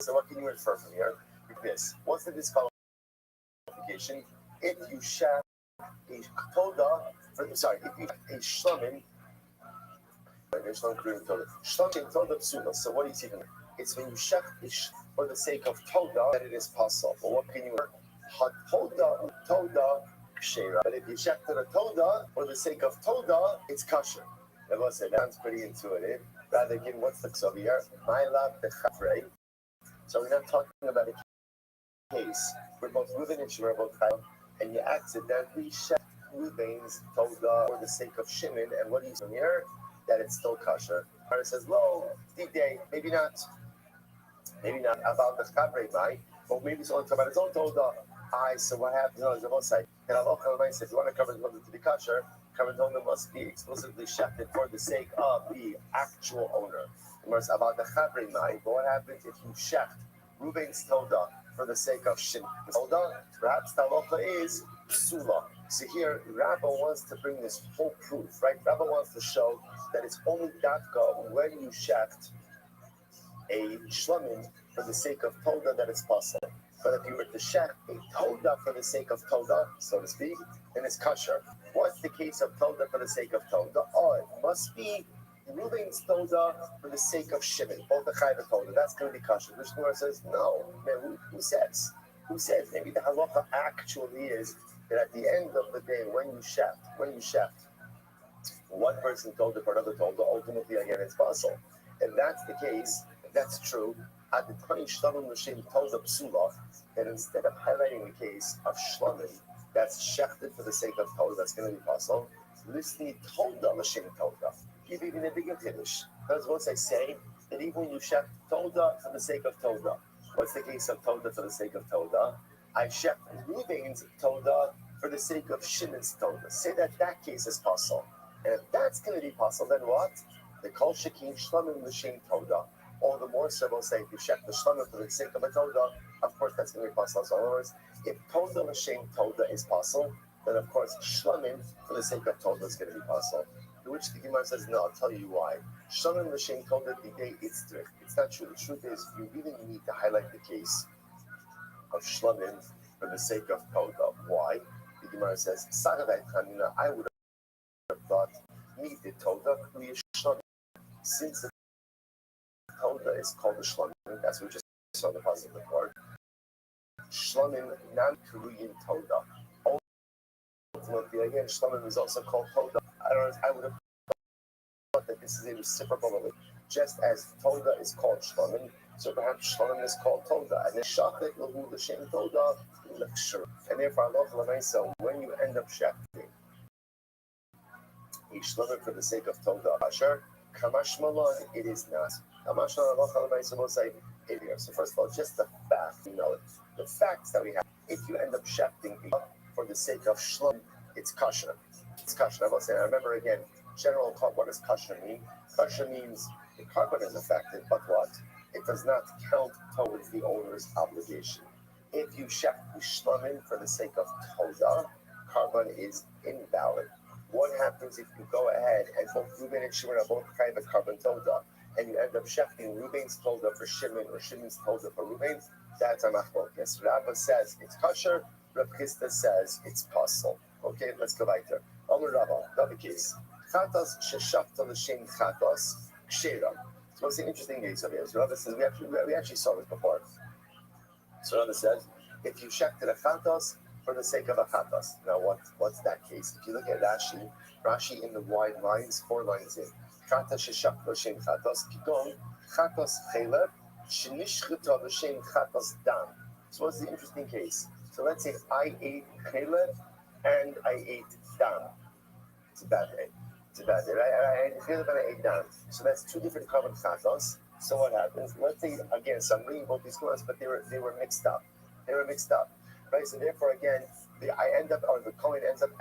So what can you infer from here? This. What's the disqualification? If you share a toda, if you a shlamim, shlamim toda psula. So what do you see from it? It's when you share for the sake of toda that it is possible. But what can you toda kshera? But if you share to the toda for the sake of toda, it's kosher. That was it. That's pretty intuitive. Rather, again, what's the ksav here? My love the chafrei. So we're not talking about a case where both Reuben and Shimon are both chayil, and you accidentally shech Reuben's toda for the sake of Shimon, and what do you say here? That it's still kosher. It says, "Lo, day, maybe not about the chavrei mai, but maybe it's only about its own toda." So what happens? No, the most side. And Allah says, "You want to cover the toda to be kosher? Cover toda must be explicitly shechted for the sake of the actual owner." About the chavrei mai, but what happens if you shecht Reuben's toda for the sake of Shimon? Toda, perhaps the halacha is psula. So here, Rabba wants to bring this whole proof, right? Rabba wants to show that it's only datka when you shecht a shlamim for the sake of toda that it's possible. But if you were to shecht a toda for the sake of toda, so to speak, then it's kosher. What's the case of toda for the sake of toda? Oh, it must be Reuben's toda for the sake of Shimon, both the chayv and toda. That's going to be kosher. The Gemara says, no. Man, who says? Who says? Maybe the halacha actually is that at the end of the day, when you shecht, one person told it for another told it, ultimately again it's possible. If that's the case, if that's true, at the time shlamim l'shem toda psula, then instead of highlighting the case of shlamim that's shechted for the sake of toda, that's going to be possible, listening toda l'shem toda. Give even a bigger finish. Because once I say that even when you shecht toda for the sake of toda, what's the case of toda for the sake of toda? I shecht Reuben's toda for the sake of Shimon's toda. Say that case is possible. And if that's going to be possible, then what? The kol shekin shlamim l'shem toda. All the more so, we'll say if you shecht the shlamim for the sake of a toda, of course that's going to be possible. So in other words, if toda l'shem toda is possible, then of course shlamim for the sake of toda is going to be possible. To which the Gemara says, no, I'll tell you why. Shlamim l'shem toda b'day itzrich. It's not true. The truth is, you really need to highlight the case of shlamim for the sake of toda. Why? The Gemara says, I would have thought, need the toda k'li shlamim. Since the toda is called the shlamim, that's what we just saw the positive word. Shlamim nan k'ruyin toda. Ultimately, again, shlamim is also called toda. I would have thought that this is a reciprocal relationship. Just as toda is called shlamim, so perhaps shlamim is called toda. And then shachet lahu l'shem toda l'kshur. And therefore, Allah, when you end up shechting a shlamim for the sake of toda asher, kamash malan, it is not. Kamash malan, Allah will say it here. So first of all, just the fact, the facts that we have. If you end up shechting for the sake of shlamim, it's kosher. It's kosher. I will say, I remember again, general, what does kosher mean? Kosher means the carbon is affected, but what? It does not count towards the owner's obligation. If you shecht the shlamim for the sake of toda, carbon is invalid. What happens if you go ahead and both Reuben and Shimon are both kind of carbon toda, and you end up shechting Reuben's toda for Shimon or Shimon's toda for Reuben? That's a machlokes. Rabba says it's kosher. Rav Chisda says it's possible. Okay, let's go back there. Amar Rabba, double case. Chatos sheshafta l'shem chatos kshera. So what's the interesting case of here? So Rabba says we actually saw this before. So Rava says, if you shechted a chatos for the sake of a chatos. Now what's that case? If you look at Rashi in the wide lines, 4 lines in. Chatos sheshach l'shem chatos, kigon chatos chelev shenishchita l'shem chatos dam. So what's the interesting case? So let's say I ate chelev and I ate dam. It's a bad day. Right? I ate chelev and I ate dam. So that's 2 different carbon chatos. So what happens? Let's say again, so I'm reading both these quotes, but they were mixed up. Right? So therefore, again, the Kohen ends up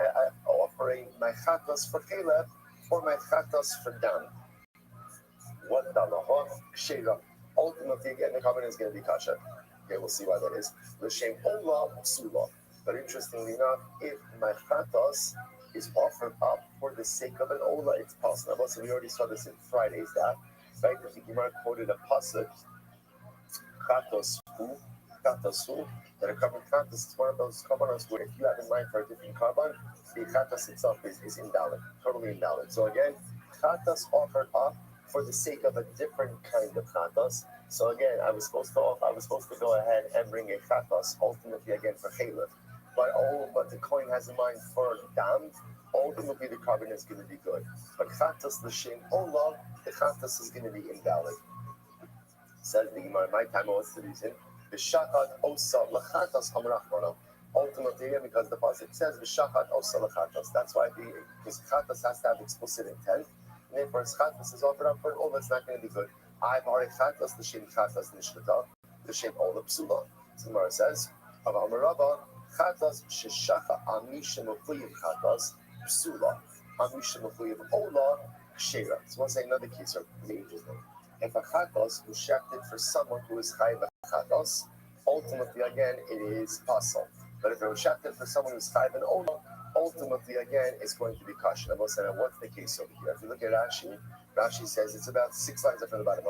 offering my chatos for chelev or my chatos for dam. What the law? Kshera. Ultimately, again, the covenant is going to be kosher. Okay, we'll see why that is. L'shem olah psula. But interestingly enough, if my chatos is offered up for the sake of an olah, it's possible. So we already saw this in Friday's daf, right? The Gemara quoted a pasuk, chatos hu, that a carbon chatos is one of those carbonos where if you have in mind for a different carbon, the chatos itself is invalid, totally invalid. So again, chatos offered up for the sake of a different kind of chatos. So again, I was supposed to go ahead and bring a chatos ultimately again for chelev, but the Kohen has in mind for dam. Ultimately, the carbon is going to be good, but chatos l'shem olah, the chatos is going to be invalid. Says the Gemara, my time, what's the reason? V'shachat osa l'chatos hamrachmano. Ultimately, because the pasuk says v'shachat osa l'chatos. That's why because chatos has to have explicit intent. And therefore, chatos is offered up for all that's not going to be good. I've already chatos l'shem chatos nishkata l'shem ola psula. So Gemara says, Aval Merava chatos sheshacha ami shemuchuyev chatos psula ami shemuchuyev ola kshera. So we'll say another case of the angel's name. If a chatos was shechted for someone who is chayiv chatos, ultimately again it is pasul. But if it was shechted for someone who is chayiv an ola, ultimately again it's going to be kosher. And we'll say, now what's the case over here? If you look at Rashi says it's about 6 lines up from the bottom.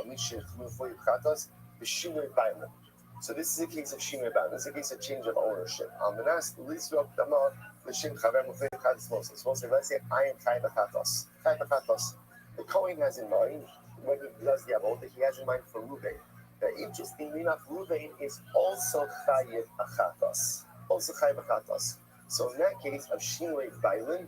So this is a case of shinui ba'im. This is a case of change of ownership. So we'll say, let's say I am chayiv chatos. The Kohen has in mind, when he does the avodah, he has in mind for Ruvain. Now, interestingly enough, Ruvain is also chayiv achatos. So in that case of shinui ba'im,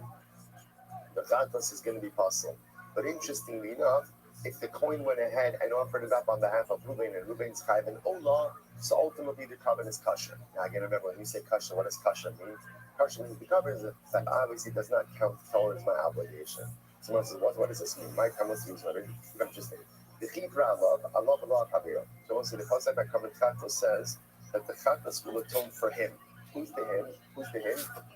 the chatos is going to be possible. But interestingly enough, if the Kohen went ahead and offered it up on behalf of Ruvain, and Ruvain's chayiv an olah, so ultimately the carbon is kosher. Now again, remember when we say kosher, what does kosher mean? Kosher means the carbon is that obviously does not count towards my obligation. So what does this mean? My time was used. Very interesting. The chipra Allah kabir. So once the pasuk that covered chatos says that the chatos will atone for him. Who's the him?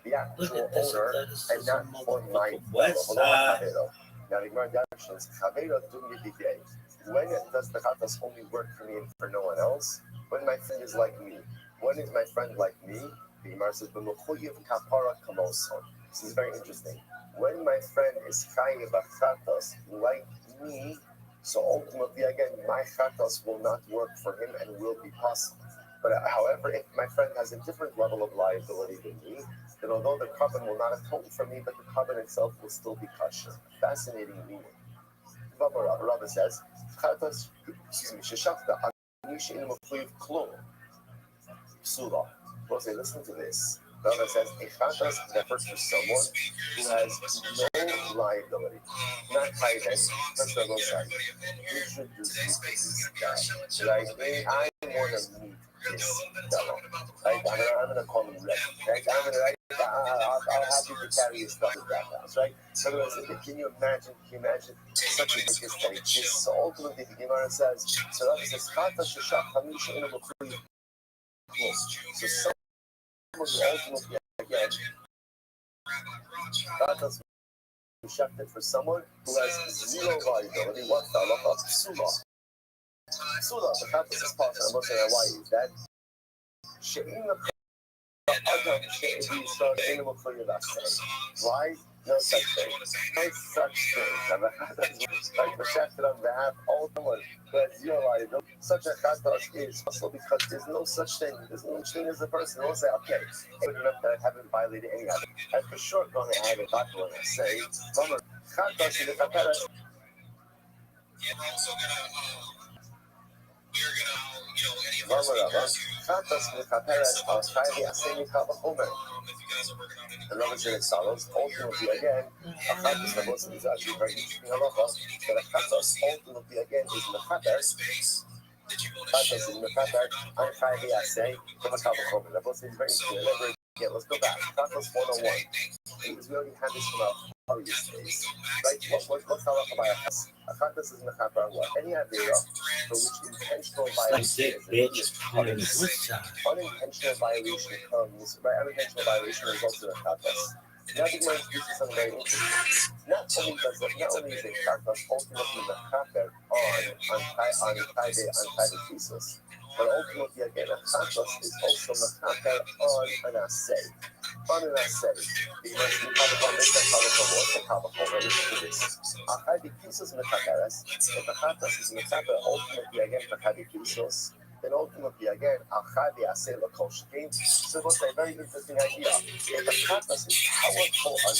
The actual owner, and not for my fellow. Now the Gemara directions chavera dumididei. When does the chatos only work for me and for no one else? When my friend is like me. When is my friend like me? The Gemara says b'mechuyev kapara kamoson. This is very interesting. When my friend is chayiv chatos like me, so ultimately again my chatos will not work for him and will be possible. But however, if my friend has a different level of liability than me, then although the carbon will not atone for me, but the carbon itself will still be kosher. Fascinating meaning. Rabba says, chatos, sheshachta anish in mufliv klum psula. We'll say, listen to this. Rabba says, a chatos refers to someone who has no liability, not chayiv. First of all, introduce me to this guy. Like, I want to meet this fellow. Like, I'm gonna call him Red. Right? I'll have you to carry his stuff to that house, right? So can you imagine such a business that exists? So ultimately the Gemara says, so Rabbi says, so someone who ultimately again chatas shechted for someone who has zero liability. What's the halacha? Psula. The chatas is possible. I'm not saying why is that. Why? No such thing. No such thing. Like the shechted on behalf of someone who has zero liability. Such a chatas is possible because there's no such thing. There's no such thing as a person who will say, okay, it's good enough that I haven't violated any of it. I'm for sure going to have a doctor and say, Mama, chatas is a kapara. Yeah, we're also gonna Vamarava, Chatas Mekaperet al Chayvi Asemi Kavachomer. The Rava said as follows, ultimately again, a Chatas Nabos is actually very interesting halacha, that a Chatas ultimately again is Mechaper, Chatas is Mechaper, al Chayvi Asemi Kavachomer. The Nabos is very interesting. Remember, again, let's go back. Chatas 101. Because we already had this from our previous days. Right? What's halacha by a Chatas? A Chatas is Mechaper on what? Any Avera for which intentional violation is unintentional violation comes, by unintentional violation results in a Chatas. Now the Gemara introduces something very interesting. Not only is a Chatas ultimately Mechaper on Taibe Kisus, but ultimately again a Chatas is also Mechaper on an Asay. On an Asay. Because we have a foundation of Halacha listen to this. Taibe Kisus Mechaperes, if the Chatas is Mechaper ultimately again Taibe Kisus, then ultimately again Achavi Asay Lakol Shekin. So what's a very interesting idea? If the Chatas is powerful enough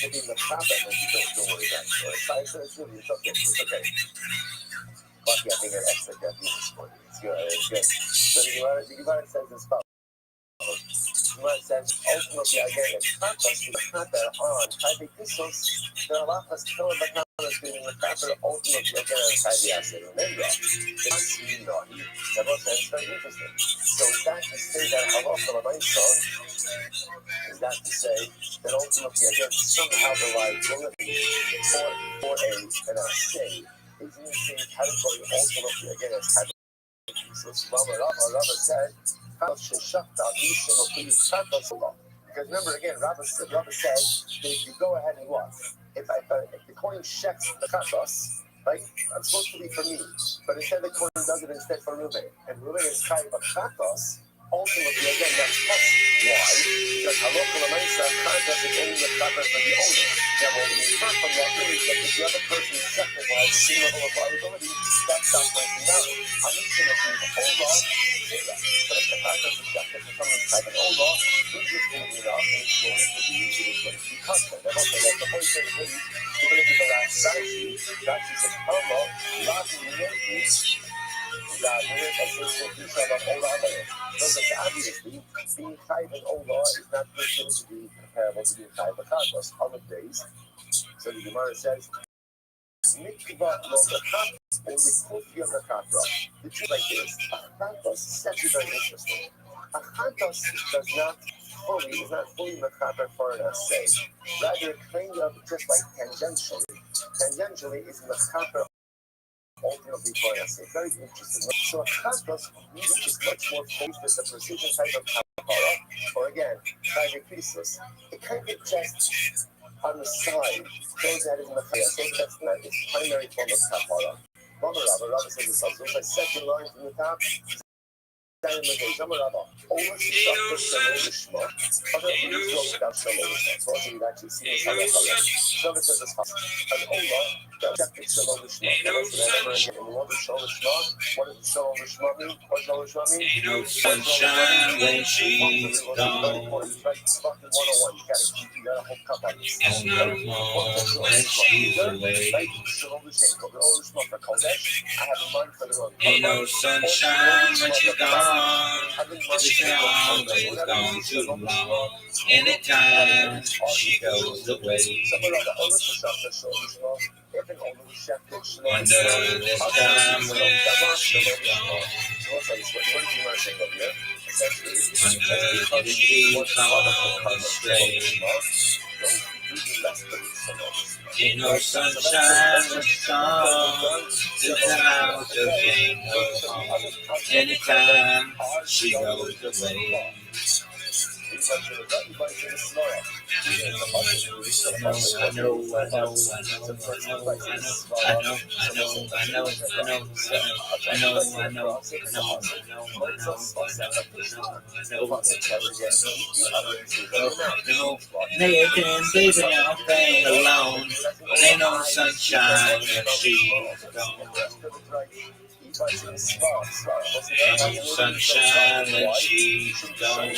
to be Mechaper, then you don't worry about it. It's okay. Lucky I think an extra this morning. It's good. So the Gemara says this about. The Gemara says ultimately again if Chatas is Mechaper on Taibe Kisus, then Allah has told the Chatas being Mechaper ultimately again on Taibe Asay. Remember, the Gemara says very interesting. So is that to say that halacha l'maisa? Is that to say that ultimately again somehow the liability for an assay is in the same category ultimately again as Taibe Kisus? Rava said, because remember again, Rava said that if you go ahead and what? If the coin checks the Chatas, right? It's supposed to be for me, but instead the coin does it instead for Reuven, and Reuven is kind of Chatas. Ultimately, again, that's why. Because halacha l'maisa, Chatas is only the Chatas for the owner. Now, what we infer from that is that if the other person is sacrificed the same level of liability, that stops breaking down. I'm not going to do the whole law. But if the Chatas is separate for someone's type of old law, we're just going to be off and it's going to be constant. And also, that's the point of the thing. Even if it's the last Rashi says, Pamo, Rashi Menendez, that we're associated with each other all over. Because obviously, being type of old law is not considered to be comparable to being type of Chatas other days. So the Gemara says, Mikvah lo mechap or mikufya mechapra. The truth like this, a Chatas is actually very interesting. A Chatas is not fully mechapra for an assay. Rather, kind of just like tangentially is mechapra ultimately for an assay. Very interesting. So a Chatas which is much more focused with the precision type of kapara, or again, Taibe Kisus. It kind of just on the side shows that it's mechapra. So that's not its primary form of kapara. Rava says it's also the second line from the top. Ain't no sunshine when she's gone. And no more when she's away. Ain't no sunshine when she's gone. She's gone too long. Anytime she goes away. Wonder this time when she's gone. Until she's gone astray. Ain't no sunshine when she's gone. This house just ain't no home. Anytime she goes away. I know. Making baby now playing alone. Ain't no sunshine when she's gone. Ain't no sunshine when she's gone.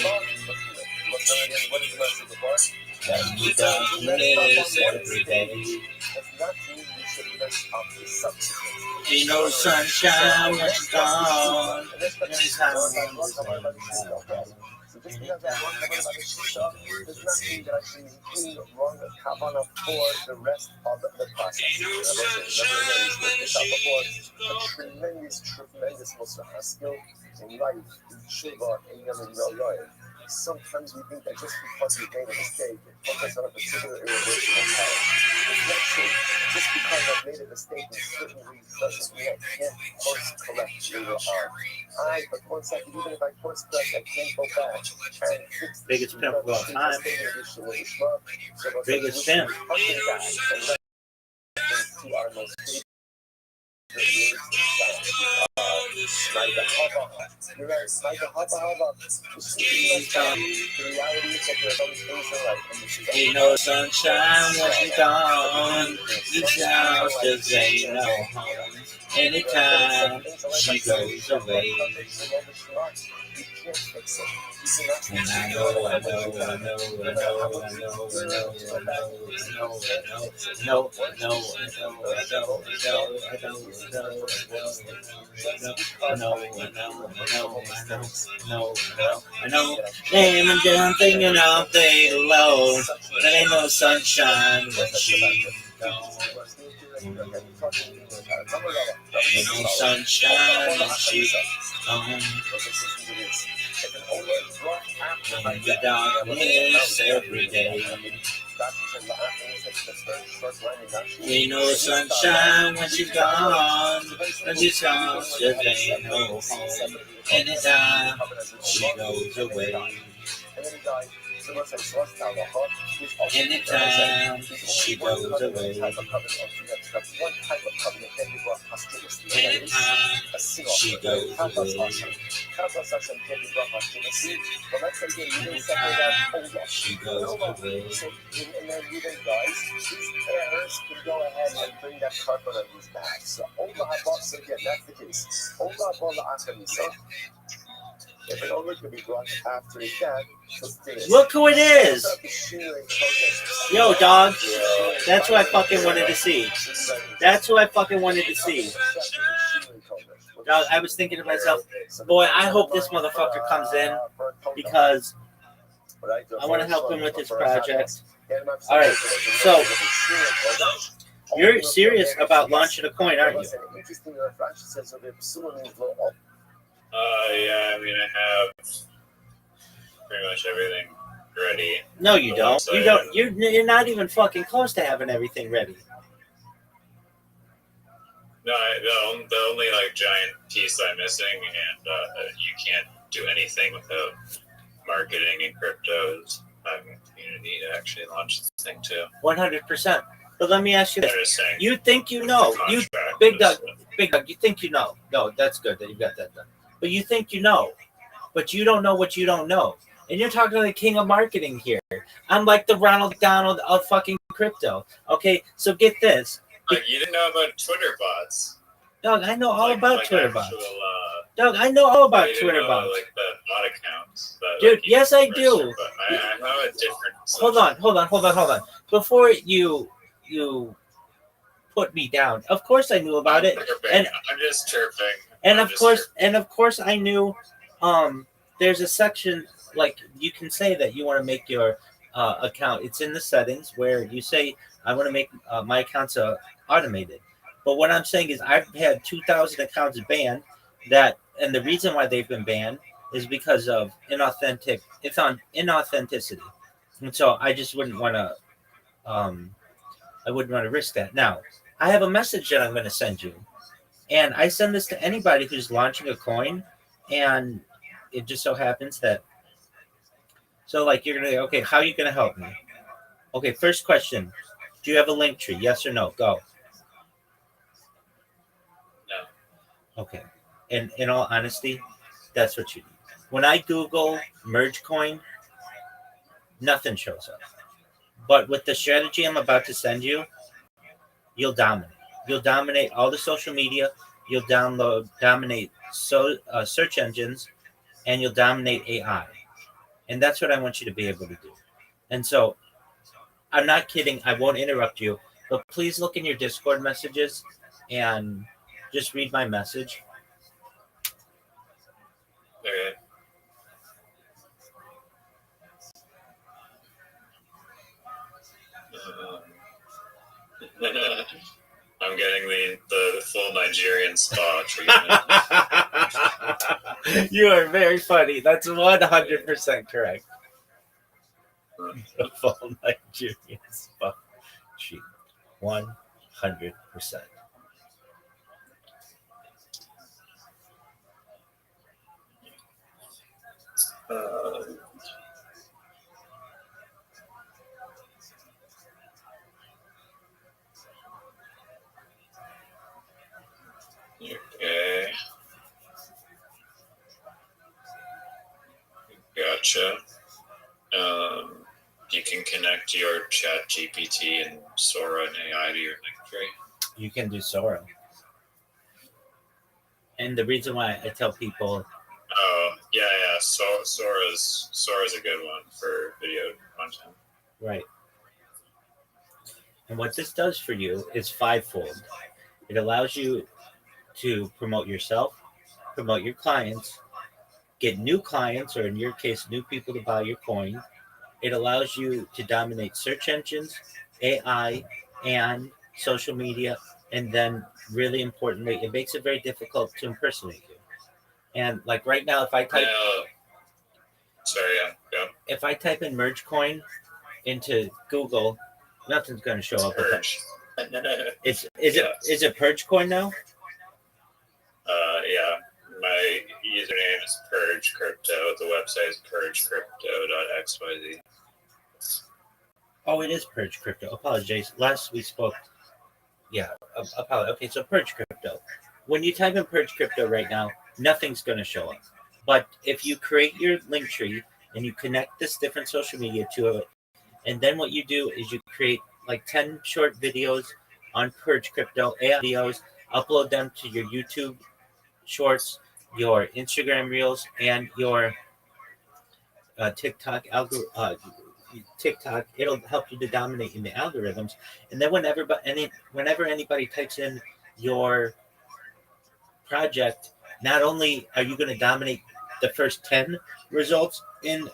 And we don't miss every day. the rest of the subsequent. Ain't no sunshine when she's gone. And that's what she's talking about. So just because I want to about the shita does not mean that I should include wrong kavana for the rest of the process. Tremendous muscle skill in life, in tshuva, in yom yoyim. Sometimes we think that just because we made a mistake, it focus on a particular irreversible power. It's not true. Just because I've made a mistake in certain ways doesn't mean I can't course correct later on. But one second, even if I course correct, I can't go back and fix the biggest pimp of all time. Biggest pimp. To our most favorite. Ain't no sunshine when she's gone. This house just ain't no home. Anytime she goes away. And I know. Damn, I'm thinking all day alone. There ain't no sunshine when she's gone. Ain't no sunshine when she's gone. And the darkness every day. Ain't no sunshine when she's gone. And this house just ain't no home. Anytime she goes away. Anytime she goes away. Anytime she goes away. Anytime she goes away. And then even guys, these parents can go ahead and bring that carpet on his back. So so again, that's the case. If an owner can be brought after his death, look who it is! Yo, dog. That's who I fucking wanted to see. That's who I fucking wanted to see. Dog, I was thinking to myself, boy, I hope this motherfucker comes in because I want to help him with his project. Alright, so you're serious about launching a coin, aren't you? Yeah, I mean, I have pretty much everything ready. No, you don't. You don't. You're not even fucking close to having everything ready. No, the only like giant piece I'm missing, and you can't do anything without marketing and cryptos. You need to actually launch this thing too. 100%. But let me ask you this: you think you know? You big dog. You think you know? No, that's good that you got that done. But you think you know, but you don't know what you don't know. And you're talking to the king of marketing here. I'm like the Ronald McDonald of fucking crypto. Okay, so get this. You didn't know about Twitter bots. Dog, I know all about Twitter bots. Dog, I know all about Twitter bots. Like the bot accounts. Dude, yes, I do. But I know a different. Hold on. Before you put me down, of course I knew about it. And I'm just chirping. And of course, I knew. There's a section like you can say that you want to make your account. It's in the settings where you say I want to make my accounts automated. But what I'm saying is I've had 2,000 accounts banned. And the reason why they've been banned is because of inauthenticity. And so I just wouldn't want to. I wouldn't want to risk that. Now I have a message that I'm going to send you. And I send this to anybody who's launching a coin, and it just so happens that. So, like, you're gonna okay. How are you gonna help me? Okay, first question: do you have a link tree? Yes or no? Go. No. Okay. And in all honesty, that's what you need. When I Google merge coin, nothing shows up. But with the strategy I'm about to send you, you'll dominate. You'll dominate all the social media. You'll dominate search engines, and you'll dominate AI. And that's what I want you to be able to do. And so, I'm not kidding. I won't interrupt you. But please look in your Discord messages and just read my message. Okay. I'm getting the full Nigerian spa treatment. You are very funny. That's 100% correct. The full Nigerian spa treatment. 100%. Okay. Gotcha. You can connect your Chat GPT and Sora and AI to your link tree. You can do Sora. And the reason why I tell people, oh yeah, Sora's a good one for video content. Right. And what this does for you is fivefold. It allows you to promote yourself, promote your clients, get new clients, or in your case, new people to buy your coin. It allows you to dominate search engines, AI, and social media. And then, really importantly, it makes it very difficult to impersonate you. And like right now, if I type, if I type in merge coin into Google, nothing's going to show up. Purge. Is it Purge coin now? Yeah. My username is Purge Crypto. The website is purgecrypto.xyz. Oh, it is Purge Crypto. Apologize. Last we spoke. Yeah. Apologize. Okay, so Purge Crypto. When you type in Purge Crypto right now, nothing's going to show up. But if you create your link tree and you connect this different social media to it, and then what you do is you create like 10 short videos on Purge Crypto, AI videos, upload them to your YouTube Shorts, your Instagram Reels, and your TikTok TikTok. It'll help you to dominate in the algorithms. And then whenever anybody types in your project, not only are you going to dominate the first 10 results in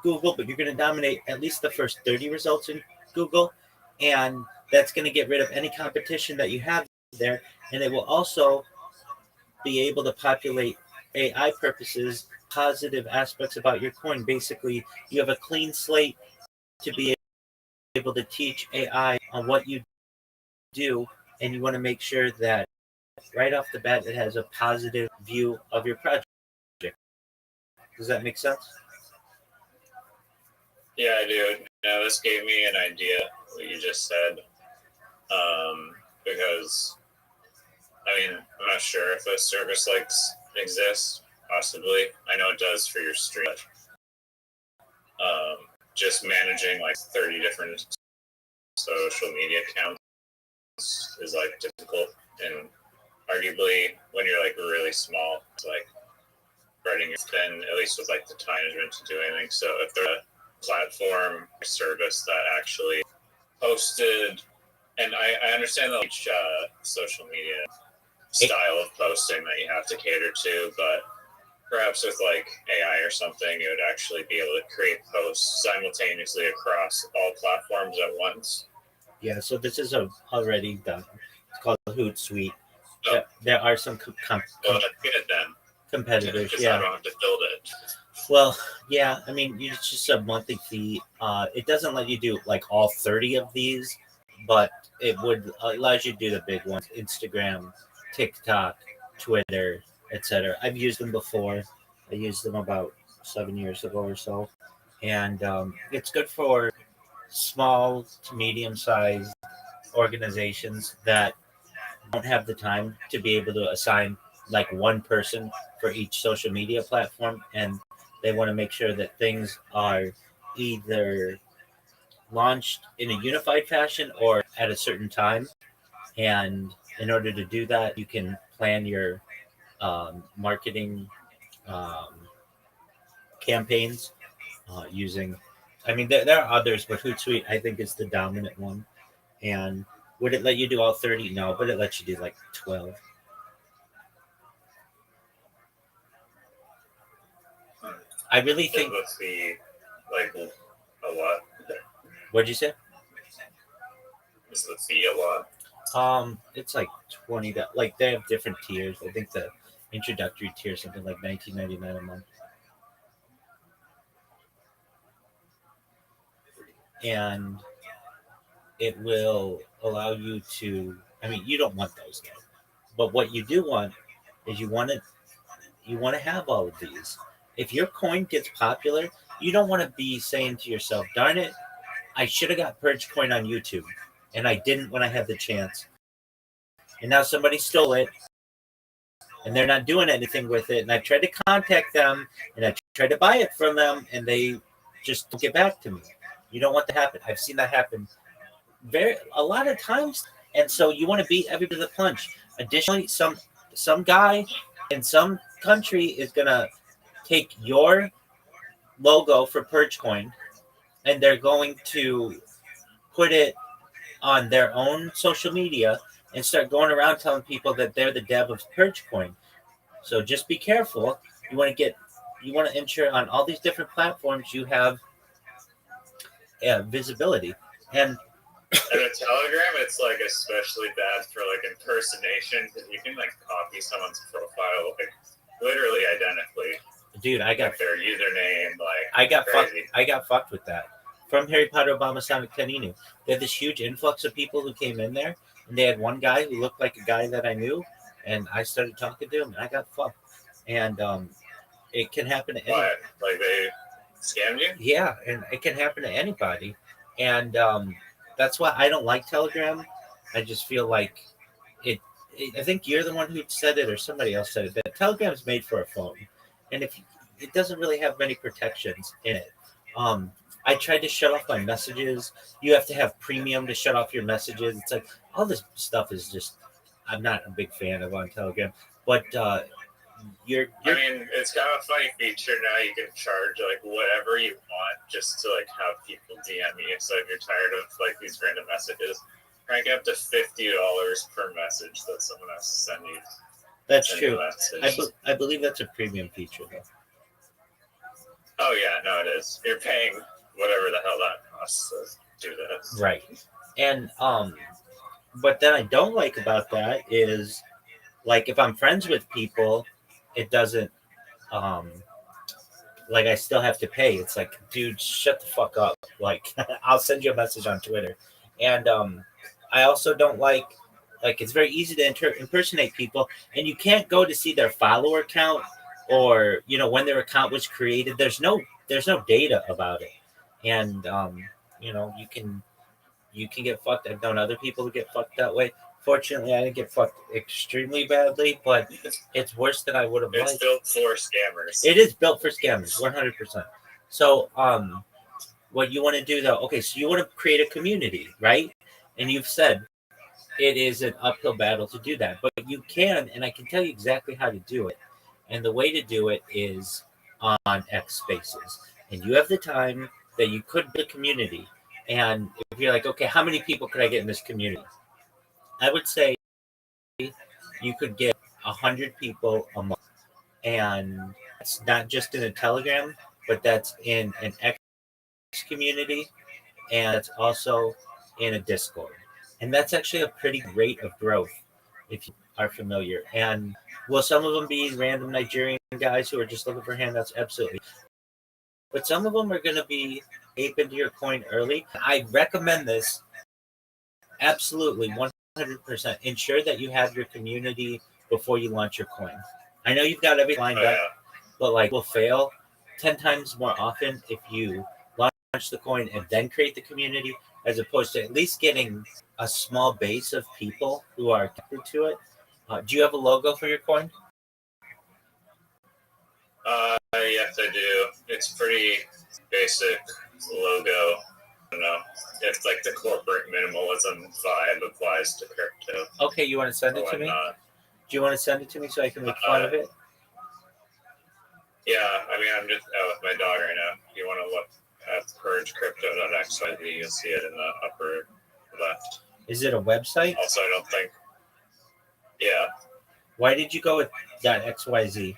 Google, but you're going to dominate at least the first 30 results in Google. And that's going to get rid of any competition that you have there. And it will also be able to populate AI purposes, positive aspects about your coin. Basically, you have a clean slate to be able to teach AI on what you do, and you want to make sure that right off the bat it has a positive view of your project. Does that make sense? Yeah, I do. Now this gave me an idea what you just said, because I mean I'm not sure if a service like exists. Possibly, I know it does for your stream. Just managing like 30 different social media accounts is like difficult, and arguably when you're like really small, it's like writing your then at least with like the time management to do anything. So if there's a platform or service that actually posted, and I understand that each social media style of posting that you have to cater to, but perhaps with like AI or something, you would actually be able to create posts simultaneously across all platforms at once. Yeah, so this is already done. It's called Hootsuite. Oh. There are some well, that's good then. Competitors. Because yeah, I don't have to build it. Well, yeah, I mean, it's just a monthly fee. It doesn't let you do like all 30 of these, but it would allows you to do the big ones: Instagram, TikTok, Twitter, etc. I've used them before. I used them about 7 years ago or so, and it's good for small to medium-sized organizations that don't have the time to be able to assign like one person for each social media platform, and they want to make sure that things are either launched in a unified fashion or at a certain time. And in order to do that, you can plan your marketing campaigns using, I mean, there are others, but Hootsuite, I think, is the dominant one. And Would it let you do all 30? No, but it lets you do like 12. I really think. It looks be like a lot. What'd you say? Is the fee a lot? It's like $20. Like they have different tiers. I think the introductory tier is something like $19.99 a month, and it will allow you to. I mean, you don't want those though, but what you do want is you want to have all of these. If your coin gets popular, you don't want to be saying to yourself, "Darn it, I should have got Purge Coin on YouTube, and I didn't when I had the chance." And now somebody stole it, and they're not doing anything with it. And I tried to contact them, and I tried to buy it from them, and they just don't get back to me. You don't want that to happen. I've seen that happen a lot of times, and so you want to beat everybody to the punch. Additionally, some guy in some country is gonna take your logo for Purge Coin, and they're going to put it on their own social media and start going around telling people that they're the dev of Purge Coin. So just be careful. You want to ensure on all these different platforms you have visibility. And a Telegram, it's like especially bad for like impersonation because you can like copy someone's profile like literally identically. Dude, I got like their username. Like I got fucked with that. From Harry Potter Obama Sonic Caninu. They had this huge influx of people who came in there, and they had one guy who looked like a guy that I knew, and I started talking to him, and I got fucked. And it can happen to anybody. Like they scammed you? Yeah, and it can happen to anybody. And that's why I don't like Telegram. I just feel like I think you're the one who said it, or somebody else said it, that Telegram is made for a phone, and if it doesn't really have many protections in it. I tried to shut off my messages. You have to have premium to shut off your messages. It's like all this stuff is just. I'm not a big fan of on Telegram, but you're I mean, it's got a funny feature now. You can charge like whatever you want just to like have people DM you. So if you're tired of like these random messages, crank up to $50 per message that someone has to send you. That's true. I believe that's a premium feature though. Oh yeah, no, it is. You're paying whatever the hell that costs to do that. Right. And what then I don't like about that is like if I'm friends with people, it doesn't like I still have to pay. It's like, dude, shut the fuck up. Like I'll send you a message on Twitter. And I also don't like it's very easy to impersonate people, and you can't go to see their follower count or when their account was created. There's no data about it. And you can get fucked. I've known other people who get fucked that way. Fortunately, I didn't get fucked extremely badly, but it's worse than I would have liked. It's built for scammers. It is built for scammers, 100%. So, what you want to do though? Okay, so you want to create a community, right? And you've said it is an uphill battle to do that, but you can, and I can tell you exactly how to do it. And the way to do it is on X Spaces, and you have the time that you could build a community. And if you're like, okay, how many people could I get in this community? I would say you could get 100 people a month. And it's not just in a Telegram, but that's in an X community, and it's also in a Discord. And that's actually a pretty rate of growth if you are familiar. And will some of them be random Nigerian guys who are just looking for handouts? Absolutely. But some of them are going to be ape into your coin early. I recommend this absolutely 100%. Ensure that you have your community before you launch your coin. I know you've got everything lined up, but like will fail 10 times more often if you launch the coin and then create the community, as opposed to at least getting a small base of people who are connected to it. Do you have a logo for your coin? Yes, I do. It's pretty basic logo. I don't know. It's like the corporate minimalism vibe applies to crypto. Okay, you want to send it to me? Do you want to send it to me so I can make fun of it? Yeah, I mean, I'm just out with my dog right now. If you want to look at purgecrypto.xyz, you'll see it in the upper left. Is it a website? Also, I don't think. Yeah. Why did you go with .xyz?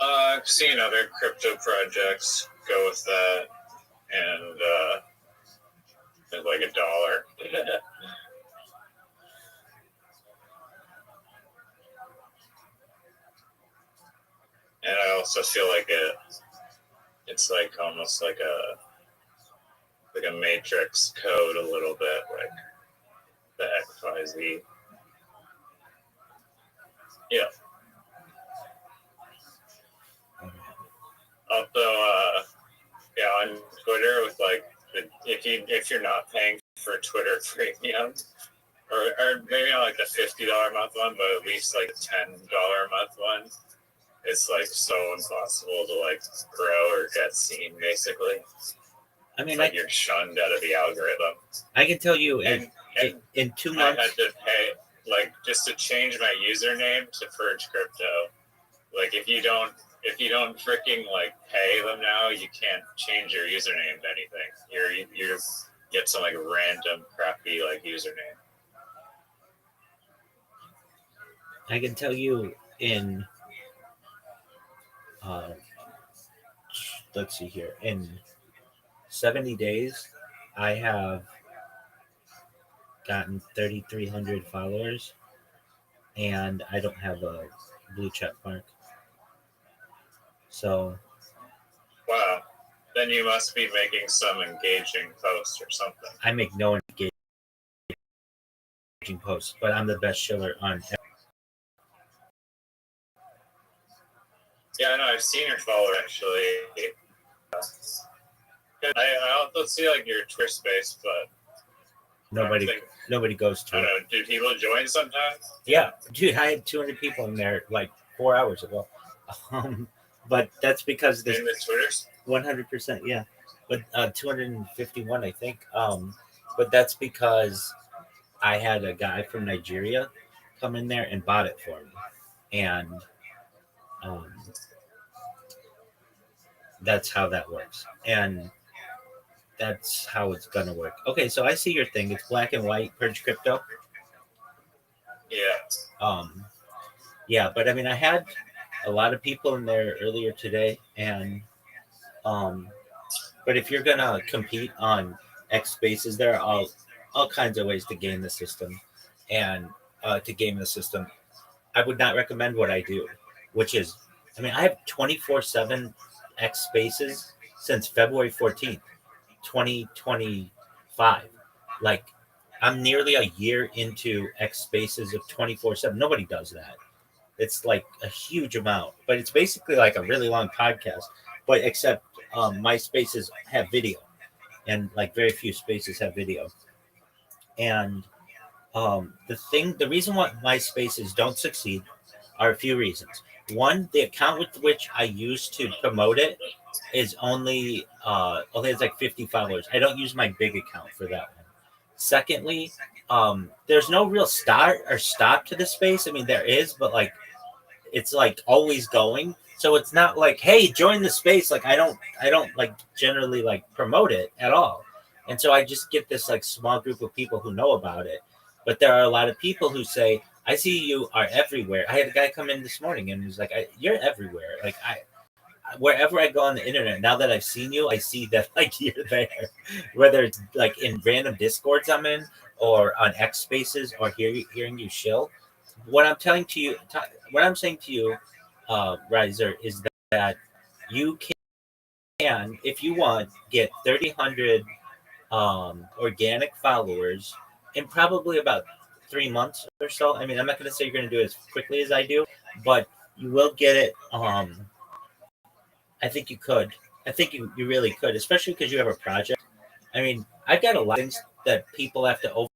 I've seen other crypto projects go with that, and it's like $1. And I also feel like it's like almost like a matrix code a little bit, like the XYZ. Yeah. Also, yeah, on Twitter with like if you're not paying for Twitter premium, or maybe not like the $50 a month one, but at least like the $10 a month one, it's like so impossible to like grow or get seen. Basically, I mean, like you're shunned out of the algorithm. I can tell you, and in 2 months, I had to pay like just to change my username to Purge Crypto. Like if you don't freaking like pay them now, you can't change your username to anything. You get some like random crappy like username. I can tell you in let's see here, in 70 days, I have gotten 3,300 followers, and I don't have a blue check mark. So, wow, then you must be making some engaging posts or something. I make no engaging posts, but I'm the best shiller on. Yeah, I know. I've seen your follower actually. I also see like your Twitter space, but nobody goes to I don't it. know. Do people join sometimes? Yeah, dude, I had 200 people in there like 4 hours ago. But that's because in the Twitters. 100%, yeah. But 251, I think. But that's because I had a guy from Nigeria come in there and bought it for me, and that's how that works, and that's how it's gonna work. Okay, so I see your thing. It's black and white, Purge Crypto. Yeah. Yeah, but I mean, I had a lot of people in there earlier today, and but if you're gonna compete on X Spaces, there are all kinds of ways to game the system, and to game the system, I would not recommend what I do, which is, I mean, I have 24/7 X Spaces since February 14th, 2025. Like, I'm nearly a year into X Spaces of 24/7. Nobody does that. It's like a huge amount, but it's basically like a really long podcast. But except my spaces have video, and like very few spaces have video. And the reason why my spaces don't succeed are a few reasons. One, the account with which I use to promote it is only it's like 50 followers. I don't use my big account for that one. Secondly, there's no real start or stop to the space. I mean, there is, but like it's like always going. So it's not like, hey, join the space. Like I don't like generally like promote it at all. And so I just get this like small group of people who know about it. But there are a lot of people who say, I see you are everywhere. I had a guy come in this morning and was like, you're everywhere. Like wherever I go on the internet, now that I've seen you, I see that like you're there. Whether it's like in random Discords I'm in, or on X Spaces, or hearing you shill. What I'm saying to you, Riser, is that you can, if you want, get 3,000 organic followers in probably about 3 months or so. I mean, I'm not going to say you're going to do it as quickly as I do, but you will get it. I think you could. I think you really could, especially because you have a project. I mean, I've got a lot of things that people have to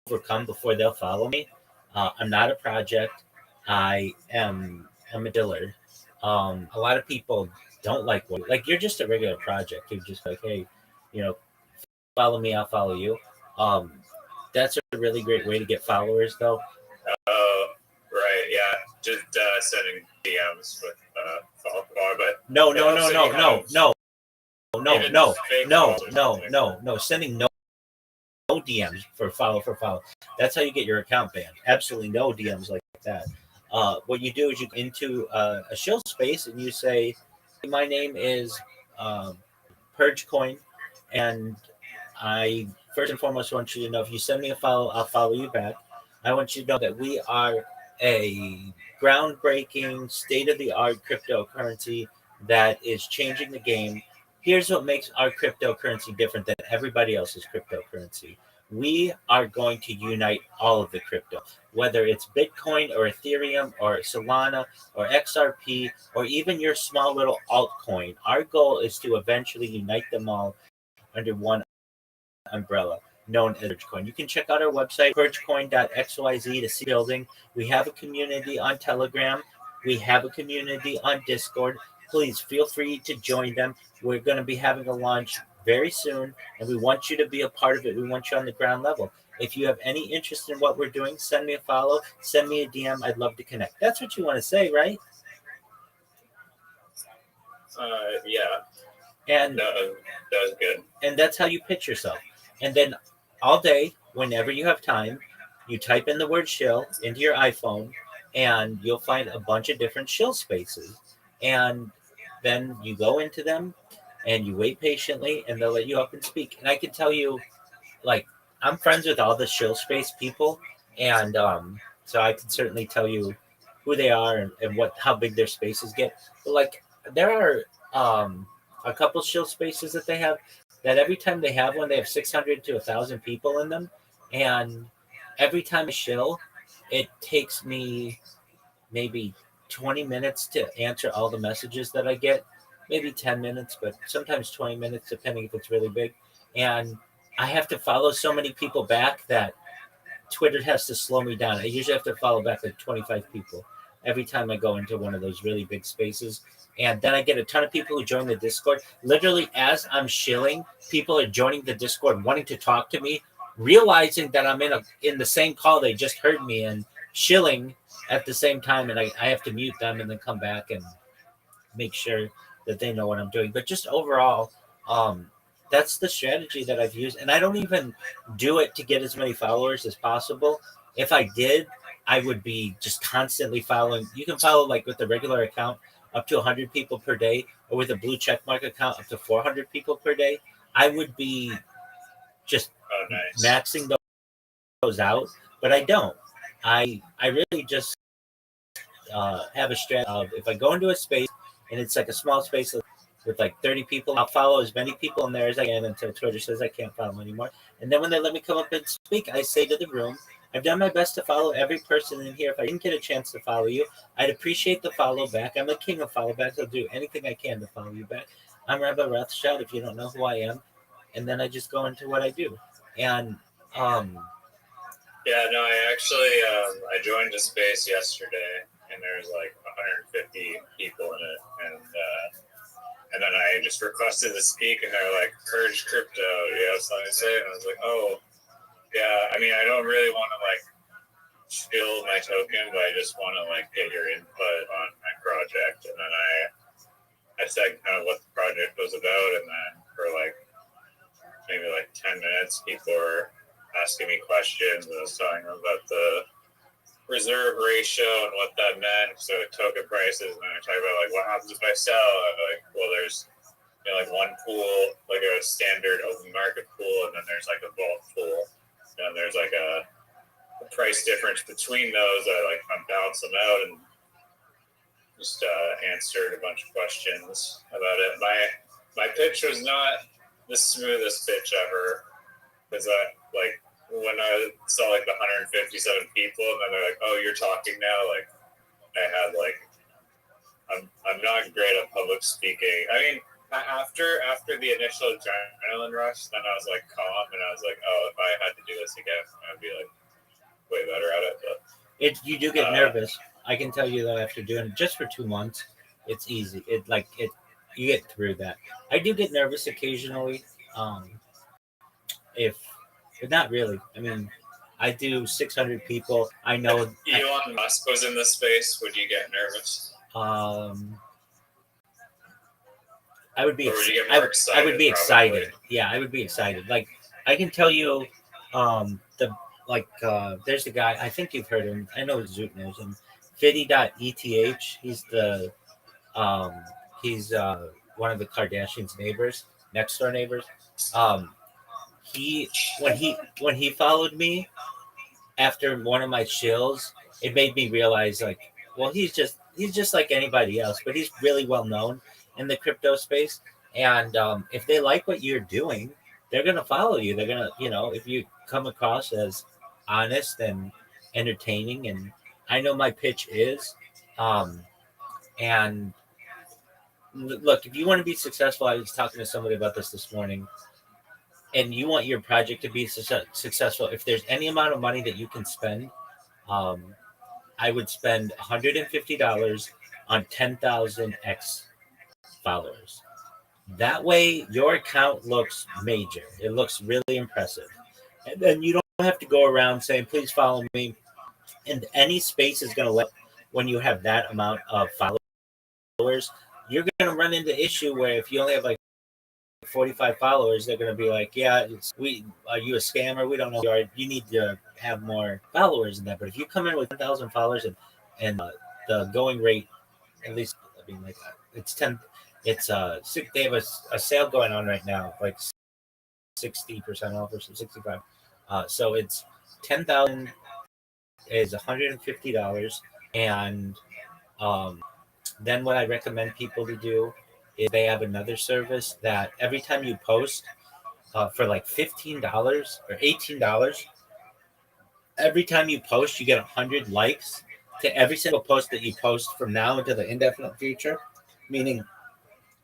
overcome before they'll follow me. I'm not a project. I'm a dealer. A lot of people don't like you're just a regular project. You're just like, hey, follow me, I'll follow you. That's a really great way to get followers, though. Right, yeah, just sending DMs with follow, but no. Sending no DMs for follow. That's how you get your account banned. Absolutely no DMs like that. What you do is you go into a shill space and you say, "My name is PurgeCoin, and I first and foremost want you to know if you send me a follow, I'll follow you back. I want you to know that we are a groundbreaking, state of the art cryptocurrency that is changing the game. Here's what makes our cryptocurrency different than everybody else's cryptocurrency. We are going to unite all of the crypto, whether it's Bitcoin or Ethereum or Solana or XRP or even your small little altcoin. Our goal is to eventually unite them all under one umbrella known as PurgeCoin. You can check out our website, purgecoin.xyz, to see building. We have a community on Telegram. We have a community on Discord. Please feel free to join them. We're going to be having a launch very soon, and we want you to be a part of it. We want you on the ground level. If you have any interest in what we're doing, send me a follow, send me a DM. I'd love to connect. That's what you want to say, right? Yeah. And that was good. And that's how you pitch yourself. And then all day, whenever you have time, you type in the word shill into your iPhone, and you'll find a bunch of different shill spaces. And then you go into them, and you wait patiently, and they'll let you up and speak. And I can tell you, like, I'm friends with all the shill space people, and so I can certainly tell you who they are and what how big their spaces get. But like, there are a couple shill spaces that they have that every time they have one, they have 600 to 1,000 people in them, and every time I shill, it takes me maybe 20 minutes to answer all the messages that I get, maybe 10 minutes, but sometimes 20 minutes, depending if it's really big. And I have to follow so many people back that Twitter has to slow me down. I usually have to follow back like 25 people every time I go into one of those really big spaces. And then I get a ton of people who join the Discord. Literally, as I'm shilling, people are joining the Discord, wanting to talk to me, realizing that I'm in the same call they just heard me and shilling at the same time. And I have to mute them and then come back and make sure that they know what I'm doing. But just overall, that's the strategy that I've used. And I don't even do it to get as many followers as possible. If I did, I would be just constantly following. You can follow like with the regular account up to 100 people per day, or with a blue checkmark account up to 400 people per day. I would be just maxing those out, but I don't. I really just have a strategy of, if I go into a space and it's like a small space with like 30 people, I'll follow as many people in there as I can until Twitter says I can't follow anymore. And then when they let me come up and speak, I say to the room, I've done my best to follow every person in here. If I didn't get a chance to follow you, I'd appreciate the follow back. I'm the king of follow backs. I'll do anything I can to follow you back. I'm Rabbi Rothschild, if you don't know who I am. And then I just go into what I do. And yeah, no, I joined a space yesterday, and there's like 150 people in it, and then I just requested to speak, and they're like, "Purge crypto, do you have something to say?" And I was like, "Oh, yeah. I mean, I don't really want to like spill my token, but I just want to like get your input on my project." And then I said kind of what the project was about, and then for like maybe like 10 minutes, people were asking me questions, and I was telling them about the reserve ratio and what that meant, so token prices, and then I talk about like what happens if I sell. Like, well, there's like one pool, like a standard open market pool, and then there's like a vault pool, and there's like a price difference between those. I like balance them out and just answered a bunch of questions about it. My pitch was not the smoothest pitch ever, because like when I saw like the 157 people, and then they're like, "Oh, you're talking now." Like, I had like, I'm not great at public speaking. I mean, after the initial adrenaline rush, then I was like calm, and I was like, "Oh, if I had to do this again, I'd be like way better at it." But you do get nervous. I can tell you that after doing it just for 2 months, it's easy. You get through that. I do get nervous occasionally. But not really. I mean, I do 600 people. I know. If Elon Musk was in this space, would you get nervous? I would be. Or would you get more excited? I would be excited. Yeah, I would be excited. Like, I can tell you, The there's the guy, I think you've heard him. I know Zoot knows him. Fiddy.eth. Um he's one of the Kardashians' neighbors, next door neighbors. Um he when he followed me after one of my chills, it made me realize like, well, he's just like anybody else, but he's really well known in the crypto space. And if they like what you're doing, they're gonna follow you. They're gonna, if you come across as honest and entertaining, and I know my pitch is, um, and look, if you want to be successful, I was talking to somebody about this morning, and you want your project to be successful. If there's any amount of money that you can spend, um, I would spend $150 on 10,000 X followers. That way, your account looks major. It looks really impressive. And then you don't have to go around saying, please follow me. And any space is going to let, when you have that amount of followers, you're going to run into issue where if you only have like 45 followers, they're going to be like, yeah, are you a scammer? We don't know who you are. You need to have more followers than that. But if you come in with 10,000 followers and the going rate, at least, I mean, like, it's 10, they have a sale going on right now, like 60% off or 65. So it's 10,000 is $150. And then what I recommend people to do is they have another service that every time you post, for like $15 or $18, every time you post, you get 100 likes to every single post that you post from now into the indefinite future, meaning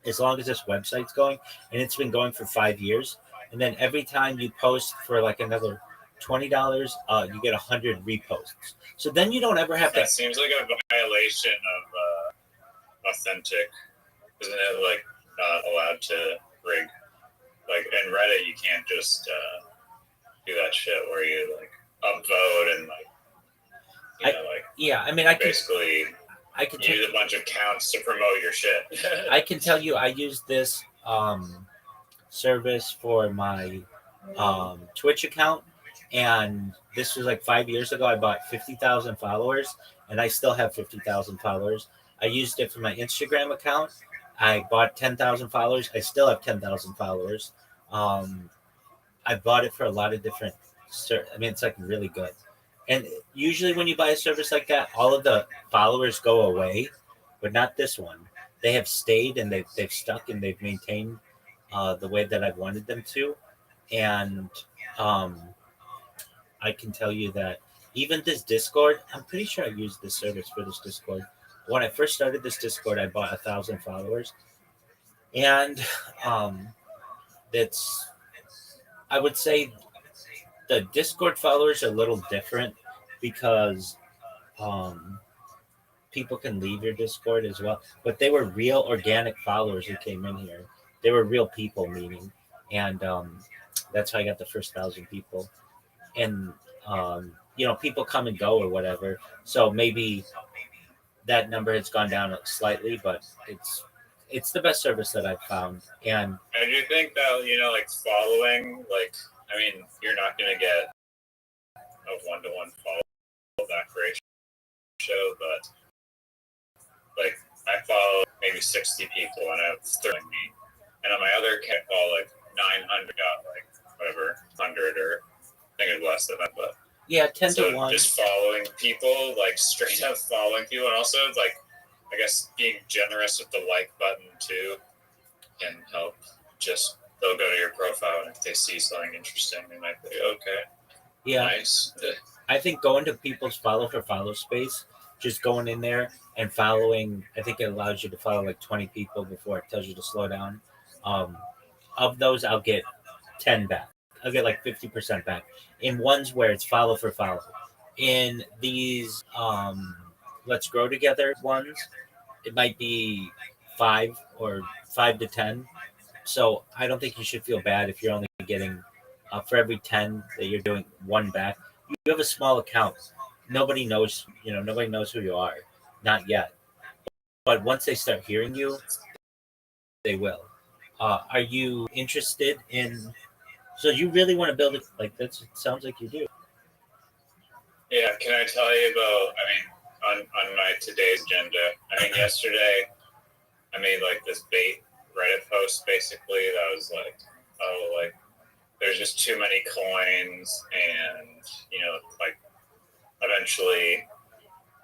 as long as this website's going, and it's been going for 5 years. And then every time you post for like another $20, you get 100 reposts. So then you don't ever have to. That seems like a violation of authentic. Isn't it like not allowed to rig? Like in Reddit, you can't just do that shit where you like upvote and yeah. I mean, I can use a bunch of counts to promote your shit. I can tell you, I use this service for my Twitch account, and this was like 5 years ago. I bought 50,000 followers, and I still have 50,000 followers. I used it for my Instagram account. I bought 10,000 followers. I still have 10,000 followers. I bought it for a lot of different. I mean, it's like really good. And usually, when you buy a service like that, all of the followers go away, but not this one. They have stayed and they've stuck and they've maintained the way that I've wanted them to. And I can tell you that even this Discord, I'm pretty sure I used this service for this Discord. When I first started this Discord, I bought 1,000 followers, and it's I would say the Discord followers are a little different because people can leave your Discord as well, but they were real organic followers who came in here. They were real people meeting, and that's how I got the first 1,000 people. And people come and go or whatever, so maybe that number has gone down slightly, but it's the best service that I've found. And I do think that like following, like, I mean, you're not gonna get a one-to-one follow back ratio, but like I follow maybe 60 people and I have 30 me, and on my other account, I follow like 900, got like whatever 100 or I think it's less than that, but yeah, 10 to 1. Just following people, like straight up following people, and also like I guess being generous with the like button too can help. Just they'll go to your profile, and if they see something interesting, they might be okay. Yeah, nice. I think going to people's follow space, just going in there and following, I think it allows you to follow like 20 people before it tells you to slow down. Of those, I'll get 10 back. I'll get like 50% back. In ones where it's follow for follow. In these Let's Grow Together ones, it might be 5 to 10. So I don't think you should feel bad if you're only getting for every 10 that you're doing one back. You have a small account. Nobody knows who you are. Not yet. But once they start hearing you, they will. Are you interested in So you really want to build it like this? It sounds like you do. Yeah, can I tell you about, on my today's agenda, yesterday I made like this bait Reddit post basically that was like, oh, like there's just too many coins and, like eventually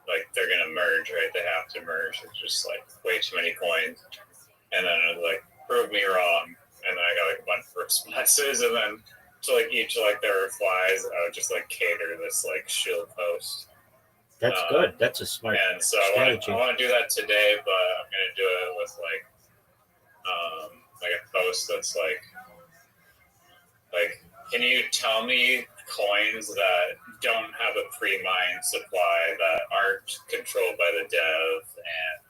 like they're going to merge, right? They have to merge. It's just like way too many coins. And then it was like, prove me wrong. And then I got like a bunch of responses, and then to like each like their replies, I would just like cater this like shill post. That's good. That's a smart And so strategy. I want to do that today, but I'm gonna do it with like a post that's like, can you tell me coins that don't have a pre-mined supply, that aren't controlled by the dev, and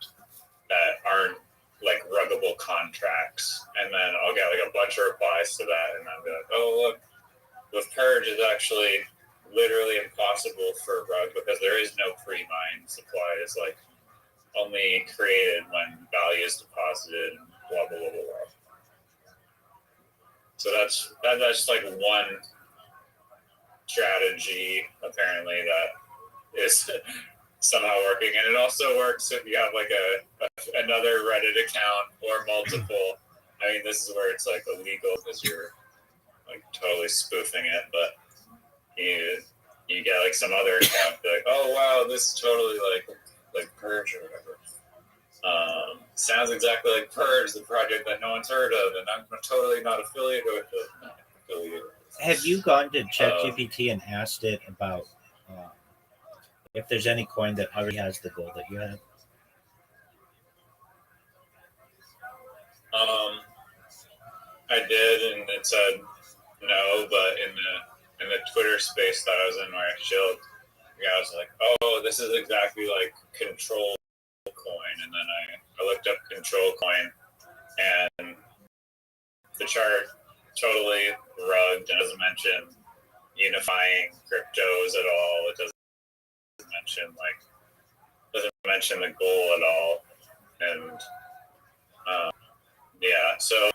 that aren't like ruggable contracts? And then I'll get like a bunch of replies to that, and I'll be like, oh look, with Purge is actually literally impossible for rug because there is no pre-mine supply. It's like only created when value is deposited, and blah blah blah blah. So that's like one strategy apparently that is somehow working, and it also works if you have like another Reddit account or multiple. This is where it's like illegal because you're like totally spoofing it, but you get like some other account be like, oh wow, this is totally like Purge or whatever. Sounds exactly like Purge, the project that no one's heard of, and I'm totally not affiliated with it. Have you gone to ChatGPT and asked it about if there's any coin that already has the gold that you have? I did, and it said no, but in the Twitter space that I was in where I chilled, I was like, oh, this is exactly like Control Coin, and then I looked up Control Coin, and the chart totally rugged, and doesn't mention unifying cryptos at all. It doesn't mention the goal at all, and yeah. So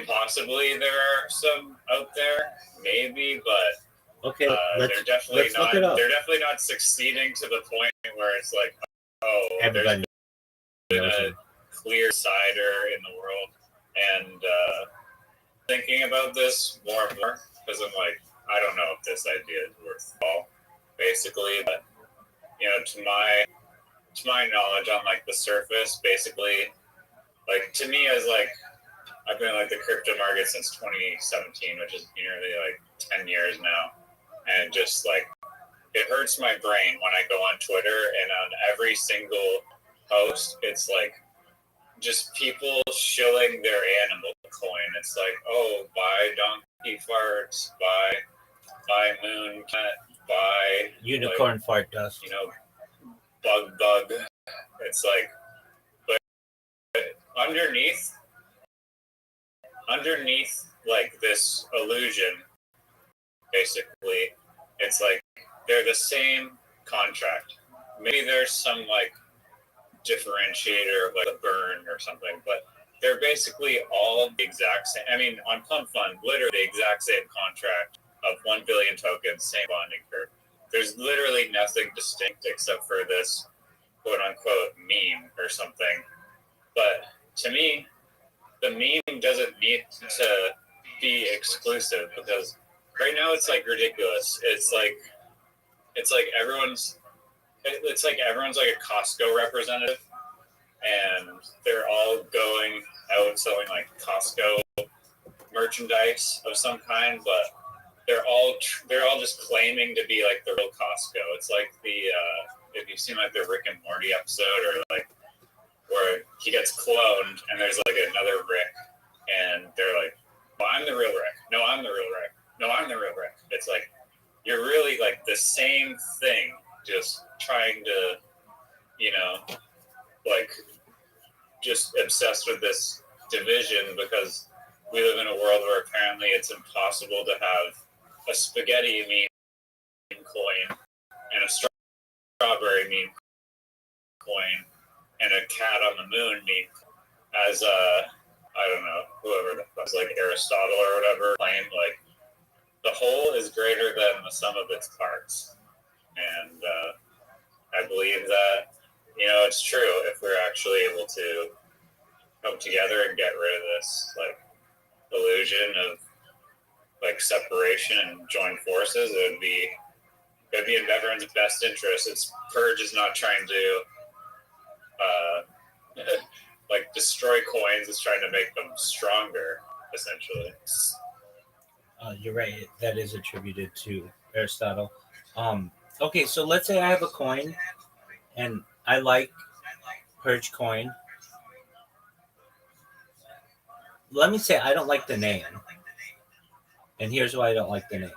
possibly there are some out there, maybe, but okay, they're definitely let's look it up. They're definitely not succeeding to the point where it's like, oh, everybody there's been a clear cider in the world, and thinking about this more and more because I'm like, I don't know if this idea is worth it all, basically. But to my knowledge, on like the surface, basically, like to me as like I've been in like the crypto market since 2017, which is nearly like 10 years now, and just like it hurts my brain when I go on Twitter and on every single post, it's like just people shilling their animal coin. It's like, oh, buy donkey farts, buy moon cat, buy unicorn fart dust. Bug. It's like, but underneath like this illusion, basically, it's like they're the same contract. Maybe there's some like differentiator of like a burn or something, but they're basically all the exact same. On Pump Fund, literally the exact same contract of 1 billion tokens, same bonding curve. There's literally nothing distinct except for this quote unquote meme or something. But to me, the meme doesn't need to be exclusive because right now it's like ridiculous. It's like everyone's like a Costco representative, and they're all going out selling like Costco merchandise of some kind, but they're all just claiming to be like the real Costco. It's like the if you've seen like the Rick and Morty episode, or like where he gets cloned and there's like another Rick, and they're like, well, I'm the real Rick. No, I'm the real Rick. No, I'm the real Rick. It's like you're really like the same thing, just trying to, like just obsessed with this division because we live in a world where apparently it's impossible to have a spaghetti meme coin and a strawberry meme coin and a cat on the moon meme as I don't know, whoever that was, like Aristotle or whatever, claimed like whole is greater than the sum of its parts. And I believe that, it's true if we're actually able to come together and get rid of this like illusion of like separation and join forces. It would be in everyone's best interest. Purge is not trying to like destroy coins. It's trying to make them stronger, essentially. You're right. That is attributed to Aristotle. Okay, so let's say I have a coin, and I like Purge coin. Let me say I don't like the name, and here's why I don't like the name.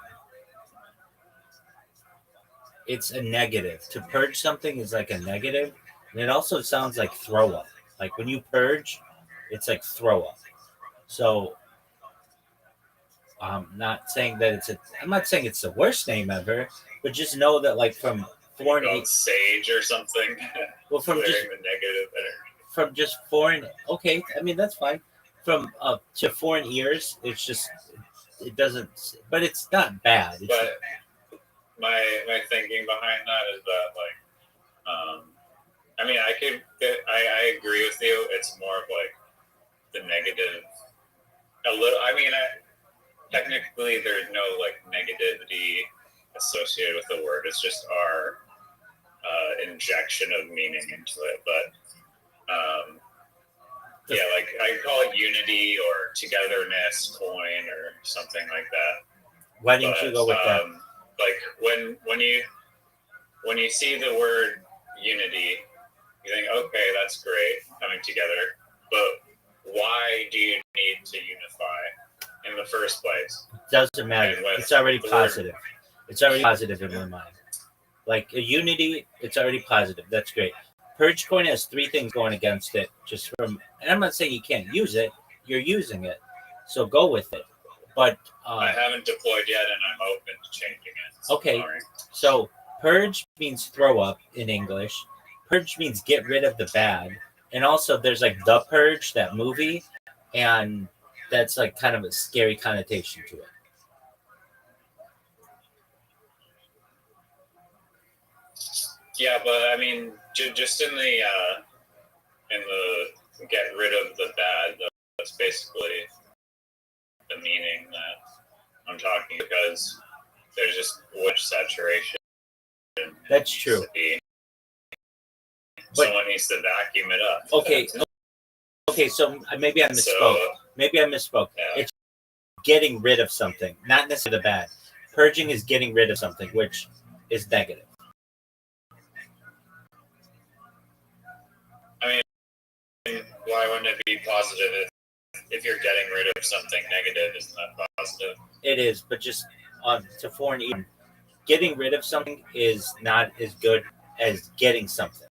It's a negative. To purge something is like a negative, and it also sounds like throw up. Like when you purge, it's like throw up. So I'm not saying that I'm not saying it's the worst name ever, but just know that like from foreign sage or something. Well, from just the negative energy. From just foreign. Okay, I mean that's fine. From to foreign ears, it's just it doesn't. But it's not bad. But my thinking behind that is that like, I mean, I agree with you. It's more of like the negative. A little. I mean, technically, there's no like negativity associated with the word. It's just our injection of meaning into it. But yeah, like I call it unity or togetherness, coin, or something like that. Why didn't you go with that? Like when you see the word unity, you think, okay, that's great, coming together. But why do you need to unify in the first place? It doesn't matter. It's already positive. It's already positive in my mind. Like a unity, it's already positive. That's great. Purge coin has three things going against it. And I'm not saying you can't use it. You're using it, so go with it. But I haven't deployed yet, and I'm open to changing it. Okay, so purge means throw up in English. Purge means get rid of the bad, and also there's like The Purge, that movie, and that's like kind of a scary connotation to it. Yeah, but I mean, just in the get rid of the bad, that's basically the meaning that I'm talking, because there's just much saturation. That's true. Someone needs to vacuum it up. Okay, so maybe I misspoke. Yeah. It's getting rid of something, not necessarily the bad. Purging is getting rid of something, which is negative. I mean, why wouldn't it be positive if you're getting rid of something negative? Isn't that positive? It is, but just to foreign ear, getting rid of something is not as good as getting something.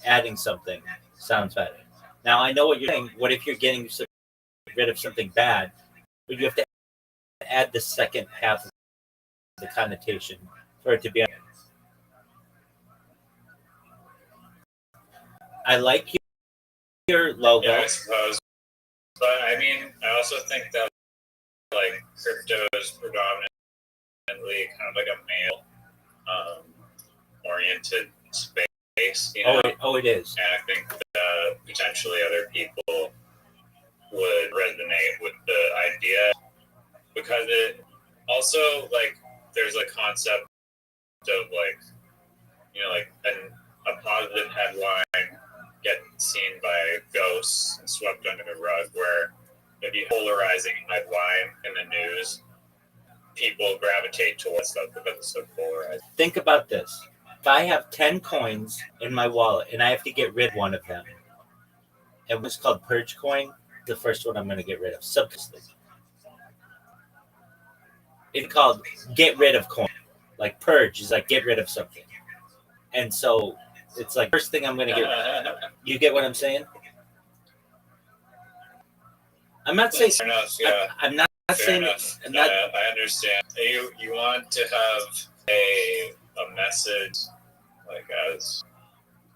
Adding something sounds better. Now, I know what you're saying. What if you're getting rid of something bad, but you have to add the second half of the connotation for it to be. I like your logo. Yeah, I suppose. But I mean, I also think that like crypto is predominantly kind of like a male oriented space. You know? It is. And I think that potentially other people would resonate with the idea, because it also, like, there's a concept of like, like a positive headline get seen by ghosts and swept under the rug, where if you polarizing headline in the news, people gravitate towards stuff because it's so polarized. Think about this. If I have 10 coins in my wallet and I have to get rid of one of them, and what's called purge coin, the first one I'm going to get rid of. Subconsciously. It's called get rid of coin. Like purge is like get rid of something. And so it's like first thing I'm going to get. You get what I'm saying? I'm not saying. Fair enough, yeah. I'm not saying. I understand. You want to have a message like as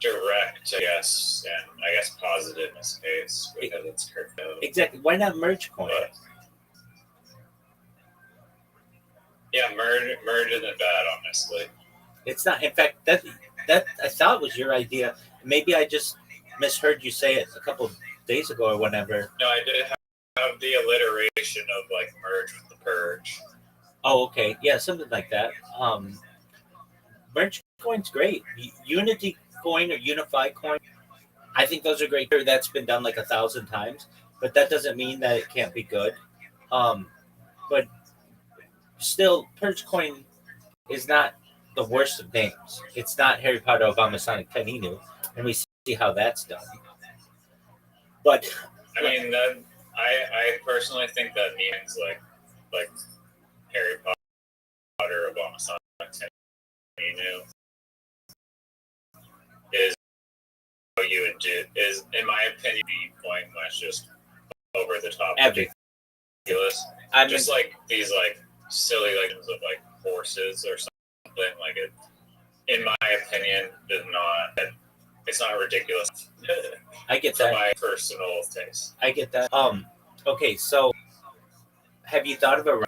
direct, I guess, and I guess positive in this case because it's crypto. Exactly. Why not merge coin? merge isn't bad, honestly. It's not. In fact, that I thought was your idea. Maybe I just misheard you say it a couple of days ago or whenever. No, I did have the alliteration of like merge with the purge. Oh, okay. Yeah, something like that. Merge coin's great. Unity coin or Unify coin, I think those are great. That's been done like 1,000 times, but that doesn't mean that it can't be good. But still, Purge coin is not the worst of names. It's not Harry Potter, Obama, Sonic, Teninu, and we see how that's done. But I mean, that I personally think that means like Harry Potter, Obama, Sonic, Teninu is what you would do. Is, in my opinion, the point when it's just over the top, ridiculous. Just like these like silly legends of like horses or something like it. In my opinion, does not. It's not ridiculous. I get that. My personal taste. I get that. Okay, so have you thought of a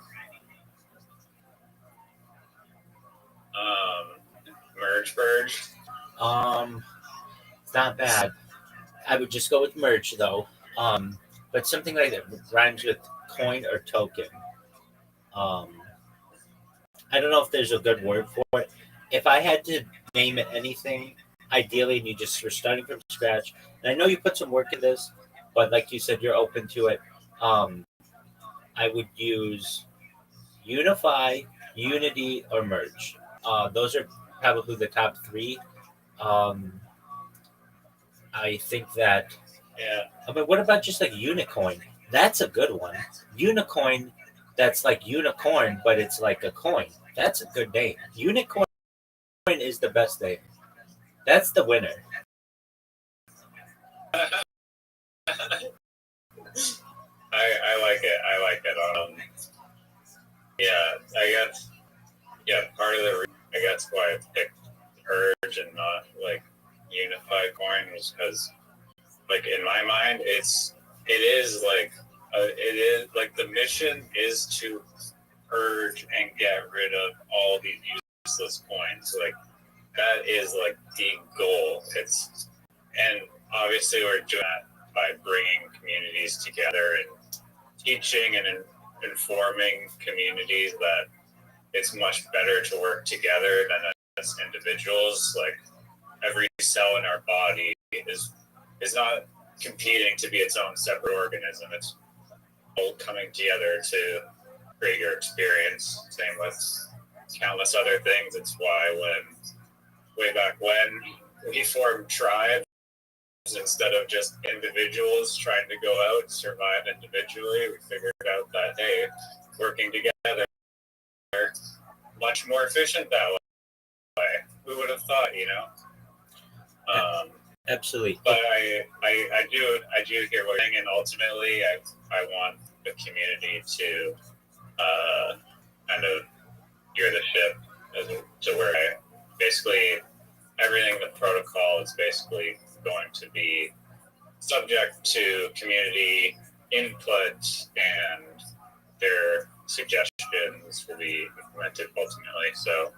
merge purge? It's not bad. I would just go with merge though. But something like that rhymes with coin or token. I don't know if there's a good word for it. If I had to name it anything, ideally, and you just were starting from scratch, and I know you put some work in this, but like you said, you're open to it. I would use Unify, Unity, or Merge. Those are probably the top three. I think that. Yeah. I mean, what about just like Unicoin? That's a good one. Unicoin, that's like unicorn, but it's like a coin. That's a good name. Unicorn is the best name. That's the winner. I like it. I like it. Yeah, I guess. Yeah, part of the I guess why I picked Purge and not like Unify Coin was because, like, in my mind, it is like the mission is to purge and get rid of all these useless coins. Like that is like the goal. And obviously we're doing that by bringing communities together and teaching and informing communities that it's much better to work together than as individuals. Like every cell in our body is not competing to be its own separate organism. It's all coming together to create your experience. Same with countless other things. It's why way back when we formed tribes instead of just individuals trying to go out and survive individually, we figured out that, hey, working together much more efficient that way. Who would have thought, you know? Absolutely. But I do hear what you're saying, and ultimately I want the community to kind of gear the ship to where basically everything in the protocol is basically going to be subject to community input, and their suggestions will be implemented ultimately. So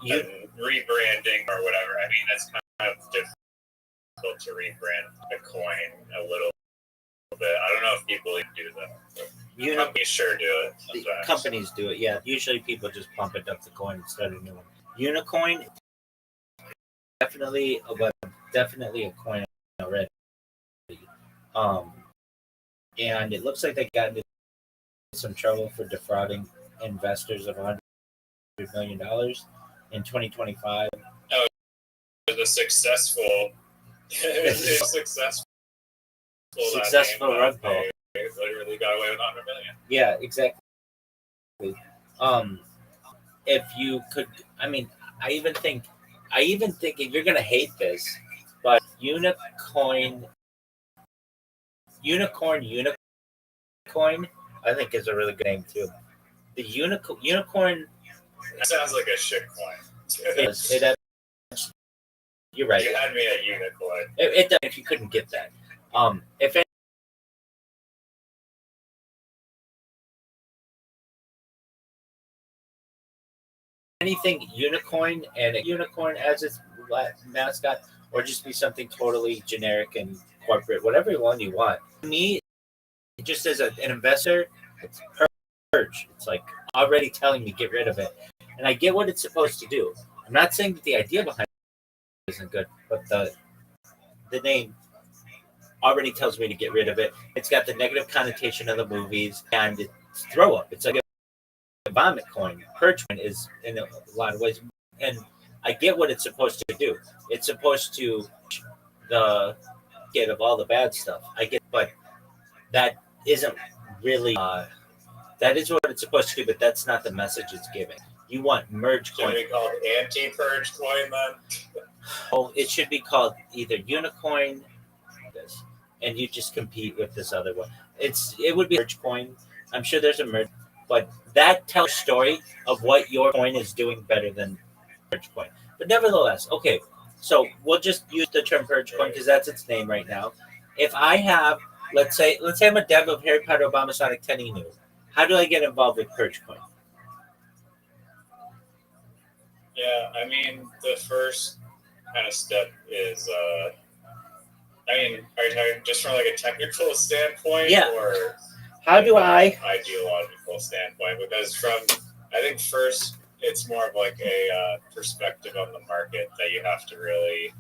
rebranding or whatever, I mean, that's kind of difficult to rebrand a coin a little bit. I don't know if people even do that. Companies sure do it sometimes. Companies do it, yeah. Usually people just pump it up the coin and start a new one. Unicoin, definitely a coin already. And it looks like they got into some trouble for defrauding investors of $100 million in 2025. Oh, the successful rug pull. They literally got away with $100 million. Yeah, exactly. If you could, I mean, I even think if you're gonna hate this, but unicorn, I think is a really good name too. The unicorn. That sounds like a shit coin. You're right. You had me at unicorn. It does. If you couldn't get that, if anything unicorn and a unicorn as its mascot, or just be something totally generic and corporate, whatever one you want. To me, just as an investor, it's purge. It's like already telling me get rid of it, and I get what it's supposed to do. I'm not saying that the idea behind it isn't good, but the name already tells me to get rid of it. It's got the negative connotation of the movies, and it's throw up. It's like a vomit coin. Purge coin is in a lot of ways, and I get what it's supposed to do. It's supposed to the get of all the bad stuff. I get, but that isn't really. That is what it's supposed to do, but that's not the message it's giving. You want merge Should coin. it be called anti-purge coin then? Oh, it should be called either unicorn, this, and you just compete with this other one. It would be merge coin. I'm sure there's a merge, but that tells a story of what your coin is doing better than merge coin. But nevertheless, okay. So we'll just use the term purge coin because that's its name right now. If I have, let's say I'm a dev of Harry Potter Obama Sonic 10 Enu. How do I get involved with purge coin? Yeah, I mean, the first kind of step is, I mean, are you talking just from like a technical standpoint, Yeah. or How do I? ideological standpoint? Because I think first it's more of like a perspective on the market that you have to really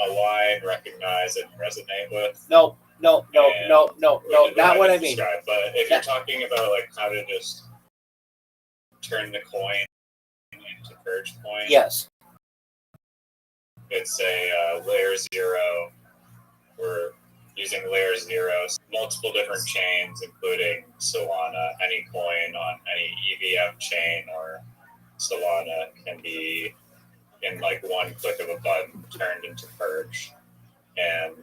align, recognize, and resonate with. No, not what I mean. But if you're talking about like how to just turn the coin into purge coin, Yes. it's a layer 0. We're using layer 0, multiple different chains, including Solana. Any coin on any EVM chain or Solana can be, in like one click of a button, turned into purge. And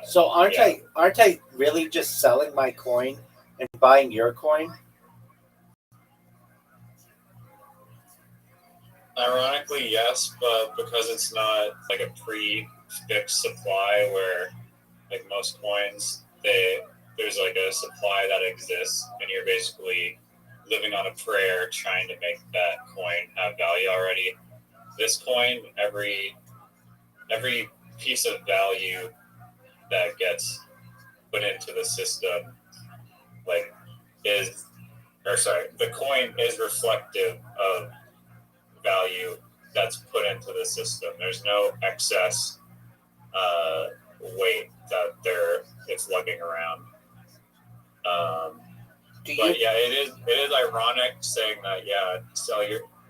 so aren't I really just selling my coin and buying your coin? Ironically, yes, but because it's not like a pre-fixed supply where like most coins, there's like a supply that exists, and you're basically living on a prayer trying to make that coin have value already. This coin, every piece of value that gets put into the system, the coin is reflective of value that's put into the system. There's no excess weight that it's lugging around. It is ironic saying that. Yeah,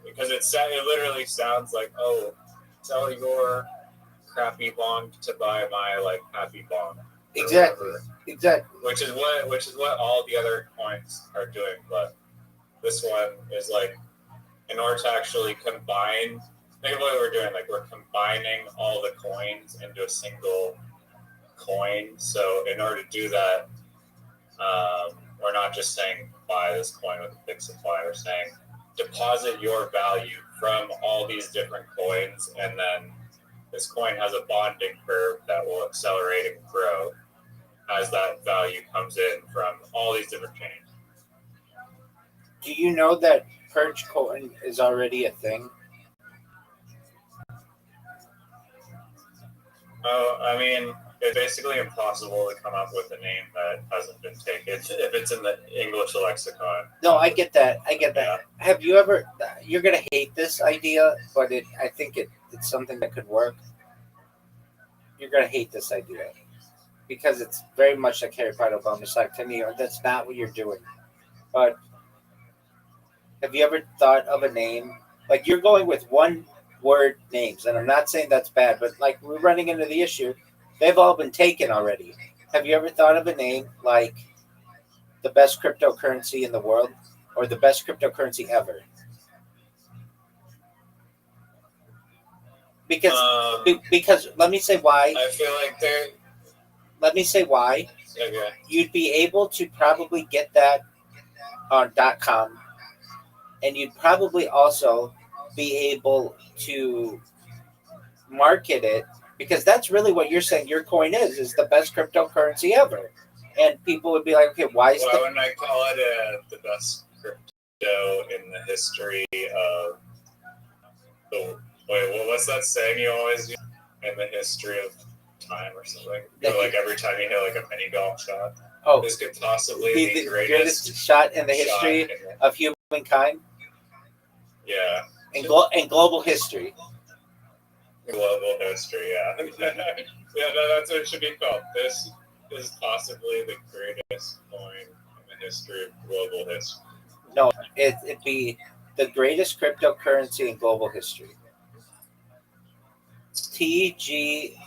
because it literally sounds like, oh, sell your crappy bong to buy my like happy bong. Exactly. Which is what all the other coins are doing, but this one is like, in order to actually combine, think of what we're doing. Like, we're combining all the coins into a single coin. So in order to do that, we're not just saying buy this coin with a fixed supply. We're saying deposit your value from all these different coins, and then this coin has a bonding curve that will accelerate and grow as that value comes in from all these different chains. Do you know that purge coin is already a thing? Oh, I mean, it's basically impossible to come up with a name that hasn't been taken if it's in the English lexicon. No, I get that. Yeah. Have you ever? You're gonna hate this idea, but I think it's something that could work. You're gonna hate this idea because it's very much like Harry Potter Obama Sonic 10 Enu. That's not what you're doing. But have you ever thought of a name? Like, you're going with one word names, and I'm not saying that's bad, but like, we're running into the issue. They've all been taken already. Have you ever thought of a name like the best cryptocurrency in the world, or the best cryptocurrency ever? Because let me say why. I feel like Let me say why. Okay. You'd be able to probably get that on .com, and you'd probably also be able to market it, because that's really what you're saying your coin is the best cryptocurrency ever. And people would be like, okay, why wouldn't I call it the best in the history of the what's that saying you always use? In the history of time or something? Like every time you hit like a mini golf shot. Oh, this could possibly be be the greatest shot in the history of humankind. Yeah. In global history. Global history, yeah. Yeah, that's what it should be called. This is possibly the greatest coin in the history of global history. No, it'd be the greatest cryptocurrency in global history. TGCITGH.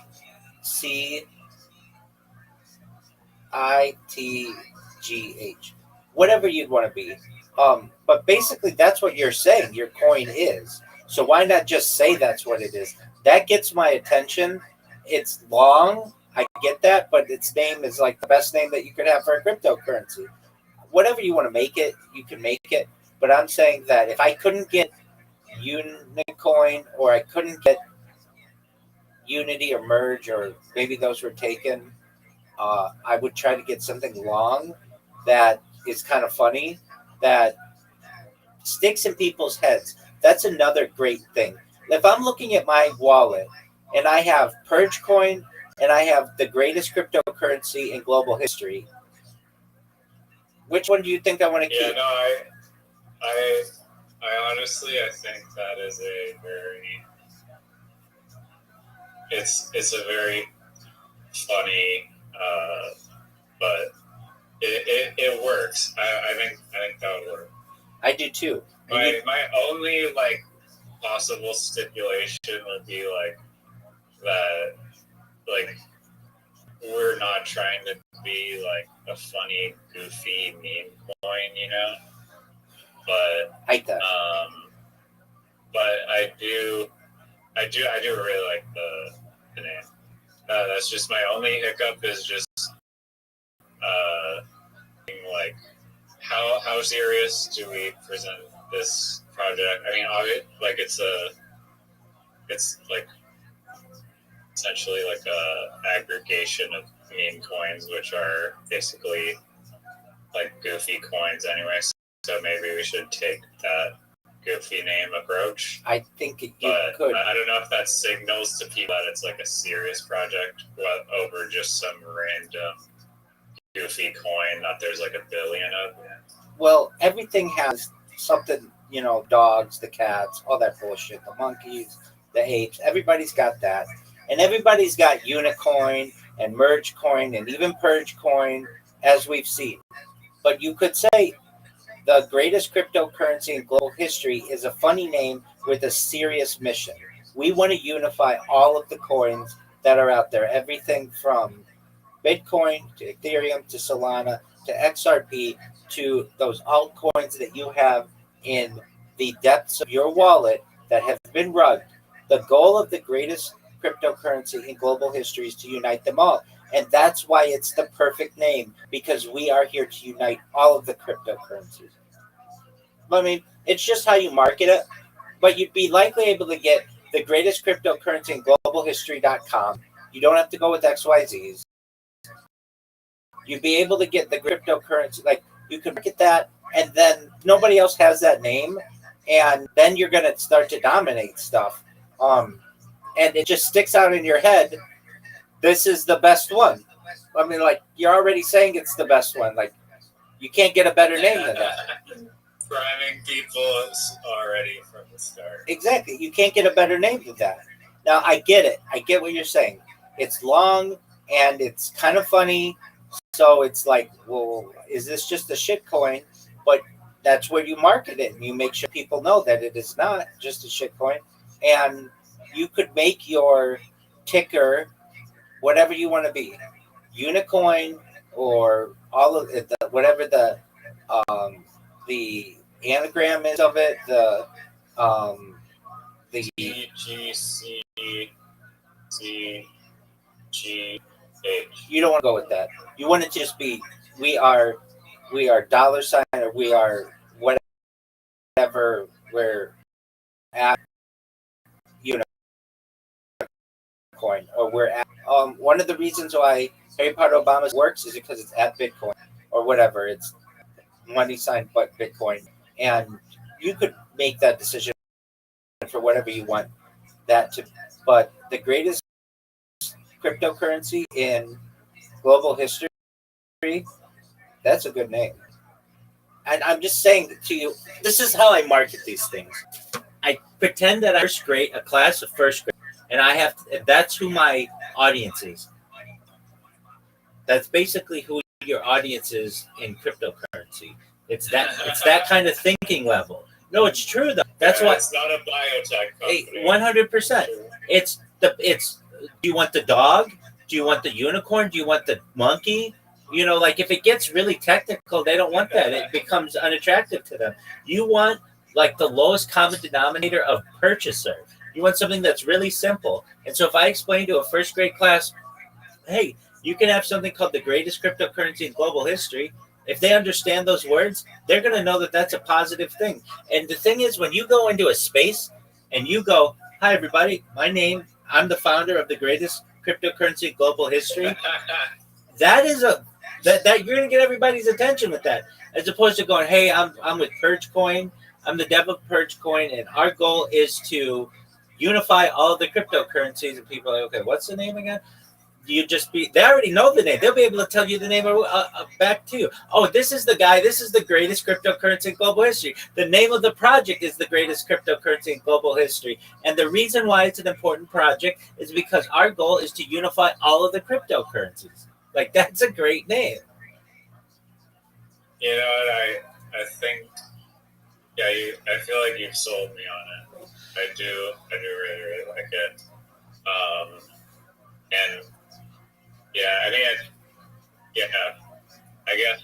Whatever you'd want to be. But basically, that's what you're saying your coin is. So why not just say that's what it is? That gets my attention. It's long. I get that, but its name is like the best name that you could have for a cryptocurrency. Whatever you want to make it, you can make it. But I'm saying that if I couldn't get Unicoin or I couldn't get Unity or Merge, or maybe those were taken, I would try to get something long that is kind of funny, that sticks in people's heads. That's another great thing. If I'm looking at my wallet and I have Purge Coin and I have the greatest cryptocurrency in global history, which one do you think I want to keep? Yeah, no, I honestly, I think that is a very, it's a very funny, but it works. I think that would work. I do too. My only like possible stipulation would be like that, like we're not trying to be like a funny, goofy meme coin, you know. But but I do really like the name. That's just my only hiccup. Is just like how serious do we present this project? I mean, like it's like essentially like a aggregation of meme coins, which are basically like goofy coins anyway. So maybe we should take that goofy name approach. I think you could. I don't know if that signals to people that it's like a serious project over just some random goofy coin that there's like a billion of. Well, everything has something, you know, dogs, the cats, all that bullshit, the monkeys, the apes, everybody's got that. And everybody's got Unicoin and Merge Coin and even Purge Coin, as we've seen. But you could say the greatest cryptocurrency in global history is a funny name with a serious mission. We want to unify all of the coins that are out there, everything from Bitcoin to Ethereum to Solana to XRP to those altcoins that you have in the depths of your wallet that have been rugged. The goal of the greatest cryptocurrency in global history is to unite them all. And that's why it's the perfect name, because we are here to unite all of the cryptocurrencies. I mean, it's just how you market it, but you'd be likely able to get the greatest cryptocurrency in globalhistory.com. You don't have to go with XYZs. You'd be able to get the cryptocurrency, like you could market that, and then nobody else has that name, and then you're going to start to dominate stuff. And it just sticks out in your head. This is the best one. I mean, like, you're already saying it's the best one. Like, you can't get a better name than that. Priming people already from the start. Exactly. You can't get a better name than that. Now, I get it. I get what you're saying. It's long and it's kind of funny. So it's like, well, is this just a shit coin? But that's where you market it. And you make sure people know that it is not just a shit coin. And you could make your ticker whatever you want to be. Unicoin or all of it, whatever the anagram is of it, the GGCGH. You don't want to go with that. You want it to just be we are dollar sign, or we are whatever we're at, Bitcoin, or we're at. One of the reasons why Harry Potter Obama's works is because it's at Bitcoin or whatever. It's money sign but Bitcoin, and you could make that decision for whatever you want that to. But the greatest cryptocurrency in global history, that's a good name. And I'm just saying to you, this is how I market these things. I pretend that I'm first grade, a class of first grade, and I have to, that's who my audience is. That's basically who your audience is in cryptocurrency. It's that kind of thinking level. No, it's true though. That's why it's not a biotech company. 100%. It's. Do you want the dog? Do you want the unicorn? Do you want the monkey? You know, like if it gets really technical, they don't want that. It becomes unattractive to them. You want like the lowest common denominator of purchaser. You want something that's really simple. And so if I explain to a first grade class, hey, you can have something called the greatest cryptocurrency in global history. If they understand those words, they're going to know that that's a positive thing. And the thing is, when you go into a space and you go, hi, everybody, I'm the founder of the greatest cryptocurrency in global history. That is that you're going to get everybody's attention with that, as opposed to going, hey, I'm with Purgecoin. I'm the dev of Purgecoin, and our goal is to unify all of the cryptocurrencies. And people are like, okay, what's the name again? They already know the name. They'll be able to tell you the name back to you. Oh, this is the guy. This is the greatest cryptocurrency in global history. The name of the project is the greatest cryptocurrency in global history. And the reason why it's an important project is because our goal is to unify all of the cryptocurrencies. Like, that's a great name. You know what? I think, yeah, I feel like you've sold me on it. I do really, really like it. And yeah, I mean, I guess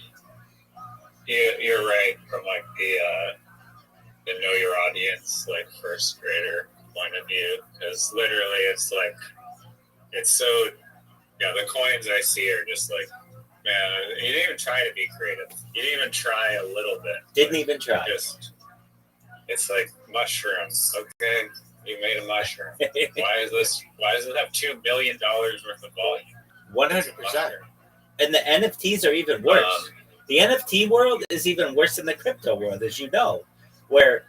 you're right from like the know your audience, like first grader point of view, because literally it's like, it's so, the coins I see are just like, man, you didn't even try to be creative. You didn't even try a little bit. Didn't even try. It's like mushrooms. Okay, you made a mushroom. Why does it have $2 million worth of volume? 100%. And the NFTs are even worse. The NFT world is even worse than the crypto world, as you know, where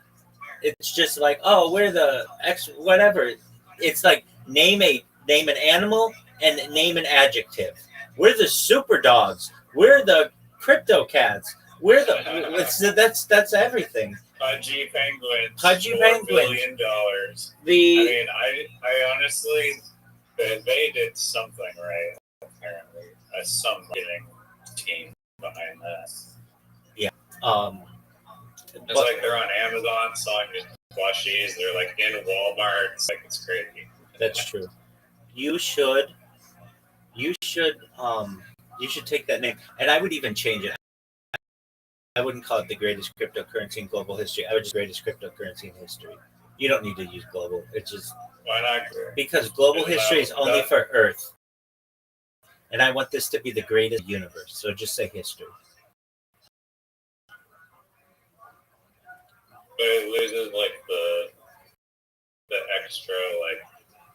it's just like, oh, we're the X whatever. It's like name an animal and name an adjective. We're the super dogs. We're the crypto cats. We're the that's everything. Pudgy penguins. Pudgy $4 penguins. billion. I honestly, they did something right. Apparently, some marketing team behind that. Yeah. It's like they're on Amazon selling plushies. They're like in Walmart. It's like, it's crazy. That's true. You should take that name, and I would even change it. I wouldn't call it the greatest cryptocurrency in global history. I would just greatest cryptocurrency in history. You don't need to use global. It's just why not? Because global history is only for Earth, and I want this to be the greatest universe. So just say history. But it loses like the extra like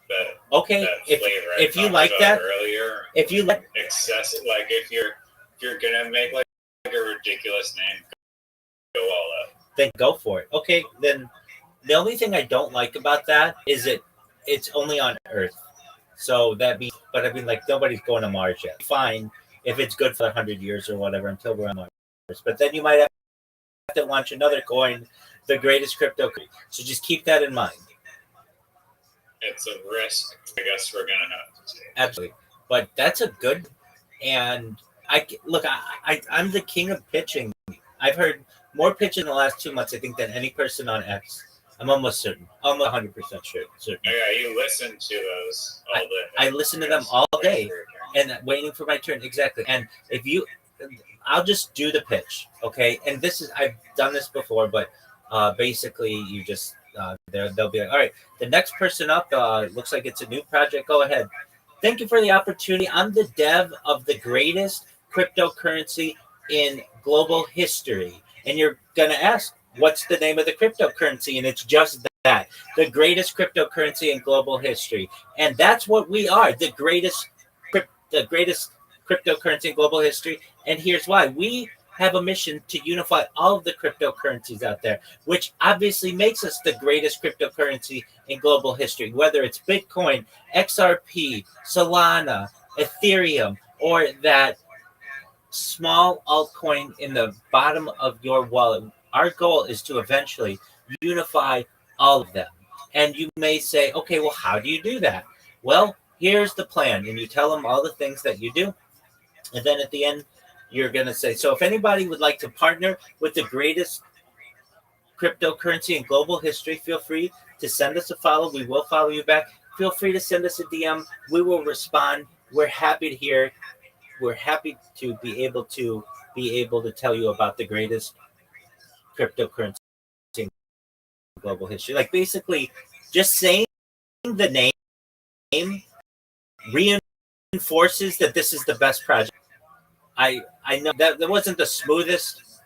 that. Okay, that flavor if you like that earlier, if you like excessive, like if you're gonna make like a ridiculous name, go all out. Then go for it. Okay, then the only thing I don't like about that is it's only on Earth. So that means, but I mean, like nobody's going to Mars yet. Fine if it's good for 100 years or whatever until we're on Mars. But then you might have to launch another coin, the greatest cryptocurrency. So just keep that in mind. It's a risk, I guess, we're gonna have to take. Absolutely, but that's a good. And I'm the king of pitching. I've heard more pitching in the last 2 months, I think, than any person on X. I'm almost certain. Almost 100% sure. Certain. Yeah, you listen to those all day. I listen to them all day, and waiting for my turn. Exactly. And I'll just do the pitch, okay? And I've done this before, but basically, you just they'll be like, all right, the next person up looks like it's a new project. Go ahead. Thank you for the opportunity. I'm the dev of the greatest cryptocurrency in global history. And you're going to ask, what's the name of the cryptocurrency? And it's just that, the greatest cryptocurrency in global history. And that's what we are, the greatest cryptocurrency in global history. And here's why. We have a mission to unify all of the cryptocurrencies out there, which obviously makes us the greatest cryptocurrency in global history, whether it's Bitcoin, XRP, Solana, Ethereum, or that small altcoin in the bottom of your wallet. Our goal is to eventually unify all of them. And you may say, okay, well, how do you do that? Well, here's the plan. And you tell them all the things that you do. And then at the end, you're going to say, so if anybody would like to partner with the greatest cryptocurrency in global history, feel free to send us a follow. We will follow you back. Feel free to send us a DM. We will respond. We're happy to hear. We're happy to be able to tell you about the greatest cryptocurrency in global history. Like basically, just saying the name reinforces that this is the best project. I know that wasn't the smoothest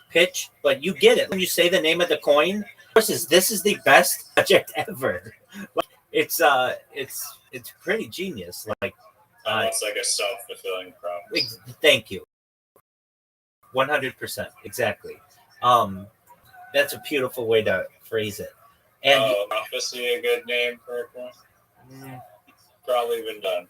pitch, but you get it when you say the name of the coin. Versus this is the best project ever. It's pretty genius. Like it's like a self-fulfilling prophecy. Thank you. 100%, exactly. That's a beautiful way to phrase it. And prophecy, a good name for a coin? Probably been done.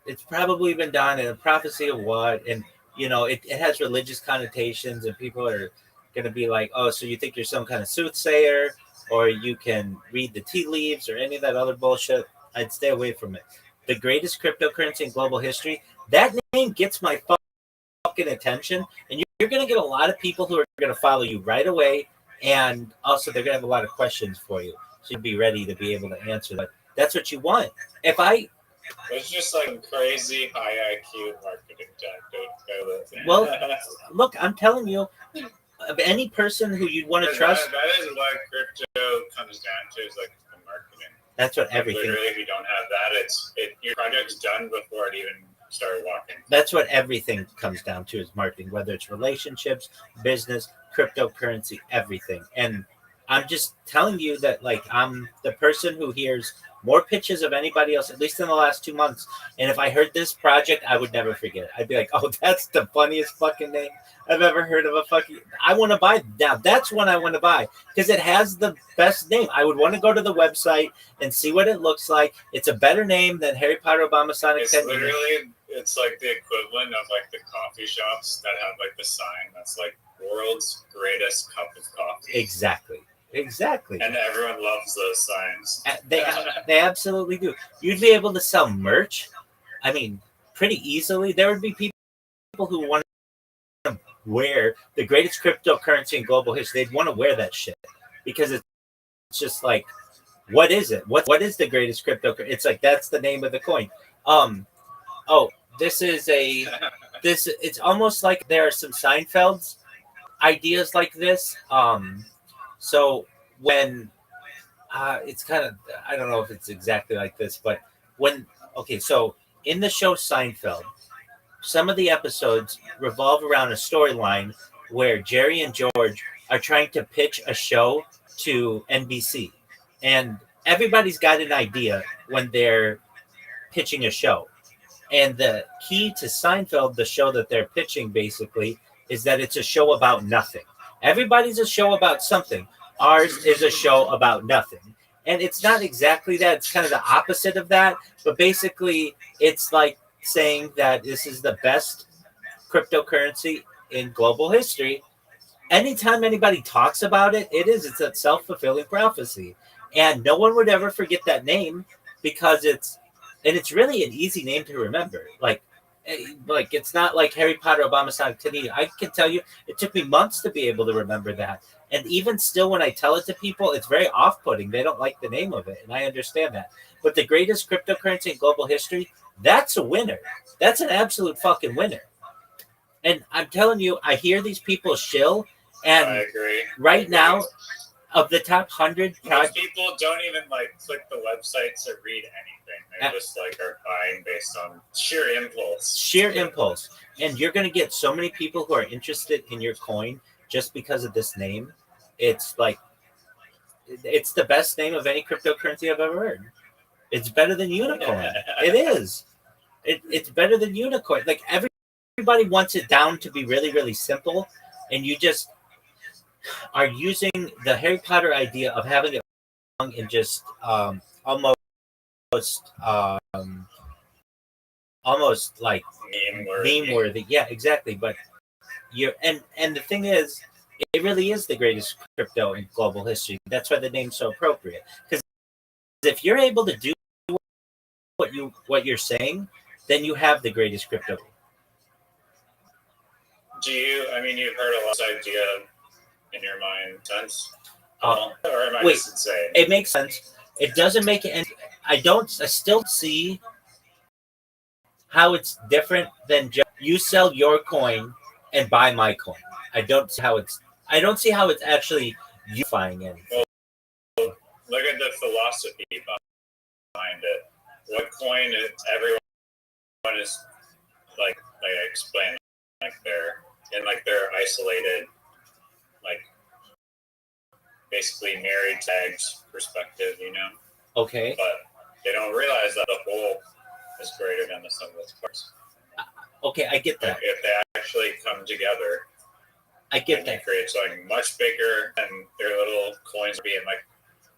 It's probably been done. And a prophecy of what? And it has religious connotations, and people are going to be like, oh, so you think you're some kind of soothsayer, or you can read the tea leaves, or any of that other bullshit. I'd stay away from it. The greatest cryptocurrency in global history, that name gets my fucking attention, and you're going to get a lot of people who are going to follow you right away, and also they're going to have a lot of questions for you, so you'll be ready to be able to answer that. That's what you want. It's just like crazy high IQ marketing tactic. Well, look, I'm telling you, of any person who you'd want to trust. That is what crypto comes down to, is like the marketing. That's what everything. Literally, if you don't have that, your project's done before it even started walking. That's what everything comes down to, is marketing, whether it's relationships, business, cryptocurrency, everything. And I'm just telling you that, like, I'm the person who hears more pitches of anybody else, at least in the last 2 months. And if I heard this project, I would never forget it. I'd be like, oh, that's the funniest fucking name I've ever heard of a fucking. I want to buy now. That's one I want to buy because it has the best name. I would want to go to the website and see what it looks like. It's a better name than Harry Potter Obama Sonic. It's literally, it's like the equivalent of like the coffee shops that have like the sign that's like world's greatest cup of coffee. Exactly. And everyone loves those signs. They absolutely do. You'd be able to sell merch. I mean, pretty easily. There would be people who want to wear the greatest cryptocurrency in global history. They'd want to wear that shit because it's just like, what is it? What is the greatest cryptocurrency? It's like, that's the name of the coin. This is it's almost like there are some Seinfeld's ideas like this. So when it's kind of, I don't know if it's exactly like this, but so in the show Seinfeld, some of the episodes revolve around a storyline where Jerry and George are trying to pitch a show to NBC. And everybody's got an idea when they're pitching a show. And the key to Seinfeld, the show that they're pitching basically, is that it's a show about nothing. Everybody's a show about something. Ours is a show about nothing. And it's not exactly that. It's kind of the opposite of that. But basically, it's like saying that this is the best cryptocurrency in global history. Anytime anybody talks about it, it's a self-fulfilling prophecy. And no one would ever forget that name because it's really an easy name to remember. Like it's not like Harry Potter Obama Sonic Tanita. I can tell you, it took me months to be able to remember that. And even still, when I tell it to people, it's very off-putting. They don't like the name of it, and I understand that. But the greatest cryptocurrency in global history, that's a winner. That's an absolute fucking winner. And I'm telling you, I hear these people shill, and I agree. Right now, of the top 100, most people don't even like click the website to read anything. They just like are buying based on sheer impulse. And you're going to get so many people who are interested in your coin just because of this name. It's like, it's the best name of any cryptocurrency I've ever heard. It's better than Unicorn. It is. It's better than Unicorn. Like everybody wants it down to be really, really simple, and you just are using the Harry Potter idea of having it long and just almost um, almost like meme worthy. Yeah, exactly. But you're and the thing is, it really is the greatest crypto in global history. That's why the name's so appropriate. Because if you're able to do what you're saying, then you have the greatest crypto. Do you? I mean, you've heard a lot of this idea in your mind sense, or am I just insane? It makes sense. It doesn't make it. I still see how it's different than just you sell your coin and buy my coin. I don't see how it's actually unifying anything. Well, look at the philosophy behind it. What coin is everyone is like I explained, like they're in like their isolated, like basically married tags perspective, you know? Okay. But they don't realize that the whole is greater than the sum of its parts. Okay, I get that. Like if they actually come together, I get that. It creates something much bigger, and their little coins are being like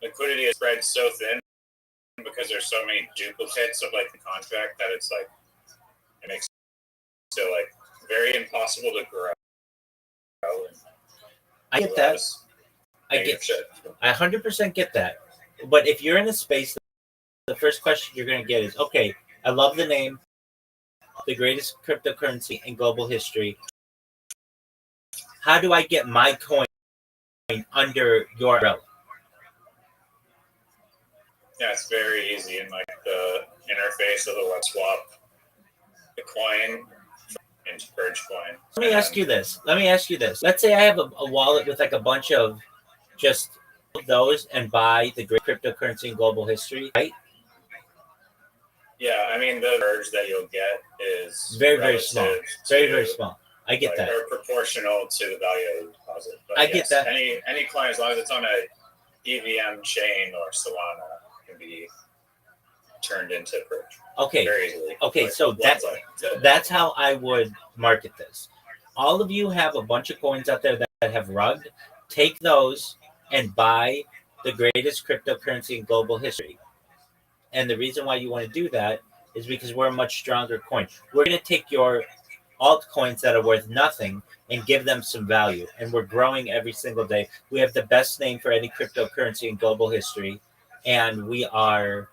liquidity is spread so thin because there's so many duplicates of like the contract that it's like it makes it like very impossible to grow. I get that. I 100% get that. But if you're in a space, the first question you're going to get is, okay, I love the name, the greatest cryptocurrency in global history. How do I get my coin under your umbrella? Yeah, it's very easy in like the interface of the web swap, the coin into Purge coin. Let me ask you this. Let's say I have a wallet with like a bunch of just those and buy the great cryptocurrency in global history, right? Yeah, I mean the Purge that you'll get is very small. Very small. I get that. Or proportional to the value of the deposit. But I get that. Any coin, as long as it's on a EVM chain or Solana, can be turned into Purge. Okay. Very easily. Okay, so that's how I would market this. All of you have a bunch of coins out there that have rugged. Take those and buy the greatest cryptocurrency in global history. And the reason why you want to do that is because we're a much stronger coin. We're going to take your altcoins that are worth nothing and give them some value. And we're growing every single day. We have the best name for any cryptocurrency in global history. And we are,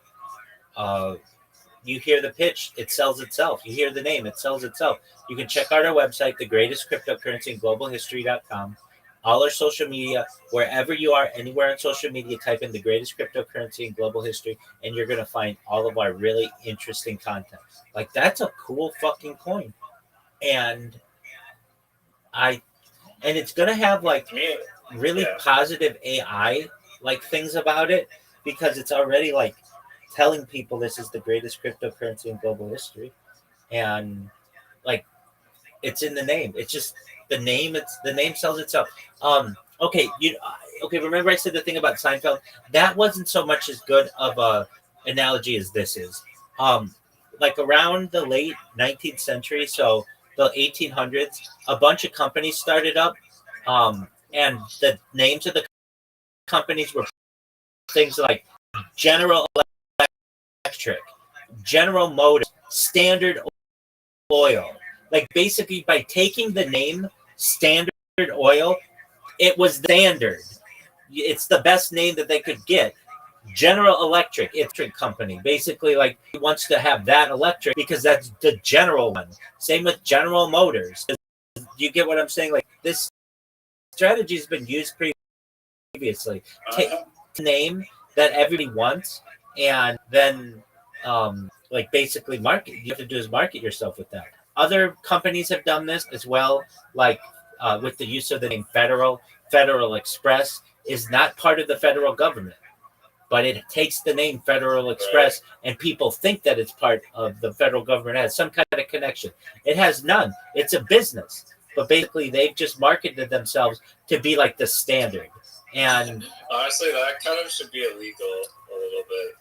you hear the pitch, it sells itself. You hear the name, it sells itself. You can check out our website, thegreatestcryptocurrencyinGlobalHistory.com. All our social media, wherever you are, anywhere on social media, type in the greatest cryptocurrency in global history, and you're going to find all of our really interesting content. Like, that's a cool fucking coin. And it's going to have like really positive AI like things about it, because it's already like telling people this is the greatest cryptocurrency in global history. And like, it's in the name. It's just the name. The name sells itself. Okay. Remember I said the thing about Seinfeld? That wasn't so much as good of a analogy as this is. Like around the late 19th century, so the 1800s, a bunch of companies started up, and the names of the companies were things like General Electric, General Motors, Standard Oil. Like, basically, by taking the name Standard Oil, it was standard. It's the best name that they could get. General Electric company. Basically, like, he wants to have that electric because that's the general one. Same with General Motors. You get what I'm saying? Like, this strategy has been used previously. Take a name that everybody wants and then like basically market. You have to do is market yourself with that. Other companies have done this as well, like with the use of the name Federal Express is not part of the federal government, but it takes the name Federal Express and people think that it's part of the federal government. It has some kind of connection. It has none. It's a business, but basically they've just marketed themselves to be like the standard. And honestly, that kind of should be illegal a little bit.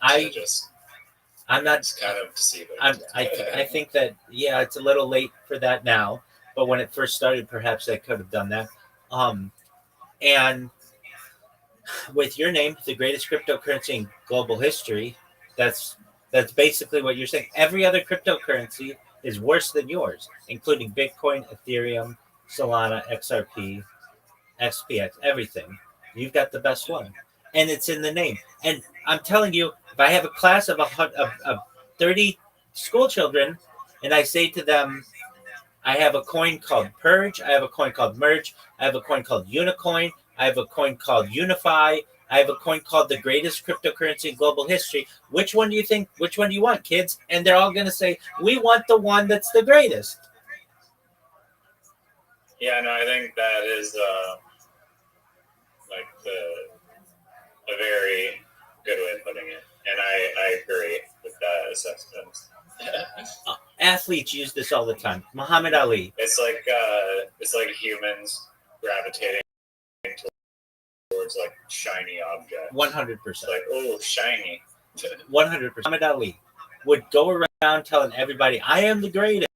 I'm not. It's kind of deceiving. I think that it's a little late for that now, but when it first started, perhaps I could have done that. And with your name, the greatest cryptocurrency in global history, that's basically what you're saying. Every other cryptocurrency is worse than yours, including Bitcoin, Ethereum, Solana, XRP, XPX, everything. You've got the best one, and it's in the name. And I'm telling you, if I have a class of 30 school children, and I say to them, I have a coin called Purge, I have a coin called Merge, I have a coin called Unicoin, I have a coin called Unify, I have a coin called the greatest cryptocurrency in global history. Which one do you think? Which one do you want, kids? And they're all going to say, we want the one that's the greatest. Yeah, no, I think that is like a very good way of putting it, and I agree with that assessment. Athletes use this all the time. Muhammad Ali. It's like humans gravitating towards like shiny objects. 100%. Like, oh, shiny. 100%. Muhammad Ali would go around telling everybody, I am the greatest.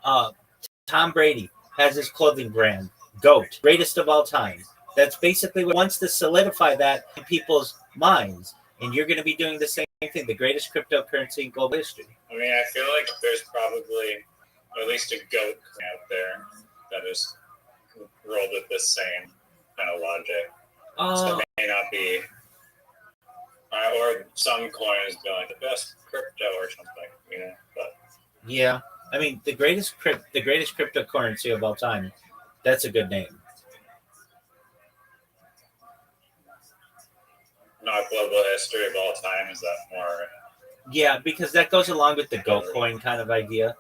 Tom Brady has his clothing brand, GOAT, greatest of all time. That's basically what wants to solidify that in people's minds. And you're going to be doing the same thing, the greatest cryptocurrency in global history. I mean, I feel like there's probably at least a GOAT out there that is rolled with the same kind of logic. So it may not be, or some coins be like the best crypto or something, But yeah, I mean, the greatest cryptocurrency of all time. That's a good name. Not global history of all time. Is that more? Yeah, because that goes along with the GOAT coin kind of idea,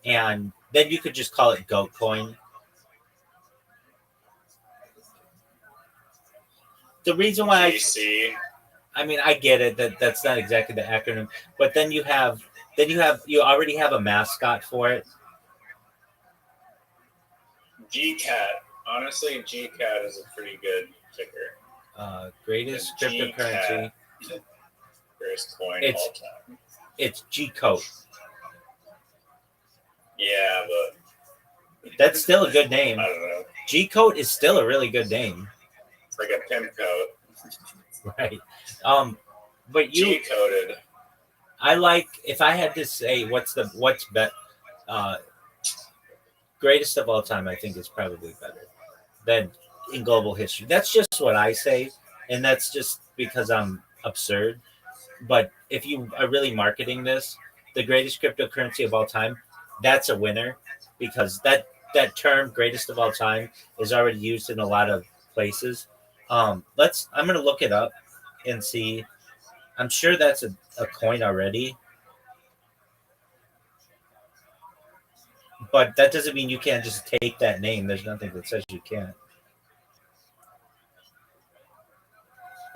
and then you could just call it GOAT coin. The reason why GC. I mean, I get it that's not exactly the acronym, but then you already have a mascot for it. GCAT. Honestly, GCAT is a pretty good ticker. Greatest cryptocurrency. Greatest coin of all time. It's G-Coat. Yeah, but that's still a good name. I don't know. G-Coat is still a really good name. It's like a pimp coat. Right. But you G-coated. I like, if I had to say what's greatest of all time, I think is probably better than in global history. That's just what I say, and that's just because I'm absurd. But if you are really marketing this, the greatest cryptocurrency of all time, that's a winner, because that term greatest of all time is already used in a lot of places. I'm going to look it up and see. I'm sure that's a coin already, but that doesn't mean you can't just take that name. There's nothing that says you can't.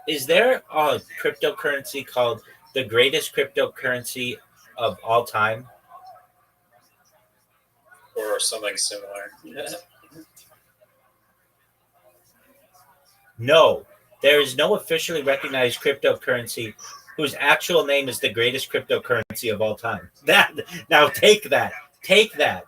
Is there a cryptocurrency called the greatest cryptocurrency of all time? Or something similar? No, there is no officially recognized cryptocurrency whose actual name is the greatest cryptocurrency of all time. Now take that. Take that.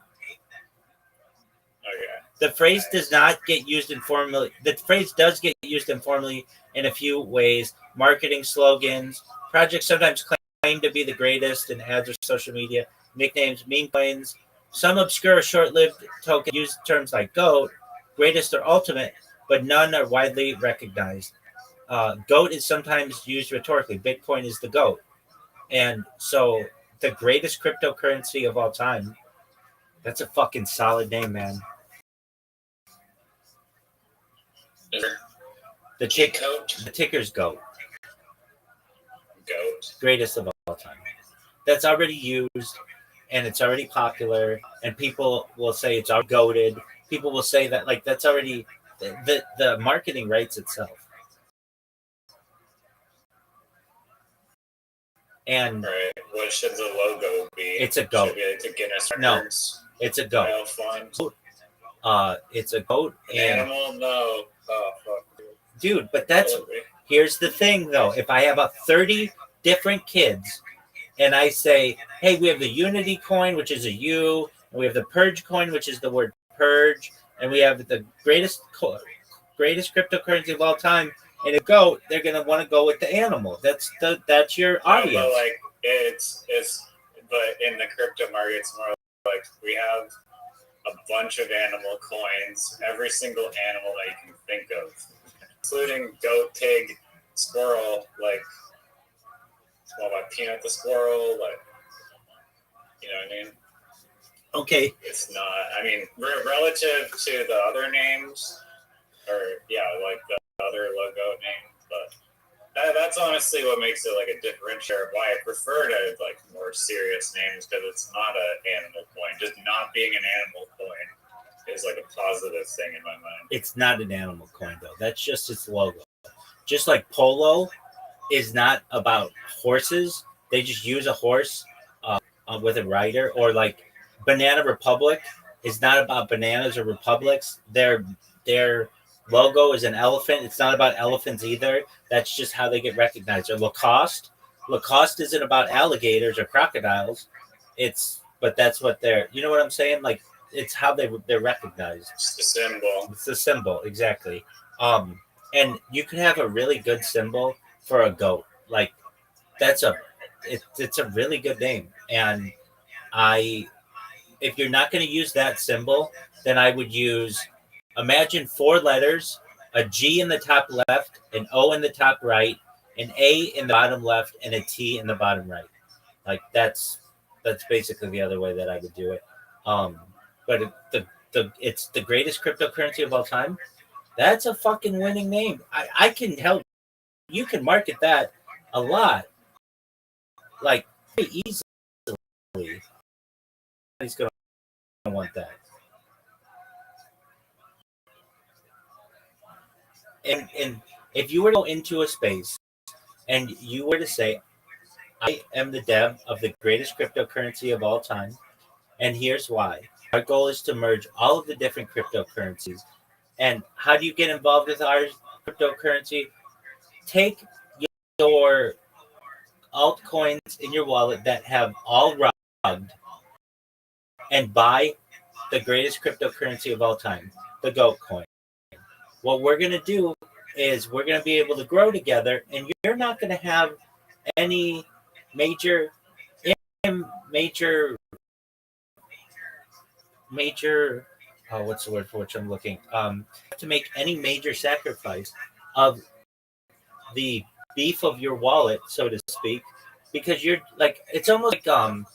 Okay. The phrase does not get used informally. The phrase does get used informally in a few ways. Marketing slogans. Projects sometimes claim to be the greatest in ads or social media. Nicknames, meme coins. Some obscure, short-lived tokens use terms like GOAT, greatest or ultimate, but none are widely recognized. GOAT is sometimes used rhetorically. Bitcoin is the GOAT. And so the greatest cryptocurrency of all time, that's a fucking solid name, man. The ticker's GOAT. GOAT. Greatest of all time. That's already used, and it's already popular, and people will say it's already goated. People will say that, like, that's already, the marketing writes itself. And right. What should the logo be? It's a goat. Should it be like a Guinness No, Records? it's a goat. It's a goat. And animal? No. Oh, fuck. Dude, but here's the thing, though. If I have about 30 different kids and I say, hey, we have the Unity coin, which is a U, and we have the Purge coin, which is the word purge, and we have the greatest cryptocurrency of all time. And a goat, they're gonna want to go with the animal. That's your audience. No, but like it's but in the crypto market, it's more like we have a bunch of animal coins, every single animal that you can think of, including goat, pig, squirrel, like Peanut the squirrel, like, you know what I mean? Okay. It's not. I mean, relative to the other names, or yeah, like the other logo names, but that's honestly what makes it like a differentiator. Why I prefer to like more serious names, because it's not an animal coin. Just not being an animal coin is like a positive thing in my mind. It's not an animal coin though. That's just its logo. Just like polo is not about horses. They just use a horse with a rider, or like Banana Republic is not about bananas or republics. Their logo is an elephant. It's not about elephants either. That's just how they get recognized. Or Lacoste isn't about alligators or crocodiles. But that's what they're. You know what I'm saying? Like it's how they're recognized. It's the symbol. It's the symbol, exactly. And you can have a really good symbol for a goat. Like it's a really good name. And if you're not going to use that symbol, then I would imagine 4 letters, a G in the top left, an O in the top right, an A in the bottom left, and a T in the bottom right. Like that's basically the other way that I would do it. But it's the greatest cryptocurrency of all time. That's a fucking winning name. I can help. You can market that a lot, like very easily. He's gonna want that. And if you were to go into a space and you were to say, I am the dev of the greatest cryptocurrency of all time, and here's why. Our goal is to merge all of the different cryptocurrencies. And how do you get involved with our cryptocurrency? Take your altcoins in your wallet that have all rugged and buy the greatest cryptocurrency of all time, the GOAT coin. What we're going to do is we're going to be able to grow together, and you're not going to have any major what's the word for which I'm looking, to make any major sacrifice of the beef of your wallet, so to speak, because you're like, it's almost like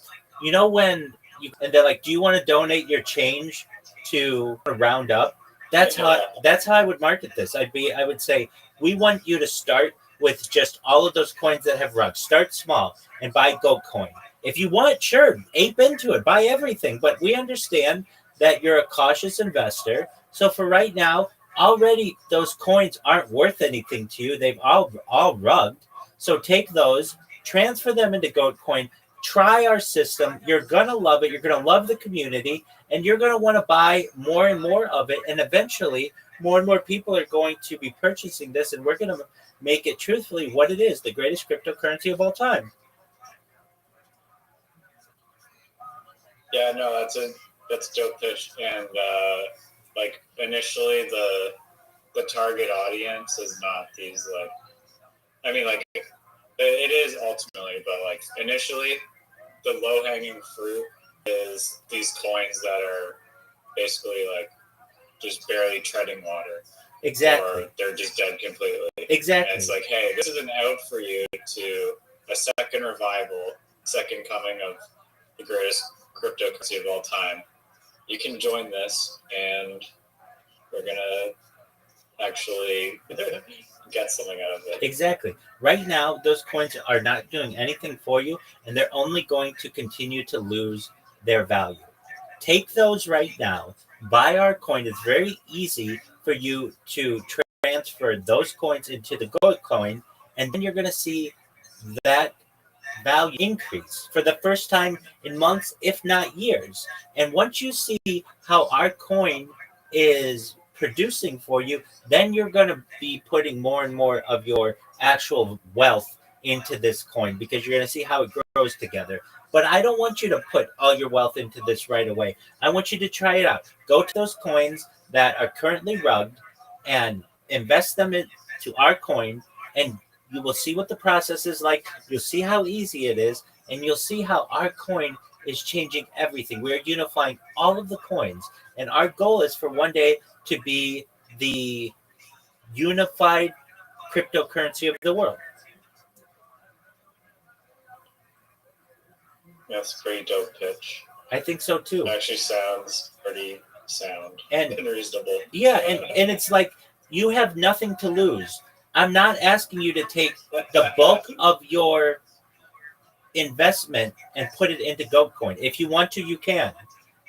when and they're like, do you want to donate your change to round up? That's how I would market this. I would say, we want you to start with just all of those coins that have rugs. Start small and buy GOAT coin. If you want, sure, ape into it, buy everything. But we understand that you're a cautious investor. So for right now, already those coins aren't worth anything to you. They've all rugged. So take those, transfer them into GOAT coin, try our system. You're going to love it. You're going to love the community, and you're going to want to buy more and more of it. And eventually, more and more people are going to be purchasing this, and we're going to make it truthfully what it is, the greatest cryptocurrency of all time. Yeah, no, that's a dope pitch. And like initially the target audience is not these like, I mean, like it is ultimately, but like initially the low hanging fruit is these coins that are basically like just barely treading water. Exactly. Or they're just dead completely. Exactly. And it's like, hey, this is an out for you to a second revival, second coming of the greatest cryptocurrency of all time. You can join this, and we're gonna actually get something out of it. Exactly. Right now, those coins are not doing anything for you, and they're only going to continue to lose their value. Take those right now. Buy our coin. It's very easy for you to transfer those coins into the GOAT coin, and then you're going to see that value increase for the first time in months, if not years. And once you see how our coin is producing for you, then you're going to be putting more and more of your actual wealth into this coin, because you're going to see how it grows grows together. But I don't want you to put all your wealth into this right away. I want you to try it out. Go to those coins that are currently rugged and invest them into our coin, and you will see what the process is like. You'll see how easy it is, and you'll see how our coin is changing everything. We're unifying all of the coins, and our goal is for one day to be the unified cryptocurrency of the world. That's a pretty dope pitch. I think so too. Actually sounds pretty sound and reasonable. Yeah, and it's like you have nothing to lose. I'm not asking you to take the bulk of your investment and put it into GoatCoin. If you want to, you can.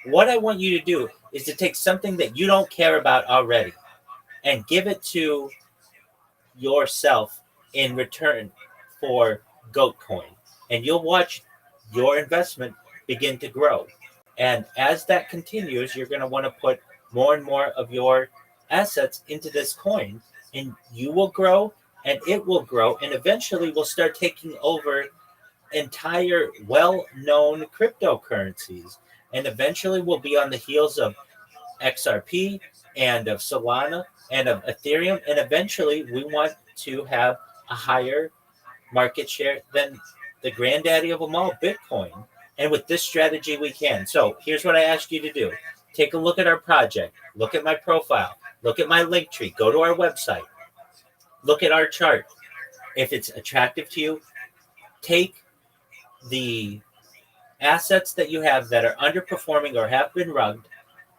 What I want you to do is to take something that you don't care about already and give it to yourself in return for GoatCoin. And you'll watch your investment begin to grow. And as that continues, you're going to want to put more and more of your assets into this coin, and you will grow and it will grow. And eventually we'll start taking over entire well-known cryptocurrencies. And eventually we'll be on the heels of XRP and of Solana and of Ethereum. And eventually we want to have a higher market share than the granddaddy of them all, Bitcoin. And with this strategy, we can. So here's what I ask you to do. Take a look at our project. Look at my profile. Look at my link tree. Go to our website. Look at our chart. If it's attractive to you, take the assets that you have that are underperforming or have been rugged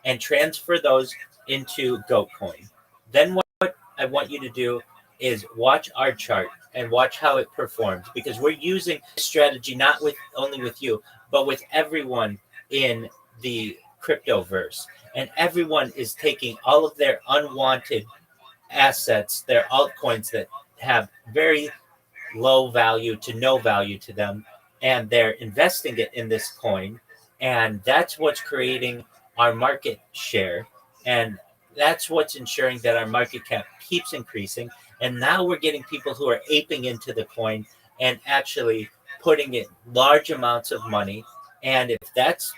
and transfer those into GoatCoin. Then what I want you to do is watch our chart and watch how it performs, because we're using this strategy not with only with you, but with everyone in the cryptoverse. And everyone is taking all of their unwanted assets, their altcoins that have very low value to no value to them, and they're investing it in this coin. And that's what's creating our market share. And that's what's ensuring that our market cap keeps increasing. And now we're getting people who are aping into the coin and actually putting in large amounts of money. And if that's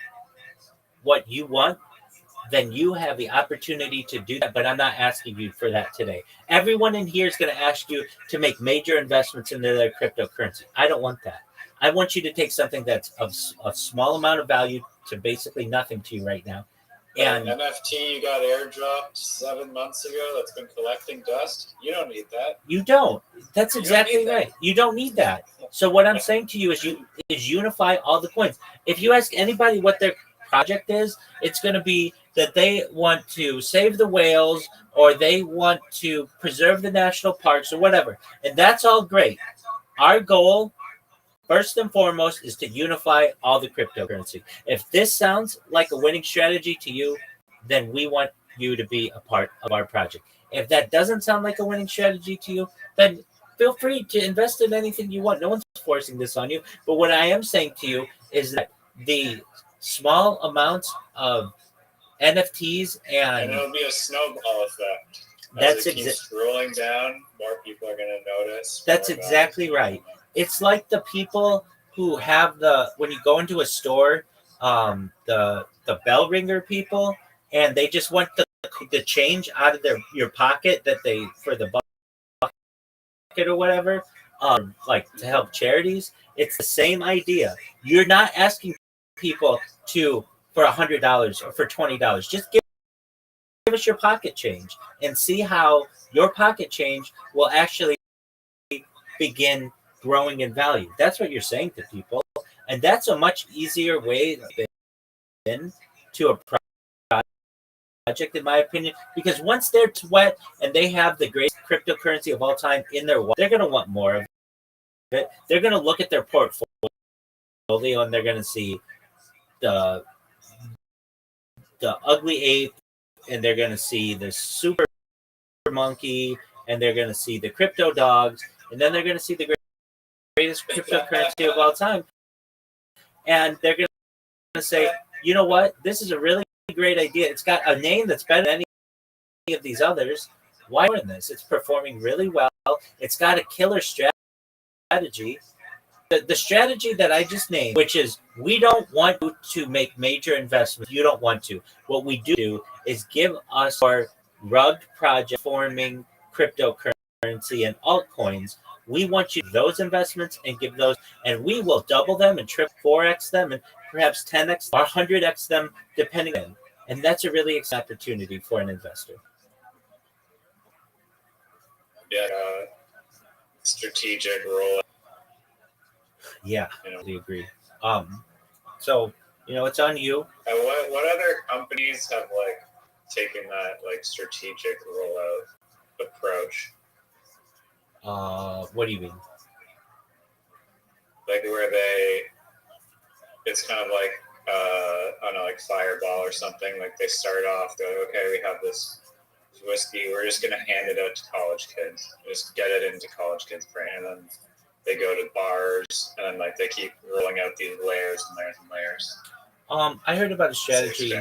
what you want, then you have the opportunity to do that. But I'm not asking you for that today. Everyone in here is going to ask you to make major investments into their cryptocurrency. I don't want that. I want you to take something that's of a small amount of value to basically nothing to you right now. And NFT you got airdropped 7 months ago that's been collecting dust. You don't need that. You don't. That's exactly right. You don't need that. So what I'm saying to you is unify all the coins. If you ask anybody what their project is, it's going to be that they want to save the whales or they want to preserve the national parks or whatever. And that's all great. Our goal, first and foremost, is to unify all the cryptocurrency. If this sounds like a winning strategy to you, then we want you to be a part of our project. If that doesn't sound like a winning strategy to you, then feel free to invest in anything you want. No one's forcing this on you. But what I am saying to you is that the small amounts of NFTs and it'll be a snowball effect. That's it keeps rolling down, more people are going to notice. That's exactly right. It's like the people who have when you go into a store, the bell ringer people, and they just want the change out of your pocket that they for the bucket or whatever, like to help charities. It's the same idea. You're not asking people for $100 or for $20. Just give us your pocket change and see how your pocket change will actually begin growing in value. That's what you're saying to people. And that's a much easier way to a project, in my opinion, because once they're wet and they have the greatest cryptocurrency of all time in their wallet, they're going to want more of it. They're going to look at their portfolio and they're going to see the ugly ape, and they're going to see the super monkey, and they're going to see the crypto dogs, and then they're going to see the greatest cryptocurrency of all time. And they're going to say, you know what? This is a really great idea. It's got a name that's better than any of these others. Why in this? It's performing really well. It's got a killer strategy. the strategy that I just named, which is we don't want you to make major investments. You don't want to. What we do is give us our rugged project forming cryptocurrency and altcoins. We want you to do those investments and give those, and we will double them and triple 4x them and perhaps 10x or 100x them, depending on. And that's a really exciting opportunity for an investor. Yeah, strategic role. Yeah, I totally agree. So it's on you. And what other companies have like taken that like strategic rollout approach? What do you mean? Like where it's kind of like I don't know, like Fireball or something. Like they start off, they're like, okay, we have this whiskey, we're just gonna hand it out to college kids, just get it into college kids' brain, and then they go to bars, and then like they keep rolling out these layers and layers and layers. I heard about a strategy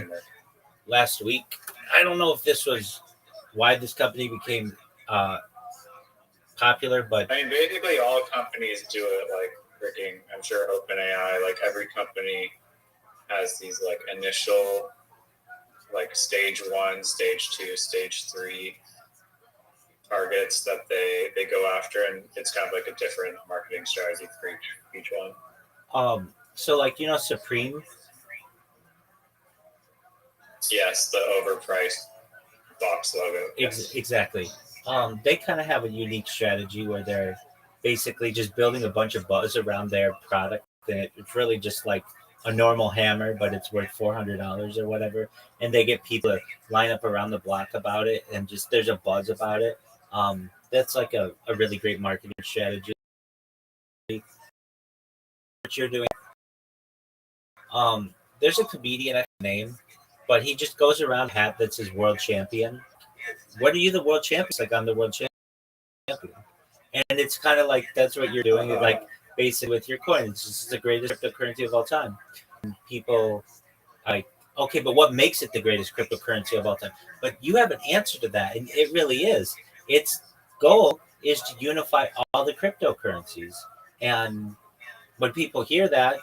last week. I don't know if this was why this company became popular, but I mean, basically all companies do it. Like freaking, I'm sure OpenAI, like every company has these like initial, like stage 1, stage 2, stage 3 targets that they go after, and it's kind of like a different marketing strategy for each one. So like Supreme. Yes, the overpriced box logo. Exactly. They kind of have a unique strategy where they're basically just building a bunch of buzz around their product, and it's really just like a normal hammer, but it's worth $400 or whatever, and they get people to line up around the block about it, and just there's a buzz about it. That's like a really great marketing strategy. What you're doing. There's a comedian I can name, but he just goes around hat that says world champion. What are you the world champion? It's like I'm the world champion. And it's kind of like that's what you're doing, like basically with your coin. It's just the greatest cryptocurrency of all time. And people like, okay, but what makes it the greatest cryptocurrency of all time? But you have an answer to that, and it really is. Its goal is to unify all the cryptocurrencies. And when people hear that,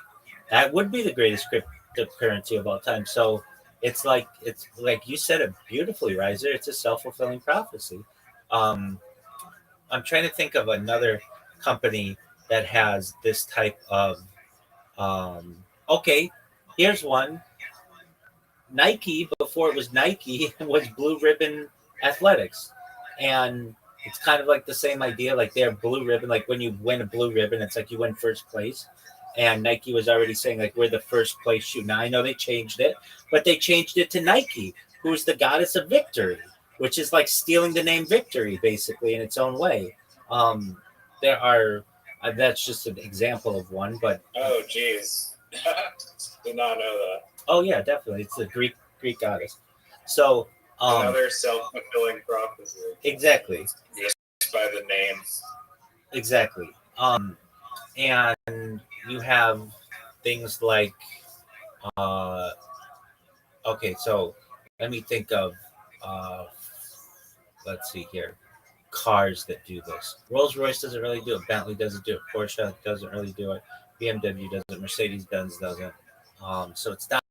that would be the greatest cryptocurrency of all time. So it's like you said it beautifully, Riser. It's a self-fulfilling prophecy. I'm trying to think of another company that has this type of. Okay, here's one. Nike, before it was Nike, was Blue Ribbon Athletics, and it's kind of like the same idea. Like they're blue ribbon. Like when you win a blue ribbon, it's like you win first place. And Nike was already saying like we're the first place shoe. Now I know they changed it, but they changed it to Nike, who's the goddess of victory, which is like stealing the name victory basically in its own way. There are that's just an example of one, but oh geez, did not know that. Oh yeah, definitely, it's the Greek goddess. So another self-fulfilling prophecy. Exactly. Just by the name. Exactly. And you have things like, okay, so let me think of, let's see here, cars that do this. Rolls-Royce doesn't really do it. Bentley doesn't do it. Porsche doesn't really do it. BMW doesn't. Mercedes-Benz doesn't. So it's not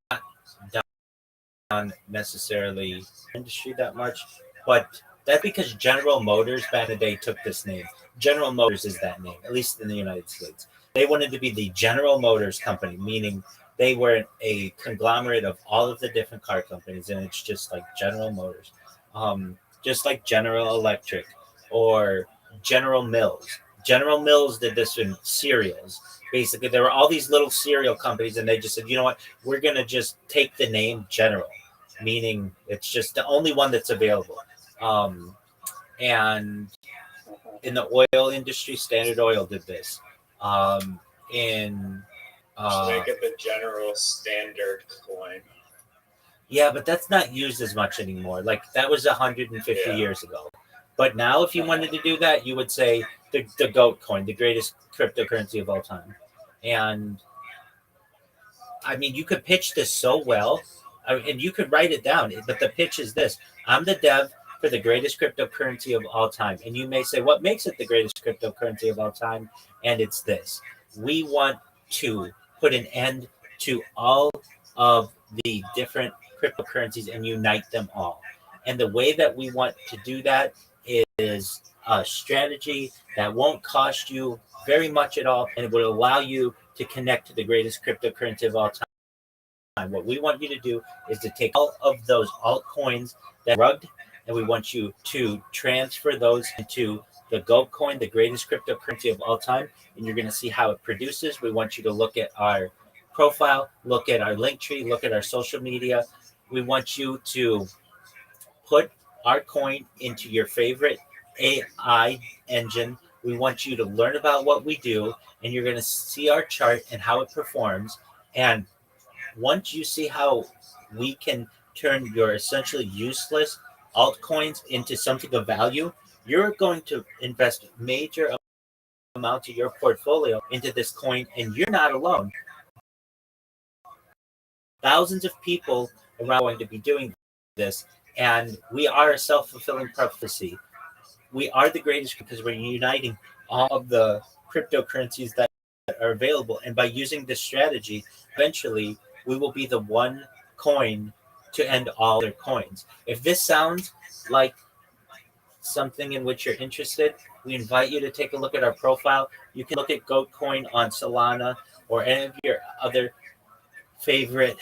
necessarily industry that much, but that's because General Motors back in the day took this name. General Motors is that name, at least in the United States. They wanted to be the General Motors company, meaning they were a conglomerate of all of the different car companies, and it's just like General Motors, just like General Electric or General Mills. General Mills did this in cereals. Basically, there were all these little cereal companies, and they just said, you know what, we're going to just take the name General, meaning it's just the only one that's available. And in the oil industry, Standard Oil did this. In make it the General Standard coin. Yeah, but that's not used as much anymore. Like that was 150 years ago. But now, if you wanted to do that, you would say the GOAT coin, the greatest cryptocurrency of all time. And I mean, you could pitch this so well, and you could write it down. But the pitch is this: I'm the dev for the greatest cryptocurrency of all time. And you may say, what makes it the greatest cryptocurrency of all time? And it's this. we want to put an end to all of the different cryptocurrencies and unite them all. And the way that we want to do that is a strategy that won't cost you very much at all, and it will allow you to connect to the greatest cryptocurrency of all time. What we want you to do is to take all of those altcoins that are rugged, and we want you to transfer those into the Goat coin, the greatest cryptocurrency of all time, and you're going to see how it produces. We want you to look at our profile, look at our link tree, look at our social media. We want you to put our coin into your favorite AI engine. We want you to learn about what we do, and you're going to see our chart and how it performs. And once you see how we can turn your essentially useless altcoins into something of value, you're going to invest major amounts of your portfolio into this coin, and you're not alone. Thousands of people around are going to be doing this, and we are a self-fulfilling prophecy. We are the greatest because we're uniting all of the cryptocurrencies that are available, and by using this strategy, eventually we will be the one coin to end all their coins. If this sounds like something in which you're interested, we invite you to take a look at our profile. You can look at Goat Coin on Solana or any of your other favorite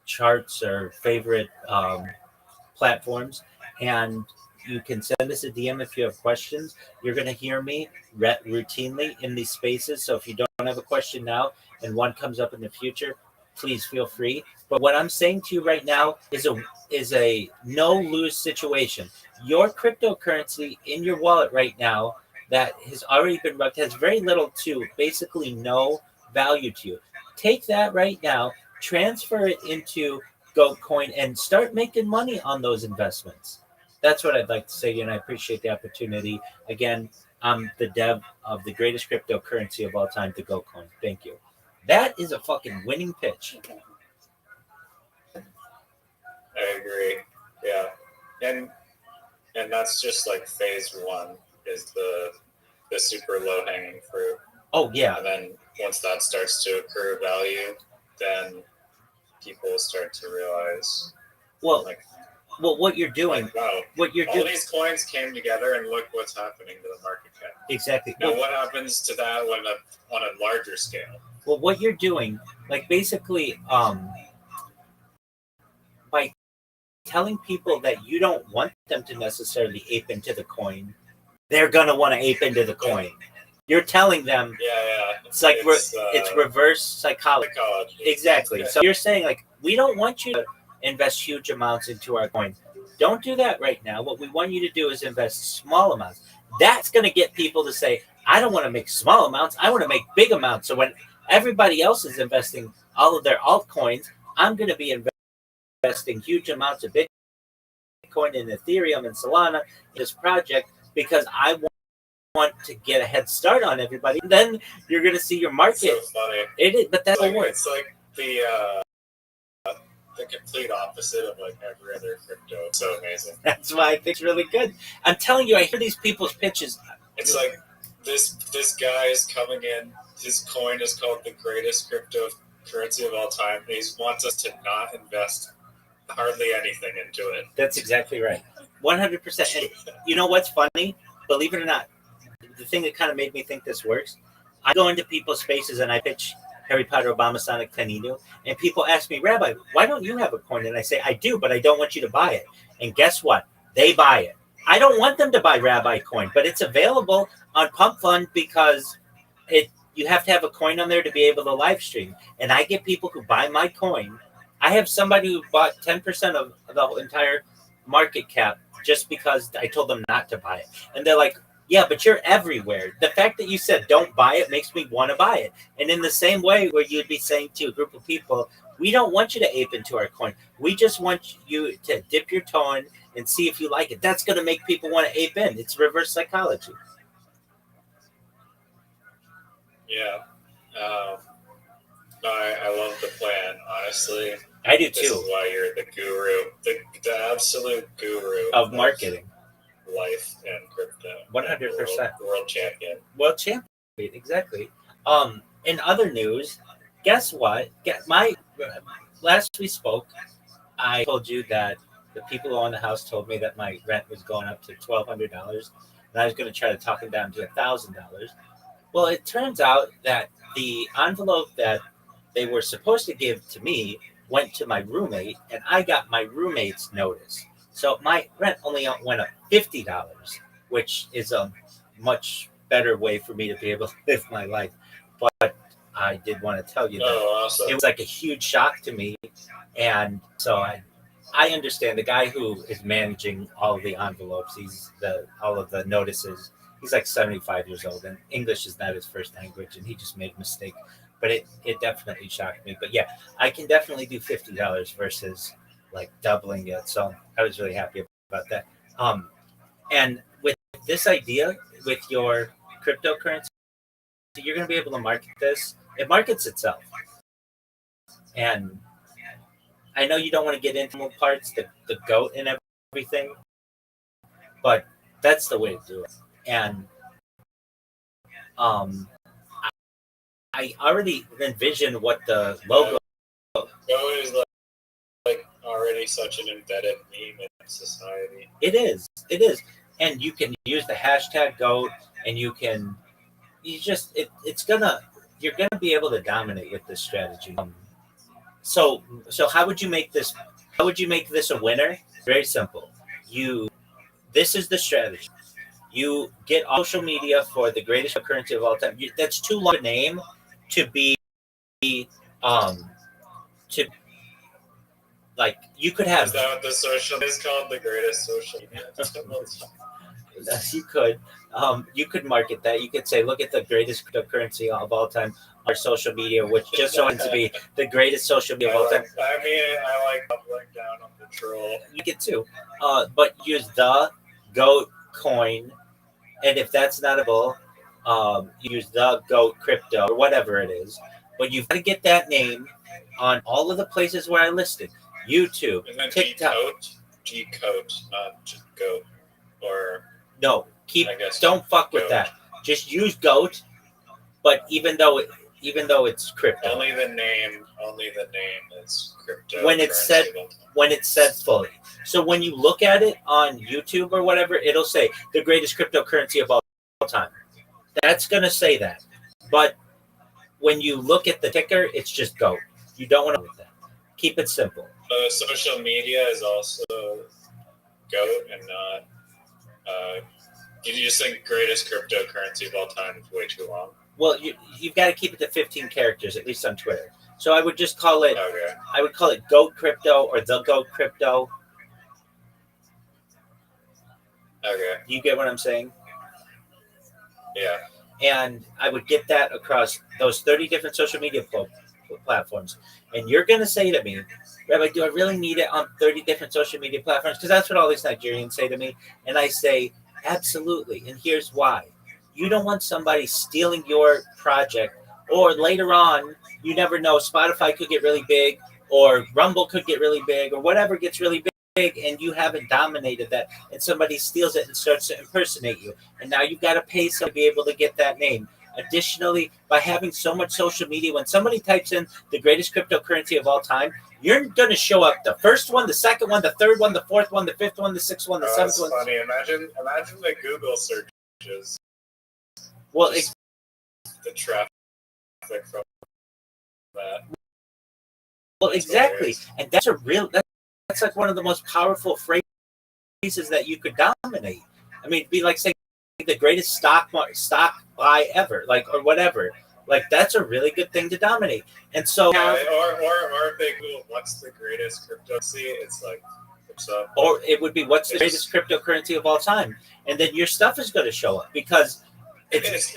charts or favorite platforms, and you can send us a DM if you have questions. You're going to hear me routinely in these spaces, so if you don't have a question now and one comes up in the future, please feel free. But what I'm saying to you right now is a no-lose situation. Your cryptocurrency in your wallet right now that has already been rugged has very little to basically no value to you. Take that right now, transfer it into Goat Coin, and start making money on those investments. That's what I'd like to say to you, and I appreciate the opportunity. Again, I'm the dev of the greatest cryptocurrency of all time, the Goat Coin. Thank you. That is a fucking winning pitch. I agree. Yeah, and that's just like phase one is the super low hanging fruit. Oh yeah. And then once that starts to accrue value, then people start to realize, well, what you're doing, like, wow, what you're all doing. These coins came together, and look what's happening to the market cap. Exactly. Now, what happens to that when on a larger scale? Well, what you're doing, like basically, by telling people that you don't want them to necessarily ape into the coin, they're gonna want to ape into the coin. You're telling them, yeah. It's like it's reverse psychology. Exactly. So you're saying like we don't want you to invest huge amounts into our coin. Don't do that right now. What we want you to do is invest small amounts. That's going to get people to say, I don't want to make small amounts. I want to make big amounts. So when everybody else is investing all of their altcoins, I'm going to be investing huge amounts of Bitcoin and Ethereum and Solana in this project because I want to get a head start on everybody. And then you're going to see your market. So funny. It is, but that's like, work. It's like the complete opposite of like every other crypto. It's so amazing. That's why I think it's really good. I'm telling you, I hear these people's pitches. It's like this guy is coming in. His coin is called the greatest cryptocurrency of all time. And he wants us to not invest hardly anything into it. That's exactly right. 100%. And you know what's funny? Believe it or not, the thing that kind of made me think this works, I go into people's spaces and I pitch Harry Potter Obama Sonic Tenino, and people ask me, Rabbi, why don't you have a coin? And I say, I do, but I don't want you to buy it. And guess what? They buy it. I don't want them to buy Rabbi coin, but it's available on Pump Fund because you have to have a coin on there to be able to live stream. And I get people who buy my coin. I have somebody who bought 10% of the entire market cap just because I told them not to buy it. And they're like, yeah, but you're everywhere. The fact that you said don't buy it makes me want to buy it. And in the same way where you'd be saying to a group of people, we don't want you to ape into our coin. We just want you to dip your toe in and see if you like it. That's going to make people want to ape in. It's reverse psychology. Yeah. No, I love the plan, honestly. I do too. This is why you're the guru, the absolute guru of marketing. Life and crypto. 100%. World champion. World champion. Exactly. In other news, guess what? Last we spoke, I told you that the people who own the house told me that my rent was going up to $1,200, and I was going to try to talk them down to $1,000. Well, it turns out that the envelope that they were supposed to give to me went to my roommate, and I got my roommate's notice. So my rent only went up $50, which is a much better way for me to be able to live my life. But I did want to tell you that awesome. it was like a huge shock to me, and so I understand the guy who is managing all of the envelopes. All of the notices. He's like 75 years old, and English is not his first language, and he just made a mistake. But it definitely shocked me. But yeah, I can definitely do $50 versus like doubling it. So I was really happy about that. And with this idea, with your cryptocurrency, you're going to be able to market this. It markets itself. And I know you don't want to get into more parts, the goat and everything, but that's the way to do it. And I already envision what the logo. Goat is like already such an embedded meme in society. It is, and you can use the hashtag goat, and you're gonna be able to dominate with this strategy. So how would you make this? How would you make this a winner? Very simple. This is the strategy. You get social media for the greatest currency of all time. That's too long a name to be to like you could have. Is that what the social is called? The greatest social media? You could market that. You could say, look at the greatest cryptocurrency of all time, our social media, which just so happens to be the greatest social media of all time. I like doubling down on the troll. You get too, but use the goat coin, and if that's not a bull, use the goat crypto or whatever it is. But you've got to get that name on all of the places where I listed: YouTube, TikTok. G-coat, not just goat, or no. Don't fuck with that. Just use goat. But even though it's crypto, only the name is crypto. When it's said fully. So when you look at it on YouTube or whatever, it'll say the greatest cryptocurrency of all time. That's gonna say that. But when you look at the ticker, it's just goat. You don't want to with that. Keep it simple. Social media is also goat and not. You just think greatest cryptocurrency of all time is way too long. Well, you've got to keep it to 15 characters, at least on Twitter. So I would just call it. Okay. I would call it Goat Crypto or the Goat Crypto. Okay. You get what I'm saying? Yeah. And I would get that across those 30 different social media platforms. And you're going to say to me, Rabbi, do I really need it on 30 different social media platforms? Because that's what all these Nigerians say to me. And I say, absolutely. And here's why. You don't want somebody stealing your project, or later on, you never know, Spotify could get really big, or Rumble could get really big, or whatever gets really big, and you haven't dominated that, and somebody steals it and starts to impersonate you. And now you've got to pay somebody to be able to get that name. Additionally, by having so much social media, when somebody types in the greatest cryptocurrency of all time, you're going to show up the first one, the second one, the third one, the fourth one, the fifth one, the sixth one, the seventh one. That's funny. Imagine the Google searches. Well, the traffic from that. Well, exactly, and that's like one of the most powerful phrases that you could dominate. I mean, it'd be like saying the greatest stock buy ever, like, or whatever. Like, that's a really good thing to dominate. And so, yeah, or big. What's the greatest cryptocurrency? It's like, what's up? Or it would be, what's the greatest cryptocurrency of all time? And then your stuff is going to show up because it's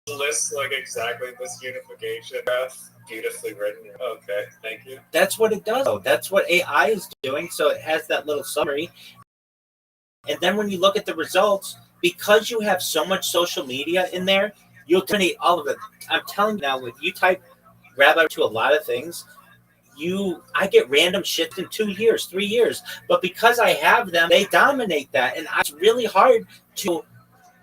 lists like exactly this unification graph, beautifully written. Okay, thank you. That's what it does. That's what AI is doing. So it has that little summary. And then when you look at the results, because you have so much social media in there, you'll dominate all of it. I'm telling you now, if you type Rabbi to a lot of things, I get random shit in 2 years, 3 years. But because I have them, they dominate that. And it's really hard to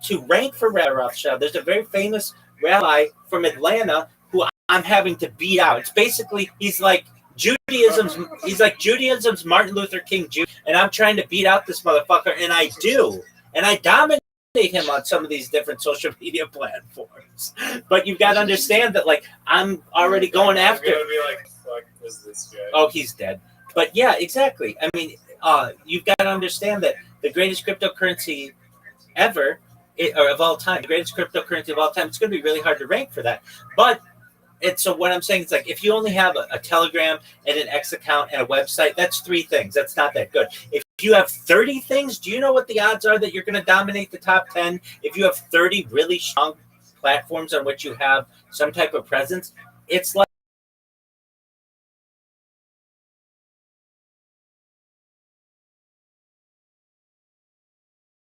to rank for Rabbi Rothschild, there's a very famous rabbi from Atlanta who I'm having to beat out. It's basically he's like Judaism's Martin Luther King Jr. And I'm trying to beat out this motherfucker, and I do, and I dominate him on some of these different social media platforms. But you've got to understand that, like, I'm already going after. I'm gonna be like, fuck, is this guy? Oh, he's dead. But yeah, exactly. I mean, you've got to understand that the greatest cryptocurrency ever, or of all time, the greatest cryptocurrency of all time, it's going to be really hard to rank for that. But so what I'm saying is, like, if you only have a Telegram and an X account and a website, that's 3 things. That's not that good. If you have 30 things, do you know what the odds are that you're going to dominate the top 10? If you have 30 really strong platforms on which you have some type of presence, it's like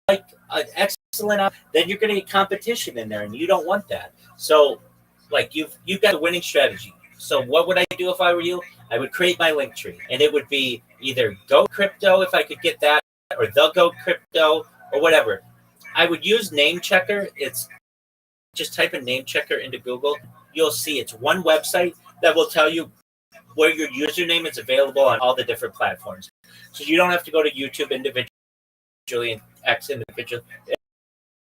an excellent, then you're going to get competition in there, and you don't want that. So, like, you've got a winning strategy. So what would I do if I were you? I would create my link tree, and it would be either Go Crypto if I could get that, or The Go Crypto, or whatever. I would use Name Checker. It's just type in Name Checker into Google. You'll see it's one website that will tell you where your username is available on all the different platforms. So you don't have to go to YouTube individually and X individually.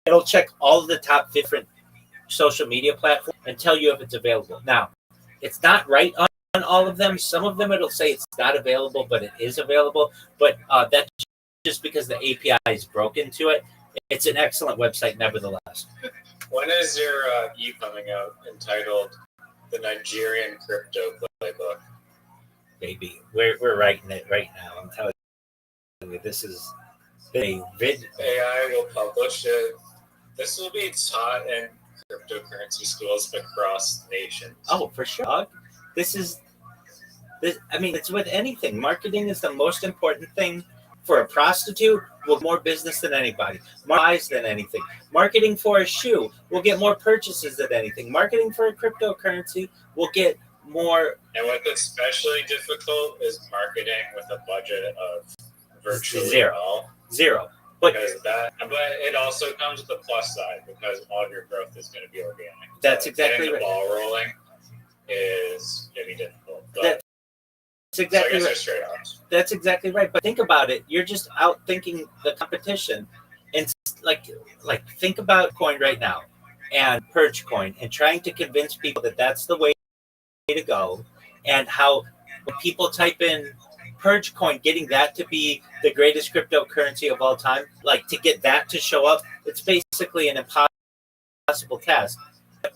It'll check all of the top different social media platforms and tell you if it's available. Now, it's not right on all of them. Some of them it'll say it's not available, but it is available. But that's just because the API is broken to it. It's an excellent website, nevertheless. When is your E coming out entitled "The Nigerian Crypto Playbook"? Baby, we're writing it right now. I'm telling you, this is a vid. AI will publish it. This will be taught in cryptocurrency schools across nations. Oh, for sure. This. I mean, it's with anything. Marketing is the most important thing. For a prostitute, will get more business than anybody. More eyes than anything. Marketing for a shoe will get more purchases than anything. Marketing for a cryptocurrency will get more. And what's especially difficult is marketing with a budget of virtually zero. But it also comes with the plus side because all of your growth is going to be organic. That's exactly right. The ball rolling is going to be difficult. That's exactly right. That's exactly right. But think about it. You're just out thinking the competition, and like think about coin right now, and Purge Coin, and trying to convince people that that's the way to go, and how when people type in Purge Coin, getting that to be the greatest cryptocurrency of all time, like to get that to show up, it's basically an impossible task.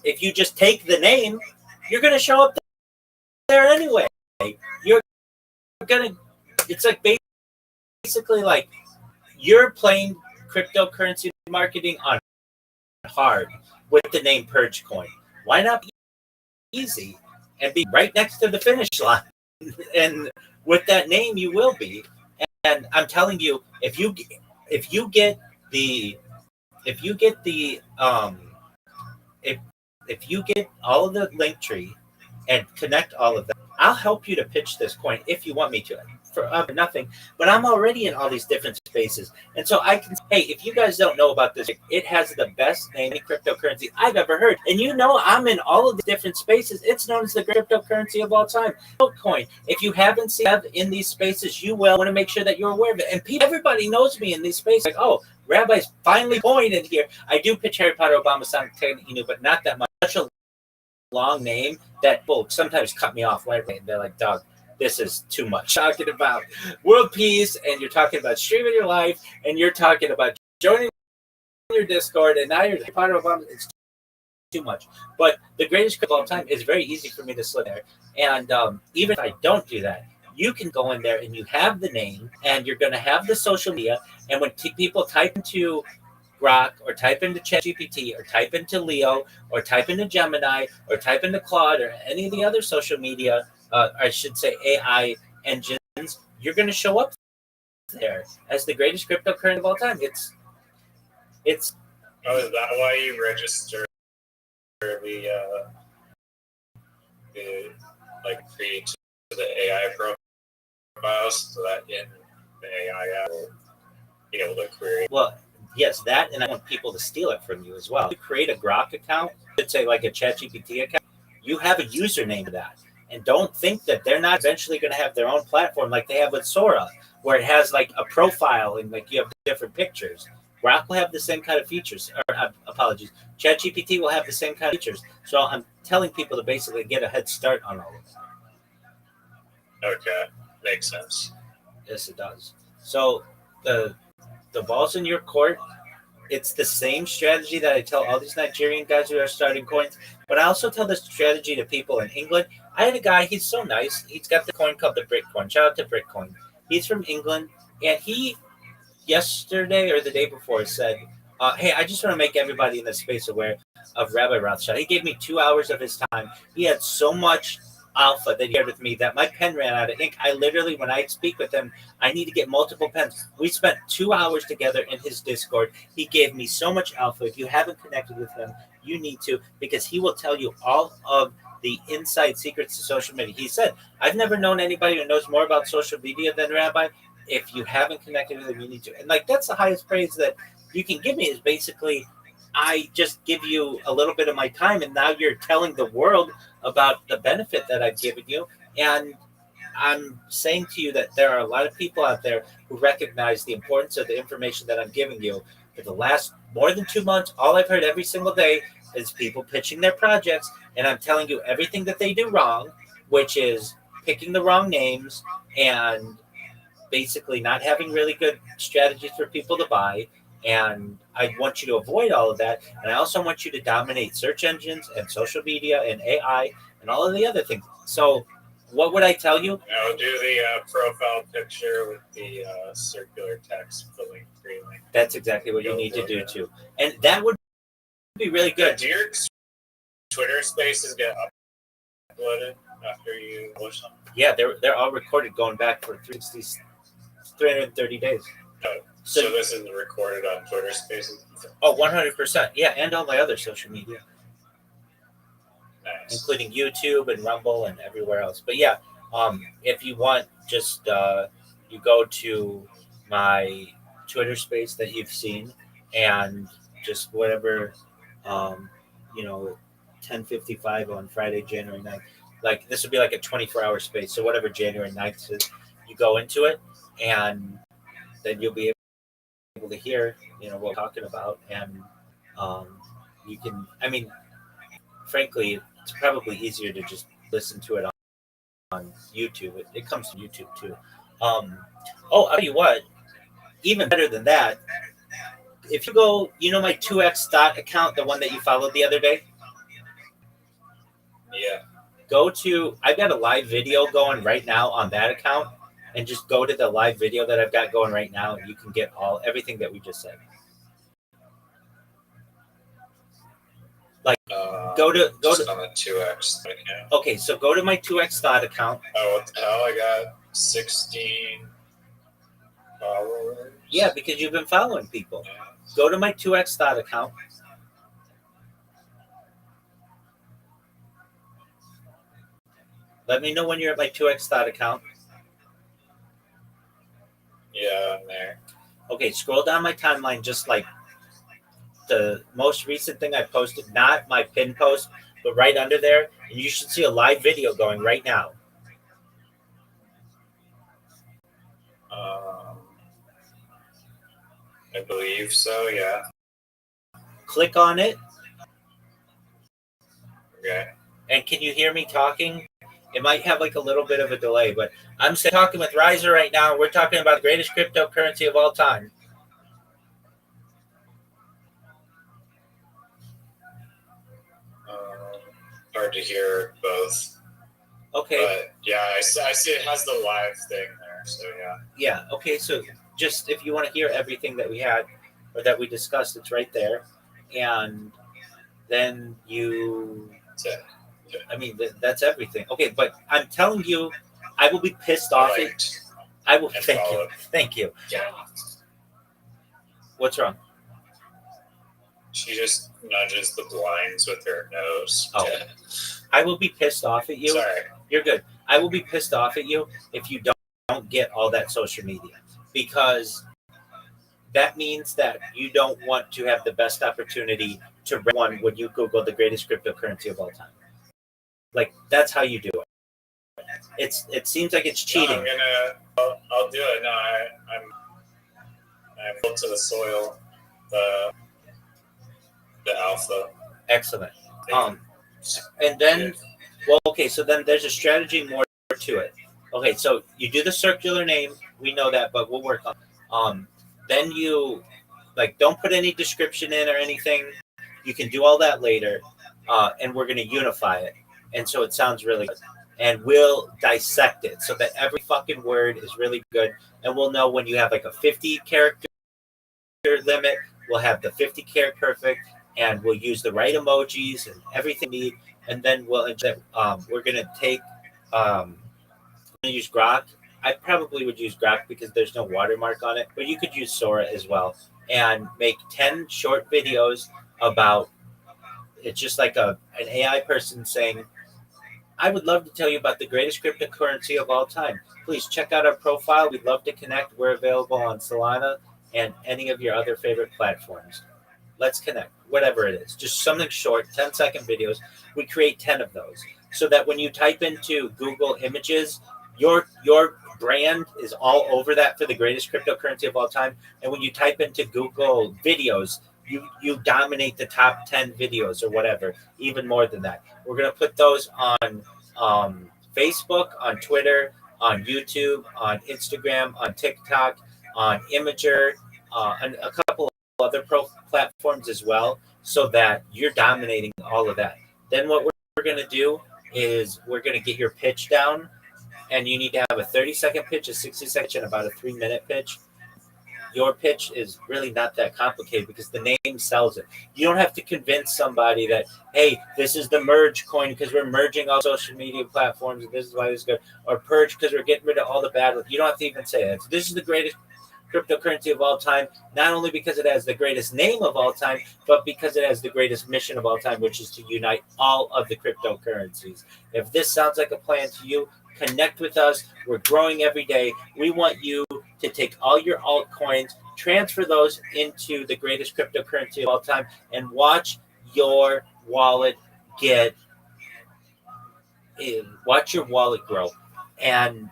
If you just take the name, you're going to show up there anyway. You're gonna. It's like basically like you're playing cryptocurrency marketing on hard with the name Purge Coin. Why not be easy and be right next to the finish line? And with that name, you will be. And I'm telling you, if you get all of the link tree and connect all of them, I'll help you to pitch this coin if you want me to, for nothing. But I'm already in all these different spaces, and so I can. Hey, if you guys don't know about this, it has the best name cryptocurrency I've ever heard. And you know, I'm in all of the different spaces. It's known as the cryptocurrency of all time. Bitcoin. If you haven't seen it in these spaces, you will want to make sure that you're aware of it. And everybody knows me in these spaces. Like, oh, Rabbi's finally coined in here. I do pitch Harry Potter, Obama, Sonic, but not that much. Such a long name that folks sometimes cut me off right away. They're like, Doug, this is too much. Talking about world peace, and you're talking about streaming your life, and you're talking about joining your Discord, and now you're part of Obama. It's too much. But the greatest of all time is very easy for me to slip there. And even if I don't do that, you can go in there and you have the name, and you're going to have the social media. And when people type into Grok or type into ChatGPT or type into Leo or type into Gemini or type into Claude or any of the other social media, I should say AI engines, you're going to show up there as the greatest cryptocurrency of all time. It's. Oh, is that why you register the create the AI profiles so that in the AI app will be able to query? Well, Yes, that, and I want people to steal it from you as well. You create a Grok account, let's say like a ChatGPT account, you have a username to that. And don't think that they're not eventually going to have their own platform like they have with Sora, where it has like a profile and like you have different pictures. Grok will have the same kind of features. Or apologies, ChatGPT will have the same kind of features. So I'm telling people to basically get a head start on all of that. Okay, makes sense. Yes, it does. So the ball's in your court. It's the same strategy that I tell all these Nigerian guys who are starting coins, but I also tell this strategy to people in England. I had a guy, he's so nice. He's got the coin called the Britcoin. Shout out to Britcoin. He's from England, and he yesterday or the day before said, hey, I just want to make everybody in this space aware of Rabbi Rothschild. He gave me 2 hours of his time. He had so much alpha that he shared with me that my pen ran out of ink. I literally, when I speak with him, I need to get multiple pens. We spent 2 hours together in his Discord. He gave me so much alpha. If you haven't connected with him, you need to, because he will tell you all of the inside secrets to social media. He said, I've never known anybody who knows more about social media than Rabbi. If you haven't connected with him, you need to. And like, that's the highest praise that you can give me, is basically, I just give you a little bit of my time, and now you're telling the world about the benefit that I've given you. And I'm saying to you that there are a lot of people out there who recognize the importance of the information that I'm giving you. For the last more than 2 months, all I've heard every single day is people pitching their projects, and I'm telling you everything that they do wrong, which is picking the wrong names and basically not having really good strategies for people to buy. And I want you to avoid all of that. And I also want you to dominate search engines and social media and AI and all of the other things. So what would I tell you? I'll do the profile picture with the circular text, the link, free link. That's exactly what you need to do too. And that would be really good. Do your Twitter spaces get uploaded after you publish them? Yeah, they're all recorded going back for 330 days. Oh, so this is recorded on Twitter Spaces? Oh, 100%. Yeah, and all my other social media. Nice. Including YouTube and Rumble and everywhere else. But yeah, if you want, just you go to my Twitter space that you've seen, and just whatever, 10:55 on Friday, January 9th. Like, this would be like a 24-hour space. So whatever January 9th is, you go into it, and then you'll be able to hear, what we're talking about. And you can, frankly, it's probably easier to just listen to it on YouTube. It comes to YouTube too. I'll tell you what, even better than that, if you go, my 2x dot account, the one that you followed the other day. Yeah. I've got a live video going right now on that account, and just go to the live video that I've got going right now, and you can get everything that we just said. Like, go to on the 2x account. Okay, so go to my 2x thought account. Oh, what the hell? I got 16 followers. Yeah, because you've been following people. Yeah. Go to my 2x thought account. Let me know when you're at my 2x thought account. Yeah, I'm there. Okay, scroll down my timeline, just like the most recent thing I posted, not my pin post, but right under there, and you should see a live video going right now. I believe so, yeah. Click on it. Okay. And can you hear me talking? It might have like a little bit of a delay, but I'm talking with Riser right now. We're talking about the greatest cryptocurrency of all time. Hard to hear both. Okay. But yeah, I see it has the live thing there, so yeah. Yeah, okay, so just if you want to hear everything that we had or that we discussed, it's right there. And then that's it. That's everything. Okay, but I'm telling you, I will be pissed off. I will. Thank you. Yeah. What's wrong? She just nudges the blinds with her nose. Oh. I will be pissed off at you. Sorry. You're good. I will be pissed off at you if you don't get all that social media, because that means that you don't want to have the best opportunity to rank one when you Google the greatest cryptocurrency of all time. Like that's how you do it. It seems like it's cheating. No, I'll do it. No, I'm built to the soil, the alpha. Excellent. And then, well, okay, so then there's a strategy more to it. Okay, so you do the circular name, we know that, but we'll work on. Then you like don't put any description in or anything. You can do all that later, and we're gonna unify it, and so it sounds really good. And we'll dissect it so that every fucking word is really good, and we'll know when you have like a 50 character limit. We'll have the 50 character perfect, and we'll use the right emojis and everything we need, and then we're gonna take use Grok. I probably would use Grok because there's no watermark on it, but you could use Sora as well and make 10 short videos about it's just like an AI person saying, I would love to tell you about the greatest cryptocurrency of all time. Please check out our profile. We'd love to connect. We're available on Solana and any of your other favorite platforms. Let's connect, whatever it is. Just something short, 10-second videos. We create 10 of those so that when you type into Google Images, your brand is all over that for the greatest cryptocurrency of all time. And when you type into Google Videos, you dominate the top 10 videos or whatever, even more than that. We're going to put those on Facebook, on Twitter, on YouTube, on Instagram, on TikTok, on Imager, and a couple other platforms as well, so that you're dominating all of that. Then what we're going to do is we're going to get your pitch down, and you need to have a 30-second pitch, a 60-second, and about a 3-minute pitch. Your pitch is really not that complicated because the name sells it. You don't have to convince somebody that, hey, this is the merge coin because we're merging all social media platforms and this is why this is good, or purge because we're getting rid of all the bad. You don't have to even say that. This is the greatest cryptocurrency of all time, not only because it has the greatest name of all time, but because it has the greatest mission of all time, which is to unite all of the cryptocurrencies. If this sounds like a plan to you, connect with us. We're growing every day. We want you to take all your altcoins, transfer those into the greatest cryptocurrency of all time, and watch your wallet grow. And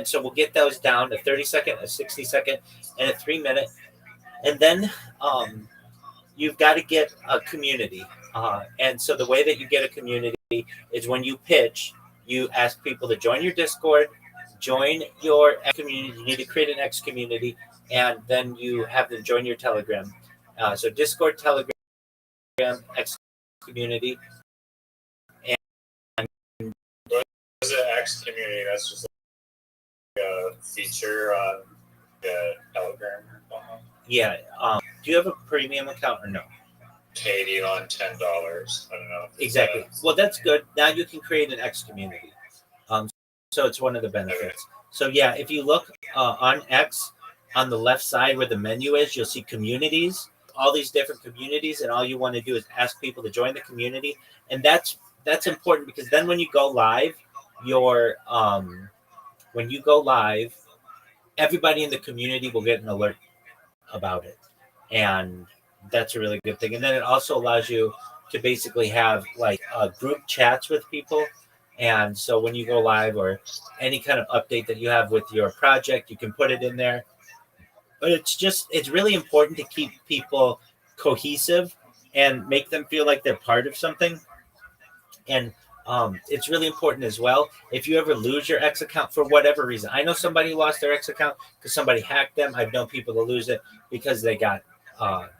so we'll get those down a 30-second, a 60-second, and a 3-minute. And then you've got to get a community. And so the way that you get a community is when you pitch, you ask people to join your Discord, join your X community. You need to create an X community, and then you have them join your Telegram. So Discord, Telegram, X community. And is it X community? That's just like a feature on the Telegram. Yeah. Do you have a premium account or no? Paid you on $10. I don't know. Exactly. Well, that's good. Now you can create an X community. So it's one of the benefits. Okay. So yeah, if you look on X, on the left side where the menu is, you'll see communities, all these different communities, and all you want to do is ask people to join the community, and that's important because then when you go live, everybody in the community will get an alert about it, and that's a really good thing. And then it also allows you to basically have like group chats with people. And so when you go live or any kind of update that you have with your project, you can put it in there. But it's really important to keep people cohesive and make them feel like they're part of something. And it's really important as well. If you ever lose your X account for whatever reason, I know somebody lost their X account because somebody hacked them. I've known people to lose it because they got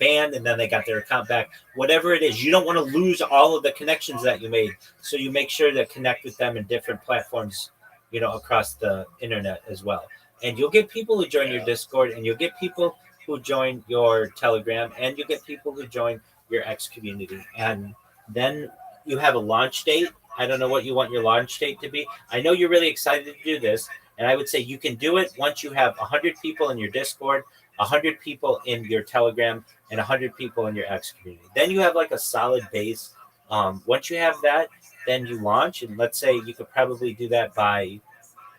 banned and then they got their account back. Whatever it is, you don't want to lose all of the connections that you made. So you make sure to connect with them in different platforms, across the internet as well. And you'll get people who join your Discord, and you'll get people who join your Telegram, and you'll get people who join your X community. And then you have a launch date. I don't know what you want your launch date to be. I know you're really excited to do this, and I would say you can do it once you have 100 people in your Discord, 100 people in your Telegram, and 100 people in your X community. Then you have like a solid base. Once you have that, then you launch, and let's say you could probably do that by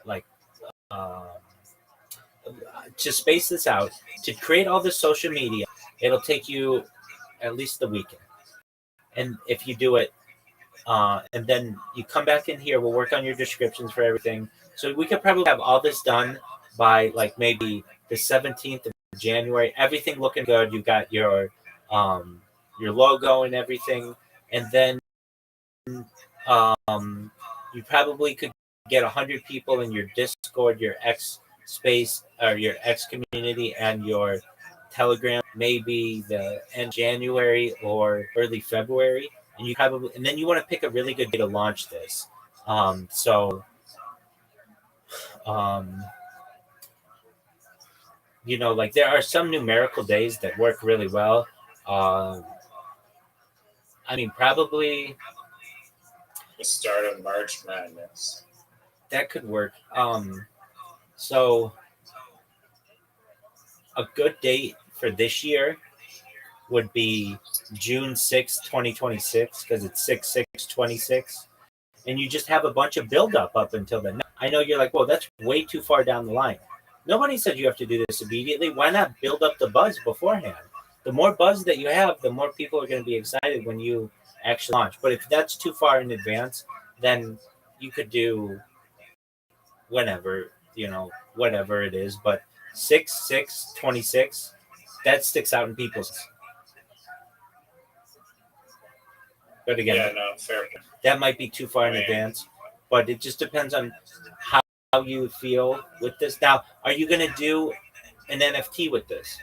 like to space this out, to create all the social media, it'll take you at least the weekend. And if you do it, and then you come back in here, we'll work on your descriptions for everything. So we could probably have all this done by like maybe the 17th of January. Everything looking good. You got your logo and everything, and then you probably could get 100 people in your Discord, your X space, or your X community, and your Telegram, maybe the end of January or early February. And then you want to pick a really good day to launch this. Like there are some numerical days that work really well. Probably the start of March Madness. That could work. So a good date for this year would be June 6th, 2026, because it's 6/6/26. And you just have a bunch of buildup up until then. I know you're like, well, that's way too far down the line. Nobody said you have to do this immediately. Why not build up the buzz beforehand? The more buzz that you have, the more people are going to be excited when you actually launch. But if that's too far in advance, then you could do whenever, whatever it is. But 6/6/26, that sticks out in people's. But again, fair. That might be too far in advance. But it just depends on how you feel with this. Now, are you going to do an NFT with this?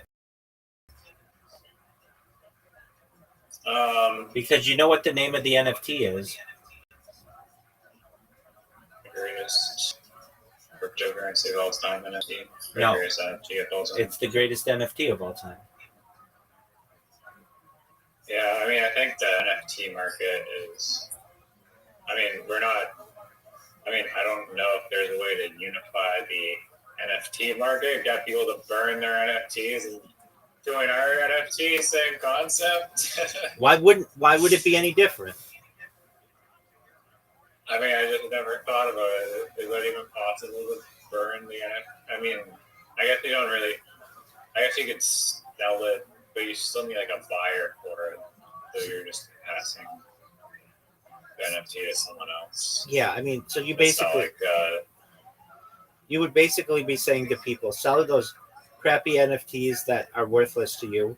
Because you know what the name of the NFT is. The greatest cryptocurrency of all time, NFT. No, greatest NFT of all time. It's the greatest NFT of all time. Yeah, I think the NFT market is. I don't know if there's a way to unify the NFT market. Got people to burn their NFTs and doing our NFT, same concept. Why would it be any different? I just never thought about it. Is that even possible to burn the NFT? I guess you don't really. I guess you could sell it, but you still need like a buyer for it. So you're just passing the NFT to someone else. Yeah, so you basically you would basically be saying to people, sell those crappy NFTs that are worthless to you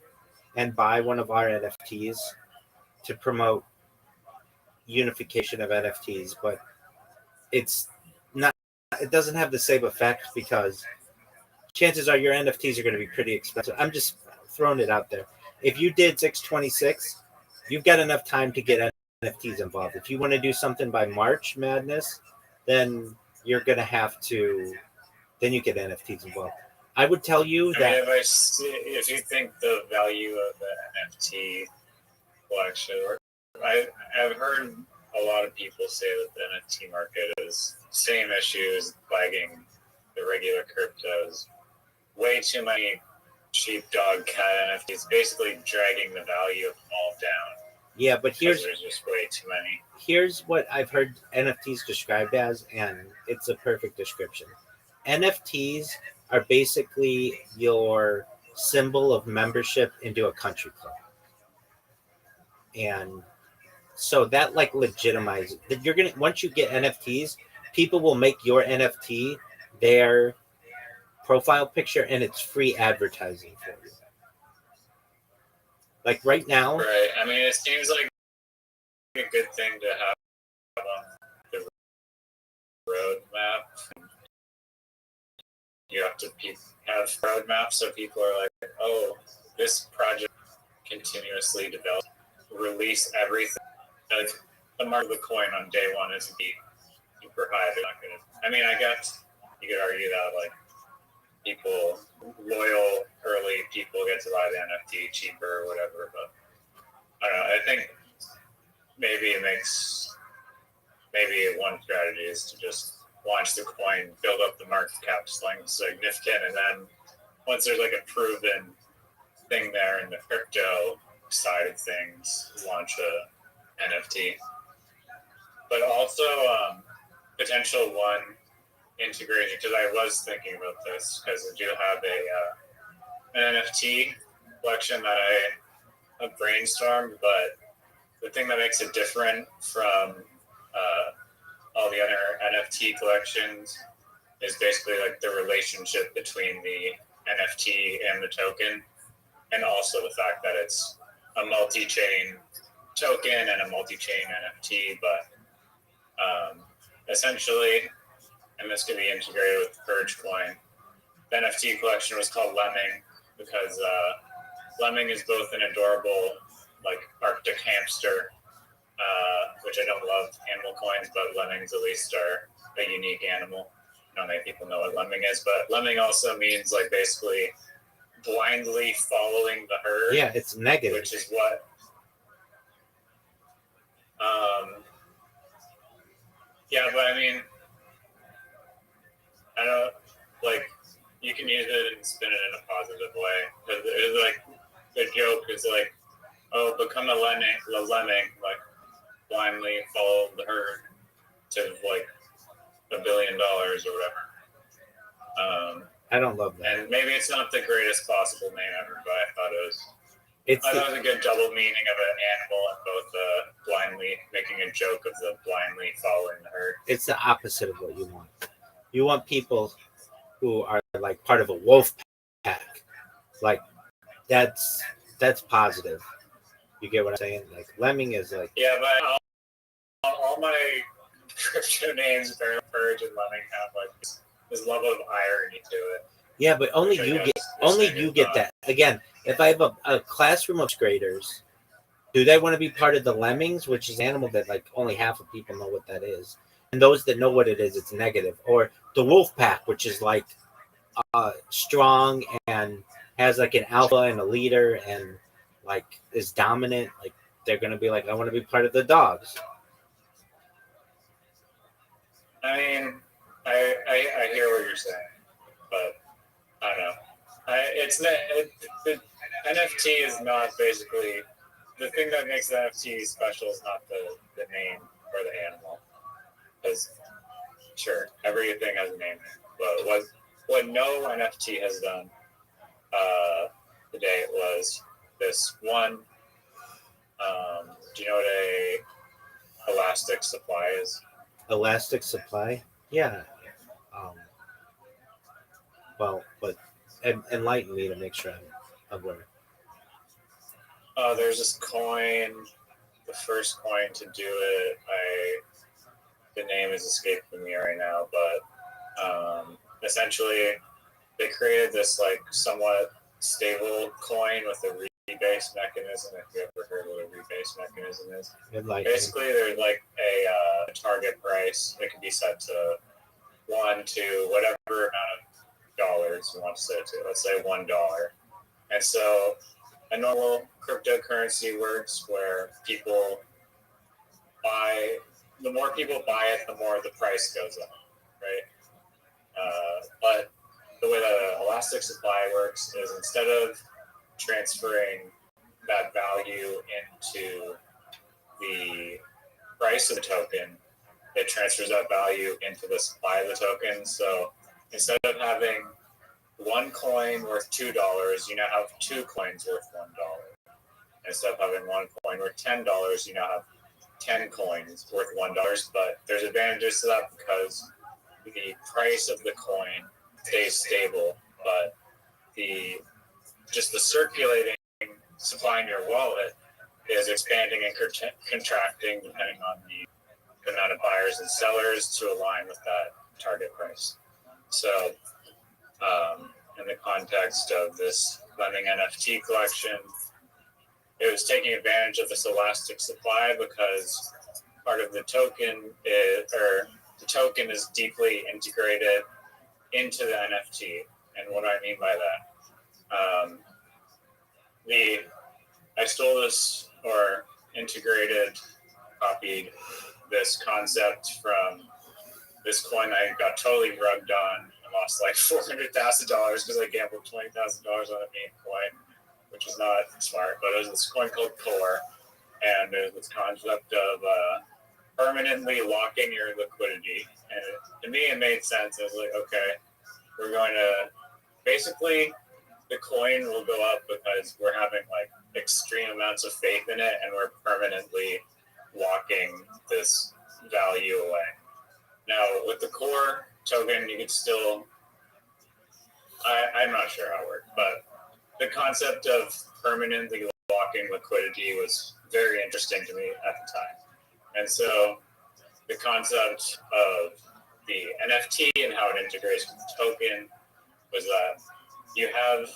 and buy one of our NFTs to promote unification of NFTs, but it doesn't have the same effect because chances are your NFTs are going to be pretty expensive. I'm just throwing it out there. If you did 6/26, you've got enough time to get NFTs involved. If you want to do something by March Madness, then you're going to have to, then you get NFTs involved. I would tell you that if you think the value of the NFT will actually work, I've heard a lot of people say that the NFT market is same issues plaguing the regular cryptos. Way too many cheap dog cat NFTs, basically dragging the value of them all down. Yeah, but there's just way too many. Here's what I've heard NFTs described as, and it's a perfect description. NFTs are basically your symbol of membership into a country club. And so that legitimizes that once you get NFTs, people will make your NFT their profile picture and it's free advertising for you. Like right now. Right. It seems like a good thing to have on the roadmap. You have to have roadmaps so people are like, oh, this project continuously develops, release everything. Like the mark of the coin on day one is super high. They're not gonna. I guess you could argue that people, loyal early people get to buy the NFT cheaper or whatever, but I don't know. I think maybe one strategy is to just launch the coin, build up the market cap significant, and then once there's a proven thing there in the crypto side of things, launch a NFT. But also potential one integration, because I was thinking about this, because I do have an NFT collection that I have brainstormed, but the thing that makes it different from all the other NFT collections is basically like the relationship between the NFT and the token, and also the fact that it's a multi-chain token and a multi-chain NFT, but essentially, and this can be integrated with Purge Coin, the NFT collection was called Lemming because Lemming is both an adorable, like, Arctic hamster, which I don't love animal coins, but lemmings at least are a unique animal. Not many people know what lemming is, but lemming also means, like, basically blindly following the herd. Yeah, it's negative. Which is what yeah, but I mean, I don't, like, you can use it and spin it in a positive way. Because it's like, the joke is like, oh, become a lemming, like, blindly follow the herd to, like, $1 billion or whatever. I don't love that. And maybe it's not the greatest possible name ever, but I thought it was. It was a good double meaning of an animal and both blindly making a joke of the blindly following the herd. It's the opposite of what you want. You want people who are like part of a wolf pack. Like that's positive. You get what I'm saying? Like lemming is like. Yeah, but all my crypto names, Purge and Lemming, have like this level of irony to it. Yeah, but only you get that. Again, if I have a classroom of graders, do they want to be part of the lemmings, which is an animal that like only half of people know what that is, and those that know what it is, it's negative, or the wolf pack, which is like strong and has like an alpha and a leader and like is dominant, like they're gonna be like, I want to be part of the dogs. I mean, I hear what you're saying, but I don't know. The NFT is not basically the thing that makes the NFT special is not the name or the animal. Because sure, everything has a name, but what no NFT has done today was this one. Do you know what a elastic supply is? Elastic supply? Yeah. Well, but enlighten me to make sure I'm aware. There's this coin. The first coin to do it, the name is escaping me right now, but essentially they created this like somewhat stable coin with a rebase mechanism. If you ever heard what a rebase mechanism is, basically there's like a target price. It can be set to 1 to whatever amount of dollars you want to set it to. Let's say $1. And so a normal cryptocurrency works where people buy, the more people buy it, the more the price goes up, right? But the way that an elastic supply works is instead of transferring that value into the price of the token, it transfers that value into the supply of the token. So instead of having one coin worth $2, you now have 2 coins worth $1. Instead of having one coin worth $10, you now have 10 coins worth $1. But there's advantages to that because the price of the coin stays stable, but the circulating supply in your wallet is expanding and contracting depending on the amount of buyers and sellers to align with that target price. So in the context of this lemming NFT collection, it was taking advantage of this elastic supply because part of the token is deeply integrated into the NFT. And what I mean by that, I stole this or copied this concept from this coin I got totally rugged on and lost like $400,000 because I gambled $20,000 on a meme coin, which is not smart. But it was this coin called Core, and there's this concept of permanently locking your liquidity. And to me, it made sense. I was like, okay, we're going to basically the coin will go up because we're having like extreme amounts of faith in it, and we're permanently locking this value away. Now, with the core token, you could still, I'm not sure how it worked, but the concept of permanently locking liquidity was very interesting to me at the time. And so the concept of the NFT and how it integrates with the token was that you have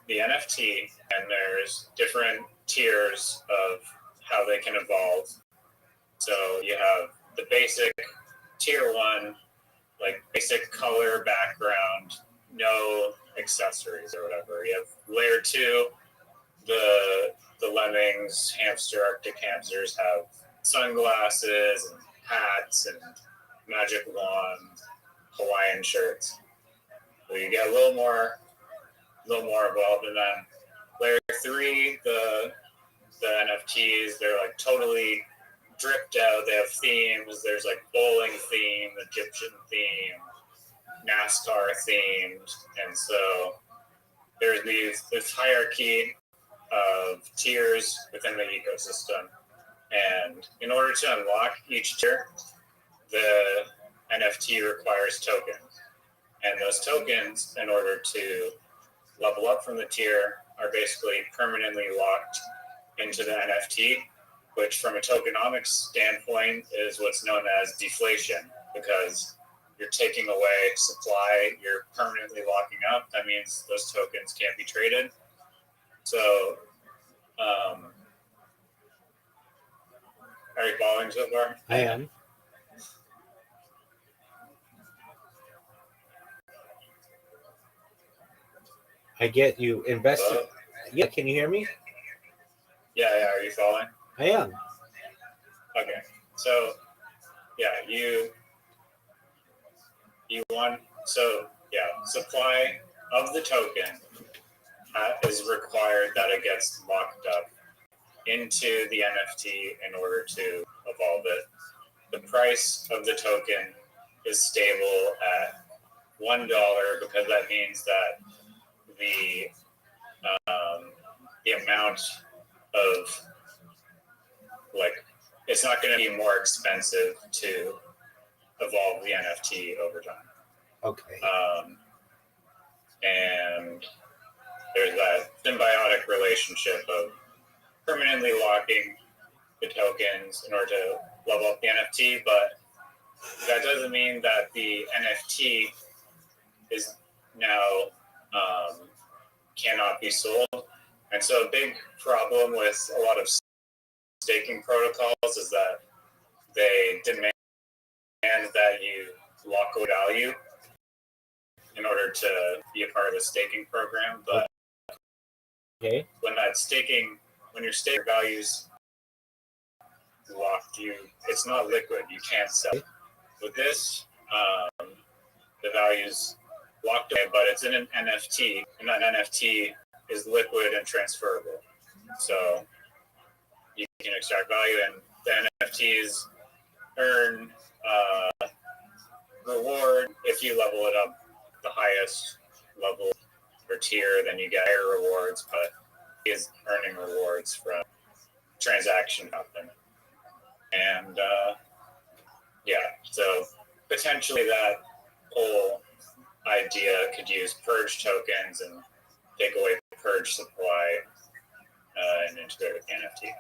the NFT and there's different tiers of how they can evolve. So you have the basic tier 1, like basic color background, no accessories or whatever. You have layer 2, the lemmings, hamster, Arctic hamsters have sunglasses and hats and magic wand, Hawaiian shirts. So you get a little more involved. And then layer 3, the NFTs, they're like totally dripped out. They have themes. There's like bowling theme, Egyptian theme, NASCAR themed, and so there's this hierarchy of tiers within the ecosystem. And in order to unlock each tier, the NFT requires tokens. And those tokens, in order to level up from the tier, are basically permanently locked into the NFT, which from a tokenomics standpoint is what's known as deflation, because you're taking away supply, you're permanently locking up. That means those tokens can't be traded. So, are you following so far? I am. I get you invested. Yeah, can you hear me? Yeah, are you following? I am. Okay, so yeah, you want, so yeah, supply of the token is required that it gets locked up into the NFT in order to evolve it. The price of the token is stable at $1 because that means that the amount of, like, it's not going to be more expensive to evolve the NFT over time. Okay. And there's that symbiotic relationship of permanently locking the tokens in order to level up the NFT, but that doesn't mean that the NFT is now cannot be sold. And so a big problem with a lot of staking protocols is that they demand that you lock a value in order to be a part of the staking program. But okay, when your staking values locked, it's not liquid. You can't sell. With this, the value's locked away, but it's in an NFT, and that NFT is liquid and transferable. So you can extract value, and the NFTs earn reward if you level it up the highest level or tier, then you get higher rewards, but he is earning rewards from transaction happen. And yeah, so potentially that whole idea could use purge tokens and take away purge supply and integrate with NFT.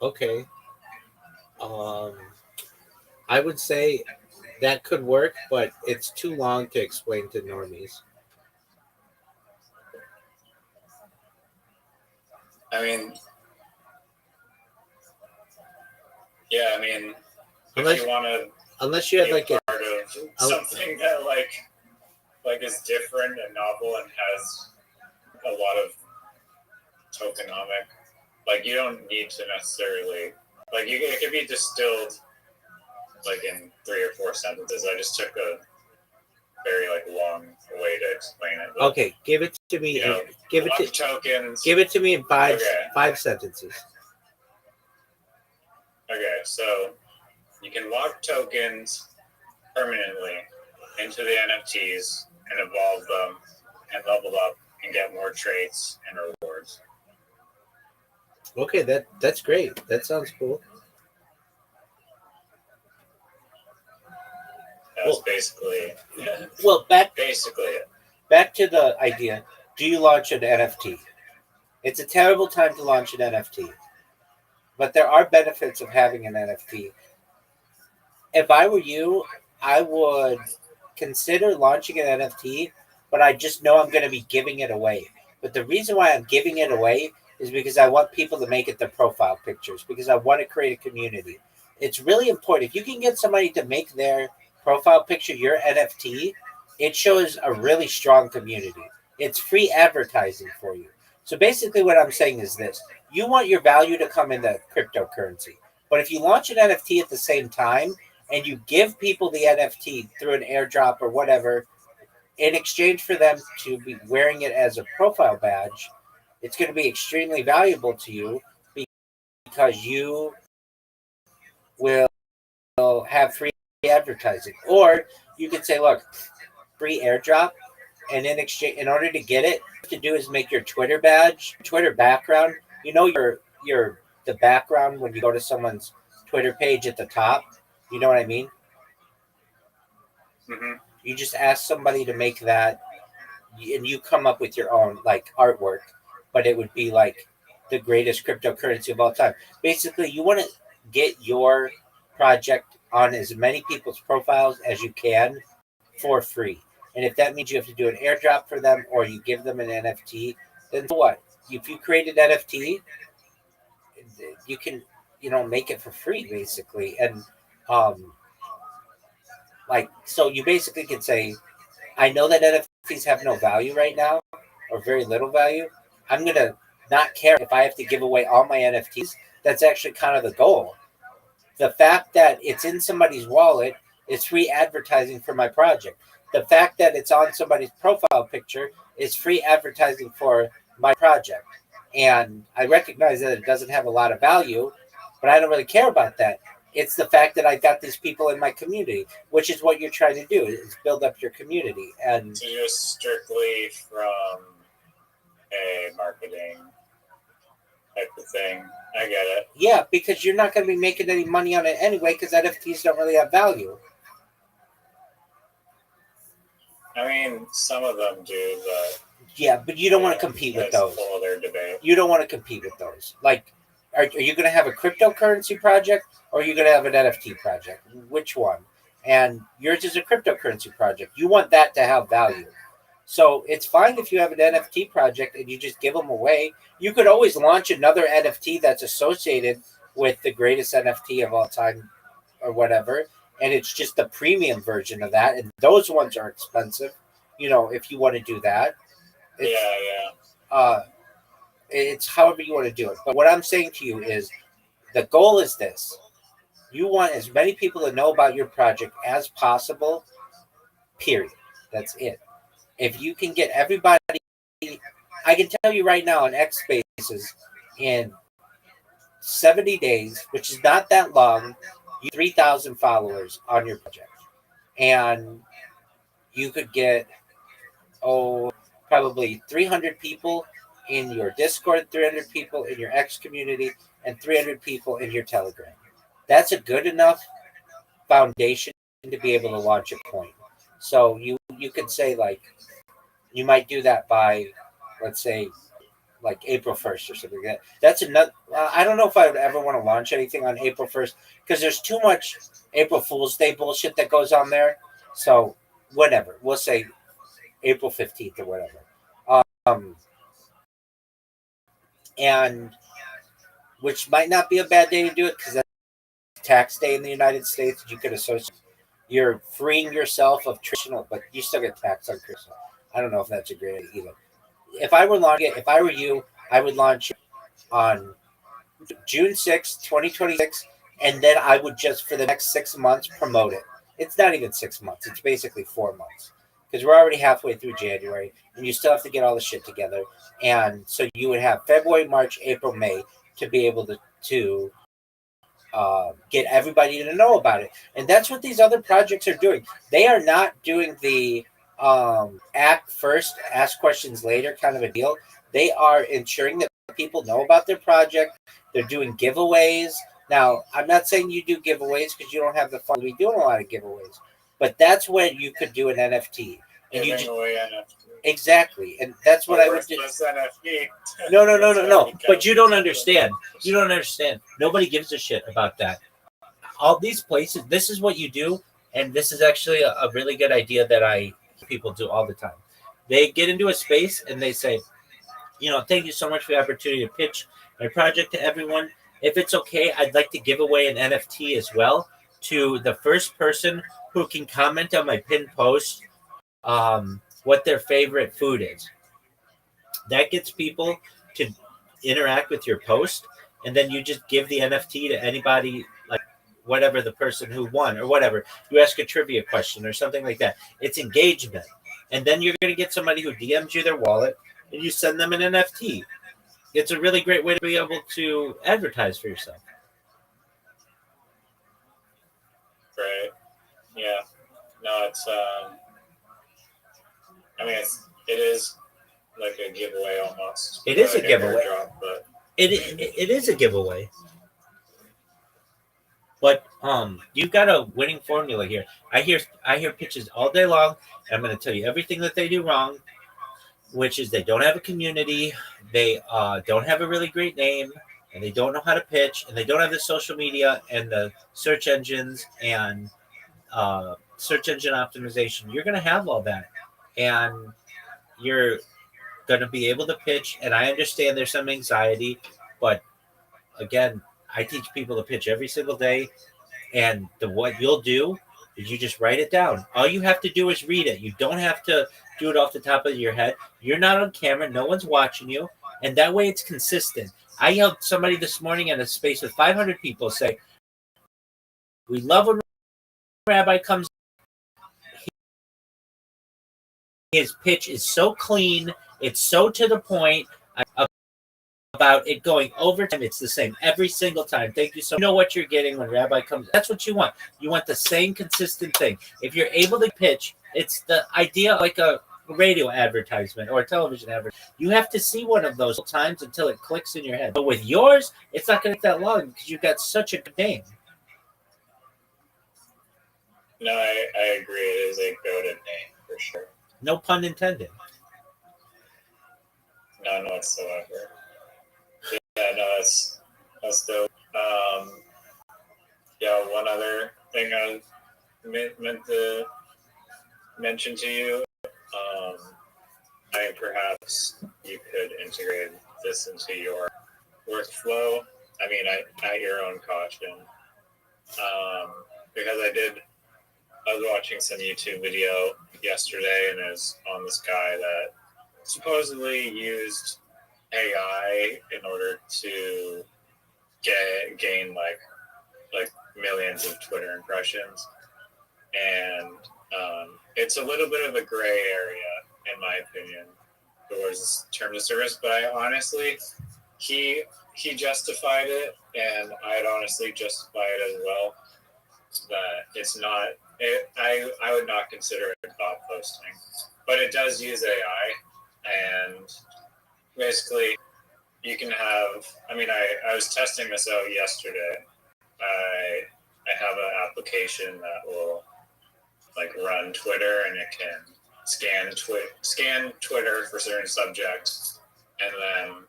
Okay. I would say that could work, but it's too long to explain to normies. I mean, yeah, I mean, if you want to, unless you have like a part of something that like is different and novel and has a lot of tokenomic, like you don't need to necessarily, like it could be distilled like in 3 or 4 sentences. I just took a very like long way to explain it. But, okay, give it to me. Give it to me in five sentences. Okay, so you can lock tokens permanently into the NFTs and evolve them and level up and get more traits and rewards. Okay, that's great. That sounds cool. That's basically Well, basically it. Back to the idea. Do you launch an NFT? It's a terrible time to launch an NFT. But there are benefits of having an NFT. If I were you, I would consider launching an NFT, but I just know I'm going to be giving it away. But the reason why I'm giving it away is because I want people to make it their profile pictures, because I want to create a community. It's really important. If you can get somebody to make their profile picture your NFT, it shows a really strong community. It's free advertising for you. So basically, what I'm saying is this: you want your value to come into cryptocurrency. But if you launch an NFT at the same time, and you give people the NFT through an airdrop or whatever, in exchange for them to be wearing it as a profile badge, it's going to be extremely valuable to you because you will have free advertising. Or you could say, look, free airdrop, and in exchange, in order to get it, what you have to do is make your Twitter badge, Twitter background. You know your the background when you go to someone's Twitter page at the top. You know what I mean? Mm-hmm. You just ask somebody to make that, and you come up with your own like artwork, but it would be like the greatest cryptocurrency of all time. Basically, you want to get your project on as many people's profiles as you can for free. And if that means you have to do an airdrop for them or you give them an NFT, then so what? If you create an NFT, you can, make it for free basically. And um so you basically can say, I know that NFTs have no value right now or very little value. I'm going to not care if I have to give away all my NFTs. That's actually kind of the goal. The fact that it's in somebody's wallet is free advertising for my project. The fact that it's on somebody's profile picture is free advertising for my project. And I recognize that it doesn't have a lot of value, but I don't really care about that. It's the fact that I've got these people in my community, which is what you're trying to do, is build up your community. And So just strictly from a marketing type of thing. I get it. yeah, because you're not going to be making any money on it anyway, because NFTs don't really have value. I mean, some of them do, but yeah, but you don't want to compete with those. That's a whole other debate. You don't want to compete with those. Like, are you going to have a cryptocurrency project or are you going to have an NFT project? Which one? And yours is a cryptocurrency project. You want that to have value. So it's fine if you have an NFT project and you just give them away. You could always launch another NFT that's associated with the greatest NFT of all time or whatever. And it's just the premium version of that. And those ones are expensive, if you want to do that. It's however you want to do it. But what I'm saying to you is the goal is this. You want as many people to know about your project as possible, period. That's it. If you can get everybody, I can tell you right now on X Spaces, in 70 days, which is not that long, you 3,000 followers on your project. And you could get, probably 300 people in your Discord, 300 people in your X community, and 300 people in your Telegram. That's a good enough foundation to be able to launch a coin. So you could say, like, you might do that by, let's say, like April 1st or something like that. That's another. I don't know if I would ever want to launch anything on April 1st because there's too much April Fool's Day bullshit that goes on there. So whatever, we'll say April 15th or whatever. And which might not be a bad day to do it because that's tax day in the United States. You could associate. You're freeing yourself of traditional, but you still get taxed on Christmas. I don't know if that's a great idea either. If I were you, I would launch on June 6th, 2026, and then I would just, for the next 6 months, promote it. It's not even 6 months. It's basically 4 months because we're already halfway through January, and you still have to get all the shit together. And so you would have February, March, April, May to be able to get everybody to know about it. And that's what these other projects are doing. They are not doing the act first, ask questions later kind of a deal. They are ensuring that people know about their project. They're doing giveaways. Now, I'm not saying you do giveaways because you don't have the fun to be doing a lot of giveaways, but that's when you could do an NFT. And you just, away NFT. Exactly, and that's what I would do. NFT. No. But you don't understand. You don't understand. Nobody gives a shit about that. All these places, this is what you do, and this is actually a really good idea that people do all the time. They get into a space and they say, thank you so much for the opportunity to pitch my project to everyone. If it's okay, I'd like to give away an NFT as well to the first person who can comment on my pinned post what their favorite food is. That gets people to interact with your post, and then you just give the NFT to anybody, like whatever the person who won or whatever. You ask a trivia question or something like that. It's engagement. And then you're going to get somebody who DMs you their wallet and you send them an NFT. It's a really great way to be able to advertise for yourself. Right. Yeah. No, it's it is like a giveaway almost. It is a giveaway. But it is a giveaway. But you've got a winning formula here. I hear pitches all day long. I'm going to tell you everything that they do wrong, which is they don't have a community, they don't have a really great name, and they don't know how to pitch, and they don't have the social media and the search engines and search engine optimization. You're going to have all that, and you're going to be able to pitch. And I understand there's some anxiety, but again, I teach people to pitch every single day. And what you'll do is you just write it down. All you have to do is read it. You don't have to do it off the top of your head. You're not on camera. No one's watching you. And that way it's consistent. I helped somebody this morning in a space with 500 people say, we love when Rabbi comes. His pitch is so clean. It's so to the point about it going over time. It's the same every single time. Thank you so much. You know what you're getting when Rabbi comes. That's what you want. You want the same consistent thing. If you're able to pitch, it's the idea like a radio advertisement or a television advertisement. You have to see one of those times until it clicks in your head. But with yours, it's not going to take that long because you've got such a good name. No, I agree. It is a goated name for sure. No pun intended. None whatsoever. Yeah, no, that's dope. One other thing I meant to mention to you, perhaps you could integrate this into your workflow. At your own caution, because I was watching some YouTube video yesterday, and it was on this guy that supposedly used AI in order to gain like millions of Twitter impressions, and it's a little bit of a gray area in my opinion towards terms of service. But I honestly, he justified it, and I'd honestly justify it as well. That it's not. I would not consider it bot posting, but it does use AI, and basically you can have. I was testing this out yesterday. I have an application that will run Twitter, and it can scan Twitter for certain subjects, and then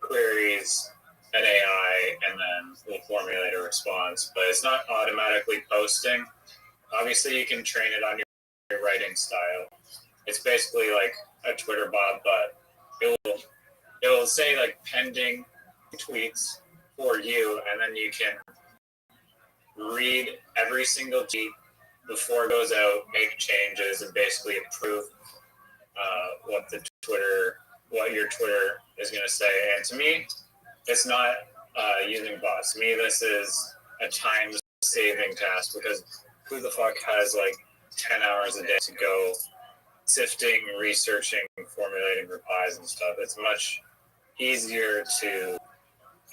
queries an AI, and then will formulate a response. But it's not automatically posting. Obviously, you can train it on your writing style. It's basically like a Twitter bot, but it will say pending tweets for you, and then you can read every single tweet before it goes out, make changes, and basically approve what your Twitter is going to say. And to me, it's not using bots. To me, this is a time-saving task, because who the fuck has 10 hours a day to go sifting, researching, formulating replies and stuff? It's much easier to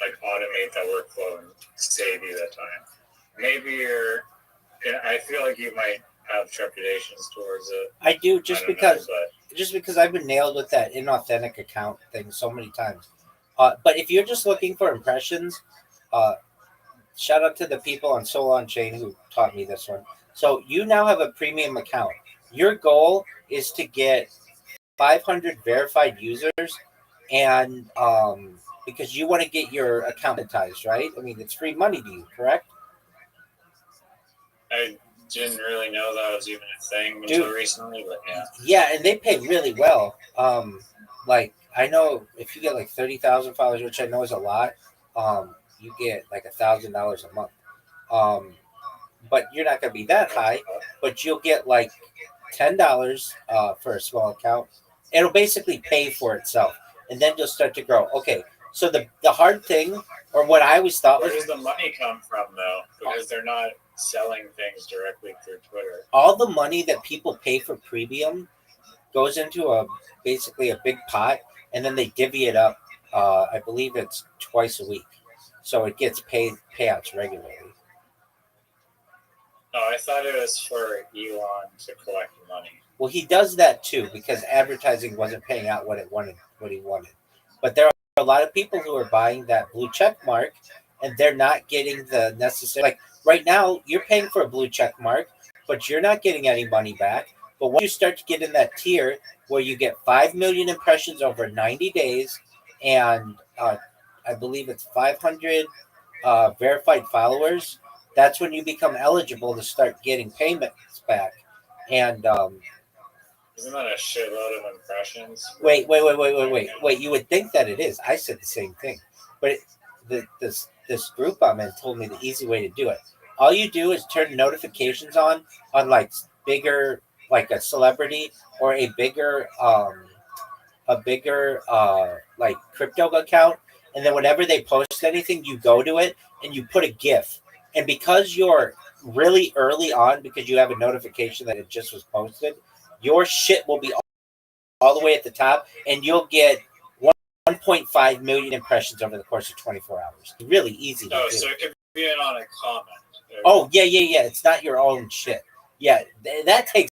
like automate that workflow and save you that time. Maybe I feel like you might have trepidations towards it. I do just because Know, I've been nailed with that inauthentic account thing so many times. But if you're just looking for impressions, shout out to the people on Soul on Chain who taught me this one. So you now have a premium account. Your goal is to get 500 verified users, and because you want to get your account monetized, right? I mean, it's free money to you, correct? I didn't really know that was even a thing until recently, but yeah. Yeah, and they pay really well. Like I know if you get like 30,000 followers, which I know is a lot, you get like $1,000 a month. But you're not gonna be that high. But you'll get like $10 for a small account. It'll basically pay for itself, and then you'll start to grow. Okay, so the hard thing, or what I always thought Where was, does the money come from though? Because they're not selling things directly through Twitter. all the money that people pay for premium goes into basically a big pot, and then they divvy it up. I believe it's twice a week, so it gets payouts regularly. Oh, I thought it was for Elon to collect money. Well, he does that too because advertising wasn't paying out what he wanted. But there are a lot of people who are buying that blue check mark, and they're not getting the necessary. Like right now, you're paying for a blue check mark, but you're not getting any money back. But once you start to get in that tier where you get 5 million impressions over 90 days, and I believe it's 500 verified followers, that's when you become eligible to start getting payments back. And isn't that a shitload of impressions? Wait. You would think that it is. I said the same thing, but this group I'm in told me the easy way to do it. All you do is turn notifications on like bigger, like a celebrity or a bigger like crypto account, and then whenever they post anything, you go to it and you put a GIF. And because you're really early on, because you have a notification that it just was posted, your shit will be all the way at the top, and you'll get 1.5 million impressions over the course of 24 hours. Really easy to do. So it could be on a comment. Oh, yeah. It's not your own shit. Yeah, that takes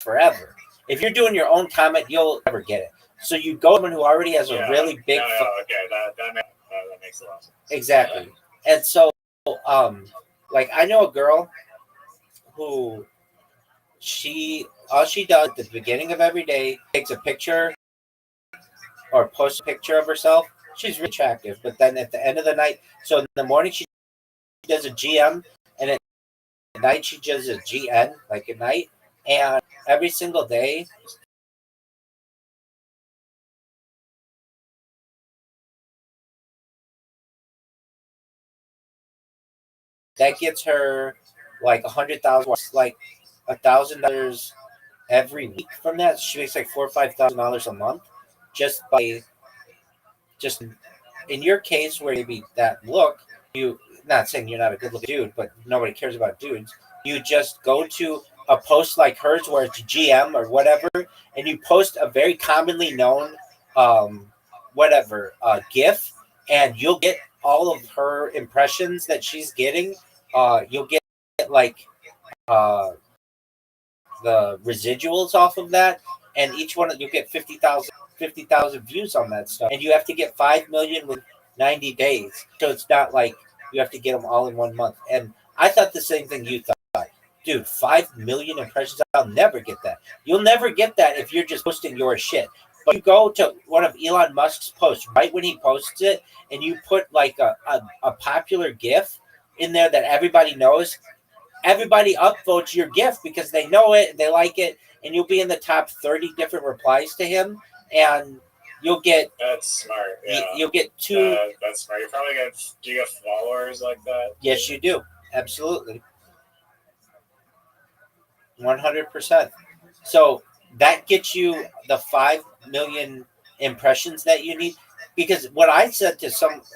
forever. If you're doing your own comment, you'll never get it. So you go to someone who already has a really big... okay, that makes a lot of sense. Exactly. And so, like, I know a girl who all she does at the beginning of every day, takes a picture or posts a picture of herself. She's really attractive, but then at the end of the night, so in the morning she does a GM, and at night she does a GN, like at night, and every single day that gets her like 100,000, like $1,000 every week from that. She makes like $4,000 or $5,000 a month just in your case where maybe that look, you not saying you're not a good looking dude, but nobody cares about dudes. You just go to a post like hers where it's GM or whatever, and you post a very commonly known GIF, and you'll get all of her impressions that she's getting. You'll get like the residuals off of that, and each one you'll get 50,000 views on that stuff, and you have to get 5 million with 90 days. So it's not like you have to get them all in 1 month. And I thought the same thing you thought. Dude, 5 million impressions, I'll never get that. You'll never get that if you're just posting your shit. But you go to one of Elon Musk's posts right when he posts it, and you put like a popular GIF in there that everybody knows. Everybody upvotes your GIF because they know it, they like it, and you'll be in the top 30 different replies to him, and you'll get... That's smart, yeah. You'll get two... That's smart. Do you get followers like that? Yes, you do. Absolutely. 100%. So that gets you the 5 million impressions that you need. Because what I said to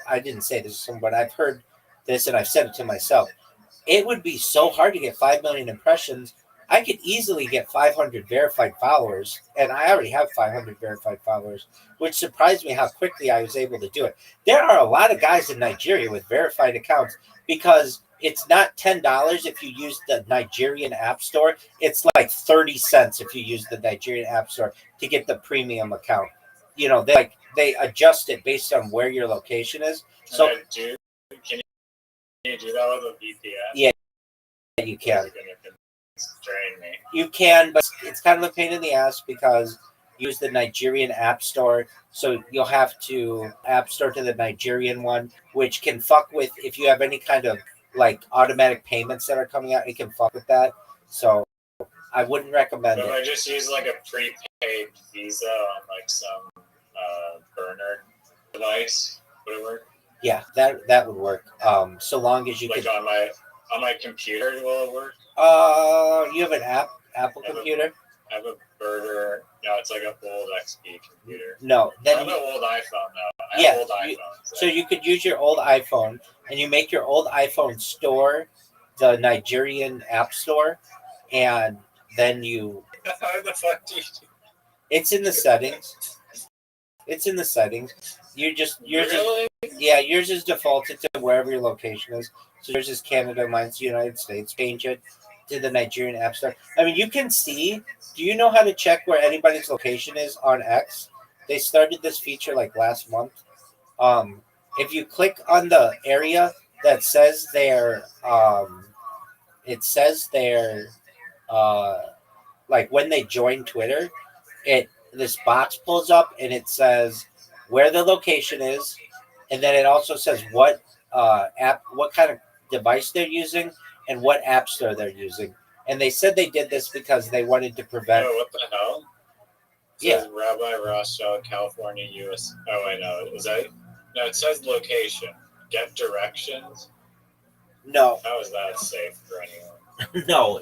I didn't say this to someone, I've heard this and I've said it to myself. It would be so hard to get 5 million impressions. I could easily get 500 verified followers, and I already have 500 verified followers, which surprised me how quickly I was able to do it. There are a lot of guys in Nigeria with verified accounts because it's not $10 if you use the Nigerian App Store. It's like 30 cents if you use the Nigerian App Store to get the premium account. You know, they adjust it based on where your location is. So can you do that with a VPN? Yeah, you can. Train me. You can, but it's kind of a pain in the ass because you use the Nigerian App Store, so you'll have to App Store to the Nigerian one, which can fuck with if you have any kind of like automatic payments that are coming out. It can fuck with that. So I wouldn't recommend But it. if I just use like a prepaid Visa on like some burner device, would it work? Yeah, that would work. So long as you like can. On my computer, will it work? You have an Apple computer? I have a burner. No, it's like an old XP computer. No, I have an old iPhone now. I have old iPhones. So you could use your old iPhone, and you make your old iPhone store the Nigerian App Store, and then you. How the fuck do you do? It's in the settings. It's in the settings. Yours Really? yours is defaulted to wherever your location is. So yours is Canada, mine's the United States. Change it to the Nigerian App Store. I mean, you can see. Do you know how to check where anybody's location is on X? They started this feature like last month. If you click on the area that says like when they join Twitter, this box pulls up and it says where the location is, and then it also says what what kind of device they're using and what app store they're using. And they said they did this because they wanted to prevent. Oh, what the hell? It says Rabbi Rothschild, California, U.S. Oh, I know. Is that? No, it says location. Get directions. No. How is that safe for anyone? No.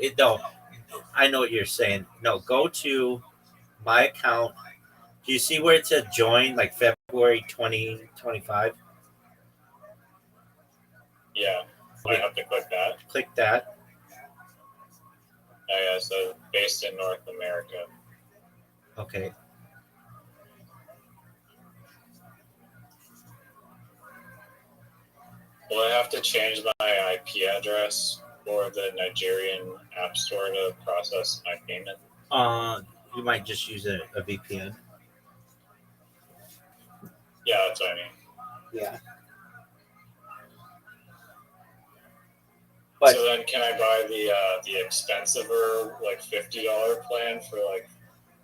I know what you're saying. No, go to my account. Do you see where it said join, like February 2025? Yeah. I have to click that. Click that. Oh, yeah, so based in North America. Okay. Will I have to change my IP address for the Nigerian App Store to process my payment? You might just use a VPN. Yeah, that's what I mean. Yeah. But, so then, can I buy the expensiver like $50 plan for like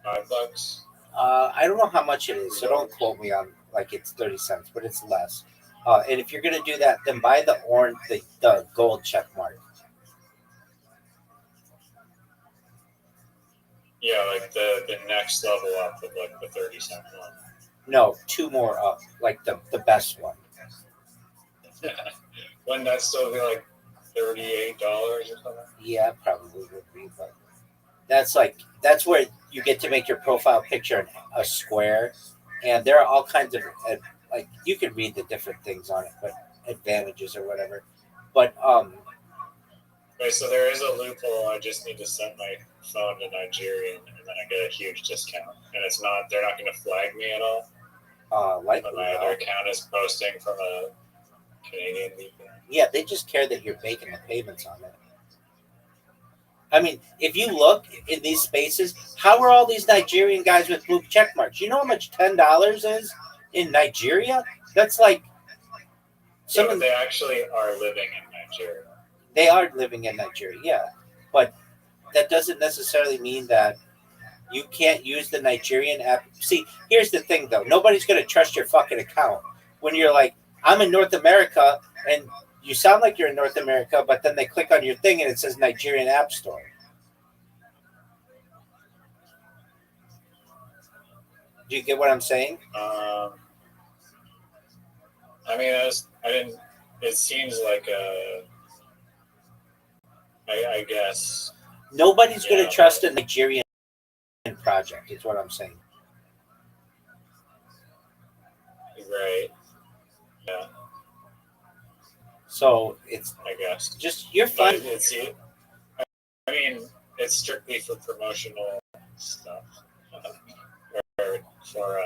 $5? I don't know how much it is, so don't quote me on like it's 30 cents, but it's less. And if you're gonna do that, then buy the orange, the gold check mark. Yeah, like the next level up of like the 30-cent one. No, 2 more up, like the best one. Wouldn't that still be like $38 or something? Yeah, probably would be, but that's where you get to make your profile picture a square, and there are all kinds of like you can read the different things on it, but advantages or whatever. But Wait, so there is a loophole. I just need to send my phone to Nigerian, and then I get a huge discount. And they're not going to flag me at all. Likely my other account is posting from a Canadian VPN. Yeah, they just care that you're making the payments on it. I mean, if you look in these spaces, how are all these Nigerian guys with blue check marks? You know how much $10 is in Nigeria? That's like they actually are living in Nigeria. They are living in Nigeria, yeah. But that doesn't necessarily mean that you can't use the Nigerian app. See, here's the thing, though. Nobody's going to trust your fucking account. When you're like, I'm in North America, and you sound like you're in North America, but then they click on your thing and it says Nigerian App Store. Do you get what I'm saying? I mean, I didn't. It seems like I guess nobody's going to trust a Nigerian project. Is what I'm saying. Right. Yeah. So it's. I guess Just you're fine. I mean, it's strictly for promotional stuff or for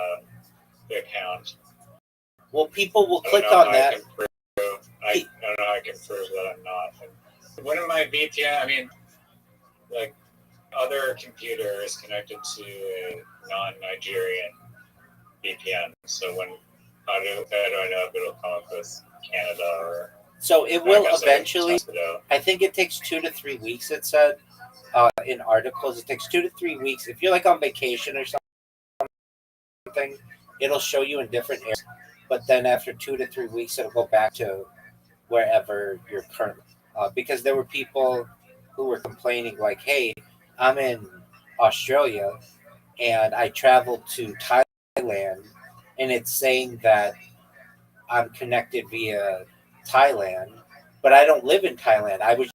the account. Well, people will click on that. I don't know how I can prove that I'm not. When my VPN, I mean, like other computer is connected to a non-Nigerian VPN. So how do I know if it'll come up with Canada or? So it will eventually. I think it takes 2 to 3 weeks. It said in articles, it takes 2 to 3 weeks. If you're like on vacation or something, it'll show you in different areas. But then after 2 to 3 weeks, it'll go back to wherever you're currently. Because there were people who were complaining, like, "Hey, I'm in Australia, and I traveled to Thailand, and it's saying that I'm connected via Thailand, but I don't live in Thailand. I was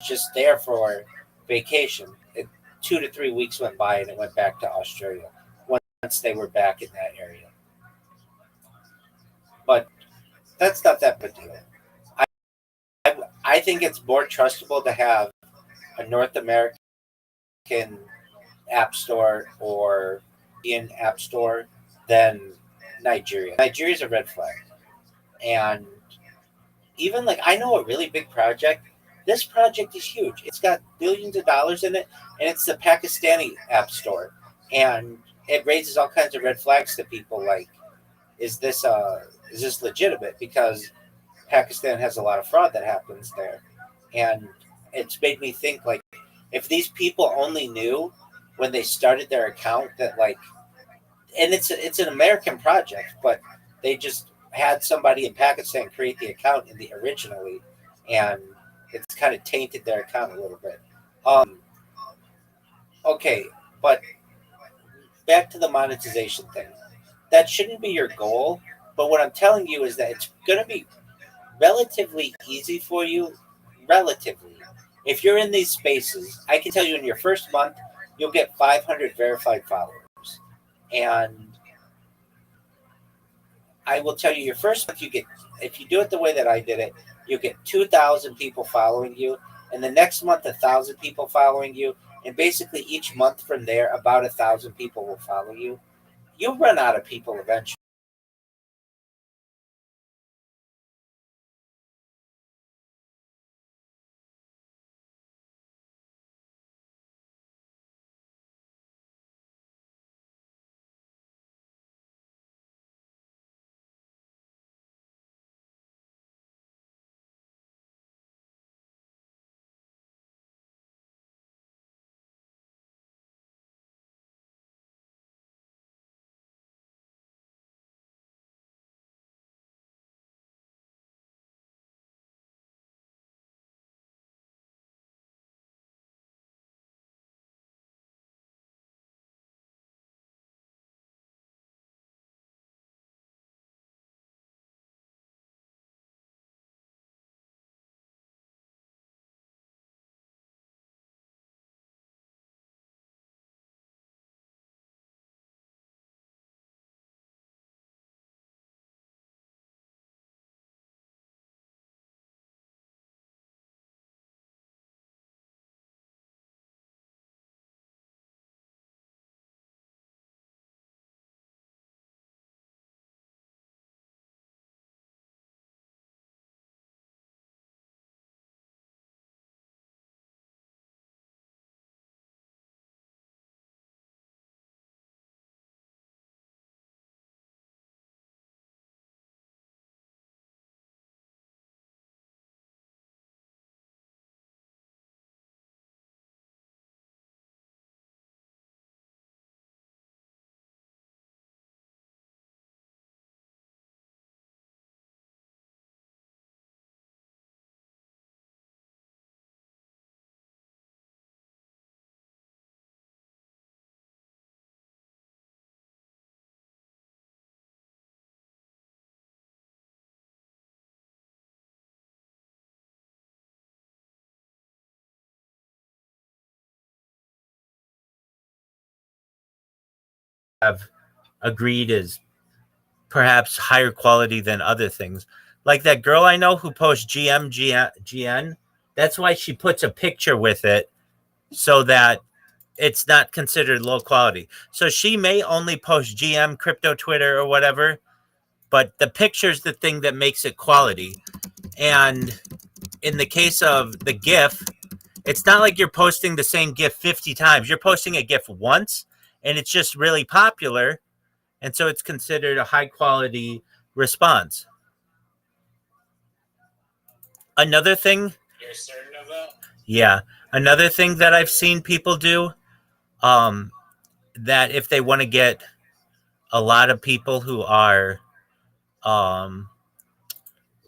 just there for vacation." 2 to 3 weeks went by, and it went back to Australia once they were back in that area. But that's not that big a deal. I think it's more trustable to have a North American app store or Indian app store than Nigeria. Nigeria's a red flag. And even like, I know a really big project. This project is huge. It's got billions of dollars in it, and it's the Pakistani app store. And it raises all kinds of red flags to people like, is this legitimate? Because Pakistan has a lot of fraud that happens there. And it's made me think, like, if these people only knew when they started their account that, like, and it's an American project, but they just had somebody in Pakistan create the account originally, and it's kind of tainted their account a little bit. Okay, but back to the monetization thing. That shouldn't be your goal, but what I'm telling you is that it's going to be relatively easy for you, relatively. If you're in these spaces, I can tell you in your first month, you'll get 500 verified followers. And I will tell you, your first month, if you do it the way that I did it, you get 2,000 people following you, and the next month, 1,000 people following you, and basically each month from there, about 1,000 people will follow you. You'll run out of people eventually. Have agreed is perhaps higher quality than other things. Like that girl I know who posts GN. That's why she puts a picture with it so that it's not considered low quality. So she may only post GM, crypto, Twitter, or whatever, but the picture's the thing that makes it quality. And in the case of the GIF, it's not like you're posting the same GIF 50 times. You're posting a GIF once, and it's just really popular, and so it's considered a high quality response. Another thing, You're certain of that? yeah, another thing that I've seen people do, that if they want to get a lot of people who are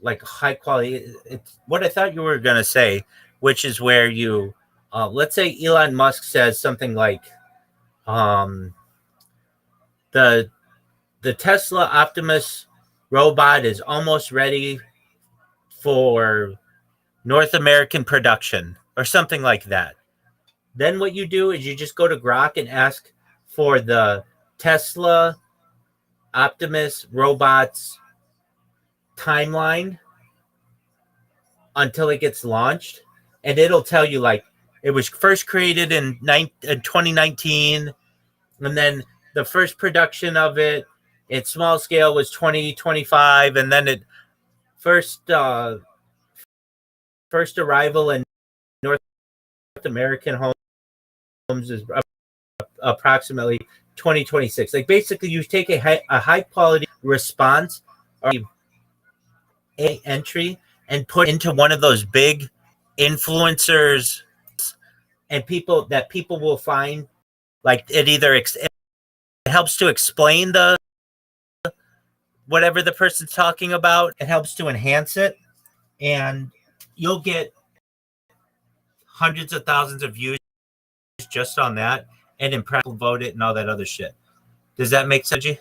like high quality, it's what I thought you were going to say, which is where you let's say Elon Musk says something like um, the Tesla Optimus robot is almost ready for North American production or something like that. Then what you do is you just go to Grok and ask for the Tesla Optimus robots timeline until it gets launched, and it'll tell you like it was first created in 2019, and then the first production of it at small scale was 2025, and then it first first arrival in North American homes is approximately 2026. Like basically, you take a high quality response or a entry and put into one of those big influencers and people will find, like it either it helps to explain the whatever the person's talking about, it helps to enhance it, and you'll get hundreds of thousands of views just on that, and impress vote it and all that other shit. Does that make sense? And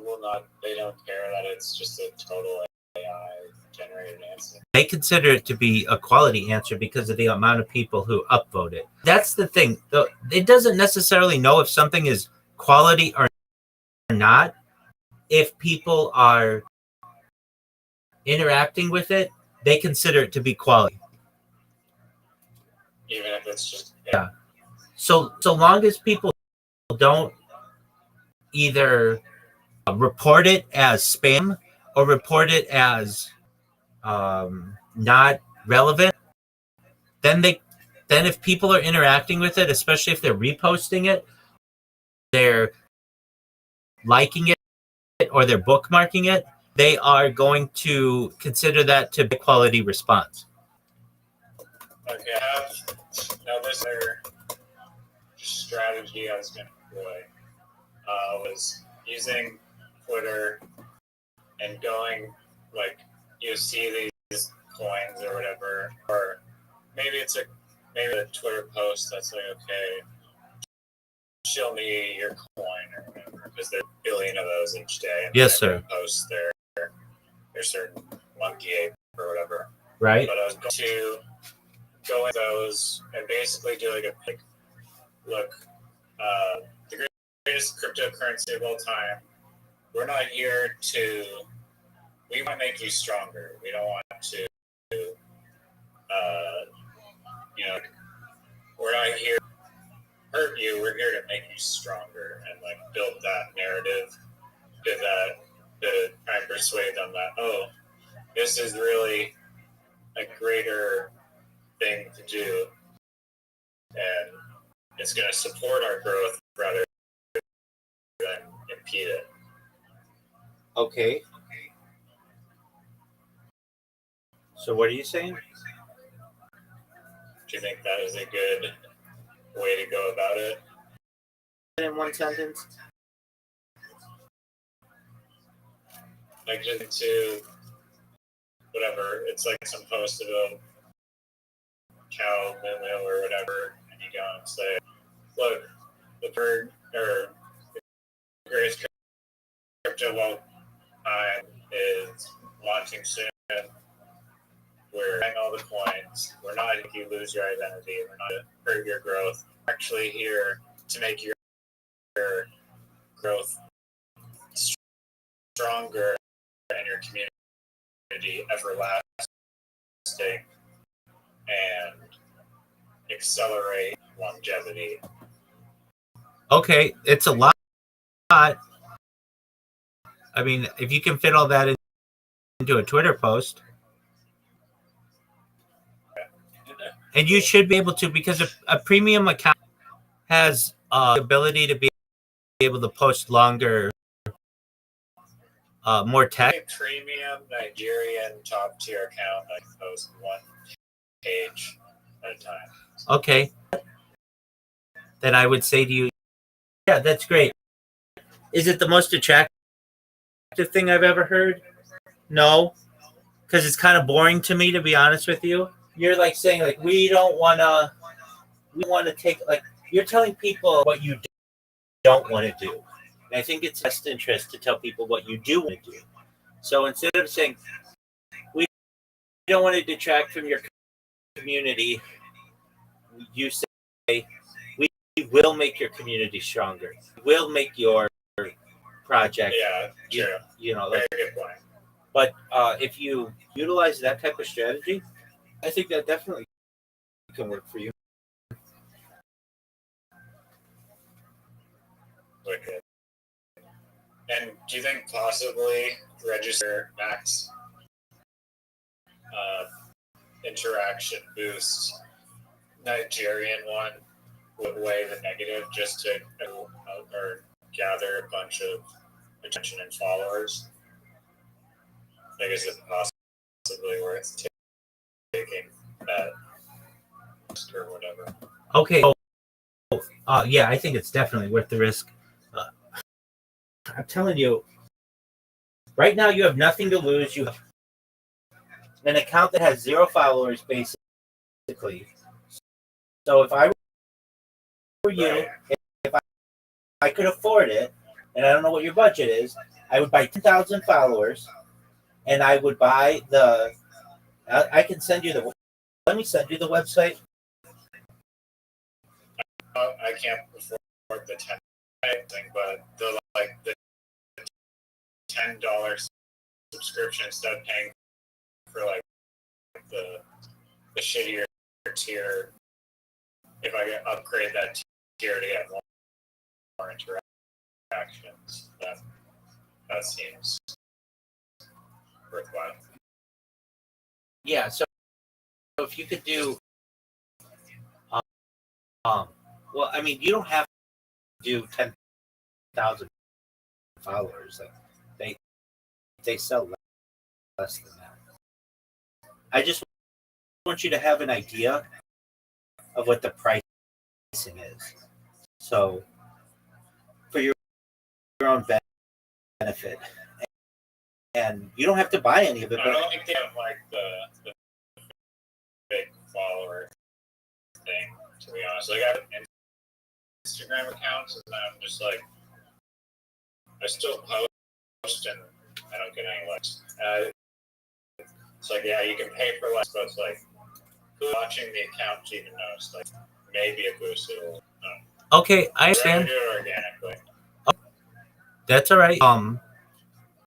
will not. They don't care that it's just a total AI generated answer. They consider it to be a quality answer because of the amount of people who upvote it. That's the thing. It doesn't necessarily know if something is quality or not. If people are interacting with it, they consider it to be quality. Even if it's just yeah. So long as people don't either report it as spam or report it as not relevant, then if people are interacting with it, especially if they're reposting it, they're liking it or they're bookmarking it, they are going to consider that to be a quality response. Okay, now this other strategy I was going to employ was using Twitter and going, like, you see these coins or whatever, or maybe it's a Twitter post that's like, okay, show me your coin or whatever, because there are a billion of those each day. And yes, sir. Post their certain monkey ape or whatever. Right. But I was going to go in those and basically do like a look, the greatest cryptocurrency of all time. We're not here to. We want to make you stronger. We don't want to. We're not here to hurt you. We're here to make you stronger and like build that narrative. To try and persuade them that this is really a greater thing to do, and it's going to support our growth rather than impede it. Okay. So what are you saying? Do you think that is a good way to go about it? In one sentence? Like just to whatever, it's like some post of a cow moo or whatever, and you go and say, look, the bird or the greatest crypto of all time is launching soon. We're buying all the coins. We're not if you lose your identity. We're not to hurt your growth. We're actually here to make your growth stronger and your community everlasting. And accelerate longevity. Okay, it's a lot. I mean, if you can fit all that into a Twitter post, and you should be able to, because a premium account has the ability to be able to post longer, more text. Premium Nigerian top tier account, I post one page at a time. Okay. Then I would say to you, yeah, that's great. Is it the most attractive thing I've ever heard? No, because it's kind of boring to me, to be honest with you. You're like saying, like, we want to take, like, you're telling people what you don't want to do. And I think it's best interest to tell people what you do want to do. So instead of saying, we don't want to detract from your community, you say, we will make your community stronger. We'll make your project. Yeah, true. You know, very good point. But if you utilize that type of strategy, I think that definitely can work for you. Wicked. And do you think possibly register max interaction boost Nigerian one would weigh the negative just to or gather a bunch of attention and followers? I guess it's possibly worth taking that or whatever. Okay. Yeah, I think it's definitely worth the risk. I'm telling you, right now you have nothing to lose. You have an account that has 0 followers, basically. So if I were you, if I could afford it, and I don't know what your budget is, I would buy 10,000 followers, and I would buy I can send you let me send you the website. I can't afford the 10 thing, but the $10 subscription instead of paying for like the shittier tier. If I upgrade that tier to get more interactions, that seems worthwhile. Yeah, so if you could do, well, I mean, you don't have to do 10,000 followers. Like they sell less than that. I just want you to have an idea of what the pricing is. So for your own benefit, and you don't have to buy any of it. I don't think they have like the big follower thing, to be honest. Like I have an Instagram account, and I'm just like, I still post and I don't get any likes. It's like, yeah, you can pay for less, but it's like, watching the account to even notice, like, maybe a boost it'll. Okay, I understand. Do it organically. That's all right.